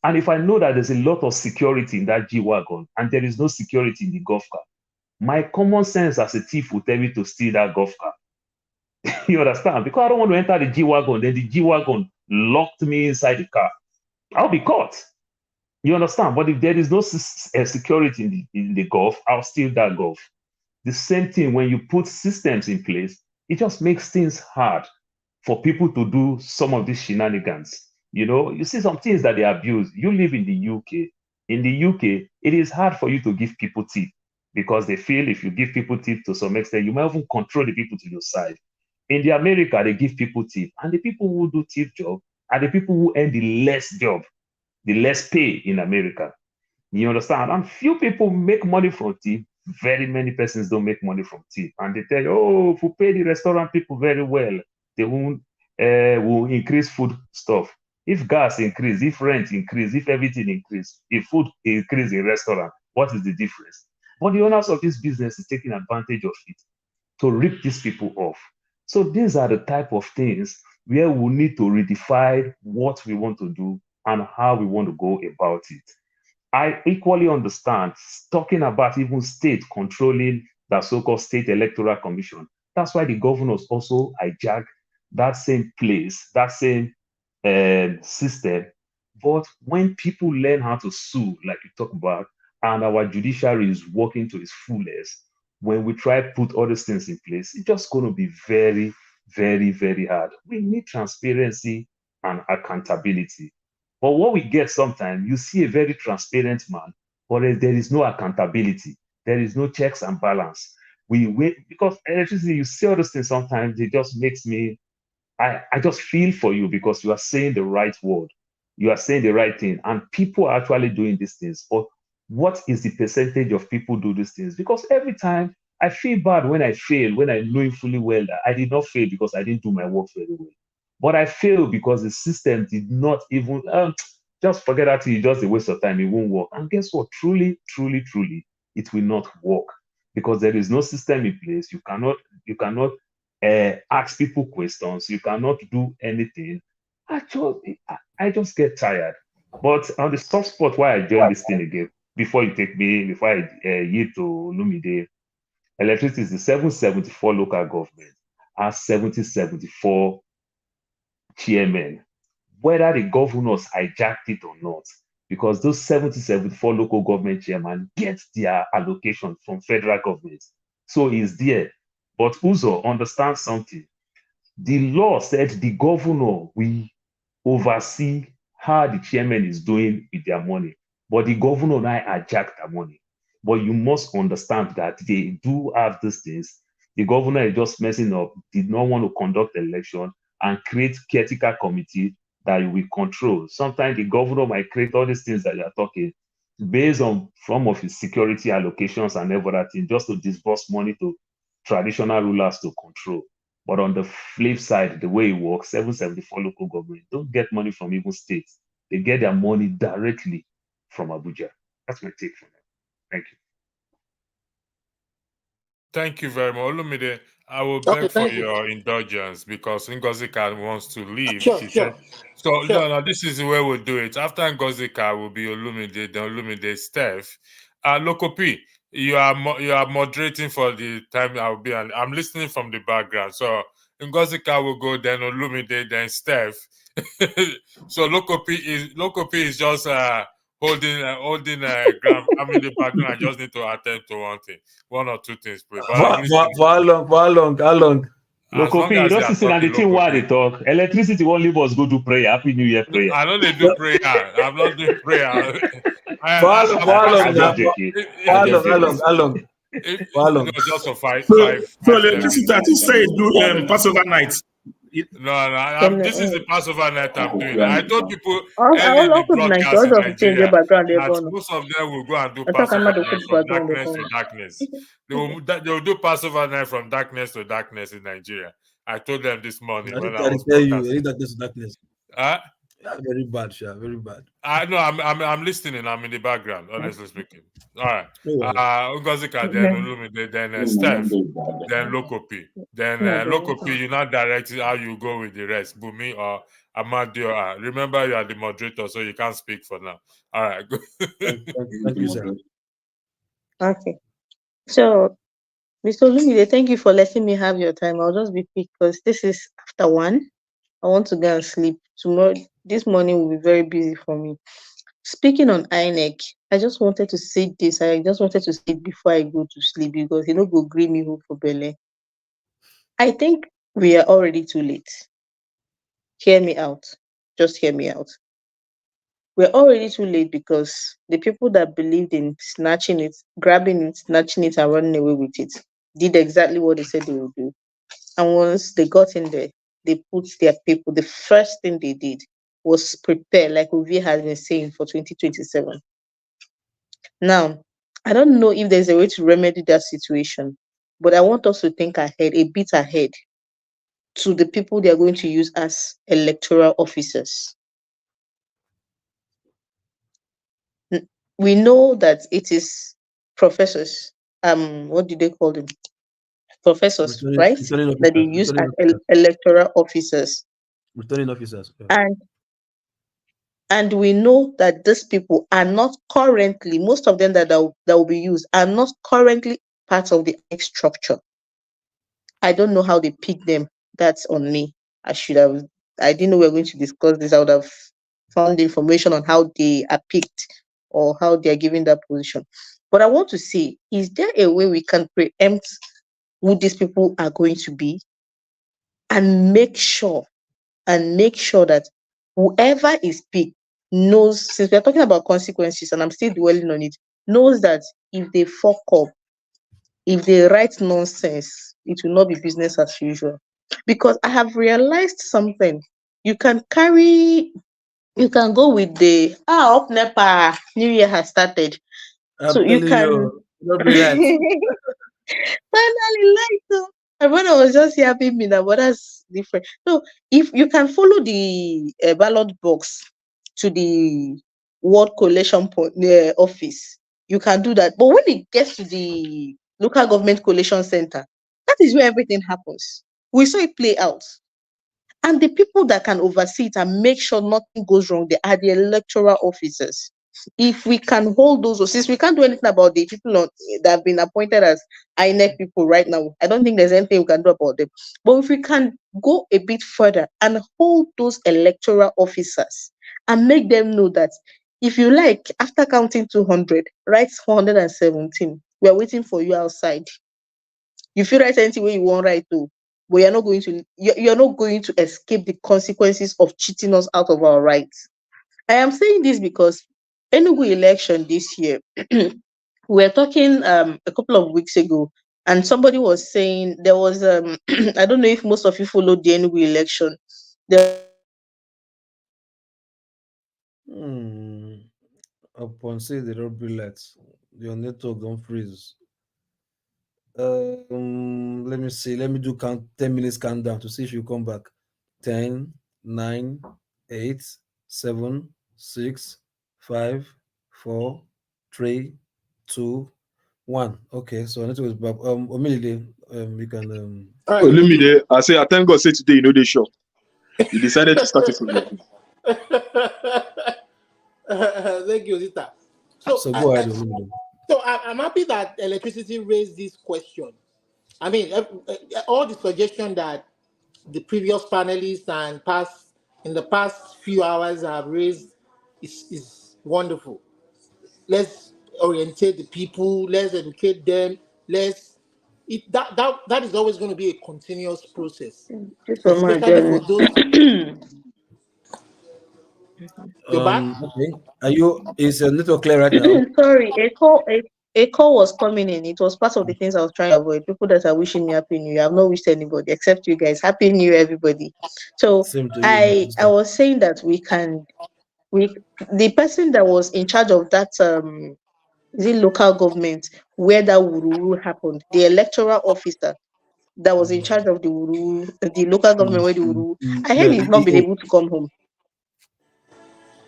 and if I know that there's a lot of security in that G-Wagon and there is no security in the golf car, my common sense as a thief will tell me to steal that golf car. You understand? Because I don't want to enter the G-Wagon, then the G-Wagon locked me inside the car. I'll be caught. You understand? But if there is no security in the golf, I'll steal that golf. The same thing when you put systems in place, it just makes things hard for people to do some of these shenanigans. You know, you see some things that they abuse. You live in the UK. In the UK, it is hard for you to give people tip because they feel if you give people tip to some extent, you might even control the people to your side. In the America, they give people tip, and the people who do tip job are the people who earn the less job, the less pay in America. You understand? And few people make money from tip. Very many persons don't make money from tip. And they tell you, oh, if we pay the restaurant people very well, they won't will increase food stuff. If gas increase, if rent increase, if everything increase, if food increase in restaurant, what is the difference? But the owners of this business is taking advantage of it to rip these people off. So these are the type of things where we need to redefine what we want to do and how we want to go about it. I equally understand talking about even state controlling the so-called State Electoral Commission. That's why the governors also hijack that same place, that same system. But when people learn how to sue, like you talk about, and our judiciary is working to its fullest, when we try to put all these things in place, it's just going to be very, very, very hard. We need transparency and accountability. But what we get sometimes, you see a very transparent man, but there is no accountability. There is no checks and balance. We wait because electricity, you see all those things sometimes, it just makes me, I just feel for you because you are saying the right word. You are saying the right thing. And people are actually doing these things. But what is the percentage of people do these things? Because every time I feel bad when I fail, when I know fully well that I did not fail because I didn't do my work very well. But I failed because the system did not even, just forget that it's just a waste of time. It won't work. And guess what? Truly, truly, truly, it will not work because there is no system in place. You cannot ask people questions. You cannot do anything. I just get tired. But on the soft spot, why I joined this thing again, before I yield to Lumide, electricity is the 774 local government has 7074 chairmen, whether the governors hijacked it or not, because those 7074 local government chairmen get their allocation from federal government. So it's there. But Uzo understands something. The law said the governor will oversee how the chairman is doing with their money. But the governor and I hijacked their money. But you must understand that they do have these things. The governor is just messing up, did not want to conduct the election and create caretaker committee that you will control. Sometimes the governor might create all these things that you are talking based on some of his security allocations and everything, just to disburse money to traditional rulers to control. But on the flip side, the way it works, 774 local government don't get money from even states. They get their money directly from Abuja. That's my take from that. Thank you. Thank you very much. Olumide, I will beg for your indulgence because Ngozika wants to leave. Sure. No, this is the way we'll do it. After Ngozika will be Olumide, then Olumide Steph. Lokopi, you are moderating for the time I'll be on. I'm listening from the background. So Ngozika will go, then Olumide, then Steph. So Lokopi is just holding ground. I'm in the background. I just need to attend to one or two things, please. For how long? Lokopi, you don't see the thing why they talk. Electricity won't leave us go do prayer. Happy New Year prayer. I know they do prayer. I'm not doing prayer. How long? Just for five. So electricity to say do Passover night. This is the Passover night I'm doing. I told people I early in the also broadcast in of change Nigeria background that most of them will go and do Passover night from darkness to darkness. They will do Passover night from darkness to darkness in Nigeria. I told them this morning I when think I I was tell you, broadcasting. darkness. Very bad, Sha. Very bad. No, I'm listening. I'm in the background, honestly speaking. All right. No worries. Ungozika, then Olumide, then Steph, then Lokopi. Then Lokopi, you now direct how you go with the rest. Bumi or Amadio. Remember, you are the moderator, so you can't speak for now. All right. Thank you, sir. Okay. So, Mr. Olumide, thank you for letting me have your time. I'll just be quick because this is after 1. I want to go and sleep. Tomorrow, this morning will be very busy for me. Speaking on INEC, I just wanted to say this. I just wanted to say it before I go to sleep because go green me hope for Bele. I think we are already too late. Hear me out. Just hear me out. We're already too late because the people that believed in snatching it, grabbing it, snatching it, and running away with it did exactly what they said they would do. And once they got in there, they put their people. The first thing they did was prepare, like Uvi has been saying, for 2027. Now, I don't know if there's a way to remedy that situation, but I want us to think ahead, a bit ahead, to the people they are going to use as electoral officers. We know that it is professors. What do they call them? Professors, right? That they use as electoral officers. Returning officers. Yeah. And we know that these people are not currently, most of them that will be used are not currently part of the INEC structure. I don't know how they pick them. That's on me. I didn't know we were going to discuss this. I would have found information on how they are picked or how they are given that position. But I want to see, is there a way we can preempt who these people are going to be and make sure that whoever is picked knows, since we're talking about consequences and I'm still dwelling on it, knows that if they fuck up, if they write nonsense, it will not be business as usual. Because I have realized something. You can go with the up NEPA, New Year has started. So you can finally like so. Everyone was just yapping me now, but that's different. So if you can follow the ballot box to the ward collation office, you can do that. But when it gets to the local government collation center, that is where everything happens. We saw it play out. And the people that can oversee it and make sure nothing goes wrong, they are the electoral officers. If we can hold those, since we can't do anything about the people that have been appointed as INEC people right now, I don't think there's anything we can do about them. But if we can go a bit further and hold those electoral officers and make them know that if you like, after counting 200, write 417, we are waiting for you outside. You feel right anything way you want right to, but you're not going to escape the consequences of cheating us out of our rights. I am saying this because Enugu election this year, we were talking a couple of weeks ago, and somebody was saying there was I don't know if most of you followed the Enugu election. Upon say the road billets, your network don't freeze. Let me see. Let me do 10 minutes countdown to see if you come back. 10, 9, 8, 7, 6, 5, 4, 3, 2, 1. Okay, so network is back. Omilide, you can. Olumide, I say, I thank God. Say today, they show. You decided to start it from there. Thank you, Zita. So go ahead. So I'm happy that electricity raised this question. I mean, all the suggestions that the previous panelists and in the past few hours have raised is wonderful. Let's orientate the people. Let's educate them. That is always going to be a continuous process, especially for those. Okay. Is your network clear right now? Sorry, a call was coming in. It was part of the things I was trying to avoid. People that are wishing me Happy New Year. I've not wished anybody except you guys. Happy New Year, everybody. So Same to you, I sister. was saying that the person that was in charge of that is it local government where that wuru happened, the electoral officer that was in charge of the local government where the wuru, I heard Yeah, he's the not been EO. able to come home.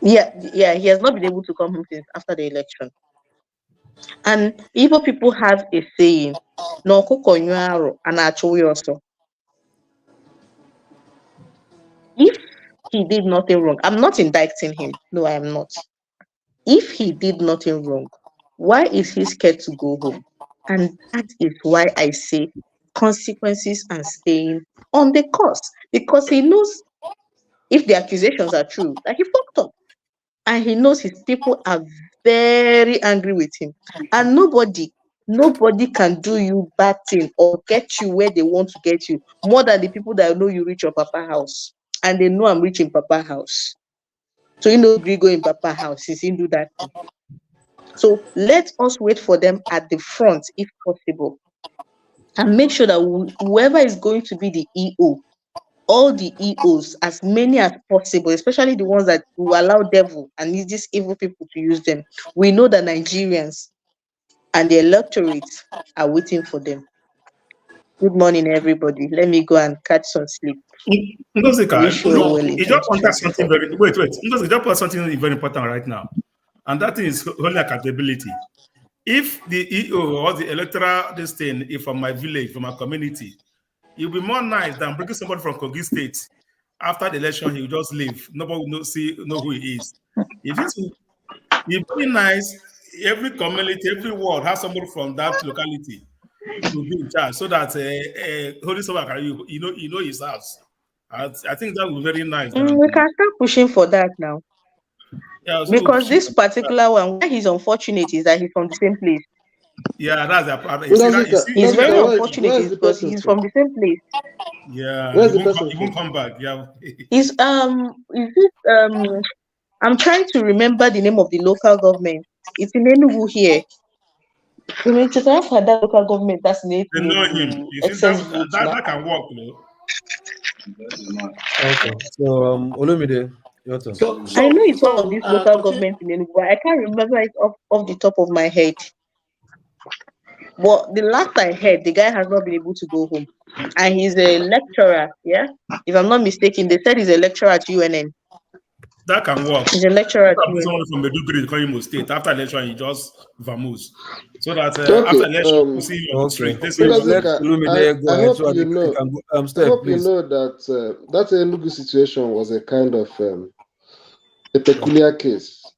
Yeah, he has not been able to come home since after the election. And Igbo people have a saying, no kukonyo and also. If he did nothing wrong, I'm not indicting him. No, I am not. If he did nothing wrong, why is he scared to go home? And that is why I say consequences and staying on the course. Because he knows if the accusations are true, that he fucked up. And he knows his people are very angry with him. And nobody can do you bad thing or get you where they want to get you more than the people that know you reach your papa house. And they know I'm reaching papa house. So you know Grigo in papa house, he didn't do that thing. So let us wait for them at the front if possible. And make sure that whoever is going to be the EO, all the EOs, as many as possible, especially the ones that will allow devil and these evil people to use them. We know that Nigerians and the electorate are waiting for them. Good morning, everybody. Let me go and catch some sleep. Ngosika, Wish you all well in you just want something 2024. very wait. Ngosika, you just put something very important right now, and that is holding accountability. If the EO or the electoral this thing is from my village, from my community, it will be more nice than bringing somebody from Kogi State. After the election, he will just leave. Nobody will know who he is. If it's very nice, every community, every ward has somebody from that locality to be in charge, so that Holy Sabbath, you know his house. I think that would be very nice. We can start pushing for that now. Yeah, so because this particular one, why he's unfortunate is that he's from the same place. Yeah, that's the problem. He's very unfortunate because he's from the same place. Yeah, Where's he the won't, person he won't come back. Yeah. Is it I'm trying to remember the name of the local government. It's in Enugu here. You know, to have had that local government that's in They know him. Enugu, You see, excess votes now. that can work, though. Okay, so Olumide, your turn. I know it's one of these local governments in Enugu. I can't remember it off the top of my head. But the last I heard, the guy has not been able to go home. And he's a lecturer, yeah? If I'm not mistaken, they said he's a lecturer at UNN. That can work. He's a lecturer at Someone UNN. from Meduguri, Imo State. After election, he just vamoose. So that Okay, after election, we see him on the street. They say, Ngosika, I hope so you know. I Steph, hope you please. know that that Enugu situation was a kind of a peculiar case,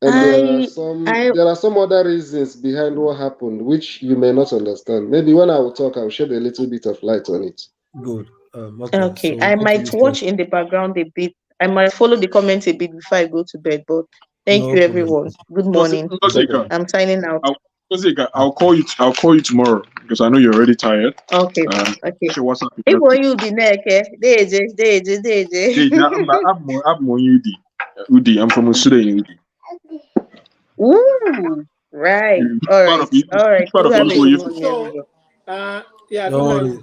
and there are some other reasons behind what happened which you may not understand. Maybe when I will talk, I will shed a little bit of light on it. Good. Okay, I might watch in the background a bit. I might follow the comments a bit before I go to bed, but thank No you, problem. everyone. Good morning. Ngosika, I'm signing out. I'll call you tomorrow because I know you're already tired. Okay. Okay. So what's up? If when you be naked, Deje. I'm Udi. I'm from Usuda in Udi. Ooh, right. All right. All right. part of You have a Enugu, good you- morning, So, everyone. yeah, No worries.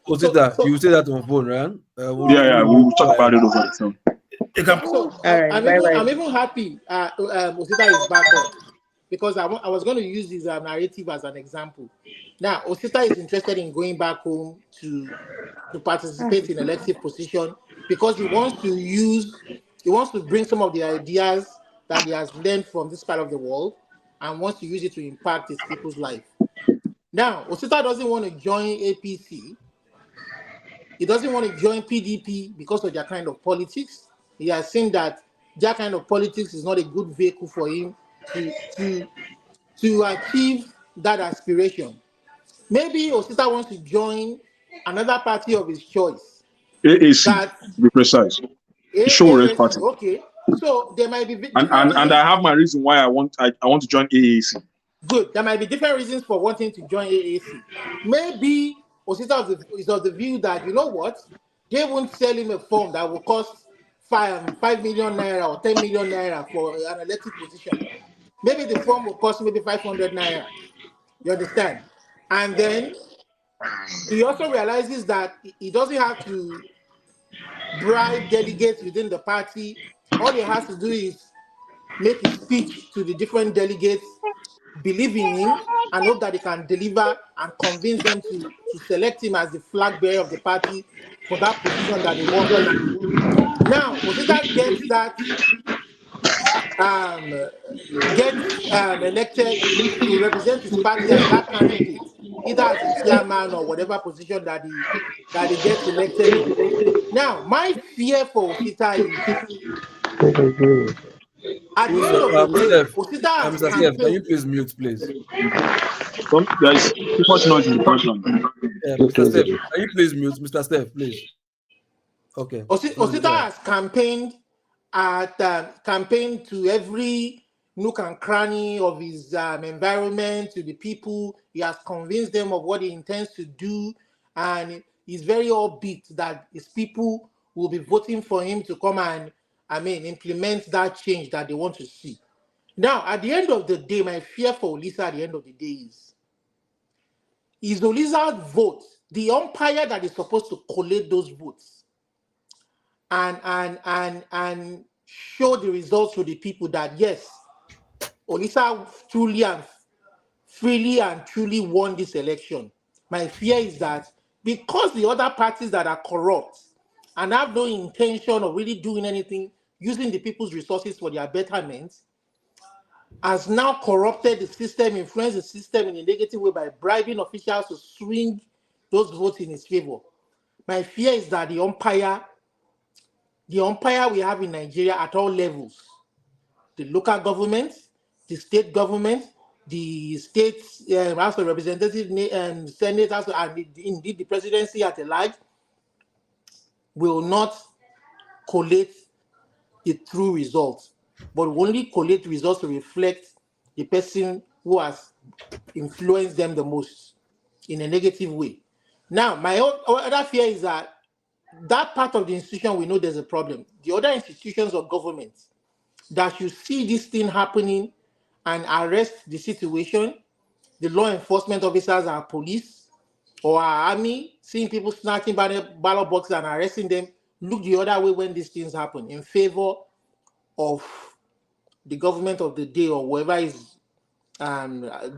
Osita, you say that on phone, right? We'll talk about it over the phone. So I'm even happy Osita is back on because I was going to use his narrative as an example. Now, Osita is interested in going back home to participate in elective position because he wants to bring some of the ideas that he has learned from this part of the world and wants to use it to impact his people's life. Now, Osita doesn't want to join APC. He doesn't want to join PDP because of their kind of politics. He has seen that their kind of politics is not a good vehicle for him to achieve that aspiration. Maybe Osita wants to join another party of his choice. AAC, to be precise. The show Red Party. Okay, so there might be And I have my reason why I want to join AAC. Good. There might be different reasons for wanting to join AAC. Maybe Osita is of the view that, you know what, they won't sell him a form that will cost 5 million naira or 10 million naira for an elected position. maybe the form will cost maybe 500 naira. You understand? And then he also realizes that he doesn't have to bribe delegates within the party. All he has to do is make a speech to the different delegates, believe in him, and hope that he can deliver and convince them to select him as the flag bearer of the party for that position that they want him. Now, Osita gets that elected to represent his party as that candidate, either as a chairman or whatever position that he gets elected in. Now, my fear for Osita is at the end of the day, Osita has Mr. Steph, can you please mute, please? Guys, too much noise in the background. Mr. Steph, can you please mute, Mr. Steph, please? Okay. Osita has campaigned to every nook and cranny of his environment, to the people. He has convinced them of what he intends to do, and he's very upbeat that his people will be voting for him to come and, implement that change that they want to see. Now, at the end of the day, my fear for Olisa at the end of the day is Olisa's vote, the umpire that is supposed to collate those votes and show the results to the people that yes, Olisa truly and freely and truly won this election. My fear is that because the other parties that are corrupt and have no intention of really doing anything, using the people's resources for their betterment, has now corrupted the system, influenced the system in a negative way by bribing officials to swing those votes in his favor. My fear is that the umpire we have in Nigeria at all levels, the local government, the state government, the state House of Representatives and senators, and indeed the presidency at large, will not collate the true results, but will only collate results to reflect the person who has influenced them the most in a negative way. Now, my other fear is that part of the institution, we know there's a problem. The other institutions of government that should see this thing happening and arrest the situation, the law enforcement officers, our police or our army, seeing people snatching ballot boxes and arresting them, look the other way when these things happen in favor of the government of the day or whoever is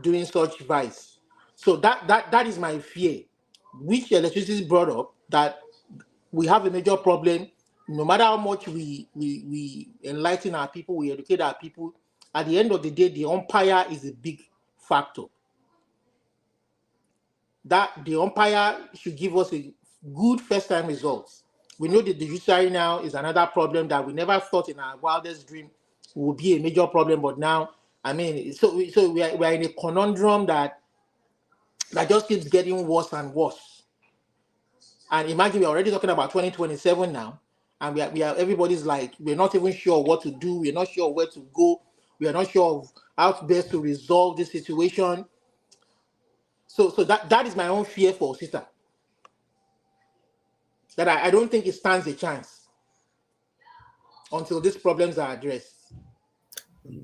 doing such vice. So that is my fear, which electricity brought up, that we have a major problem. No matter how much we enlighten our people, we educate our people, at the end of the day, the umpire is a big factor. That the umpire should give us a good first-time results. We know that the judiciary now is another problem that we never thought in our wildest dream would be a major problem, but now, so we are in a conundrum that just keeps getting worse and worse. And imagine we're already talking about 2027 now, and we are everybody's like, we're not even sure what to do, we're not sure where to go, we are not sure of how best to resolve this situation. So that is my own fear for Osita. That I don't think it stands a chance until these problems are addressed.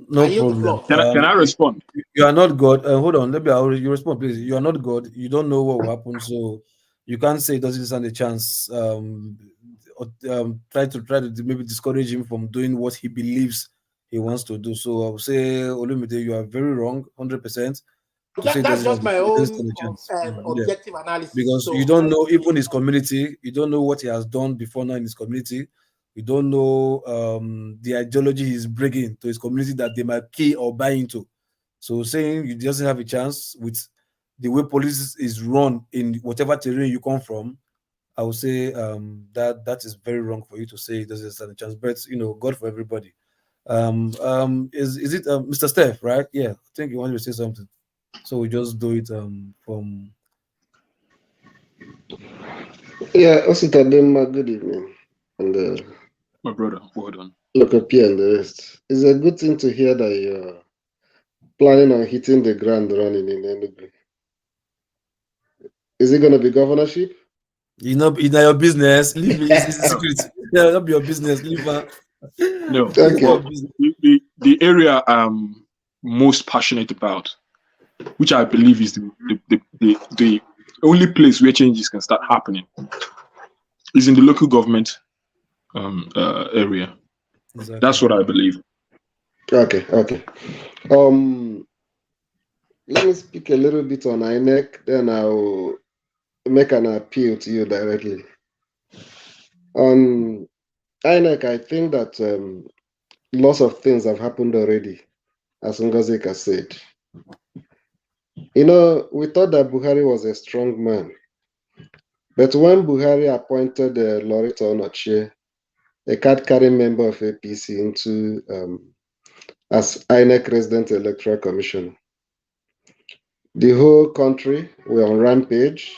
No problem. Can I respond? You are not God. Hold on, you respond, please. You are not God. You don't know what will happen, so you can't say it doesn't stand a chance. Try to maybe discourage him from doing what he believes he wants to do. So I would say, Olumide, you are very wrong, 100%. That's just my own objective analysis. Because you don't know even his community, you don't know what he has done before now in his community, you don't know the ideology he's bringing to his community that they might key or buy into. So saying he doesn't have a chance with the way police is run in whatever terrain you come from, I would say that is very wrong for you to say it doesn't stand a chance. But God for everybody. Is it Mr. Steph, right? Yeah, I think you wanted to say something. So we just do it from. Yeah, Osita Demma, good evening. And my brother, well done. Look up here and the rest. It's a good thing to hear that you're planning on hitting the ground running in Enugu. Is it going to be governorship? It's not your business. Leave it. It's a secret. Yeah, not your business. Leave her. No. Okay. The area most passionate about, which I believe is the only place where changes can start happening, is in the local government area. Exactly. That's what I believe. Okay. Let me speak a little bit on INEC, then I'll make an appeal to you directly. On INEC, I think that lots of things have happened already, as Ngozika said. You know, we thought that Buhari was a strong man. But when Buhari appointed Loretta Onochie, a card-carrying member of APC, into as INEC Resident Electoral Commissioner, the whole country were on rampage.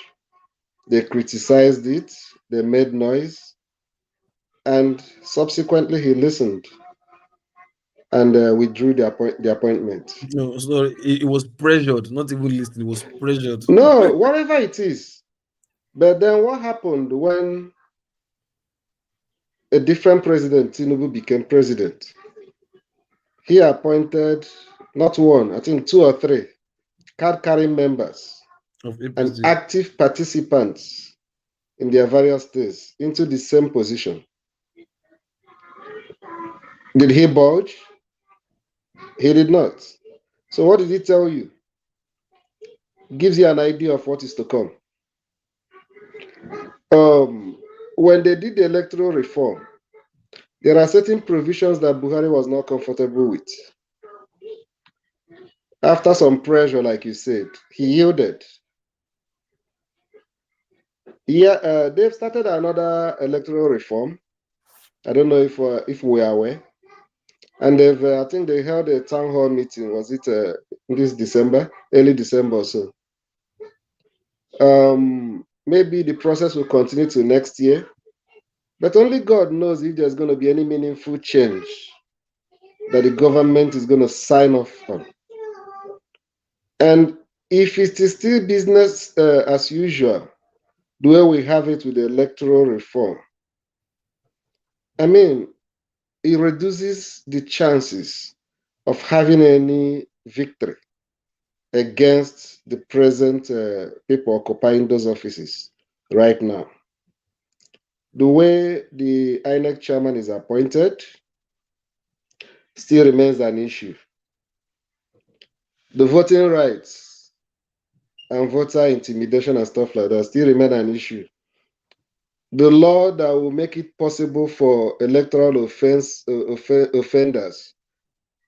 They criticized it, they made noise, and subsequently he listened and withdrew the appointment. No, sorry, it was pressured, not even listening, it was pressured. No, whatever it is. But then what happened when a different president, Tinubu, became president? He appointed not one, I think 2 or 3 card-carrying members and active participants in their various states into the same position. Did he budge? He did not. So what did he tell you? Gives you an idea of what is to come. When they did the electoral reform, there are certain provisions that Buhari was not comfortable with. After some pressure, like you said, he yielded. Yeah, they've started another electoral reform. I don't know if we are aware. And they've, I think they held a town hall meeting. Was it this December, early December or so? Maybe the process will continue to next year, but only God knows if there's going to be any meaningful change that the government is going to sign off on. And if it is still business as usual, the way we have it with the electoral reform, I mean, it reduces the chances of having any victory against the present people occupying those offices right now. The way the INEC chairman is appointed still remains an issue. The voting rights and voter intimidation and stuff like that still remain an issue. The law that will make it possible for electoral offenders,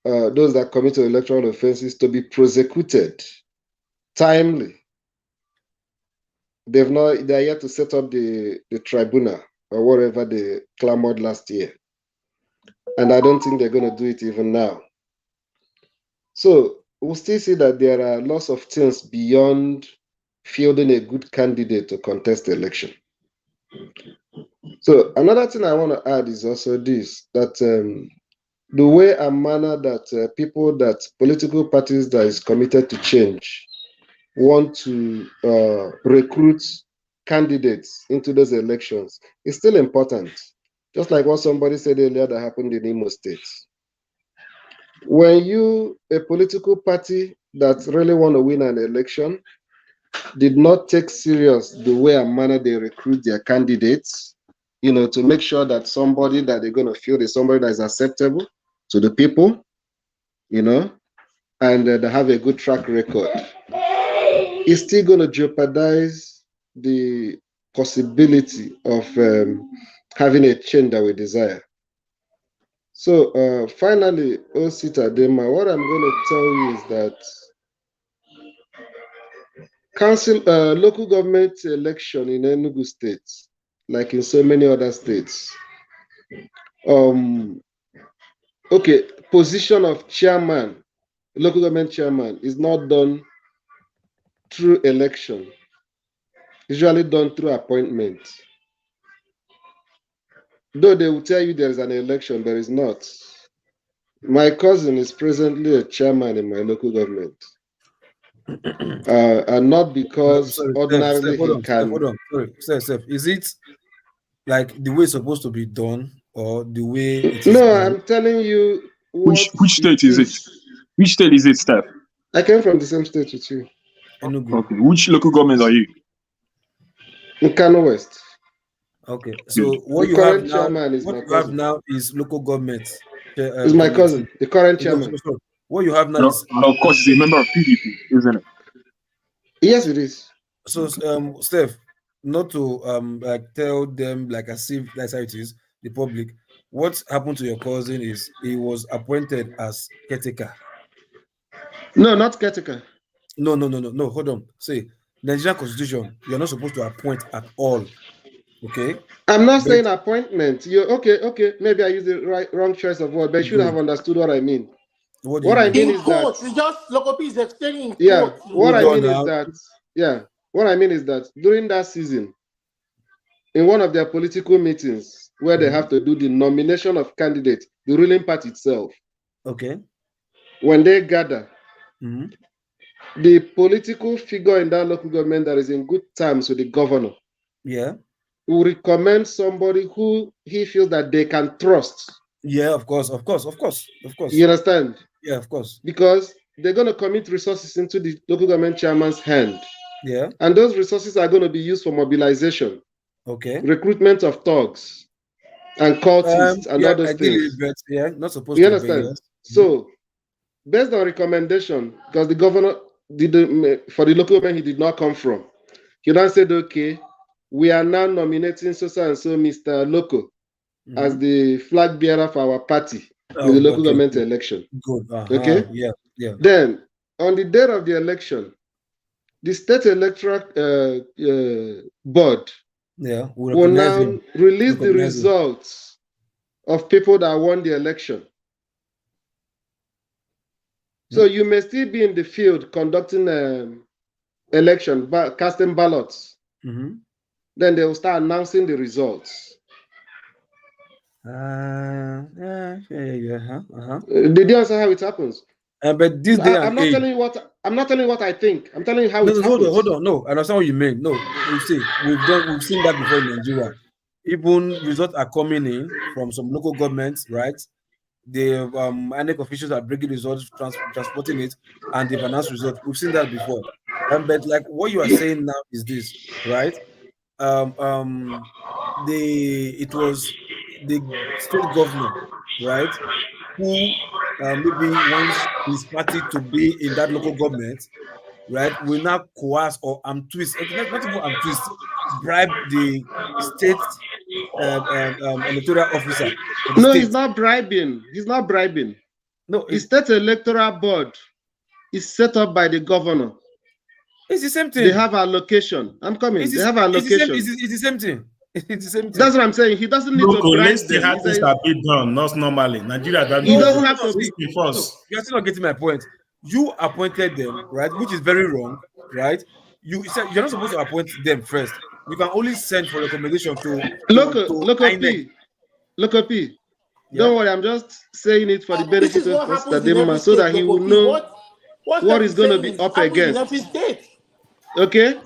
those that commit electoral offenses, to be prosecuted timely. They're yet to set up the tribunal or whatever they clamored last year. And I don't think they're going to do it even now. So we'll still see that there are lots of things beyond fielding a good candidate to contest the election. So another thing I want to add is also this, that the way and manner that political parties that is committed to change want to recruit candidates into those elections is still important. Just like what somebody said earlier that happened in Imo State. When you, a political party that really want to win an election, did not take serious the way and manner they recruit their candidates, you know, to make sure that somebody that they're going to feel is somebody that is acceptable to the people, you know, and they have a good track record, it's still going to jeopardize the possibility of having a change that we desire. So finally, Osita Dema, what I'm going to tell you is that local government election in Enugu State, like in so many other states, okay, position of chairman, local government chairman, is not done through election. Usually done through appointment. Though they will tell you there is an election, there is not. My cousin is presently a chairman in my local government. And not because ordinarily he can. Hold on. Sorry, Steph. Is it like the way it's supposed to be done, or the way it is No, done? I'm telling you. Which state is it? Which state is it, Steph? I came from the same state with you. Okay. Which local government are you? In Kano West. Okay. So what The you have current now, chairman is what my you have cousin. now is local government. Is my cousin, the current chairman. What you have now No, is of course, he's a member of PDP, isn't it? Yes, it is. so. Steph, not to like tell them like as if that's how it is. The public. What happened to your cousin is he was appointed as caretaker. No, not caretaker. No. Hold on. Say Nigerian Constitution. You're not supposed to appoint at all. Okay. I'm not But- saying appointment. You okay? Maybe I used the wrong choice of word, but you should have understood what I mean. What I mean In is that quotes, it's just Lokopi is explaining in yeah. quotes. What I mean is that during that season, in one of their political meetings where they have to do the nomination of candidates, the ruling party itself, Okay. when they gather, Mhm. the political figure in that local government that is in good terms with the governor Yeah. will recommend somebody who he feels that they can trust. Yeah. Of course. You understand? Yeah. Of course. Because they're going to commit resources into the local government chairman's hand. Yeah. And those resources are going to be used for mobilization, Okay. recruitment of thugs and cultists and yeah, all those ideally, things. but yeah, not supposed You to be. understand? Yes. So, based on recommendation, because the governor did for the local government he did not come from, he now said, okay, we are now nominating so and so Mr. Loco as the flag bearer for our party in the local government election. Good. Okay? Yeah. Then, on the day of the election, the state electoral board will now release the results of people that won the election. So you may still be in the field conducting election, casting ballots. Mhm. Then they will start announcing the results. Yeah. Did you understand how it happens? But this day I'm not telling you what I think. I'm telling you how it happens. Hold on. No, I understand what you mean. No, you see, we've seen that before in Nigeria. Even results are coming in from some local governments, right? The INEC officials are bringing results, transporting it, and they've announced results. We've seen that before. But like what you are saying now is this, right? It was the state governor, right, who maybe wants his party to be in that local government, right, will now coerce or twist, not even twist, bribe the state electoral officer. No, he's not bribing. He's not bribing. No, the state electoral board is set up by the governor. It's the same thing. They have allocation. I'm coming. They have allocation. It's the same thing. It's the same thing. That's what I'm saying. He doesn't need to bribe them. How things are being done, not normally. Nigeria doesn't. He doesn't have to be first. You're still not getting my point. You appointed them, right? Which is very wrong, right? You said you're not supposed to appoint them first. You can only send for recommendation to Local P. Don't worry, I'm just saying it for the benefit of us so that he will know what is going to be up against. Okay?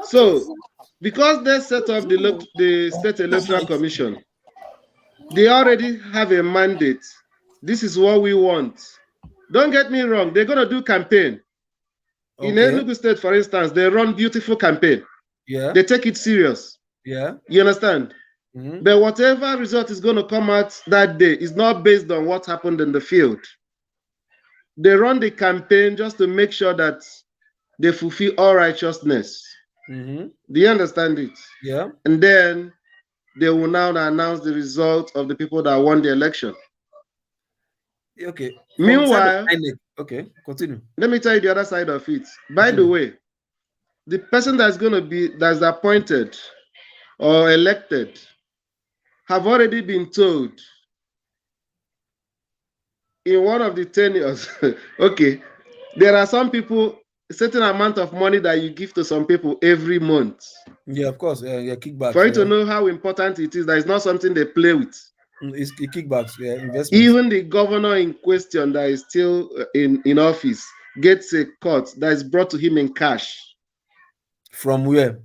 So, because they set up the State Electoral Commission, they already have a mandate. This is what we want. Don't get me wrong, they're going to do campaign. In Enugu State, for instance, they run beautiful campaign. Yeah. They take it serious. Yeah. You understand? Mm-hmm. But whatever result is going to come out that day is not based on what happened in the field. They run the campaign just to make sure that they fulfill all righteousness. Mm-hmm. Do you understand it? Yeah. And then they will now announce the result of the people that won the election. Okay. Meanwhile, okay, continue. Let me tell you the other side of it. By the way, the person that's appointed or elected have already been told in one of the tenures, okay, there are some people, a certain amount of money that you give to some people every month. Yeah, of course. Yeah, kickbacks. For you to know how important it is, that is not something they play with. It's kickbacks, yeah, investments. Even the governor in question that is still in office gets a cut that is brought to him in cash. From where?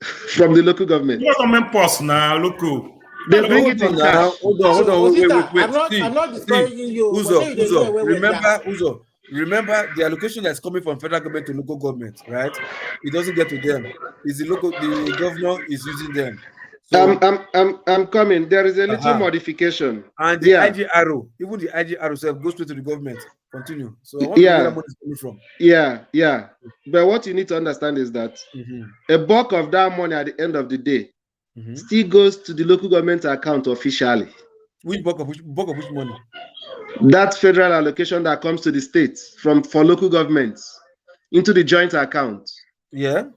From the local government. Government post now, local. They No, bring hold it in on now. cash. Hold on, wait. I'm not discouraging you. but Uzo, say you dey know where we are. remember the allocation that's coming from federal government to local government, right? It doesn't get to them. It's the governor is using them. So I'm coming. There is a little modification. and the IGRO, even the IGRO self goes straight to the government. Continue. So I want to know where that money is coming from. Yeah. But what you need to understand is that a bulk of that money at the end of the day still goes to the local government account officially. Which bulk of which money? That federal allocation that comes to the states for local governments into the joint account. Yeah.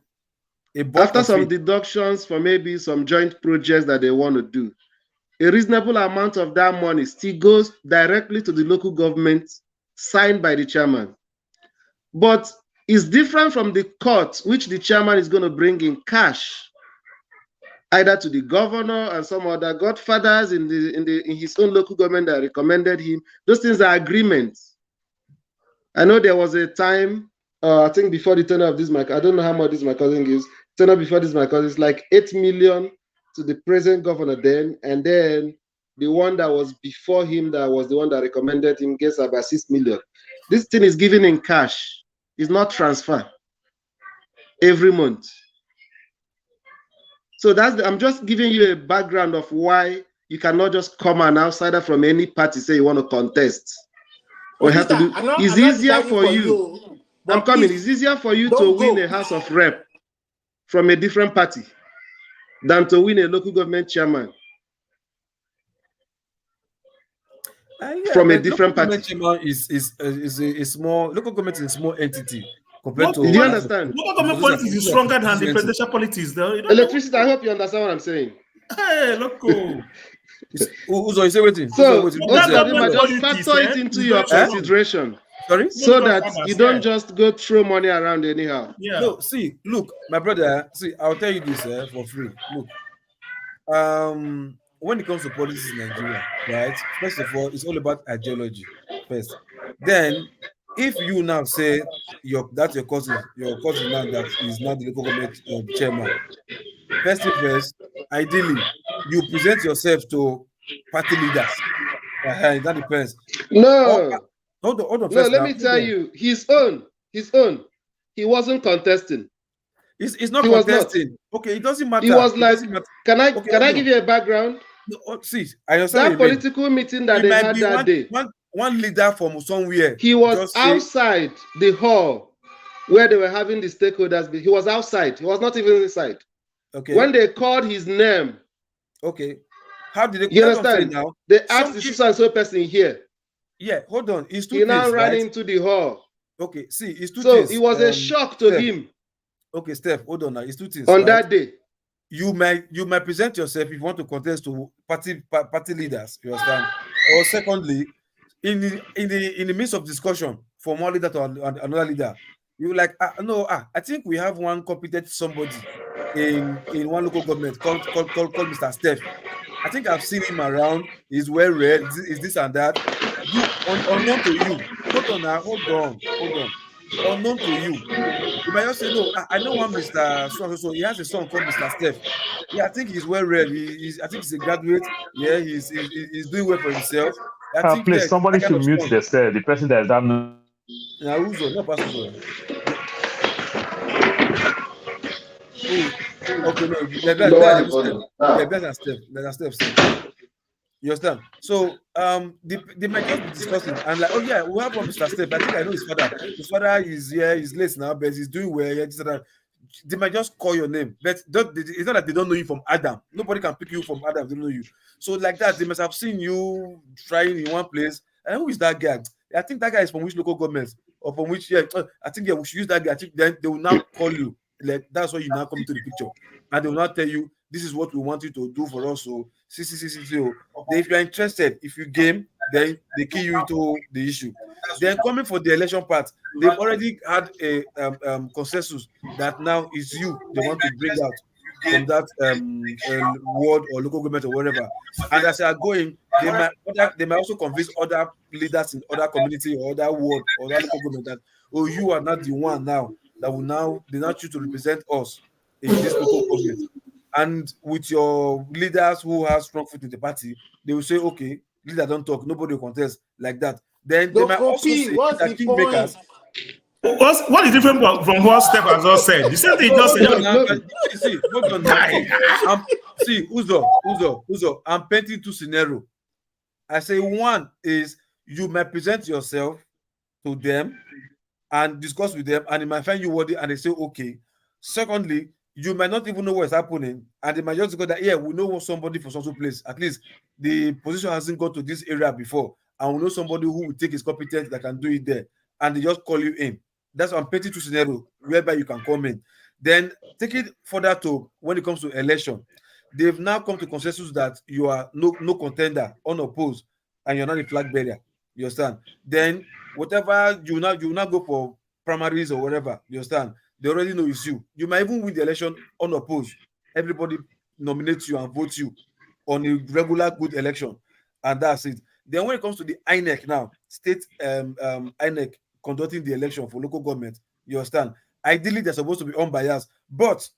After some deductions for maybe some joint projects that they want to do, a reasonable amount of that money still goes directly to the local government, signed by the chairman. But it's different from the cut, which the chairman is going to bring in cash, either to the governor and some other godfathers in his own local government that recommended him. Those things are agreements. I know there was a time, I think before the tenure of this, I don't know how much this my cousin gives. Tenure before this, my cousin is like 8 million to the present governor then, and then the one that was before him, that was the one that recommended him, gets about 6 million. This thing is given in cash. It's not transfer every month. So I'm just giving you a background of why you cannot just come an outsider from any party say you want to contest. Or have to do. It's easier for you. I'm coming. It's easier for you to win a House of Rep from a different party than to win a local government chairman from a different party. Chairman is a small local government is a small entity. Do you understand? Local government politics is stronger than the presidential politics. Electricity, I hope you understand what I'm saying. Hey, loco. Uzo, you say waiting. So, just factor it into your consideration. Sorry? So that you don't just go throw money around anyhow. Yeah. No, see, look, my brother, I'll tell you this for free. Look, when it comes to politics in Nigeria, right? First of all, it's all about ideology first. Then, if you now say that's your cousin now that is now the local government chairman, first, ideally, you present yourself to party leaders. That depends. No. Hold on. No, let me tell you, his own. He wasn't contesting. It's not contesting. Okay, it doesn't matter. He was like, can I give you a background? No, see, I understand that political meeting that they had that day. One leader from somewhere. He was outside the hall where they were having the stakeholders. He was outside. He was not even inside. Okay. When they called his name. Okay. How did they? You understand? Now they asked the so-and-so person here. Yeah, hold on. It's two he now ran into the hall. Okay, see, it's two things. So it was a shock to him. Okay, Steph, hold on now. It's two things. On that day. You might present yourself if you want to contest to party leaders, you understand? Or secondly, in the midst of discussion from one leader to another leader, you like I think we have one competent somebody in one local government called Mr. Steph. I think I've seen him around. He's well read. Is this and that? Unknown to you. Hold on. Unknown to you. You might just say, no, I know one Mr. So he has a son called Mr. Steph. Yeah, I think he's well read. I think he's a graduate. Yeah, he's doing well for himself. I think please, somebody should mute the person that is done. Now, Uzo, not Pastor. Okay, no, that's Steph. You understand? So they might just be discussing and like, oh yeah, we have one Mr. Steph. I think I know his father. His father is he's late now, but he's doing well. Yeah, they might just call your name, but it's not that they don't know you from Adam. Nobody can pick you from Adam. They don't know you. So like that, they must have seen you trying in one place. And who is that guy? I think that guy is from which local government or from which? Yeah, I think we should use that guy. I think then they will now call you. Like that's why you now come into the picture, and they will not tell you this is what we want you to do for us. So, if you're interested, if you game, then they key you into the issue. Then coming for the election part, they've already had a consensus that now is you they want to bring out from that ward or local government or whatever. And as they are going, they might also convince other leaders in other community or other ward or other local government that you are not the one now. That will they now choose to represent us in this local government. and with your leaders who have strong foot in the party, they will say, okay, leader don't talk, nobody will contest like that. Then they might also say what's that the point? kingmakers. What is different from what Steph has just said? The same thing he just said. See, hold on now. See, Uzo, I'm painting two scenarios. I say one is you might present yourself to them and discuss with them, and they might find you worthy, and they say okay. Secondly, you might not even know what's happening, and they might just go that, yeah, we know somebody for some place. At least the position hasn't got to this area before, and we know somebody who will take his competence that can do it there, and they just call you in. That's what I'm painting two scenarios whereby you can come in. Then take it further to when it comes to election. They've now come to consensus that you are no contender, unopposed, and you're not a flag bearer. You understand? Then whatever you now go for primaries or whatever, you understand? They already know it's you. You might even win the election unopposed. Everybody nominates you and votes you on a regular good election, and that's it. Then when it comes to the INEC now, state INEC conducting the election for local government, you understand? Ideally, they're supposed to be unbiased, but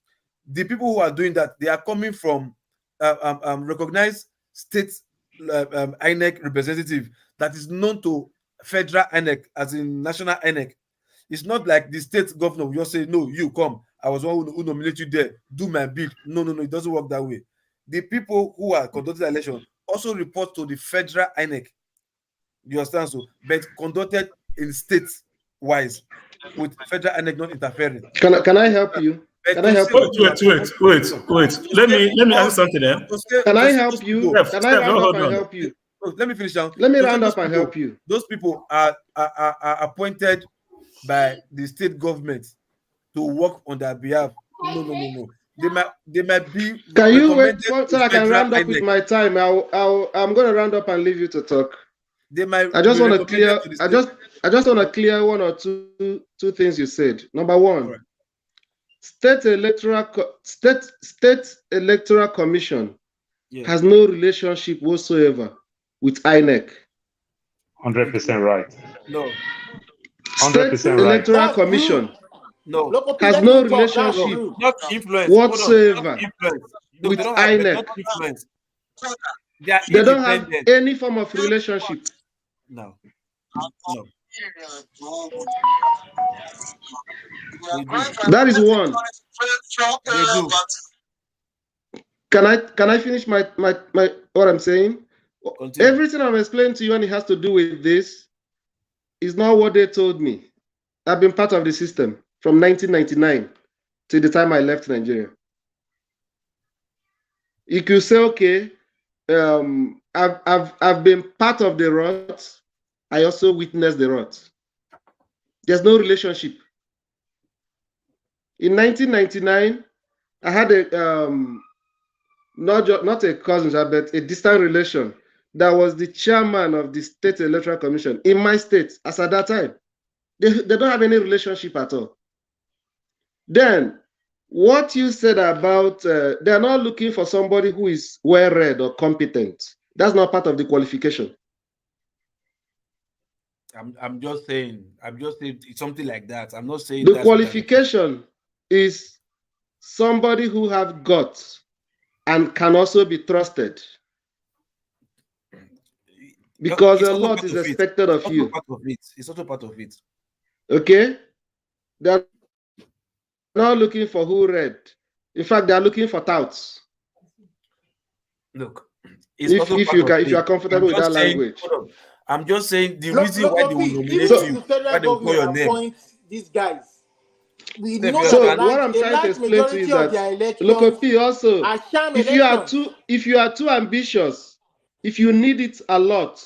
the people who are doing that, they are coming from recognized state INEC representative that is known to federal INEC, as in national INEC. It's not like the state governor will just say, no, you come. I was one who nominated you there. Do my bid. No. It doesn't work that way. The people who are conducting the election also report to the federal INEC. You understand? So, but conducted in states wise, with federal INEC not interfering. Can I help you? Can I help you? Wait. Let me ask something there. Can I help you? Can I round up and help you? Let me finish now. Let me round up and help you. Those people are appointed by the state government to work on their behalf. No. They might be. Can you wait so I can round up with my time? I'm going to round up and leave you to talk. They might. I just want to clear. I just want to clear one or two things you said. Number one, right. State electoral commission has no relationship whatsoever with INEC. 100% right. No. 100% State electoral commission has no relationship whatsoever with INEC. They don't have any form of relationship. No. That is one. Can I finish my what I'm saying? Continue. Everything I'm explaining to you, and it has to do with this, is not what they told me. I've been part of the system from 1999 to the time I left Nigeria. You could say, okay, I've been part of the rot. I also witnessed the rot. There's no relationship. In 1999, I had a not a cousin, but a distant relation that was the chairman of the State Electoral Commission in my state as at that time. They don't have any relationship at all. Then, what you said about they're not looking for somebody who is well-read or competent. That's not part of the qualification. I'm just saying it's something like that. I'm not saying the qualification is somebody who have guts and can also be trusted, because a lot is expected of you. It's also part of it. Okay, they're not looking for who read. In fact, they're looking for touts. Look, if you are comfortable with that language. I'm just saying the reason why they will nominate you, why they will call your name. These guys. We know so what I'm trying to explain to you is that local P also, if you are too ambitious, if you need it a lot,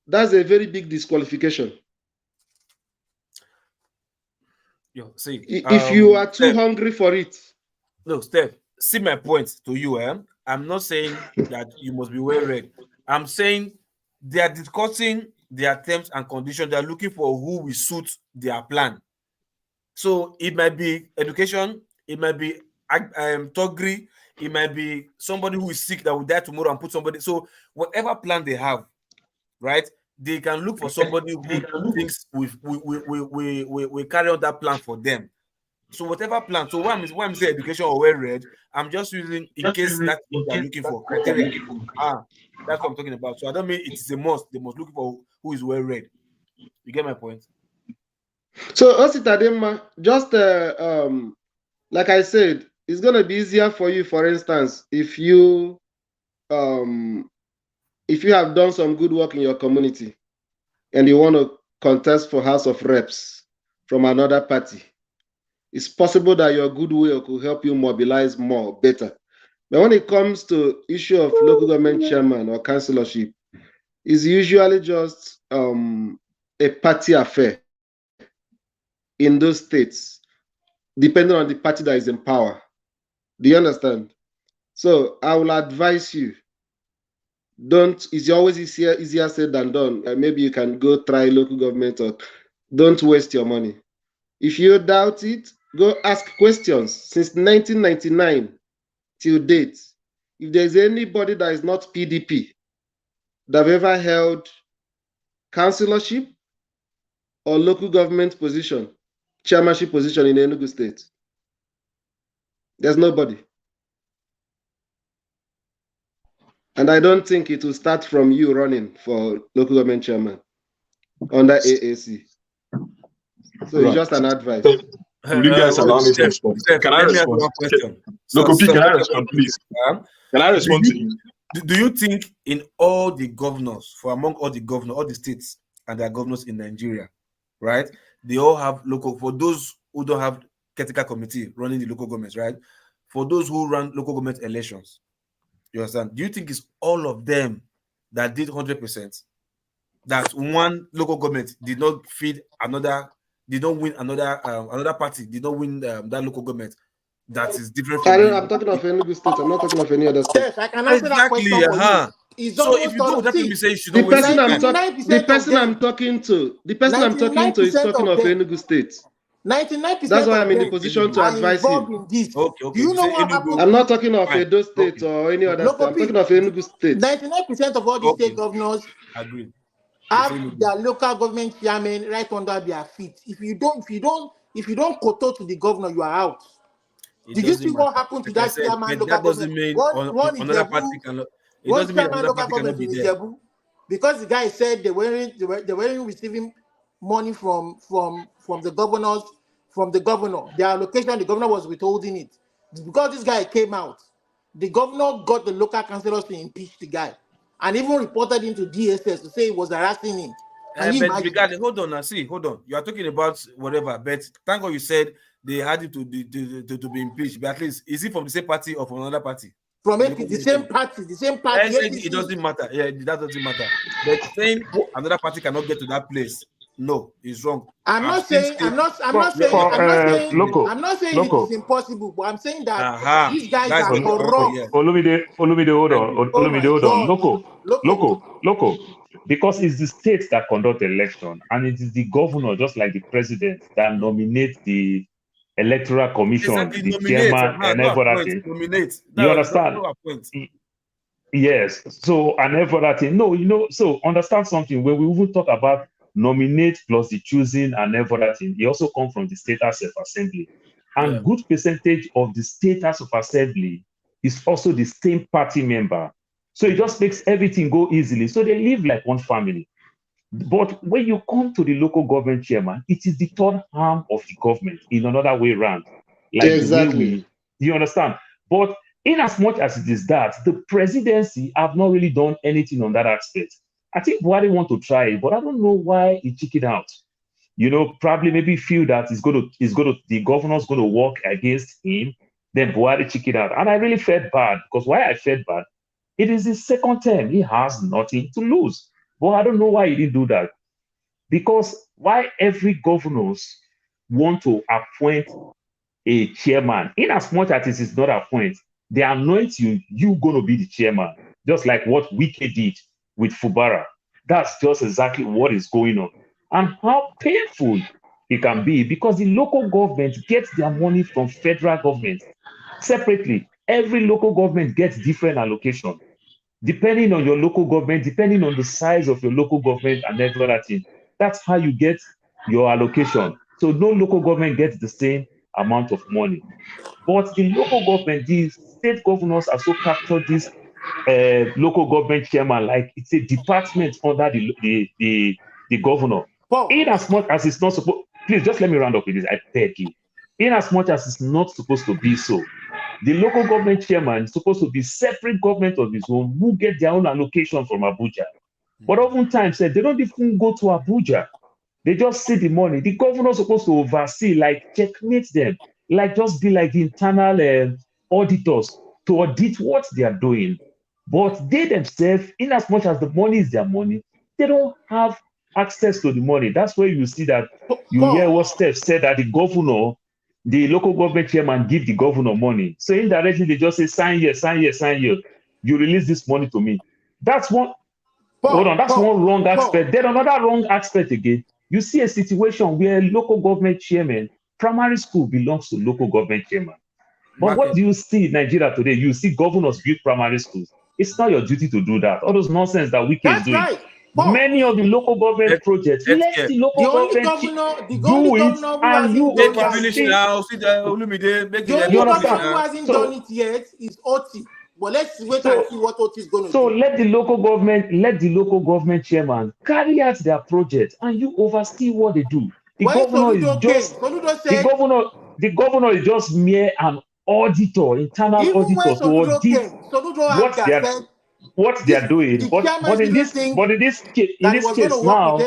that's a very big disqualification. See, if you are too hungry for it. No, Steph, see my point to you. I'm not saying that you must be well read. I'm saying they are discussing their terms and conditions. They are looking for who will suit their plan. So it might be education, it might be Togri, it might be somebody who is sick that will die tomorrow and put somebody. So whatever plan they have, right? They can look for somebody who thinks we carry on that plan for them. So whatever plan, so when I'm saying education or well read, I'm just using in case that's what they're looking for criteria. That's what I'm talking about. So I don't mean it is a must. They must look for who is well read. You get my point? So Ositadema, just like I said, it's gonna be easier for you, for instance, if you have done some good work in your community and you want to contest for House of Reps from another party. It's possible that your goodwill could help you mobilize more, better. But when it comes to issue of local government chairman or councillorship, it's usually just a party affair in those states, depending on the party that is in power. Do you understand? So I will advise you, it's always easier said than done. Maybe you can go try local government, or don't waste your money. If you doubt it, go ask questions. Since 1999 till date, if there's anybody that is not PDP that have ever held councillorship or local government position, chairmanship position in Enugu State, there's nobody. And I don't think it will start from you running for local government chairman under AAC. So it's just an advice. Will you guys allow me to respond? Can I respond? Local P, can I respond, please? Can I respond to you? Do you think in all the governors, among all the governors, all the states and their governors in Nigeria, right? They all have local, for those who don't have critical committee running the local governments, right? For those who run local government elections, you understand? Do you think it's all of them that did 100%? That one local government did not feed another, did not win another party, did not win that local government that is different from I'm talking of Enugu State. I'm not talking of any other state. Yes, I can answer that question for you. So if you don't, that means say you should the not person waste I'm talking to is talking of Enugu State. 99%. That's why I'm in the position to advise him. Okay. Do you know what happened? I'm not talking of Edo State or any other state. I'm talking of Enugu State. 99% of all the state governors agree have their local government chairman right under their feet. If you don't kowtow to the governor, you are out. Did you see what happened to that chairman local government? One another party cannot. It one doesn't mean chairman another local party cannot government be in there. Ijebu, because the guy said they weren't receiving money from the governors, from the governor. Their allocation, the governor was withholding it. Because this guy came out, the governor got the local councillors to impeach the guy, and even reported him to DSS to say he was harassing him. But regardless, hold on. You are talking about whatever, but thank God you said they had him to be impeached. But at least, is he from the same party or from another party? From the same party. It doesn't matter. Yeah, that doesn't matter. But saying another party cannot get to that place, no, it's wrong. I'm not saying it is impossible, but I'm saying that these guys are corrupt. Olumide, hold on. Loco. Because it's the states that conduct the election, and it is the governor, just like the president, that nominates the electoral commission, the chairman, and everything. You understand? Yes. So, and everything. No, so understand something. When we even talk about nominate plus the choosing and everything, it also comes from the state house of assembly. And good percentage of the state house of assembly is also the same party member. So it just makes everything go easily. So they live like one family. But when you come to the local government chairman, it is the third arm of the government in another way around. Like exactly. You understand? But in as much as it is that, the presidency have not really done anything on that aspect. I think Buhari want to try it, but I don't know why he took it out. Probably maybe feel that the governor's going to work against him, then Buhari took it out. And I really felt bad, because why I felt bad, it is his second term. He has nothing to lose. But I don't know why he didn't do that. Because why every governors want to appoint a chairman, in as much as it is not appoint, they anoint you're going to be the chairman. Just like what Wike did with Fubara. That's just exactly what is going on. And how painful it can be, because the local government gets their money from federal government separately. Every local government gets different allocation. Depending on your local government, depending on the size of your local government and everything, that's how you get your allocation. So no local government gets the same amount of money. But the local government, the state governors have so captured this local government chairman like it's a department under the governor. In as much as it's not supposed, please just let me round up with this, I beg you. In as much as it's not supposed to be so, the local government chairman is supposed to be separate government of his own who get their own allocation from Abuja. But oftentimes, they don't even go to Abuja. They just see the money. The governor is supposed to oversee, like checkmate them, like just be like the internal auditors to audit what they are doing. But they themselves, in as much as the money is their money, they don't have access to the money. That's where you see that you hear what Steph said, that the governor, the local government chairman give the governor money. So indirectly, they just say, sign here, sign here, sign here. You release this money to me. That's one, hold on, that's one wrong aspect. Then another wrong aspect again. You see a situation where local government chairman, primary school belongs to local government chairman. But what do you see in Nigeria today? You see governors build primary schools. It's not your duty to do that. All those nonsense that Wike is doing. Right. Many of the local government projects, let the local government do it, and you oversee. The only governor who hasn't done it yet is Oti. But let's wait and see what Oti is going to do. So let the local government chairman carry out their project, and you oversee what they do. The governor is just mere an auditor, internal auditor to audit what they are doing. But in this case now,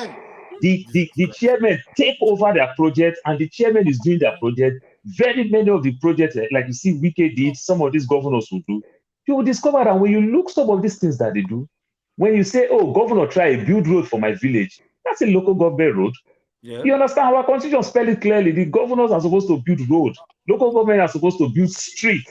the chairman take over their project, and the chairman is doing their project. Very many of the projects, like you see Wike did, some of these governors will do. You will discover that when you look some of these things that they do, when you say, oh, governor, try a build road for my village, that's a local government road. Yeah. You understand? Our constitution spell it clearly. The governors are supposed to build road. Local government are supposed to build street.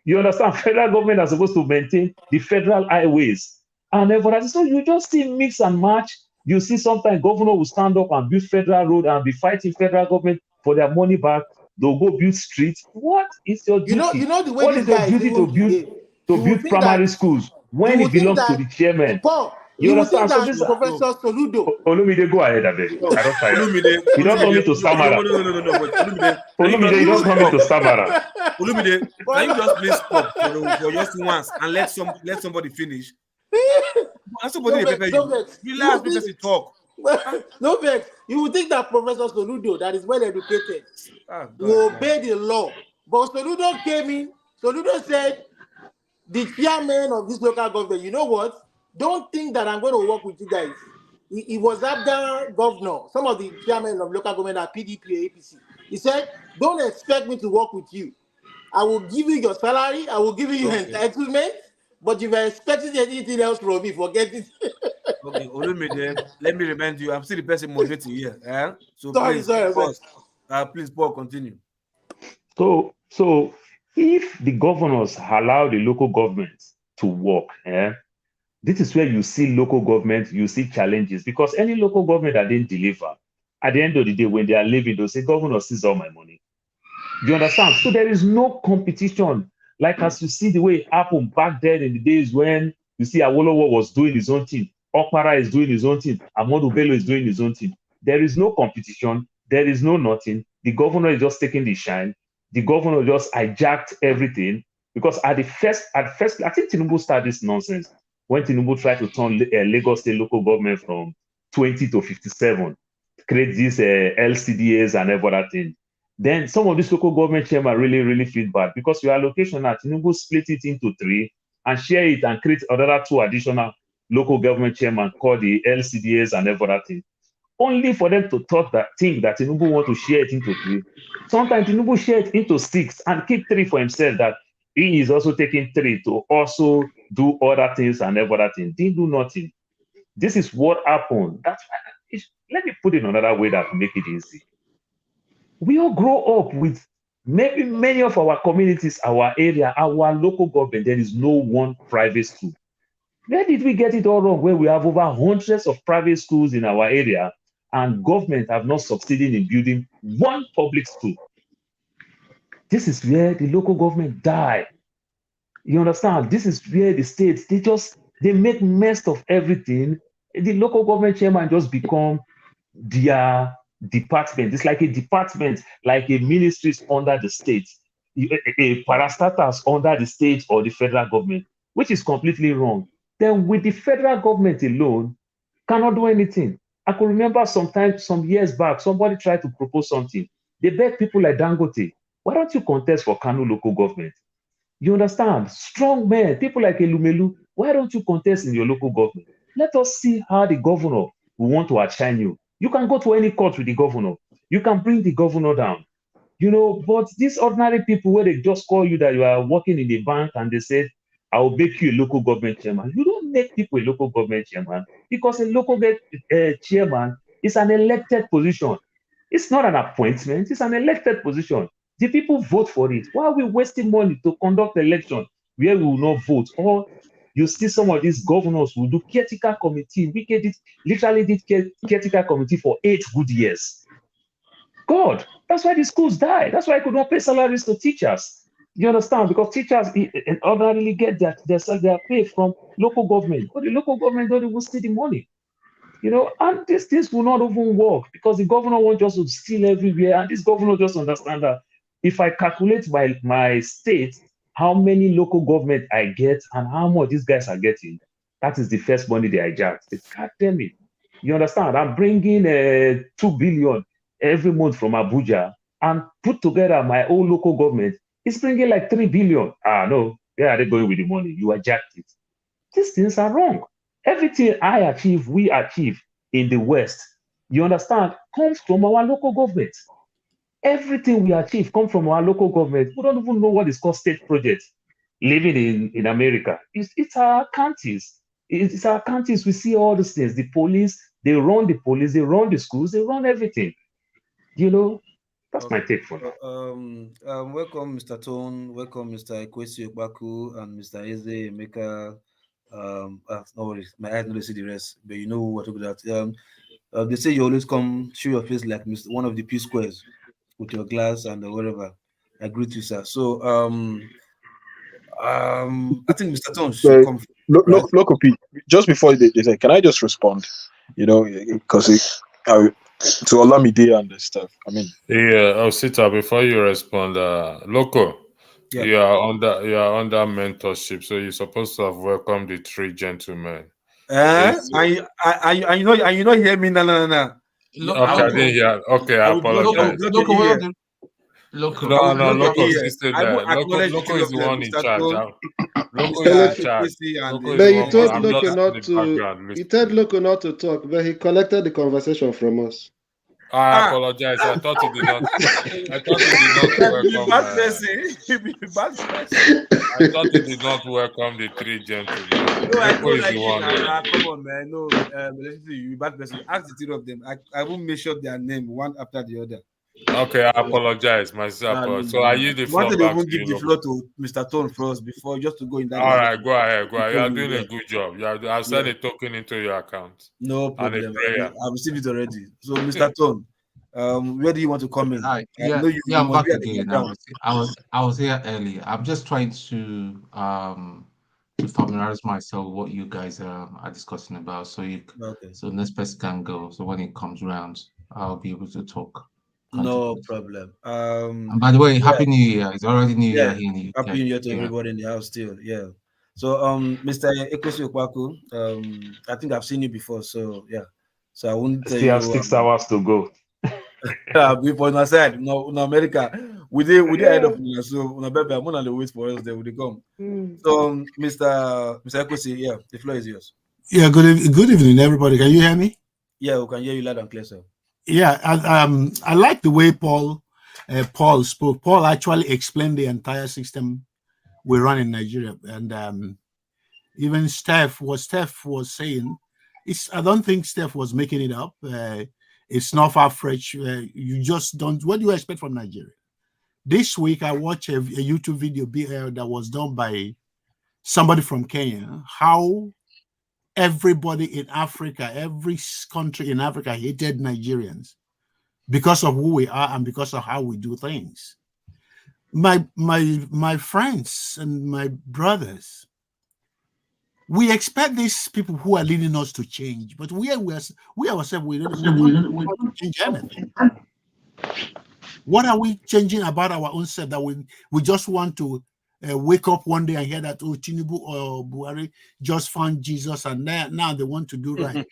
You understand? Federal government are supposed to maintain the federal highways. And everything. So you just see mix and match. You see sometimes governor will stand up and build federal road and be fighting federal government for their money back. They'll go build streets. What is your duty? You know the way what is your duty to build primary schools when it belongs to the chairman? Paul, you understand? So this Professor Soludo. Olumide, go ahead, Abel. I don't find it. You don't want me to stammer. Olumide, you don't want me to stammer. Olumide, can you just please stop for just once and let somebody finish? Somebody relax because you talk. No vex. You would think that Professor Soludo, that is well educated, will obey the law. But Soludo came in. Soludo said, the chairman of this local government, you know what? Don't think that I'm going to work with you guys. He was Abga governor. Some of the chairmen of local government are PDP or APC. He said, don't expect me to work with you. I will give you your salary. I will give you your entitlement. But if you're expecting anything else from me, forget it. Okay, Olumide, let me remind you, I'm still the person moderating here. So please, Paul, continue. So if the governors allow the local governments to work, this is where you see local government, you see challenges, because any local government that didn't deliver, at the end of the day, when they are leaving, they'll say, governor sees all my money. You understand? So there is no competition. Like as you see the way it happened back then in the days when you see Awolowo was doing his own thing, Okpara is doing his own thing, Ahmadu Bello is doing his own thing. There is no competition. There is no nothing. The governor is just taking the shine. The governor just hijacked everything, because at first, I think Tinubu started this nonsense when Tinubu tried to turn Lagos State local government from 20 to 57, create these LCDAs and everything. Then some of these local government chairmen really feel bad, because your allocation at Tinubu split it into 3 and share it and create another 2 additional local government chairmen called the LCDAs and everything. Only for them to think that Tinubu want to share it into 3. Sometimes Tinubu share it into 6 and keep 3 for himself, that he is also taking 3 to also do other things and everything. Didn't do nothing. This is what happened. That's why, let me put it another way that will make it easy. We all grow up with maybe many of our communities, our area, our local government, there is no one private school. Where did we get it all wrong? Where we have over hundreds of private schools in our area, and government have not succeeded in building one public school. This is where the local government die. You understand? This is where the states, they make mess of everything. The local government chairman just become their department. It's like a department, like a ministry is under the state. A parastatus under the state or the federal government, which is completely wrong. Then with the federal government alone, cannot do anything. I could remember sometimes, some years back, somebody tried to propose something. They begged people like Dangote, why don't you contest for Kano local government? You understand? Strong men, people like Elumelu, why don't you contest in your local government? Let us see how the governor will want to outshine you. You can go to any court with the governor. You can bring the governor down. You know, but these ordinary people where they just call you that you are working in a bank and they say, I will make you a local government chairman. You don't make people a local government chairman because a local chairman is an elected position. It's not an appointment, it's an elected position. The people vote for it. Why are we wasting money to conduct election where we will not vote? Or you see some of these governors who do caretaker committee. We literally did caretaker committee for 8 good years. God, that's why the schools die. That's why I could not pay salaries to teachers. You understand? Because teachers ordinarily get their pay from local government, but the local government don't even see the money. You know, and these things will not even work because the governor wants us to steal everywhere, and this governor just understand that if I calculate my state, how many local government I get and how much these guys are getting, that is the first money they hijacked. They can't tell me. You understand? I'm bringing 2 billion every month from Abuja and put together my own local government. It's bringing like 3 billion. No, where are they going with the money? You hijacked it. These things are wrong. Everything we achieve in the West, you understand, comes from our local government. Everything we achieve comes from our local government. We don't even know what is called state projects living in America. It's our counties. It's our counties. We see all these things. The police, they run the police, they run the schools, they run everything. You know, that's my take for that. Welcome, Mr. Tone. Welcome, Mr. Ekwesi Okbaku and Mr. Eze Emeka. No worries, my eyes don't see the rest, but you know what to do that. They say you always come show your face like one of the P squares with your glass and whatever. I greet you, sir. So I think Mr. Tone should come. Local P, just before they say, can I just respond? You know, because to Olamide and the stuff. I mean, yeah. Osita, before you respond, Loco, yeah. you are under mentorship, so you're supposed to have welcomed the 3 gentlemen. You know, hear me? No. Okay, I didn't hear. Okay, I apologize. Loco. No, Loco is still there. Loco is the one in charge. Loco is in charge. But he told Loco not to talk, but he collected the conversation from us. I apologize. I thought he did not. I thought he did not welcome the 3 gentlemen. No, I know like it. Come on, man. No, you bad person. Ask the 3 of them. I won't mention their name one after the other. Okay, I apologize myself. So I use the floor back to you. I want to give the floor to Mr. Tone first before just to go in that. All right, go ahead. You're doing a good job. I've sent a token into your account. No problem. I've received it already. So, Mr. Tone, where do you want to come in? I'm back again. I was here earlier. I'm just trying to familiarize myself with what you guys are discussing about. So next person can go. So when it comes around, I'll be able to talk. No problem. And by the way, Happy New Year. It's already New Year here in the UK. Happy New Year to everybody in the house still. Yeah. So Mr. Ekwesi Okbaku, I think I've seen you before, so yeah. So I won't tell you. Still have 6 hours to go. Before I said no America, we did end up so I'm on the wait for us, they will come. So Mr. Ekwesi, yeah, the floor is yours. Yeah, good evening, everybody. Can you hear me? Yeah, we can hear you loud and clear, sir. Yeah, I like the way Paul spoke. Paul actually explained the entire system we run in Nigeria, and even Steph was saying, I don't think Steph was making it up. It's not far-fetched. You just don't. What do you expect from Nigeria? This week, I watched a YouTube video that was done by somebody from Kenya. How everybody in Africa, every country in Africa hated Nigerians because of who we are and because of how we do things. My friends and my brothers, We expect these people who are leading us to change, but we ourselves, we don't want to change anything. What are we changing about our own self that we just want to wake up one day and hear that, oh, Tinubu or Buhari just found Jesus and now they want to do right?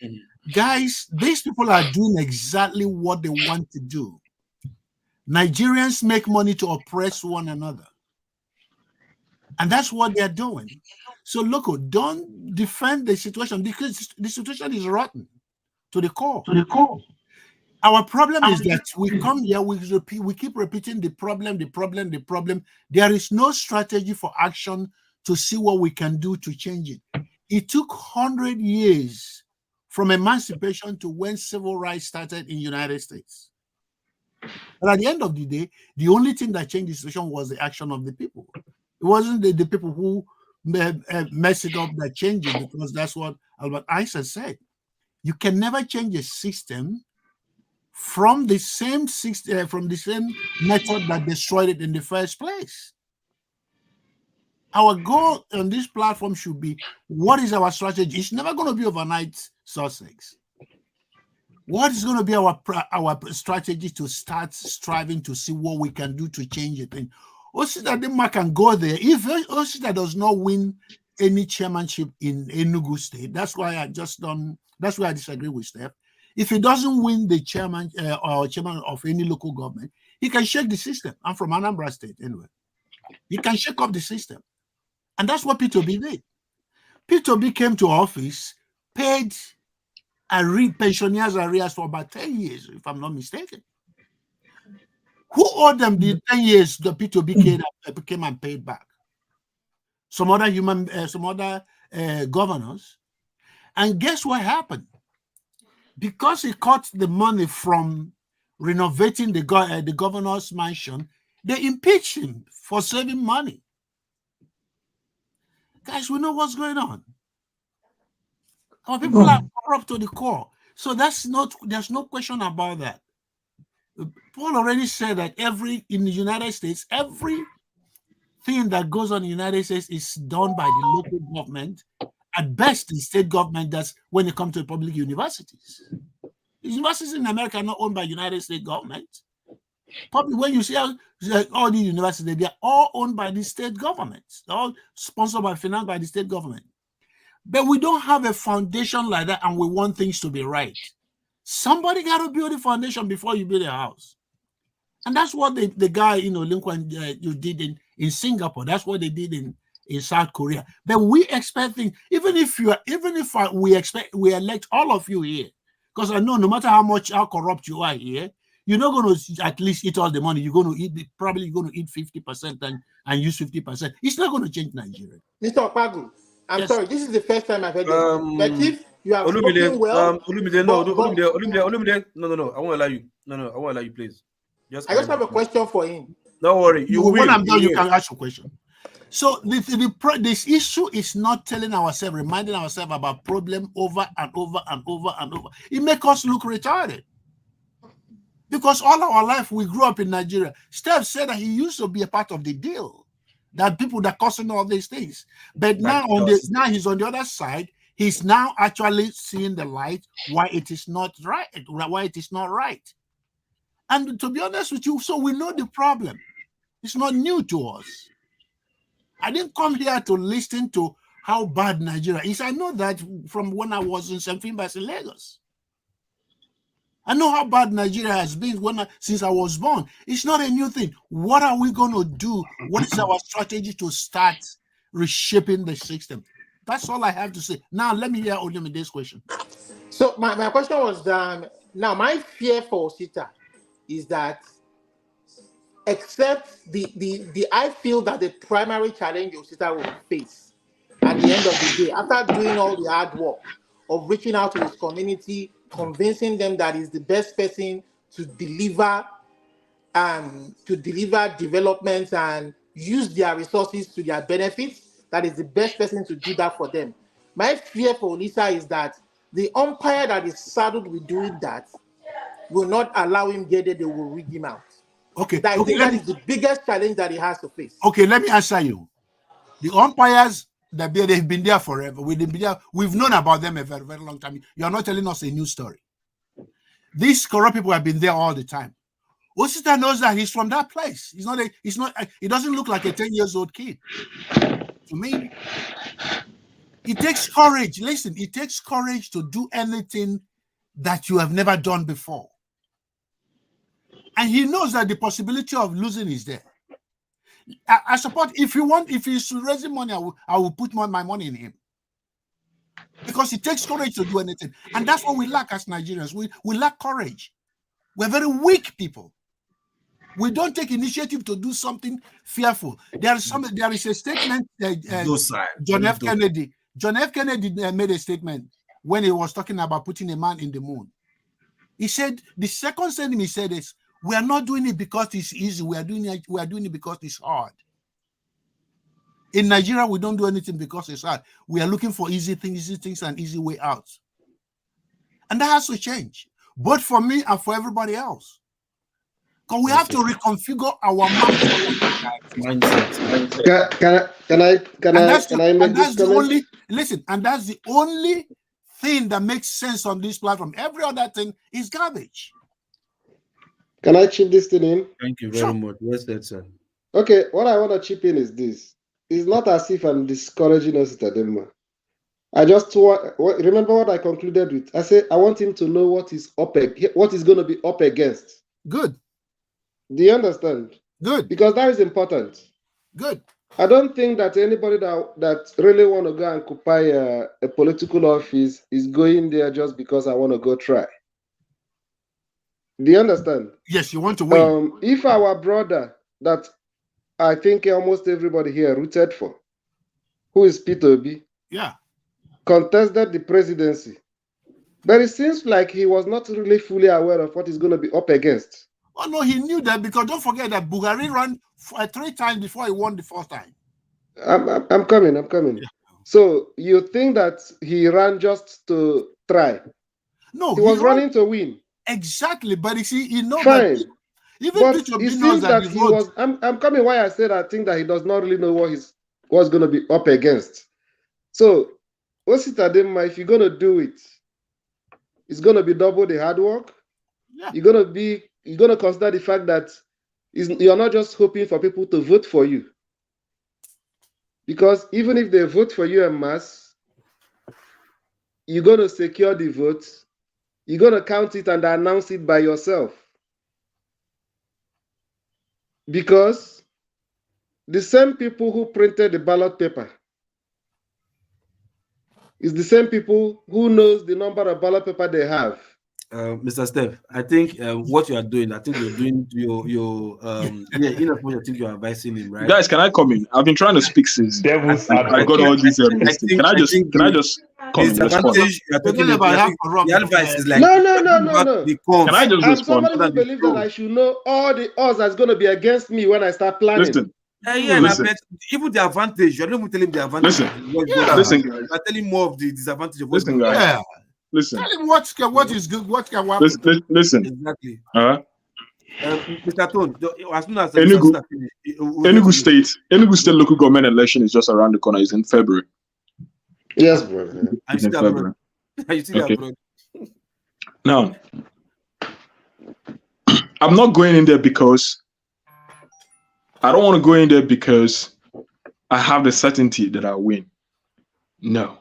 Guys, these people are doing exactly what they want to do. Nigerians make money to oppress one another. And that's what they're doing. So, look, don't defend the situation because the situation is rotten to the core. Our problem is that we come here, we keep repeating the problem. There is no strategy for action to see what we can do to change it. It took 100 years from emancipation to when civil rights started in the United States. But at the end of the day, the only thing that changed the situation was the action of the people. It wasn't the people who messed it up that changed it, because that's what Albert Einstein said. You can never change a system from the same method that destroyed it in the first place. Our goal on this platform should be, what is our strategy? It's never going to be overnight success. What is going to be our strategy to start striving to see what we can do to change it? And Osita Dimma can go there. If Osita does not win any chairmanship in Enugu State, that's why I disagree with Steph. If he doesn't win the chairman or chairman of any local government, he can shake the system. I'm from Anambra State anyway. He can shake up the system. And that's what P2B did. P2B came to office, paid pensioners' arrears for about 10 years, if I'm not mistaken. Who owed them the 10 years the P2B came and paid back? Some other governors. And guess what happened? Because he cut the money from renovating the governor's mansion, they impeached him for saving money. Guys, we know what's going on. Our people are corrupt to the core. So there's no question about that. Paul already said that in the United States, everything that goes on in the United States is done by the local government. At best, the state government does when it comes to public universities. The universities in America are not owned by the United States government. Probably when you see all the universities, they are all owned by the state governments. They're all sponsored by, financed by the state government. But we don't have a foundation like that, and we want things to be right. Somebody got to build a foundation before you build a house. And that's what the guy, Lincoln, you did in Singapore. That's what they did in South Korea. But we expect things, even if we elect all of you here, because I know no matter how corrupt you are here, you're not going to at least eat all the money. You're going to eat, probably going to eat 50% and use 50%. It's not going to change Nigeria. Mr. Okpagu, I'm sorry, this is the first time I've heard it. But if you have spoken well... Olumide, no, I won't allow you. No, I won't allow you, please. I just have a question for him. Don't worry. When I'm done, you can ask your question. So this issue is not telling ourselves, reminding ourselves about problem over and over and over and over. It makes us look retarded. Because all our life we grew up in Nigeria. Steph said that he used to be a part of the deal. That people that causing all these things. But now he's on the other side. He's now actually seeing the light why it is not right. Why it is not right. And to be honest with you, so we know the problem. It's not new to us. I didn't come here to listen to how bad Nigeria is. I know that from when I was in St. Finbas in Lagos. I know how bad Nigeria has been since I was born. It's not a new thing. What are we going to do? What is our strategy to start reshaping the system? That's all I have to say. Now, let me hear Olumide's question. So my question was, now my fear for Osita is that except I feel that the primary challenge Osita will face at the end of the day, after doing all the hard work of reaching out to his community, convincing them that he's the best person to deliver development and use their resources to their benefits, that is the best person to do that for them. My fear for Olisa is that the umpire that is saddled with doing that will not allow him get there, they will rig him out. Okay. That is the biggest challenge that he has to face. Okay, let me answer you. The umpires They've been there forever. We've known about them a very, very long time. You are not telling us a new story. These corrupt people have been there all the time. Osita knows that he's from that place. He doesn't look like a 10 years old kid. To me, it takes courage. Listen, it takes courage to do anything that you have never done before. And he knows that the possibility of losing is there. I support, if he's raising money, I will put my money in him. Because it takes courage to do anything. And that's what we lack as Nigerians. We lack courage. We're very weak people. We don't take initiative to do something fearful. There is a statement, John F. Kennedy made a statement when he was talking about putting a man in the moon. He said, the second sentence he said is, we are not doing it because it's easy. We are doing it because it's hard. In Nigeria, we don't do anything because it's hard. We are looking for easy things and easy way out. And that has to change, both for me and for everybody else. Because we have to reconfigure our mindset. Can I make this comment? Listen, and that's the only thing that makes sense on this platform. Every other thing is garbage. Can I chip this thing in? Thank you very much. Yes, sir. Okay, what I want to chip in is this. It's not as if I'm discouraging us, Denmark. I just remember what I concluded with. I said I want him to know what he's going to be up against. Good. Do you understand? Good. Because that is important. Good. I don't think that anybody that really want to go and occupy a political office is going there just because I want to go try. Do you understand? Yes, you want to win. If our brother that I think almost everybody here rooted for, who is Peter Obi, contested the presidency, but it seems like he was not really fully aware of what he's going to be up against. Oh no, he knew that, because don't forget that Buhari ran 3 times before he won the 4th time. I'm coming. Yeah. So you think that he ran just to try? No, he was running to win. Exactly, but you see, he knows that even Peter Obi knows that he was. I'm coming. Why I said I think that he does not really know what's going to be up against. So, Osita Demma, if you're going to do it, it's going to be double the hard work. Yeah. You're going to consider the fact that you're not just hoping for people to vote for you, because even if they vote for you en masse, you're going to secure the votes. You're going to count it and announce it by yourself. Because the same people who printed the ballot paper is the same people who knows the number of ballot paper they have. Mr. Steph, I think what you are doing, I think you're doing in as much I think you're advising him, right? Guys, can I come in? I've been trying to speak since I got all these Can I just come in? The advice is like no. Can I just I'm respond? somebody who believes that I should know all the odds that's going to be against me when I start planning. Listen. Even the advantage, you're not even telling the advantage. Listen, you're telling more of the disadvantage of listen, guys. Yeah. Listen. Tell him what is good, what can happen. Listen. Exactly. Mr. Tone, as soon as Enugu State local government election is just around the corner. It's in February. Yes, brother. You see that, bro? Now, I'm not going in there because I don't want to go in there because I have the certainty that I'll win. No.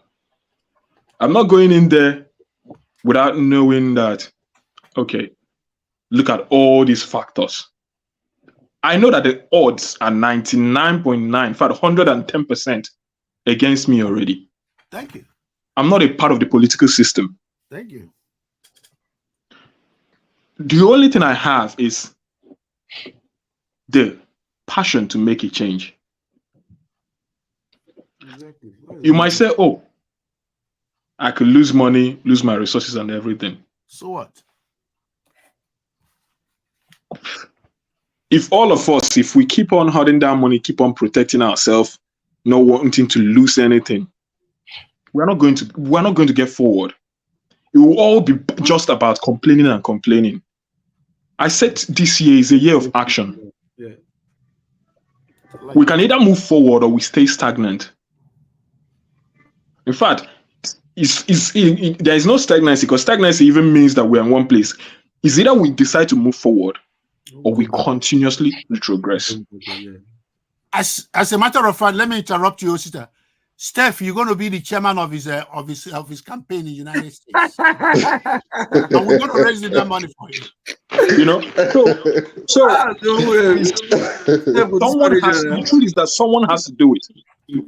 I'm not going in there without knowing that, okay, look at all these factors. I know that the odds are 99.9, in fact, 110% against me already. Thank you. I'm not a part of the political system. Thank you. The only thing I have is the passion to make a change. Exactly. You might say, oh, I could lose money, lose my resources and everything. So what? If all of us, if we keep on holding down money, keep on protecting ourselves, not wanting to lose anything, we're not going to get forward. It will all be just about complaining and complaining. I said this year is a year of action. Yeah. We can either move forward or we stay stagnant. In fact, there is no stagnancy, because stagnancy even means that we're in one place. It's either we decide to move forward or we continuously retrogress. As a matter of fact, let me interrupt you, Osita. Steph, you're going to be the chairman of his campaign in the United States. And we're going to raise that money for you. You know, the truth is that someone has to do it.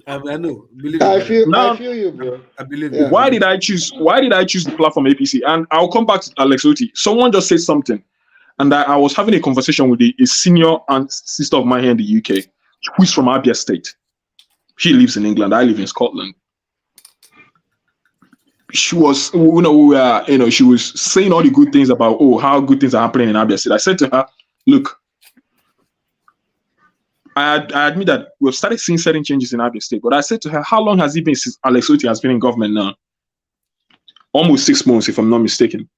I know. I feel you, bro. I believe you. Why did I choose the platform APC? And I'll come back to Alex Oti. Someone just said something, and I was having a conversation with a senior and sister of mine here in the UK, who's from Abia State. She lives in England. I live in Scotland. She was, she was saying all the good things about, how good things are happening in Abia State. I said to her, look, I admit that we've started seeing certain changes in Abia State, but I said to her, how long has it been since Alex Oti has been in government now? Almost 6 months, if I'm not mistaken.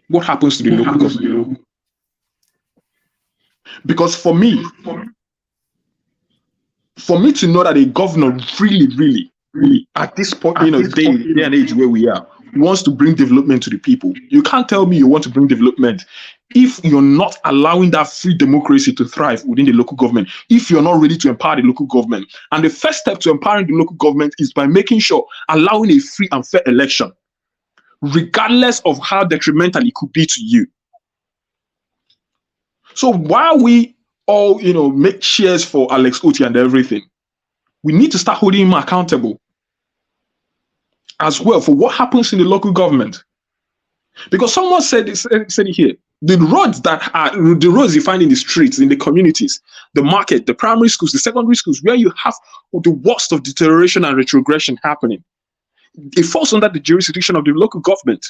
What happens to the local government? Because for me to know that a governor really at this point, day and age where we are, wants to bring development to the people, you can't tell me you want to bring development if you're not allowing that free democracy to thrive within the local government, if you're not ready to empower the local government. And the first step to empowering the local government is by making sure allowing a free and fair election, regardless of how detrimental it could be to you. So while we all, make cheers for Alex Oti and everything, we need to start holding him accountable as well for what happens in the local government. Because someone said it here, the roads you find in the streets, in the communities, the market, the primary schools, the secondary schools, where you have the worst of deterioration and retrogression happening, it falls under the jurisdiction of the local government.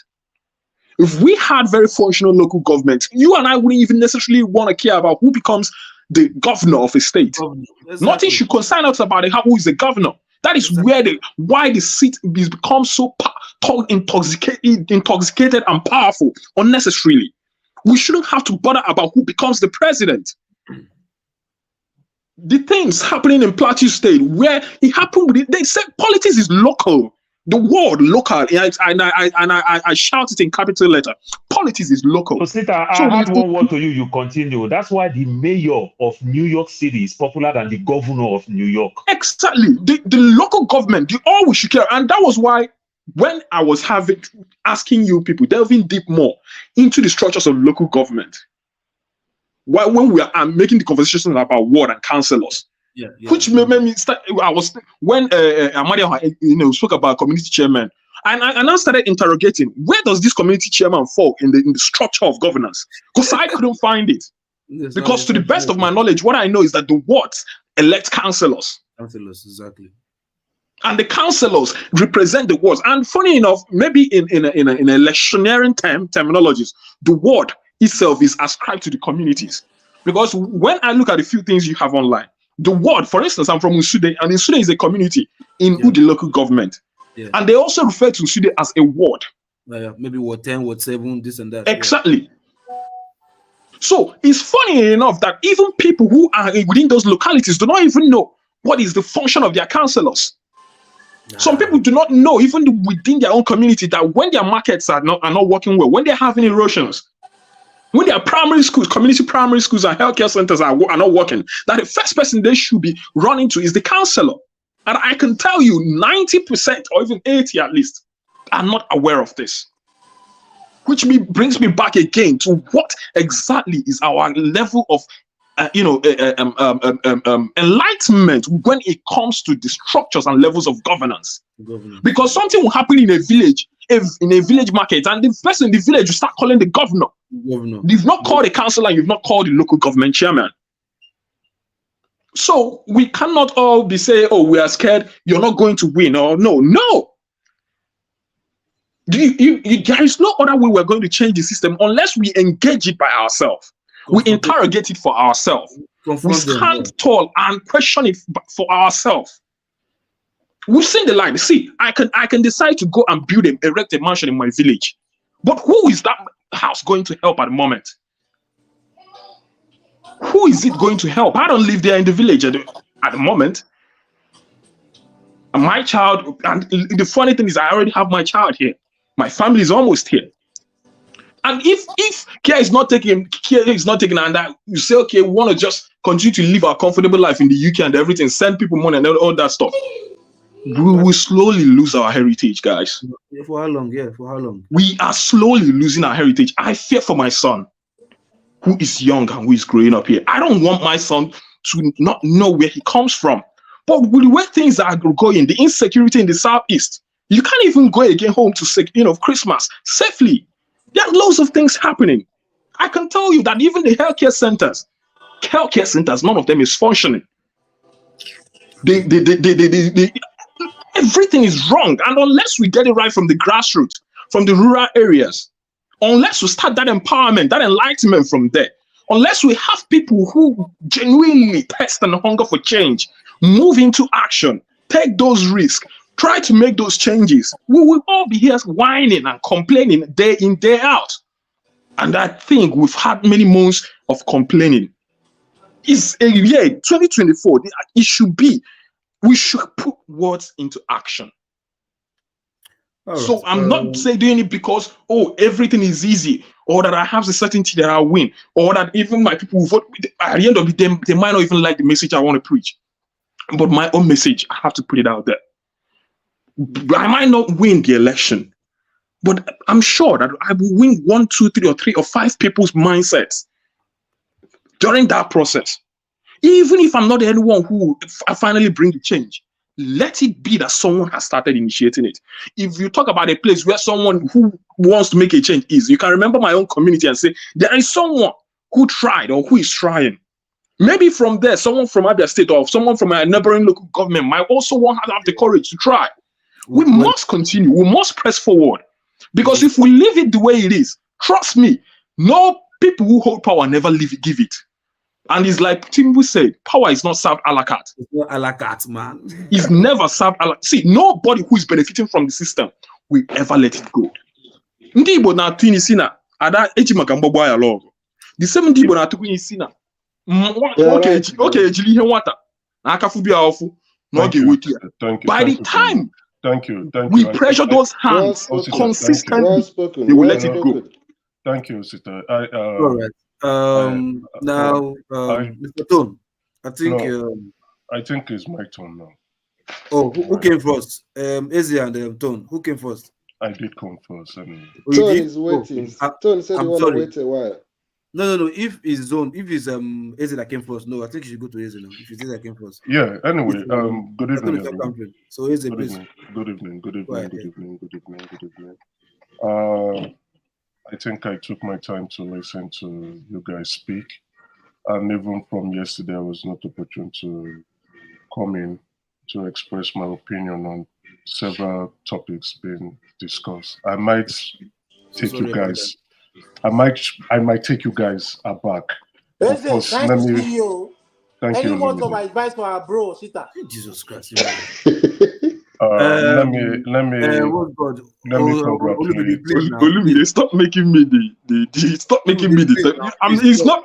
If we had very functional local government, you and I wouldn't even necessarily want to care about who becomes the governor of a state. Exactly. Nothing should concern us about who is the governor. That is why the seat has become so intoxicated and powerful unnecessarily. We shouldn't have to bother about who becomes the president. The things happening in Plateau State, where it happened, they said politics is local. The word local, and I shout it in capital letter. Politics is local. So, Sita, I had one word to you. You continue. That's why the mayor of New York City is popular than the governor of New York. Exactly. The local government, all we should care. And that was why when I was asking you people, delving deep more into the structures of local government, when we are making the conversations about ward and councillors, which made me start. When Amadia spoke about community chairman, and I now started interrogating, where does this community chairman fall in the structure of governance? Because I couldn't find it. Because to the best of my knowledge, what I know is that the wards elect councillors. Councillors, exactly. And the councillors represent the wards. And funny enough, maybe in electioneering terminologies, the ward itself is ascribed to the communities. Because when I look at the few things you have online, the ward, for instance, I'm from Usude, and Usude is a community in Udi local government. Yeah. And they also refer to Usude as a ward. Maybe Ward 10, Ward 7, this and that. Exactly. Yeah. So it's funny enough that even people who are within those localities do not even know what is the function of their councillors. Some people do not know, even within their own community, that when their markets are not working well, when they're having erosions, when their primary schools, community primary schools and healthcare centers are not working, that the first person they should be running to is the councillor. And I can tell you 90% or even 80 at least are not aware of this. Which brings me back again to what exactly is our level of enlightenment when it comes to the structures and levels of governance. Because something will happen in a village, market, and the person in the village will start calling the governor. You've not called a councillor, you've not called the local government chairman. So we cannot all be saying, oh, we are scared, you're not going to win, or no. There is no other way we're going to change the system unless we engage it by ourselves. We interrogate it for ourselves. We stand tall and question it for ourselves. We've seen the line. See, I can decide to go and erect a mansion in my village. But who is that house going to help at the moment? Who is it going to help? I don't live there in the village at the moment. And my child, and the funny thing is, I already have my child here. My family is almost here. And if care is not taken, and that you say, okay, we want to just continue to live our comfortable life in the UK and everything, send people money and all that stuff, we will slowly lose our heritage, guys. For how long? Yeah, for how long? We are slowly losing our heritage. I fear for my son, who is young and who is growing up here. I don't want my son to not know where he comes from. But with the way things are going, the insecurity in the Southeast, you can't even go again home to Christmas safely. There are loads of things happening. I can tell you that even the healthcare centers, none of them is functioning. Everything is wrong. And unless we get it right from the grassroots, from the rural areas, unless we start that empowerment, that enlightenment from there, unless we have people who genuinely thirst and hunger for change, move into action, take those risks, try to make those changes, we will all be here whining and complaining day in, day out. And I think we've had many months of complaining. It's a year, 2024, it should be, we should put words into action. So I'm not saying doing it because, everything is easy, or that I have the certainty that I'll win, or that even my people who vote, at the end of the day, they might not even like the message I want to preach. But my own message, I have to put it out there. I might not win the election, but I'm sure that I will win 1, 2, 3, or 3 or 5 people's mindsets during that process. Even if I'm not the only one who finally bring the change, let it be that someone has started initiating it. If you talk about a place where someone who wants to make a change is, you can remember my own community and say, there is someone who tried or who is trying. Maybe from there, someone from Abia State or someone from a neighboring local government might also want to have the courage to try. We must continue. We must press forward. Because if we leave it the way it is, trust me, no people who hold power never give it. And it's like Tinubu said, power is not served a la carte. It's not a la carte, man. It's never served a la carte. See, nobody who is benefiting from the system will ever let it go. Ndị Igbo na-atụ isi na ada eji maka mgbagbo ya lọgụ. The same ndị Igbo na-atụ isi na oke ejiri ihe nwata na aka fubi ofu na oge wait ya. By the time we pressure those hands consistently, they will let it go. Thank you, Sister. All right. Mr. Tone, I think I think it's my turn now. Oh, who came first? Eze and Tone. Who came first? I did come first. Tone is waiting. Tone said he want to wait a while. No. If it's Zone, if it's Eze that came first, no, I think you should go to Eze now. If it's Eze that came first. Yeah. Anyway, good evening. So Eze, please. Good evening. I think I took my time to listen to you guys speak, and even from yesterday, I was not opportune to come in to express my opinion on several topics being discussed. I might take you guys. I might take you guys aback. Of course, let me. Thank you. Any words of advice for our bro, Sita? Jesus Christ. Let me congratulate. Stop making me the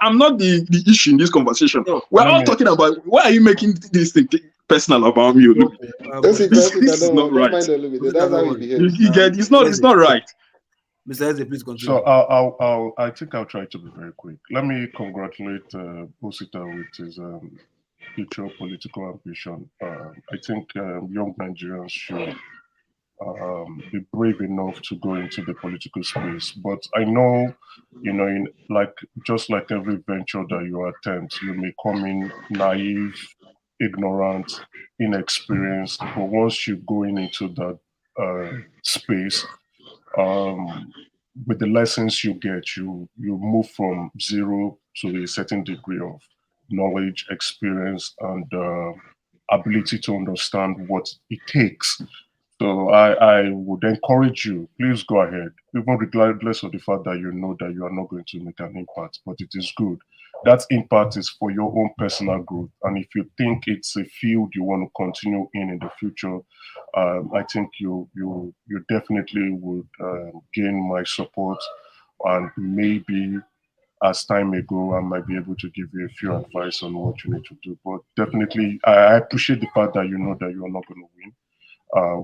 I'm not the issue in this conversation. We're all talking about why are you making this thing personal about me? This is not right. It's not right. Mr. Eze, please continue. So I think I'll try to be very quick. Let me congratulate Osita with his future political ambition. I think young Nigerians should be brave enough to go into the political space. But I know, just like every venture that you attempt, you may come in naive, ignorant, inexperienced. But once you go into that space, with the lessons you get, you move from zero to a certain degree of knowledge, experience, and ability to understand what it takes. So I would encourage you, please go ahead, even regardless of the fact that you know that you are not going to make an impact, but it is good. That impact is for your own personal growth. And if you think it's a field you want to continue in the future, I think you definitely would gain my support, and maybe as time may go, I might be able to give you a few advice on what you need to do. But definitely, I appreciate the fact that you know that you are not going to win.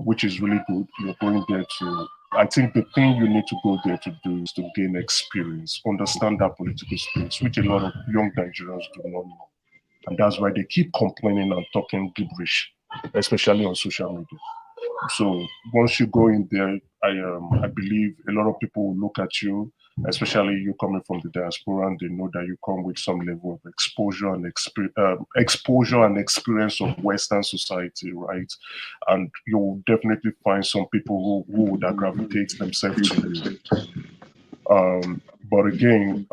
which is really good. You're going there to, I think the thing you need to go there to do is to gain experience, understand that political space, which a lot of young Nigerians do not know. And that's why they keep complaining and talking gibberish, especially on social media. So once you go in there, I believe a lot of people will look at you, especially you coming from the diaspora, and they know that you come with some level of exposure and experience of Western society, right? And you'll definitely find some people who would gravitate themselves to you. But again,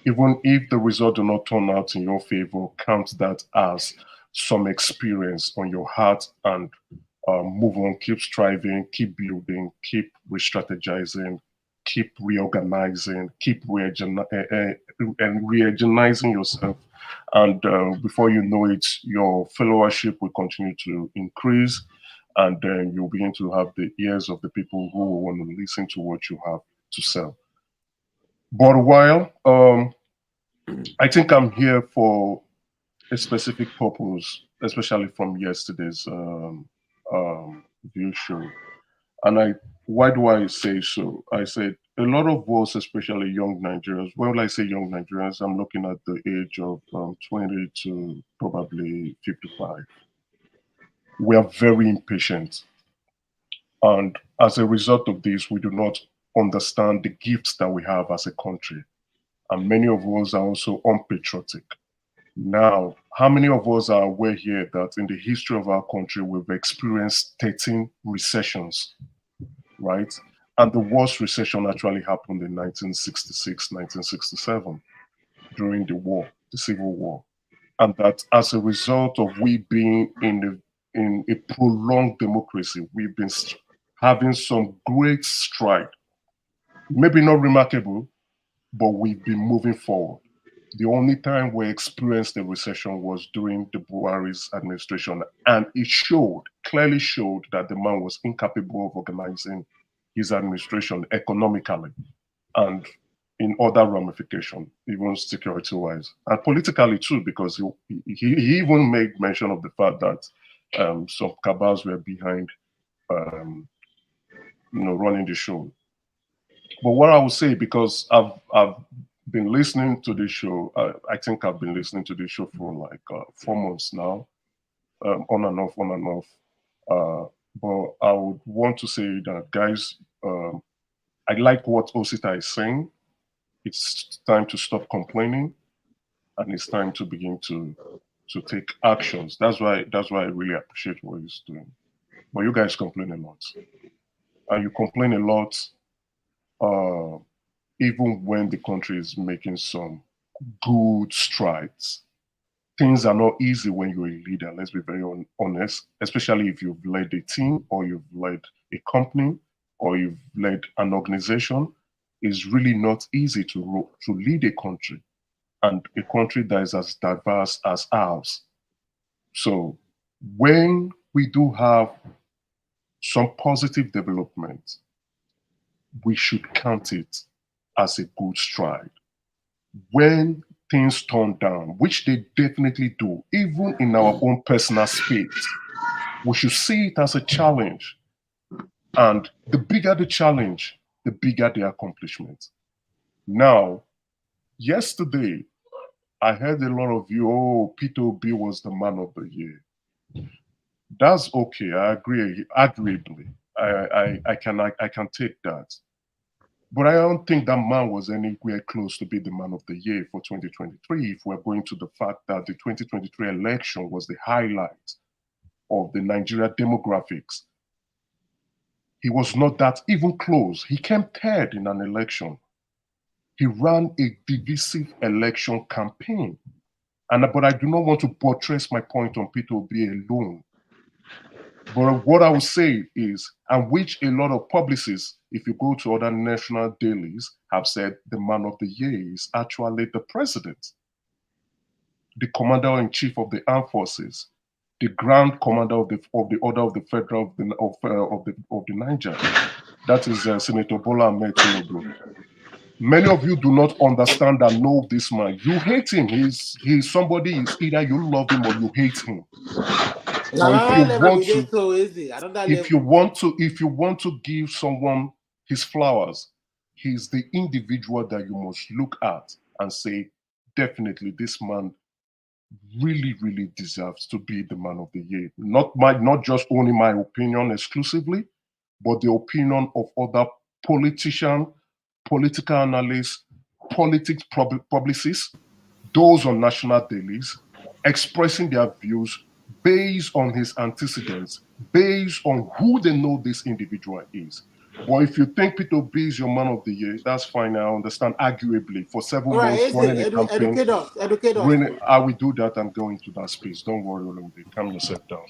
even if the result do not turn out in your favor, count that as some experience on your heart, and move on, keep striving, keep building, keep re-strategizing, keep reorganizing, keep re-energizing yourself. And before you know it, your followership will continue to increase, and then you'll begin to have the ears of the people who will want to listen to what you have to sell. But while I think I'm here for a specific purpose, especially from yesterday's view show. And why do I say so? I said a lot of us, especially young Nigerians, when I say young Nigerians, I'm looking at the age of 20 to probably 55. We are very impatient. And as a result of this, we do not understand the gifts that we have as a country. And many of us are also unpatriotic. Now, how many of us are aware here that in the history of our country, we've experienced 13 recessions, right? And the worst recession actually happened in 1966, 1967, during the war, the Civil War. And that as a result of we being in a prolonged democracy, we've been having some great stride. Maybe not remarkable, but we've been moving forward. The only time we experienced a recession was during the Buhari's administration, and it clearly showed that the man was incapable of organizing his administration economically and in other ramifications, even security-wise, and politically too, because he even made mention of the fact that some cabals were behind, running the show. But what I would say, because I've been listening to this show, I think I've been listening to this show for like 4 months now, on and off. But I would want to say that, guys, I like what Osita is saying. It's time to stop complaining, and it's time to begin to take actions. That's why I really appreciate what he's doing. But you guys complain a lot, and you complain a lot, even when the country is making some good strides. Things are not easy when you're a leader, let's be very honest, especially if you've led a team, or you've led a company, or you've led an organization. It's really not easy to lead a country, and a country that is as diverse as ours. So when we do have some positive development, we should count it as a good stride. When things turn down, which they definitely do, even in our own personal space, we should see it as a challenge. And the bigger the challenge, the bigger the accomplishment. Now, yesterday, I heard a lot of you, oh, Peter Obi was the man of the year. That's okay, I agree, agreeably. I can take that. But I don't think that man was anywhere close to be the man of the year for 2023, if we're going to the fact that the 2023 election was the highlight of the Nigeria demographics. He was not that even close. He came third in an election. He ran a divisive election campaign. But I do not want to buttress my point on Peter Obi alone. But what I would say is, and which a lot of publicists, if you go to other national dailies, have said the man of the year is actually the president, the commander-in-chief of the armed forces, the grand commander of the order of the federal of the Niger. That is Senator Bola Ahmed Tinubu. Many of you do not understand and know this man. You hate him. He's somebody. It's either you love him or you hate him. if you want to give someone his flowers, he's the individual that you must look at and say, definitely this man really, really deserves to be the man of the year. Not just only my opinion exclusively, but the opinion of other politicians, political analysts, politics publicists, those on national dailies, expressing their views based on his antecedents, based on who they know this individual is. But if you think Peter Obi is your man of the year, that's fine. I understand, arguably, for 7 months running a campaign. Educate us. When I will do that, I'm going to that space. Don't worry, Olumide. Calm yourself down.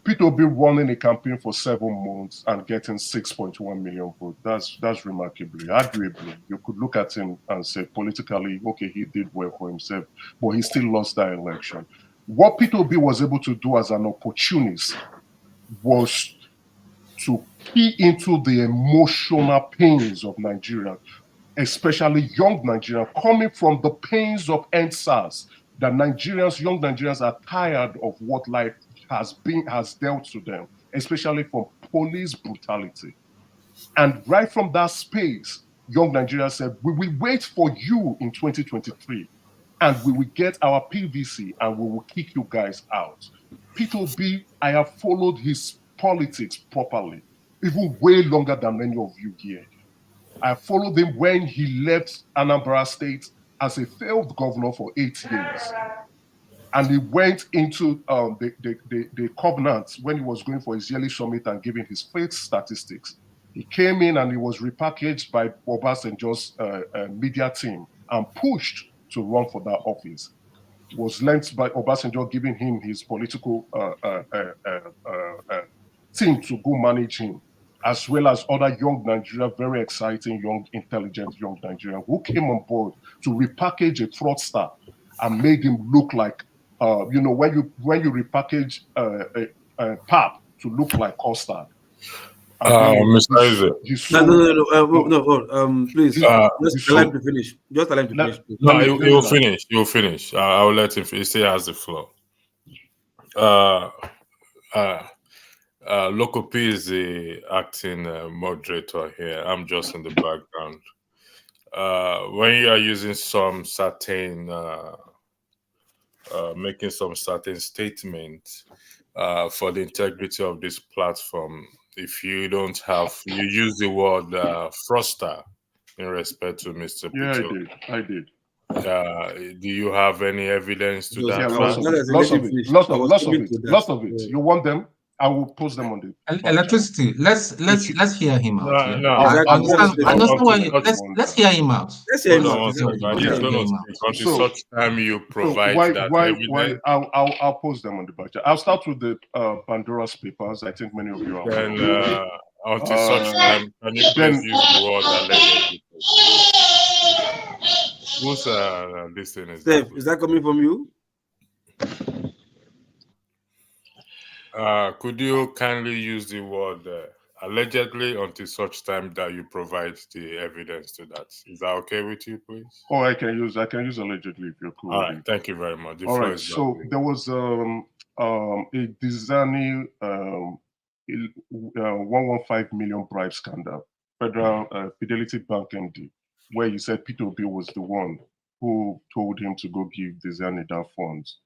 Peter Obi running a campaign for 7 months and getting 6.1 million votes. That's remarkably, arguably. You could look at him and say politically, okay, he did well for himself, but he still lost that election. What Peter Obi was able to do as an opportunist was to key into the emotional pains of Nigeria, especially young Nigeria, coming from the pains of EndSARS, that young Nigerians are tired of what life has dealt to them, especially from police brutality. And right from that space, young Nigerians said, we will wait for you in 2023, and we will get our PVC and we will kick you guys out. Peter Obi, I have followed his politics properly, even way longer than many of you here. I followed him when he left Anambra State as a failed governor for 8 years. And he went into the covenant when he was going for his yearly summit and giving his faith statistics. He came in and he was repackaged by Obasanjo's media team and pushed to run for that office. He was lent by Obasanjo, giving him his political team to go manage him, as well as other young Nigerian, very exciting, young, intelligent young Nigerian who came on board to repackage a fraudster and made him look like, when you repackage a pap to look like Costa. Mr. Isaac. No, please. Just allow him to finish. Just allow him to finish. No, you'll finish. You'll finish. I'll let him finish. He still has the floor. Local P is the acting moderator here. I'm just in the background. When you are using some certain, making some certain statements for the integrity of this platform, if you don't have, you use the word fraudster in respect to Mr. Peter. Yeah, I did. Do you have any evidence to that? Yeah, lots of it. You want them? I will post them on the electricity. Let's hear him out. Let's hear him out. Let's hear him out. Until such time you provide that evidence. I'll post them on the budget. I'll start with the Banduras papers. I think many of you are. Then until such time, can you please use the word allegedly? Who's this thing is? Steph, is that coming from you? Could you kindly use the word allegedly until such time that you provide the evidence to that? Is that okay with you, please? Oh, I can use allegedly if you're cool. All right, thank you very much. All right, so there was a Dizani 115 million bribe scandal, Federal Fidelity Bank MD, where you said Peter Obi was the one who told him to go give Dizani that funds,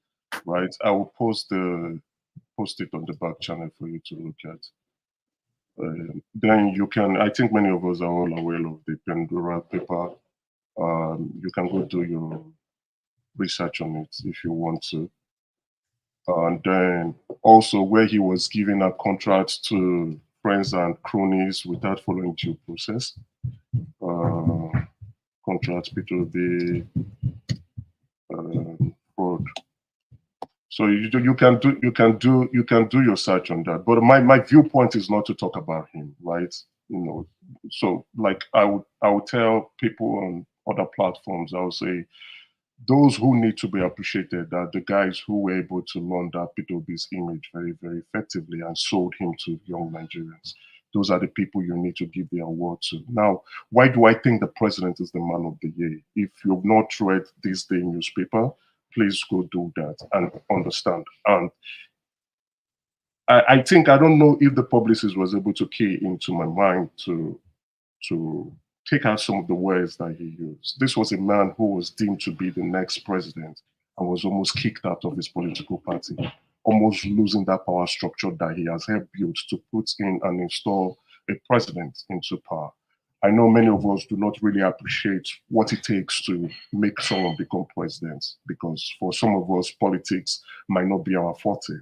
right? I will post it on the back channel for you to look at. Then you can, I think many of us are all aware of the Pandora paper. You can go do your research on it if you want to. And then also where he was giving a contract to friends and cronies without following due process. Contract Peter Obi fraud. So you can do your search on that. But my viewpoint is not to talk about him, right? So like I would tell people on other platforms, I would say those who need to be appreciated are the guys who were able to launder Peter Obi's image very, very effectively and sold him to young Nigerians. Those are the people you need to give the award to. Now, why do I think the president is the man of the year? If you've not read this day newspaper, please go do that and understand. And I think, I don't know if the publicist was able to key into my mind to take out some of the words that he used. This was a man who was deemed to be the next president and was almost kicked out of his political party, almost losing that power structure that he has helped build to put in and install a president into power. I know many of us do not really appreciate what it takes to make someone become president, because for some of us, politics might not be our forte.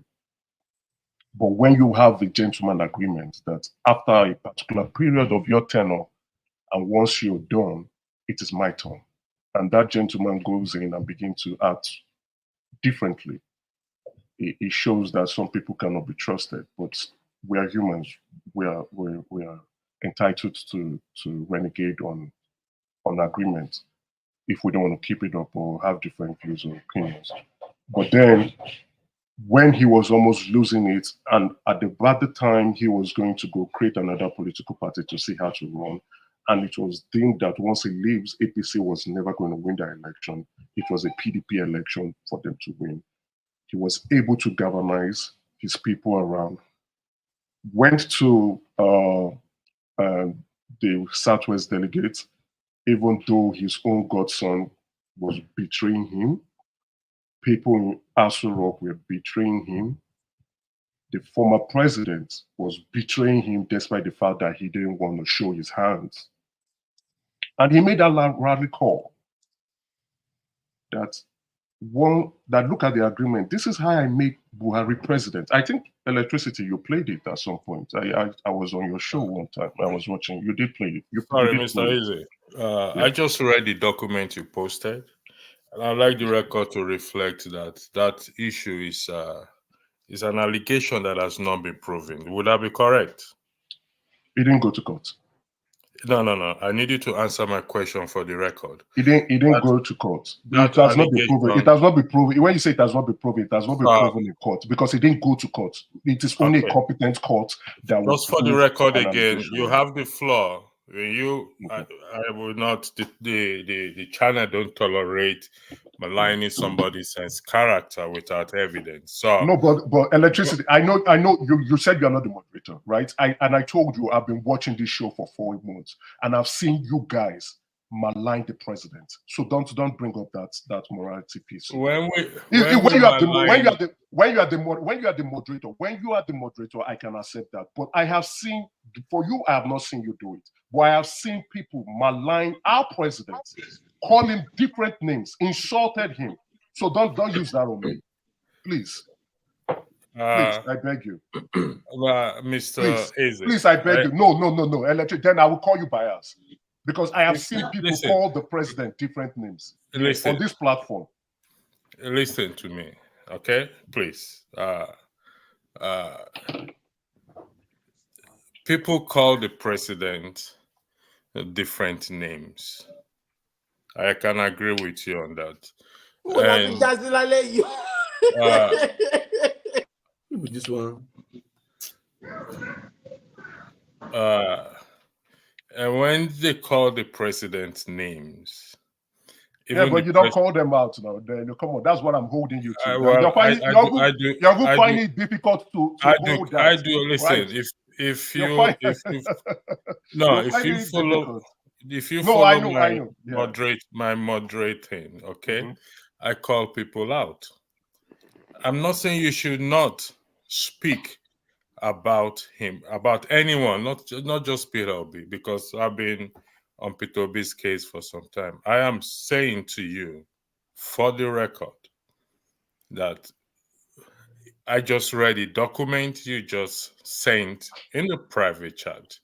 But when you have a gentleman agreement that after a particular period of your tenure, and once you're done, it is my turn, and that gentleman goes in and begins to act differently, it shows that some people cannot be trusted. But we are humans. We are entitled to renegade on agreement if we don't want to keep it up or have different views or opinions. But then, when he was almost losing it, and at the time he was going to go create another political party to see how to run, and it was deemed that once he leaves, APC was never going to win that election. It was a PDP election for them to win. He was able to galvanize his people around, went to the Southwest delegates, even though his own godson was betraying him. People in Aso Rock were betraying him. The former president was betraying him despite the fact that he didn't want to show his hands. And he made that rally call that look at the agreement. This is how I make Buhari president. I think Electricity, you played it at some point. I was on your show one time. I was watching. You did play it. Sorry, Mr. Eze. I just read the document you posted, and I'd like the record to reflect that issue is an allegation that has not been proven. Would that be correct? It didn't go to court. No. I need you to answer my question for the record. It didn't go to court. It has not been proven. It has not been proven. When you say it has not been proven, it has not been proven in court because it didn't go to court. It is only a competent court that will. Just for the record again, you have the floor. I will not. The channel don't tolerate maligning somebody's character without evidence. So no, but Electricity. I know. You said you are not the moderator, right? I told you I've been watching this show for 4 months, and I've seen you guys malign the president. So don't bring up that morality piece. When you are the moderator, I can accept that. But I have seen, for you, I have not seen you do it. But I have seen people malign our president, call him different names, insulted him. So don't use that on me, please. Please, I beg you. Mr. Eze, please, I beg you. No. Electric. Then I will call you bias. Because I have seen people call the president different names on this platform. Listen to me, okay? Please. People call the president different names. I can agree with you on that. This one. And when they call the president names, but you don't call them out now. Then come on, that's what I'm holding you to. You're finding it difficult to hold that. I do. Listen, right? if you follow my moderating, okay, mm-hmm. I call people out. I'm not saying you should not speak about him, about anyone, not just Peter Obi, because I've been on Peter Obi's case for some time. I am saying to you, for the record, that I just read a document you just sent in the private chat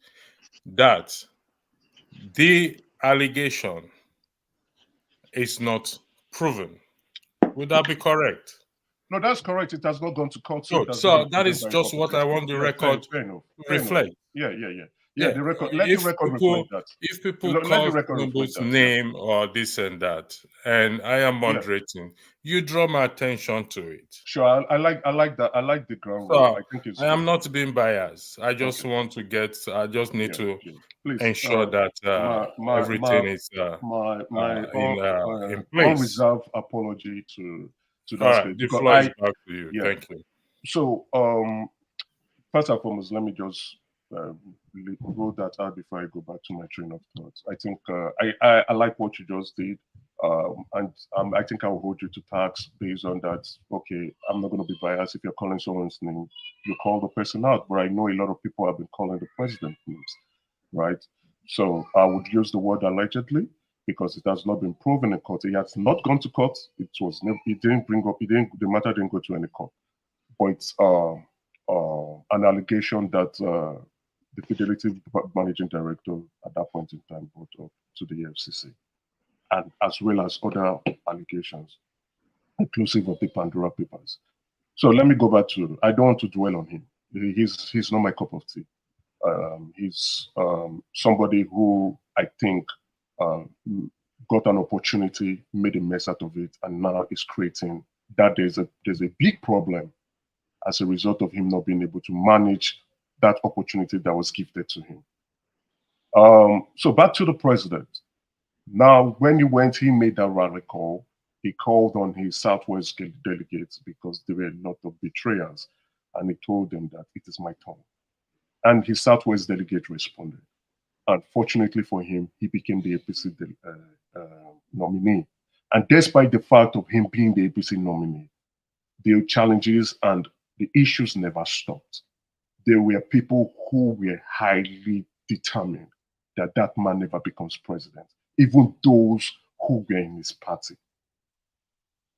that the allegation is not proven. Would that be correct? No, that's correct. It has not gone to court. So that is just what I want the record to reflect. Yeah. The record. Let the record reflect that. If people call somebody's name or this and that, and I am moderating, you draw my attention to it. Sure, I like that. I like the ground. So, I am not being biased. I just want to get. I just need to ensure that everything is in place. Unreserved apology to to All that right, space. the Because floor is back to you. yeah. Thank you. So first and foremost, let me just roll that out before I go back to my train of thought. I think I like what you just did. And I think I will hold you to task based on that. Okay, I'm not going to be biased. If you're calling someone's name, you call the person out. But I know a lot of people have been calling the president names, right? So I would use the word allegedly because it has not been proven in court. It has not gone to court. It was never. It didn't bring up. The matter didn't go to any court. But it's an allegation that the Fidelity managing director at that point in time brought up to the FCC, and as well as other allegations, inclusive of the Pandora Papers. So let me go back to, I don't want to dwell on him. He's not my cup of tea. He's somebody who I think got an opportunity, made a mess out of it, and now is creating that there's a big problem as a result of him not being able to manage that opportunity that was gifted to him. So back to the president. Now, when he went, he made that rally call. He called on his Southwest delegates because there were a lot of betrayers, and he told them that it is my turn. And his Southwest delegate responded. Unfortunately for him, he became the APC nominee. And despite the fact of him being the APC nominee, the challenges and the issues never stopped. There were people who were highly determined that that man never becomes president, even those who were in his party.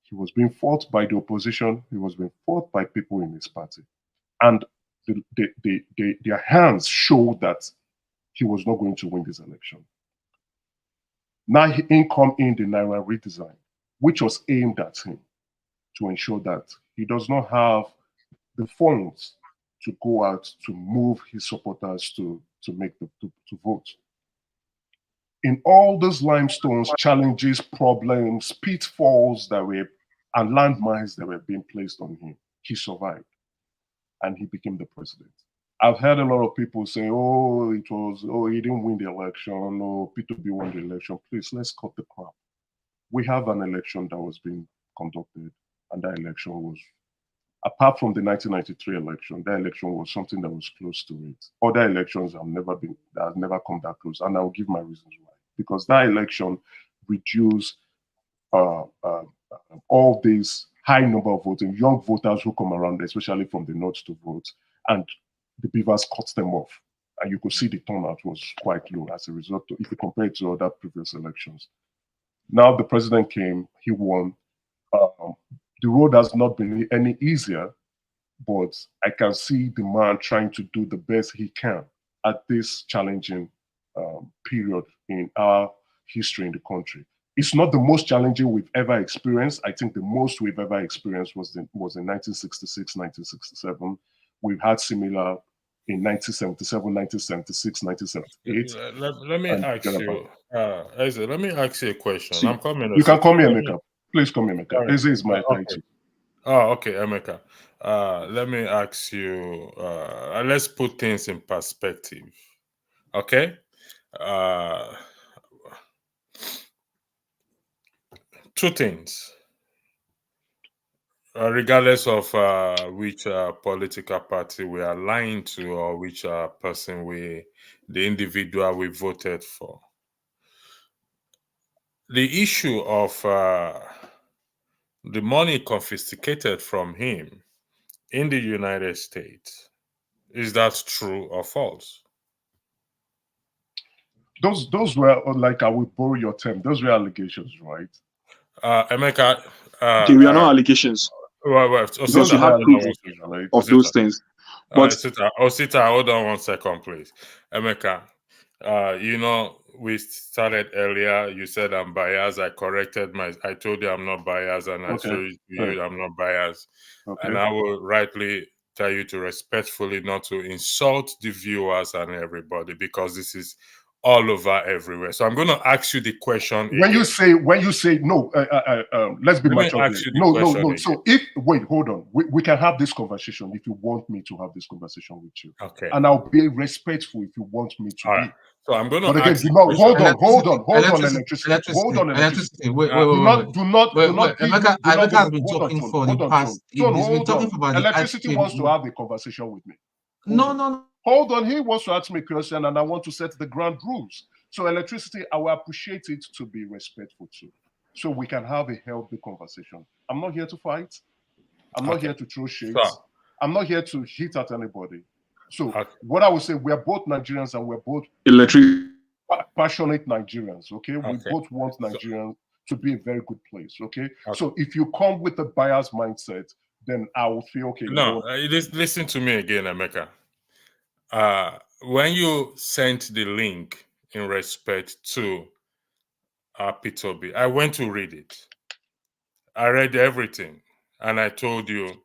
He was being fought by the opposition. He was being fought by people in his party. And their hands showed that he was not going to win this election. Now in come in the Naira redesign, which was aimed at him to ensure that he does not have the funds to go out to move his supporters to vote. In all those limestones, challenges, problems, pitfalls that were and landmines that were being placed on him, he survived, and he became the president. I've heard a lot of people say, "Oh, he didn't win the election. No, P2B won the election." Please, let's cut the crap. We have an election that was being conducted, and that election was, apart from the 1993 election, that election was something that was close to it. Other elections have never come that close, and I'll give my reasons why. Because that election reduced all these high number of voting, young voters who come around, especially from the north, to vote, and the Beavers cut them off. And you could see the turnout was quite low as a result, if you compare it to other previous elections. Now the president came, he won. The road has not been any easier, but I can see the man trying to do the best he can at this challenging period in our history in the country. It's not the most challenging we've ever experienced. I think the most we've ever experienced was in 1966, 1967. We've had similar in 1977, 1976, 1978. Let me ask you, Eze, let me ask you a question. See, I'm coming. You can call me Emeka. Please call me Emeka. Right. Eze is my Okay. title. Oh, okay, Emeka. Let me ask you, let's put things in perspective. Okay? Two things. Regardless of which political party we are aligned to or which person the individual we voted for. The issue of the money confiscated from him in the United States, is that true or false? Those were, like, I will borrow your term, those were allegations, right? Emeka. Okay, we are not allegations. Because you have proof of those things. But Osita, hold on 1 second, please. Emeka, we started earlier. You said I'm biased. I told you I'm not biased, and I showed you I'm not biased. Okay. And I will rightly tell you to respectfully not to insult the viewers and everybody, because this is all over everywhere. So I'm going to ask you the question when again. you say no, let's be Let me mature. ask you the No. question So wait, hold on. We can have this conversation if you want me to have this conversation with you. Okay. And I'll be respectful if you want me to All be. right. So I'm going to But again, ask do you not hold on, Electricity. Hold on, electricity. Wait. Do not. Emeka has been talking for the past. He's been talking for about electricity wants to have a conversation with me. No. Hold on, he wants to ask me a question, and I want to set the ground rules. So electricity, I will appreciate it to be respectful too, so we can have a healthy conversation. I'm not here to fight. I'm not here to throw shades. I'm not here to hit at anybody. So what I would say, we are both Nigerians and we're both passionate Nigerians. Okay, we both want Nigerians to be a very good place. Okay, so if you come with a biased mindset, then I will feel okay. No, listen to me again, Emeka. When you sent the link in respect to P2B, I went to read it. I read everything, and I told you,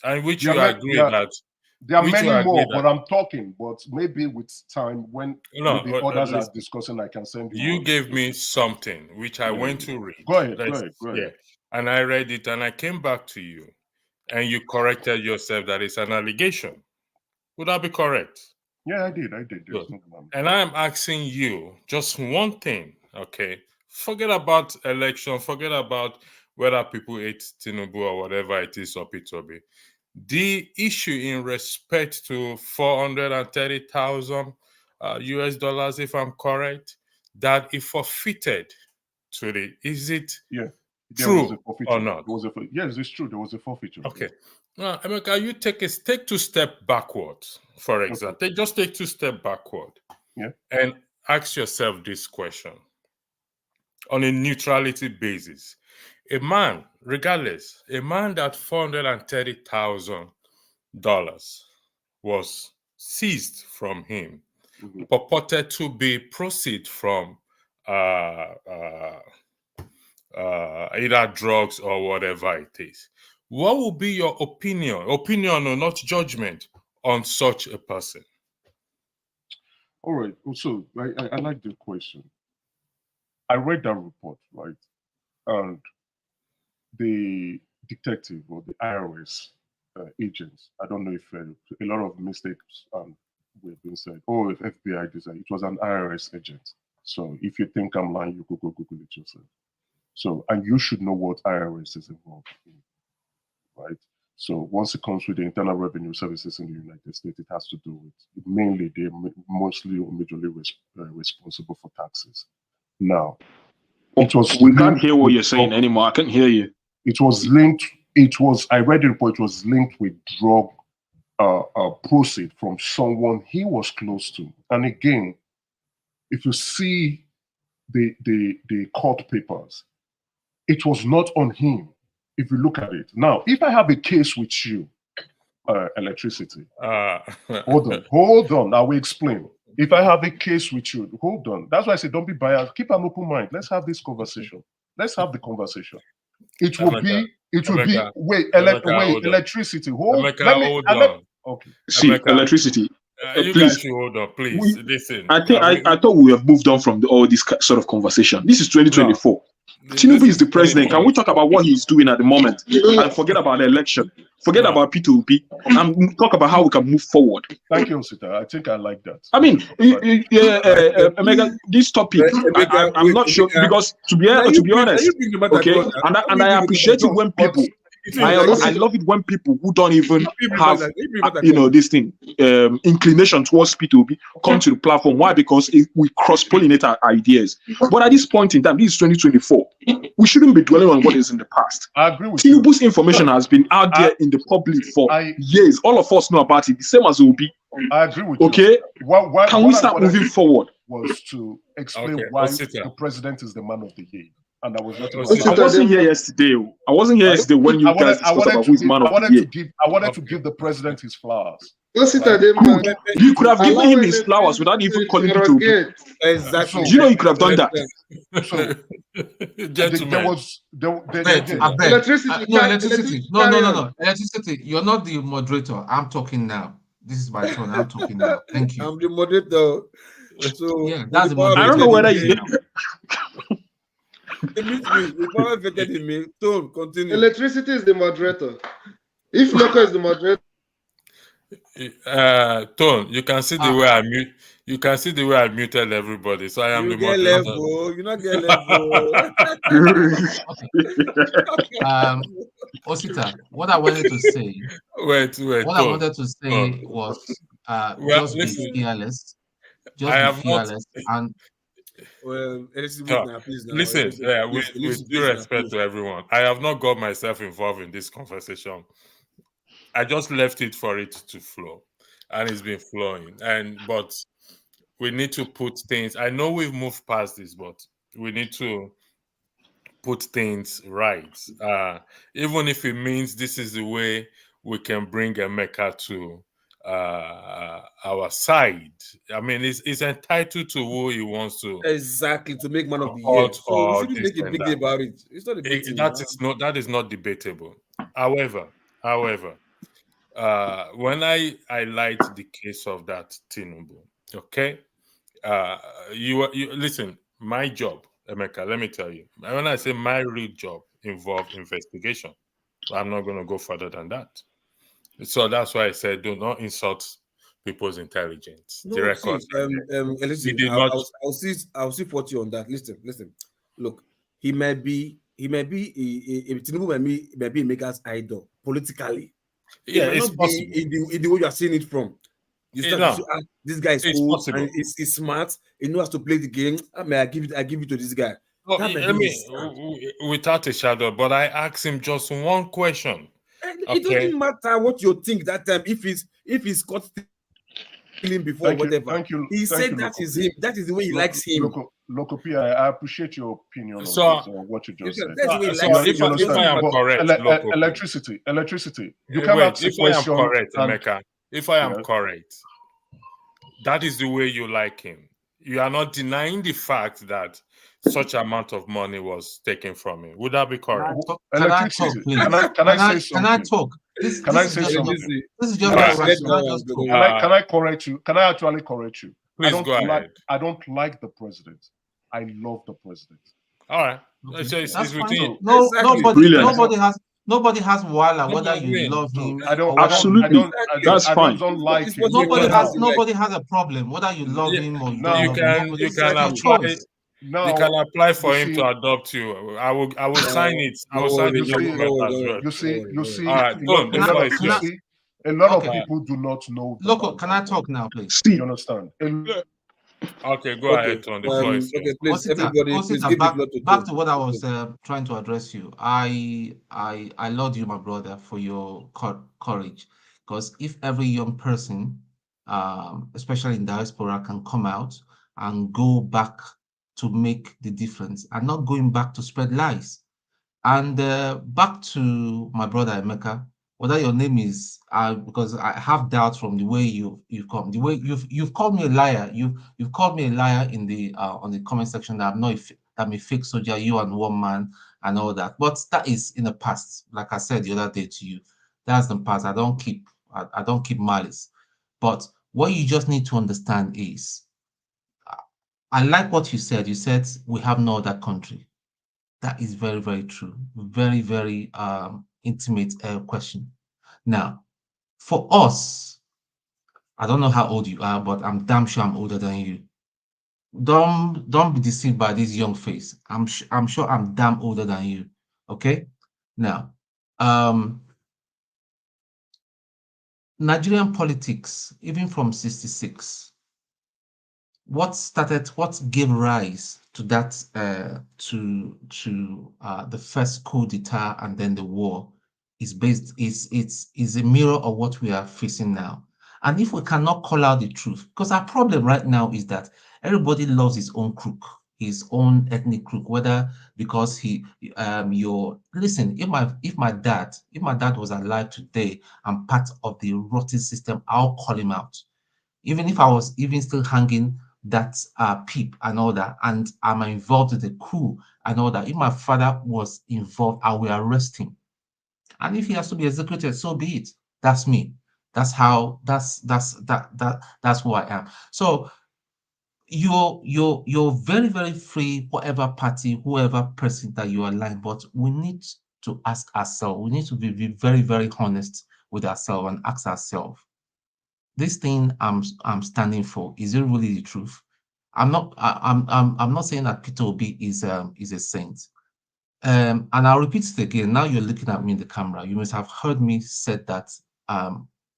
and which you agree that there are many more, but I'm talking. But maybe with time, when the others are discussing, I can send you. You gave me something which I went to read. Go ahead. Yeah, and I read it, and I came back to you, and you corrected yourself that it's an allegation. Would that be correct? Yeah, I did. And I am asking you just one thing, okay? Forget about election, forget about whether people hate Tinubu or whatever it is or P2B. The issue in respect to 430,000 US dollars, if I'm correct, that it forfeited to the, is it true or not? Yes, it's true. There was a forfeiture. Okay. Now, Emeka, you take 2 steps backward, for example. Just take 2 steps backward and ask yourself this question on a neutrality basis. A man, regardless, a man that $430,000 was seized from him, purported to be proceeds from either drugs or whatever it is. What will be your opinion or not judgment on such a person? All right. So I like the question. I read that report, right? And the detective or the IRS agents, I don't know if a lot of mistakes were being said. Oh, if FBI decided, it was an IRS agent. So if you think I'm lying, you could go Google it yourself. So, and you should know what IRS is involved in. Right. So once it comes with the Internal Revenue Services in the United States, it has to do with mainly they're mostly or majorly responsible for taxes. Now, it was we can't hear what you're saying anymore. I can't hear you. It was linked. I read the report. It was linked with drug proceed from someone he was close to. And again, if you see the court papers, it was not on him. If you look at it now, if I have a case with you, electricity, hold on, I will explain. If I have a case with you, hold on. That's why I say don't be biased. Keep an open mind. Let's have this conversation. Let's have the conversation. It will be. Electricity. Okay. See, electricity. You guys should hold on, please. Listen. I thought we have moved on from all this sort of conversation. This is 2024. Tinubu is the president. Can we talk about what he's doing at the moment and forget about the election? Forget about P2P and talk about how we can move forward. Thank you, Osita. I think I like that. I mean, Omega, this topic, I'm not sure because to be honest, okay, and I appreciate it when people. I love it when people who don't even have, this thing, inclination towards P2P come to the platform. Why? Because we cross-pollinate our ideas. But at this point in time, this is 2024. We shouldn't be dwelling on what is in the past. I agree with you. Tinubu's information has been out there in the public for years. All of us know about it. The same as Obi. I agree with you. Okay? Can we start moving forward? Was to explain why the president is the man of the year. And I was not. I wasn't here yesterday. I wasn't here yesterday when you guys discussed about who is man of the year. I wanted to give the president his flowers. You could have given him his flowers without even calling it to. Exactly. Do you know you could have done that? Gentlemen, electricity. No. Electricity. You're not the moderator. I'm talking now. This is my turn. I'm talking now. Thank you. I'm the moderator. So Yeah, that's the power I don't moderator. know whether vested you. in me. The power vested in me. Don't continue. Electricity is the moderator. If Loco is the moderator, Tone, you can see the way I mute. You can see the way I muted everybody. So I am You the get moderator. level. You not get level. Osita, what I wanted to say. Wait, What I Tone. wanted to say was, Well, just be listen, fearless. I Just be have not. fearless, and Well, Elizabeth, now please now. Listen, Elizabeth, with Elizabeth, due please now, respect please. to everyone, I have not got myself involved in this conversation. I just left it for it to flow, and it's been flowing. But we need to put things. I know we've moved past this, but we need to put things right. Even if it means this is the way we can bring Emeka to our side. I mean, he's entitled to who he wants to Exactly, to make man of the year. support So we or shouldn't this make a and big that. deal about it. It's not a big deal. That is not debatable. However, when I highlight the case of that Tinubu, okay, you listen. My job, Emeka, let me tell you. When I say my real job involves investigation, I'm not going to go further than that. So that's why I said, do not insult people's intelligence. No, the record. listen, did not. I'll support you on that. Listen. Look, he might be Tinubu might be Emeka's idol politically. Yeah, it might it's not possible. be in the way you are seeing it from. You start to say, this guy is it's cool possible. and he's smart. He knows how to play the game. I give it to this guy. No, without a shadow, but I asked him just one question. It doesn't matter what you think that time. If he's caught stealing before Thank you, whatever, thank you, he thank said you, that Loco. is him. That is the way he likes him. Loco P, I appreciate your opinion on So- this, what you just said. That's the way he So likes if him. I am But correct, Loco P. electricity. You can't Wait, ask a if I am question. correct, and- Emeka, if I am Yes. correct, that is the way you like him. You are not denying the fact that such amount of money was taken from him. Would that be correct? Can I talk, please? Can I say Can I something? talk? This Can I is say just not- something? this is just Can I not say right. something? Can I just talk? Can I correct you? Can I actually correct you? Please go ahead. I don't like the president. I love the president. All right. Okay. So it's That's fine. within. No, Exactly. nobody has wala, No, whether I you mean, love him I don't. or whether Absolutely. That's fine. Don't like it. nobody has a problem whether you love him or you don't You love can him. you It's can your apply. choice. Now, You can apply for you him see- to adopt you. I will sign it. I will sign the document as well. You see. All right, Don, the floor is yours. A lot of Okay. people do not know. the Loco, Bible. can I talk now, please? You understand? Okay, go ahead, Ton. The floor is yours. Okay, please, Osita, everybody, please Osita, give the back, floor to back Tom. to what I was trying to address you. I laud you, my brother, for your courage. Because if every young person, especially in diaspora, can come out and go back to make the difference and not going back to spread lies. And back to my brother Emeka, whether your name is because I have doubts from the way you've come, the way you've called me a liar. You've called me a liar in the on the comment section that I'm a fake soldier, you and one man and all that. But that is in the past. Like I said the other day to you, that's the past. I don't keep malice. But what you just need to understand is, I like what you said. You said we have no other country. That is very, very true. Very, very intimate question. Now, for us, I don't know how old you are, but I'm damn sure I'm older than you. Don't be deceived by this young face. I'm sure I'm damn older than you. Okay. Now, Nigerian politics, even from '66. What gave rise to that to the first coup d'etat and then the war is a mirror of what we are facing now. And if we cannot call out the truth, because our problem right now is that everybody loves his own crook, his own ethnic crook, whether because listen, if my dad was alive today and part of the rotten system, I'll call him out. Even if I was even still hanging that peep and all that, and I'm involved with the coup and all that. If my father was involved, I will arrest him. And if he has to be executed, so be it. That's me. That's who I am. So you're very, very free, whatever party, whoever person that you align, but we need to ask ourselves, we need to be very, very honest with ourselves and ask ourselves, this thing I'm standing for, is it really the truth? I'm not saying that Peter Obi is a saint. And I'll repeat it again. Now you're looking at me in the camera. You must have heard me said that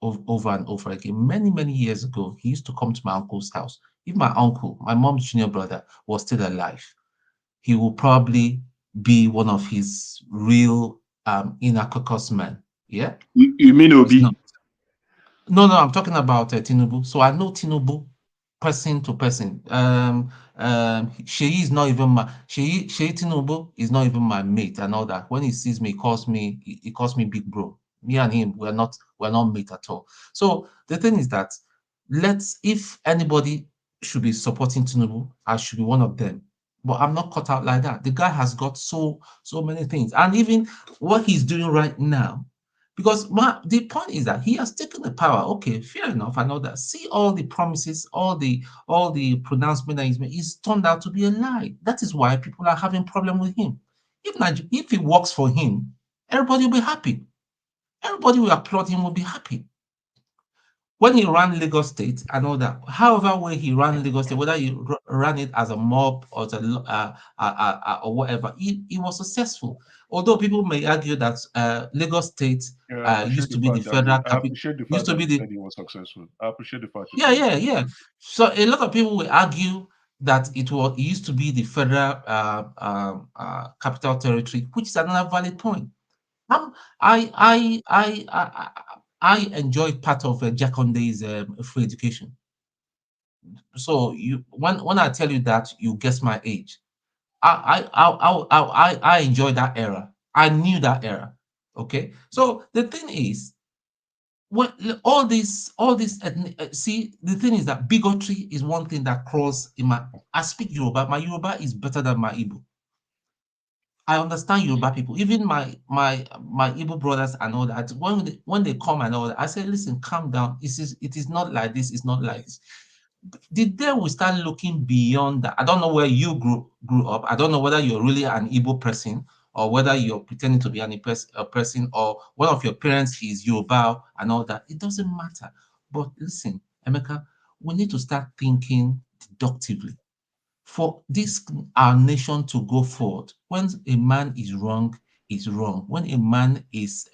over and over again. Many, many years ago, he used to come to my uncle's house. If my uncle, my mom's junior brother, was still alive, he will probably be one of his real inner caucus men. Yeah? You mean Obi? No, I'm talking about Tinubu. So I know Tinubu person to person. Sheyi is not even my Sheyi Tinubu is not even my mate and all that. When he sees me, he calls me big bro. Me and him, we're not mate at all. So the thing is that if anybody should be supporting Tinubu, I should be one of them. But I'm not cut out like that. The guy has got so many things, and even what he's doing right now. Because the point is that he has taken the power. Okay, fair enough. I know that. See all the promises, all the pronouncement that he's made, it's turned out to be a lie. That is why people are having problem with him. If it works for him, everybody will be happy. Everybody will applaud him, will be happy. When he ran Lagos State and all that, however way he ran Lagos State, whether he ran it as a mob or or whatever, he was successful. Although people may argue that Lagos State used to be the federal capital. Used to be the. He was successful. I appreciate the fact. Yeah. So a lot of people will argue that it used to be the federal capital territory, which is another valid point. I enjoyed part of Jakonde's free education. So when I tell you that, you guess my age. I enjoyed that era. I knew that era. Okay. So the thing is, when all this see, the thing is that bigotry is one thing that crawls in my. I speak Yoruba. My Yoruba is better than my Igbo. I understand Yoruba people, even my Igbo brothers and all that. When they come and all that, I say, listen, calm down. It is not like this. It's not like this. The day we start looking beyond that, I don't know where you grew up. I don't know whether you're really an Igbo person or whether you're pretending to be a person or one of your parents is Yoruba and all that. It doesn't matter. But listen, Emeka, we need to start thinking deductively. For our nation to go forward, when a man is wrong, is wrong. When a man is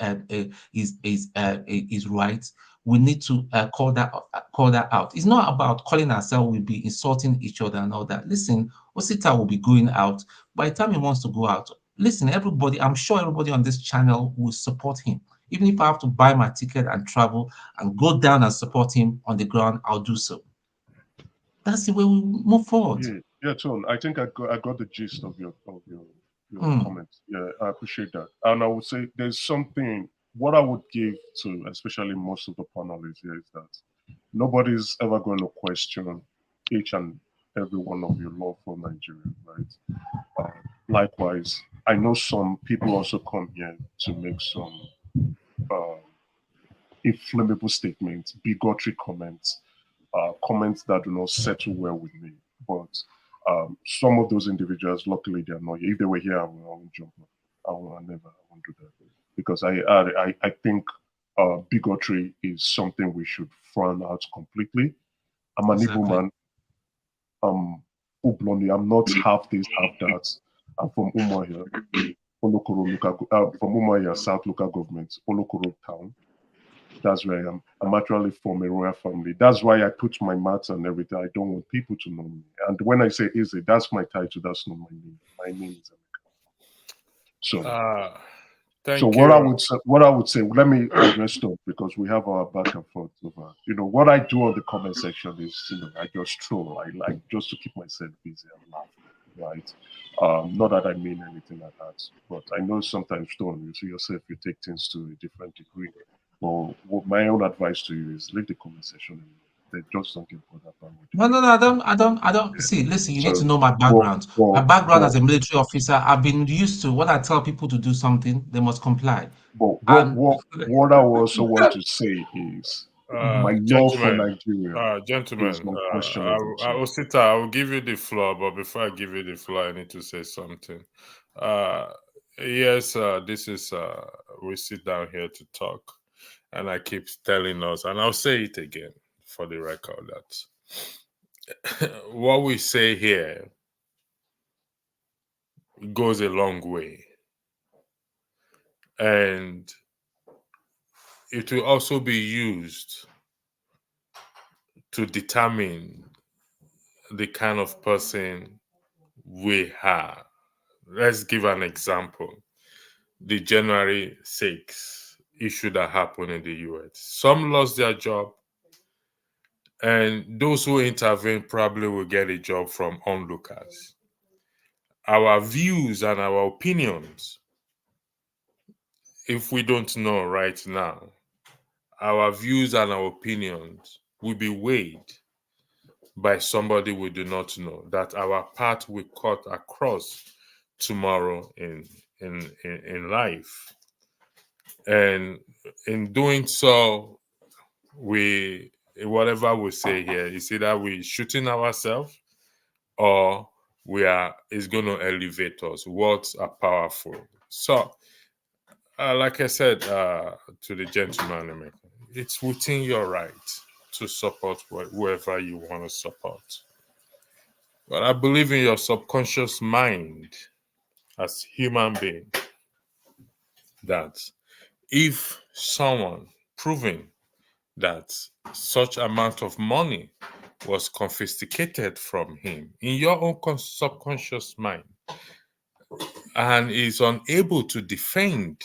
right, we need to call that out. It's not about calling ourselves. We'll be insulting each other and all that. Listen, Osita will be going out. By the time he wants to go out, listen, everybody. I'm sure everybody on this channel will support him. Even if I have to buy my ticket and travel and go down and support him on the ground, I'll do so. That's the way we move forward. Yeah, Tom, I think I got the gist of your comments. Yeah, I appreciate that. And I would say there's something, what I would give to especially most of the panelists here is that nobody's ever going to question each and every one of your love for Nigeria, right? Likewise, I know some people also come here to make some inflammable statements, bigotry comments, comments that do not settle well with me. But some of those individuals, luckily, they are not here. If they were here, I won't jump up. I won't do that. Because I think bigotry is something we should frown out completely. I'm an Igbo man. I'm not half this, half that. I'm from Umuahia, from Umuahia, South Local Government, Olokoro Town. That's where I am. I'm actually from a royal family. That's why I put my maths and everything. I don't want people to know me. And when I say Eze, that's my title. That's not my name. My name is Emeka. So what I would say, let me address stuff because we have our back and forth over. What I do on the comment section is, I just troll. I like just to keep myself busy and laugh, right? Not that I mean anything like that, but I know sometimes, Stone, you see yourself, you take things to a different degree. Well, my own advice to you is leave the comment section. They just don't get bothered about No, I don't. See, listen, you need to know my background. My background as a military officer, I've been used to when I tell people to do something, they must comply. But what I also want to say is, my love for Nigeria. Gentlemen, Osita, I will give you the floor, but before I give you the floor, I need to say something. Yes, this is we sit down here to talk, and I keep telling us, and I'll say it again for the record, that what we say here goes a long way, and it will also be used to determine the kind of person we are. Let's give an example. The January 6th issue that happened in the US. Some lost their job, and those who intervened probably will get a job from onlookers. Our views and our opinions, if we don't know right now, our views and our opinions will be weighed by somebody we do not know, that our path will cut across tomorrow in life. And in doing so, whatever we say here is either we're shooting ourselves or it's going to elevate us. Words are powerful. So, like I said to the gentleman, it's within your right to support whoever you want to support. But I believe in your subconscious mind as human being that if someone proving that such amount of money was confiscated from him in your own subconscious mind and is unable to defend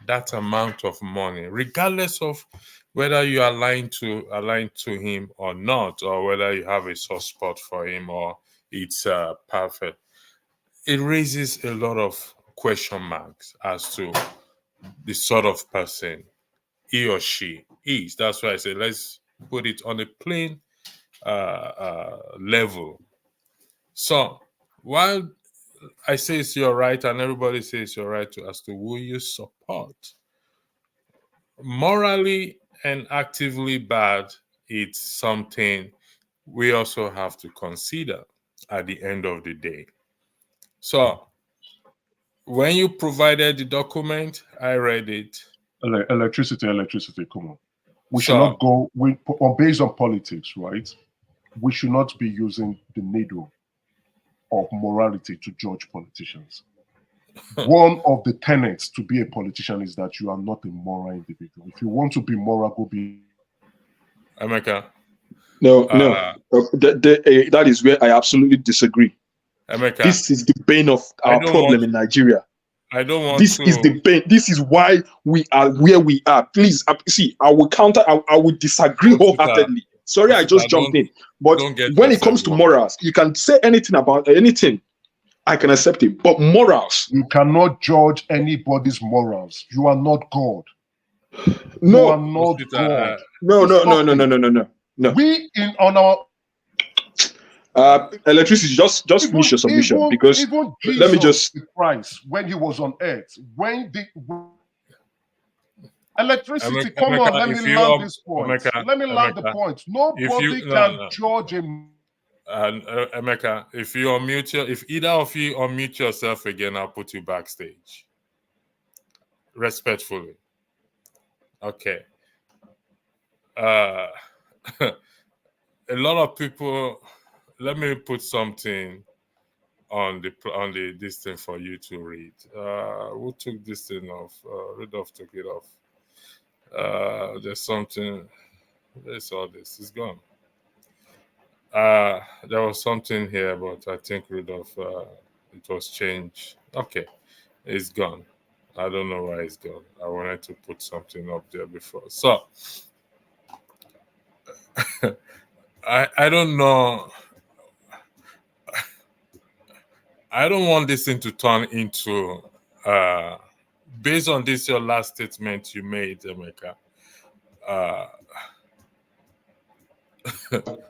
that amount of money, regardless of whether you are aligned to him or not, or whether you have a soft spot for him or it's perfect, it raises a lot of question marks as to the sort of person he or she is. That's why I say let's put it on a plain level. So while I say it's your right and everybody says it's your right as to who you support, morally and actively bad, it's something we also have to consider at the end of the day. So when you provided the document, I read it. Electricity, come on. We should not go based on politics, right? We should not be using the needle of morality to judge politicians. One of the tenets to be a politician is that you are not a moral individual. If you want to be moral, go be. Emeka. No. That is where I absolutely disagree. Emeka. This is the bane of our problem in Nigeria. I don't want this is the bane. This is why we are where we are. Please, see, I will counter. I will disagree wholeheartedly. Sorry, I just jumped in. But when it comes to morals, you can say anything about anything. I can accept it. But morals, you cannot judge anybody's morals. You are not God. No, you are not God. No. We on our electricity. Just finish your submission because even let me just Christ when he was on earth electricity. Emeka, come on, let me land this point. Let me land the point. Nobody can judge him. Emeka, if either of you unmute yourself again, I'll put you backstage. Respectfully. Okay. A lot of people. Let me put something on the this thing for you to read. Who took this thing off? Rudolph took it off. There's something. There's all this. It's gone. There was something here, but I think Rudolph, it was changed. Okay, it's gone. I don't know why it's gone. I wanted to put something up there before. So, I don't know. I don't want this thing to turn into, based on this, your last statement you made, Emeka.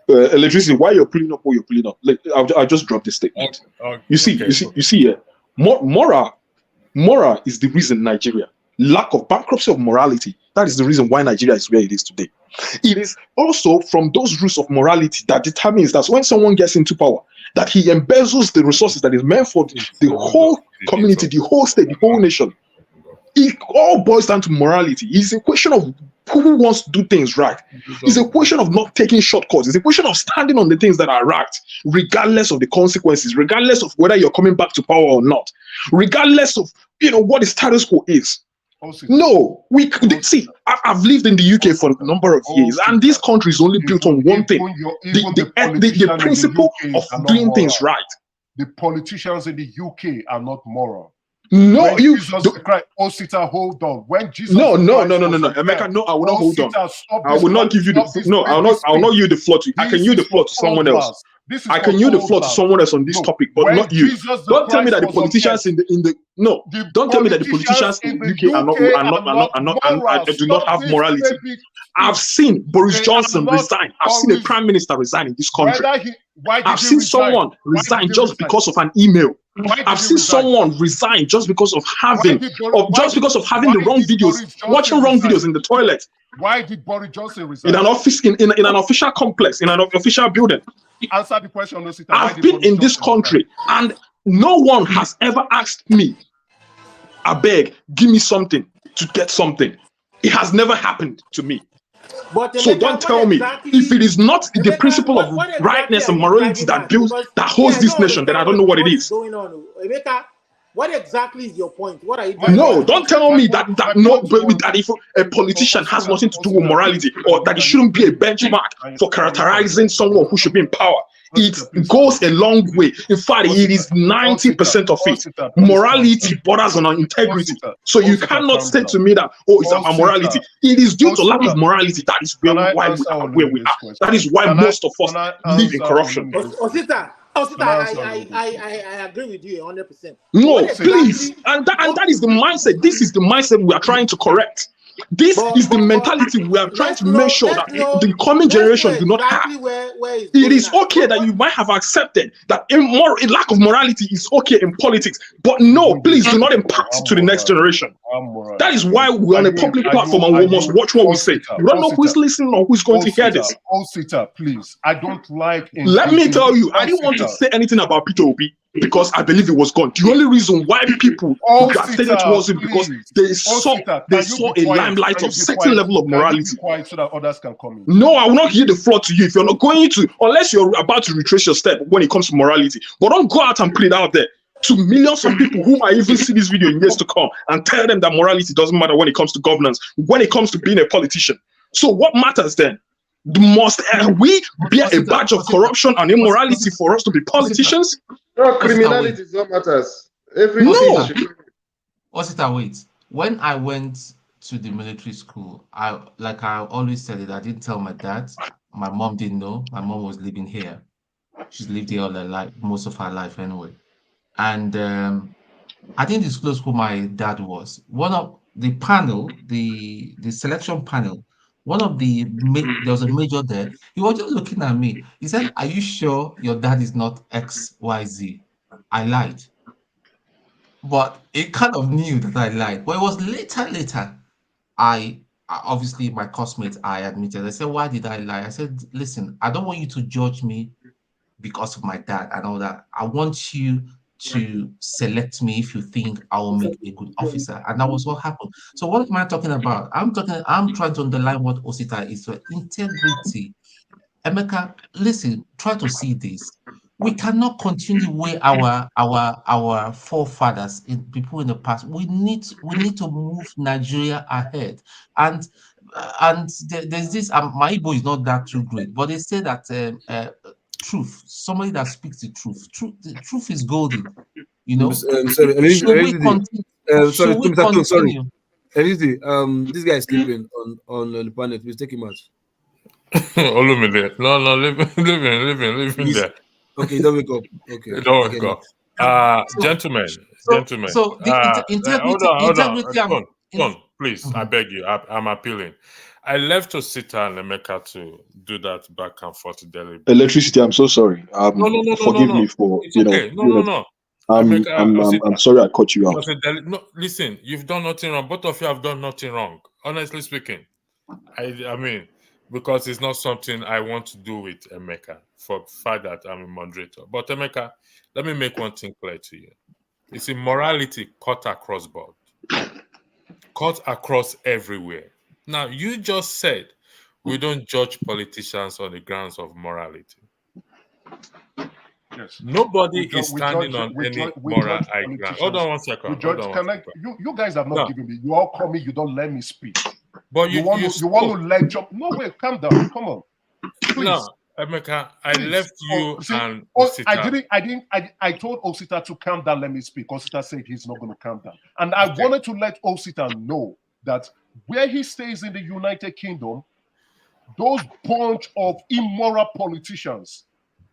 Electricity, why you're pulling up what you're pulling up? Like, I'll just drop this statement. You see here, moral is the reason Nigeria. Lack of bankruptcy of morality. That is the reason why Nigeria is where it is today. It is also from those rules of morality that determines that when someone gets into power, that he embezzles the resources that is meant for the whole community, the whole state, the whole nation. It all boils down to morality. It's a question of who wants to do things right. It's a question of not taking shortcuts. It's a question of standing on the things that are right, regardless of the consequences, regardless of whether you're coming back to power or not, regardless of what the status quo is. No, we could see. I've lived in the UK for a number of years, and this country is only built on one thing: the principle of doing things right. The politicians in the UK are not moral. No, when you Jesus Christ, Osita, hold on. When Jesus no, Christ Emeka, no, I will not hold on. Osita, I will not give you the no. I will not yield the floor to. I can yield the floor to someone else. I can yield the floor to someone else on this topic, but not you. Don't tell me that the politicians in the no. Don't tell me that the politicians in the UK do not have morality. I've seen Boris Johnson resign. I've seen a prime minister resign in this country. I've seen someone resign just because of an email. I've seen someone resign just because of having the wrong videos, watching wrong videos in the toilet. Why did Boris Johnson resign? In an office, in an official complex, in an official building. Answer the question, Osita. I've been in this country, and no one has ever asked me, I beg, give me something to get something. It has never happened to me. But so don't tell me if it is not the principle of rightness and morality that holds this nation, then I don't know what it is. Going on, Emeka, what exactly is your point? What are you? No, don't tell me that if a politician has nothing to do with morality, or that it shouldn't be a benchmark for characterizing someone who should be in power. It goes a long way. In fact, it is 90% of it. Morality borders on integrity. So you cannot say to me that, it's about morality. It is due to lack of morality. That is why we are. That is why most of us live in corruption. Osita, I agree with you 100%. No, please. And that is the mindset. This is the mindset we are trying to correct. This is the mentality we are trying to make sure that the coming generation do not have. It is okay that you might have accepted that lack of morality is okay in politics, but no, please do not impact it to the next generation. That is why we're on a public platform and we must watch what we say. You don't know who is listening or who is going to hear this. Osita, please. I don't like. Let me tell you, I didn't want to say anything about Peter Obi because I believe it was gone. The only reason why people gravitated towards it because they saw a limelight of certain level of morality. So that others can come in. No, I will not give the floor to you if you're not going to, unless you're about to retrace your step when it comes to morality. But don't go out and put it out there to millions of people who might even see this video in years to come and tell them that morality doesn't matter when it comes to governance, when it comes to being a politician. So what matters then? Must we bear a badge of corruption and immorality for us to be politicians? No, criminality is what matters. Wait. When I went to the military school, I always said it, I didn't tell my dad. My mom didn't know. My mom was living here. She's lived here all her life, most of her life anyway. And I didn't disclose who my dad was. One of the panel, the selection panel, there was a major there. He was just looking at me. He said, "Are you sure your dad is not XYZ?" I lied. But it kind of knew that I lied. But it was later, I obviously my classmates, I admitted. I said, "Why did I lie?" I said, "Listen, I don't want you to judge me because of my dad and all that. I want you to select me if you think I will make a good officer." And that was what happened. So what am I talking about? I'm trying to underline what Osita is. So integrity. Emeka, listen, try to see this. We cannot continue where our forefathers, people in the past. We need to move Nigeria ahead. And there's this. My Igbo is not that too great, but they say that truth. Somebody that speaks the truth. The truth is golden. You know. Sorry, this guy is sleeping on the planet. Please take him out. Olumide. No, leave him there. Okay, don't wake up. Okay. Don't wake up. Gentlemen. So the integrity. Hold on, please. I beg you. I'm appealing. I left Osita and Emeka to do that back and forth daily. Electricity, I'm so sorry. No. Forgive me for it's okay. No. I'm sorry I cut you out. No, listen, you've done nothing wrong. Both of you have done nothing wrong. Honestly speaking, I mean, because it's not something I want to do with Emeka for the fact that I'm a moderator. But Emeka, let me make one thing clear to you. It's immorality cut across board, cut across everywhere. Now, you just said we don't judge politicians on the grounds of morality. Yes. Nobody is standing on any moral high ground. Hold on one second. You guys have not given me. You all call me. You don't let me speak. But you want to lecture. No, wait, calm down. Come on. Please. No, Emeka, I left you and Osita. I told Osita to calm down. Let me speak. Osita said he's not going to calm down, and I wanted to let Osita know that where he stays in the United Kingdom, those bunch of immoral politicians,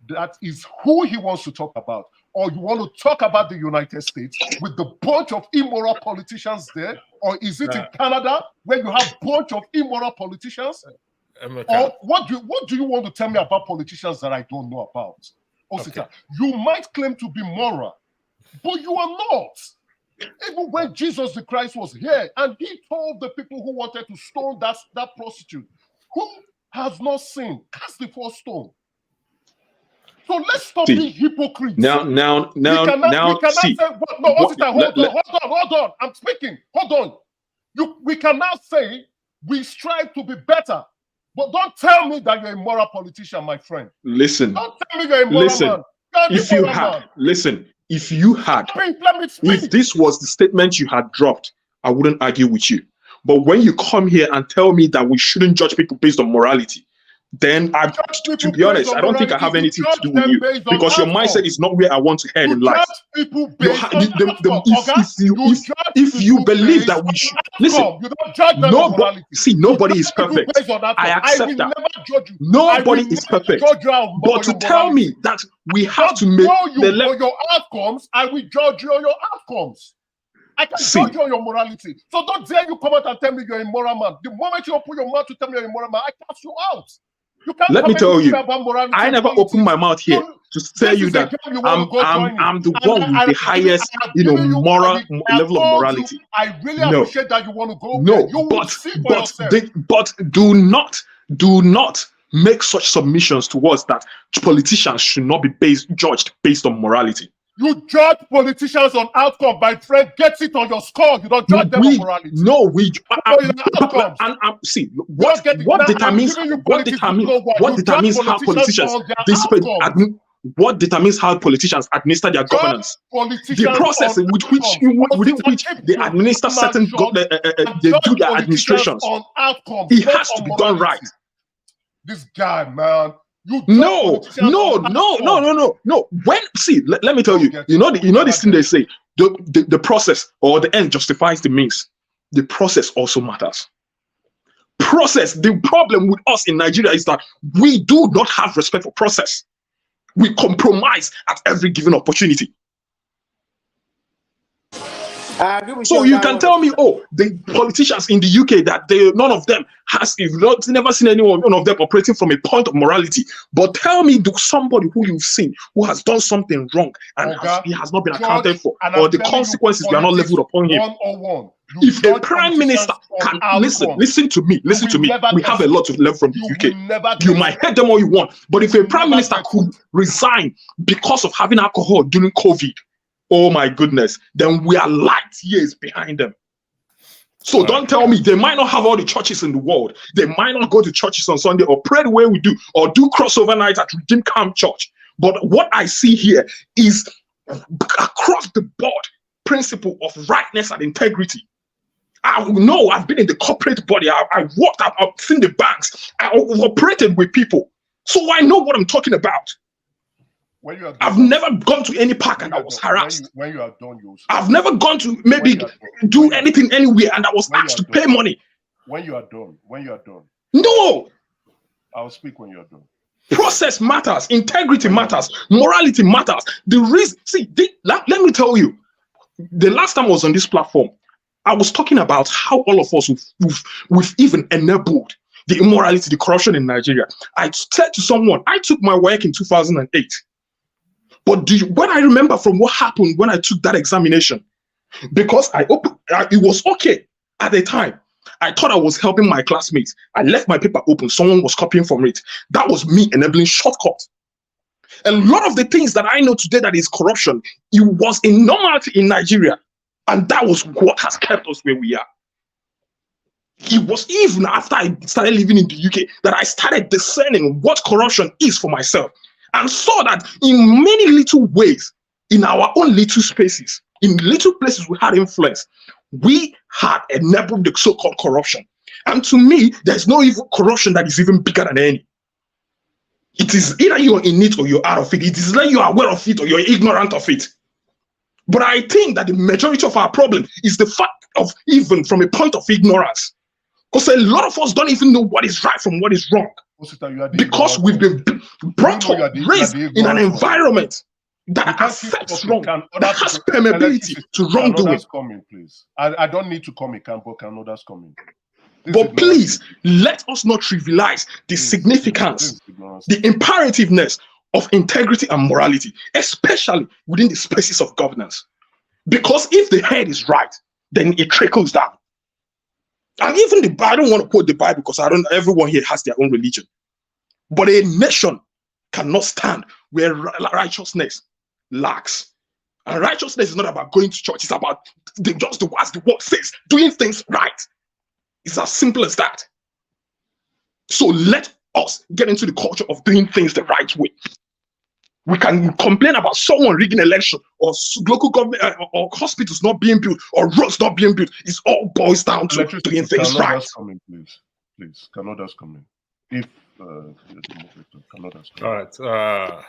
that is who he wants to talk about. Or you want to talk about the United States with the bunch of immoral politicians there? Or is it in Canada where you have a bunch of immoral politicians? Or what do you want to tell me about politicians that I don't know about? Osita, you might claim to be moral, but you are not. Even when Jesus the Christ was here and he told the people who wanted to stone that prostitute, who has not sinned, cast the first stone. So let's stop being hypocrites. Now, say, hold on. I'm speaking. Hold on. We can now say we strive to be better, but don't tell me that you're a moral politician, my friend. Listen. Don't tell me you're a moral man. If this was the statement you had dropped, I wouldn't argue with you. But when you come here and tell me that we shouldn't judge people based on morality, then to be honest, I don't think I have anything to do with you because your mindset is not where I want to head in life. If you believe that we should listen, nobody is perfect. I accept that. Nobody is perfect. But to tell me that we have to make your outcomes, I will judge you on your outcomes. I can judge you on your morality. So don't dare you come out and tell me you're a moral man. The moment you open your mouth to tell me you're a moral man, I cast you out. Let me tell you, I never opened my mouth here to tell you that I'm the one with the highest, moral level of morality. I really appreciate that you want to go. No, but do not make such submissions towards that politicians should not be judged based on morality. You judge politicians on outcome. My friend gets it on your score. You don't judge them on morality. No, see what determines how politicians what determines how politicians administer their governance. The process within which they administer certain they do their administrations. It has to be done right. This guy, man. No. Let me tell you. You know this thing they say. The process or the end justifies the means. The process also matters. The problem with us in Nigeria is that we do not have respect for process. We compromise at every given opportunity. So you can tell me, the politicians in the UK that none of them has, you've never seen none of them operating from a point of morality. But tell me, somebody who you've seen who has done something wrong and he has not been accounted for, or the consequences were not leveled upon him. If a prime minister can listen to me. We have a lot to learn from the UK. You might hate them all you want, but if a prime minister could resign because of having alcohol during COVID, oh my goodness, then we are light years behind them. So don't tell me they might not have all the churches in the world. They might not go to churches on Sunday or pray the way we do or do crossover nights at Redeemed Camp Church. But what I see here is across the board principle of rightness and integrity. I know I've been in the corporate body. I worked, I've seen the banks. I operated with people. So I know what I'm talking about. I've never gone to any park and I was harassed. When you are done, I've never gone to maybe do anything anywhere and I was asked to pay money. When you are done. No! I'll speak when you're done. Process matters, integrity matters, morality matters. Let me tell you, the last time I was on this platform, I was talking about how all of us we've even enabled the immorality, the corruption in Nigeria. I said to someone, I took my work in 2008. But when I remember from what happened when I took that examination, because it was okay at the time, I thought I was helping my classmates. I left my paper open. Someone was copying from it. That was me enabling shortcut. A lot of the things that I know today that is corruption, it was a normality in Nigeria. And that was what has kept us where we are. It was even after I started living in the UK that I started discerning what corruption is for myself and saw that in many little ways, in our own little spaces, in little places we had influence, we had enabled the so-called corruption. And to me, there's no even corruption that is even bigger than any. It is either you're in it or you're out of it. It is either you're aware of it or you're ignorant of it. But I think that the majority of our problem is the fact of even from a point of ignorance. Because a lot of us don't even know what is right from what is wrong. Because we've been brought up, raised in an environment that accepts wrong, that has permeability to wrongdoing. Others come in, please. I don't need to come in, but can others come in? But please, let us not trivialize the significance, the imperativeness of integrity and morality, especially within the spaces of governance. Because if the head is right, then it trickles down. And even the Bible, I don't want to quote the Bible because everyone here has their own religion. But a nation cannot stand where righteousness lacks. And righteousness is not about going to church, it's about just as the word says, doing things right. It's as simple as that. So let us get into the culture of doing things the right way. We can complain about someone rigging election or local government or hospitals not being built or roads not being built. It all boils down to doing things right. Come in, please. Can others come in? If can others come in? All right.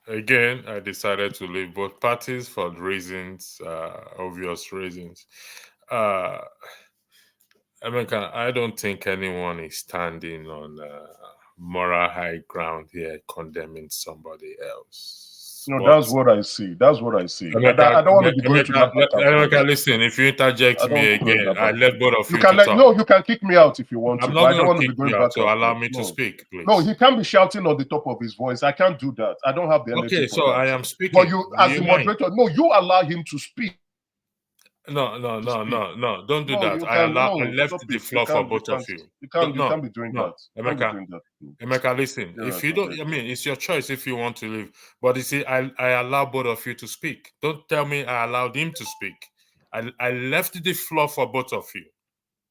Again, I decided to leave both parties for reasons, obvious reasons. I don't think anyone is standing on moral high ground here condemning somebody else. No, that's what I see. That's what I see. I don't want to be going to that. Listen, if you interject me again, I let both of you can to talk. No, you can kick me out if you want to. I'm not going to kick you out, so allow me to speak, please. No, he can't be shouting on the top of his voice. I can't do that. I don't have the energy. Okay, so I am speaking. But you, as the moderator, no, you allow him to speak. No, don't do that. I left the floor for both of you. You can't be doing that. Emeka, listen, if you don't, it's your choice if you want to leave. But you see, I allow both of you to speak. Don't tell me I allowed him to speak. I left the floor for both of you.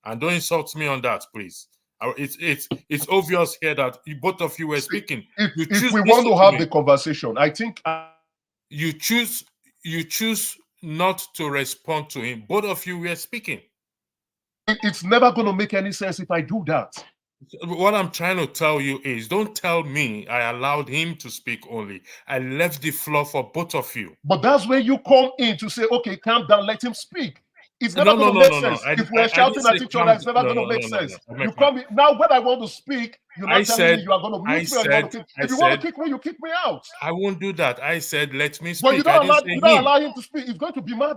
And don't insult me on that, please. It's obvious here that both of you were speaking. If we want to have the conversation, I think you choose not to respond to him. Both of you were speaking. It's never going to make any sense if I do that. What I'm trying to tell you is, don't tell me I allowed him to speak only. I left the floor for both of you. But that's where you come in to say, okay, calm down, let him speak. It's never going to make sense. If we're shouting at each other, it's never going to make sense. You come in, now when I want to speak, you're not telling me you are going to mute me. If you want to kick me, you kick me out. I won't do that. I said, let me speak. But you don't allow him to speak. He's going to be mad.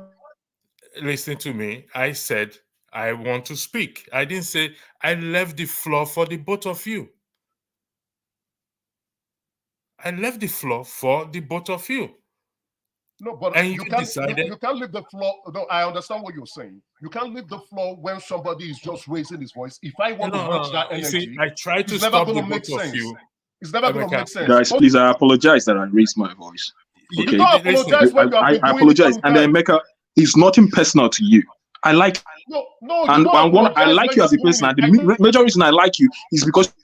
Listen to me. I said, I want to speak. I didn't say I left the floor for the both of you. I left the floor for the both of you. No, but you can't leave the floor. No, I understand what you're saying. You can't leave the floor when somebody is just raising his voice. If I want to match that energy, see, I try to stop the both of you. It's never going to make sense. Guys, please, I apologize that I raised my voice. Okay, you don't apologize when you I apologize, and then Emeka, it's nothing personal to you. I like, I like you as a person. And the major reason I like you is because the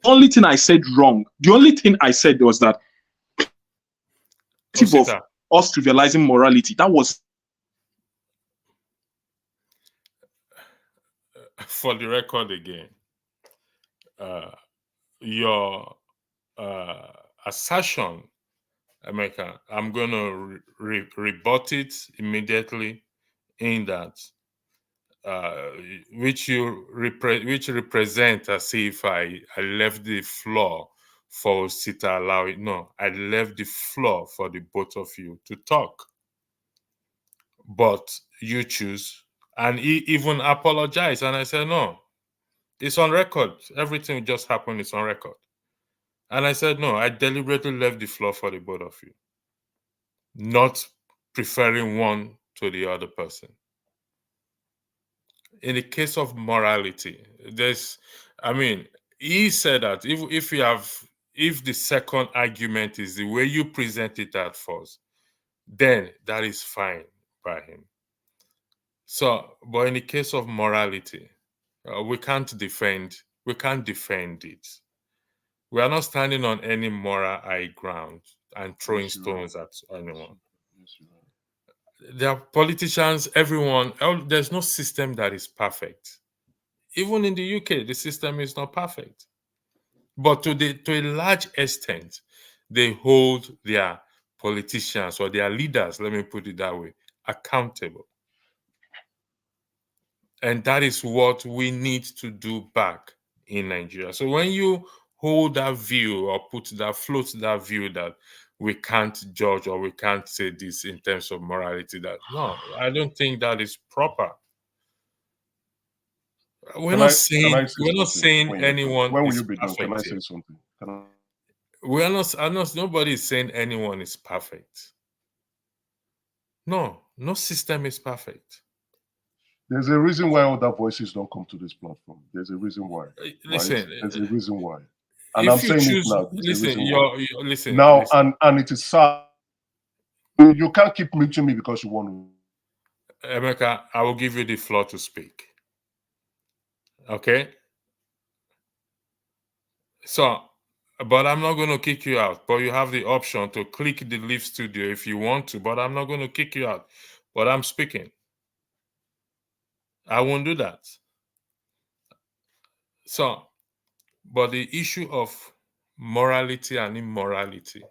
only thing I said wrong, the only thing I said was that of us trivializing morality. That was for the record again. Your assertion, Emeka, I'm going to rebut it immediately in that which represent as if I left the floor for Sita allow it. No, I left the floor for the both of you to talk. But you choose, and he even apologized. And I said, no, it's on record. Everything just happened, it's on record. And I said, no, I deliberately left the floor for the both of you, not preferring one to the other person. in the case of morality, he said that if the second argument is the way you present it at first, then that is fine by him. So, but in the case of morality, we can't defend it. We are not standing on any moral high ground and throwing stones at anyone. There are politicians, everyone, there's no system that is perfect. Even in the UK, the system is not perfect. But to a large extent, they hold their politicians or their leaders, let me put it that way, accountable. And that is what we need to do back in Nigeria. So when you hold that view or float that view that we can't judge or we can't say this in terms of morality, no, I don't think that is proper. We're not saying anyone when will is you be done? perfect. Can I say something? Nobody is saying anyone is perfect. No system is perfect. There's a reason why other voices don't come to this platform. There's a reason why. Listen, right? There's a reason why. And I'm saying it now. Listen, now, and it is sad. You can't keep muting me because you want to. Emeka, I will give you the floor to speak. Okay? So, but I'm not going to kick you out. But you have the option to click the Leave Studio if you want to. But I'm not going to kick you out. But I'm speaking. I won't do that. So, but the issue of morality and immorality,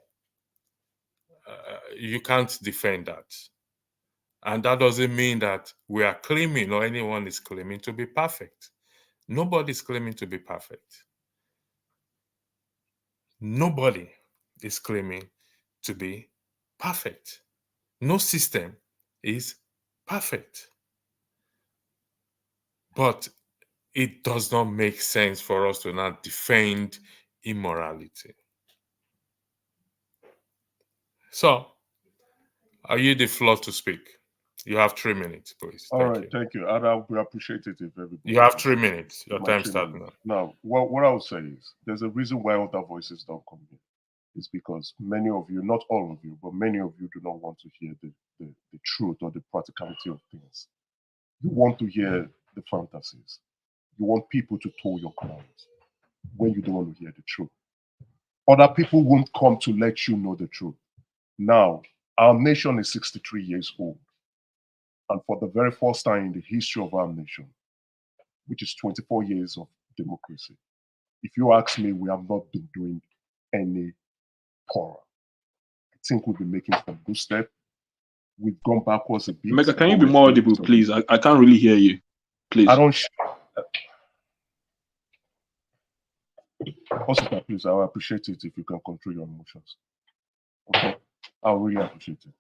you can't defend that. And that doesn't mean that we are claiming or anyone is claiming to be perfect. Nobody is claiming to be perfect. Nobody is claiming to be perfect. No system is perfect. But it does not make sense for us to not defend immorality. So, I yield the floor to speak. You have 3 minutes, please. All right, thank you. I would appreciate it if everybody. You have 3 minutes. Your time starts now. Now, what I would say is there's a reason why other voices don't come in. It's because many of you, not all of you, but many of you do not want to hear the truth or the practicality of things. You want to hear the fantasies. You want people to toe your crowns when you don't want to hear the truth. Other people won't come to let you know the truth. Now, our nation is 63 years old. And for the very first time in the history of our nation, which is 24 years of democracy, if you ask me, we have not been doing any poorer. I think we've been making some good steps. We've gone backwards a bit. Mega, can you be more audible, please? I can't really hear you. Please. I don't. Also, please, I will appreciate it if you can control your emotions. Okay, I really appreciate it.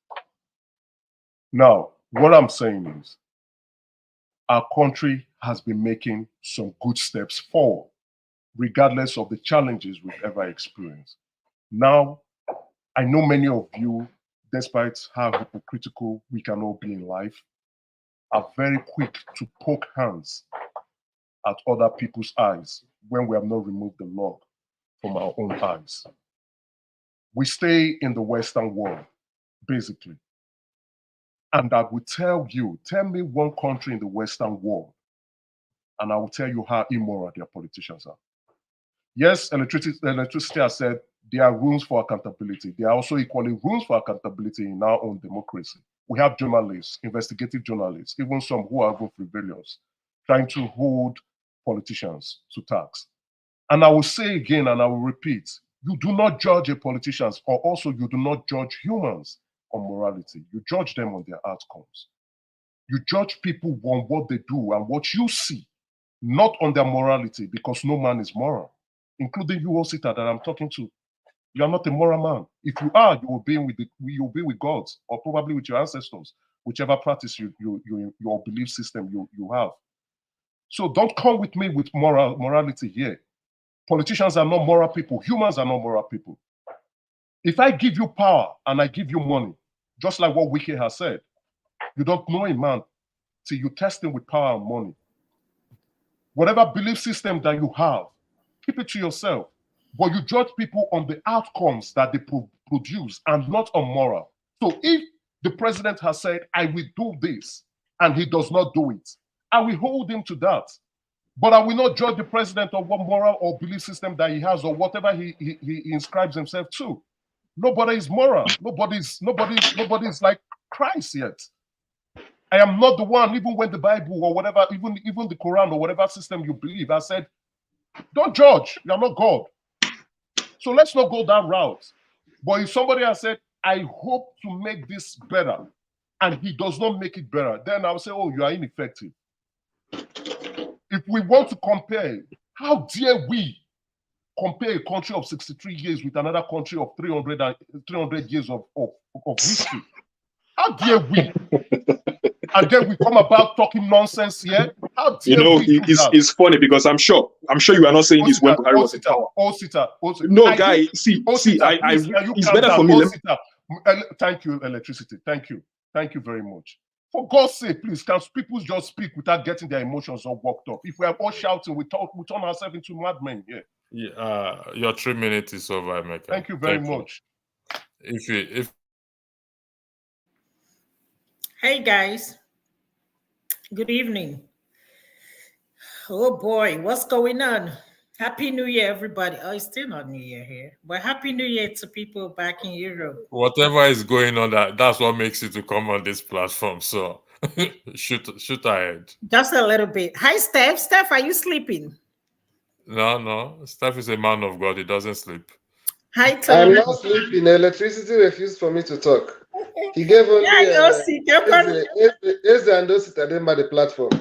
Now, what I'm saying is, our country has been making some good steps forward, regardless of the challenges we've ever experienced. Now, I know many of you, despite how hypocritical we can all be in life, are very quick to poke hands at other people's eyes when we have not removed the log from our own eyes. We stay in the Western world, basically. And I will tell me one country in the Western world, and I will tell you how immoral their politicians are. Yes, electricity has said there are rooms for accountability. There are also equally rooms for accountability in our own democracy. We have journalists, investigative journalists, even some who are even frivolous, trying to hold politicians to task. And I will say again, and I will repeat, you do not judge a politician, or also you do not judge humans on morality. You judge them on their outcomes. You judge people on what they do and what you see, not on their morality, because no man is moral, including you, Osita, that I'm talking to. You are not a moral man. If you are, you will be with God, or probably with your ancestors, whichever practice your belief system you have. So don't come with me with morality here. Politicians are not moral people. Humans are not moral people. If I give you power and I give you money, just like what Wiki has said, you don't know a man till you test him with power and money. Whatever belief system that you have, keep it to yourself. But you judge people on the outcomes that they produce and not on moral. So if the president has said, I will do this, and he does not do it, I will hold him to that. But I will not judge the president of what moral or belief system that he has or whatever he inscribes himself to. Nobody is moral. Nobody is like Christ yet. I am not the one, even when the Bible or whatever, even the Quran or whatever system you believe, I said, don't judge. You are not God. So let's not go that route. But if somebody has said, I hope to make this better, and he does not make it better, then I'll say, oh, you are ineffective. If we want to compare, how dare we compare a country of 63 years with another country of 300 years of history? How dare we? And then we come about talking nonsense here. How dare it's funny because I'm sure you are not saying this when Buhari was in power. No, guy, see, it's better for me. Thank you, electricity. Thank you very much. For God's sake, please, can people just speak without getting their emotions all worked up? If we are all shouting, we turn ourselves into madmen here. Yeah, your 3 minutes is over, Emeka. Thank you very much. Hey guys, good evening. Oh boy, what's going on? Happy New Year, everybody. Oh, it's still not New Year here, but Happy New Year to people back in Europe. Whatever is going on, that's what makes you to come on this platform. So shoot ahead. Just a little bit. Hi, Steph. Steph, are you sleeping? No. Steph is a man of God. He doesn't sleep. Hi, Tom. I'm not sleeping. Electricity refused for me to talk. He gave only Eze and Osita them by the platform.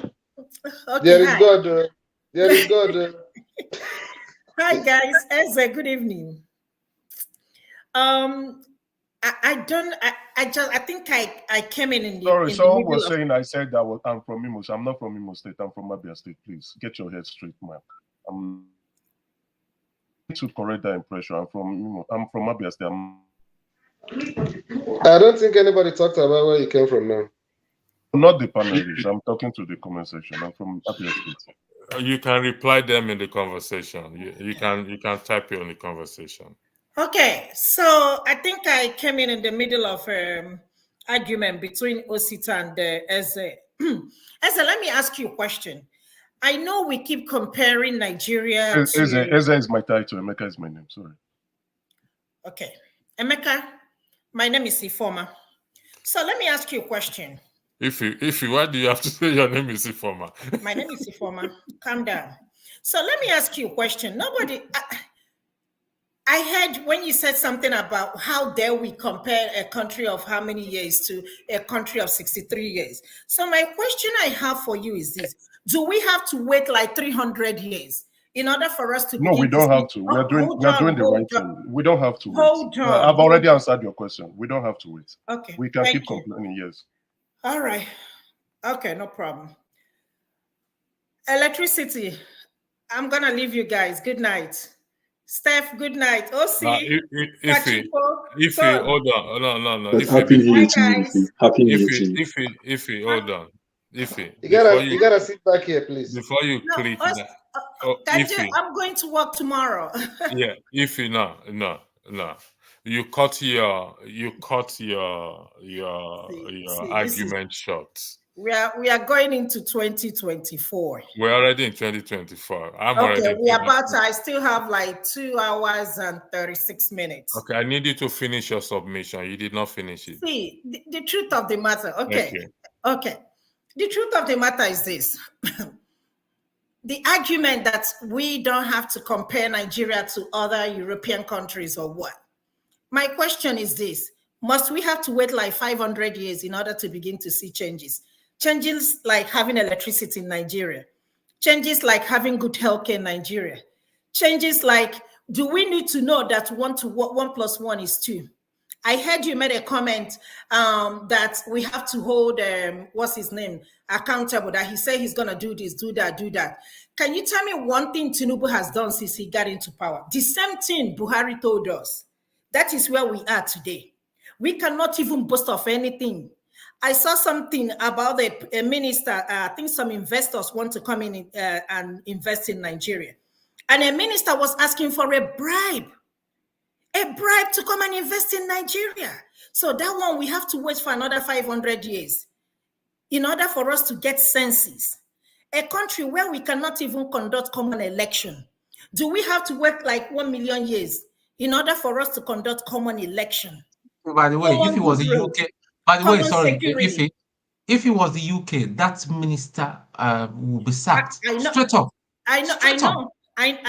Okay, there is God. There is God. Hi guys, Eze, good evening. I think I came in the. Sorry, someone was saying I said that I'm from Imo. I'm not from Imo State. I'm from Abia State. Please get your head straight, man. I'm to correct that impression. I'm from Abia State. I don't think anybody talked about where you came from now. Not the panelists. I'm talking to the comment section. I'm from Abia State. You can reply them in the conversation. You can type it in the conversation. Okay, so I think I came in the middle of argument between Osita and Eze. Eze, let me ask you a question. I know we keep comparing Nigeria. Eze is my title. Emeka is my name. Sorry. Okay, Emeka, my name is Ifoma. So let me ask you a question. If you, why do you have to say your name is Ifoma? My name is Ifoma. Calm down. So let me ask you a question. I heard when you said something about how dare we compare a country of how many years to a country of 63 years. So my question I have for you is this. Do we have to wait like 300 years in order for us to? No, we don't have to. We are doing the right thing. We don't have to wait. Hold on. I've already answered your question. We don't have to wait. Okay. We can keep complaining, yes. All right. Okay, no problem. Electricity. I'm going to leave you guys. Good night. Steph, good night. Osi. If hold on. No. Happy New Year to you. Happy New Year to you. If hold on. You gotta sit back here, please. Before you click that. I'm going to work tomorrow. Yeah, no. You cut your argument short. We are going into 2024. We're already in 2024. I still have like 2 hours and 36 minutes. Okay, I need you to finish your submission. You did not finish it. See, the truth of the matter. Okay. The truth of the matter is this. The argument that we don't have to compare Nigeria to other European countries or what? My question is this. Must we have to wait like 500 years in order to begin to see changes? Changes like having electricity in Nigeria. Changes like having good healthcare in Nigeria. Changes like, do we need to know that 1 + 1 is 2? I heard you made a comment that we have to hold, what's his name, accountable, that he said he's going to do this, do that. Can you tell me one thing Tinubu has done since he got into power? The same thing Buhari told us. That is where we are today. We cannot even boast of anything. I saw something about a minister. I think some investors want to come in and invest in Nigeria. And a minister was asking for a bribe to come and invest in Nigeria. So that one, we have to wait for another 500 years in order for us to get census. A country where we cannot even conduct common election. Do we have to wait like 1 million years in order for us to conduct common election? By the way, if it was the UK, by the way, sorry, if it was the UK, that minister will be sacked straight up. I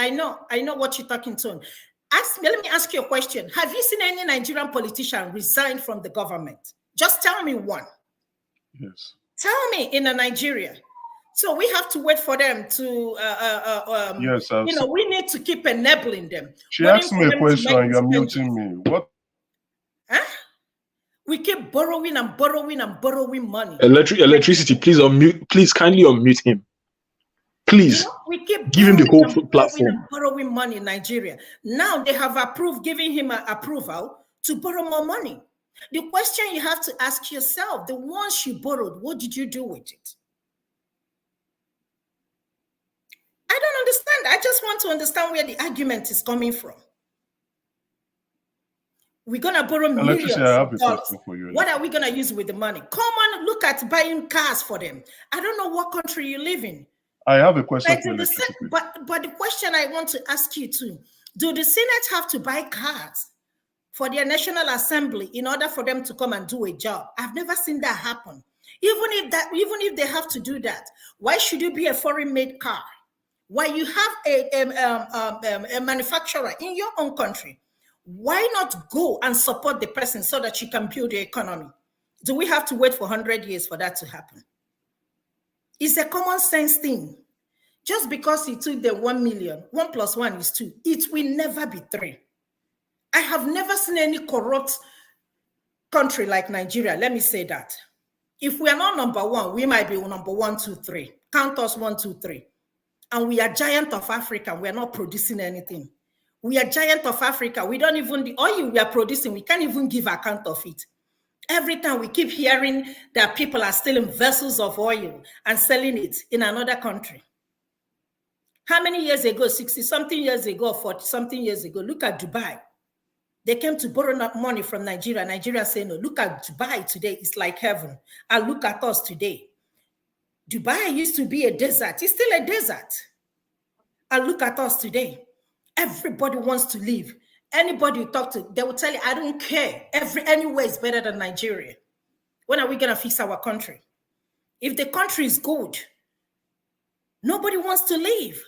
know what you're talking to. Let me ask you a question. Have you seen any Nigerian politician resign from the government? Just tell me one. Yes. Tell me in Nigeria. So we have to wait for them to, yes, we need to keep enabling them. She asked me a question and you're muting me. What? Huh? We keep borrowing and borrowing and borrowing money. Electricity, please unmute. Please kindly unmute him. Please, we keep give him the whole platform. Borrowing money in Nigeria. Now they have giving him an approval to borrow more money. The question you have to ask yourself, the ones you borrowed, what did you do with it? I don't understand. I just want to understand where the argument is coming from. We're going to borrow millions of dollars. What are we going to use with the money? Come on, look at buying cars for them. I don't know what country you live in. I have a question but the question I want to ask you too, do the Senate have to buy cars for their National Assembly in order for them to come and do a job? I've never seen that happen. Even if they have to do that, why should it be a foreign-made car? Why you have a manufacturer in your own country? Why not go and support the person so that you can build the economy? Do we have to wait for 100 years for that to happen? It's a common sense thing. Just because he took the 1 million, 1 + 1 is 2, it will never be 3. I have never seen any corrupt country like Nigeria. Let me say that. If we are not number 1, we might be number 1, 2, 3. Count us 1, 2, 3. And we are giant of Africa. We are not producing anything. We are giant of Africa. We don't even, the oil we are producing, we can't even give account of it. Every time we keep hearing that people are stealing vessels of oil and selling it in another country. How many years ago, 60-something years ago, 40-something years ago, look at Dubai. They came to borrow money from Nigeria. Nigeria said, no, look at Dubai today. It's like heaven. And look at us today. Dubai used to be a desert. It's still a desert. And look at us today. Everybody wants to leave. Anybody you talk to, they will tell you, I don't care. Anywhere is better than Nigeria. When are we going to fix our country? If the country is good, nobody wants to leave.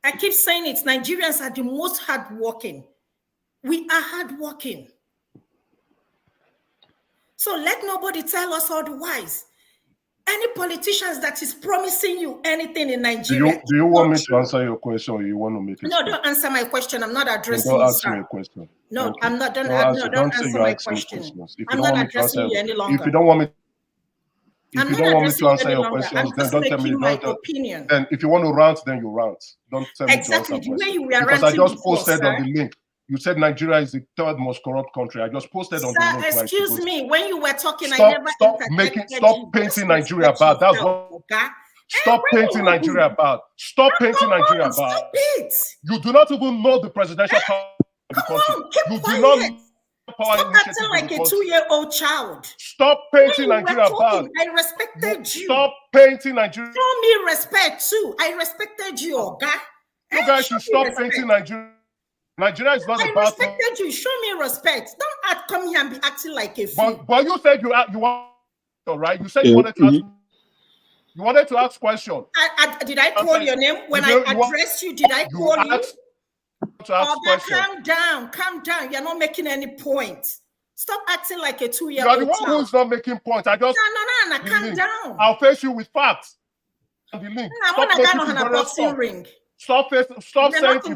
I keep saying it. Nigerians are the most hardworking. We are hardworking. So let nobody tell us otherwise. Any politicians that is promising you anything in Nigeria. Do you want me to answer your question or you want to make it? No, don't answer my question. I'm not addressing you. Don't ask me a question. No, okay. I'm not. Don't answer my question. I'm not addressing you any longer. If you don't want me, if you don't want me to answer your questions, then don't tell me my opinion. Then if you want to rant, then you rant. Don't tell me to answer the way you were because ranting I just posted before, on the link. You said Nigeria is the 3rd most corrupt country. I just posted on the link. Excuse me. When you were talking, stop painting Nigeria bad. That's what. Stop painting Nigeria bad. Stop painting Nigeria bad. Stop it. You do not even know the presidential power of the country. You do not know power. Stop acting like a 2-year-old child. Stop painting Nigeria bad. I respected you. Stop painting Nigeria. Show me respect too. I respected you, Oga. You guys should stop painting Nigeria. Nigeria is not about. I respected you. Show me respect. Don't come here and be acting like a fool. But you said you want, right? You said you wanted to ask. You wanted to ask question. Did I call your name when I addressed you? Did I call you? Calm down. You're not making any points. Stop acting like a 2-year-old. You're the one who's not making points. I just no. Calm down. I'll face you with facts. The link. Stop making a boxing ring. Stop saying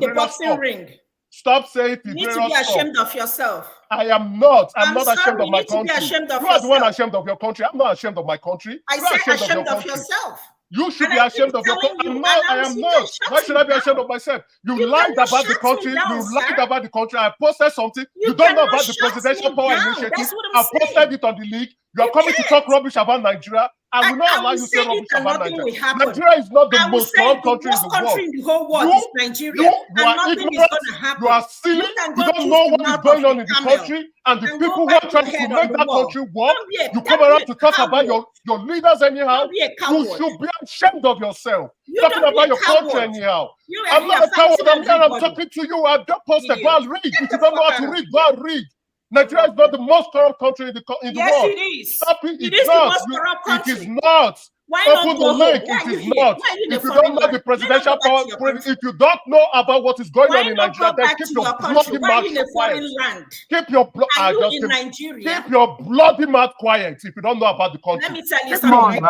the boxing ring. Stop saying you need to be ashamed of yourself. I am not. I'm not ashamed of my country. You are the one ashamed of your country. I'm not ashamed of my country. I said ashamed of yourself. You should be ashamed of your country. I am not. Why should I be ashamed of myself? You lied about the country. You lied about the country. I posted something. You don't know about the presidential power initiative. I posted it on the league. You are coming to talk rubbish about Nigeria. I will not allow you to say rubbish about Nigeria. Nigeria is not the most corrupt country in the world. You are ignorant. You are silly. You don't know what is going on in the country. And the people who are trying to make that country work, you come around to talk about your leaders anyhow. You should be ashamed of yourself. Talking about your country anyhow. I'm not a coward. I'm talking to you. I just posted. Go and read. If you don't know how to read, go and read. Nigeria is not the most corrupt country in the world. Yes, it is. Stop it. It is the most corrupt country. It is not. Why Open not the link. It is not. If you don't know the presidential power, if you don't know about what is going on in Nigeria, then keep your bloody mouth quiet. Keep your keep your bloody mouth quiet. If you don't know about the country, let me tell you something.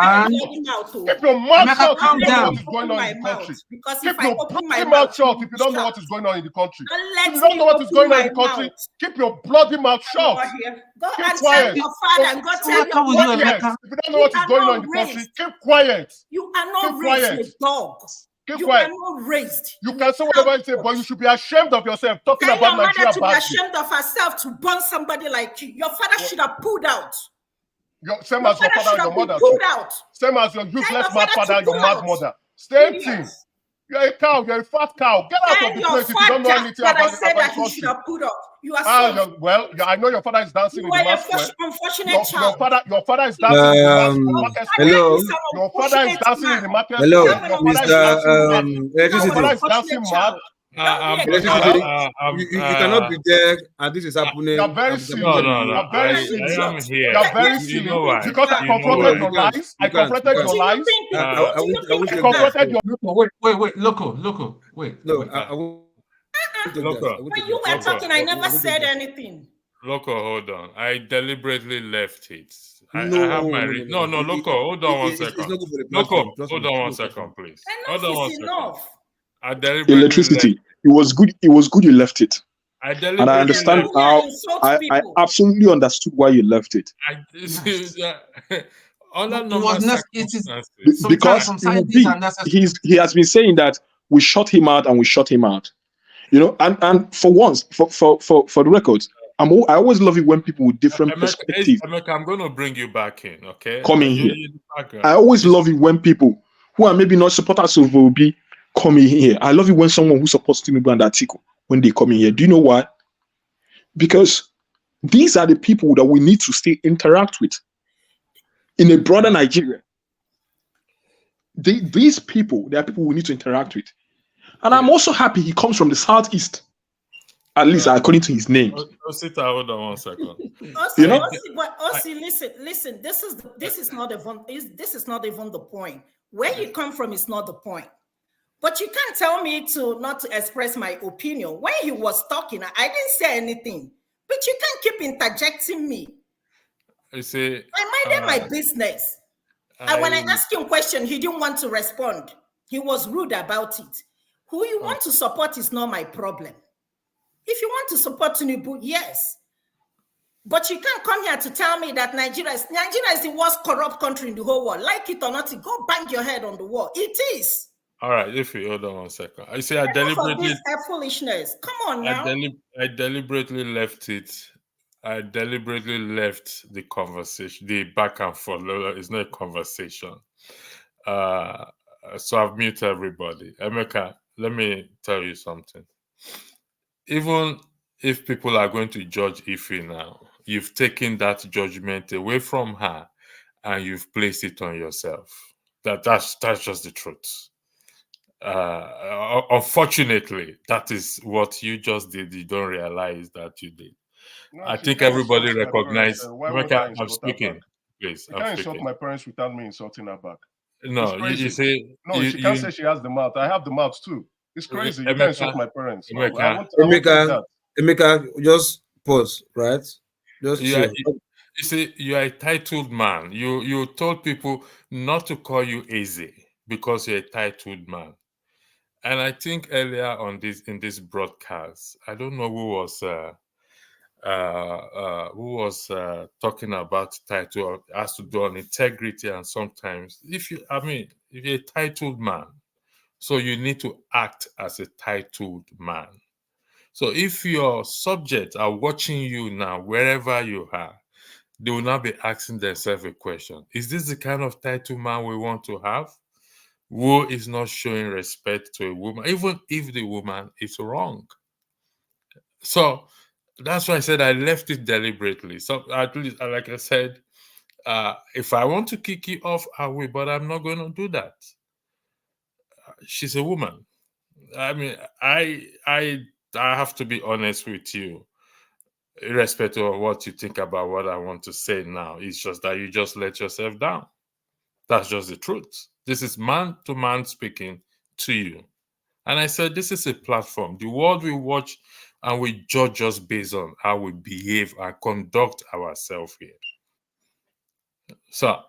Keep your mouth shut if you don't know what is going on in the country. Keep your bloody mouth shut if you don't know what is going on in the country. If you don't know what is going on in the country, keep your bloody mouth shut. Go and tell your father and go tell your mother. If you don't know what is going on in the country, keep quiet. You are not raised with dogs. Keep you quiet. are not raised. You can say whatever you say, but you should be ashamed of yourself. Talking Tell about your mother Nigeria to be badly. ashamed of herself to burn somebody like you. Your father should have pulled out. Same as your father and your mother. Pulled out. Same as your useless mad father and your mad mother. Same thing. You're a cow. You're a fat cow. Get out of the place if you don't know anything about the country. You are so well, I know your father is dancing in the mass square. Unfortunate child. Your father is dancing in the market square. Hello. Your father is dancing in the market square. Hello, Your Electricity. father is dancing mad. You cannot be there, and this is happening. You're very silly. No. You're very silly. I am here. You're very silly. You know why? Because I confronted your lies. I confronted your lies. I confronted your. Wait, loco. Wait. No, when you were talking, I never said anything. Loco, hold on. I deliberately left it. I have No, my no. Loco, hold on one It's not second. good for the Loco, platform. Trust hold me. on one second, please. Hold on Enough one is second. enough. I deliberately Electricity. It was good you left it. I And deliberately I understand left how I absolutely understood why you left it. Under It normal was circumstances. Because he has been saying that we shut him out and we shut him out. You know, and for once, for the records, I always love it when people with different perspectives Emeka, I'm going to bring you back in, okay? come in here. I always love it when people who are maybe not supporters of Obi come in here. I love it when someone who supports Tinubu and Atiku, when they come in here. Do you know why? Because these are the people that we need to still interact with in a broader Nigeria. These people, they are people we need to interact with. And I'm also happy he comes from the Southeast, at least according to his name. Osita, hold on one second. You know? Listen. This is not even the point. Where you come from is not the point. But you can't tell me not to express my opinion. When he was talking, I didn't say anything. But you can't keep interjecting me. You see, I minded my business. And when I asked him a question, he didn't want to respond. He was rude about it. Who you want to support is not my problem. If you want to support Tinubu, yes. But you can't come here to tell me that Nigeria is the worst corrupt country in the whole world. Like it or not, go bang your head on the wall. It is. all right, if you hold on one second. I say Enough of this foolishness. Come on now. I deliberately left it. I deliberately left the conversation, the back and forth. It's not a conversation. So I've muted everybody. Emeka, let me tell you something. Even if people are going to judge Ife now, you've taken that judgment away from her and you've placed it on yourself. That's just the truth. Unfortunately, that is what you just did. You don't realize that you did. No, I she think can't everybody insult my recognizes. parents. Why would I I'm insult her speaking, back? please. She I'm can't insult speaking. my parents without me insulting her back. No, It's crazy. you say No, she can't say she has the mouth. I have the mouth too. It's crazy. You can't insult my parents. No, I won't take that. Emeka, just pause, right? Just chill. You see, you are a titled man. You told people not to call you easy because you're a titled man. And I think earlier on in this broadcast, I don't know who was who was talking about title has to do on integrity, and sometimes if you're a titled man, so you need to act as a titled man. So if your subjects are watching you now, wherever you are, they will now be asking themselves a question: is this the kind of titled man we want to have, who is not showing respect to a woman, even if the woman is wrong? So that's why I said I left it deliberately. So at least, like I said, if I want to kick you off, I will, but I'm not going to do that. She's a woman. I mean, I have to be honest with you, irrespective of what you think about what I want to say now. It's just that you just let yourself down. That's just the truth. This is man to man speaking to you. And I said, this is a platform. The world we watch and we judge us based on how we behave and conduct ourselves here. So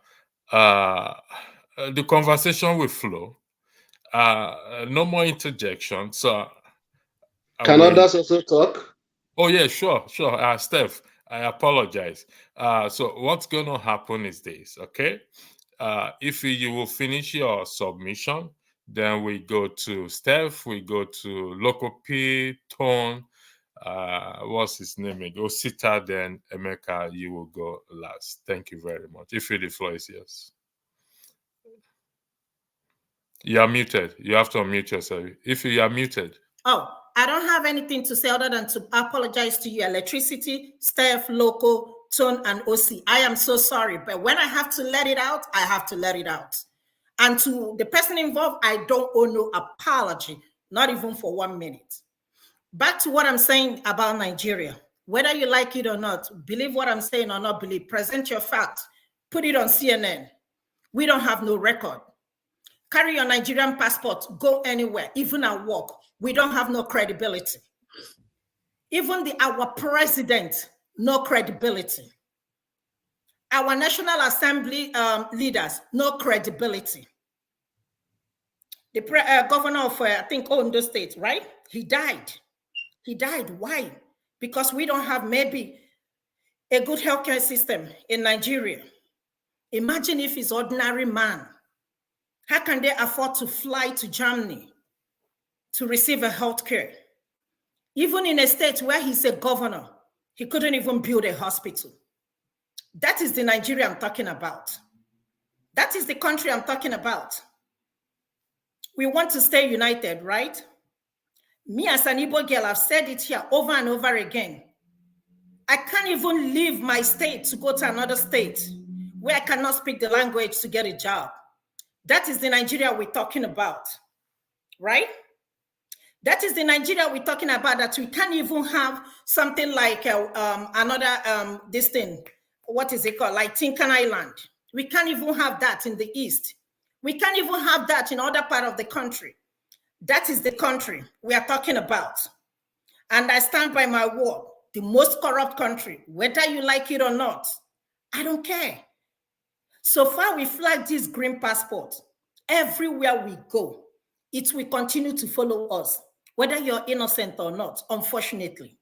the conversation will flow. No more interjection. So can others also talk? Oh yeah, sure. Steph, I apologize. So what's going to happen is this, okay? If you will finish your submission, then we go to Steph, we go to Loco P, Tone, what's his name? Osita, then Emeka, you will go last. Thank you very much. If the floor is yours. You are muted. You have to unmute yourself. If you are muted. Oh, I don't have anything to say other than to apologize to you, Electricity, Steph, Loco, Tone, and OC. I am so sorry, but when I have to let it out, I have to let it out. And to the person involved, I don't owe no apology, not even for 1 minute. Back to what I'm saying about Nigeria. Whether you like it or not, believe what I'm saying or not believe, present your fact, put it on CNN. We don't have no record. Carry your Nigerian passport, go anywhere, even at work. We don't have no credibility. Even our president, no credibility. Our National Assembly leaders, no credibility. The governor of, I think, Ondo State, right? He died. He died. Why? Because we don't have maybe a good healthcare system in Nigeria. Imagine if he's ordinary man. How can they afford to fly to Germany to receive a health care? Even in a state where he's a governor, he couldn't even build a hospital. That is the Nigeria I'm talking about. That is the country I'm talking about. We want to stay united, right? Me as an Igbo girl, I've said it here over and over again. I can't even leave my state to go to another state where I cannot speak the language to get a job. That is the Nigeria we're talking about, right? That is the Nigeria we're talking about, that we can't even have something like this thing, what is it called? Like Tinkan Island. We can't even have that in the East. We can't even have that in other part of the country. That is the country we are talking about. And I stand by my word, the most corrupt country, whether you like it or not, I don't care. So far, we flag this green passport. Everywhere we go, it will continue to follow us, whether you're innocent or not, unfortunately.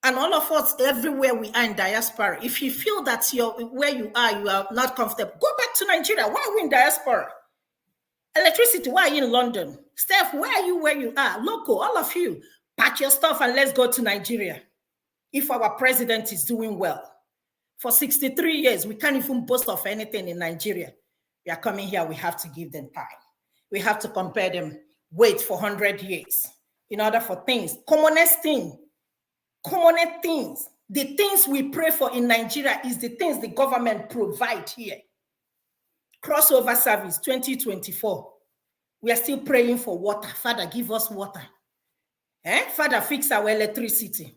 And all of us, everywhere we are in diaspora, if you feel that where you are not comfortable, go back to Nigeria. Why are we in diaspora? Electricity, why are you in London? Steph, where are you where you are? Local, all of you, pack your stuff and let's go to Nigeria. If our president is doing well. For 63 years, we can't even boast of anything in Nigeria. We are coming here, we have to give them time. We have to compare them, wait for 100 years in order for things, commonest things, the things we pray for in Nigeria is the things the government provide here. Crossover service 2024. We are still praying for water. Father, give us water. Father, fix our electricity.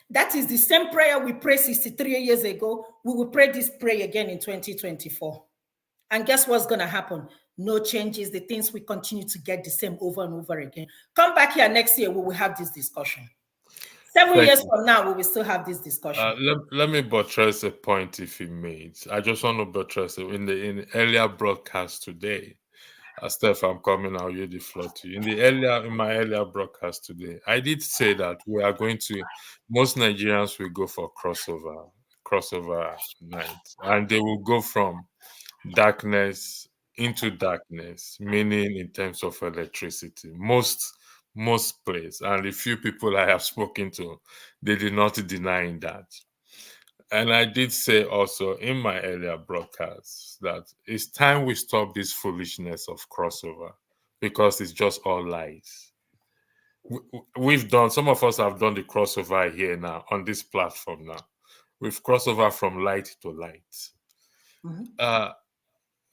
That is the same prayer we prayed 63 years ago. We will pray this prayer again in 2024. And guess what's going to happen? No changes. The things we continue to get the same over and over again. Come back here next year, we will have this discussion. 7 years from now, we will still have this discussion. Let me buttress a point if he made. I just want to buttress it. In the earlier broadcast today, Steph, I'm coming. I'll yield the floor to you. In my earlier broadcast today, I did say that we are going to. Most Nigerians will go for crossover night, and they will go from darkness into darkness, meaning in terms of electricity. Most places, and the few people I have spoken to, they did not deny that. And I did say also in my earlier broadcasts that it's time we stop this foolishness of crossover, because it's just all lies. We've done, some of us have done the crossover here now on this platform now. We've crossover from light to light.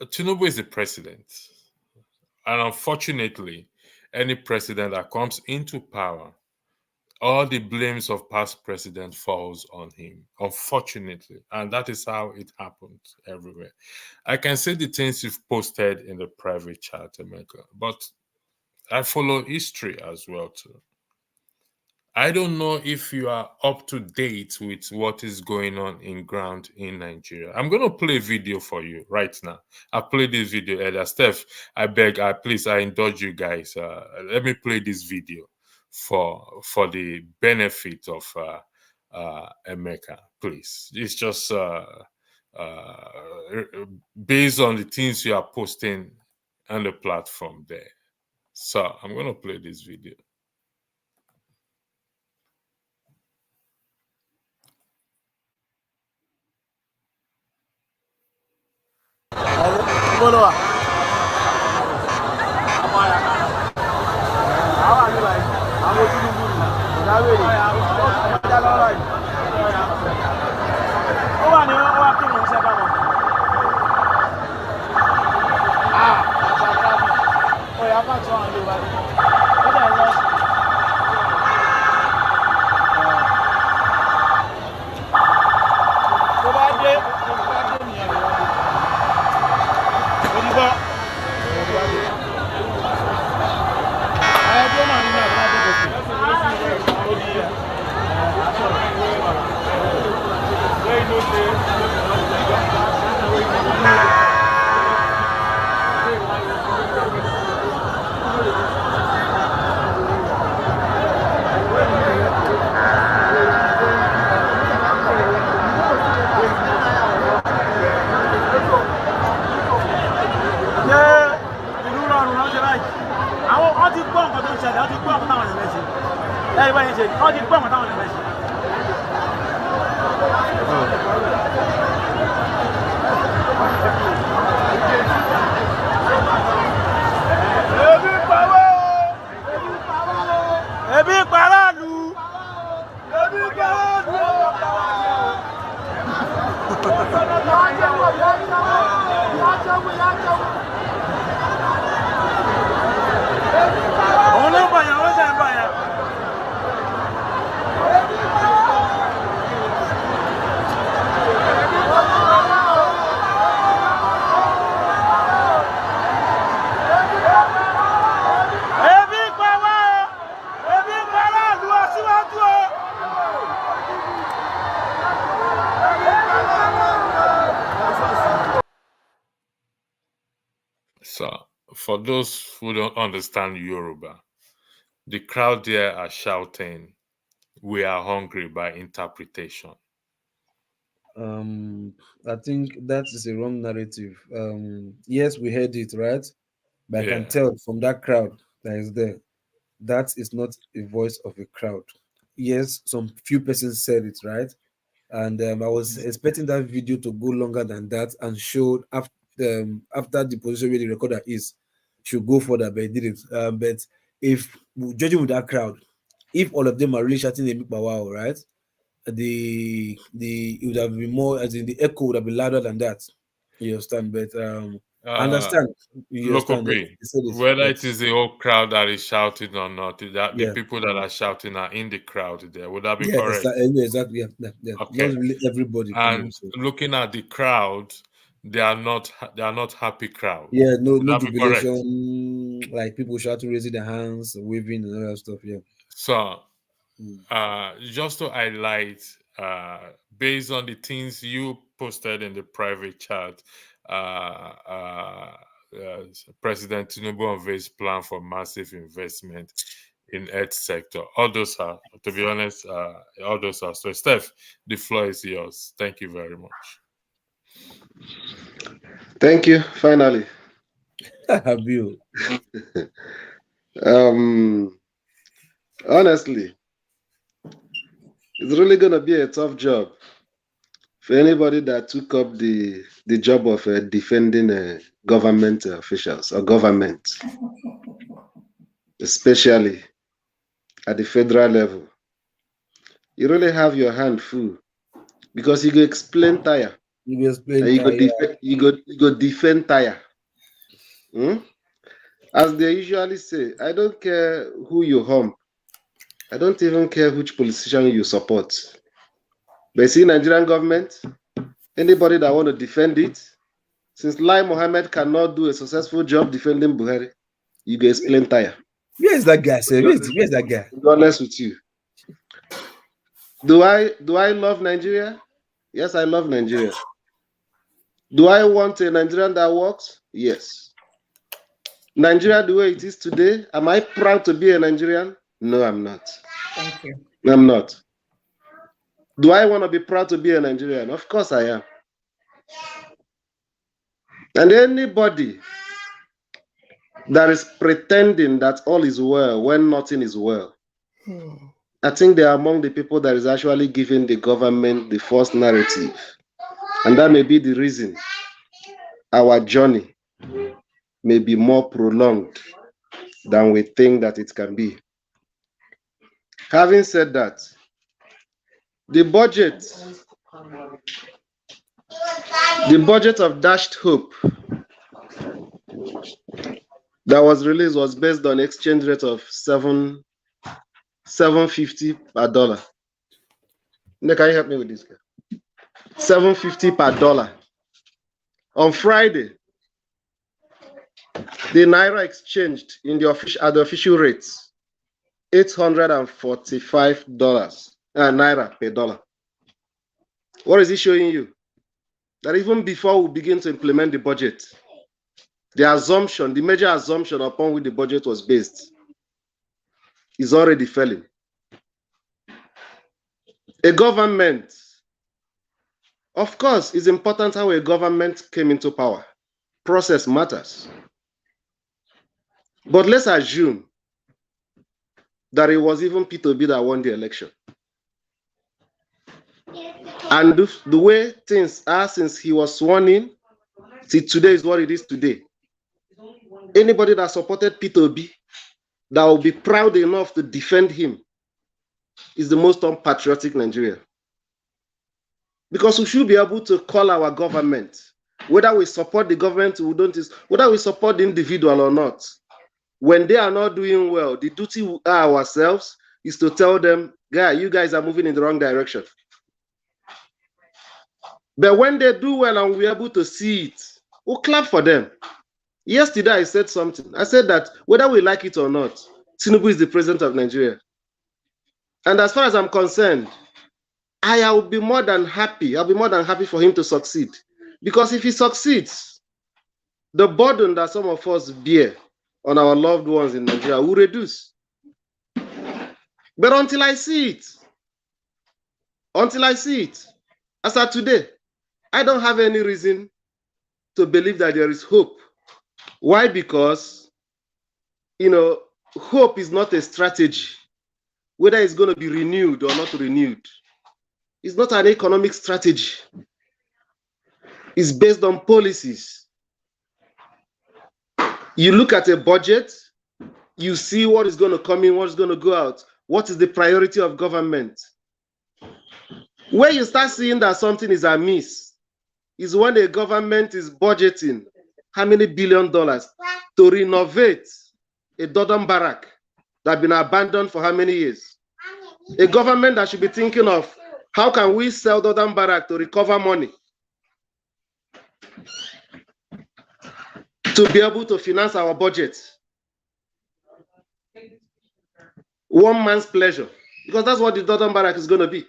Tinubu is the president. And unfortunately, any president that comes into power, all the blames of past president falls on him, unfortunately. And that is how it happens everywhere. I can say the things you've posted in the private chat, Emeka, but I follow history as well too. I don't know if you are up to date with what is going on in ground in Nigeria. I'm going to play a video for you right now. I played this video earlier. Steph, I beg, please, I indulge you guys. Let me play this video for the benefit of Emeka, please. It's just based on the things you are posting on the platform there. So I'm going to play this video. So, for those who don't understand Yoruba, the crowd there are shouting, "We are hungry," by interpretation. I think that is a wrong narrative. Yes, we heard it, right? But I can tell from that crowd that is there, that is not a voice of a crowd. Yes, some few persons said it, right? And I was expecting that video to go longer than that and show after the position where the recorder is, should go further, but it didn't. But if judging with that crowd, if all of them are really shouting a big wow, right? It would have been more, as in the echo would have been louder than that. You understand? But I understand. Whether it is the whole crowd that is shouting or not, that the people that are shouting are in the crowd there. Would that be correct? Exactly. Yeah. Okay. Not really everybody. And looking at the crowd, they are not happy crowd. Yeah, no jubilation, like people shouting, raising their hands, waving, and all that stuff. Yeah. So, just to highlight, based on the things you posted in the private chat, President Tinubu unveils plan for massive investment in health sector. All those are, to be honest, all those are. So, Steph, the floor is yours. Thank you very much. Thank you. Finally. Honestly, it's really going to be a tough job for anybody that took up the job of defending government officials or government, especially at the federal level. You really have your hand full because you go explain tire. You go defend tire. As they usually say, I don't care who you hump. I don't even care which politician you support. But see, Nigerian government, anybody that want to defend it, since Lai Mohammed cannot do a successful job defending Buhari, you go explain tire. Where's that guy, sir? Where's that guy? To be honest with you. Do I love Nigeria? Yes, I love Nigeria. Do I want a Nigerian that works? Yes. Nigeria the way it is today, am I proud to be a Nigerian? No, I'm not. Thank you. I'm not. Do I want to be proud to be a Nigerian? Of course I am. And anybody that is pretending that all is well when nothing is well, I think they are among the people that is actually giving the government the false narrative. And that may be the reason our journey may be more prolonged than we think that it can be. Having said that, the budget of Dashed Hope that was released was based on exchange rate of 750 per dollar. Nick, can you help me with this guy? 750 per dollar. On Friday, the Naira exchanged in the official rates, $845 Naira per dollar. What is it showing you? That even before we begin to implement the budget, the assumption, the major assumption upon which the budget was based is already failing. A government, of course, it's important how a government came into power. Process matters. But let's assume that it was even P2B that won the election. And the way things are since he was sworn in, see, today is what it is today. Anybody that supported P2B that will be proud enough to defend him is the most unpatriotic Nigerian. Because we should be able to call our government, whether we support the government or we don't, whether we support the individual or not. When they are not doing well, the duty we are ourselves is to tell them, you guys are moving in the wrong direction. But when they do well and we're able to see it, we'll clap for them. Yesterday, I said something. I said that whether we like it or not, Tinubu is the president of Nigeria. And as far as I'm concerned, I will be more than happy. I'll be more than happy for him to succeed. Because if he succeeds, the burden that some of us bear on our loved ones in Nigeria will reduce. But until I see it, as of today, I don't have any reason to believe that there is hope. Why? Because, hope is not a strategy, whether it's going to be renewed or not renewed. It's not an economic strategy. It's based on policies. You look at a budget, you see what is going to come in, what is going to go out. What is the priority of government? Where you start seeing that something is amiss is when a government is budgeting how many $1 billion to renovate a Dodon barrack that has been abandoned for how many years? A government that should be thinking of how can we sell Dodon barrack to recover money to be able to finance our budget. One man's pleasure, because that's what the Dodon barrack is going to be.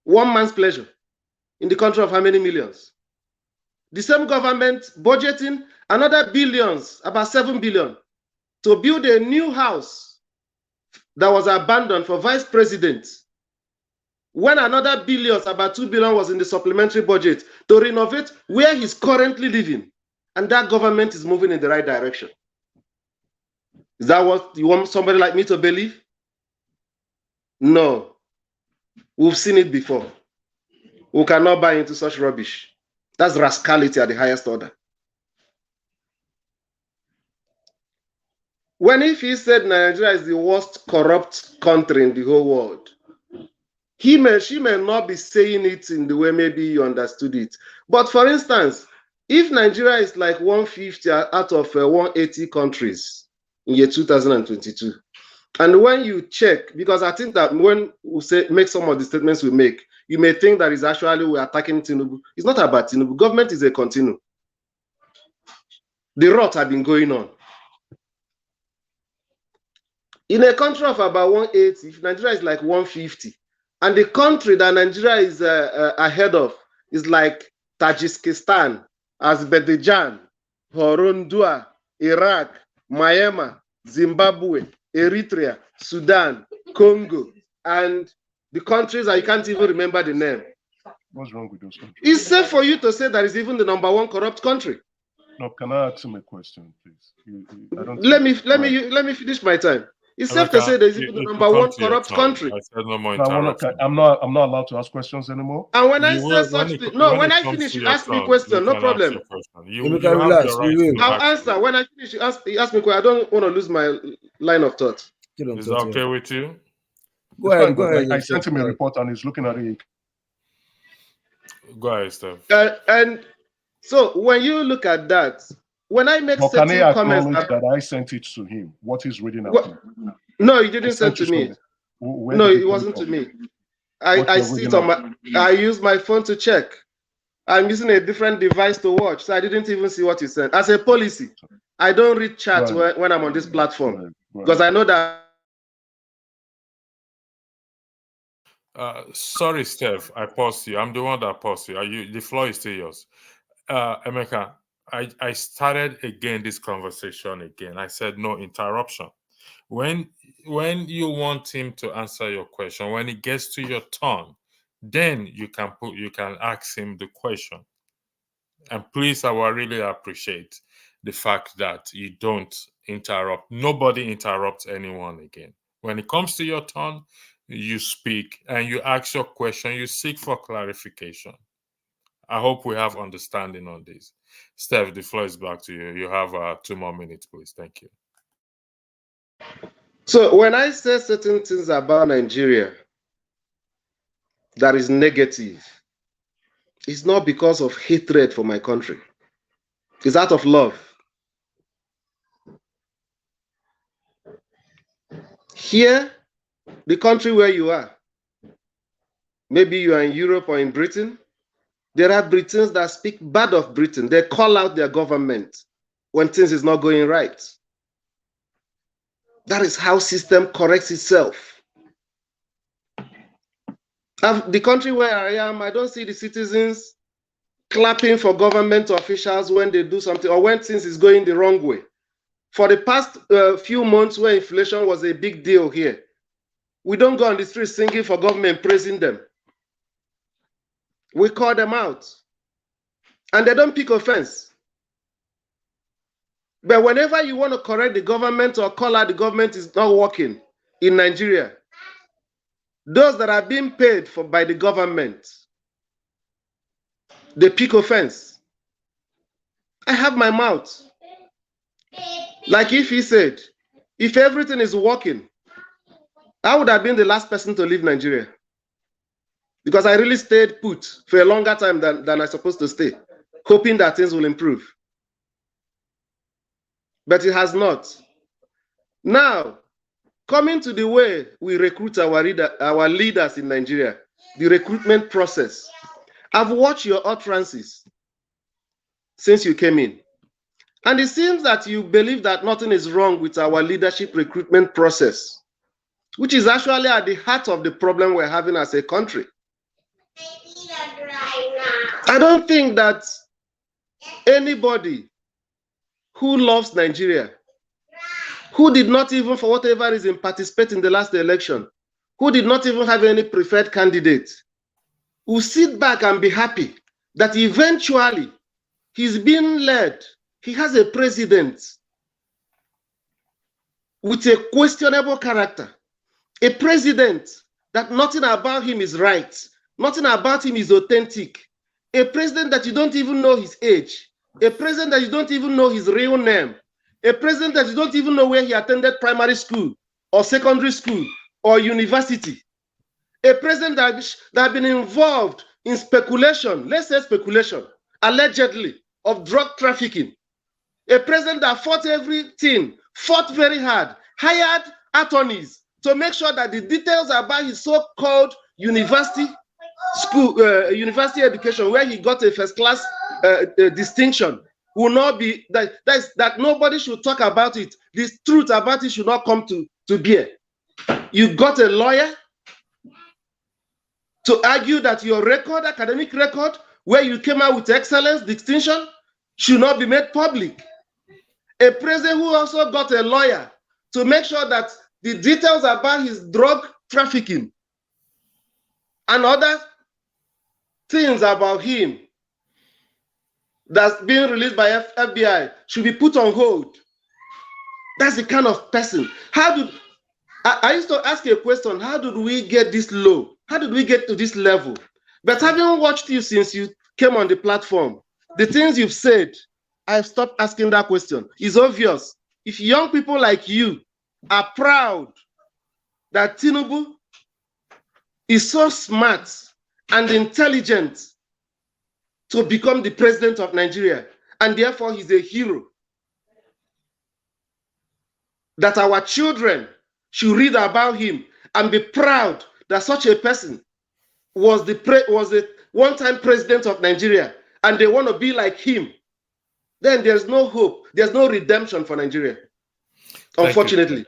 One man's pleasure in the country of how many millions? The same government budgeting another billions, about 7 billion, to build a new house that was abandoned for vice president. When another billions, about 2 billion, was in the supplementary budget to renovate where he's currently living. And that government is moving in the right direction. Is that what you want somebody like me to believe? No. We've seen it before. We cannot buy into such rubbish. That's rascality at the highest order. If he said Nigeria is the worst corrupt country in the whole world, she may not be saying it in the way maybe you understood it. But for instance, if Nigeria is like 150 out of 180 countries in year 2022, and when you check, because I think that when we make some of the statements we make, you may think that it's actually we're attacking Tinubu. It's not about Tinubu. Government is a continuum. The rot have been going on. In a country of about 180, if Nigeria is like 150, and the country that Nigeria is ahead of is like Tajikistan, Azerbaijan, Horondua, Iraq, Myanmar, Zimbabwe, Eritrea, Sudan, Congo, and the countries that you can't even remember the name. What's wrong with those countries? It's safe for you to say that it's even the #1 corrupt country. No, can I ask him a question, please? Let me finish my time. It's safe to say there's even the #1 corrupt country. I said no more I'm not allowed to ask questions anymore. And when I say such things, when I finish, you ask me question, no problem. I'll answer. When I finish, you ask me question. I don't want to lose my line of thought. Is that okay with you? Go ahead. I sent him a report and he's looking at it. Go ahead, Steph. And so when you look at that, when I make certain comments that I sent it to him, what he's reading out. No, you didn't send to me. No, it wasn't to me. I see it on my. I use my phone to check. I'm using a different device to watch, so I didn't even see what you sent. As a policy, I don't read chat when I'm on this platform because I know that. Sorry, Steph. I paused you. I'm the one that paused you. The floor is still yours. Emeka, I started again this conversation again. I said no interruption. When you want him to answer your question, when it gets to your turn, then you can ask him the question. And please, I will really appreciate the fact that you don't interrupt. Nobody interrupts anyone again. When it comes to your turn, you speak and you ask your question, you seek for clarification. I hope we have understanding on this. Steph, the floor is back to you. You have 2 more minutes, please. Thank you. So when I say certain things about Nigeria that is negative, it's not because of hatred for my country. It's out of love. Here, the country where you are, maybe you are in Europe or in Britain, there are Britons that speak bad of Britain. They call out their government when things is not going right. That is how system corrects itself. The country where I am, I don't see the citizens clapping for government officials when they do something or when things is going the wrong way. For the past few months where inflation was a big deal here, we don't go on the street singing for government, praising them. We call them out. And they don't pick offense. But whenever you want to correct the government or call out the government is not working in Nigeria, those that are being paid for by the government, they pick offense. I have my mouth. Like if he said, if everything is working, I would have been the last person to leave Nigeria. Because I really stayed put for a longer time than I'm supposed to stay, hoping that things will improve. But it has not. Now, coming to the way we recruit our leaders in Nigeria, the recruitment process. I've watched your utterances since you came in. And it seems that you believe that nothing is wrong with our leadership recruitment process, which is actually at the heart of the problem we're having as a country. I don't think that anybody who loves Nigeria, who did not even, for whatever reason, participate in the last election, who did not even have any preferred candidate, will sit back and be happy that eventually he's being led. He has a president with a questionable character, a president that nothing about him is right, nothing about him is authentic, a president that you don't even know his age, a president that you don't even know his real name, a president that you don't even know where he attended primary school or secondary school or university, a president that has been involved in speculation, let's say speculation, allegedly, of drug trafficking, a president that fought everything, fought very hard, hired attorneys to make sure that the details about his so-called university university education, where he got a first-class distinction, will not be that nobody should talk about it. This truth about it should not come to bear. You got a lawyer to argue that your record, academic record, where you came out with excellence, distinction, should not be made public. A president who also got a lawyer to make sure that the details about his drug trafficking and other things about him that's being released by FBI should be put on hold. That's the kind of person. I used to ask a question, how did we get this low? How did we get to this level? But having watched you since you came on the platform, the things you've said, I've stopped asking that question. It's obvious. If young people like you are proud that Tinubu is so smart and intelligent to become the president of Nigeria, and therefore he's a hero, that our children should read about him and be proud that such a person was the one-time president of Nigeria, and they want to be like him, then there's no hope. There's no redemption for Nigeria, unfortunately.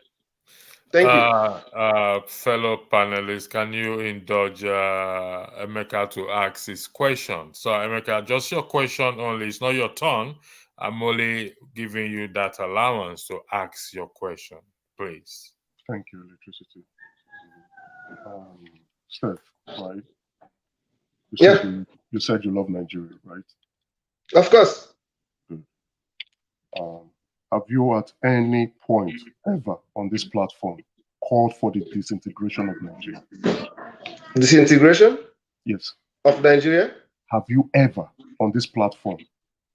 Thank you. Fellow panelists, can you indulge Emeka to ask his question? So, Emeka, just your question only. It's not your turn. I'm only giving you that allowance to ask your question, please. Thank you, Electricity. Steph, right? You said you love Nigeria, right? Of course. Good. Have you at any point ever on this platform called for the disintegration of Nigeria? Disintegration? Yes. Of Nigeria? Have you ever on this platform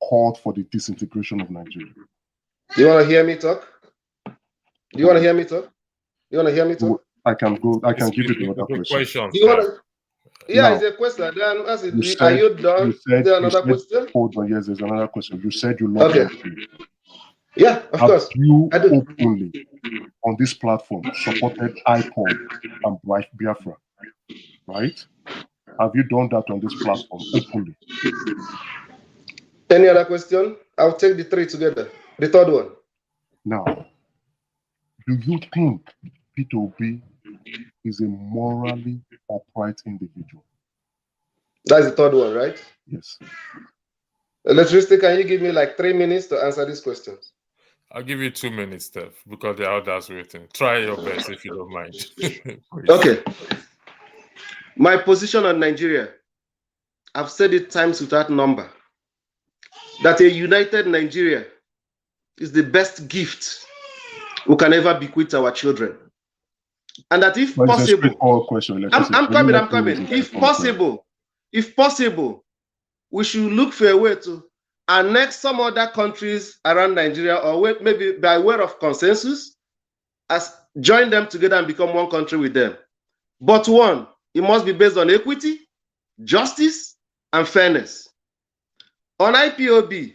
called for the disintegration of Nigeria? Do you want to hear me talk? Do you want to hear me talk? You want to hear me talk? I can give you the other question. Do you want to? Yeah, now, it's a question. Then are you done? Is there another question? Hold on, yes, there's another question. You said you love Nigeria. Yeah, of course. You openly on this platform supported IPOB and Biafra, right? Have you done that on this platform openly? Any other question? I'll take the three together. The third one. Now, do you think Peter Obi is a morally upright individual? That's the third one, right? Yes. Electricity, can you give me like 3 minutes to answer these questions? I'll give you 2 minutes, Steph, because the others waiting. Try your best if you don't mind. Okay. My position on Nigeria, I've said it times without number, that a united Nigeria is the best gift we can ever bequeath our children. And that if possible, I'm coming. If possible, we should look for a way to annex some other countries around Nigeria, or maybe by way of consensus, as join them together and become one country with them. But one, it must be based on equity, justice, and fairness. On IPOB,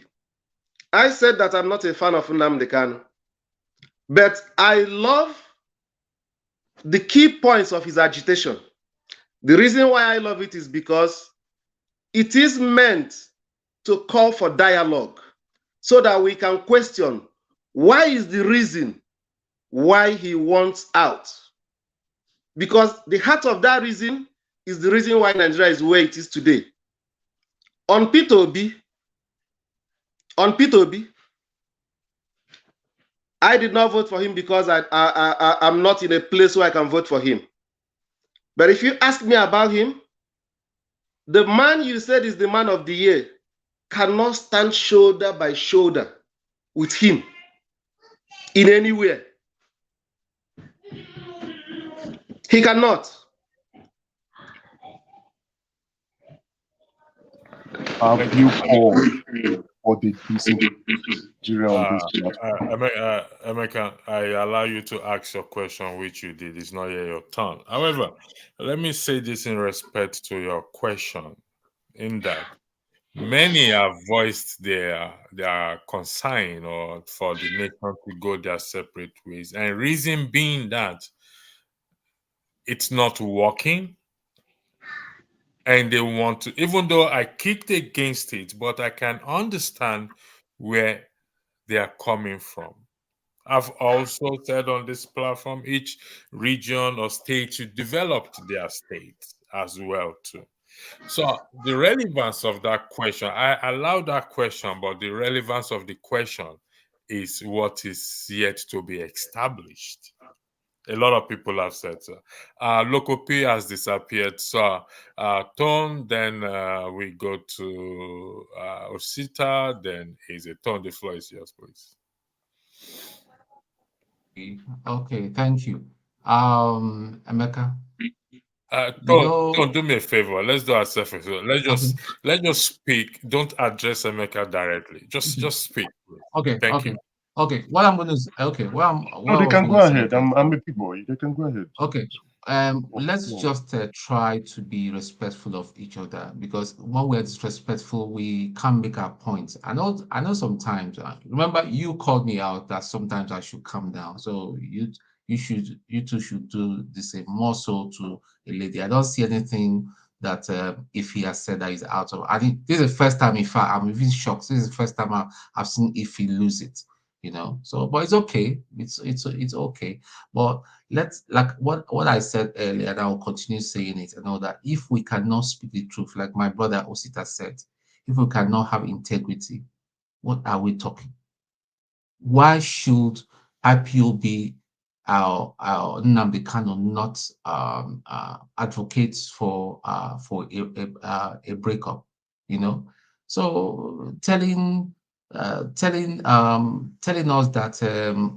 I said that I'm not a fan of Nnamdi Kanu, but I love the key points of his agitation. The reason why I love it is because it is meant to call for dialogue so that we can question why is the reason why he wants out. Because the heart of that reason is the reason why Nigeria is where it is today. On Peter Obi, I did not vote for him because I'm not in a place where I can vote for him. But if you ask me about him, the man you said is the man of the year cannot stand shoulder by shoulder with him in anywhere. He cannot. Have you called for the Nigeria on this matter? Emeka, I allow you to ask your question, which you did. It's not yet your turn. However, let me say this in respect to your question, in that many have voiced their concern or for the nation to go their separate ways, and reason being that it's not working, and they want to, even though I kicked against it, but I can understand where they are coming from. I've also said on this platform, each region or state should develop their state as well too. So the relevance of that question, I allow that question, but the relevance of the question is what is yet to be established. A lot of people have said so. Lokopi has disappeared. So Tone, then we go to Osita, then is a Tone. The floor is yours, please. Okay, thank you. Emeka. Don't do me a favor. Let's do ourselves. Let's just speak. Don't address Emeka directly. Just speak. Okay. Thank you. Okay. What I'm going to say. Okay. No, they can go ahead. I'm a people. They can go ahead. Okay. Let's just try to be respectful of each other, because when we're disrespectful, we can't make our points. I know sometimes. Remember, you called me out that sometimes I should calm down. So you two should do the same, more so to a lady. I don't see anything that if he has said that he's out of. I think this is the first time. In fact, I'm even shocked. This is the first time I've seen if he lose it. So, but it's okay. It's okay. But let's, like what I said earlier, and I'll continue saying it, and all that. If we cannot speak the truth, like my brother Osita said, if we cannot have integrity, what are we talking? Why should IPOB, our Nnamdi Kanu, not advocate for a breakup? So telling us that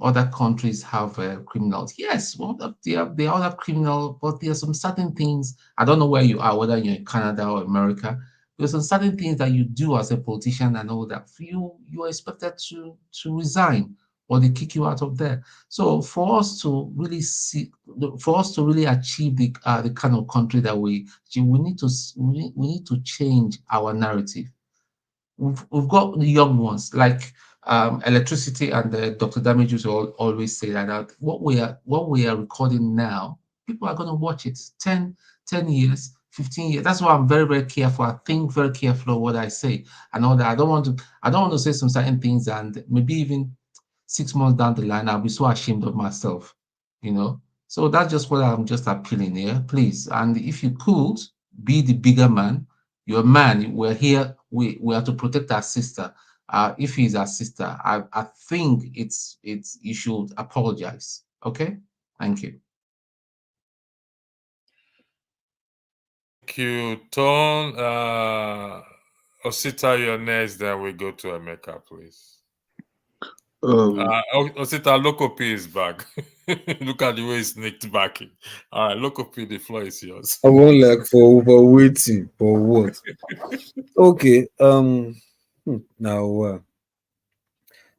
other countries have criminals. Yes, well, they are other criminal, but there are some certain things. I don't know where you are, whether you're in Canada or America. There's some certain things that you do as a politician and all that. You are expected to resign, or they kick you out of there. So for us to really achieve the kind of country that we need to change our narrative. We've got the young ones like electricity, and Dr. Damages always say that what we are recording now, people are going to watch it 10 years, 15 years. That's why I'm very, very careful. I think very careful of what I say. I know that I don't want to say some certain things, and maybe even 6 months down the line, I'll be so ashamed of myself, So that's just what I'm just appealing here, please. And if you could be the bigger man, you're a man. We're here. We are to protect our sister. If he's our sister, I think you should apologize. Okay? Thank you. Thank you, Tone. Osita, you're next. Then we go to Emeka, please. Osita, Lokopi is back. Look at the way he sneaked back in. All right, Lokopi, the floor is yours. I won't like for waiting for what? Okay. Now.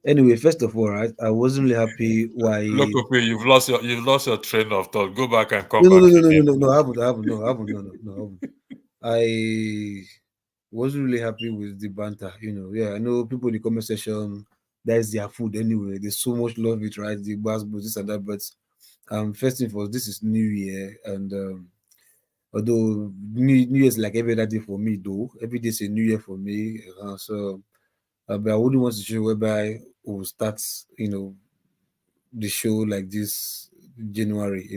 Anyway, first of all, right, I wasn't really happy why. Lokopi, you've lost your train of thought. Go back and come back. No, I haven't. I wasn't really happy with the banter. I know people in the comment section, that's their food anyway. They so much love it, right? The basketball, this and that. But first thing first, this is New Year, and although New Year is like every other day for me, though every day is a New Year for me. But I wouldn't want to show whereby we'll start, the show like this January,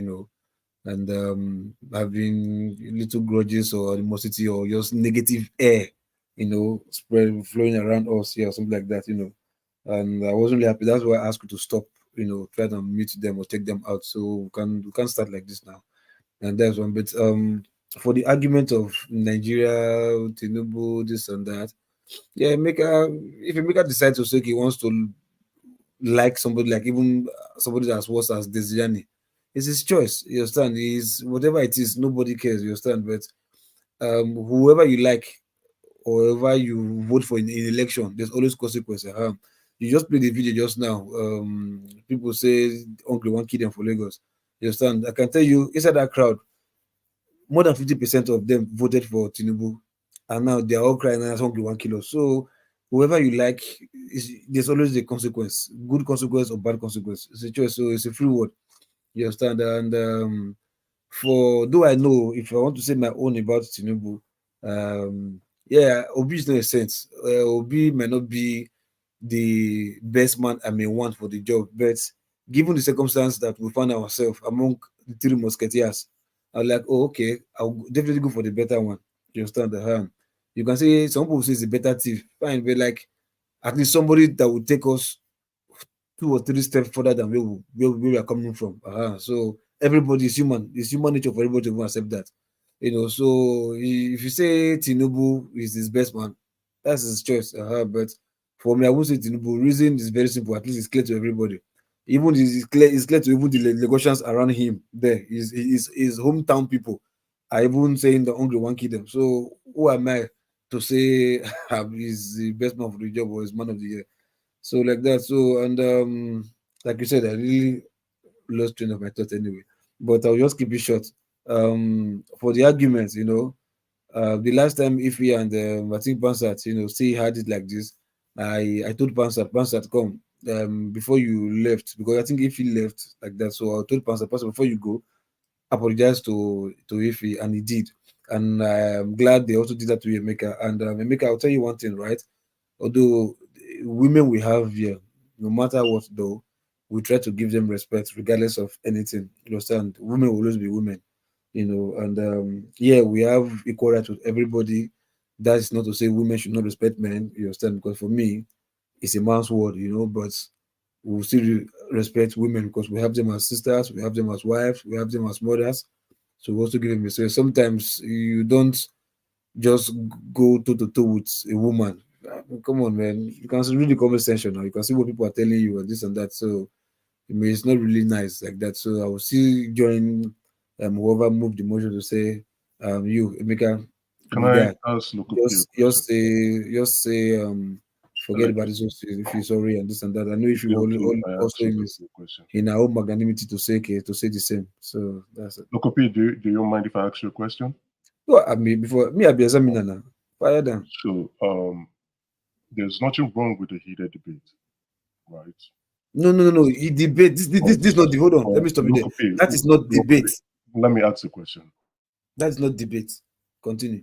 and having little grudges or animosity or just negative air, flowing around us here or something like that, And I wasn't really happy. That's why I asked you to stop try to meet them or take them out. So we can start like this now. And that's one. But for the argument of Nigeria, Tinubu, this and that, yeah, if Emeka decides to say he wants to like somebody, like even somebody that's worse as Desiani, it's his choice. You understand? Is whatever it is, nobody cares. You understand? But whoever you like, or whoever you vote for in election, there's always consequences. You just played the video just now. People say Uncle one kill them for Lagos. You understand? I can tell you, inside that crowd, more than 50% of them voted for Tinubu, and now they are all crying as Uncle 1 kilo. So whoever you like, there's always a consequence, good consequence or bad consequence. It's a choice, so it's a free word. You understand? And though I know, if I want to say my own about Tinubu, yeah, Obi is not a sense. Obi may not be the best man I may want for the job, but given the circumstance that we find ourselves among the three musketeers, I'm like, oh, okay, I'll definitely go for the better one. You understand? You can say some people say it's a better thief, fine, but like at least somebody that will take us 2 or 3 steps further than where we are coming from. So everybody is human. It's human nature for everybody to accept that. So if you say Tinubu is his best man, that's his choice. But for me, I won't say Tinubu. Reason is very simple. At least it's clear to everybody. Even it's clear to even the Lagosians around him. There, his hometown people are even saying the hungry one kill them. So who am I to say he's the best man for the job or is man of the year? So like that. So and like you said, I really lost train of my thought anyway. But I'll just keep it short. For the arguments, the last time Ife and I think Bansat, say had it like this, I told Bansat, come before you left, because I think Ife left like that. So I told Bansat, before you go, apologize to Ife, and he did. And I'm glad they also did that to Emeka. And Emeka, I'll tell you one thing, right? Although women we have here, no matter what, though, we try to give them respect regardless of anything. You understand? Women will always be women, and yeah, we have equal rights with everybody. That's not to say women should not respect men, you understand? Because for me, it's a man's word, but we'll still respect women because we have them as sisters, we have them as wives, we have them as mothers. So we also give them respect. Sometimes you don't just go toe to toe with a woman. Come on, man. You can read the comment section now. You can see what people are telling you and this and that. So it's not really nice like that. So I will still join whoever moved the motion to say, you, Emeka, can I ask just say forget about this if you're sorry and this and that. I know if you also in our own magnanimity to say the same. So that's it. Lokopi, do you mind if I ask you a question? Well, I mean, before me, I'll be examining now. Fire them. So there's nothing wrong with a heated debate, right? No. He debate. This is not the hold on. Let me stop you there. That is not debate. Let me ask a question. That is not debate. Continue.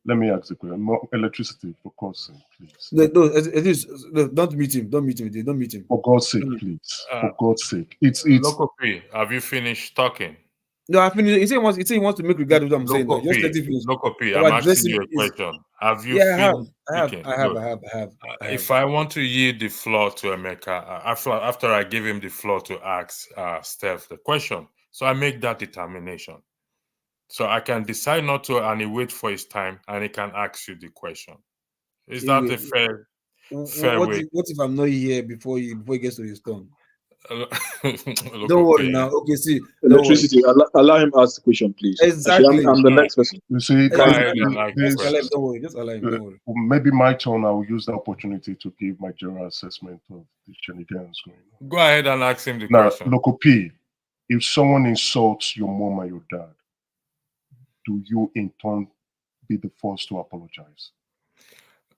Let me ask a question. More electricity, for God's sake, please. No, don't meet him. Don't meet him. For God's sake, please. For God's sake. It's Lokopi, have you finished talking? No, I finished. He said he wants to make regard of what I'm saying. Just let it finish. Lokopi, I'm asking you a question. Have you finished? I have. If I want to yield the floor to Emeka, after I give him the floor to ask Steph the question, so I make that determination. So I can decide not to, and he wait for his time, and he can ask you the question. Is that a fair way? What if I'm not here before he gets to his turn? Don't worry now. Okay, see. Electricity. Allow him ask the question, please. Exactly. I'm the next person. You see, don't worry. Just allow him. Don't worry. Maybe my turn. I will use the opportunity to give my general assessment of the shenanigans going on. Go ahead and ask him the question. Lokopi, if someone insults your mom or your dad, do you in turn be the first to apologize?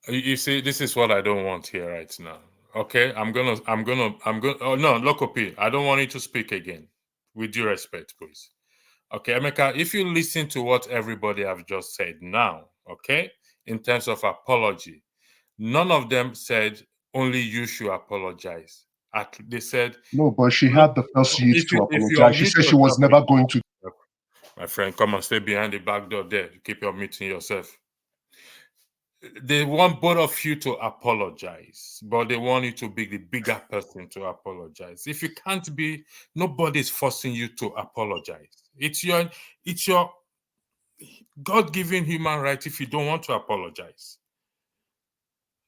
You see, this is what I don't want here right now. Okay, I'm gonna. Oh no, Lokopi, I don't want you to speak again. With due respect, please. Okay, Emeka, if you listen to what everybody have just said now, okay, in terms of apology, none of them said only you should apologize. They said no, but she had the first youth to apologize. She said she was never going to. My friend, come and stay behind the back door there. Keep your meeting yourself. they want both of you to apologize, but they want you to be the bigger person to apologize. If you can't be, nobody's forcing you to apologize. It's your God-given human right if you don't want to apologize.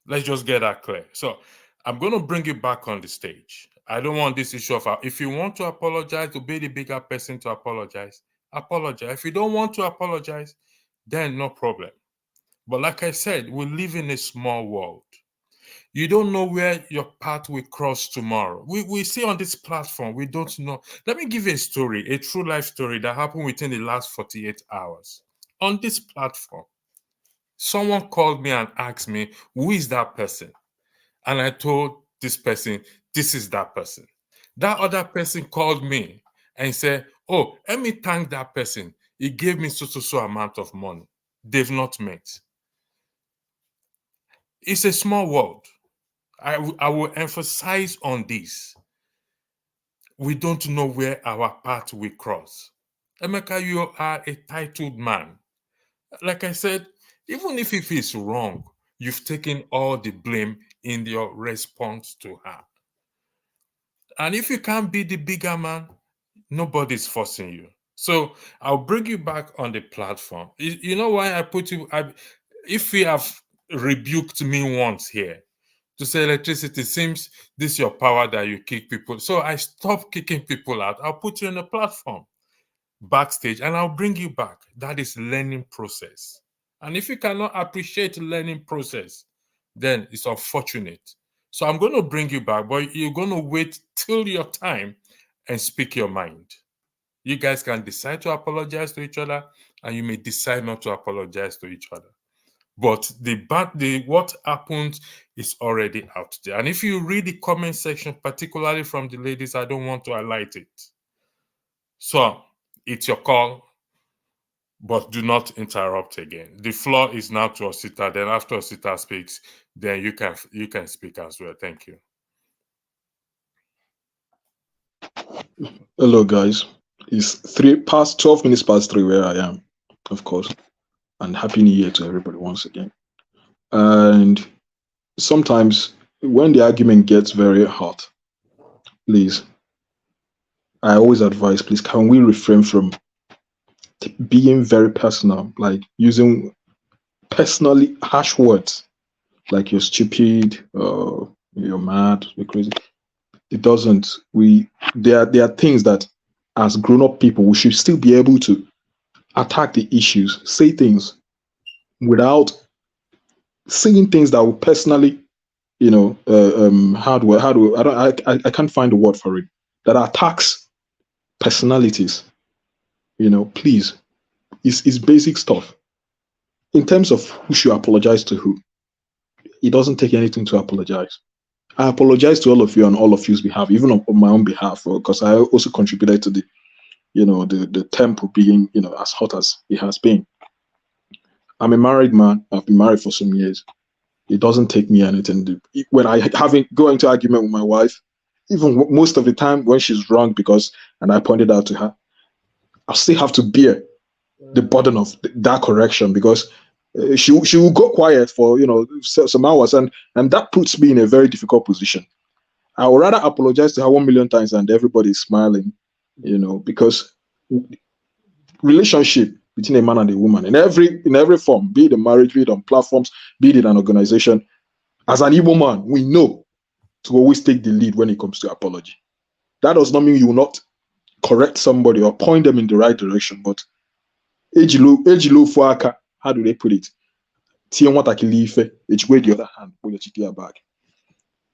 Let's just get that clear. So I'm going to bring you back on the stage. I don't want this issue of, if you want to apologize, to be the bigger person to apologize, apologize. If you don't want to apologize, then no problem. But like I said, we live in a small world. You don't know where your path will cross tomorrow. We see on this platform, we don't know. Let me give you a story, a true life story that happened within the last 48 hours. On this platform, someone called me and asked me, who is that person? And I told this person, this is that person. That other person called me and said, oh, let me thank that person. He gave me so amount of money. They've not met. It's a small world. I will emphasize on this. We don't know where our path will cross. Emeka, you are a titled man. Like I said, even if it's wrong, you've taken all the blame in your response to her. And if you can't be the bigger man, nobody's forcing you. So I'll bring you back on the platform. You know why I put you? If you have rebuked me once here to say electricity, seems this is your power that you kick people. So I stop kicking people out. I'll put you on a platform backstage and I'll bring you back. That is learning process. And if you cannot appreciate learning process, then it's unfortunate. So I'm going to bring you back, but you're going to wait till your time and speak your mind. You guys can decide to apologize to each other, and you may decide not to apologize to each other. But what happened is already out there. And if you read the comment section, particularly from the ladies, I don't want to highlight it. So it's your call, but do not interrupt again. The floor is now to Osita. Then after Osita speaks, then you can speak as well. Thank you. Hello, guys. It's 12 minutes past 3 where I am, of course. And Happy New Year to everybody once again. And sometimes when the argument gets very hot, please, I always advise, please, can we refrain from being very personal, like using personally harsh words, like you're stupid, you're mad, you're crazy. It doesn't. There are things that as grown-up people, we should still be able to attack the issues, say things without saying things that will personally, I can't find a word for it, that attacks personalities. Please, it's basic stuff. In terms of who should apologize to who, it doesn't take anything to apologize. I apologize to all of you on all of you's behalf, even on my own behalf, because I also contributed to the tempo being, as hot as it has been. I'm a married man. I've been married for some years. It doesn't take me anything. When I go into argument with my wife, even most of the time when she's wrong and I pointed out to her, I still have to bear the burden of that correction because she will go quiet for some hours, and that puts me in a very difficult position. I would rather apologize to her 1 million times and everybody's smiling, because relationship between a man and a woman in every form, be it a marriage, be it on platforms, be it in an organization, as an Igbo man, we know to always take the lead when it comes to apology. That does not mean you will not correct somebody or point them in the right direction, but ejilu fuaka, how do they put it? The other hand, put your back.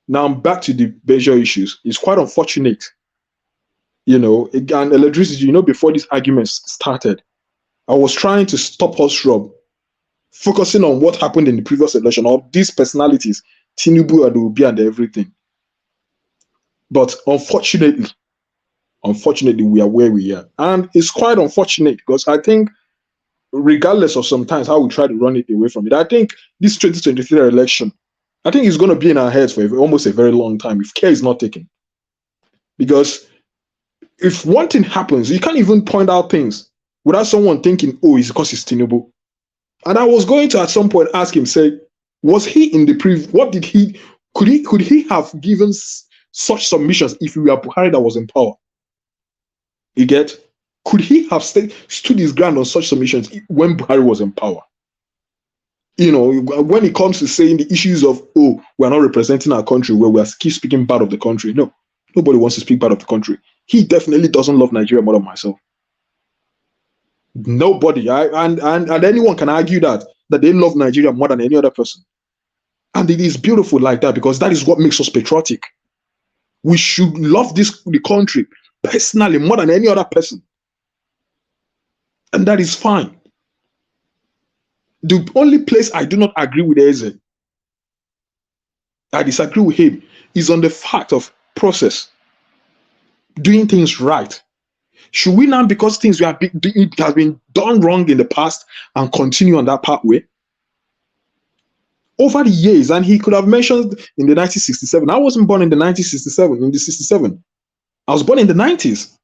Now back to the major issues. It's quite unfortunate, and electricity. Before these arguments started, I was trying to stop us from focusing on what happened in the previous election of these personalities, Tinubu, Adobe, and everything. But unfortunately, we are where we are, and it's quite unfortunate because I think, regardless of sometimes how we try to run it away from it, I think this 2023 election, I think it's going to be in our heads for almost a very long time if care is not taken. Because if one thing happens, you can't even point out things without someone thinking, oh, it's because it's Tinubu. And I was going to at some point ask him, say, Was he in the previous? What did he? Could he have given such submissions if we were Buhari that was in power? You get? Could he have stood his ground on such submissions when Buhari was in power? You know, when it comes to saying the issues of, oh, we're not representing our country, where we're keep speaking bad of the country. No, nobody wants to speak bad of the country. He definitely doesn't love Nigeria more than myself. Nobody. And anyone can argue that they love Nigeria more than any other person. And it is beautiful like that, because that is what makes us patriotic. We should love the country personally more than any other person. And that is fine. The only place I do not agree with Eze, I disagree with him, is on the fact of process. Doing things right. Should we now, because things have been done wrong in the past, and continue on that pathway? Over the years, and he could have mentioned in the 1967. I wasn't born in the 1967. I was born in the 90s.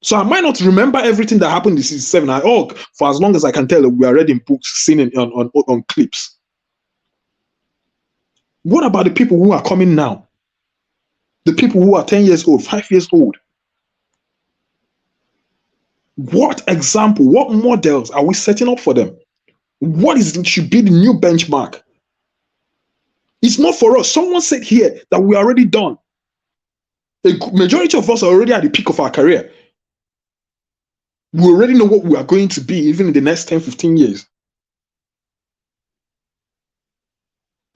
So I might not remember everything that happened in 67. For as long as I can tell, we are reading books, seen it on clips. What about the people who are coming now? The people who are 10 years old, 5 years old? What example, what models are we setting up for them? What should be the new benchmark? It's not for us. Someone said here that we are already done. The majority of us are already at the peak of our career. We already know what we are going to be, even in the next 10, 15 years.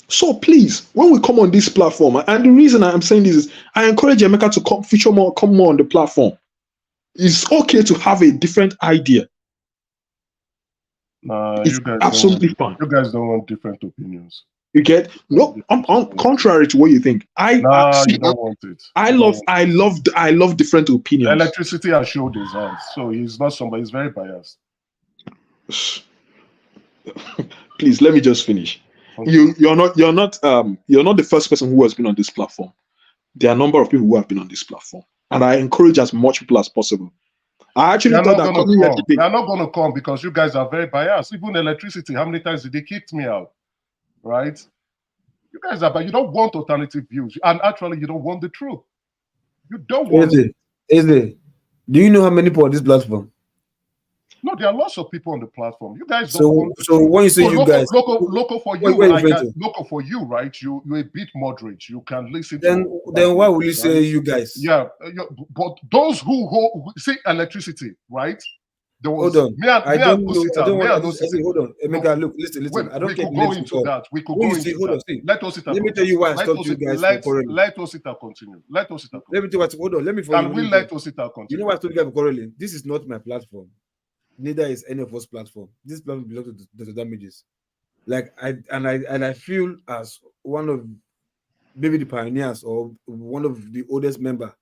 So please, when we come on this platform, and the reason I'm saying this is, I encourage Emeka to come more on the platform. It's okay to have a different idea. It's you guys absolutely fine. You guys don't want different opinions. You get no. I'm contrary to what you think. You don't want it. I love different opinions. Electricity has showed his hands, so he's not somebody. He's very biased. Please let me just finish. Okay. You're not the first person who has been on this platform. There are a number of people who have been on this platform, and I encourage as much people as possible. I actually thought that they're not going to come because you guys are very biased. Even electricity, how many times did they kick me out? Right? You guys are, but you don't want alternative views, and actually, you don't want the truth. You don't want it. Do you know how many people on this platform? No, there are lots of people on the platform. You guys don't. So when you say you guys, local for you, local for you, right? You're a bit moderate. You can listen. Then why will you say you guys? Yeah, but those who see electricity, right? Hold on. Hold on. Emeka, look, listen. I don't get into that. We could go into that. Let us let me tell you why I stopped you guys. Let Osita continue. Let me tell you what. Hold on. Let me. Can we let Osita continue? You know why I told you guys quarreling? This is not my platform. Neither is any of us platform. This platform belongs to the damages. Like I feel as one of maybe the pioneers or one of the oldest member,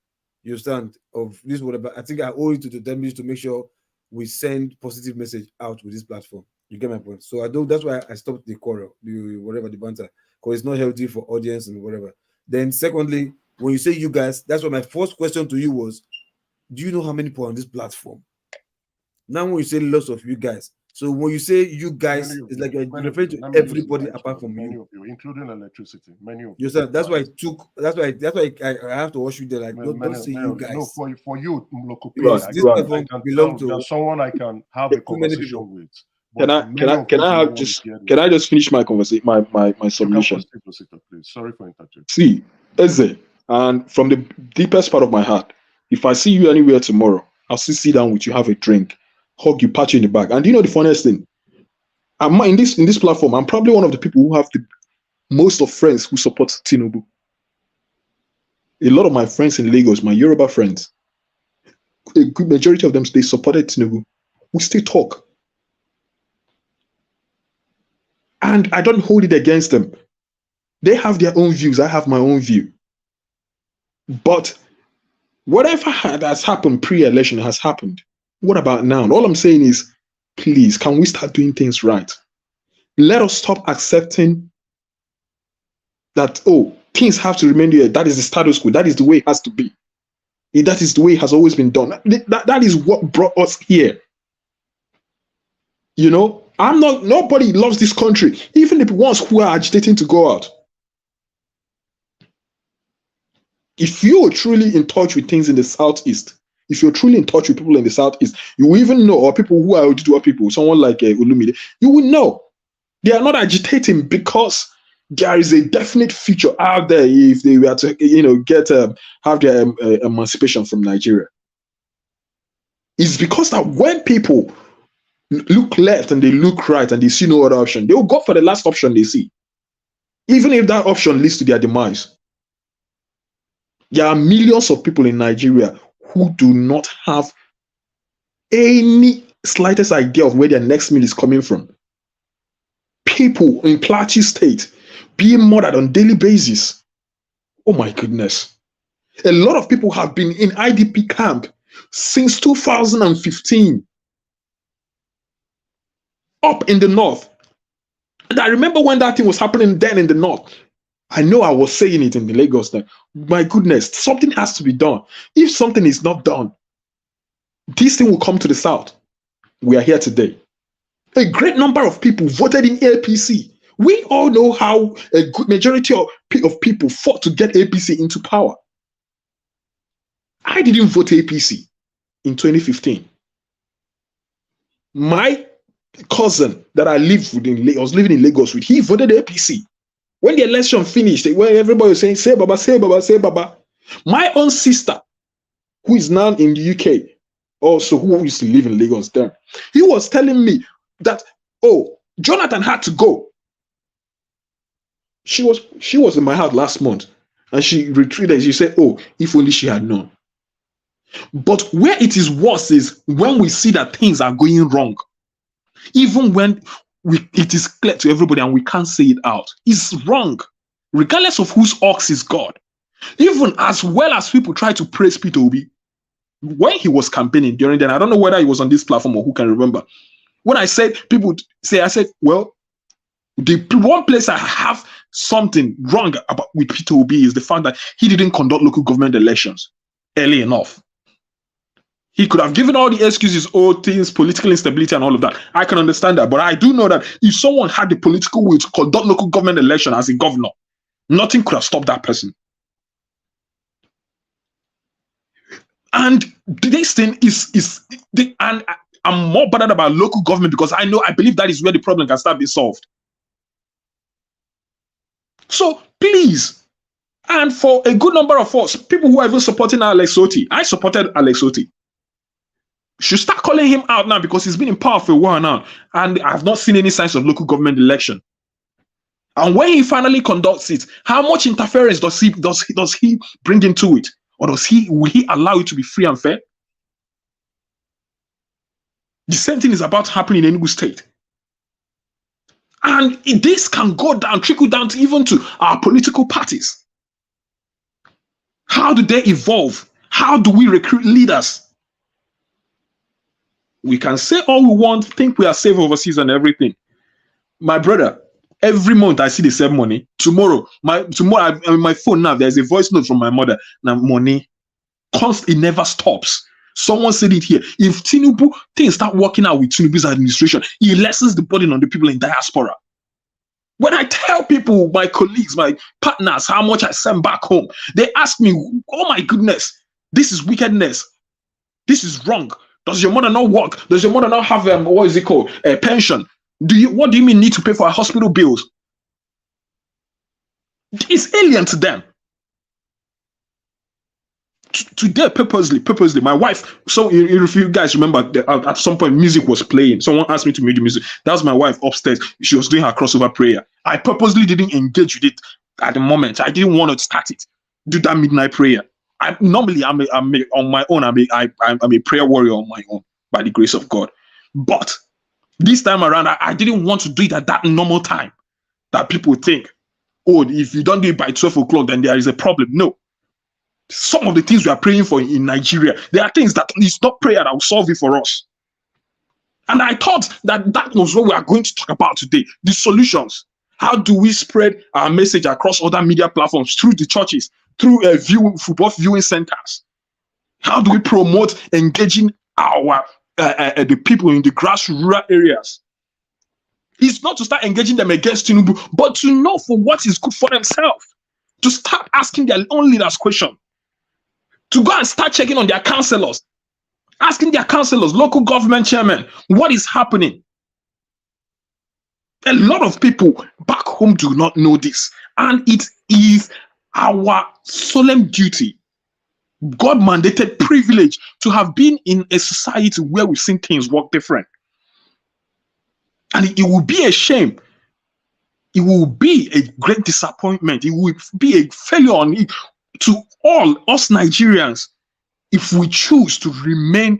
you understand, of this whatever. I think I owe it to the damages to make sure we send positive message out with this platform. You get my point. So that's why I stopped the quarrel, the banter, because it's not healthy for audience and whatever. Then secondly, when you say you guys, that's why my first question to you was, do you know how many people on this platform? Now when you say lots of you guys, so when you say you guys, it's like you're referring to everybody apart from many of you, including electricity. Many of you. That's why I have to watch you there. Like don't say you guys. No, for you, local people. This platform belongs to someone I can have a conversation with. Can I just finish my conversation, my submission? Sorry for interrupting. See, Eze, and from the deepest part of my heart, if I see you anywhere tomorrow, I'll sit down with you, have a drink, hug you, pat you in the back. And do you know the funniest thing? In this platform, I'm probably one of the people who have the most of friends who support Tinubu. A lot of my friends in Lagos, my Yoruba friends, a good majority of them, they supported Tinubu. We still talk. And I don't hold it against them. They have their own views. I have my own view. But whatever has happened pre-election has happened. What about now? And all I'm saying is, please, can we start doing things right? Let us stop accepting that, things have to remain here. That is the status quo. That is the way it has to be. That is the way it has always been done. That is what brought us here. You know, Nobody loves this country, even the ones who are agitating to go out. If you're truly in touch with things in the Southeast, if you're truly in touch with people in the Southeast, you will even know, or people who are Oduduwa people, someone like Olumide, you will know they are not agitating because there is a definite future out there if they were to, have their emancipation from Nigeria. It's because that when people look left and they look right and they see no other option, they will go for the last option they see, even if that option leads to their demise. There are millions of people in Nigeria who do not have any slightest idea of where their next meal is coming from. People in Plateau State being murdered on a daily basis. Oh my goodness. A lot of people have been in IDP camp since 2015 up in the north. And I remember when that thing was happening then in the north. I know I was saying it in the Lagos then. My goodness, something has to be done. If something is not done, this thing will come to the south. We are here today. A great number of people voted in APC. We all know how a good majority of people fought to get APC into power. I didn't vote APC in 2015. My cousin that I lived with was living in Lagos with, he voted APC. When the election finished, where everybody was saying, say Baba, say Baba, say Baba. My own sister, who is now in the UK, also who used to live in Lagos then, he was telling me that, oh, Jonathan had to go. She was in my house last month and she retreated. She said, oh, if only she had known. But where it is worse is when we see that things are going wrong, even when it is clear to everybody and we can't say it out. It's wrong, regardless of whose ox is God. Even as well as people try to praise Peter Obi, when he was campaigning during then, I don't know whether he was on this platform or who can remember. When I said, people say, I said, well, the one place I have something wrong about with Peter Obi is the fact that he didn't conduct local government elections early enough. He could have given all the excuses, all things, political instability and all of that. I can understand that. But I do know that if someone had the political will to conduct local government election as a governor, nothing could have stopped that person. And this thing and I'm more bothered about local government because I believe that is where the problem can start being solved. So please, and for a good number of us, people who are even supporting Alex Otti, I supported Alex Otti. Should start calling him out now because he's been in power for a while now, and I've not seen any signs of local government election. And when he finally conducts it, how much interference does he bring into it, or will he allow it to be free and fair? The same thing is about to happen in Enugu State, and this can go down, trickle down to even to our political parties. How do they evolve? How do we recruit leaders? We can say all we want, think we are safe overseas and everything. My brother, every month I see the same money. Tomorrow, my phone now, there's a voice note from my mother. Now, money, it never stops. Someone said it here. If Tinubu, things start working out with Tinubu's administration, he lessens the burden on the people in diaspora. When I tell people, my colleagues, my partners, how much I send back home, they ask me, oh my goodness, this is wickedness. This is wrong. Does your mother not work? Does your mother not have what is it called? A pension? What do you mean need to pay for hospital bills? It's alien to them. Today, purposely, my wife. So if you guys remember, at some point music was playing. Someone asked me to mute the music. That was my wife upstairs. She was doing her crossover prayer. I purposely didn't engage with it at the moment. I didn't want to start it. Do that midnight prayer. Normally I'm on my own. I'm a prayer warrior on my own by the grace of God. But this time around, I didn't want to do it at that normal time that people think, oh, if you don't do it by 12 o'clock, then there is a problem. No. Some of the things we are praying for in Nigeria, there are things that it's not prayer that will solve it for us. And I thought that was what we are going to talk about today, the solutions. How do we spread our message across other media platforms, through the churches, through football viewing centers? How do we promote engaging our the people in the grassroots rural areas? is not to start engaging them against Tinubu, but to know for what is good for themselves. To start asking their own leaders questions. To go and start checking on their councillors. Asking their councillors, local government chairmen, what is happening? A lot of people back home do not know this. And it is our solemn duty, God-mandated privilege to have been in a society where we've seen things work different. And it will be a shame. It will be a great disappointment. It will be a failure on it to all us Nigerians if we choose to remain,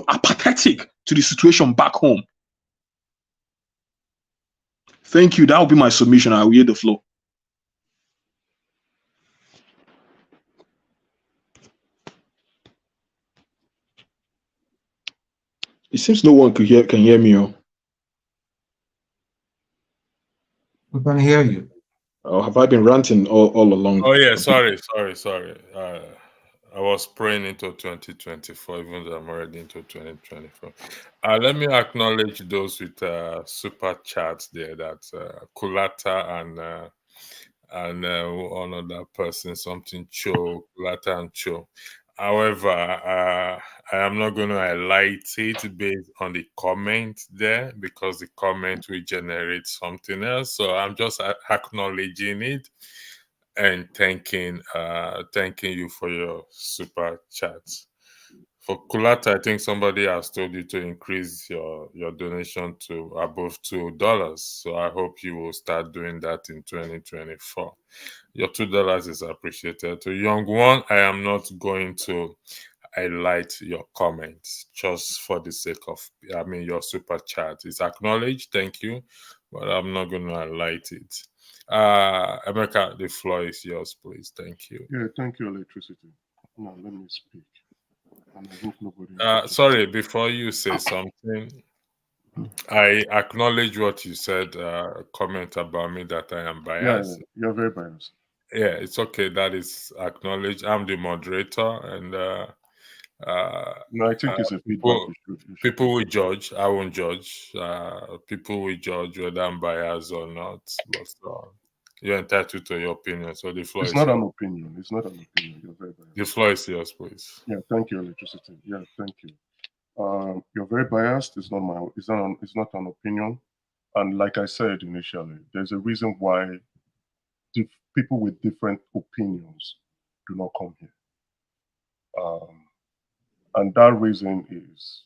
apathetic to the situation back home. Thank you. That will be my submission. I will yield the floor. It seems no one can hear me. Oh. We can hear you. Oh, have I been ranting all along? Oh yeah, sorry. I was praying into 2024, even though I'm already into 2024. Let me acknowledge those with super chats there. That's Kulata and one other person, something Cho, Kulata and Cho. However, I am not going to highlight it based on the comment there because the comment will generate something else. So I'm just acknowledging it and thanking you for your super chats. For Kulata, I think somebody has told you to increase your donation to above $2. So I hope you will start doing that in 2024. Your $2 is appreciated. To Young One, I am not going to highlight your comments just for the sake of, your super chat. It's acknowledged, thank you, but I'm not going to highlight it. Emeka, the floor is yours, please. Thank you. Yeah, thank you, Electricity. Now let me speak. And I hope nobody. Sorry, before you say something, I acknowledge what you said. Comment about me that I am biased. Yeah, you're very biased. Yeah, it's okay. That is acknowledged. I'm the moderator, and no, I think it's a feedback. People will judge. I won't judge. People will judge whether I'm biased or not. But you're entitled to your opinion. So the floor it's is not yours. an opinion. It's not an opinion. You're very biased. The floor is yours, please. Yeah, thank you, Electricity. Yeah, thank you. You're very biased. It's not an opinion. And like I said initially, there's a reason why people with different opinions do not come here. And that reason is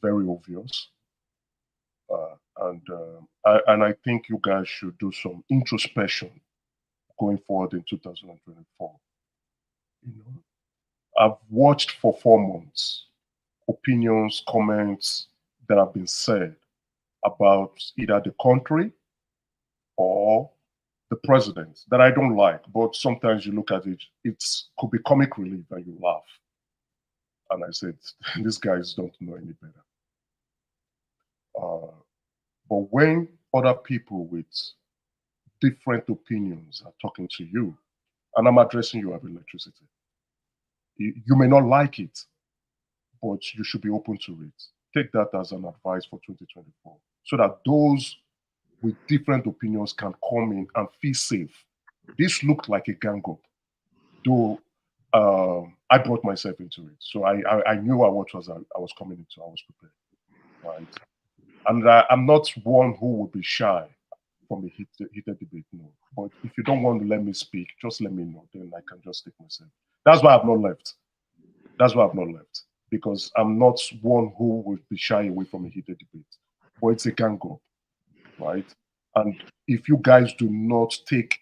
very obvious. And I think you guys should do some introspection going forward in 2024. I've watched for 4 months opinions, comments that have been said about either the country or the president that I don't like, but sometimes you look at it, it could be comic relief and you laugh. And I said, these guys don't know any better. But when other people with different opinions are talking to you, and I'm addressing you as Electricity, you may not like it, but you should be open to it. Take that as an advice for 2024, so that those with different opinions can come in and feel safe. This looked like a gang up, though I brought myself into it. So I knew what I was coming into. I was prepared, right? And I'm not one who would be shy from a heated debate, no. But if you don't want to let me speak, just let me know. Then I can just take myself. That's why I've not left. That's why I've not left. Because I'm not one who would be shy away from a heated debate. But it's a gang up, right? And if you guys do not take